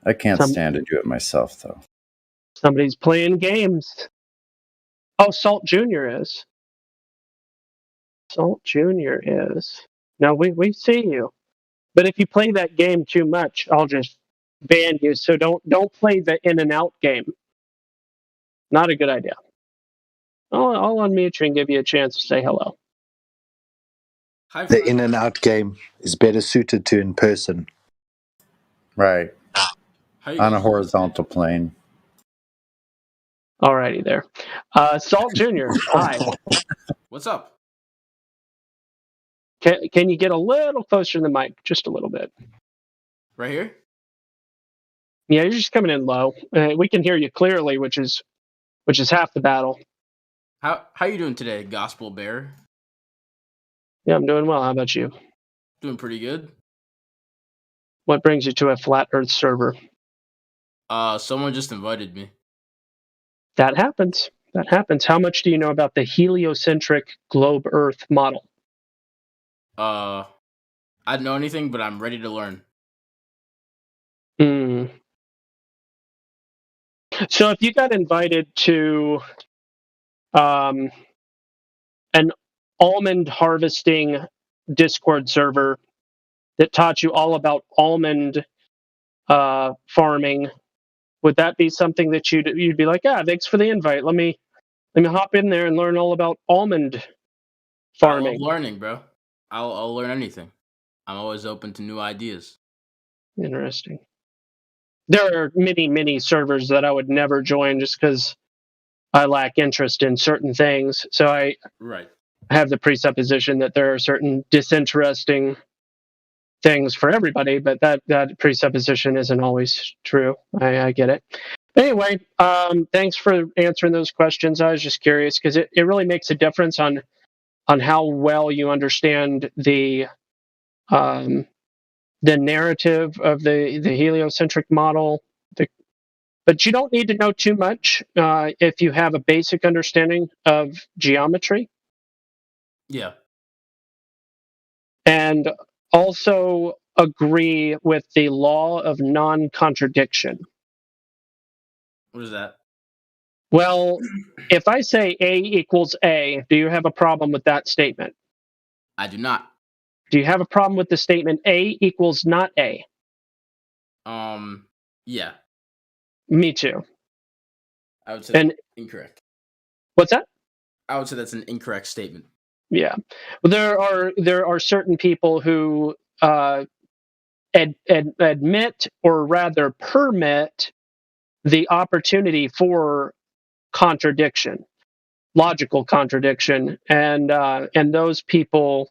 I can't stand to do it myself, though. Somebody's playing games. Oh, Salt Jr. is. Salt Jr. is. No, we see you. But if you play that game too much, I'll just ban you. So don't play the in and out game. Not a good idea. I'll unmute you and give you a chance to say hello. The in and out game is better suited to in person. Right. How you On a guys horizontal plane. Alrighty there. Salt Jr., hi. What's up? Can you get a little closer to the mic? Just a little bit. Right here? Yeah, you're just coming in low. We can hear you clearly, which is half the battle. How you doing today, Gospel Bear? Yeah, I'm doing well. How about you? Doing pretty good. What brings you to a flat Earth server? Someone just invited me. That happens. That happens. How much do you know about the heliocentric globe Earth model? I don't know anything, but I'm ready to learn. So if you got invited to an almond harvesting Discord server that taught you all about almond farming, would that be something that you'd be like, thanks for the invite. Let me hop in there and learn all about almond farming. I love learning, bro. I'll learn anything. I'm always open to new ideas. Interesting. There are many servers that I would never join just because I lack interest in certain things. So I have the presupposition that there are certain disinteresting things for everybody, but that presupposition isn't always true. I get it. Anyway, thanks for answering those questions. I was just curious because it really makes a difference on how well you understand the narrative of the heliocentric model. But you don't need to know too much if you have a basic understanding of geometry. Yeah. And also agree with the law of non-contradiction. What is that? Well, if I say A equals A, do you have a problem with that statement? I do not. Do you have a problem with the statement A equals not A? Yeah. Me too. I would say that's incorrect. What's that? I would say that's an incorrect statement. Yeah. There are certain people who admit, or rather permit, the opportunity for contradiction, logical contradiction, and those people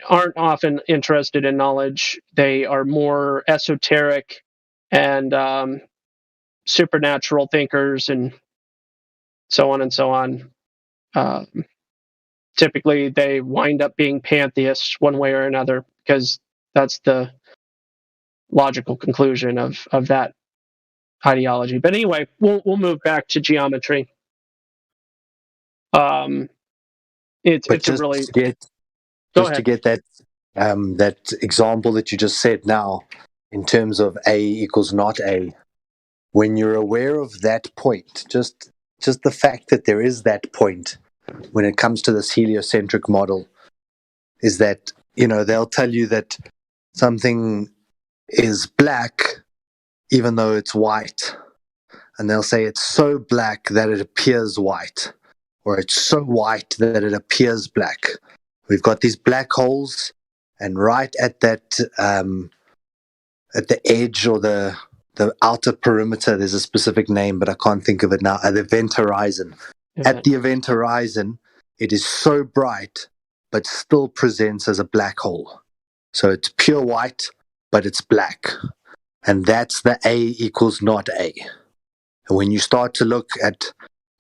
aren't often interested in knowledge. They are more esoteric and supernatural thinkers, and so on and so on. Typically, they wind up being pantheists one way or another because that's the logical conclusion of that ideology. But anyway, we'll move back to geometry. It's a really to get that that example that you just said now, in terms of A equals not A. When you're aware of that point, just the fact that there is that point when it comes to this heliocentric model, is that, they'll tell you that something is black even though it's white, and they'll say it's so black that it appears white, or it's so white that it appears black. We've got these black holes, and right at that at the edge, or the outer perimeter, there's a specific name, but I can't think of it now. The event horizon. At the event horizon, it is so bright, but still presents as a black hole. So it's pure white, but it's black. And that's the A equals not A. And when you start to look at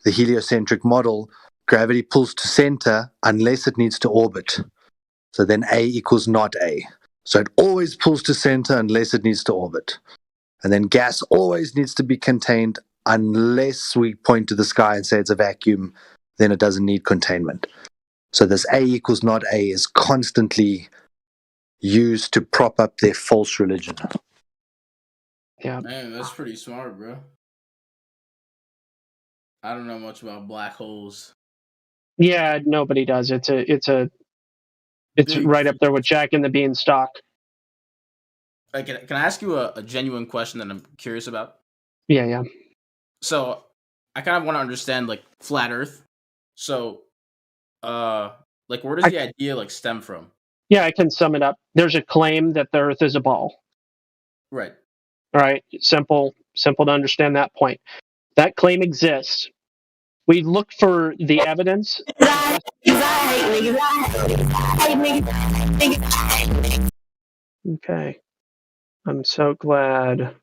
the heliocentric model, gravity pulls to center unless it needs to orbit. So then A equals not A. So it always pulls to center unless it needs to orbit. And then gas always needs to be contained unless we point to the sky and say it's a vacuum, then it doesn't need containment. So this A equals not A is constantly used to prop up their false religion. Yeah. Man, that's pretty smart, bro. I don't know much about black holes. Yeah, nobody does. It's right up there with Jack and the Beanstalk. Can I ask you a genuine question that I'm curious about? Yeah. So I kind of want to understand like flat Earth. So, like where does the idea like stem from? Yeah, I can sum it up. There's a claim that the Earth is a ball. Right. All right. Simple to understand that point. That claim exists. We look for the evidence. Okay. I'm so glad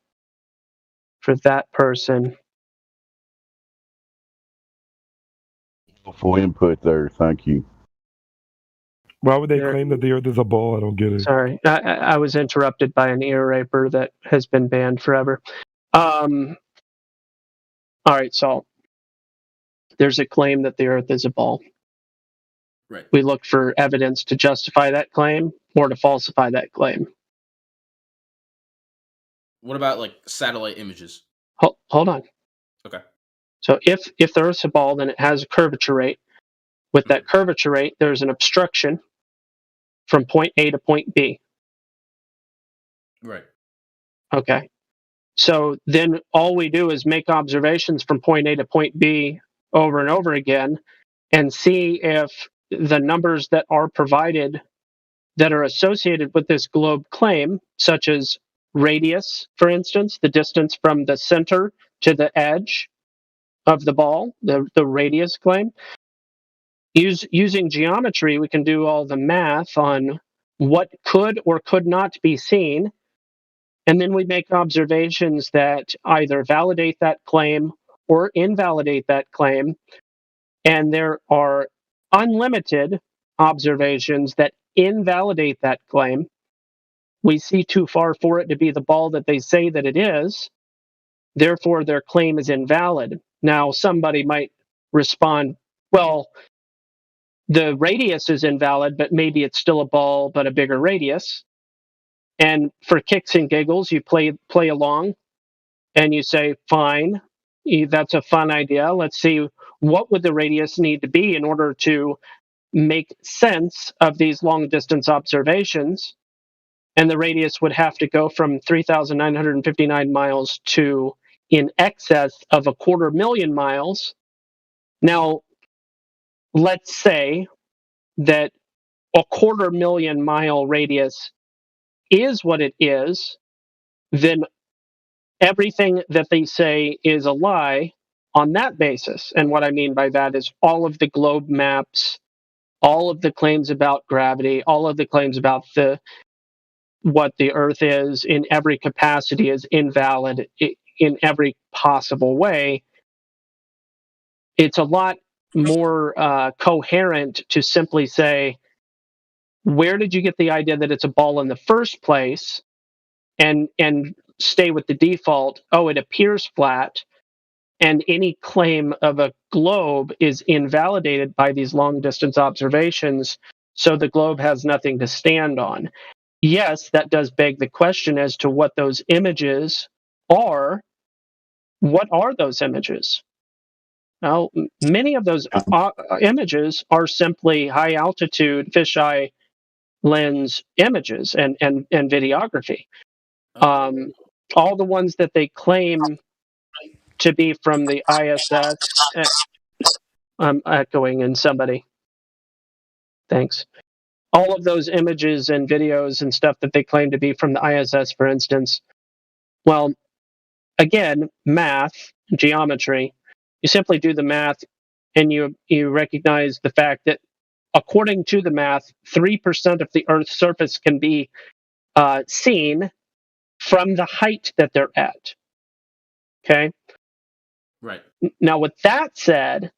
for that person. Full input there. Thank you. Why would they claim that the Earth is a ball? I don't get it. Sorry, I was interrupted by an ear raper that has been banned forever. All right, so there's a claim that the Earth is a ball. Right. We look for evidence to justify that claim or to falsify that claim. What about like satellite images? Hold on. Okay. So if the Earth's a ball, then it has a curvature rate. With that curvature rate, there's an obstruction from point A to point B. Right. Okay. So then all we do is make observations from point A to point B over and over again and see if the numbers that are provided that are associated with this globe claim, such as radius, for instance, the distance from the center to the edge of the ball, the radius claim. Using geometry, we can do all the math on what could or could not be seen. And then we make observations that either validate that claim or invalidate that claim. And there are unlimited observations that invalidate that claim. We see too far for it to be the ball that they say that it is. Therefore, their claim is invalid. Now, somebody might respond, well, the radius is invalid, but maybe it's still a ball, but a bigger radius. And for kicks and giggles, you play along and you say, fine, that's a fun idea. Let's see, what would the radius need to be in order to make sense of these long distance observations? And the radius would have to go from 3,959 miles to in excess of 250,000 miles. Now, let's say that 250,000 mile radius is what it is, then everything that they say is a lie on that basis. And what I mean by that is all of the globe maps, all of the claims about gravity, all of the claims about what the Earth is in every capacity is invalid in every possible way. It's a lot more coherent to simply say, where did you get the idea that it's a ball in the first place? And stay with the default, oh, it appears flat, and any claim of a globe is invalidated by these long distance observations, so the globe has nothing to stand on. Yes, that does beg the question as to what those images are. What are those images? Now, many of those images are simply high altitude fisheye lens images and videography. All the ones that they claim to be from the ISS. I'm echoing in somebody. Thanks. All of those images and videos and stuff that they claim to be from the ISS, for instance. Well, again, math, geometry, you simply do the math and you recognize the fact that according to the math, 3% of the Earth's surface can be seen from the height that they're at. Okay? Right. Now, with that said,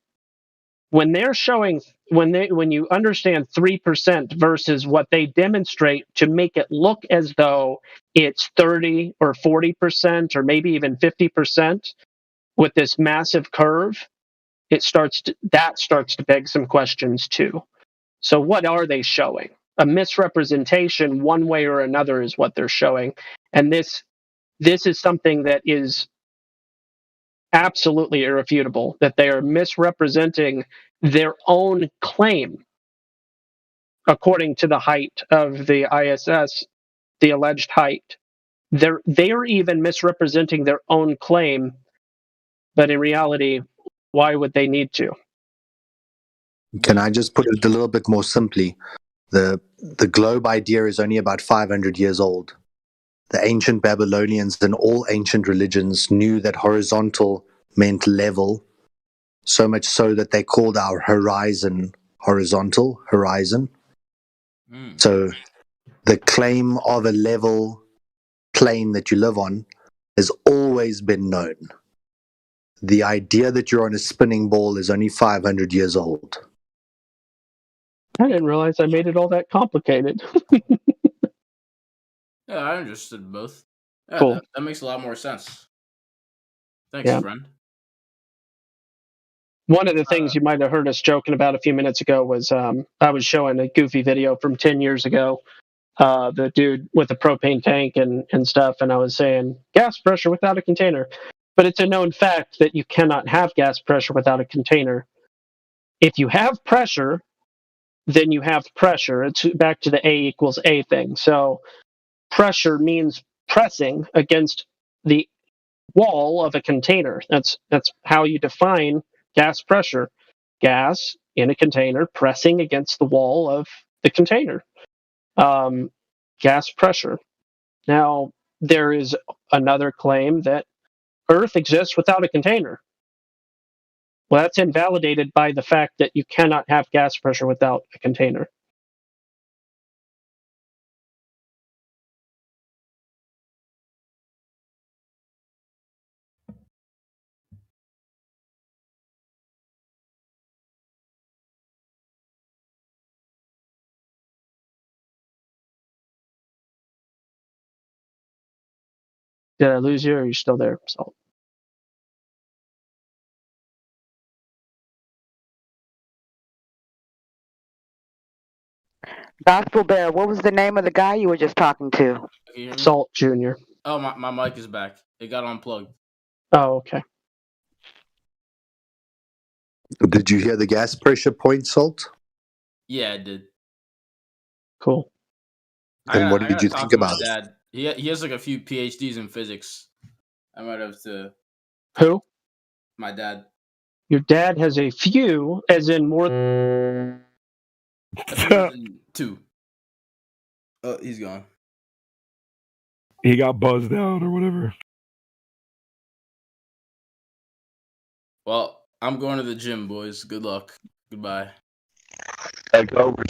when they're showing, when you understand 3% versus what they demonstrate to make it look as though it's 30 or 40% or maybe even 50% with this massive curve, that starts to beg some questions too. So what are they showing? A misrepresentation one way or another is what they're showing. And this is something that is absolutely irrefutable, that they are misrepresenting their own claim, according to the height of the ISS, the alleged height. They're even misrepresenting their own claim, but in reality, why would they need to? Can I just put it a little bit more simply? The globe idea is only about 500 years old. The ancient Babylonians and all ancient religions knew that horizontal meant level, so much so that they called our horizon horizontal, horizon. So the claim of a level plane that you live on has always been known. The idea that you're on a spinning ball is only 500 years old. I didn't realize I made it all that complicated. Yeah, I understood both. Yeah, Cool. that makes a lot more sense. Thanks, Yeah. friend. One of the things you might have heard us joking about a few minutes ago was I was showing a goofy video from 10 years ago, the dude with the propane tank and stuff, and I was saying gas pressure without a container. But it's a known fact that you cannot have gas pressure without a container. If you have pressure, then you have pressure. It's back to the A equals A thing. So pressure means pressing against the wall of a container. That's how you define gas pressure. Gas in a container pressing against the wall of the container. Gas pressure. Now, there is another claim that Earth exists without a container. Well, that's invalidated by the fact that you cannot have gas pressure without a container. Did I lose you, or are you still there, Salt? Gospel Bear, what was the name of the guy you were just talking to? Can you hear me? Salt Jr. Oh, my mic is back. It got unplugged. Oh, okay. Did you hear the gas pressure point, Salt? Yeah, I did. Cool. And what did you think about it? Dad. He has like a few PhDs in physics. I might have to. Who? My dad. Your dad has a few, as in more than two. Oh, he's gone. He got buzzed out or whatever. Well, I'm going to the gym, boys. Good luck. Goodbye. Take over.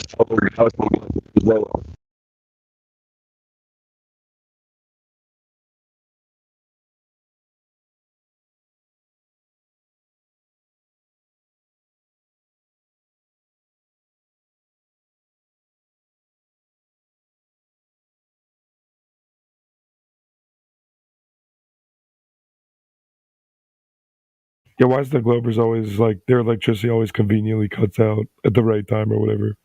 Yeah, why is the Globers always like their electricity always conveniently cuts out at the right time or whatever?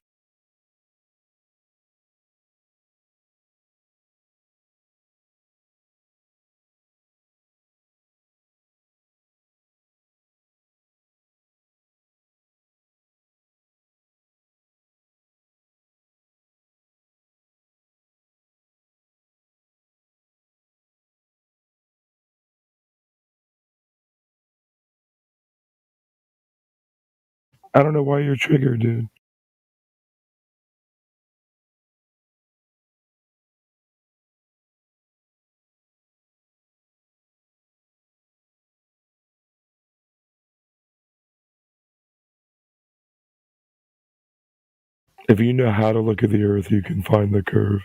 I don't know why you're triggered, dude. If you know how to look at the Earth, you can find the curve.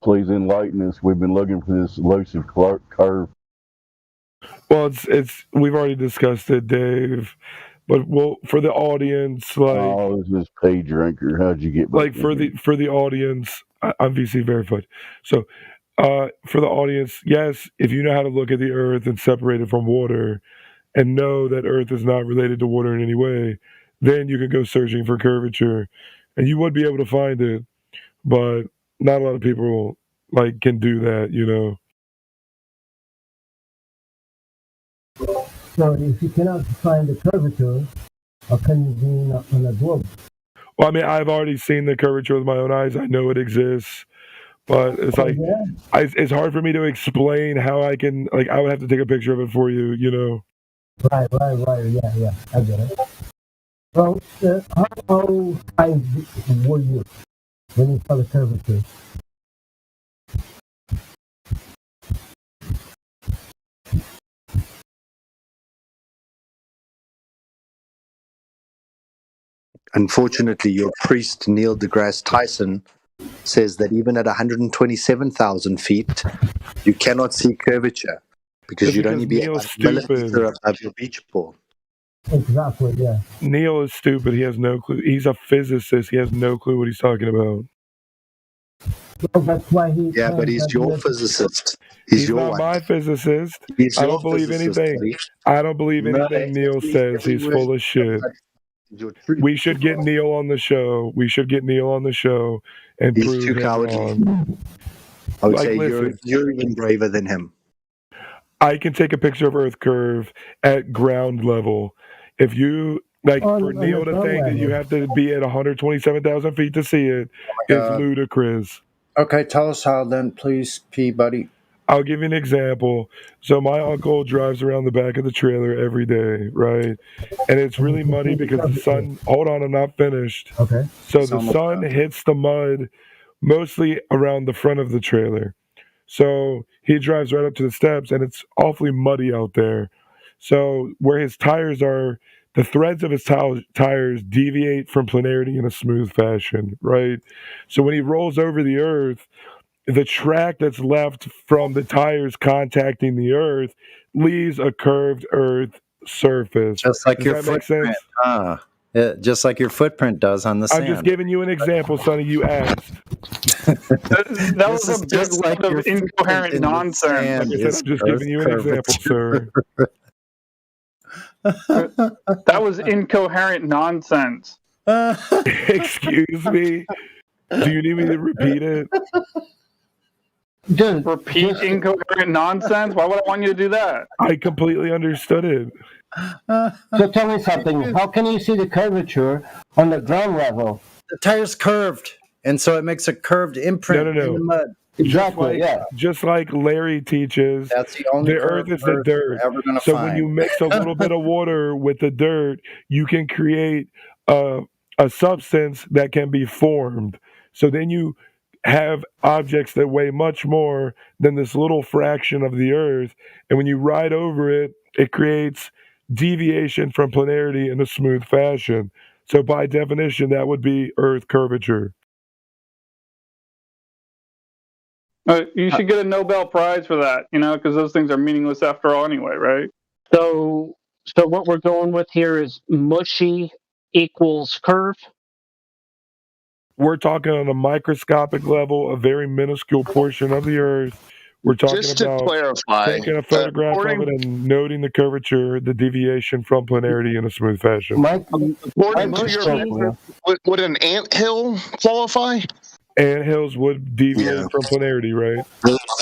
Please enlighten us. We've been looking for this elusive curve. Well, it's we've already discussed it, Dave. But well, for the audience, like, oh, this is pay drinker. How'd you get? Like for the audience, I'm VC verified. So, for the audience, yes, if you know how to look at the Earth and separate it from water, and know that Earth is not related to water in any way, then you can go searching for curvature, and you would be able to find it. But not a lot of people like can do that, you know. So if you cannot find the curvature, how can you be on a globe? Well, I mean, I've already seen the curvature with my own eyes. I know it exists, but it's like it's hard for me to explain how I can. Like, I would have to take a picture of it for you. You know. Right. Yeah. I get it. Well, how high were you when you saw the curvature? Unfortunately, your priest, Neil deGrasse Tyson, says that even at 127,000 feet, you cannot see curvature because It's you'd only be Neil's about a millimeter stupid. above your beach ball. Exactly, yeah. Neil is stupid. He has no clue. He's a physicist. He has no clue what he's talking about. Well, that's why he. Yeah, but he's your physicist. He's your not one. my physicist. He's I your don't believe physicist, anything. buddy. I don't believe No, anything Neil says. He's full of shit. We should get Neil on the show. And He's prove too him cowardly. wrong. I would Like, say listen. you're even braver than him. I can take a picture of Earth curve at ground level. If you for Neil to think that you have to be at 127,000 feet to see it is ludicrous. Okay, tell us how then, please, P buddy. I'll give you an example. So my uncle drives around the back of the trailer every day, right? And it's really muddy because the sun. Hold on, I'm not finished. Okay. So the sun hits the mud mostly around the front of the trailer. So he drives right up to the steps, and it's awfully muddy out there. So where his tires are, the threads of his tires deviate from planarity in a smooth fashion, right? So when he rolls over the earth, the track that's left from the tires contacting the earth leaves a curved earth surface. Just like Does your that make footprint. sense? Just like your footprint does on the sand. I'm just giving you an example, Sonny. You asked. That was a big like load your of incoherent in the nonsense. sand Like I said, I'm just giving you an example, sir. That was incoherent nonsense. Excuse me. Do you need me to repeat it? Dude, repeat incoherent nonsense? Why would I want you to do that? I completely understood it. So tell me something. How can you see the curvature on the ground level? The tire's curved, and so it makes a curved imprint in the mud. Exactly, Just like Larry teaches, that's the only earth is the dirt. Ever gonna So find. when you mix a little bit of water with the dirt, you can create a substance that can be formed. So then you have objects that weigh much more than this little fraction of the earth. And when you ride over it, it creates deviation from planarity in a smooth fashion. So by definition, that would be earth curvature. You should get a Nobel Prize for that, because those things are meaningless after all anyway, right? So what we're going with here is mushy equals curve. We're talking on a microscopic level, a very minuscule portion of the earth. We're talking Just to about clarify, taking a photograph of according- it and noting the curvature, the deviation from planarity in a smooth fashion. According to your, would an anthill qualify? Anthills would deviate from planarity, right?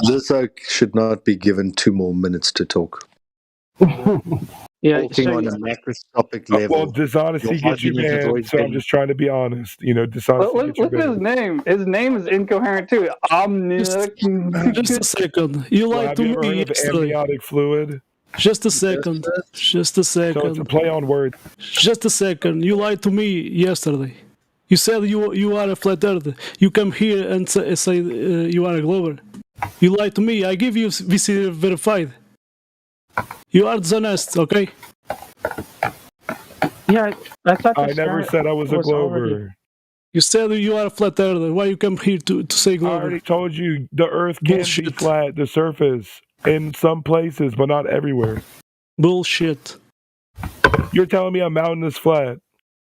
This should not be given 2 more minutes to talk. Yeah, Talking on a macroscopic level. Well, dishonesty your gets you argument has banned, always so I'm been- just trying to be honest. Dishonesty Look gets you at his banned. name. His name is incoherent too. Just a second. You Well, lied have to you ever me heard of yesterday. amniotic fluid? Just a second. Just a So it's a second. play on words. Just a second. You lied to me yesterday. You said you are a flat earther. You come here and say you are a glober. You lied to me. I give you VC verified. You are dishonest, okay? Yeah, I thought I never said I was a glober. You said you are a flat earther. Why you come here to say I glober? already told you the earth can be Bullshit. flat, the surface, in some places, but not everywhere. Bullshit. You're telling me a mountain is flat.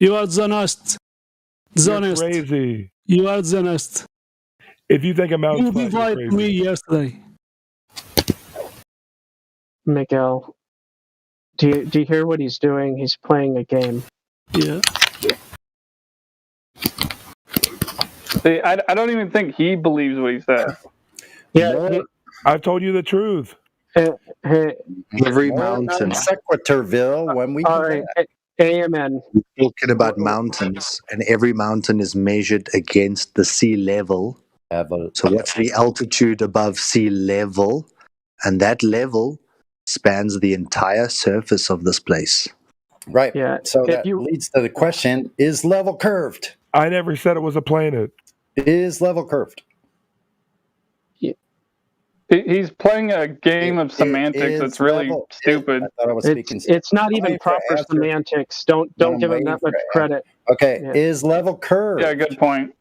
You are dishonest. You're Dishonest. crazy. You are dishonest. If you think a You mountain's flat, you're lied to me crazy. yesterday. Miguel, do you hear what he's doing? He's playing a game. Yeah. See, I don't even think he believes what he said. Yeah, I've told you the truth. Every More mountain. non sequiturville when we All do right. that. Amen. We're talking about mountains, and every mountain is measured against the sea level. So what's the altitude above sea level? And that level spans the entire surface of this place. Right. Yeah. So If that you leads to the question, is level curved? I never said it was a planet. Is level curved? He's playing a game of semantics that's really stupid. I thought I was speaking. it's not I'm even waiting for an proper answer. semantics. Don't No, I'm give him waiting that for much an credit. Okay, Yeah. is level curved? Yeah, good point.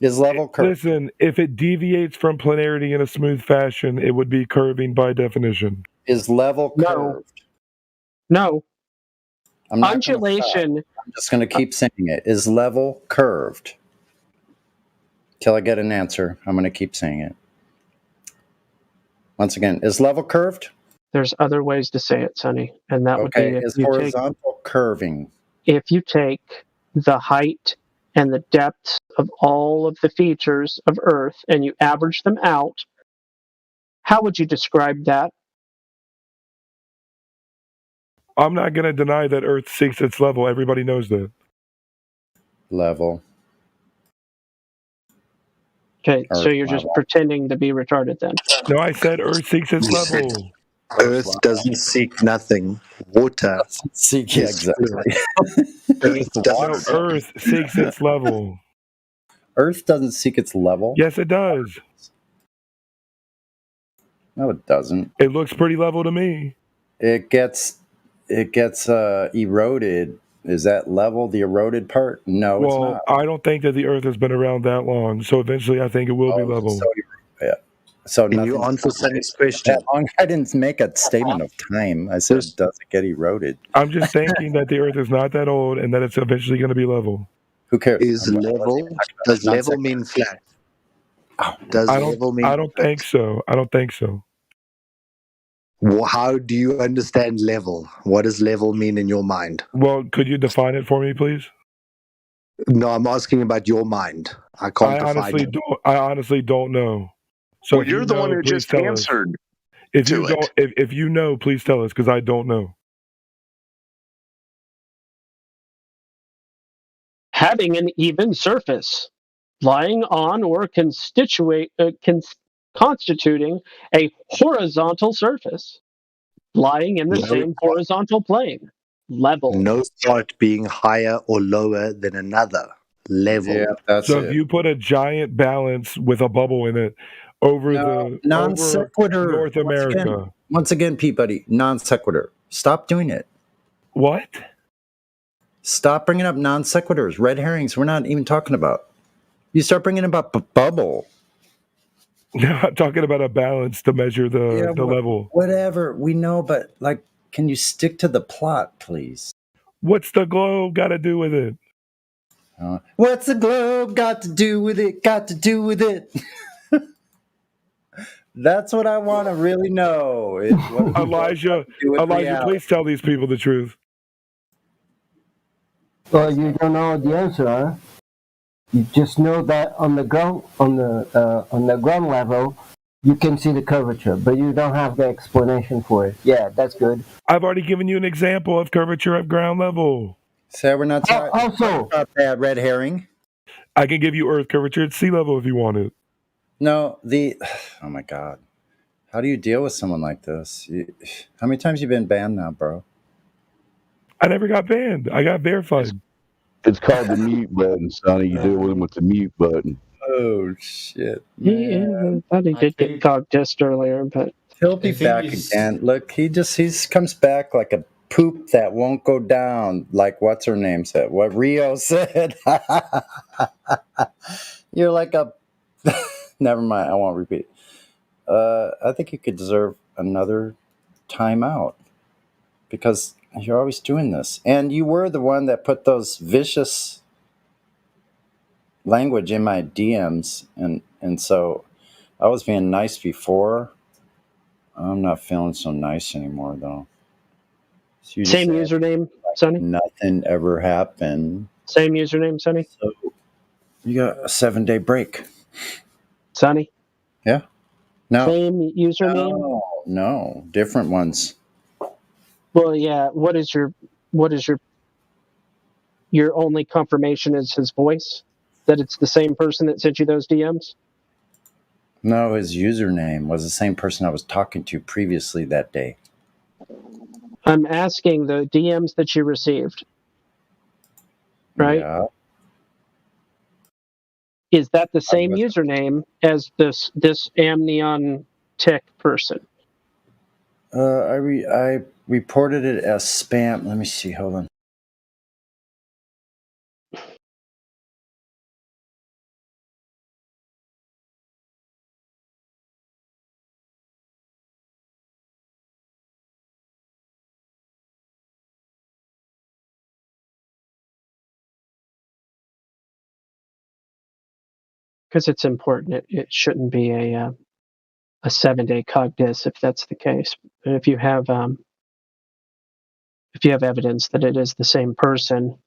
Is level curved? Listen, if it deviates from planarity in a smooth fashion, it would be curving by definition. Is level curved? No. I'm not gonna stop. Undulation. I'm just going to keep saying it. Is level curved? Till I get an answer, I'm going to keep saying it. Once again, is level curved? There's other ways to say it, Sonny, and that would be Okay, is horizontal curving? if you take the height and the depth of all of the features of Earth and you average them out. How would you describe that? I'm not going to deny that Earth seeks its level. Everybody knows that. Level. Okay, so Earth you're just level. pretending to be retarded then. No, I said Earth seeks its level. Earth doesn't seek nothing. Water seek exactly. Earth No, doesn't Earth seeks its level. Earth doesn't seek its level? Yes, it does. No, it doesn't. It looks pretty level to me. It gets eroded. Is that level, the eroded part? No, it's Well, not. I don't think that the Earth has been around that long, so eventually I think it will be level. So Can you answer Sunny's question? That long. I didn't make a statement of time. I said, does it get eroded? I'm just thinking that the Earth is not that old and that it's eventually going to be level. Who cares? Is level? Does level mean flat? Does level mean? I don't think so. I don't think so. How do you understand level? What does level mean in your mind? Well, could you define it for me, please? No, I'm asking about your mind. I can't define it. I honestly don't know. So Well, if you you're the know, one who please just tell us. answered If to you don't, if you know, please tell us because I don't know. Having an even surface, lying on or constituting a horizontal surface, lying in the same horizontal plane, level. No part being higher or lower than another. Level. Yeah, that's So it. if you put a giant balance with a bubble in it over non over sequitur. North America. Once again, Peabody, non sequitur. Stop doing it. What? Stop bringing up non sequiturs, red herrings. We're not even talking about. You start bringing about bubble. No, I'm talking about a balance to measure the level. Whatever we know, but like, can you stick to the plot, please? What's the globe got to do with it? What's the globe got to do with it? Got to do with it. That's what I want to really know. Elijah, please tell these people the truth. Well, you don't know the answer, huh? You just know that on the ground level, you can see the curvature, but you don't have the explanation for it. Yeah, that's good. I've already given you an example of curvature at ground level. So we're not talking about that, red herring. I can give you Earth curvature at sea level if you want it. No, oh my God. How do you deal with someone like this? How many times have you been banned now, bro? I never got banned. I got verified. It's called the mute button, Sonny. You deal with him with the mute button. Oh, shit. Yeah, I thought he did get caught just earlier, but He'll be back again. Look, he comes back like a poop that won't go down, like what's her name said. What Rio said. You're like a... Never mind, I won't repeat. I think you could deserve another timeout because you're always doing this. And you were the one that put those vicious language in my DMs. And so I was being nice before. I'm not feeling so nice anymore, though. So same username, Sonny? Nothing ever happened. Same username, Sonny? So you got a 7-day break. Sonny? Yeah. No. Same username? No, different ones. Well, yeah. What is your only confirmation is his voice? That it's the same person that sent you those DMs? No, his username was the same person I was talking to previously that day. I'm asking the DMs that you received. Right? Yeah. Is that the same username as this Amnion Tech person? I reported it as spam. Let me see. Hold on. Because it's important. It shouldn't be a 7-day cog dis if that's the case. And if you have evidence that it is the same person,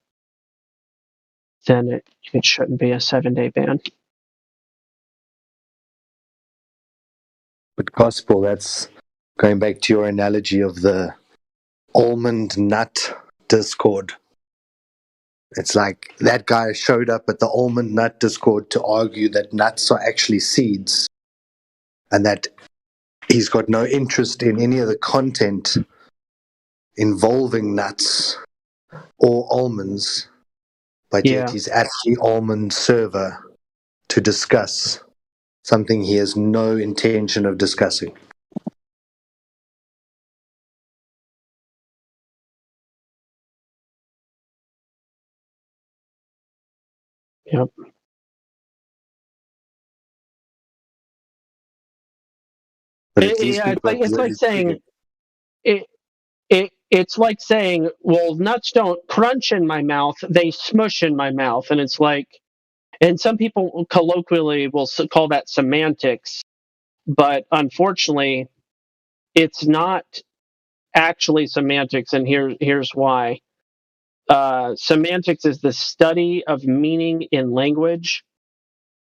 then it shouldn't be a 7-day ban. But Gospel, that's going back to your analogy of the almond nut Discord. It's like that guy showed up at the almond nut Discord to argue that nuts are actually seeds and that he's got no interest in any of the content involving nuts or almonds, but yet he's at the almond server to discuss something he has no intention of discussing. Yep. It's like saying it's like saying, well, nuts don't crunch in my mouth; they smush in my mouth, and it's like, and some people colloquially will call that semantics, but unfortunately, it's not actually semantics, and here's why. Semantics is the study of meaning in language,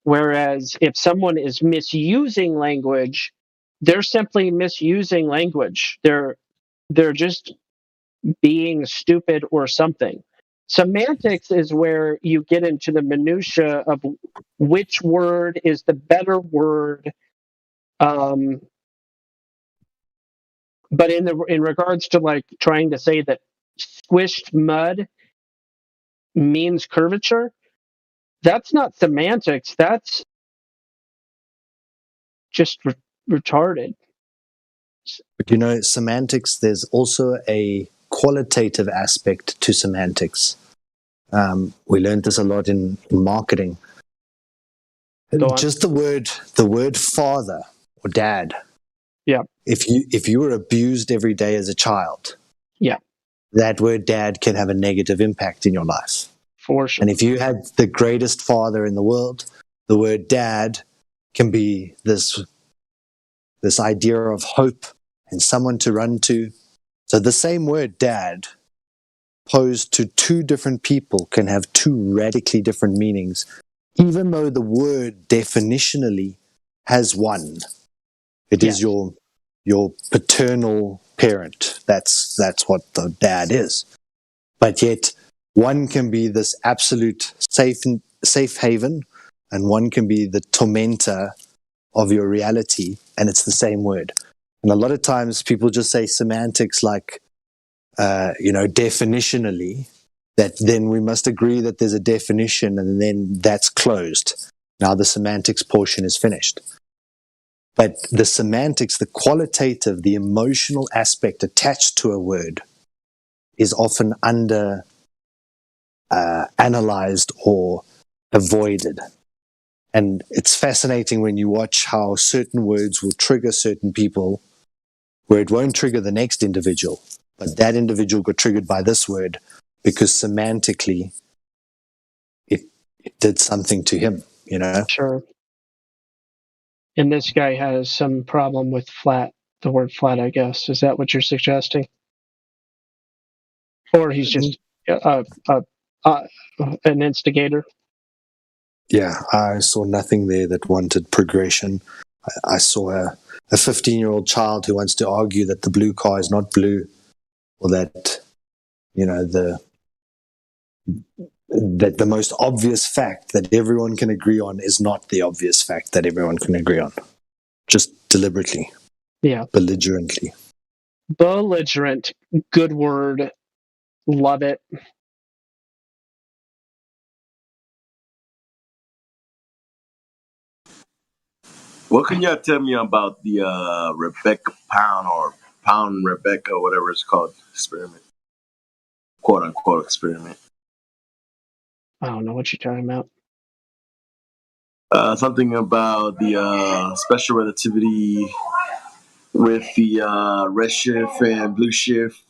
whereas if someone is misusing language, they're simply misusing language. They're just being stupid or something. Semantics is where you get into the minutia of which word is the better word. But in regards to like trying to say that squished mud means curvature, that's not semantics. That's just retarded. But you know, semantics, there's also a qualitative aspect to semantics. We learned this a lot in marketing. Just the word father or dad. Yeah. If you were abused every day as a child, yeah, that word dad can have a negative impact in your life. For sure. And if you had the greatest father in the world, the word dad can be this idea of hope and someone to run to. So the same word dad posed to two different people can have two radically different meanings, even though the word definitionally has one. It is your paternal parent. That's what the dad is. But yet one can be this absolute safe haven, and one can be the tormentor of your reality, and it's the same word. And a lot of times people just say semantics like, definitionally, that then we must agree that there's a definition and then that's closed. Now the semantics portion is finished. But the semantics, the qualitative, the emotional aspect attached to a word is often analyzed or avoided. And it's fascinating when you watch how certain words will trigger certain people where it won't trigger the next individual, but that individual got triggered by this word because semantically it did something to him, you know? Sure. And this guy has some problem with the word flat, I guess. Is that what you're suggesting? Or he's just an instigator? Yeah, I saw nothing there that wanted progression. I saw a 15-year-old child who wants to argue that the blue car is not blue, or that, you know, that the most obvious fact that everyone can agree on is not the obvious fact that everyone can agree on. Just deliberately. Yeah. Belligerently. Belligerent. Good word. Love it. What can y'all tell me about the Rebecca Pound or Pound Rebecca, whatever it's called, experiment? Quote unquote experiment. I don't know what you're talking about. Something about the special relativity with the red shift and blue shift.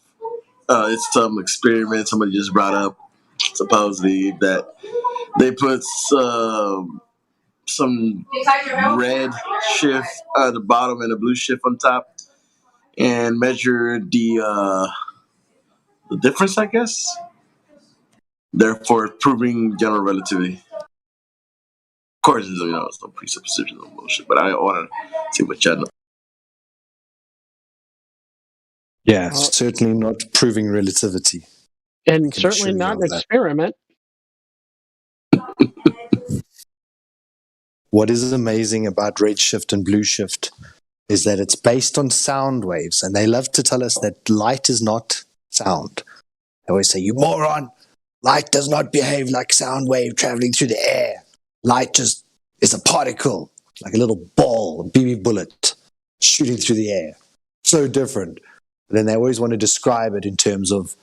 It's some experiment somebody just brought up, supposedly, that they put some red shift at the bottom and a blue shift on top, and measure the difference, I guess. Therefore, proving general relativity. Of course, you know, it's no presupposition or bullshit, but I want to see what y'all know. Yeah, certainly not proving relativity. And certainly not an experiment. What is amazing about redshift and blue shift is that it's based on sound waves, and they love to tell us that light is not sound. They always say, "You moron, light does not behave like sound wave traveling through the air. Light just is a particle, like a little ball, a BB bullet shooting through the air." So different. But then they always want to describe it in terms of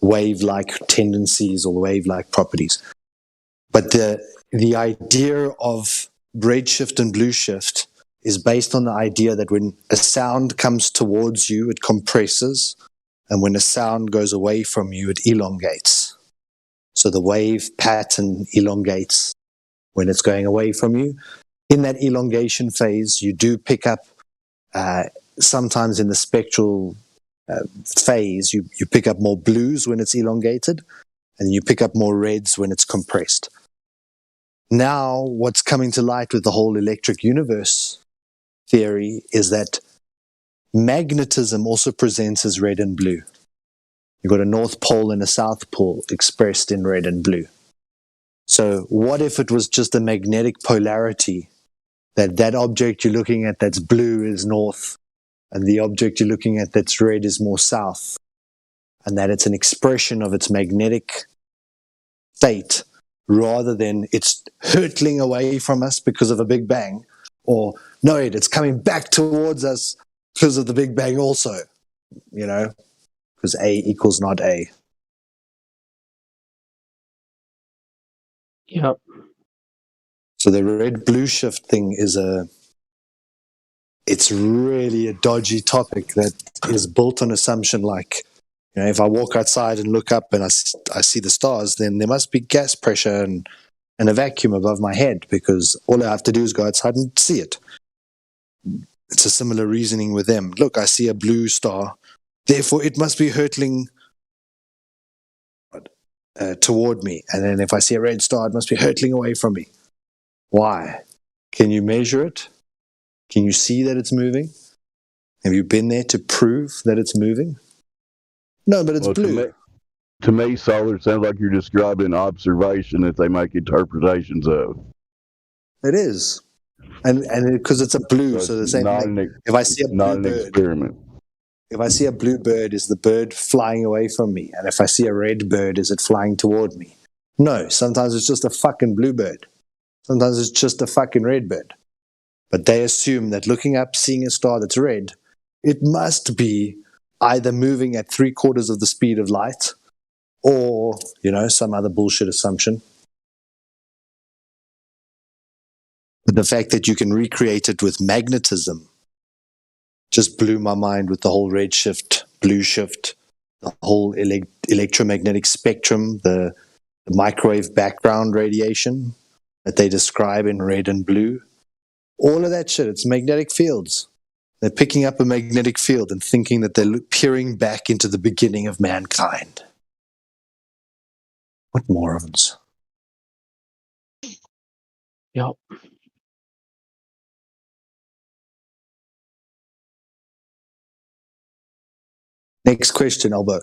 wave-like tendencies or wave-like properties. But the idea of redshift and blue shift is based on the idea that when a sound comes towards you, it compresses, and when a sound goes away from you, it elongates. So the wave pattern elongates when it's going away from you. In that elongation phase, you do pick up, sometimes in the spectral phase, you pick up more blues when it's elongated, and you pick up more reds when it's compressed. Now, what's coming to light with the whole electric universe theory is that magnetism also presents as red and blue. You've got a north pole and a south pole expressed in red and blue. So what if it was just a magnetic polarity, that object you're looking at that's blue is north, and the object you're looking at that's red is more south, and that it's an expression of its magnetic state, rather than it's hurtling away from us because of a Big Bang, or no, it's coming back towards us because of the Big Bang also, you know, because A equals not A. Yep. So the red-blue shift thing it's really a dodgy topic that is built on assumption like, you know, if I walk outside and look up and I see the stars, then there must be gas pressure and a vacuum above my head, because all I have to do is go outside and see it. It's a similar reasoning with them. Look, I see a blue star, therefore it must be hurtling toward me. And then if I see a red star, it must be hurtling away from me. Why? Can you measure it? Can you see that it's moving? Have you been there to prove that it's moving? No, but it's blue. To me, solar sounds like you're describing observation that they make interpretations of. It is. And because it's a blue, so the same thing. If I see a blue bird, experiment. If I see a blue bird, is the bird flying away from me? And if I see a red bird, is it flying toward me? No, sometimes it's just a fucking blue bird. Sometimes it's just a fucking red bird. But they assume that looking up, seeing a star that's red, it must be either moving at 3/4 of the speed of light, or, you know, some other bullshit assumption. But the fact that you can recreate it with magnetism just blew my mind, with the whole red shift, blue shift, the whole electromagnetic spectrum, the microwave background radiation that they describe in red and blue. All of that shit, it's magnetic fields. They're picking up a magnetic field and thinking that they're peering back into the beginning of mankind. What morons. Yep. Next question, Albo.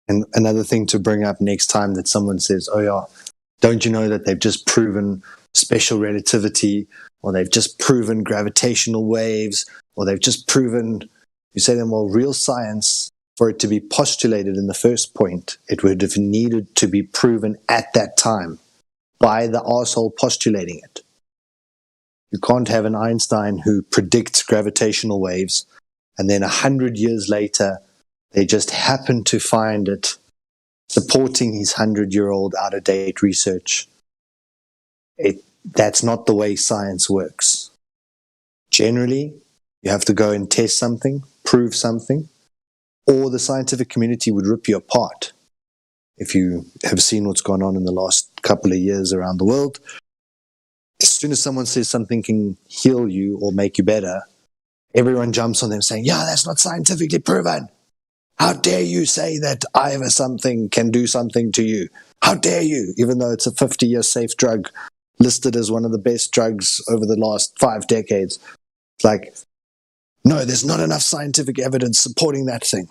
And another thing to bring up next time that someone says, oh, yeah, don't you know that they've just proven special relativity, or they've just proven gravitational waves, or they've just proven, you say to them, well, real science, for it to be postulated in the first point, it would have needed to be proven at that time by the arsehole postulating it. You can't have an Einstein who predicts gravitational waves, and then 100 years later, they just happen to find it supporting his 100-year-old out-of-date research. That's not the way science works. Generally, you have to go and test something, prove something, or the scientific community would rip you apart. If you have seen what's gone on in the last couple of years around the world, as soon as someone says something can heal you or make you better, everyone jumps on them saying, yeah, that's not scientifically proven. How dare you say that either something can do something to you? How dare you, even though it's a 50-year safe drug listed as one of the best drugs over the last 5 decades. It's like, no, there's not enough scientific evidence supporting that thing.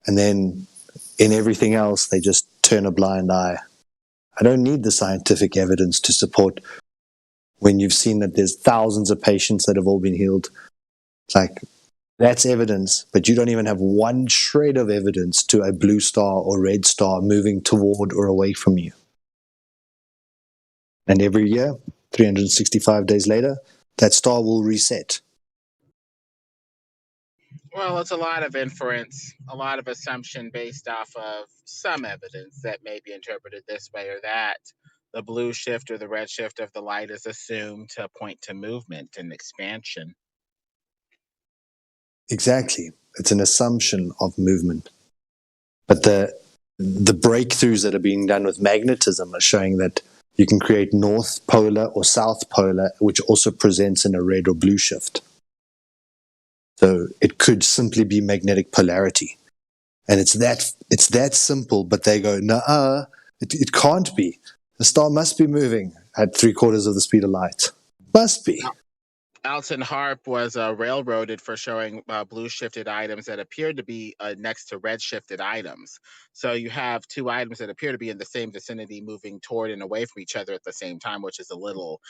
And then in everything else, they just turn a blind eye. I don't need the scientific evidence to support when you've seen that there's thousands of patients that have all been healed. It's like, that's evidence, but you don't even have one shred of evidence to a blue star or red star moving toward or away from you. And every year, 365 days later, that star will reset. Well, it's a lot of inference, a lot of assumption based off of some evidence that may be interpreted this way or that. The blue shift or the red shift of the light is assumed to point to movement and expansion. Exactly. It's an assumption of movement. But the breakthroughs that are being done with magnetism are showing that you can create north polar or south polar, which also presents in a red or blue shift. So it could simply be magnetic polarity. And it's that simple, but they go, nah, it can't be. The star must be moving at 3/4 of the speed of light. Must be. Alton Harp was railroaded for showing blue shifted items that appeared to be next to red shifted items. So you have two items that appear to be in the same vicinity moving toward and away from each other at the same time, which is a little,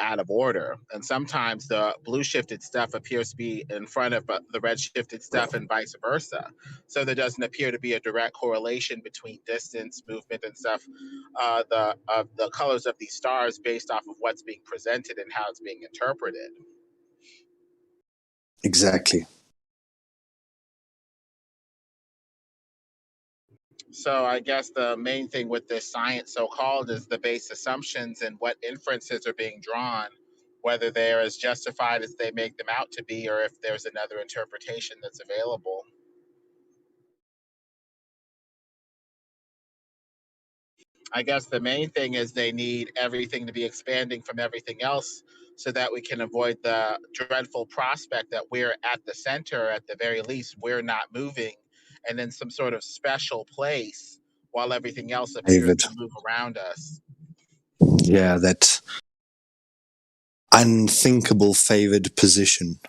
out of order. And sometimes the blue shifted stuff appears to be in front of the red shifted stuff and vice versa. So there doesn't appear to be a direct correlation between distance, movement, and stuff. The colors of these stars based off of what's being presented and how it's being interpreted. Exactly. So I guess the main thing with this science so-called is the base assumptions and what inferences are being drawn, whether they're as justified as they make them out to be, or if there's another interpretation that's available. I guess the main thing is they need everything to be expanding from everything else so that we can avoid the dreadful prospect that we're at the center, at the very least, we're not moving and in some sort of special place while everything else appears David. to move around us. Yeah, that unthinkable favored position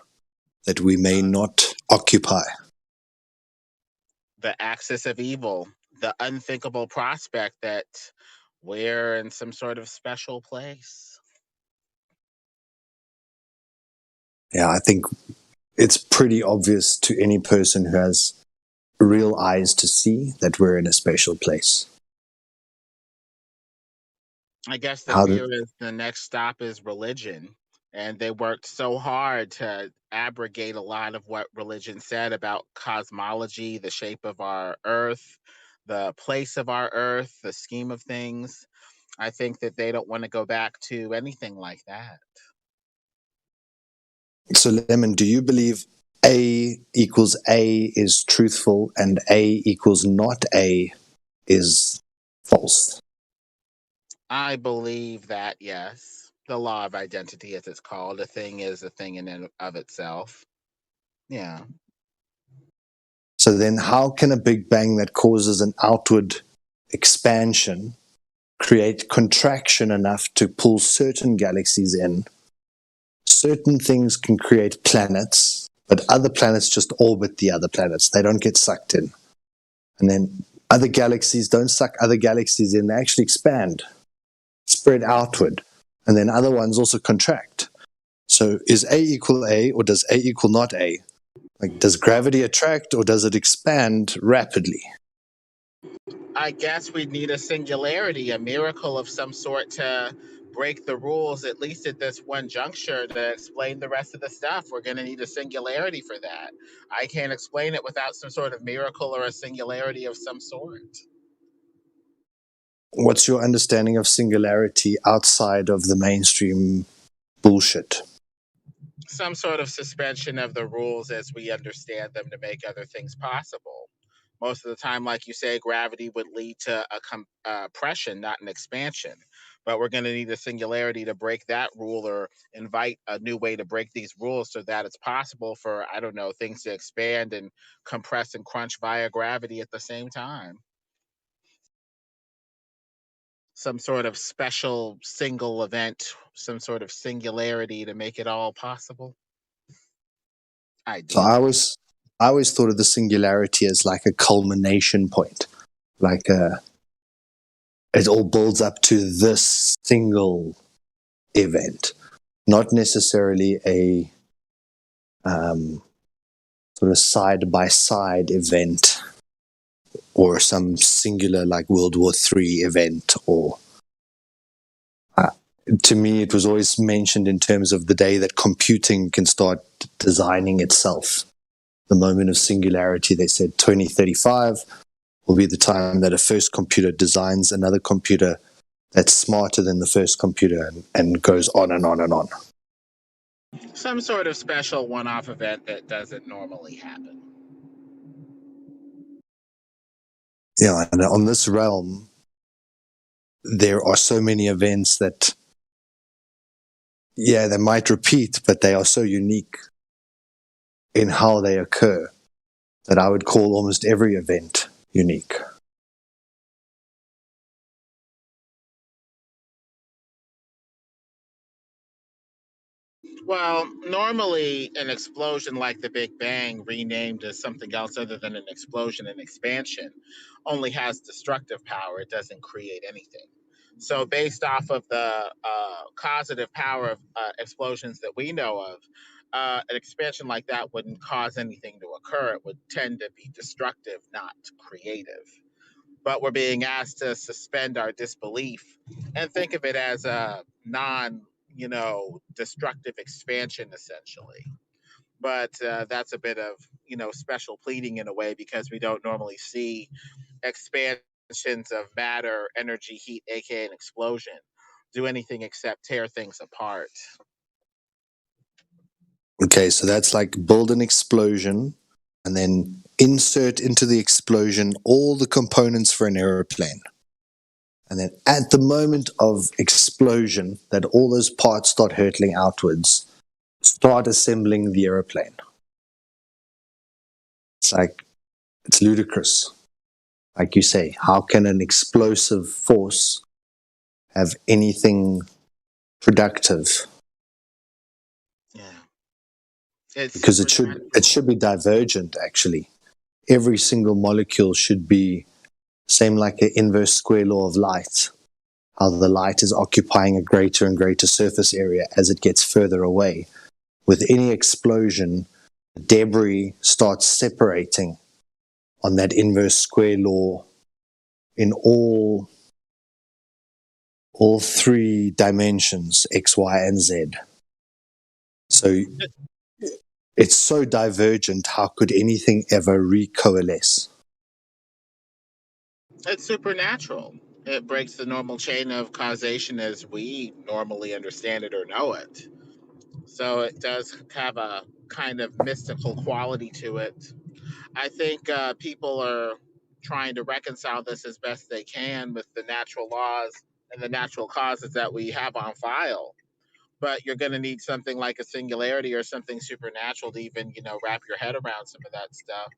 that we may not occupy. The axis of evil, the unthinkable prospect that we're in some sort of special place. Yeah, I think it's pretty obvious to any person who has real eyes to see that we're in a special place. I guess the fear is the next stop is religion. And they worked so hard to abrogate a lot of what religion said about cosmology, the shape of our earth, the place of our earth, the scheme of things. I think that they don't want to go back to anything like that. So, Lemon, do you believe A equals A is truthful and A equals not A is false? I believe that, yes. The law of identity, as it's called, a thing is a thing in and of itself. Yeah. So then how can a Big Bang that causes an outward expansion create contraction enough to pull certain galaxies in? Certain things can create planets, but other planets just orbit the other planets. They don't get sucked in. And then other galaxies don't suck other galaxies in. They actually expand, spread outward. And then other ones also contract. So is A equal A or does A equal not A? Like, does gravity attract or does it expand rapidly? I guess we'd need a singularity, a miracle of some sort to break the rules, at least at this one juncture, to explain the rest of the stuff. We're going to need a singularity for that. I can't explain it without some sort of miracle or a singularity of some sort. What's your understanding of singularity outside of the mainstream bullshit? Some sort of suspension of the rules as we understand them to make other things possible. Most of the time, like you say, gravity would lead to a compression, not an expansion. But we're going to need a singularity to break that rule or invite a new way to break these rules so that it's possible for, I don't know, things to expand and compress and crunch via gravity at the same time. Some sort of special single event, some sort of singularity to make it all possible. So I always thought of the singularity as like a culmination point, like it all builds up to this single event, not necessarily a sort of side by side event or some singular like World War III event. Or to me, it was always mentioned in terms of the day that computing can start designing itself. The moment of singularity, they said 2035 will be the time that a first computer designs another computer that's smarter than the first computer, and goes on and on and on. Some sort of special one-off event that doesn't normally happen. Yeah, and on this realm, there are so many events that, yeah, they might repeat, but they are so unique in how they occur that I would call almost every event unique. Well, normally an explosion like the Big Bang, renamed as something else other than an explosion and expansion, only has destructive power. It doesn't create anything. So based off of the causative power of explosions that we know of, an expansion like that wouldn't cause anything to occur. It would tend to be destructive, not creative. But we're being asked to suspend our disbelief and think of it as a destructive expansion, essentially. But that's a bit of, special pleading in a way, because we don't normally see expansions of matter, energy, heat, aka an explosion, do anything except tear things apart. Okay, so that's like build an explosion and then insert into the explosion all the components for an airplane. And then at the moment of explosion, that all those parts start hurtling outwards, start assembling the airplane. It's ludicrous. Like you say, how can an explosive force have anything productive? Because it should be divergent, actually. Every single molecule should be same like an inverse square law of light. How the light is occupying a greater and greater surface area as it gets further away. With any explosion, debris starts separating on that inverse square law in all three dimensions, X, Y, and Z. So it's so divergent, how could anything ever recoalesce? It's supernatural. It breaks the normal chain of causation as we normally understand it or know it. So it does have a kind of mystical quality to it. I think people are trying to reconcile this as best they can with the natural laws and the natural causes that we have on file. But you're going to need something like a singularity or something supernatural to even, wrap your head around some of that stuff.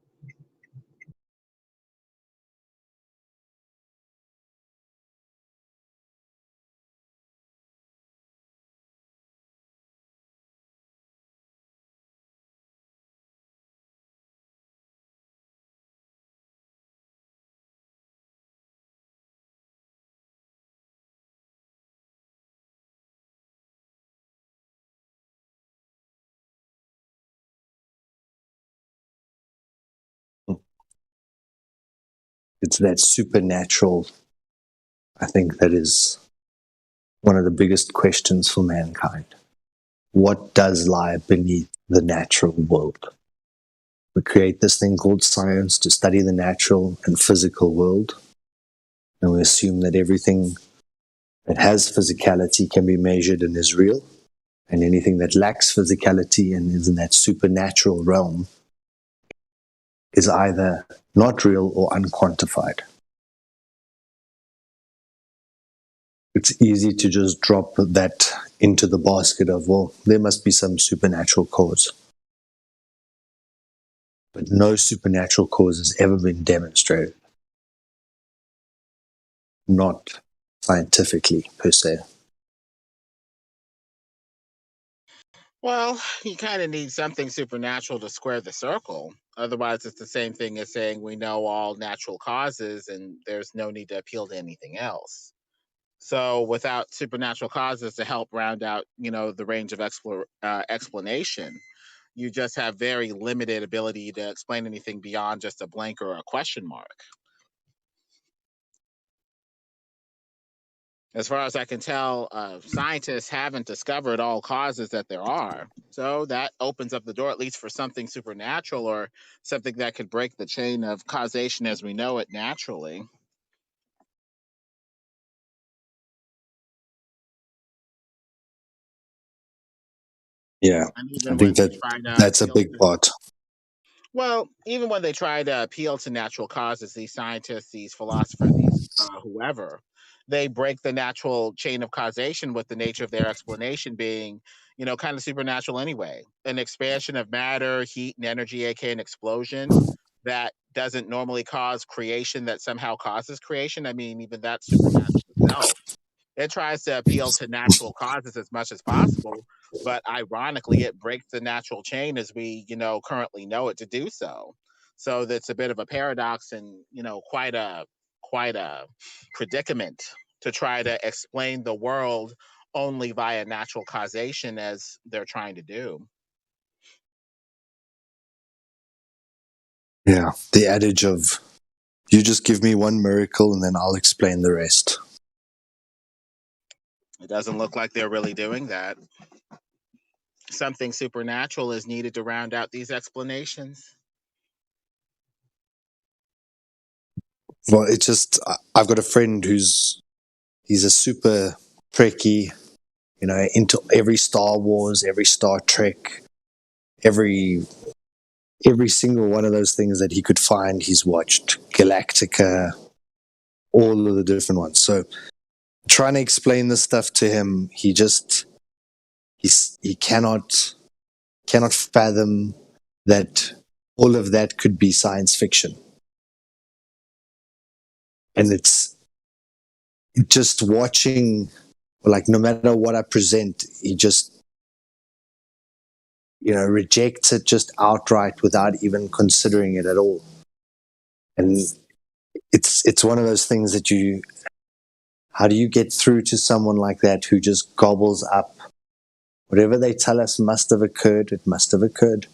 It's that supernatural, I think, that is one of the biggest questions for mankind. What does lie beneath the natural world? We create this thing called science to study the natural and physical world, and we assume that everything that has physicality can be measured and is real, and anything that lacks physicality and is in that supernatural realm is either not real or unquantified. It's easy to just drop that into the basket of, well, there must be some supernatural cause. But no supernatural cause has ever been demonstrated. Not scientifically, per se. Well, you kind of need something supernatural to square the circle. Otherwise, it's the same thing as saying we know all natural causes and there's no need to appeal to anything else. So, without supernatural causes to help round out, the range of explanation, you just have very limited ability to explain anything beyond just a blank or a question mark. As far as I can tell, scientists haven't discovered all causes that there are. So that opens up the door, at least for something supernatural or something that could break the chain of causation as we know it naturally. Yeah, And I even when think they that try to that's a appeal big to, part. well, even when they try to appeal to natural causes, these scientists, these philosophers, these whoever, they break the natural chain of causation with the nature of their explanation being, kind of supernatural anyway. An expansion of matter, heat, and energy, aka an explosion, that doesn't normally cause creation that somehow causes creation. I mean, even that's supernatural itself. It tries to appeal to natural causes as much as possible, but ironically, it breaks the natural chain as we, currently know it to do so. So that's a bit of a paradox and, quite a predicament to try to explain the world only via natural causation as they're trying to do. Yeah, the adage of, you just give me one miracle and then I'll explain the rest. It doesn't look like they're really doing that. Something supernatural is needed to round out these explanations. Well, it's just, I've got a friend he's a super Trekkie, into every Star Wars, every Star Trek, every single one of those things that he could find, he's watched. Galactica, all of the different ones. So trying to explain this stuff to him, he cannot fathom that all of that could be science fiction. And it's just watching, like, no matter what I present, he just, rejects it just outright without even considering it at all. And it's one of those things that how do you get through to someone like that who just gobbles up whatever they tell us must have occurred, it must have occurred,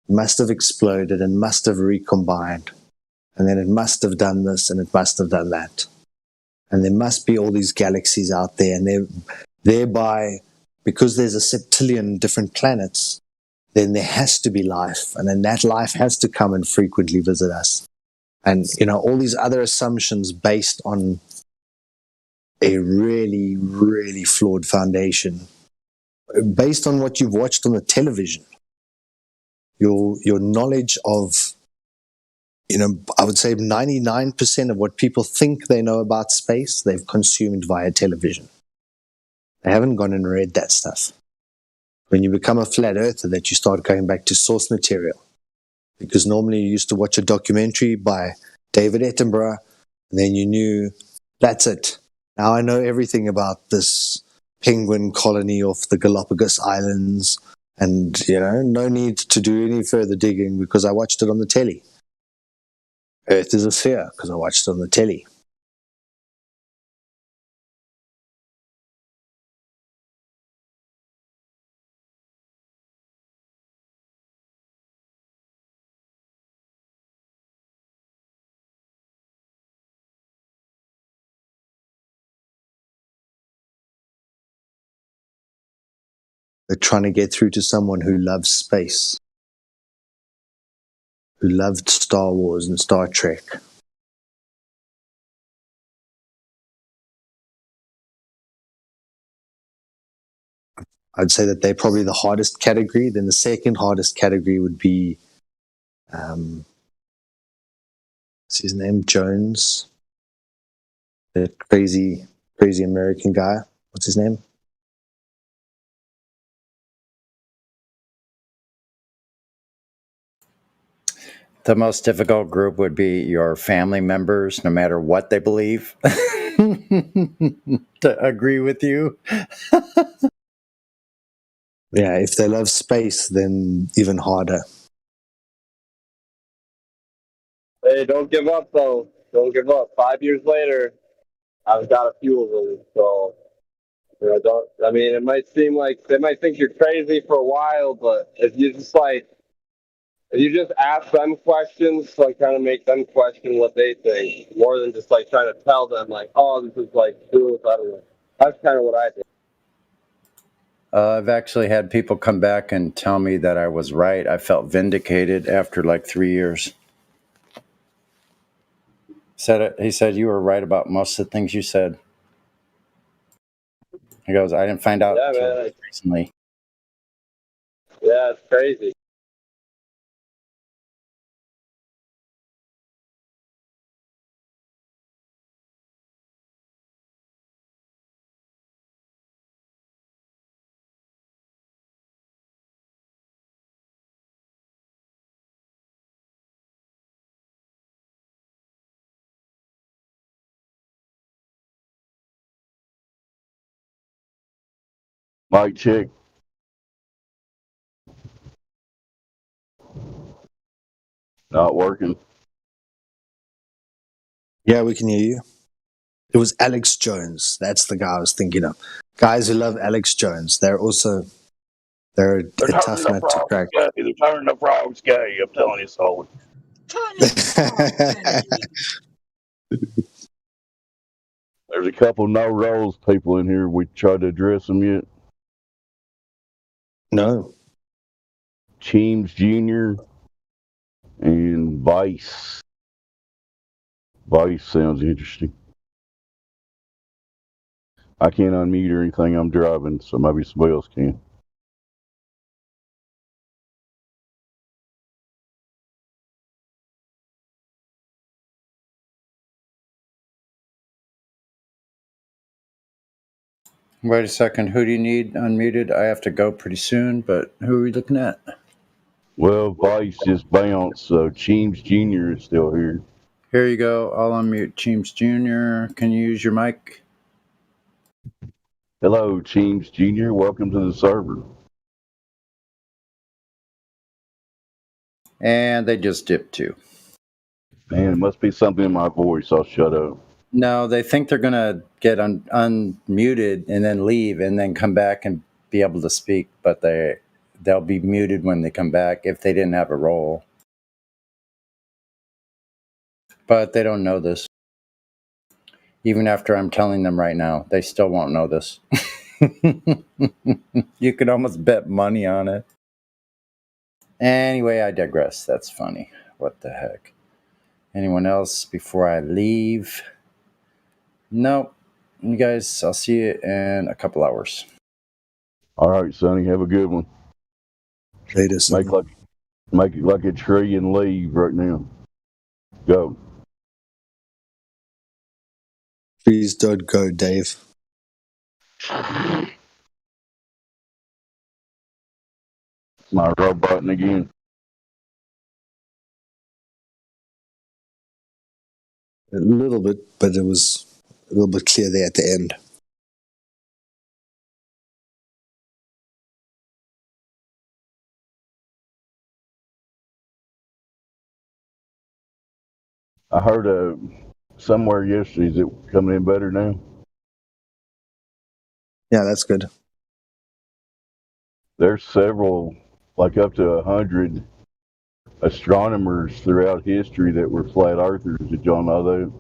must have exploded and must have recombined. And then it must have done this and it must have done that. And there must be all these galaxies out there. And thereby, because there's a septillion different planets, then there has to be life. And then that life has to come and frequently visit us. And, all these other assumptions based on a really, really flawed foundation based on what you've watched on the television. Your knowledge of, I would say 99% of what people think they know about space, they've consumed via television. They haven't gone and read that stuff. When you become a flat earther, that you start going back to source material. Because normally you used to watch a documentary by David Attenborough, and then you knew, that's it. Now I know everything about this penguin colony off the Galapagos Islands, and, no need to do any further digging because I watched it on the telly. Earth is a sphere because I watched it on the telly. They're trying to get through to someone who loves space, who loved Star Wars and Star Trek. I'd say that they're probably the hardest category. Then the second hardest category would be, what's his name? Jones. That crazy American guy. What's his name? The most difficult group would be your family members, no matter what they believe, to agree with you. Yeah, if they love space, then even harder. Hey, don't give up, though. Don't give up. 5 years later, I've got a few of them. So, it might seem like they might think you're crazy for a while, but if you just ask them questions, kind of make them question what they think, more than just trying to tell them oh, this is true. I don't know. That's kind of what I did. I've actually had people come back and tell me that I was right. I felt vindicated after 3 years. He said, you were right about most of the things you said. He goes, I didn't find out until recently. Yeah, it's crazy. Mic check. Not working. Yeah, we can hear you. It was Alex Jones. That's the guy I was thinking of. Guys who love Alex Jones, they're a tough nut to crack. They're turning the frogs gay. I'm telling you so. There's a couple no roles people in here. We tried to address them yet? No. Cheems Jr. and Vice. Vice sounds interesting. I can't unmute or anything. I'm driving, so maybe somebody else can. Wait a second. Who do you need unmuted? I have to go pretty soon, but who are we looking at? Well, Vice just bounced, so Cheems Jr. is still here. Here you go. I'll unmute Cheems Jr. Can you use your mic? Hello, Cheems Jr. Welcome to the server. And they just dipped too. Man, it must be something in my voice. I'll shut up. No, they think they're going to get unmuted and then leave and then come back and be able to speak, but they'll be muted when they come back if they didn't have a role. But they don't know this. Even after I'm telling them right now, they still won't know this. You could almost bet money on it. Anyway, I digress. That's funny. What the heck? Anyone else before I leave? Nope. you guys. I'll see you in a couple hours. All right, Sonny, have a good one. Later, Make it like a tree and leave right now. Go. Please don't go, Dave. My row button again. A little bit, but it was a little bit clear there at the end. I heard somewhere yesterday, is it coming in better now? Yeah, that's good. There's several, like up to 100 astronomers throughout history that were flat earthers. Did y'all know that?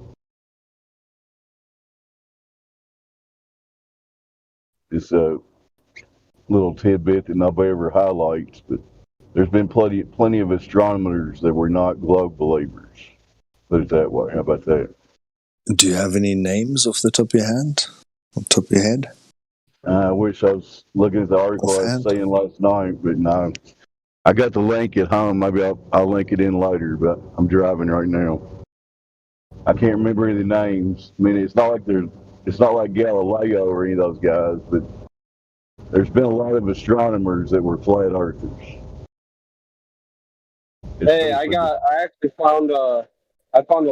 It's a little tidbit that nobody ever highlights, but there's been plenty of astronomers that were not globe believers. Put it that way. How about that? Do you have any names off the top of your hand? On top of your head? I wish I was looking at the article I was saying last night, but no. I got the link at home. Maybe I'll link it in later, but I'm driving right now. I can't remember any of the names. I mean, it's not like Galileo or any of those guys, but there's been a lot of astronomers that were flat earthers. Hey, I actually found a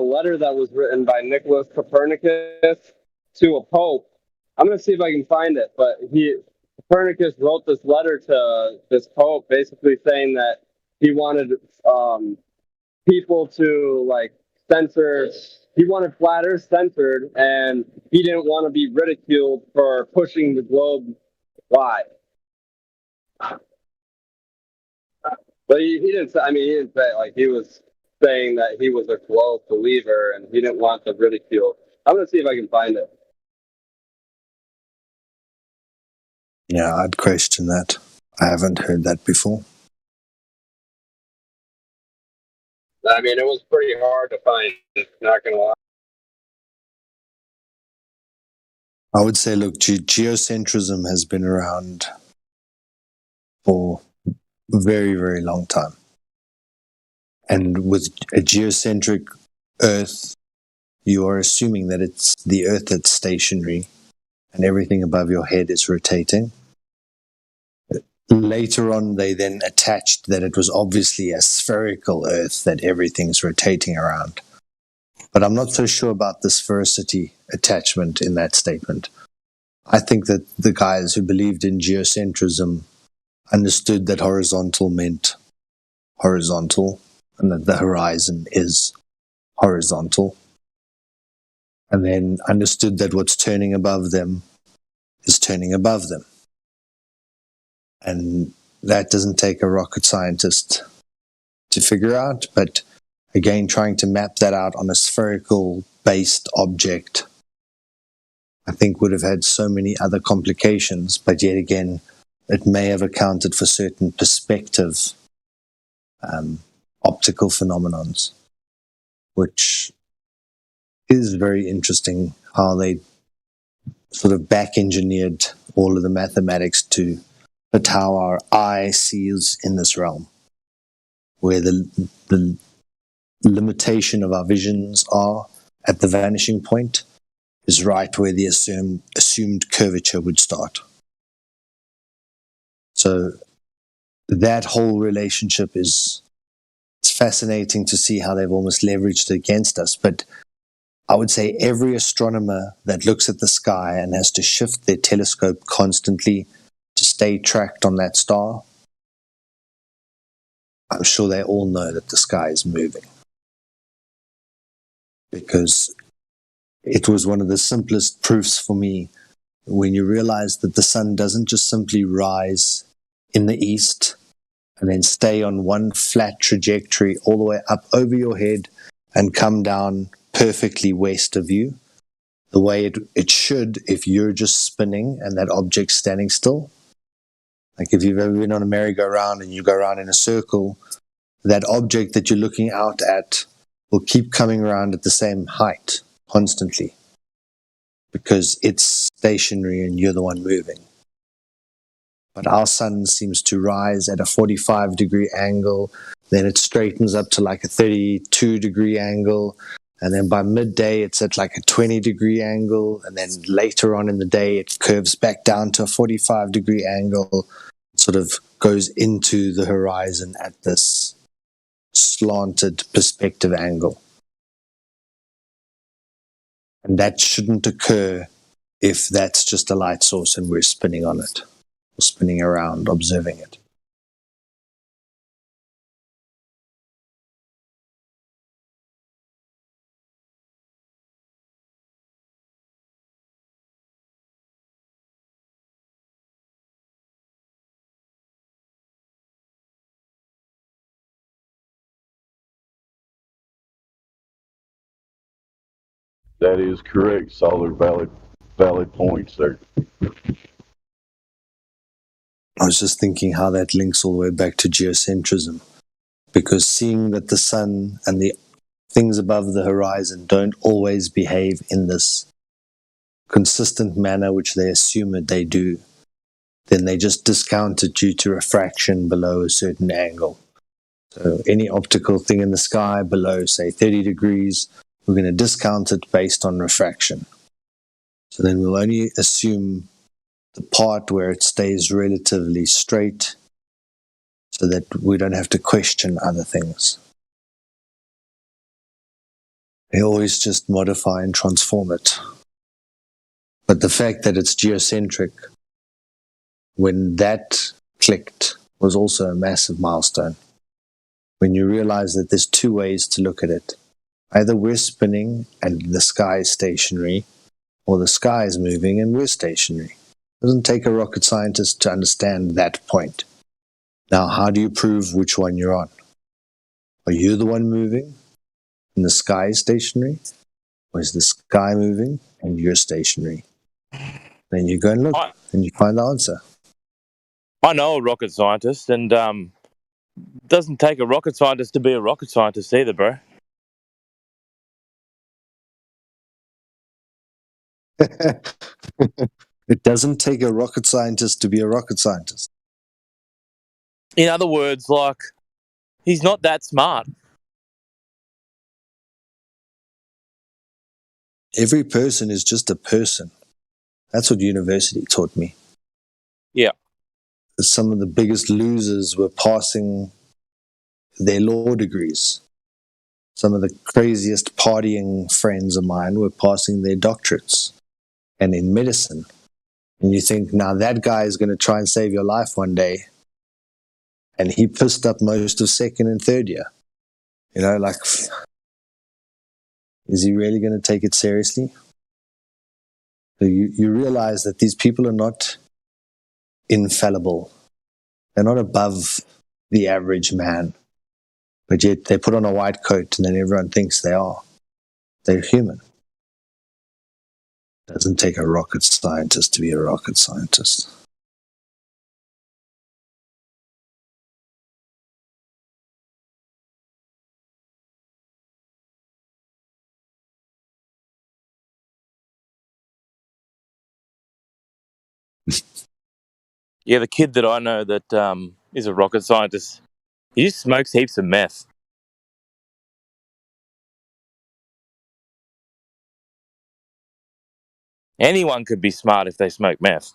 letter that was written by Nicholas Copernicus to a pope. I'm gonna see if I can find it, but Copernicus wrote this letter to this pope, basically saying that he wanted people to like censor. He wanted flat Earth censored, and he didn't want to be ridiculed for pushing the globe wide. But he didn't say. I mean, he didn't say like he was saying that he was a globe believer, and he didn't want the ridicule. I'm gonna see if I can find it. Yeah, I'd question that. I haven't heard that before. I mean, it was pretty hard to find. Not gonna lie. I would say, look, geocentrism has been around for a very, very long time. And with a geocentric Earth, you are assuming that it's the Earth that's stationary and everything above your head is rotating. Later on, they then attached that it was obviously a spherical Earth that everything's rotating around. But I'm not so sure about the sphericity attachment in that statement. I think that the guys who believed in geocentrism understood that horizontal meant horizontal and that the horizon is horizontal. And then understood that what's turning above them is turning above them. And that doesn't take a rocket scientist to figure out, but again, trying to map that out on a spherical based object, I think would have had so many other complications, but yet again, it may have accounted for certain perspective optical phenomenons, which is very interesting how they sort of back engineered all of the mathematics to but how our eye sees in this realm, where the limitation of our visions are at the vanishing point is right where the assumed curvature would start. So that whole relationship it's fascinating to see how they've almost leveraged it against us. But I would say every astronomer that looks at the sky and has to shift their telescope constantly to stay tracked on that star, I'm sure they all know that the sky is moving. Because it was one of the simplest proofs for me when you realize that the sun doesn't just simply rise in the east and then stay on one flat trajectory all the way up over your head and come down perfectly west of you, the way it should if you're just spinning and that object's standing still. Like if you've ever been on a merry-go-round and you go around in a circle, that object that you're looking out at will keep coming around at the same height constantly. because it's stationary and you're the one moving. But our sun seems to rise at a 45-degree angle, then it straightens up to like a 32-degree angle, and then by midday it's at like a 20-degree angle, and then later on in the day it curves back down to a 45-degree angle, sort of goes into the horizon at this slanted perspective angle. And that shouldn't occur if that's just a light source and we're spinning on it, or spinning around, observing it. That is correct. Solid, valid points there. I was just thinking how that links all the way back to geocentrism, because seeing that the sun and the things above the horizon don't always behave in this consistent manner which they assume that they do, then they just discount it due to refraction below a certain angle. So any optical thing in the sky below, say, 30 degrees, we're going to discount it based on refraction. So then we'll only assume the part where it stays relatively straight so that we don't have to question other things. They always just modify and transform it. But the fact that it's geocentric, when that clicked, was also a massive milestone. When you realize that there's two ways to look at it. Either we're spinning and the sky is stationary, or the sky is moving and we're stationary. It doesn't take a rocket scientist to understand that point. Now, how do you prove which one you're on? Are you the one moving and the sky is stationary? Or is the sky moving and you're stationary? Then you go and look and you find the answer. I know a rocket scientist, and it doesn't take a rocket scientist to be a rocket scientist either, bro. It doesn't take a rocket scientist to be a rocket scientist. In other words, like, he's not that smart. Every person is just a person. That's what university taught me. Yeah. Some of the biggest losers were passing their law degrees. Some of the craziest partying friends of mine were passing their doctorates. And in medicine. And you think, now that guy is going to try and save your life one day. And he pissed up most of second and third year. You know, like, is he really going to take it seriously? So you realize that these people are not infallible. They're not above the average man. But yet they put on a white coat and then everyone thinks they are. They're human. It doesn't take a rocket scientist to be a rocket scientist. Yeah, the kid that I know that is a rocket scientist, he just smokes heaps of meth. Anyone could be smart if they smoke meth.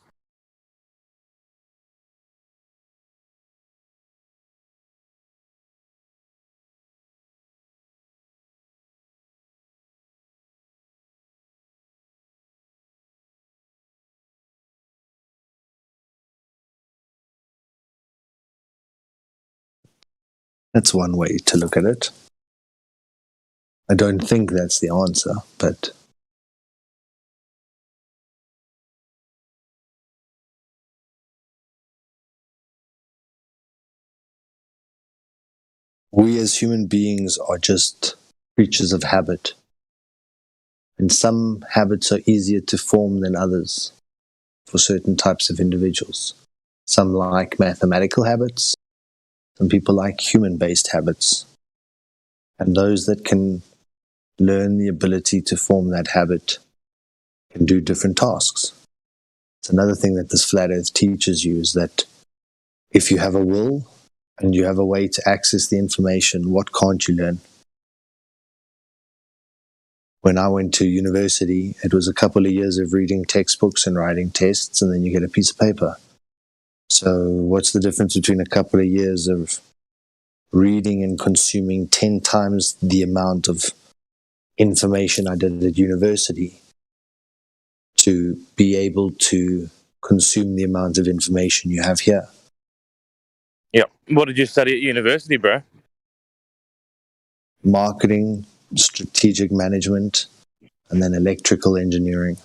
That's one way to look at it. I don't think that's the answer, but we as human beings are just creatures of habit. And some habits are easier to form than others for certain types of individuals. Some like mathematical habits. Some people like human-based habits. And those that can learn the ability to form that habit can do different tasks. It's another thing that this flat earth teaches you is that if you have a will and you have a way to access the information, what can't you learn? When I went to university, it was a couple of years of reading textbooks and writing tests, and then you get a piece of paper. So what's the difference between a couple of years of reading and consuming 10 times the amount of information I did at university to be able to consume the amount of information you have here? Yep. What did you study at university, bro? Marketing, strategic management, and then electrical engineering.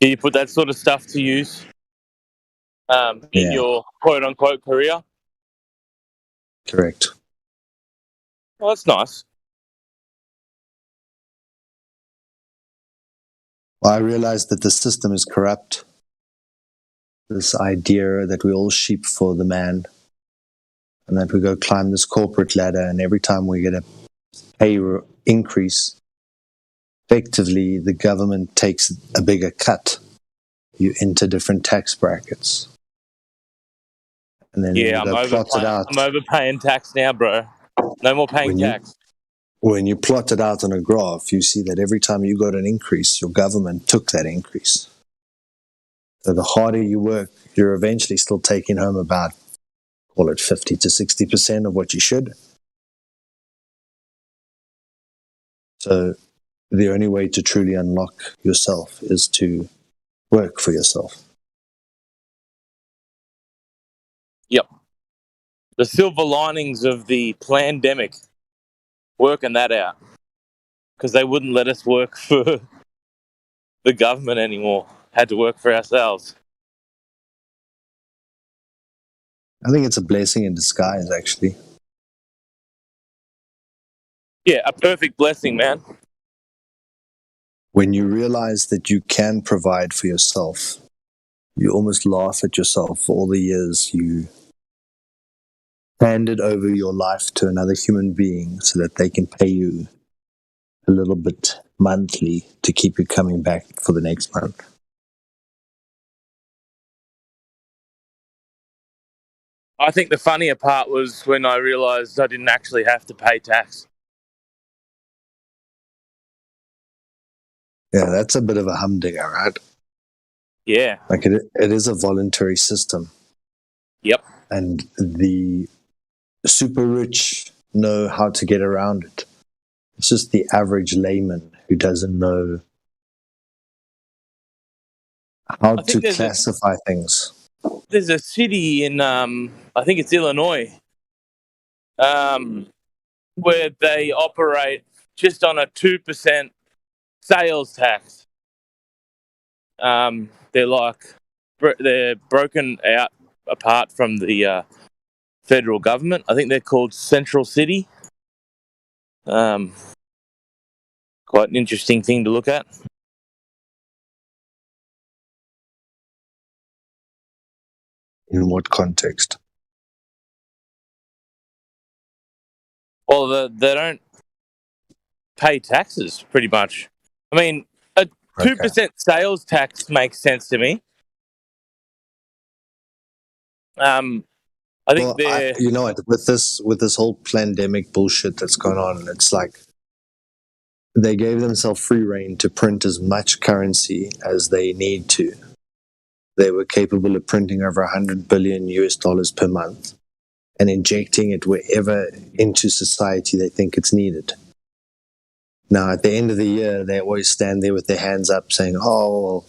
Do you put that sort of stuff to use in your quote-unquote career? Correct. Well, that's nice. Well, I realized that the system is corrupt. This idea that we all sheep for the man and that we go climb this corporate ladder, and every time we get a pay increase, effectively the government takes a bigger cut. You enter different tax brackets. And then Yeah, you go plot it out. I'm overpaying tax now, bro. No more paying tax. When you plot it out on a graph, you see that every time you got an increase, your government took that increase. So the harder you work, you're eventually still taking home about, call it 50 to 60% of what you should. So the only way to truly unlock yourself is to work for yourself. Yep. The silver linings of the pandemic, working that out. Because they wouldn't let us work for the government anymore. Had to work for ourselves. I think it's a blessing in disguise, actually. Yeah, a perfect blessing, man. When you realize that you can provide for yourself, you almost laugh at yourself for all the years you handed over your life to another human being so that they can pay you a little bit monthly to keep you coming back for the next month. I think the funnier part was when I realised I didn't actually have to pay tax. Yeah, that's a bit of a humdinger, right? Yeah. Like it is a voluntary system. Yep. And the super rich know how to get around it. It's just the average layman who doesn't know how to classify things. There's a city in, I think it's Illinois, where they operate just on a 2% sales tax. They're broken out apart from the federal government. I think they're called Central City. Quite an interesting thing to look at. In what context? Well, they don't pay taxes, pretty much. I mean, a 2% sales tax makes sense to me. I think you know what, with this whole pandemic bullshit that's going on, it's like they gave themselves free rein to print as much currency as they need to. They were capable of printing over $100 billion US per month and injecting it wherever into society they think it's needed. Now, at the end of the year, they always stand there with their hands up saying, oh, well,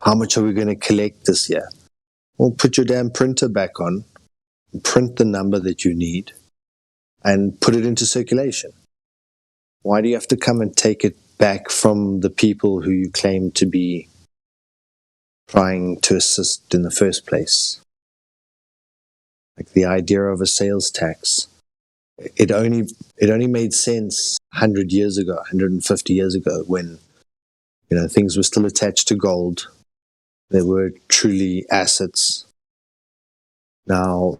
how much are we going to collect this year? Well, put your damn printer back on, print the number that you need, and put it into circulation. Why do you have to come and take it back from the people who you claim to be trying to assist in the first place? Like the idea of a sales tax, it only made sense 100 years ago, 150 years ago, when things were still attached to gold. They were truly assets. Now,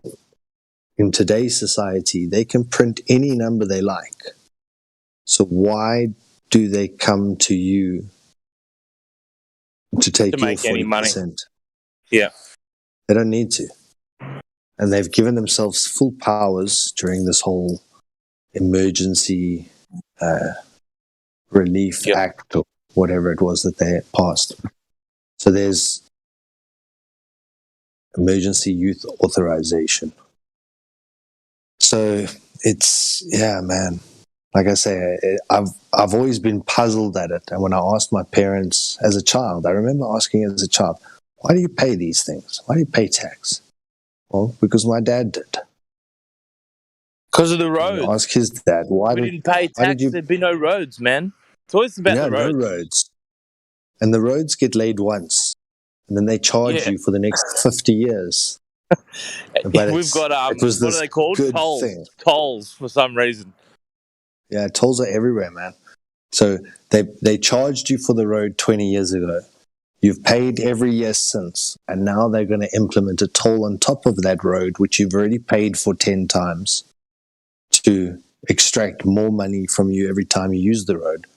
in today's society, they can print any number they like. So why do they come to you to take To your make any 40%? money. Yeah. They don't need to. And they've given themselves full powers during this whole emergency relief act or whatever it was that they passed. So there's emergency youth authorization. So it's, yeah, man. Like I say, I've always been puzzled at it. And when I asked my parents as a child, I remember asking as a child, why do you pay these things? Why do you pay tax? Well, because my dad did. Because of the roads. Ask his dad, why we didn't pay tax, there'd be no roads, man. It's always about the roads. No roads. And the roads get laid once. And then they charge you for the next 50 years. But We've got, it was what are this they called? good Tolls. thing. Tolls, for some reason. Yeah, tolls are everywhere, man. So they charged you for the road 20 years ago. You've paid every year since. And now they're going to implement a toll on top of that road, which you've already paid for 10 times, to extract more money from you every time you use the road.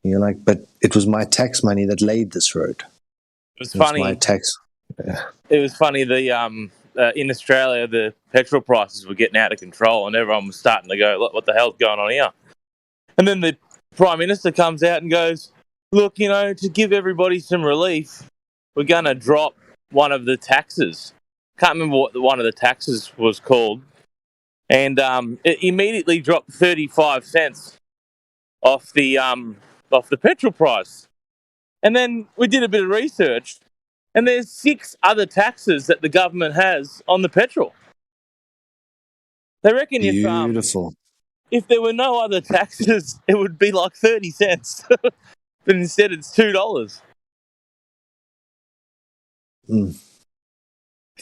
And you're like, but it was my tax money that laid this road. It was funny. My tax. It was funny. In Australia, the petrol prices were getting out of control, and everyone was starting to go, "Look, what the hell's going on here?" And then the Prime Minister comes out and goes, "Look, to give everybody some relief, we're going to drop one of the taxes." Can't remember what one of the taxes was called, and it immediately dropped 35 cents off the petrol price. And then we did a bit of research, and there's 6 other taxes that the government has on the petrol. They reckon if there were no other taxes, it would be like 30 cents. But instead it's $2. And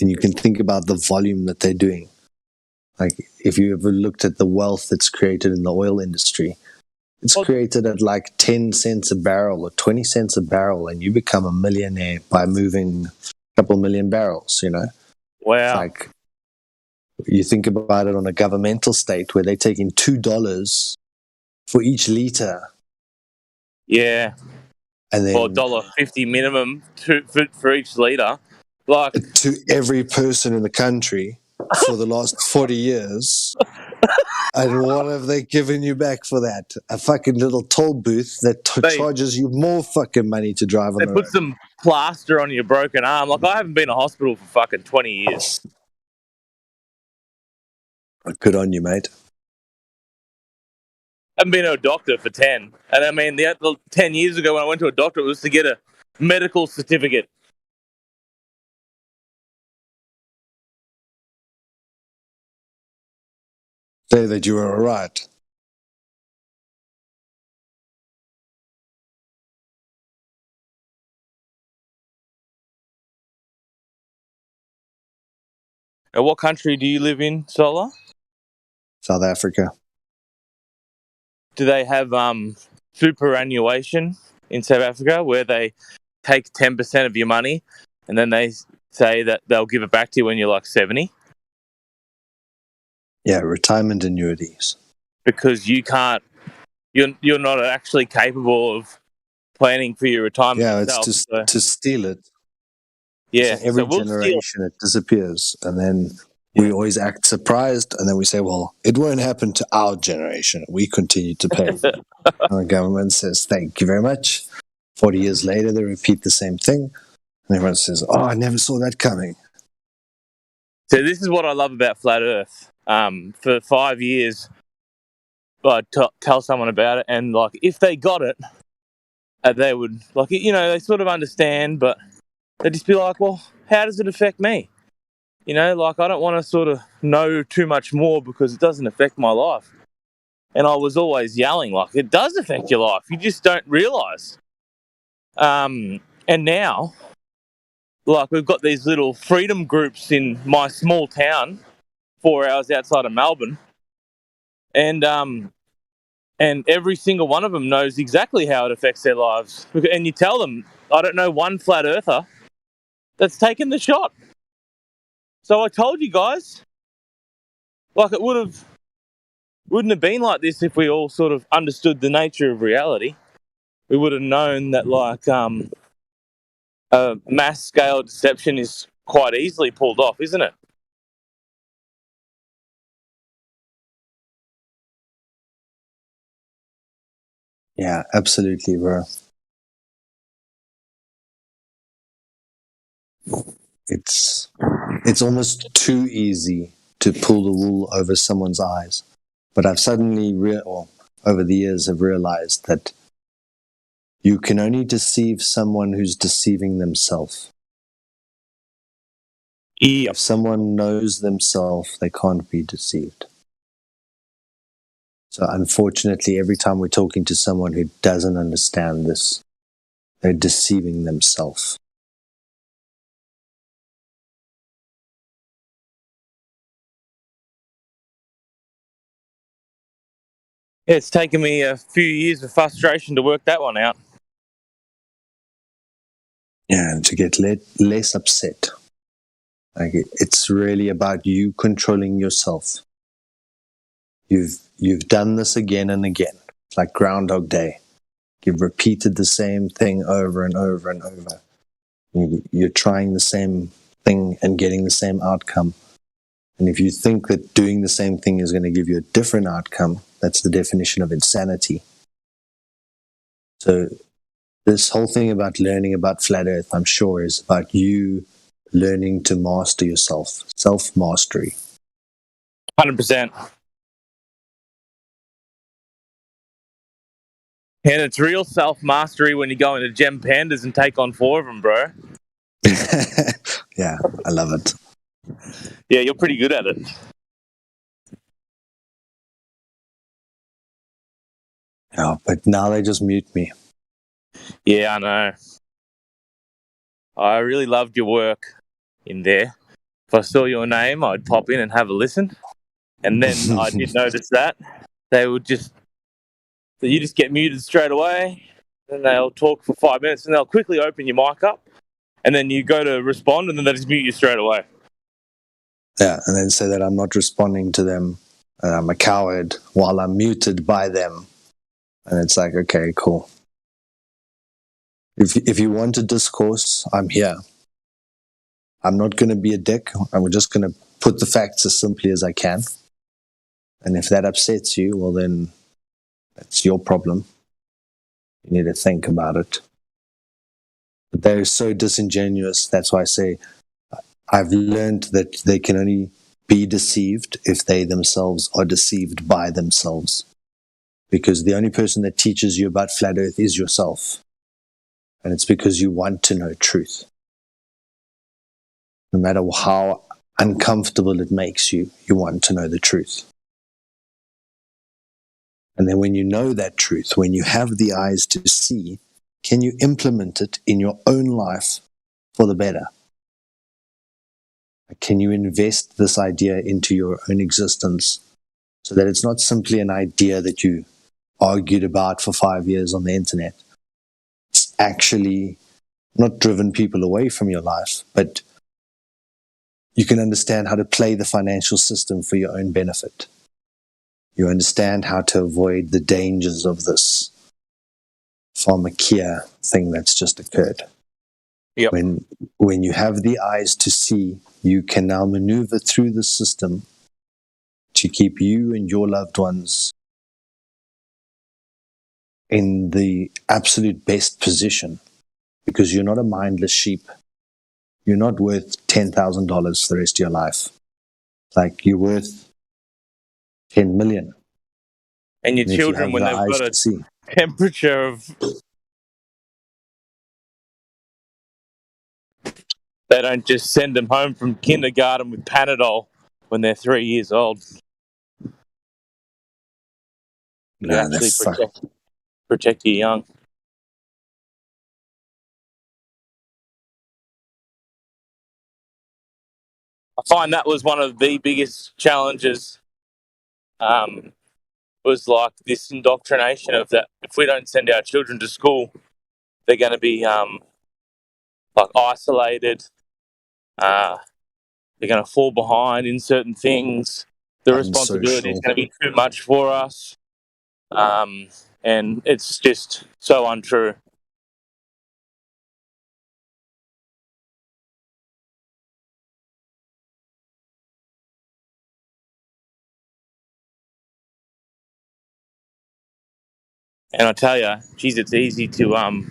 you can think about the volume that they're doing. Like, if you ever looked at the wealth that's created in the oil industry, it's created at like 10 cents a barrel or 20 cents a barrel, and you become a millionaire by moving a couple million barrels, Wow. It's like, you think about it on a governmental state where they're taking $2 for each liter. Yeah. And then or $1.50 minimum for each litre. Like, to every person in the country for the last 40 years. And what have they given you back for that? A fucking little toll booth that charges you more fucking money to drive on they the put road. some plaster on your broken arm. Like, I haven't been to hospital for fucking 20 years. Good on you, mate. I haven't been to a doctor for 10. And I mean, the 10 years ago when I went to a doctor, it was to get a medical certificate. Say that you were all right. Now, what country do you live in, Solar? South Africa. Do they have superannuation in South Africa where they take 10% of your money and then they say that they'll give it back to you when you're like 70? Yeah, retirement annuities. Because you can't, you're not actually capable of planning for your retirement. Yeah, yourself, it's to steal it. Yeah, so every so we'll generation it disappears, and then we always act surprised, and then we say, "Well, it won't happen to our generation. We continue to pay." And the government says, "Thank you very much." 40 years later, they repeat the same thing, and everyone says, "Oh, I never saw that coming." So this is what I love about Flat Earth. For 5 years, I'd tell someone about it, and like if they got it, they would like they sort of understand, but they'd just be like, "Well, how does it affect me?" Like I don't want to sort of know too much more because it doesn't affect my life. And I was always yelling like, "It does affect your life. You just don't realise." And now, like we've got these little freedom groups in my small town, 4 hours outside of Melbourne, and every single one of them knows exactly how it affects their lives. And you tell them, I don't know one flat earther that's taken the shot. So I told you guys, like it wouldn't have been like this if we all sort of understood the nature of reality. We would have known that mass scale deception is quite easily pulled off, isn't it? Yeah, absolutely, bro. It's almost too easy to pull the wool over someone's eyes. But I've suddenly over the years have realized that you can only deceive someone who's deceiving themselves. Yep. If someone knows themselves, they can't be deceived. So unfortunately, every time we're talking to someone who doesn't understand this, they're deceiving themselves. Yeah, it's taken me a few years of frustration to work that one out. Yeah, and to get less upset. Like it's really about you controlling yourself. You've done this again and again. It's like Groundhog Day. You've repeated the same thing over and over and over. You're trying the same thing and getting the same outcome. And if you think that doing the same thing is going to give you a different outcome, that's the definition of insanity. So this whole thing about learning about Flat Earth, I'm sure, is about you learning to master yourself, self-mastery. 100%. And it's real self-mastery when you go into Gem Pandas and take on 4 of them, bro. Yeah, I love it. Yeah, you're pretty good at it. Yeah, but now they just mute me. Yeah, I know. I really loved your work in there. If I saw your name, I'd pop in and have a listen. And then I did notice that you just get muted straight away. Then they'll talk for 5 minutes and they'll quickly open your mic up. And then you go to respond and then they just mute you straight away. Yeah, and then say that I'm not responding to them. I'm a coward while I'm muted by them. And it's like, okay, cool. If you want a discourse, I'm here. I'm not going to be a dick. I'm just going to put the facts as simply as I can. And if that upsets you, well, then that's your problem. You need to think about it. But they're so disingenuous. That's why I say I've learned that they can only be deceived if they themselves are deceived by themselves. Because the only person that teaches you about Flat Earth is yourself. And it's because you want to know truth. No matter how uncomfortable it makes you, you want to know the truth. And then when you know that truth, when you have the eyes to see, can you implement it in your own life for the better? Can you invest this idea into your own existence so that it's not simply an idea that you argued about for 5 years on the internet? It's actually not driven people away from your life, but you can understand how to play the financial system for your own benefit. You understand how to avoid the dangers of this pharmakeia thing that's just occurred. Yep. When you have the eyes to see, you can now maneuver through the system to keep you and your loved ones in the absolute best position, because you're not a mindless sheep. You're not worth $10,000 for the rest of your life. Like, you're worth 10 million. And your And if you children, have when the they've eyes got a to see. temperature of... They don't just send them home from kindergarten with Panadol when they're 3 years old. You No, actually protect your young. I find that was one of the biggest challenges, was like this indoctrination of that if we don't send our children to school, they're going to be like isolated. They're going to fall behind in certain things. the responsibility is going to be too much for us. And it's just so untrue. And I tell you, geez, it's easy to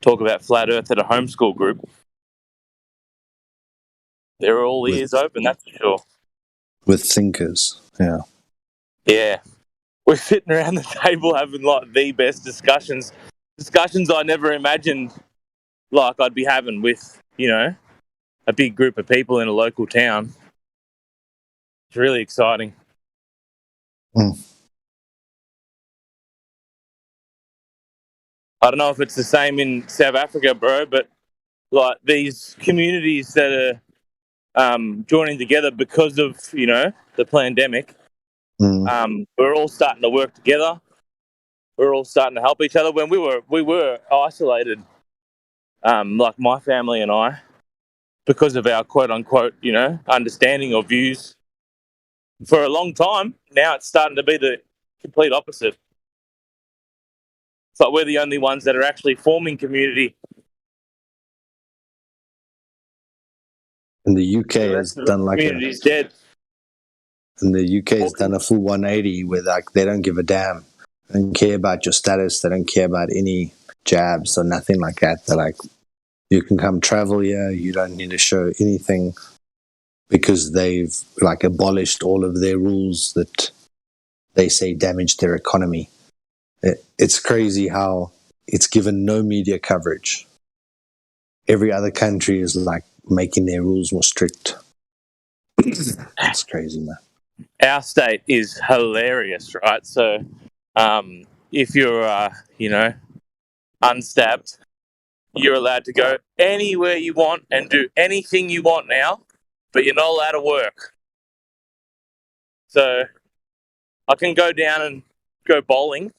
talk about flat Earth at a homeschool group. They're all ears open, that's for sure. With thinkers, yeah. Yeah. We're sitting around the table having like the best discussions I never imagined like I'd be having with, you know, a big group of people in a local town. It's really exciting. Mm. I don't know if it's the same in South Africa, bro, but like these communities that are joining together because of, you know, the pandemic, we're all starting to work together. We're all starting to help each other. When we were isolated, like my family and I, because of our quote unquote, you know, understanding or views for a long time. Now it's starting to be the complete opposite. It's like we're the only ones that are actually forming community. And the UK has done like community's dead. And the UK has done a full 180 where like they don't give a damn. They don't care about your status. They don't care about any jabs or nothing like that. They're like, you can come travel here. You don't need to show anything because they've like abolished all of their rules that they say damage their economy. It's crazy how it's given no media coverage. Every other country is like making their rules more strict. It's crazy, man. Our state is hilarious, right? So if you're, you know, unstabbed, you're allowed to go anywhere you want and do anything you want now, but you're not allowed to work. So I can go down and go bowling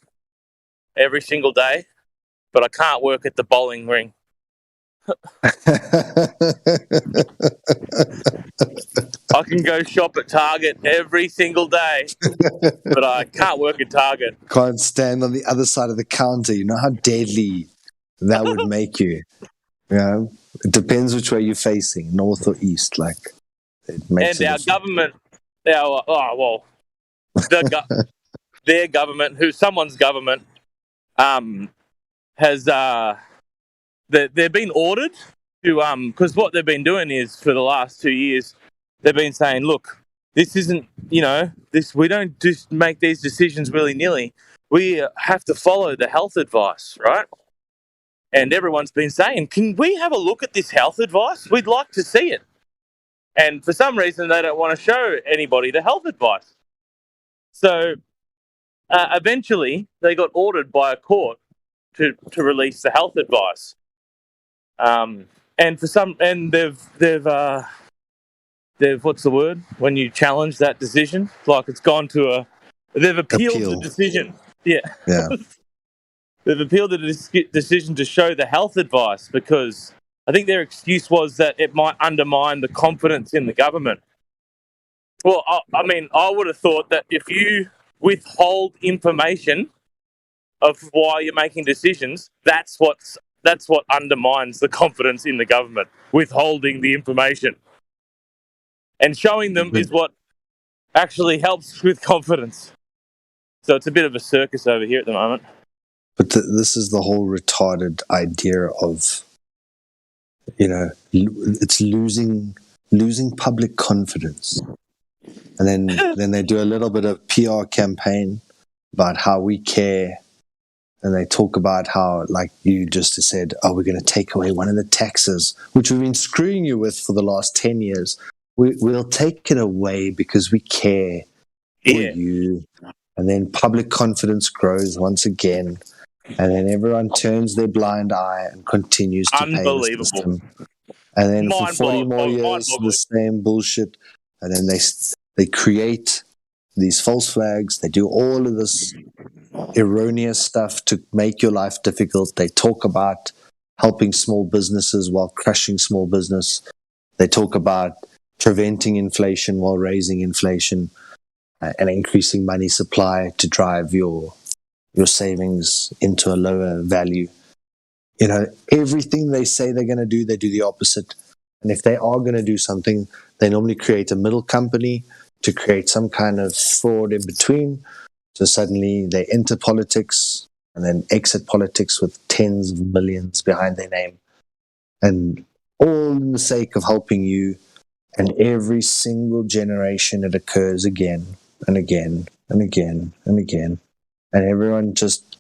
every single day, but I can't work at the bowling ring. I can go shop at Target every single day, but I can't work at Target. Can't stand on the other side of the counter. You know how deadly that would make you. You know, it depends which way you're facing, north or east. Like, it makes And our government, their government, someone's government, has they've been ordered to because what they've been doing is for the last 2 years they've been saying, look, this isn't, you know, this, we don't just make these decisions willy-nilly. We have to follow the health advice, right? And everyone's been saying, can we have a look at this health advice? We'd like to see it. And for some reason, they don't want to show anybody the health advice. So eventually, they got ordered by a court to release the health advice. And they've what's the word when you challenge that decision? Like it's gone to they've appealed the decision. Yeah. They've appealed the decision to show the health advice because I think their excuse was that it might undermine the confidence in the government. Well, I mean, I would have thought that if you withhold information of why you're making decisions, that's what undermines the confidence in the government, withholding the information. And showing them is what actually helps with confidence. So it's a bit of a circus over here at the moment. But this is the whole retarded idea of, you know, it's losing public confidence. And then they do a little bit of PR campaign about how we care. And they talk about how, like you just said, oh, we're going to take away one of the taxes, which we've been screwing you with for the last 10 years. We'll take it away because we care for you. And then public confidence grows once again. And then everyone turns their blind eye and continues to pay the system. And then for 40 more years, the same bullshit. And then they create these false flags. They do all of this erroneous stuff to make your life difficult. They talk about helping small businesses while crushing small business. They talk about preventing inflation while raising inflation. and increasing money supply to drive your savings into a lower value. Everything they say they're going to do, they do the opposite. And if they are going to do something, they normally create a middle company to create some kind of fraud in between. So suddenly they enter politics and then exit politics with tens of millions behind their name. And all in the sake of helping you. And every single generation it occurs again and again and again and again. And everyone just,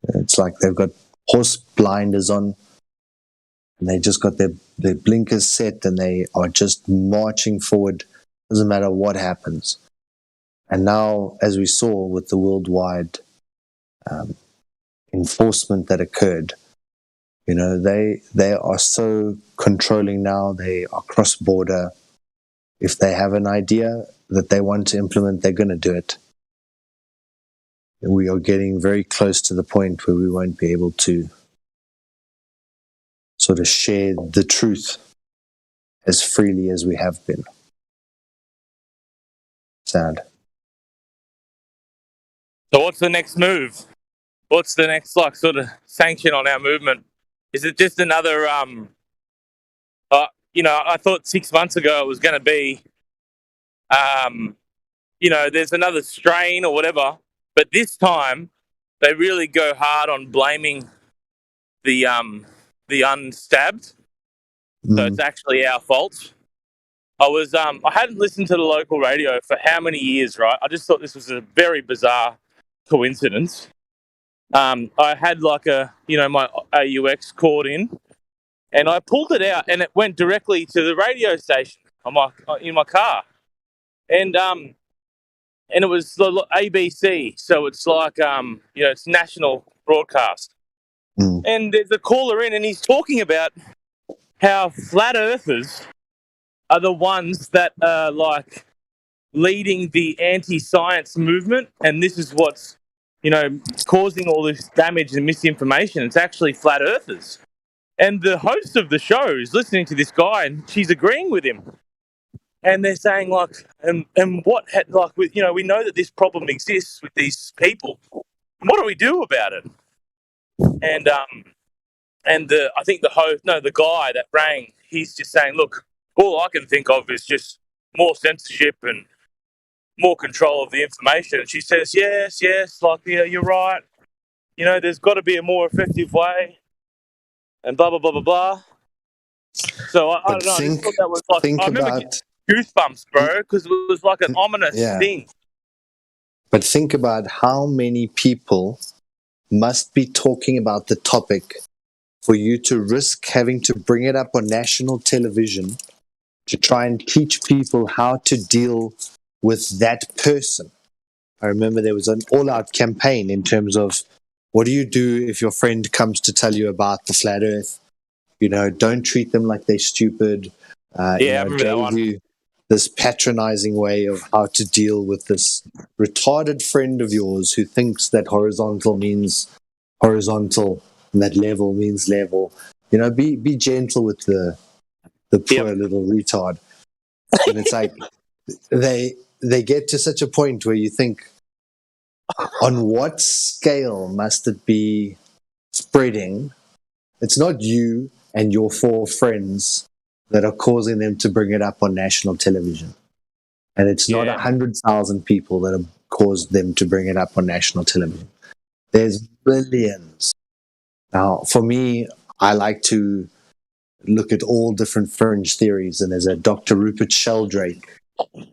it's like they've got horse blinders on and they just got their blinkers set and they are just marching forward. Doesn't matter what happens. And now, as we saw with the worldwide enforcement that occurred, they are so controlling now. They are cross-border. If they have an idea that they want to implement, they're going to do it. We are getting very close to the point where we won't be able to sort of share the truth as freely as we have been. Sad. So what's the next move? What's the next sort of sanction on our movement? Is it just another? I thought 6 months ago it was going to be, there's another strain or whatever. But this time they really go hard on blaming the unstabbed. So it's actually our fault. I hadn't listened to the local radio for how many years, right? I just thought this was a very bizarre coincidence. I had my AUX cord in, and I pulled it out, and it went directly to the radio station in my car, and it was the ABC, so it's it's national broadcast, and there's a caller in, and he's talking about how flat earthers are the ones that are leading the anti-science movement, and this is what's causing all this damage and misinformation. It's actually flat earthers. And the host of the show is listening to this guy and she's agreeing with him. And they're saying we know that this problem exists with these people. What do we do about it? And I think the guy that rang, he's just saying, look, all I can think of is just more censorship and more control of the information. And she says, yes, you're right. There's got to be a more effective way, and blah, blah, blah, blah, blah. So I don't know. I just thought that was I remember getting goosebumps, bro, because it was like an ominous thing. But think about how many people must be talking about the topic for you to risk having to bring it up on national television to try and teach people how to deal with that person. I remember there was an all-out campaign in terms of what do you do if your friend comes to tell you about the flat earth? Don't treat them like they're stupid. I remember that one. This patronizing way of how to deal with this retarded friend of yours who thinks that horizontal means horizontal and that level means level. Be gentle with the poor little retard. And it's like they get to such a point where you think, on what scale must it be spreading? It's not you and your 4 friends that are causing them to bring it up on national television. And it's not 100,000 people that have caused them to bring it up on national television. There's billions. Now, for me, I like to look at all different fringe theories, and there's a Dr. Rupert Sheldrake.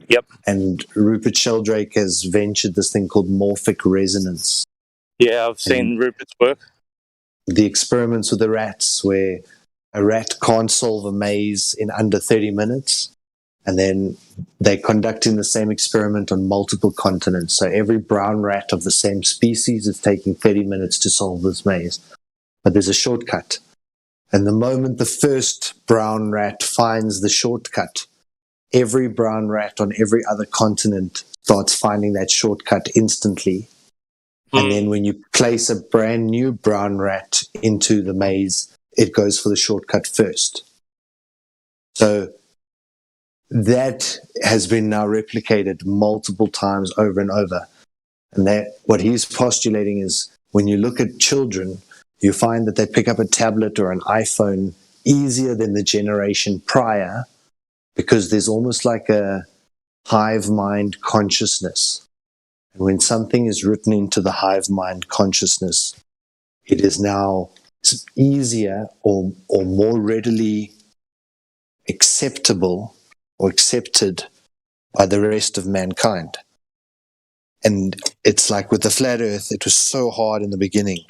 Yep. And Rupert Sheldrake has ventured this thing called morphic resonance. Yeah, I've seen Rupert's work. The experiments with the rats, where a rat can't solve a maze in under 30 minutes, and then they're conducting the same experiment on multiple continents. So every brown rat of the same species is taking 30 minutes to solve this maze. But there's a shortcut. And the moment the first brown rat finds the shortcut, every brown rat on every other continent starts finding that shortcut instantly. And then when you place a brand new brown rat into the maze, it goes for the shortcut first. So that has been now replicated multiple times over and over. And that what he's postulating is when you look at children, you find that they pick up a tablet or an iPhone easier than the generation prior because there's almost like a hive mind consciousness. And when something is written into the hive mind consciousness, it is now easier or more readily acceptable or accepted by the rest of mankind. And it's like with the flat earth, it was so hard in the beginning,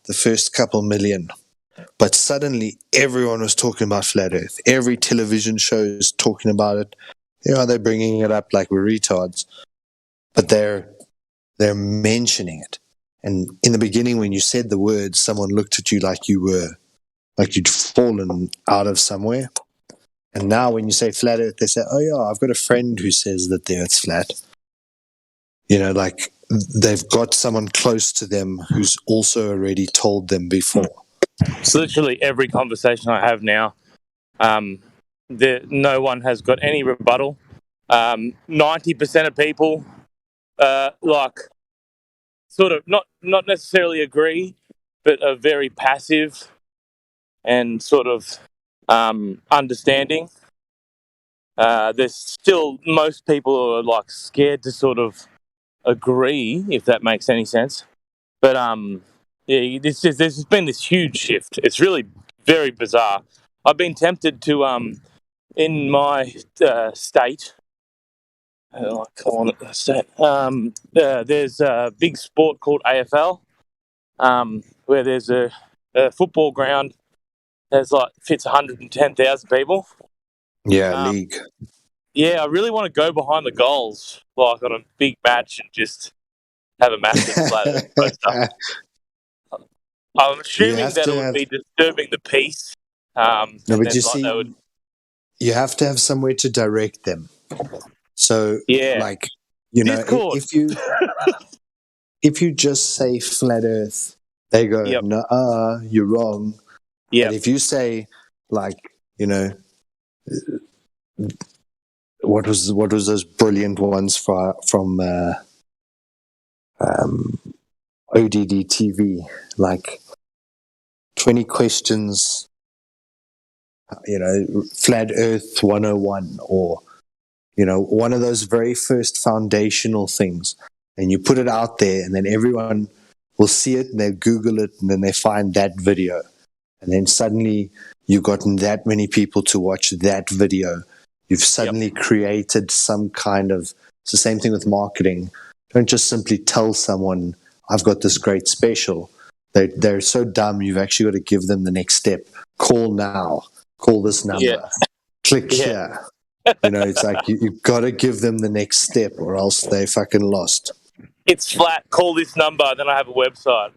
the first couple million. But suddenly everyone was talking about flat earth. Every television show is talking about it. They're bringing it up like we're retards. But they're mentioning it. And in the beginning, when you said the word, someone looked at you like you'd fallen out of somewhere. And now when you say flat earth, they say, oh yeah, I've got a friend who says that the earth's flat. Like they've got someone close to them who's also already told them before. So literally every conversation I have now, no one has got any rebuttal. 90% of people, sort of not necessarily agree, but are very passive and sort of understanding. There's still most people are scared to sort of agree, if that makes any sense. But there's been this huge shift. It's really very bizarre. I've been tempted to in my state. There's a big sport called AFL, where there's a football ground. There's fits 110,000 people. Yeah, league. Yeah, I really want to go behind the goals, on a big match, and just have a massive flat earth poster. I'm assuming that it would be disturbing the peace. No, but you see, you have to have somewhere to direct them. So, Discord. if you just say flat Earth, they go, "No, you're wrong." Yeah. But if you say, what was those brilliant ones from ODD TV, 20 questions, flat Earth 101, or one of those very first foundational things, and you put it out there, and then everyone will see it, and they Google it, and then they find that video, and then suddenly you've gotten that many people to watch that video. You've suddenly created some kind of. It's the same thing with marketing. Don't just simply tell someone, I've got this great special. They're so dumb, you've actually got to give them the next step. Call now. Call this number. Click here. It's like you've got to give them the next step, or else they fucking lost. It's flat. Call this number, then I have a website.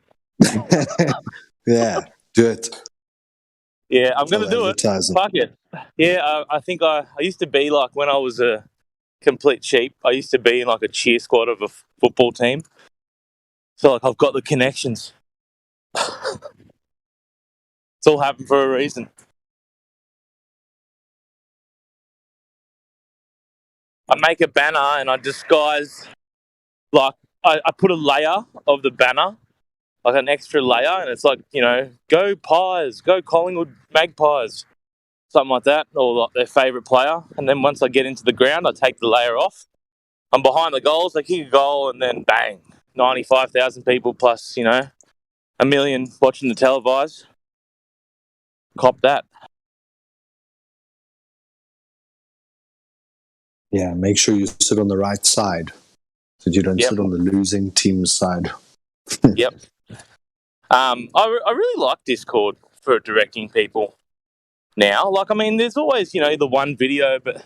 Yeah, do it. Yeah, I'm going to do it. Fuck it. Yeah, I think I used to be when I was a complete sheep, I used to be in a cheer squad of a football team. So I've got the connections. It's all happened for a reason. I make a banner and I disguise, I put a layer of the banner, an extra layer, and it's go Pies, go Collingwood Magpies, something like that, or their favourite player. And then once I get into the ground, I take the layer off. I'm behind the goals, they kick a goal, and then bang, 95,000 people plus, 1 million watching the televised. Cop that. Yeah, make sure you sit on the right side so you don't sit on the losing team's side. Yep. I really like Discord for directing people now. There's always, the one video, but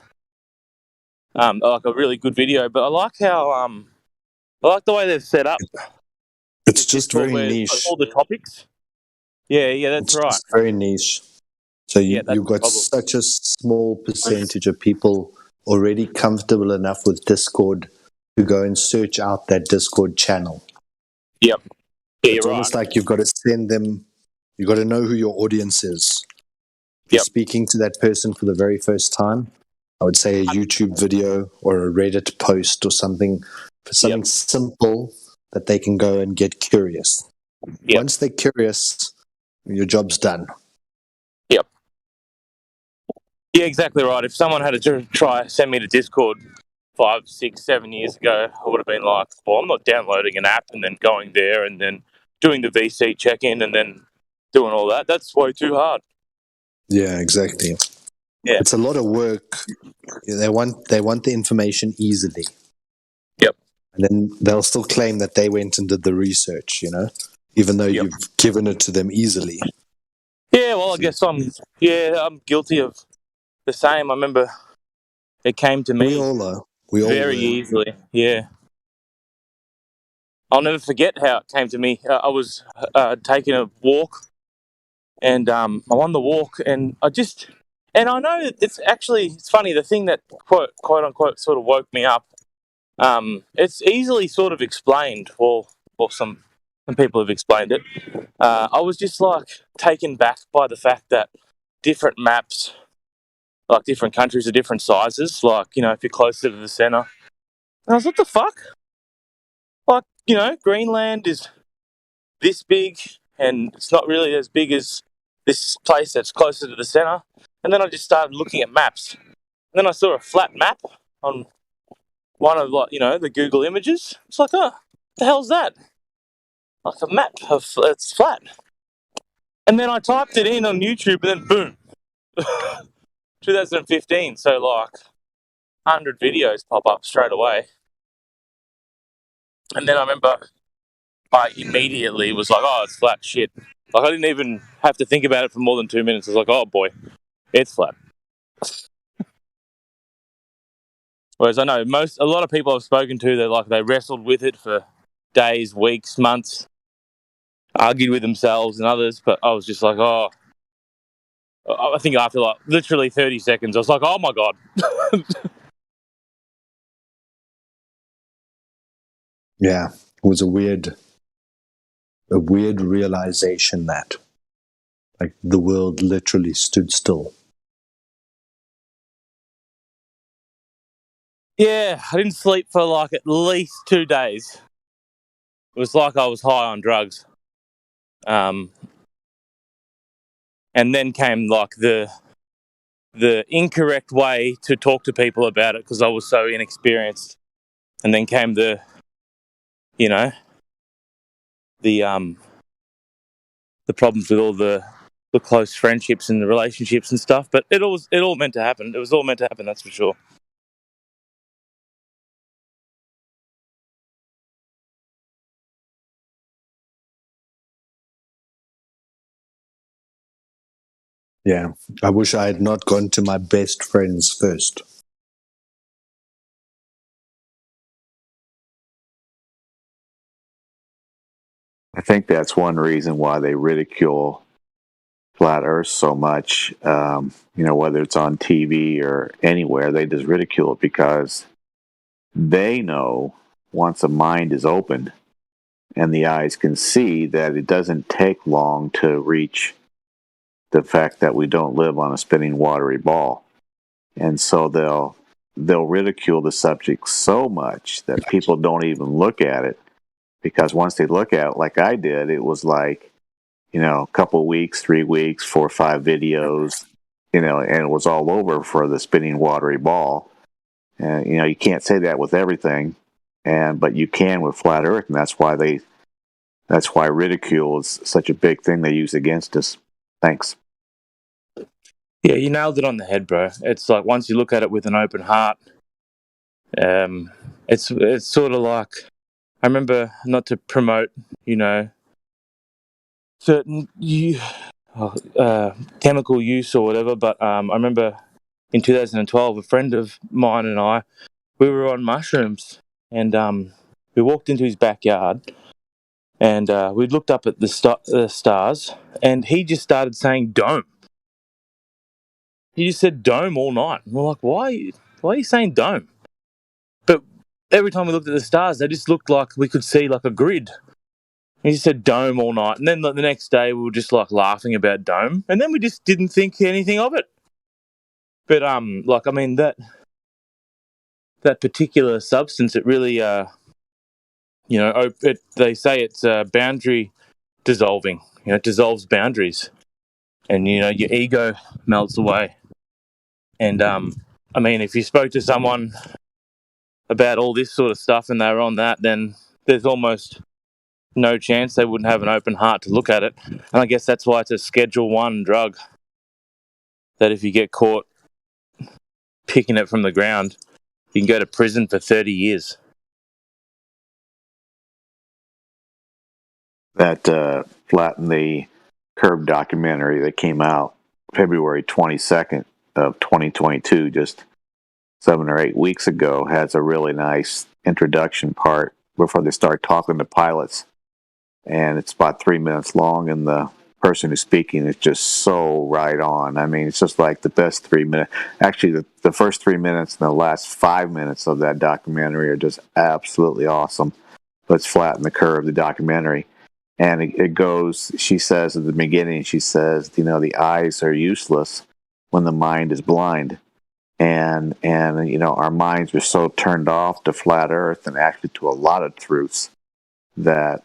a really good video. But I like how I like the way they've set up. It's just very niche. All the topics. Yeah, that's right. It's very niche. So you've got such a small percentage of people already comfortable enough with Discord to go and search out that Discord channel. Yep. Yeah, it's almost like you've got to send them, you've got to know who your audience is. If you're speaking to that person for the very first time, I would say a YouTube video or a Reddit post or something, for something simple that they can go and get curious. Once they're curious, your job's done. Yep. Yeah, exactly right. If someone had to try send me to Discord 5, 6, 7 years ago, I would have been like, well, I'm not downloading an app and then going there and then doing the VC check-in and then doing all that. That's way too hard. Yeah, exactly. Yeah. It's a lot of work. They want the information easily. Yep. And then they'll still claim that they went and did the research, even though you've given it to them easily. Yeah, well, I guess I'm guilty of the same. I remember it came to me We all are. We all very were. easily. Yeah. I'll never forget how it came to me. I was taking a walk, and I'm on the walk, and I know it's funny, the thing that quote unquote sort of woke me up. It's easily sort of explained. Well, some people have explained it. I was just like taken back by the fact that different maps, like different countries are different sizes. Like, if you're closer to the center, and I was, what the fuck? Like, Greenland is this big, and it's not really as big as this place that's closer to the center. And then I just started looking at maps. And then I saw a flat map on one of, the Google images. It's like, oh, what the hell's that? Like a map, it's flat. And then I typed it in on YouTube, and then boom, 2015. So like 100 videos pop up straight away. And then I remember I immediately was like, oh, it's flat, shit. Like, I didn't even have to think about it for more than 2 minutes. I was like, oh boy, it's flat. Whereas I know a lot of people I've spoken to, they wrestled with it for days, weeks, months, argued with themselves and others, but I was just like, oh, I think after like literally 30 seconds, I was like, oh my God. Yeah, it was a weird realization that, like, the world literally stood still. Yeah, I didn't sleep for like at least 2 days. It was like I was high on drugs. And then came like the incorrect way to talk to people about it because I was so inexperienced. And then came the problems with all the close friendships and the relationships and stuff. But it all meant to happen. It was all meant to happen, that's for sure. Yeah, I wish I had not gone to my best friends first. I think that's one reason why they ridicule flat Earth so much. Whether it's on TV or anywhere, they just ridicule it because they know once a mind is opened and the eyes can see that it doesn't take long to reach the fact that we don't live on a spinning watery ball. And so they'll ridicule the subject so much that people don't even look at it, because once they look at it, like I did, it was like, a couple of weeks, 3 weeks, 4 or 5 videos, and it was all over for the spinning watery ball. And, you can't say that with everything, but you can with flat Earth, and that's why ridicule is such a big thing they use against us. Thanks. Yeah, you nailed it on the head, bro. It's like once you look at it with an open heart, it's sort of like, I remember, not to promote, certain chemical use or whatever, but I remember in 2012, a friend of mine and I, we were on mushrooms, and we walked into his backyard, and we looked up at the stars, and he just started saying dome. He just said dome all night. And we're like, why are you saying dome? But every time we looked at the stars, they just looked like we could see like a grid. He just said dome all night. And then the next day we were just like laughing about dome. And then we just didn't think anything of it. But like I mean that particular substance, it really they say it's boundary dissolving. It dissolves boundaries, and your ego melts away. And I mean, if you spoke to someone about all this sort of stuff and they were on that, then there's almost no chance they wouldn't have an open heart to look at it. And I guess that's why it's a Schedule 1 drug, that if you get caught picking it from the ground, you can go to prison for 30 years. That Flatten the Curb documentary that came out February 22nd of 2022, just 7 or 8 weeks ago, has a really nice introduction part before they start talking to pilots. And it's about 3 minutes long, and the person who's speaking is just so right on. I mean, it's just like the best 3 minutes. Actually, the first 3 minutes and the last 5 minutes of that documentary are just absolutely awesome. Let's Flatten the Curve, the documentary. And it goes, she says at the beginning, she says, the eyes are useless when the mind is blind. And our minds are so turned off to flat Earth and actually to a lot of truths that,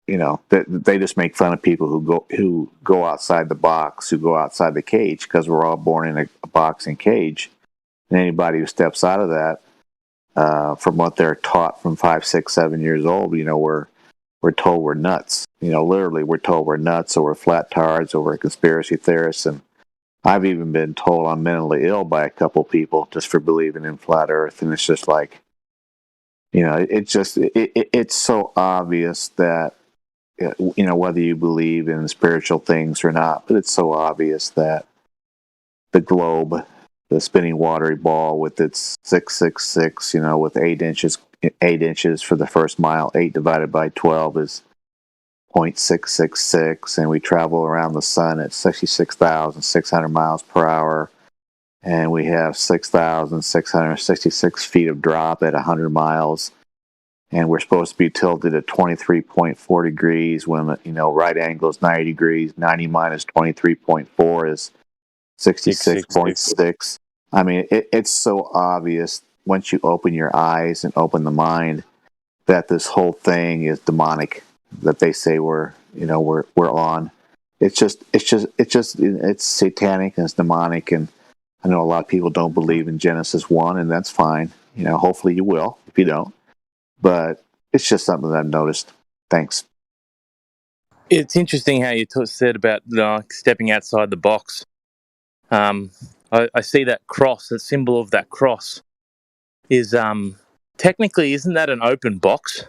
that they just make fun of people who go outside the box, who go outside the cage, because we're all born in a boxing cage. And anybody who steps out of that, from what they're taught from 5, 6, 7 years old, we're told we're nuts. Literally, we're told we're nuts, or we're flat tards, or we're conspiracy theorists. And I've even been told I'm mentally ill by a couple people just for believing in flat Earth. And it's just like, it's so obvious that, whether you believe in spiritual things or not, but it's so obvious that the globe, the spinning watery ball with its 666, with 8 inches for the first mile, 8 divided by 12 is 0.666, and we travel around the sun at 66,600 miles per hour, and we have 6,666 feet of drop at 100 miles, and we're supposed to be tilted at 23.4 degrees when, right angle is 90 degrees. 90 minus 23.4 is 66.6. I mean, it's so obvious once you open your eyes and open the mind that this whole thing is demonic, that they say we're on. It's satanic and it's demonic. And I know a lot of people don't believe in Genesis 1, and that's fine. Hopefully you will if you don't. But it's just something that I've noticed. Thanks. It's interesting how you said about stepping outside the box. I see that cross, the symbol of that cross is technically, isn't that an open box?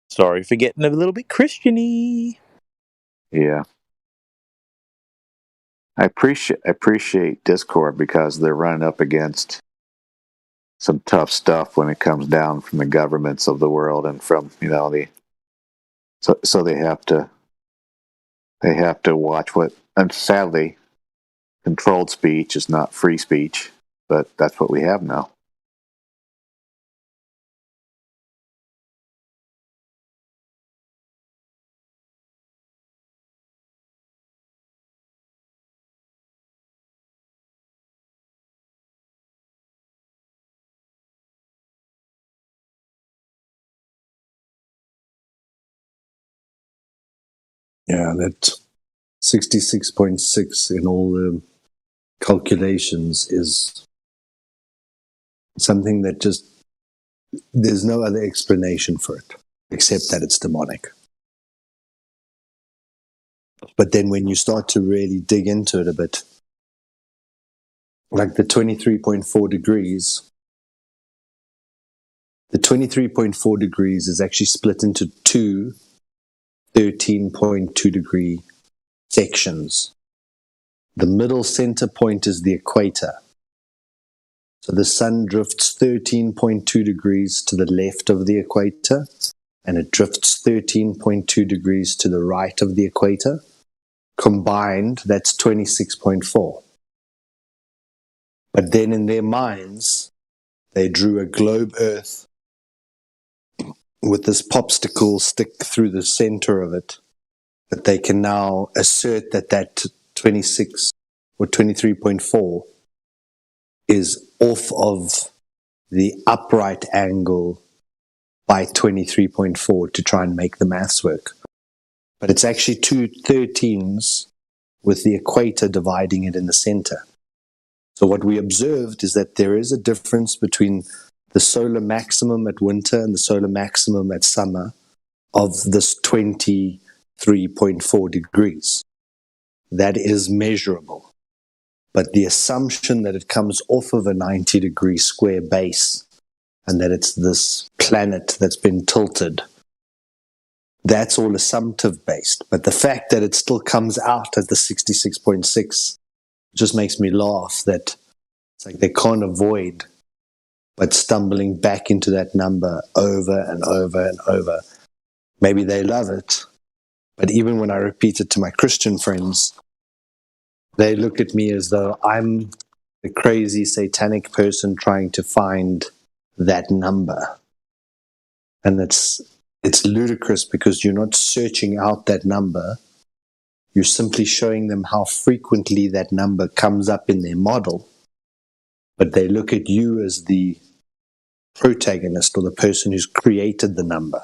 Sorry for getting a little bit Christian-y. Yeah. I appreciate Discord because they're running up against some tough stuff when it comes down from the governments of the world and from so they have to watch what, and sadly, controlled speech is not free speech, but that's what we have now. Yeah, that 66.6 in all the calculations is something that just, there's no other explanation for it except that it's demonic. But then when you start to really dig into it a bit, like the 23.4 degrees, the 23.4 degrees is actually split into two 13.2 degree sections. The middle center point is the equator. So the sun drifts 13.2 degrees to the left of the equator, and it drifts 13.2 degrees to the right of the equator. Combined, that's 26.4. But then in their minds, they drew a globe Earth with this popsicle stick through the center of it, that they can now assert that 26 or 23.4 is off of the upright angle by 23.4 to try and make the maths work. But it's actually two 13s with the equator dividing it in the center. So what we observed is that there is a difference between the solar maximum at winter and the solar maximum at summer of this 23.4 degrees. That is measurable. But the assumption that it comes off of a 90-degree square base and that it's this planet that's been tilted, that's all assumptive based. But the fact that it still comes out at the 66.6 just makes me laugh, that it's like they can't avoid but stumbling back into that number over and over and over. Maybe they love it, but even when I repeat it to my Christian friends, they look at me as though I'm the crazy satanic person trying to find that number. And it's ludicrous, because you're not searching out that number. You're simply showing them how frequently that number comes up in their model. But they look at you as the protagonist or the person who's created the number.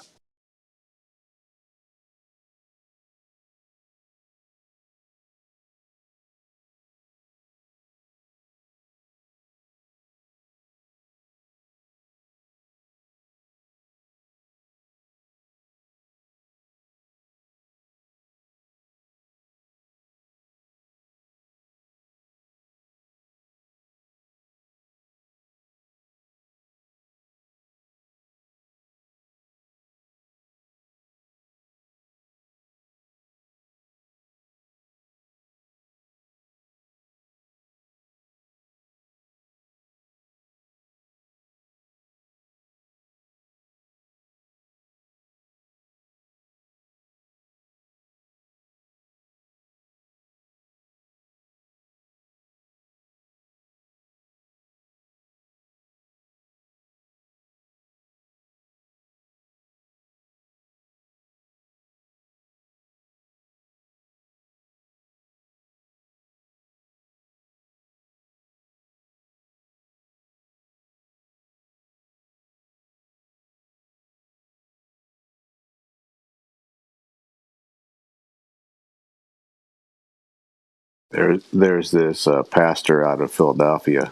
There's this pastor out of Philadelphia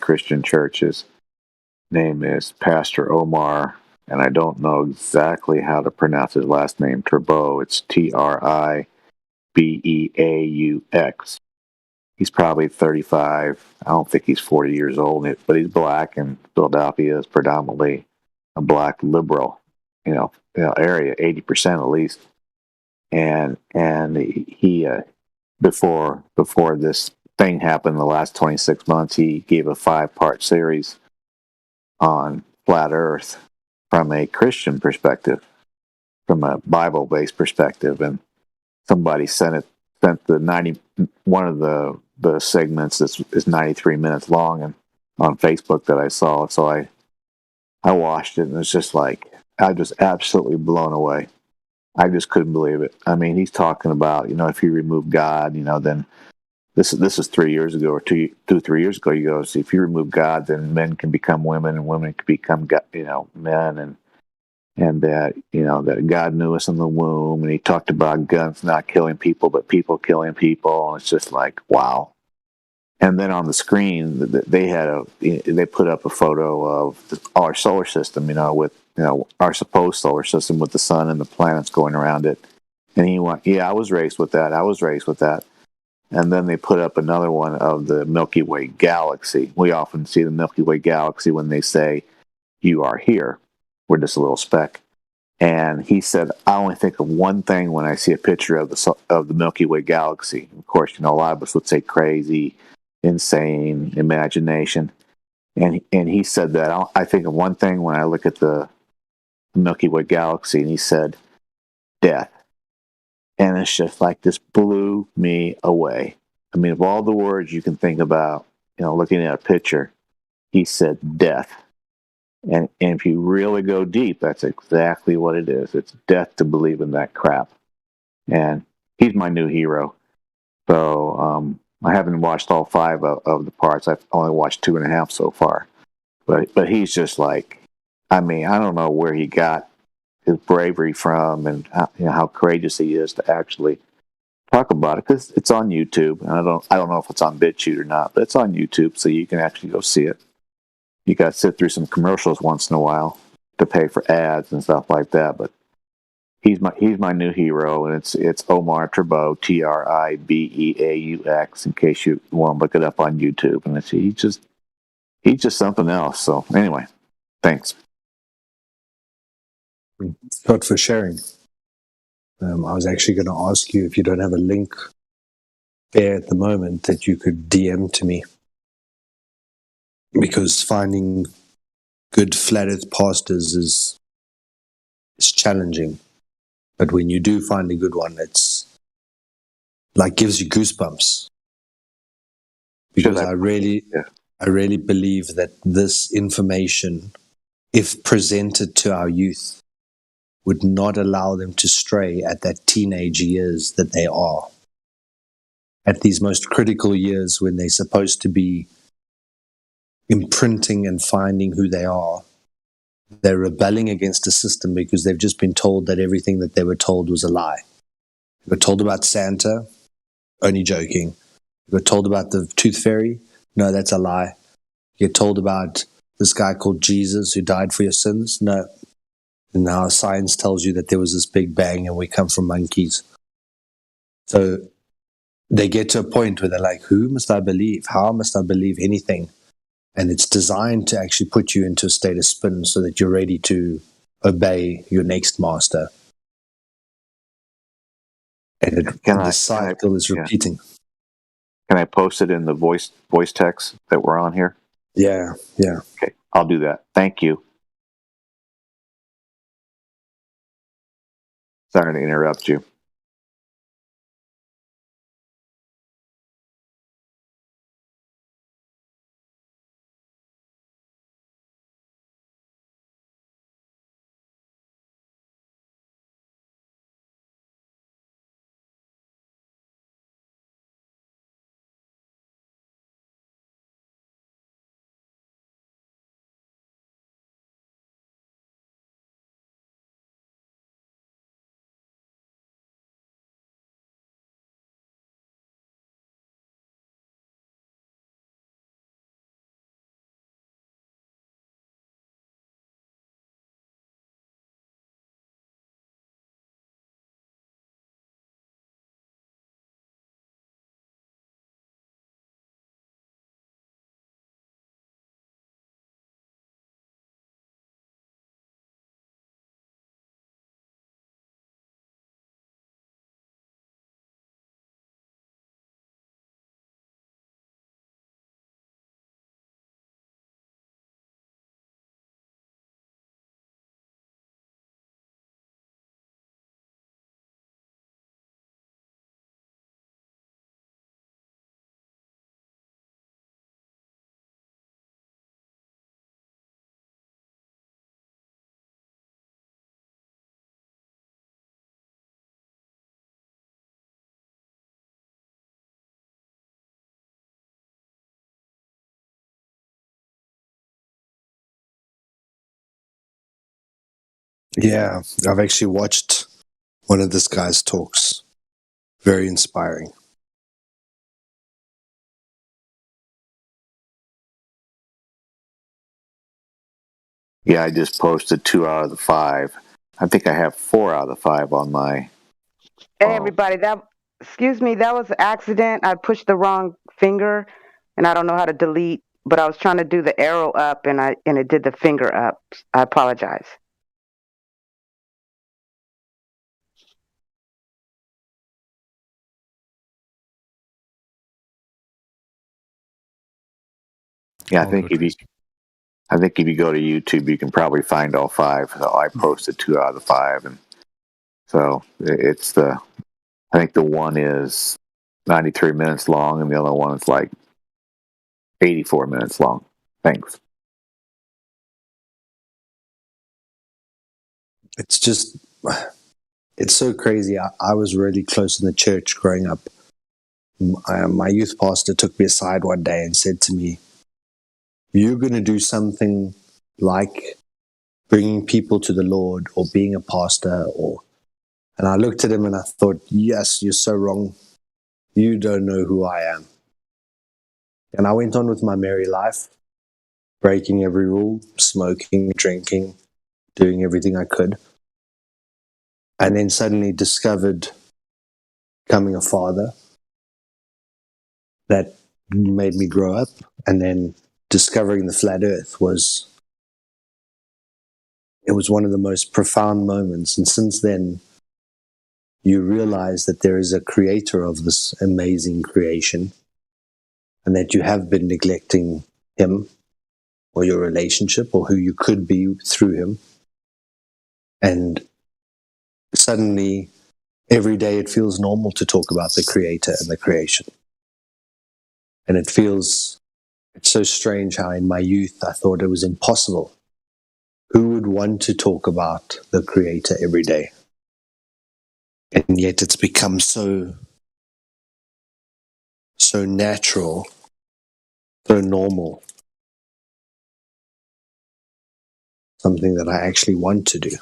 Christian Church. His name is Pastor Omar, and I don't know exactly how to pronounce his last name, Turbeaux. It's Tribeaux. He's probably 35. I don't think he's 40 years old, but he's black, and Philadelphia is predominantly a black liberal, area, 80% at least. And he before this thing happened in the last 26 months, he gave a 5-part series on flat Earth from a Christian perspective, from a Bible-based perspective, and somebody sent one of the segments is 93 minutes long, and on Facebook that I saw, so I watched it, and it's just like, I was absolutely blown away. I just couldn't believe it. I mean, he's talking about, if you remove God, then this is 3 years ago or 3 years ago. He goes, if you remove God, then men can become women and women can become, men, and that, that God knew us in the womb. And he talked about guns not killing people, but people killing people. And it's just like, wow. And then on the screen, they put up a photo of our solar system, with, our supposed solar system with the sun and the planets going around it. And he went, yeah, I was raised with that. And then they put up another one of the Milky Way galaxy. We often see the Milky Way galaxy when they say, you are here. We're just a little speck. And he said, I only think of one thing when I see a picture of the Milky Way galaxy. Of course, a lot of us would say crazy, insane, imagination. And he said that I think of one thing when I look at the Milky Way galaxy, and he said, death. And it's just like, this blew me away. I mean, of all the words you can think about looking at a picture, he said death. And if you really go deep, that's exactly what it is. It's death to believe in that crap. And he's my new hero. So I haven't watched all 5 of the parts. I've only watched 2.5 so far. But he's just like, I don't know where he got his bravery from, and how courageous he is to actually talk about it, because it's on YouTube. And I don't know if it's on BitChute or not, but it's on YouTube, so you can actually go see it. You got to sit through some commercials once in a while to pay for ads and stuff like that. But he's my new hero, and it's Omar Tribeaux, Tribeaux. In case you want to look it up on YouTube, and he's just something else. So anyway, thanks. Scott, for sharing. I was actually going to ask you, if you don't have a link there at the moment, that you could DM to me, because finding good flat earth pastors is challenging. But when you do find a good one, it's like gives you goosebumps, because I really believe that this information, if presented to our youth, would not allow them to stray at that teenage years that they are. At these most critical years when they're supposed to be imprinting and finding who they are, they're rebelling against a system because they've just been told that everything that they were told was a lie. They were told about Santa, only joking. You were told about the tooth fairy, no, that's a lie. You get told about this guy called Jesus who died for your sins, no. And now science tells you that there was this big bang and we come from monkeys. So they get to a point where they're like, who must I believe? How must I believe anything? And it's designed to actually put you into a state of spin so that you're ready to obey your next master. And the cycle is repeating. Can I post it in the voice text that we're on here? Yeah. Okay, I'll do that. Thank you. Sorry to interrupt you. Yeah, I've actually watched one of this guy's talks. Very inspiring. Yeah, I just posted 2 out of the 5. I think I have 4 out of the 5 on my. Hey, everybody, excuse me, that was an accident. I pushed the wrong finger, and I don't know how to delete, but I was trying to do the arrow up, and it did the finger up. I apologize. Yeah, I think if you go to YouTube, you can probably find all 5. So I posted 2 out of the 5, and so it's I think the one is 93 minutes long, and the other one is like 84 minutes long. Thanks. It's just, it's so crazy. I was really close in the church growing up. My youth pastor took me aside one day and said to me, "You're going to do something like bringing people to the Lord or being a pastor." And I looked at him and I thought, yes, you're so wrong. You don't know who I am. And I went on with my merry life, breaking every rule, smoking, drinking, doing everything I could. And then suddenly discovered becoming a father. That made me grow up. And then discovering the flat earth was one of the most profound moments. And since then, you realize that there is a creator of this amazing creation and that you have been neglecting him or your relationship or who you could be through him. And suddenly, every day it feels normal to talk about the creator and the creation. And it's so strange how in my youth I thought it was impossible. Who would want to talk about the creator every day? And yet it's become so natural, so normal, something that I actually want to do.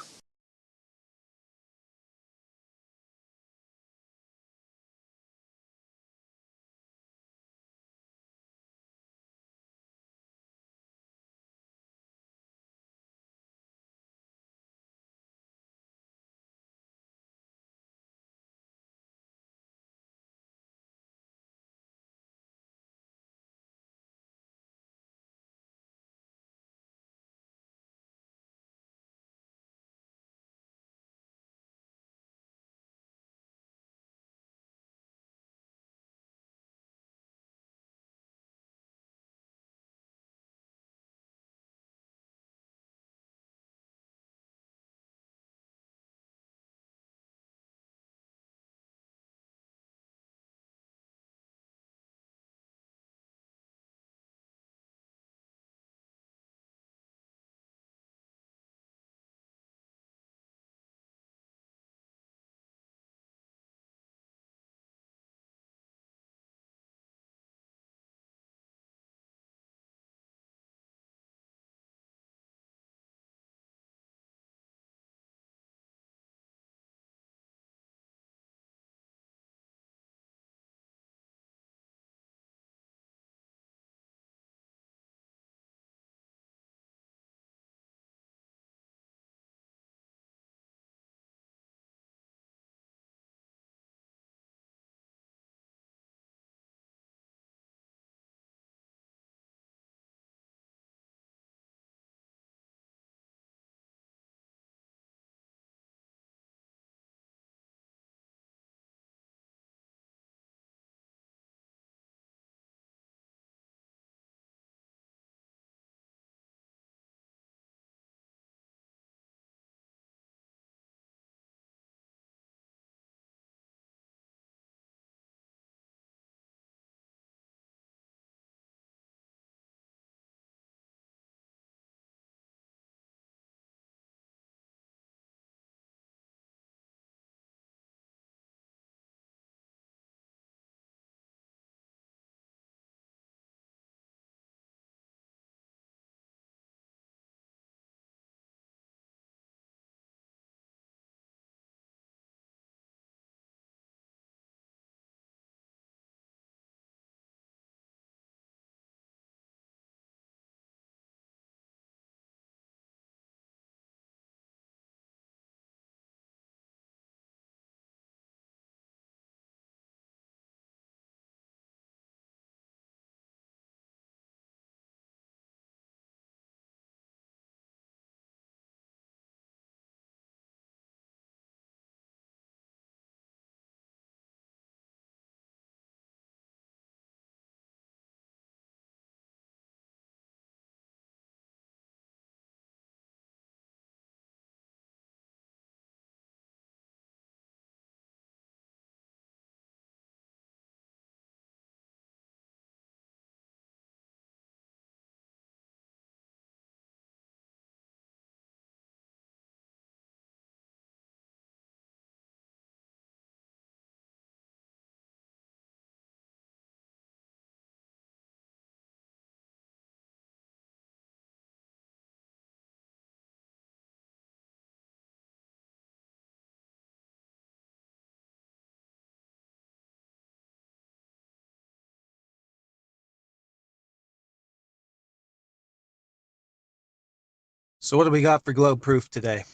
So what do we got for globe proof today?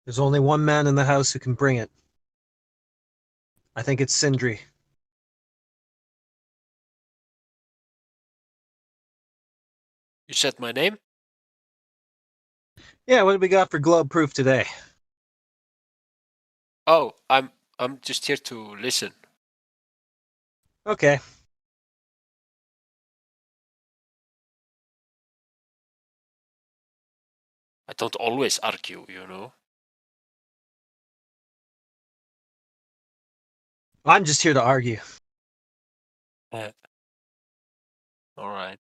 There's only one man in the house who can bring it. I think it's Sindri. You said my name? Yeah, what do we got for globe proof today? Oh, I'm just here to listen. Okay. I don't always argue, you know. I'm just here to argue. All right.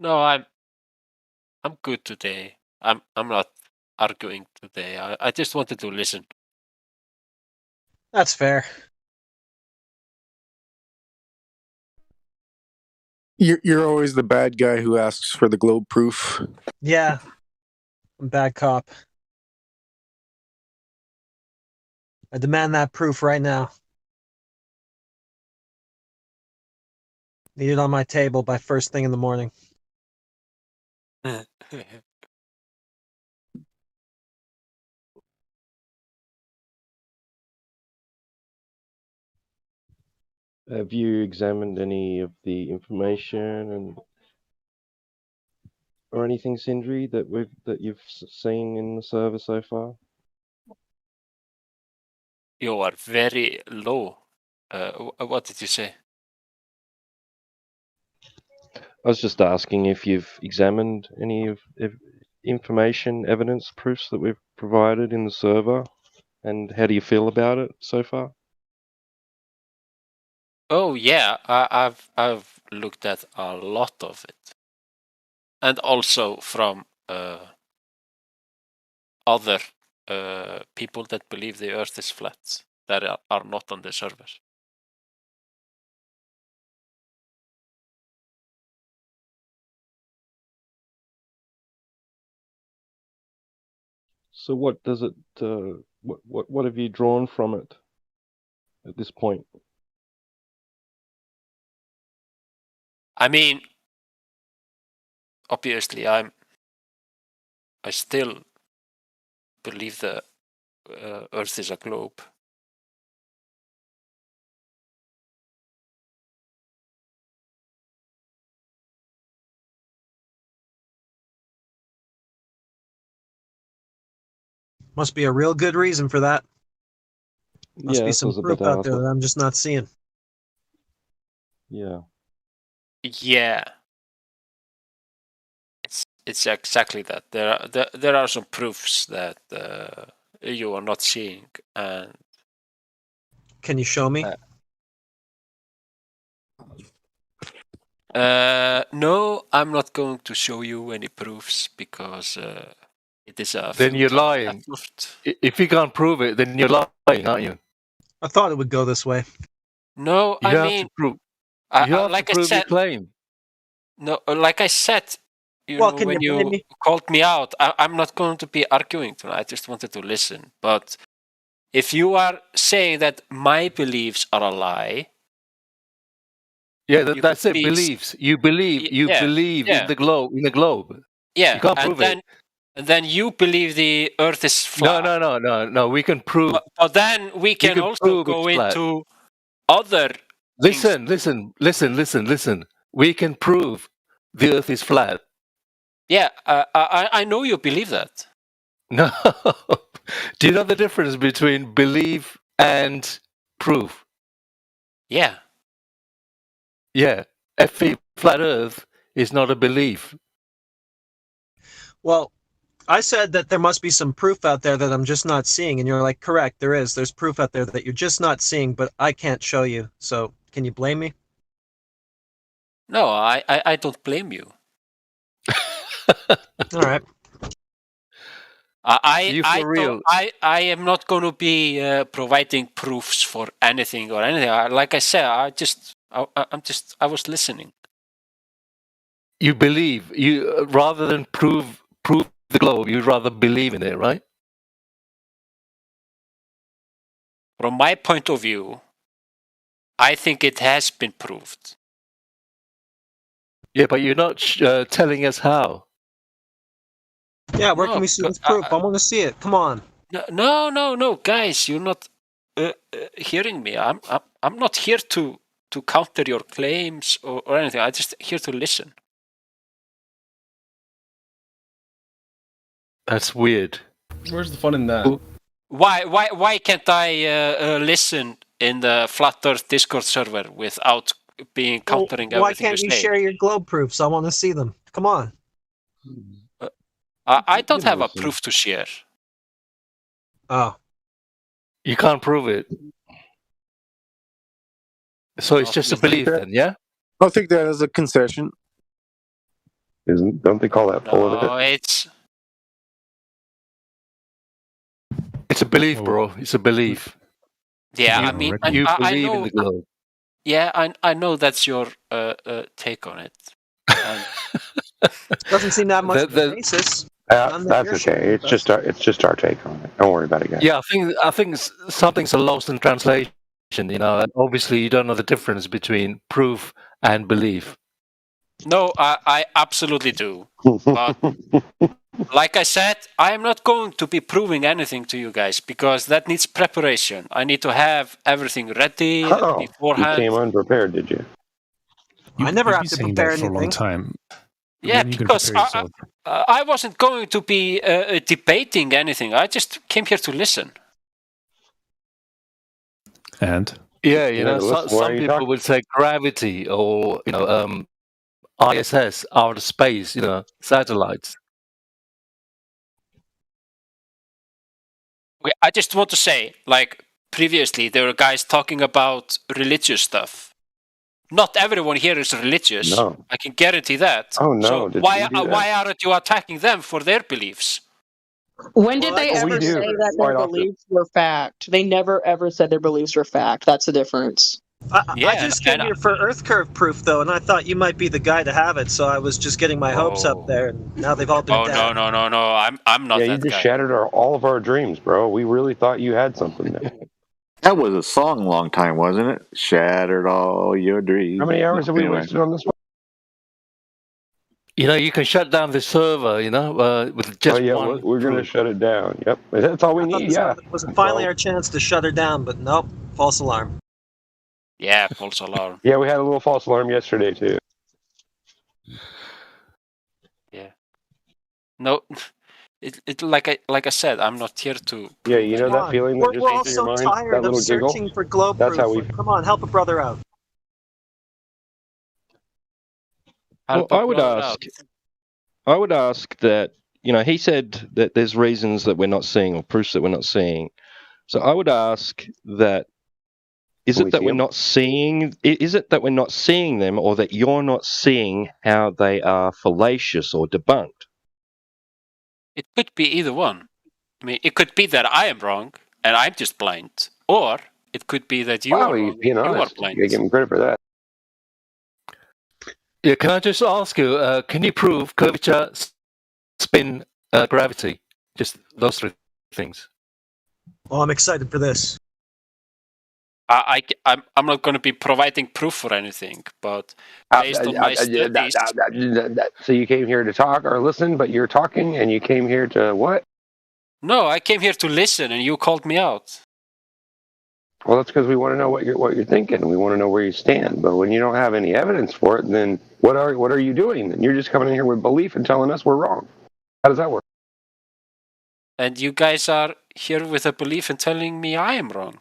No, I'm good today. I'm not arguing today. I just wanted to listen. That's fair. You're always the bad guy who asks for the globe proof. Yeah. I'm bad cop. I demand that proof right now. Need it on my table by first thing in the morning. Have you examined any of the information or anything, Sindri, that you've seen in the server so far? You are very low. What did you say? I was just asking if you've examined any of information, evidence, proofs that we've provided in the server, and how do you feel about it so far? Oh yeah, I've looked at a lot of it, and also from other people that believe the Earth is flat that are not on the server. So what does it? What have you drawn from it at this point? I mean, obviously, I still believe the Earth is a globe. Must be a real good reason for that. Must Yeah, be this some was a proof bit out there after. that I'm just not seeing. Yeah. Yeah, it's exactly that. There are some proofs that you are not seeing, and Can you show me? no, I'm not going to show you any proofs because it is a. Then you're futile lying. effort. If you can't prove it, then you're lying, aren't you? I thought it would go this way. No, You I have mean, to prove. I, You have like to I prove your said, claim. no, like I said, Well, know, can when you blame you me? called me out, I'm not going to be arguing tonight. I just wanted to listen. But if you are saying that my beliefs are a lie, Yeah, you that's could it. please- Beliefs. You believe. You yeah, believe yeah. in the globe. In the globe. yeah, You can't and prove then it. and then you believe the Earth is No, flat. no. We can prove. But then we can can also prove go it's flat. into other things. Listen. We can prove the Earth is flat. Yeah, I know you believe that. No. Do you know the difference between belief and proof? Yeah. Yeah. FE, flat Earth, is not a belief. Well, I said that there must be some proof out there that I'm just not seeing, and you're like, correct, there is. There's proof out there that you're just not seeing, but I can't show you. So, can you blame me? No, I don't blame you. All right. I am not going to be providing proofs for anything or anything. Like I said, I was listening. you believe. You rather than prove the globe, you'd rather believe in it, right? From my point of view, I think it has been proved. Yeah, but you're not telling us how. Yeah, where can we see this proof? I want to see it. Come on. No, guys, you're not hearing me. I'm not here to counter your claims or anything. I'm just here to listen. That's weird. Where's the fun in that? Why can't I listen in the Flat Earth Discord server without being countering everything Why can't you you say? share your globe proofs? I want to see them. Come on. I don't have a proof to share. Oh. You can't prove it. So it's just a belief then, yeah? I'll take that as a concession. Don't they call that pulling No, it? It's a belief, bro. It's a belief. Yeah, I mean, you I believe know. in the globe. Yeah, I know that's your take on it. Doesn't seem to have much of a basis. That's okay. It's just our take on it. Don't worry about it, guys. Yeah, I think something's lost in translation. You know, and obviously you don't know the difference between proof and belief. No, I absolutely do. But like I said, I am not going to be proving anything to you guys because that needs preparation. I need to have everything ready beforehand. You came unprepared, did you? I never You've have been to saying prepare that for anything. a long time. Yeah, When you can because prepare yourself. I wasn't going to be debating anything. I just came here to listen. And? Yeah, you know, listen, some people would say gravity or, you know, ISS, outer space, you know, satellites. I just want to say, like, previously there were guys talking about religious stuff. Not everyone here is religious. No. I can guarantee that. Oh, no. So Did why we do that? why aren't you attacking them for their beliefs? When did they ever say that their beliefs were fact? They never ever said their beliefs were fact. That's the difference. I just came here for Earth curve proof, though, and I thought you might be the guy to have it, so I was just getting my hopes up there, and now they've all been Oh down. no! I'm not Yeah, you that just guy. shattered all of our dreams, bro. We really thought you had something there. That was a song a long time, wasn't it? Shattered all your dreams. How many hours have we Anyway. wasted on this one? You know, you can shut down the server, you know, with just one. We're going to shut it down. Yep. That's all we need, yeah. It was finally our chance to shut her down, but nope, false alarm. Yeah, false alarm. Yeah, we had a little false alarm yesterday, too. Yeah. No, it like I said, I'm not here to. Yeah, you know that feeling that just We're all came through your so mind? tired That of little giggle? searching for globe That's how proof. we... Come on, help a brother out. Well, I would ask that, you know, he said that there's reasons that we're not seeing or proofs that we're not seeing. So I would ask that, is it that we're not seeing them, or that you're not seeing how they are fallacious or debunked? It could be either one. I mean, it could be that I am wrong and I'm just blind, or it could be that you are wrong. being You are honest. blind. You give him credit for that. Yeah, can I just ask you, can you prove curvature, spin, gravity? Just those three things. Well, I'm excited for this. I'm not going to be providing proof for anything, but based on my studies, So you came here to talk or listen, but you're talking, and you came here to what? no, I came here to listen, and you called me out. Well, that's because we want to know what you're thinking. We want to know where you stand. But when you don't have any evidence for it, then what are you doing? Then you're just coming in here with belief and telling us we're wrong. How does that work? And you guys are here with a belief and telling me I am wrong.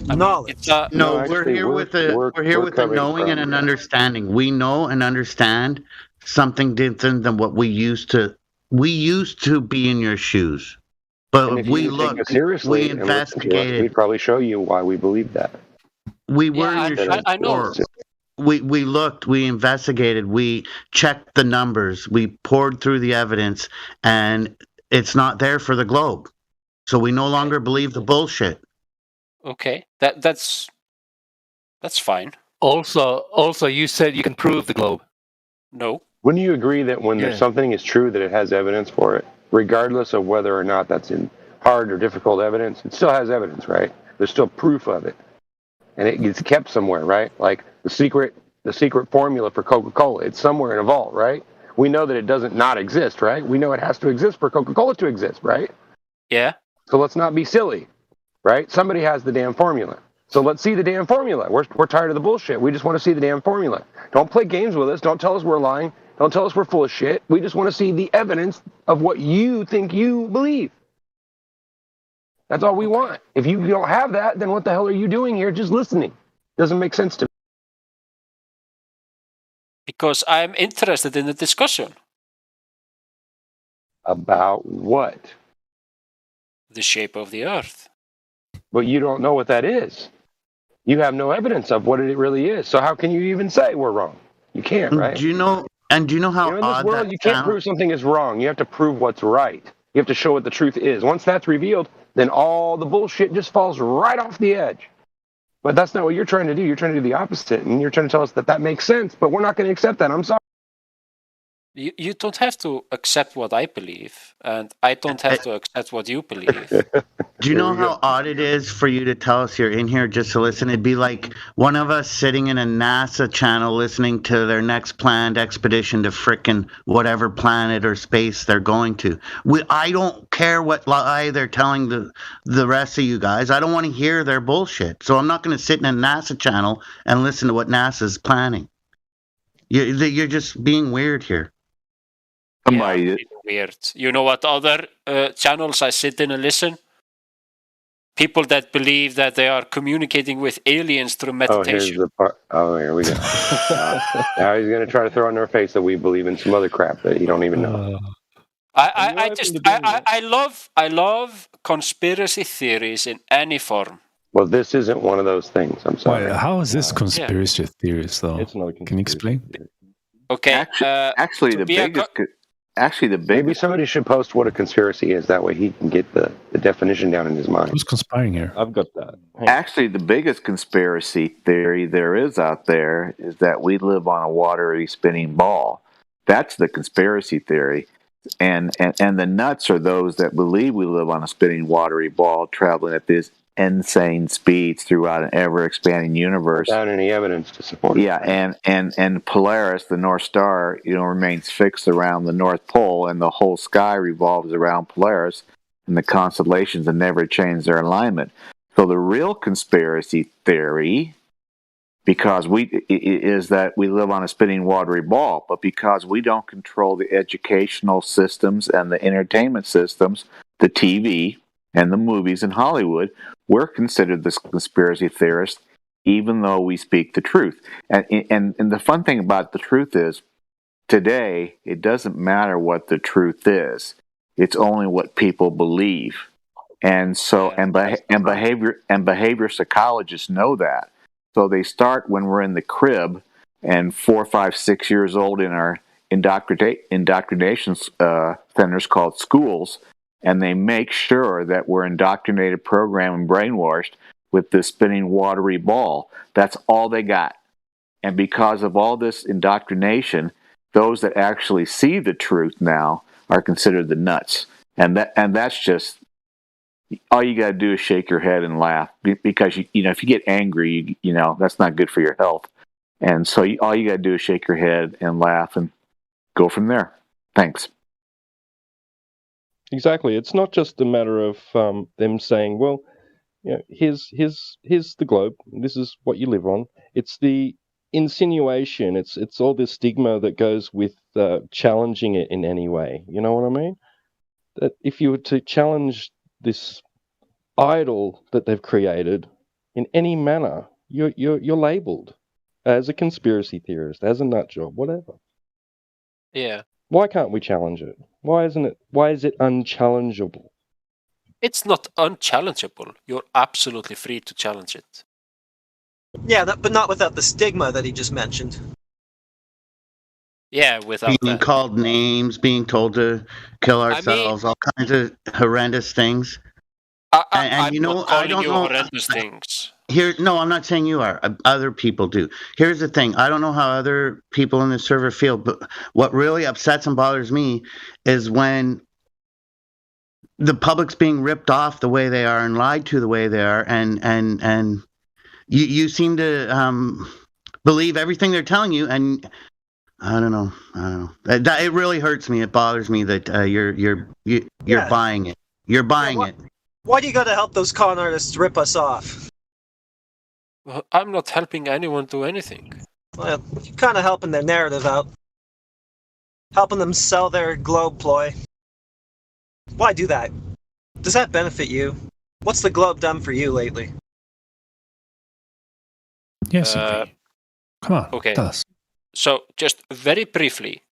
Knowledge. No, we're here with a knowing and an understanding. We know and understand something different than what we used to. We used to be in your shoes, but And if we you take looked, us seriously we and listen to us, investigated. we'd probably show you why we believe that. We were in your shoes. I know. before. We looked, we investigated, we checked the numbers, we poured through the evidence, and it's not there for the globe. So we no longer believe the bullshit. Okay, that's fine. Also, you said you can prove the globe. No, Wouldn't you agree that when there's something is true, that it has evidence for it, regardless of whether or not that's in hard or difficult evidence? It still has evidence, right? There's still proof of it, and it gets kept somewhere, right? Like the secret formula for Coca-Cola. It's somewhere in a vault, right? We know that it doesn't not exist, right? We know it has to exist for Coca-Cola to exist, right? Yeah. So let's not be silly, right? Somebody has the damn formula. So let's see the damn formula. We're tired of the bullshit. We just want to see the damn formula. Don't play games with us. Don't tell us we're lying. Don't tell us we're full of shit. We just want to see the evidence of what you think you believe. That's all we want. If you don't have that, then what the hell are you doing here just listening? Doesn't make sense to me. Because I'm interested in the discussion. About what? The shape of the earth. But you don't know what that is. You have no evidence of what it really is. So how can you even say we're wrong? You can't, right? Do you know how in this odd world, that you can't sounds? prove something is wrong. You have to prove what's right. You have to show what the truth is. Once that's revealed, then all the bullshit just falls right off the edge. But that's not what you're trying to do. You're trying to do the opposite, and you're trying to tell us that that makes sense, but we're not going to accept that. I'm sorry. You don't have to accept what I believe, and I don't have to accept what you believe. Do you know how odd it is for you to tell us you're in here just to listen? It'd be like one of us sitting in a NASA channel listening to their next planned expedition to frickin' whatever planet or space they're going to. I don't care what lie they're telling the rest of you guys. I don't want to hear their bullshit. So I'm not going to sit in a NASA channel and listen to what NASA's planning. You're just being weird here. Yeah, weird. You know what other channels I sit in and listen? People that believe that they are communicating with aliens through meditation. Oh, here's the part. Oh, here we go. Now he's going to try to throw in our face that we believe in some other crap that you don't even know. I love conspiracy theories in any form. Well, this isn't one of those things. I'm sorry. Wait, how is this conspiracy theories, though? Can you explain? Okay. Actually, the biggest. Maybe somebody should post what a conspiracy is. That way he can get the definition down in his mind. Who's conspiring here? I've got that. Actually, the biggest conspiracy theory there is out there is that we live on a watery spinning ball. That's the conspiracy theory. And the nuts are those that believe we live on a spinning watery ball traveling at this insane speeds throughout an ever-expanding universe. Without any evidence to support it. Yeah, and Polaris, the North Star, remains fixed around the North Pole, and the whole sky revolves around Polaris, and the constellations have never changed their alignment. So the real conspiracy theory, is that we live on a spinning watery ball, but because we don't control the educational systems and the entertainment systems, the TV and the movies in Hollywood, we're considered the conspiracy theorists, even though we speak the truth. And the fun thing about the truth is, today, it doesn't matter what the truth is. It's only what people believe. And so, behavior psychologists know that. So they start when we're in the crib and 4, 5, 6 years old in our indoctrination centers called schools, and they make sure that we're indoctrinated, programmed, and brainwashed with this spinning watery ball. That's all they got. And because of all this indoctrination, those that actually see the truth now are considered the nuts. And that's just, all you got to do is shake your head and laugh, because if you get angry, that's not good for your health. And so all you got to do is shake your head and laugh and go from there. Thanks. Exactly. It's not just a matter of them saying, well, here's the globe. This is what you live on. It's the insinuation. It's all this stigma that goes with challenging it in any way. You know what I mean? That if you were to challenge this idol that they've created in any manner, you're labelled as a conspiracy theorist, as a nut job, whatever. Yeah. Why can't we challenge it? Why is it unchallengeable? It's not unchallengeable. You're absolutely free to challenge it. Yeah, but not without the stigma that he just mentioned. Yeah, without being called names, being told to kill ourselves, all kinds of horrendous things. I'm not calling you horrendous things. No, I'm not saying you are. Other people do. Here's the thing. I don't know how other people in the server feel, but what really upsets and bothers me is when the public's being ripped off the way they are and lied to the way they are, and you seem to believe everything they're telling you, and I don't know. It really hurts me. It bothers me that you're buying it. You're buying it. Why do you got to help those con artists rip us off? Well, I'm not helping anyone do anything. Well, you're kind of helping their narrative out. Helping them sell their globe ploy. Why do that? Does that benefit you? What's the globe done for you lately? Yes, come on, okay. tell us. So, just very briefly,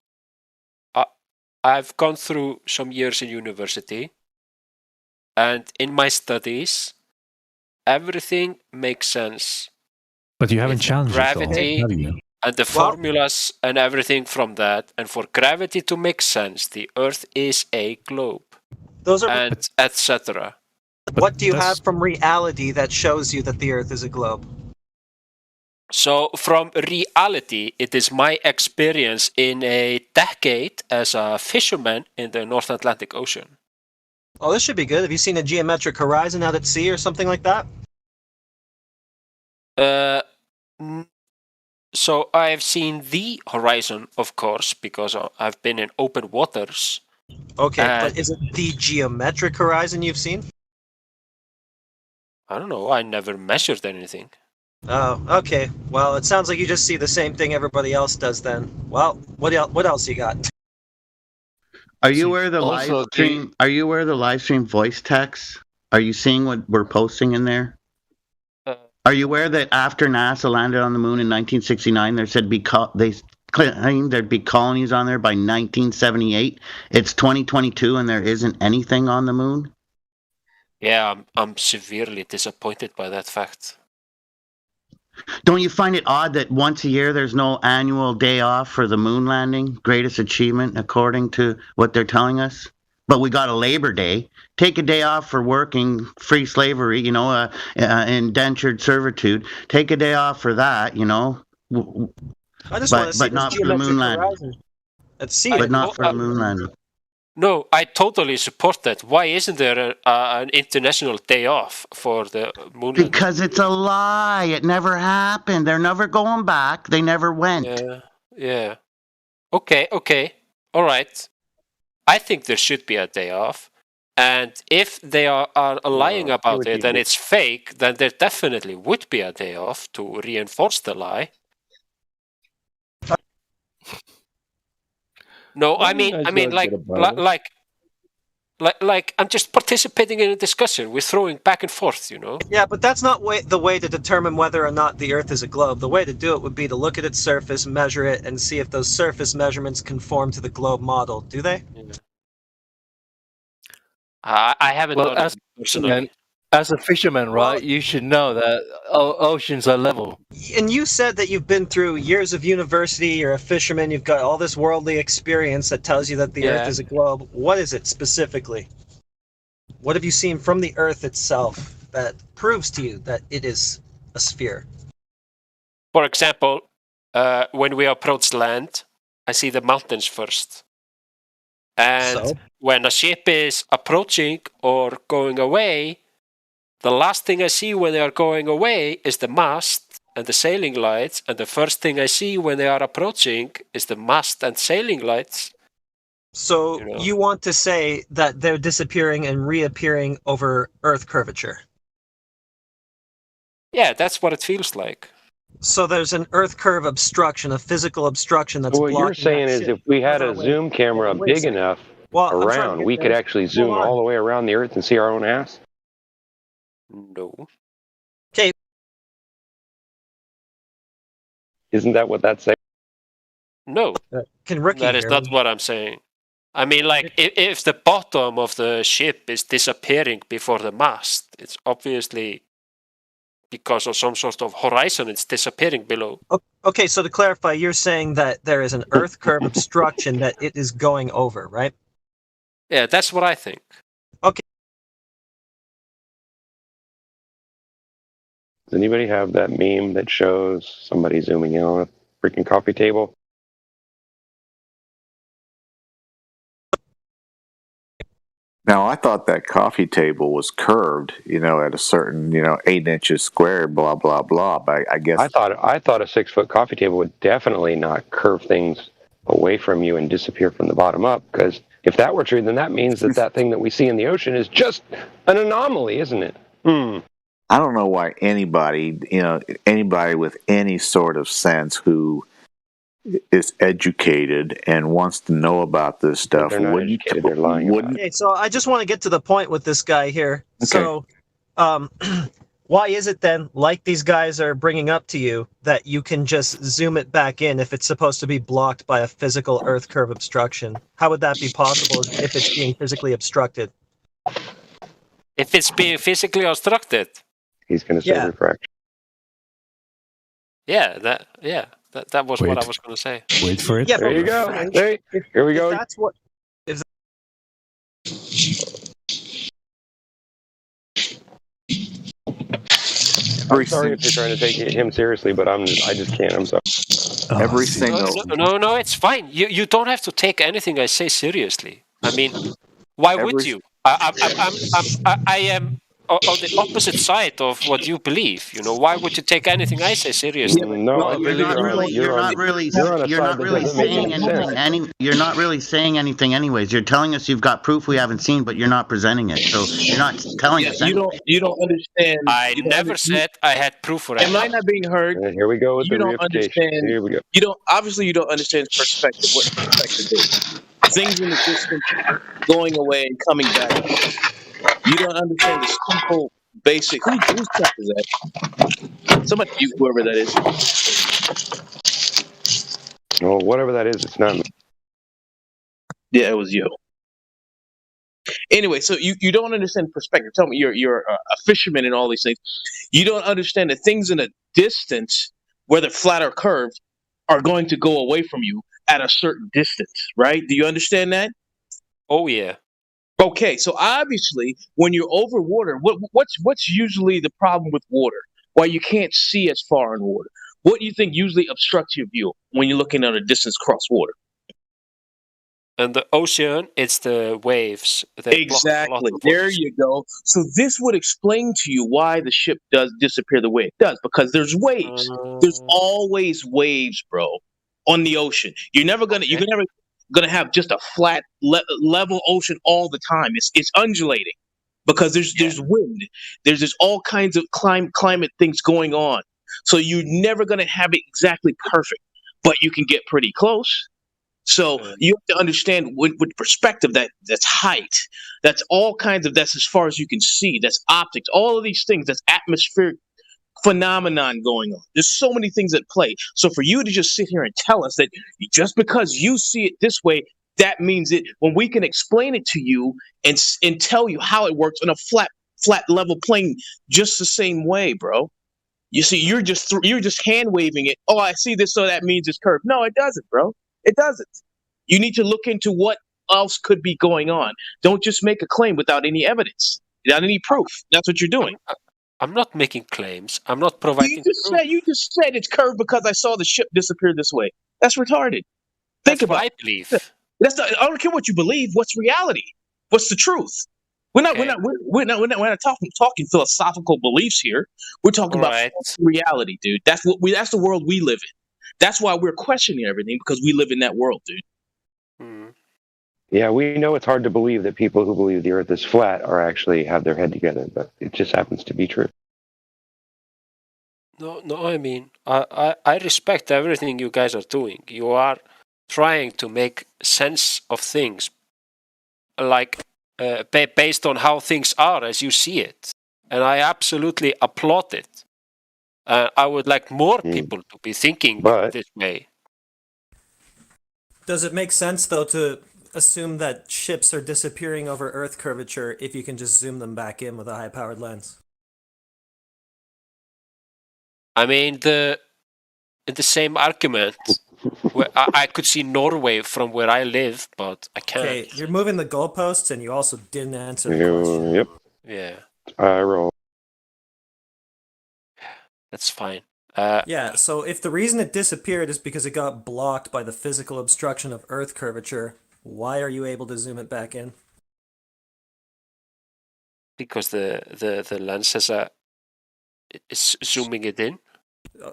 I've gone through some years in university, and in my studies, everything makes sense. But you haven't challenged gravity, it all, have you? And the formulas and everything from that, and for gravity to make sense, the Earth is a globe. Those are, and etc. What do you have from reality that shows you that the Earth is a globe? So from reality, it is my experience in a decade as a fisherman in the North Atlantic Ocean. Oh, this should be good. Have you seen a geometric horizon out at sea or something like that? So I've seen the horizon, of course, because I've been in open waters. Okay, but is it the geometric horizon you've seen? I don't know. I never measured anything. Oh, okay. Well, it sounds like you just see the same thing everybody else does then. Well, what else you got? Are you aware of the live stream? Are you aware of the live stream voice text? Are you seeing what we're posting in there? Are you aware that after NASA landed on the moon in 1969, they claimed there'd be colonies on there by 1978? It's 2022 and there isn't anything on the moon? Yeah, I'm severely disappointed by that fact. Don't you find it odd that once a year there's no annual day off for the moon landing? Greatest achievement according to what they're telling us? But we got a Labor Day. Take a day off for working, free slavery, indentured servitude. Take a day off for that, I just want to see not for the moon landing. Let's see but not for the moon landing. No, I totally support that. Why isn't there an international day off for the moon landing? Because it's a lie. It never happened. They're never going back. They never went. Yeah. Okay. All right. I think there should be a day off. And if they are lying about it and it's fake, then there definitely would be a day off to reinforce the lie. No, I mean, like, I'm just participating in a discussion. We're throwing back and forth, Yeah, but that's not the way to determine whether or not the Earth is a globe. The way to do it would be to look at its surface, measure it, and see if those surface measurements conform to the globe model. Do they? I haven't done it personally. As a fisherman, right, you should know that oceans are level. And you said that you've been through years of university, you're a fisherman, you've got all this worldly experience that tells you that the Earth is a globe. What is it specifically? What have you seen from the Earth itself that proves to you that it is a sphere? For example, when we approach land, I see the mountains first. And when a ship is approaching or going away, the last thing I see when they are going away is the mast and the sailing lights, and the first thing I see when they are approaching is the mast and sailing lights. So you want to say that they're disappearing and reappearing over Earth curvature? Yeah, that's what it feels like. So there's an Earth curve obstruction, a physical obstruction that's blocking. What you're saying is if we had a zoom camera big enough around, we could actually zoom all the way around the Earth and see our own ass? No. Okay. Isn't that what that's saying? No. Can Ricky that is not what I'm saying. I mean, like, if the bottom of the ship is disappearing before the mast, it's obviously because of some sort of horizon, it's disappearing below. Okay, so to clarify, you're saying that there is an Earth curve obstruction that it is going over, right? Yeah, that's what I think. Okay. Does anybody have that meme that shows somebody zooming in on a freaking coffee table? Now, I thought that coffee table was curved, at a certain, 8 inches square, blah, blah, blah. But I guess I thought a 6-foot coffee table would definitely not curve things away from you and disappear from the bottom up. Because if that were true, then that means that thing that we see in the ocean is just an anomaly, isn't it? I don't know why anybody with any sort of sense who is educated and wants to know about this stuff they're not educated, they're lying about it. Okay, so I just want to get to the point with this guy here. Okay. So, why is it then, like these guys are bringing up to you, that you can just zoom it back in if it's supposed to be blocked by a physical Earth curve obstruction? How would that be possible if it's being physically obstructed? If it's being physically obstructed. He's going to say refraction. Yeah, that was what I was going to say. Wait for it. Yeah, there you go. Hey, here we go. That's what. I'm sorry if you're trying to take him seriously, but I just can't. I'm sorry. Every single. No, it's fine. You don't have to take anything I say seriously. I mean, why would you? I am on the opposite side of what you believe. Why would you take anything I say seriously? You're not really saying anything anyways. You're telling us you've got proof we haven't seen, but you're not presenting it. So you're not telling us anything. You don't understand. I never said I had proof for it. Am I not being heard? Here we go with you the don't understand. Here we go. You don't understand perspective. What perspective is? Things in the distance going away and coming back. You don't understand the simple, basic. Whose stuff is that? Somebody mute whoever that is. Well, whatever that is, it's not me. Yeah, it was you. Anyway, so you don't understand perspective. Tell me, you're a fisherman and all these things. You don't understand that things in a distance, whether flat or curved, are going to go away from you at a certain distance, right? Do you understand that? Oh yeah. Okay, so obviously, when you're over water, what's usually the problem with water? Why you can't see as far in water? What do you think usually obstructs your view when you're looking at a distance across water? And the ocean, it's the waves. Exactly. There you go. So this would explain to you why the ship does disappear the way it does, because there's waves. There's always waves, bro, on the ocean. You're never gonna have just a flat level ocean all the time. It's undulating because there's wind. There's all kinds of climate things going on. So you're never gonna have it exactly perfect, but you can get pretty close. So you have to understand with perspective that's height, that's all kinds of, that's as far as you can see, that's optics, all of these things, that's atmospheric phenomenon going on. There's so many things at play. So for you to just sit here and tell us that just because you see it this way, that means it, when we can explain it to you and tell you how it works on a flat level plane just the same way, bro. You see, you're just hand waving it. Oh, I see this, so that means it's curved. No, it doesn't, bro. It doesn't. You need to look into what else could be going on. Don't just make a claim without any evidence, without any proof. That's what you're doing. I'm not making claims. I'm not providing proof. You just said it's curved because I saw the ship disappear this way. That's retarded. Think about it. I believe. I don't care what you believe. What's reality? What's the truth? We're not talking philosophical beliefs here. We're talking about reality, dude. That's the world we live in. That's why we're questioning everything, because we live in that world, dude. Yeah, we know it's hard to believe that people who believe the Earth is flat are actually have their head together, but it just happens to be true. No, I mean, I respect everything you guys are doing. You are trying to make sense of things, like based on how things are as you see it, and I absolutely applaud it. I would like more people to be thinking this way. Does it make sense, though, to assume that ships are disappearing over Earth curvature if you can just zoom them back in with a high-powered lens? I mean, the same argument. Where I could see Norway from where I live, but I can't. Okay, you're moving the goalposts, and you also didn't answer the question. Yep. Yeah. I roll. That's fine. Yeah, so if the reason it disappeared is because it got blocked by the physical obstruction of Earth curvature, why are you able to zoom it back in? Because the lens is zooming it in.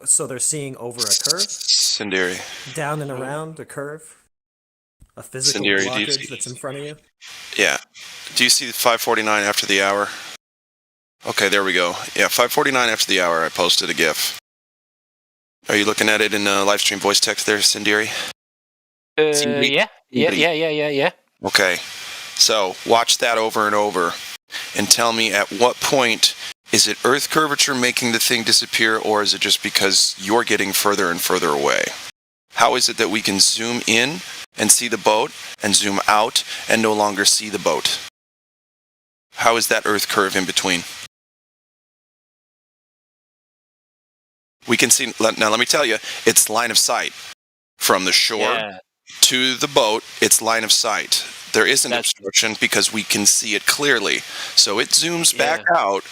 So they're seeing over a curve? Sindiri. Down and around a curve? A physical Sindiri, blockage that's in front of you? Yeah. Do you see 5:49 after the hour? Okay, there we go. Yeah, 5:49 after the hour, I posted a GIF. Are you looking at it in live stream voice text there, Sindiri? Yeah. Okay. So watch that over and over and tell me at what point is it Earth curvature making the thing disappear, or is it just because you're getting further and further away? How is it that we can zoom in and see the boat and zoom out and no longer see the boat? How is that Earth curve in between? We can see, now let me tell you, it's line of sight. From the shore to the boat, it's line of sight. There is an obstruction because we can see it clearly. So it zooms back out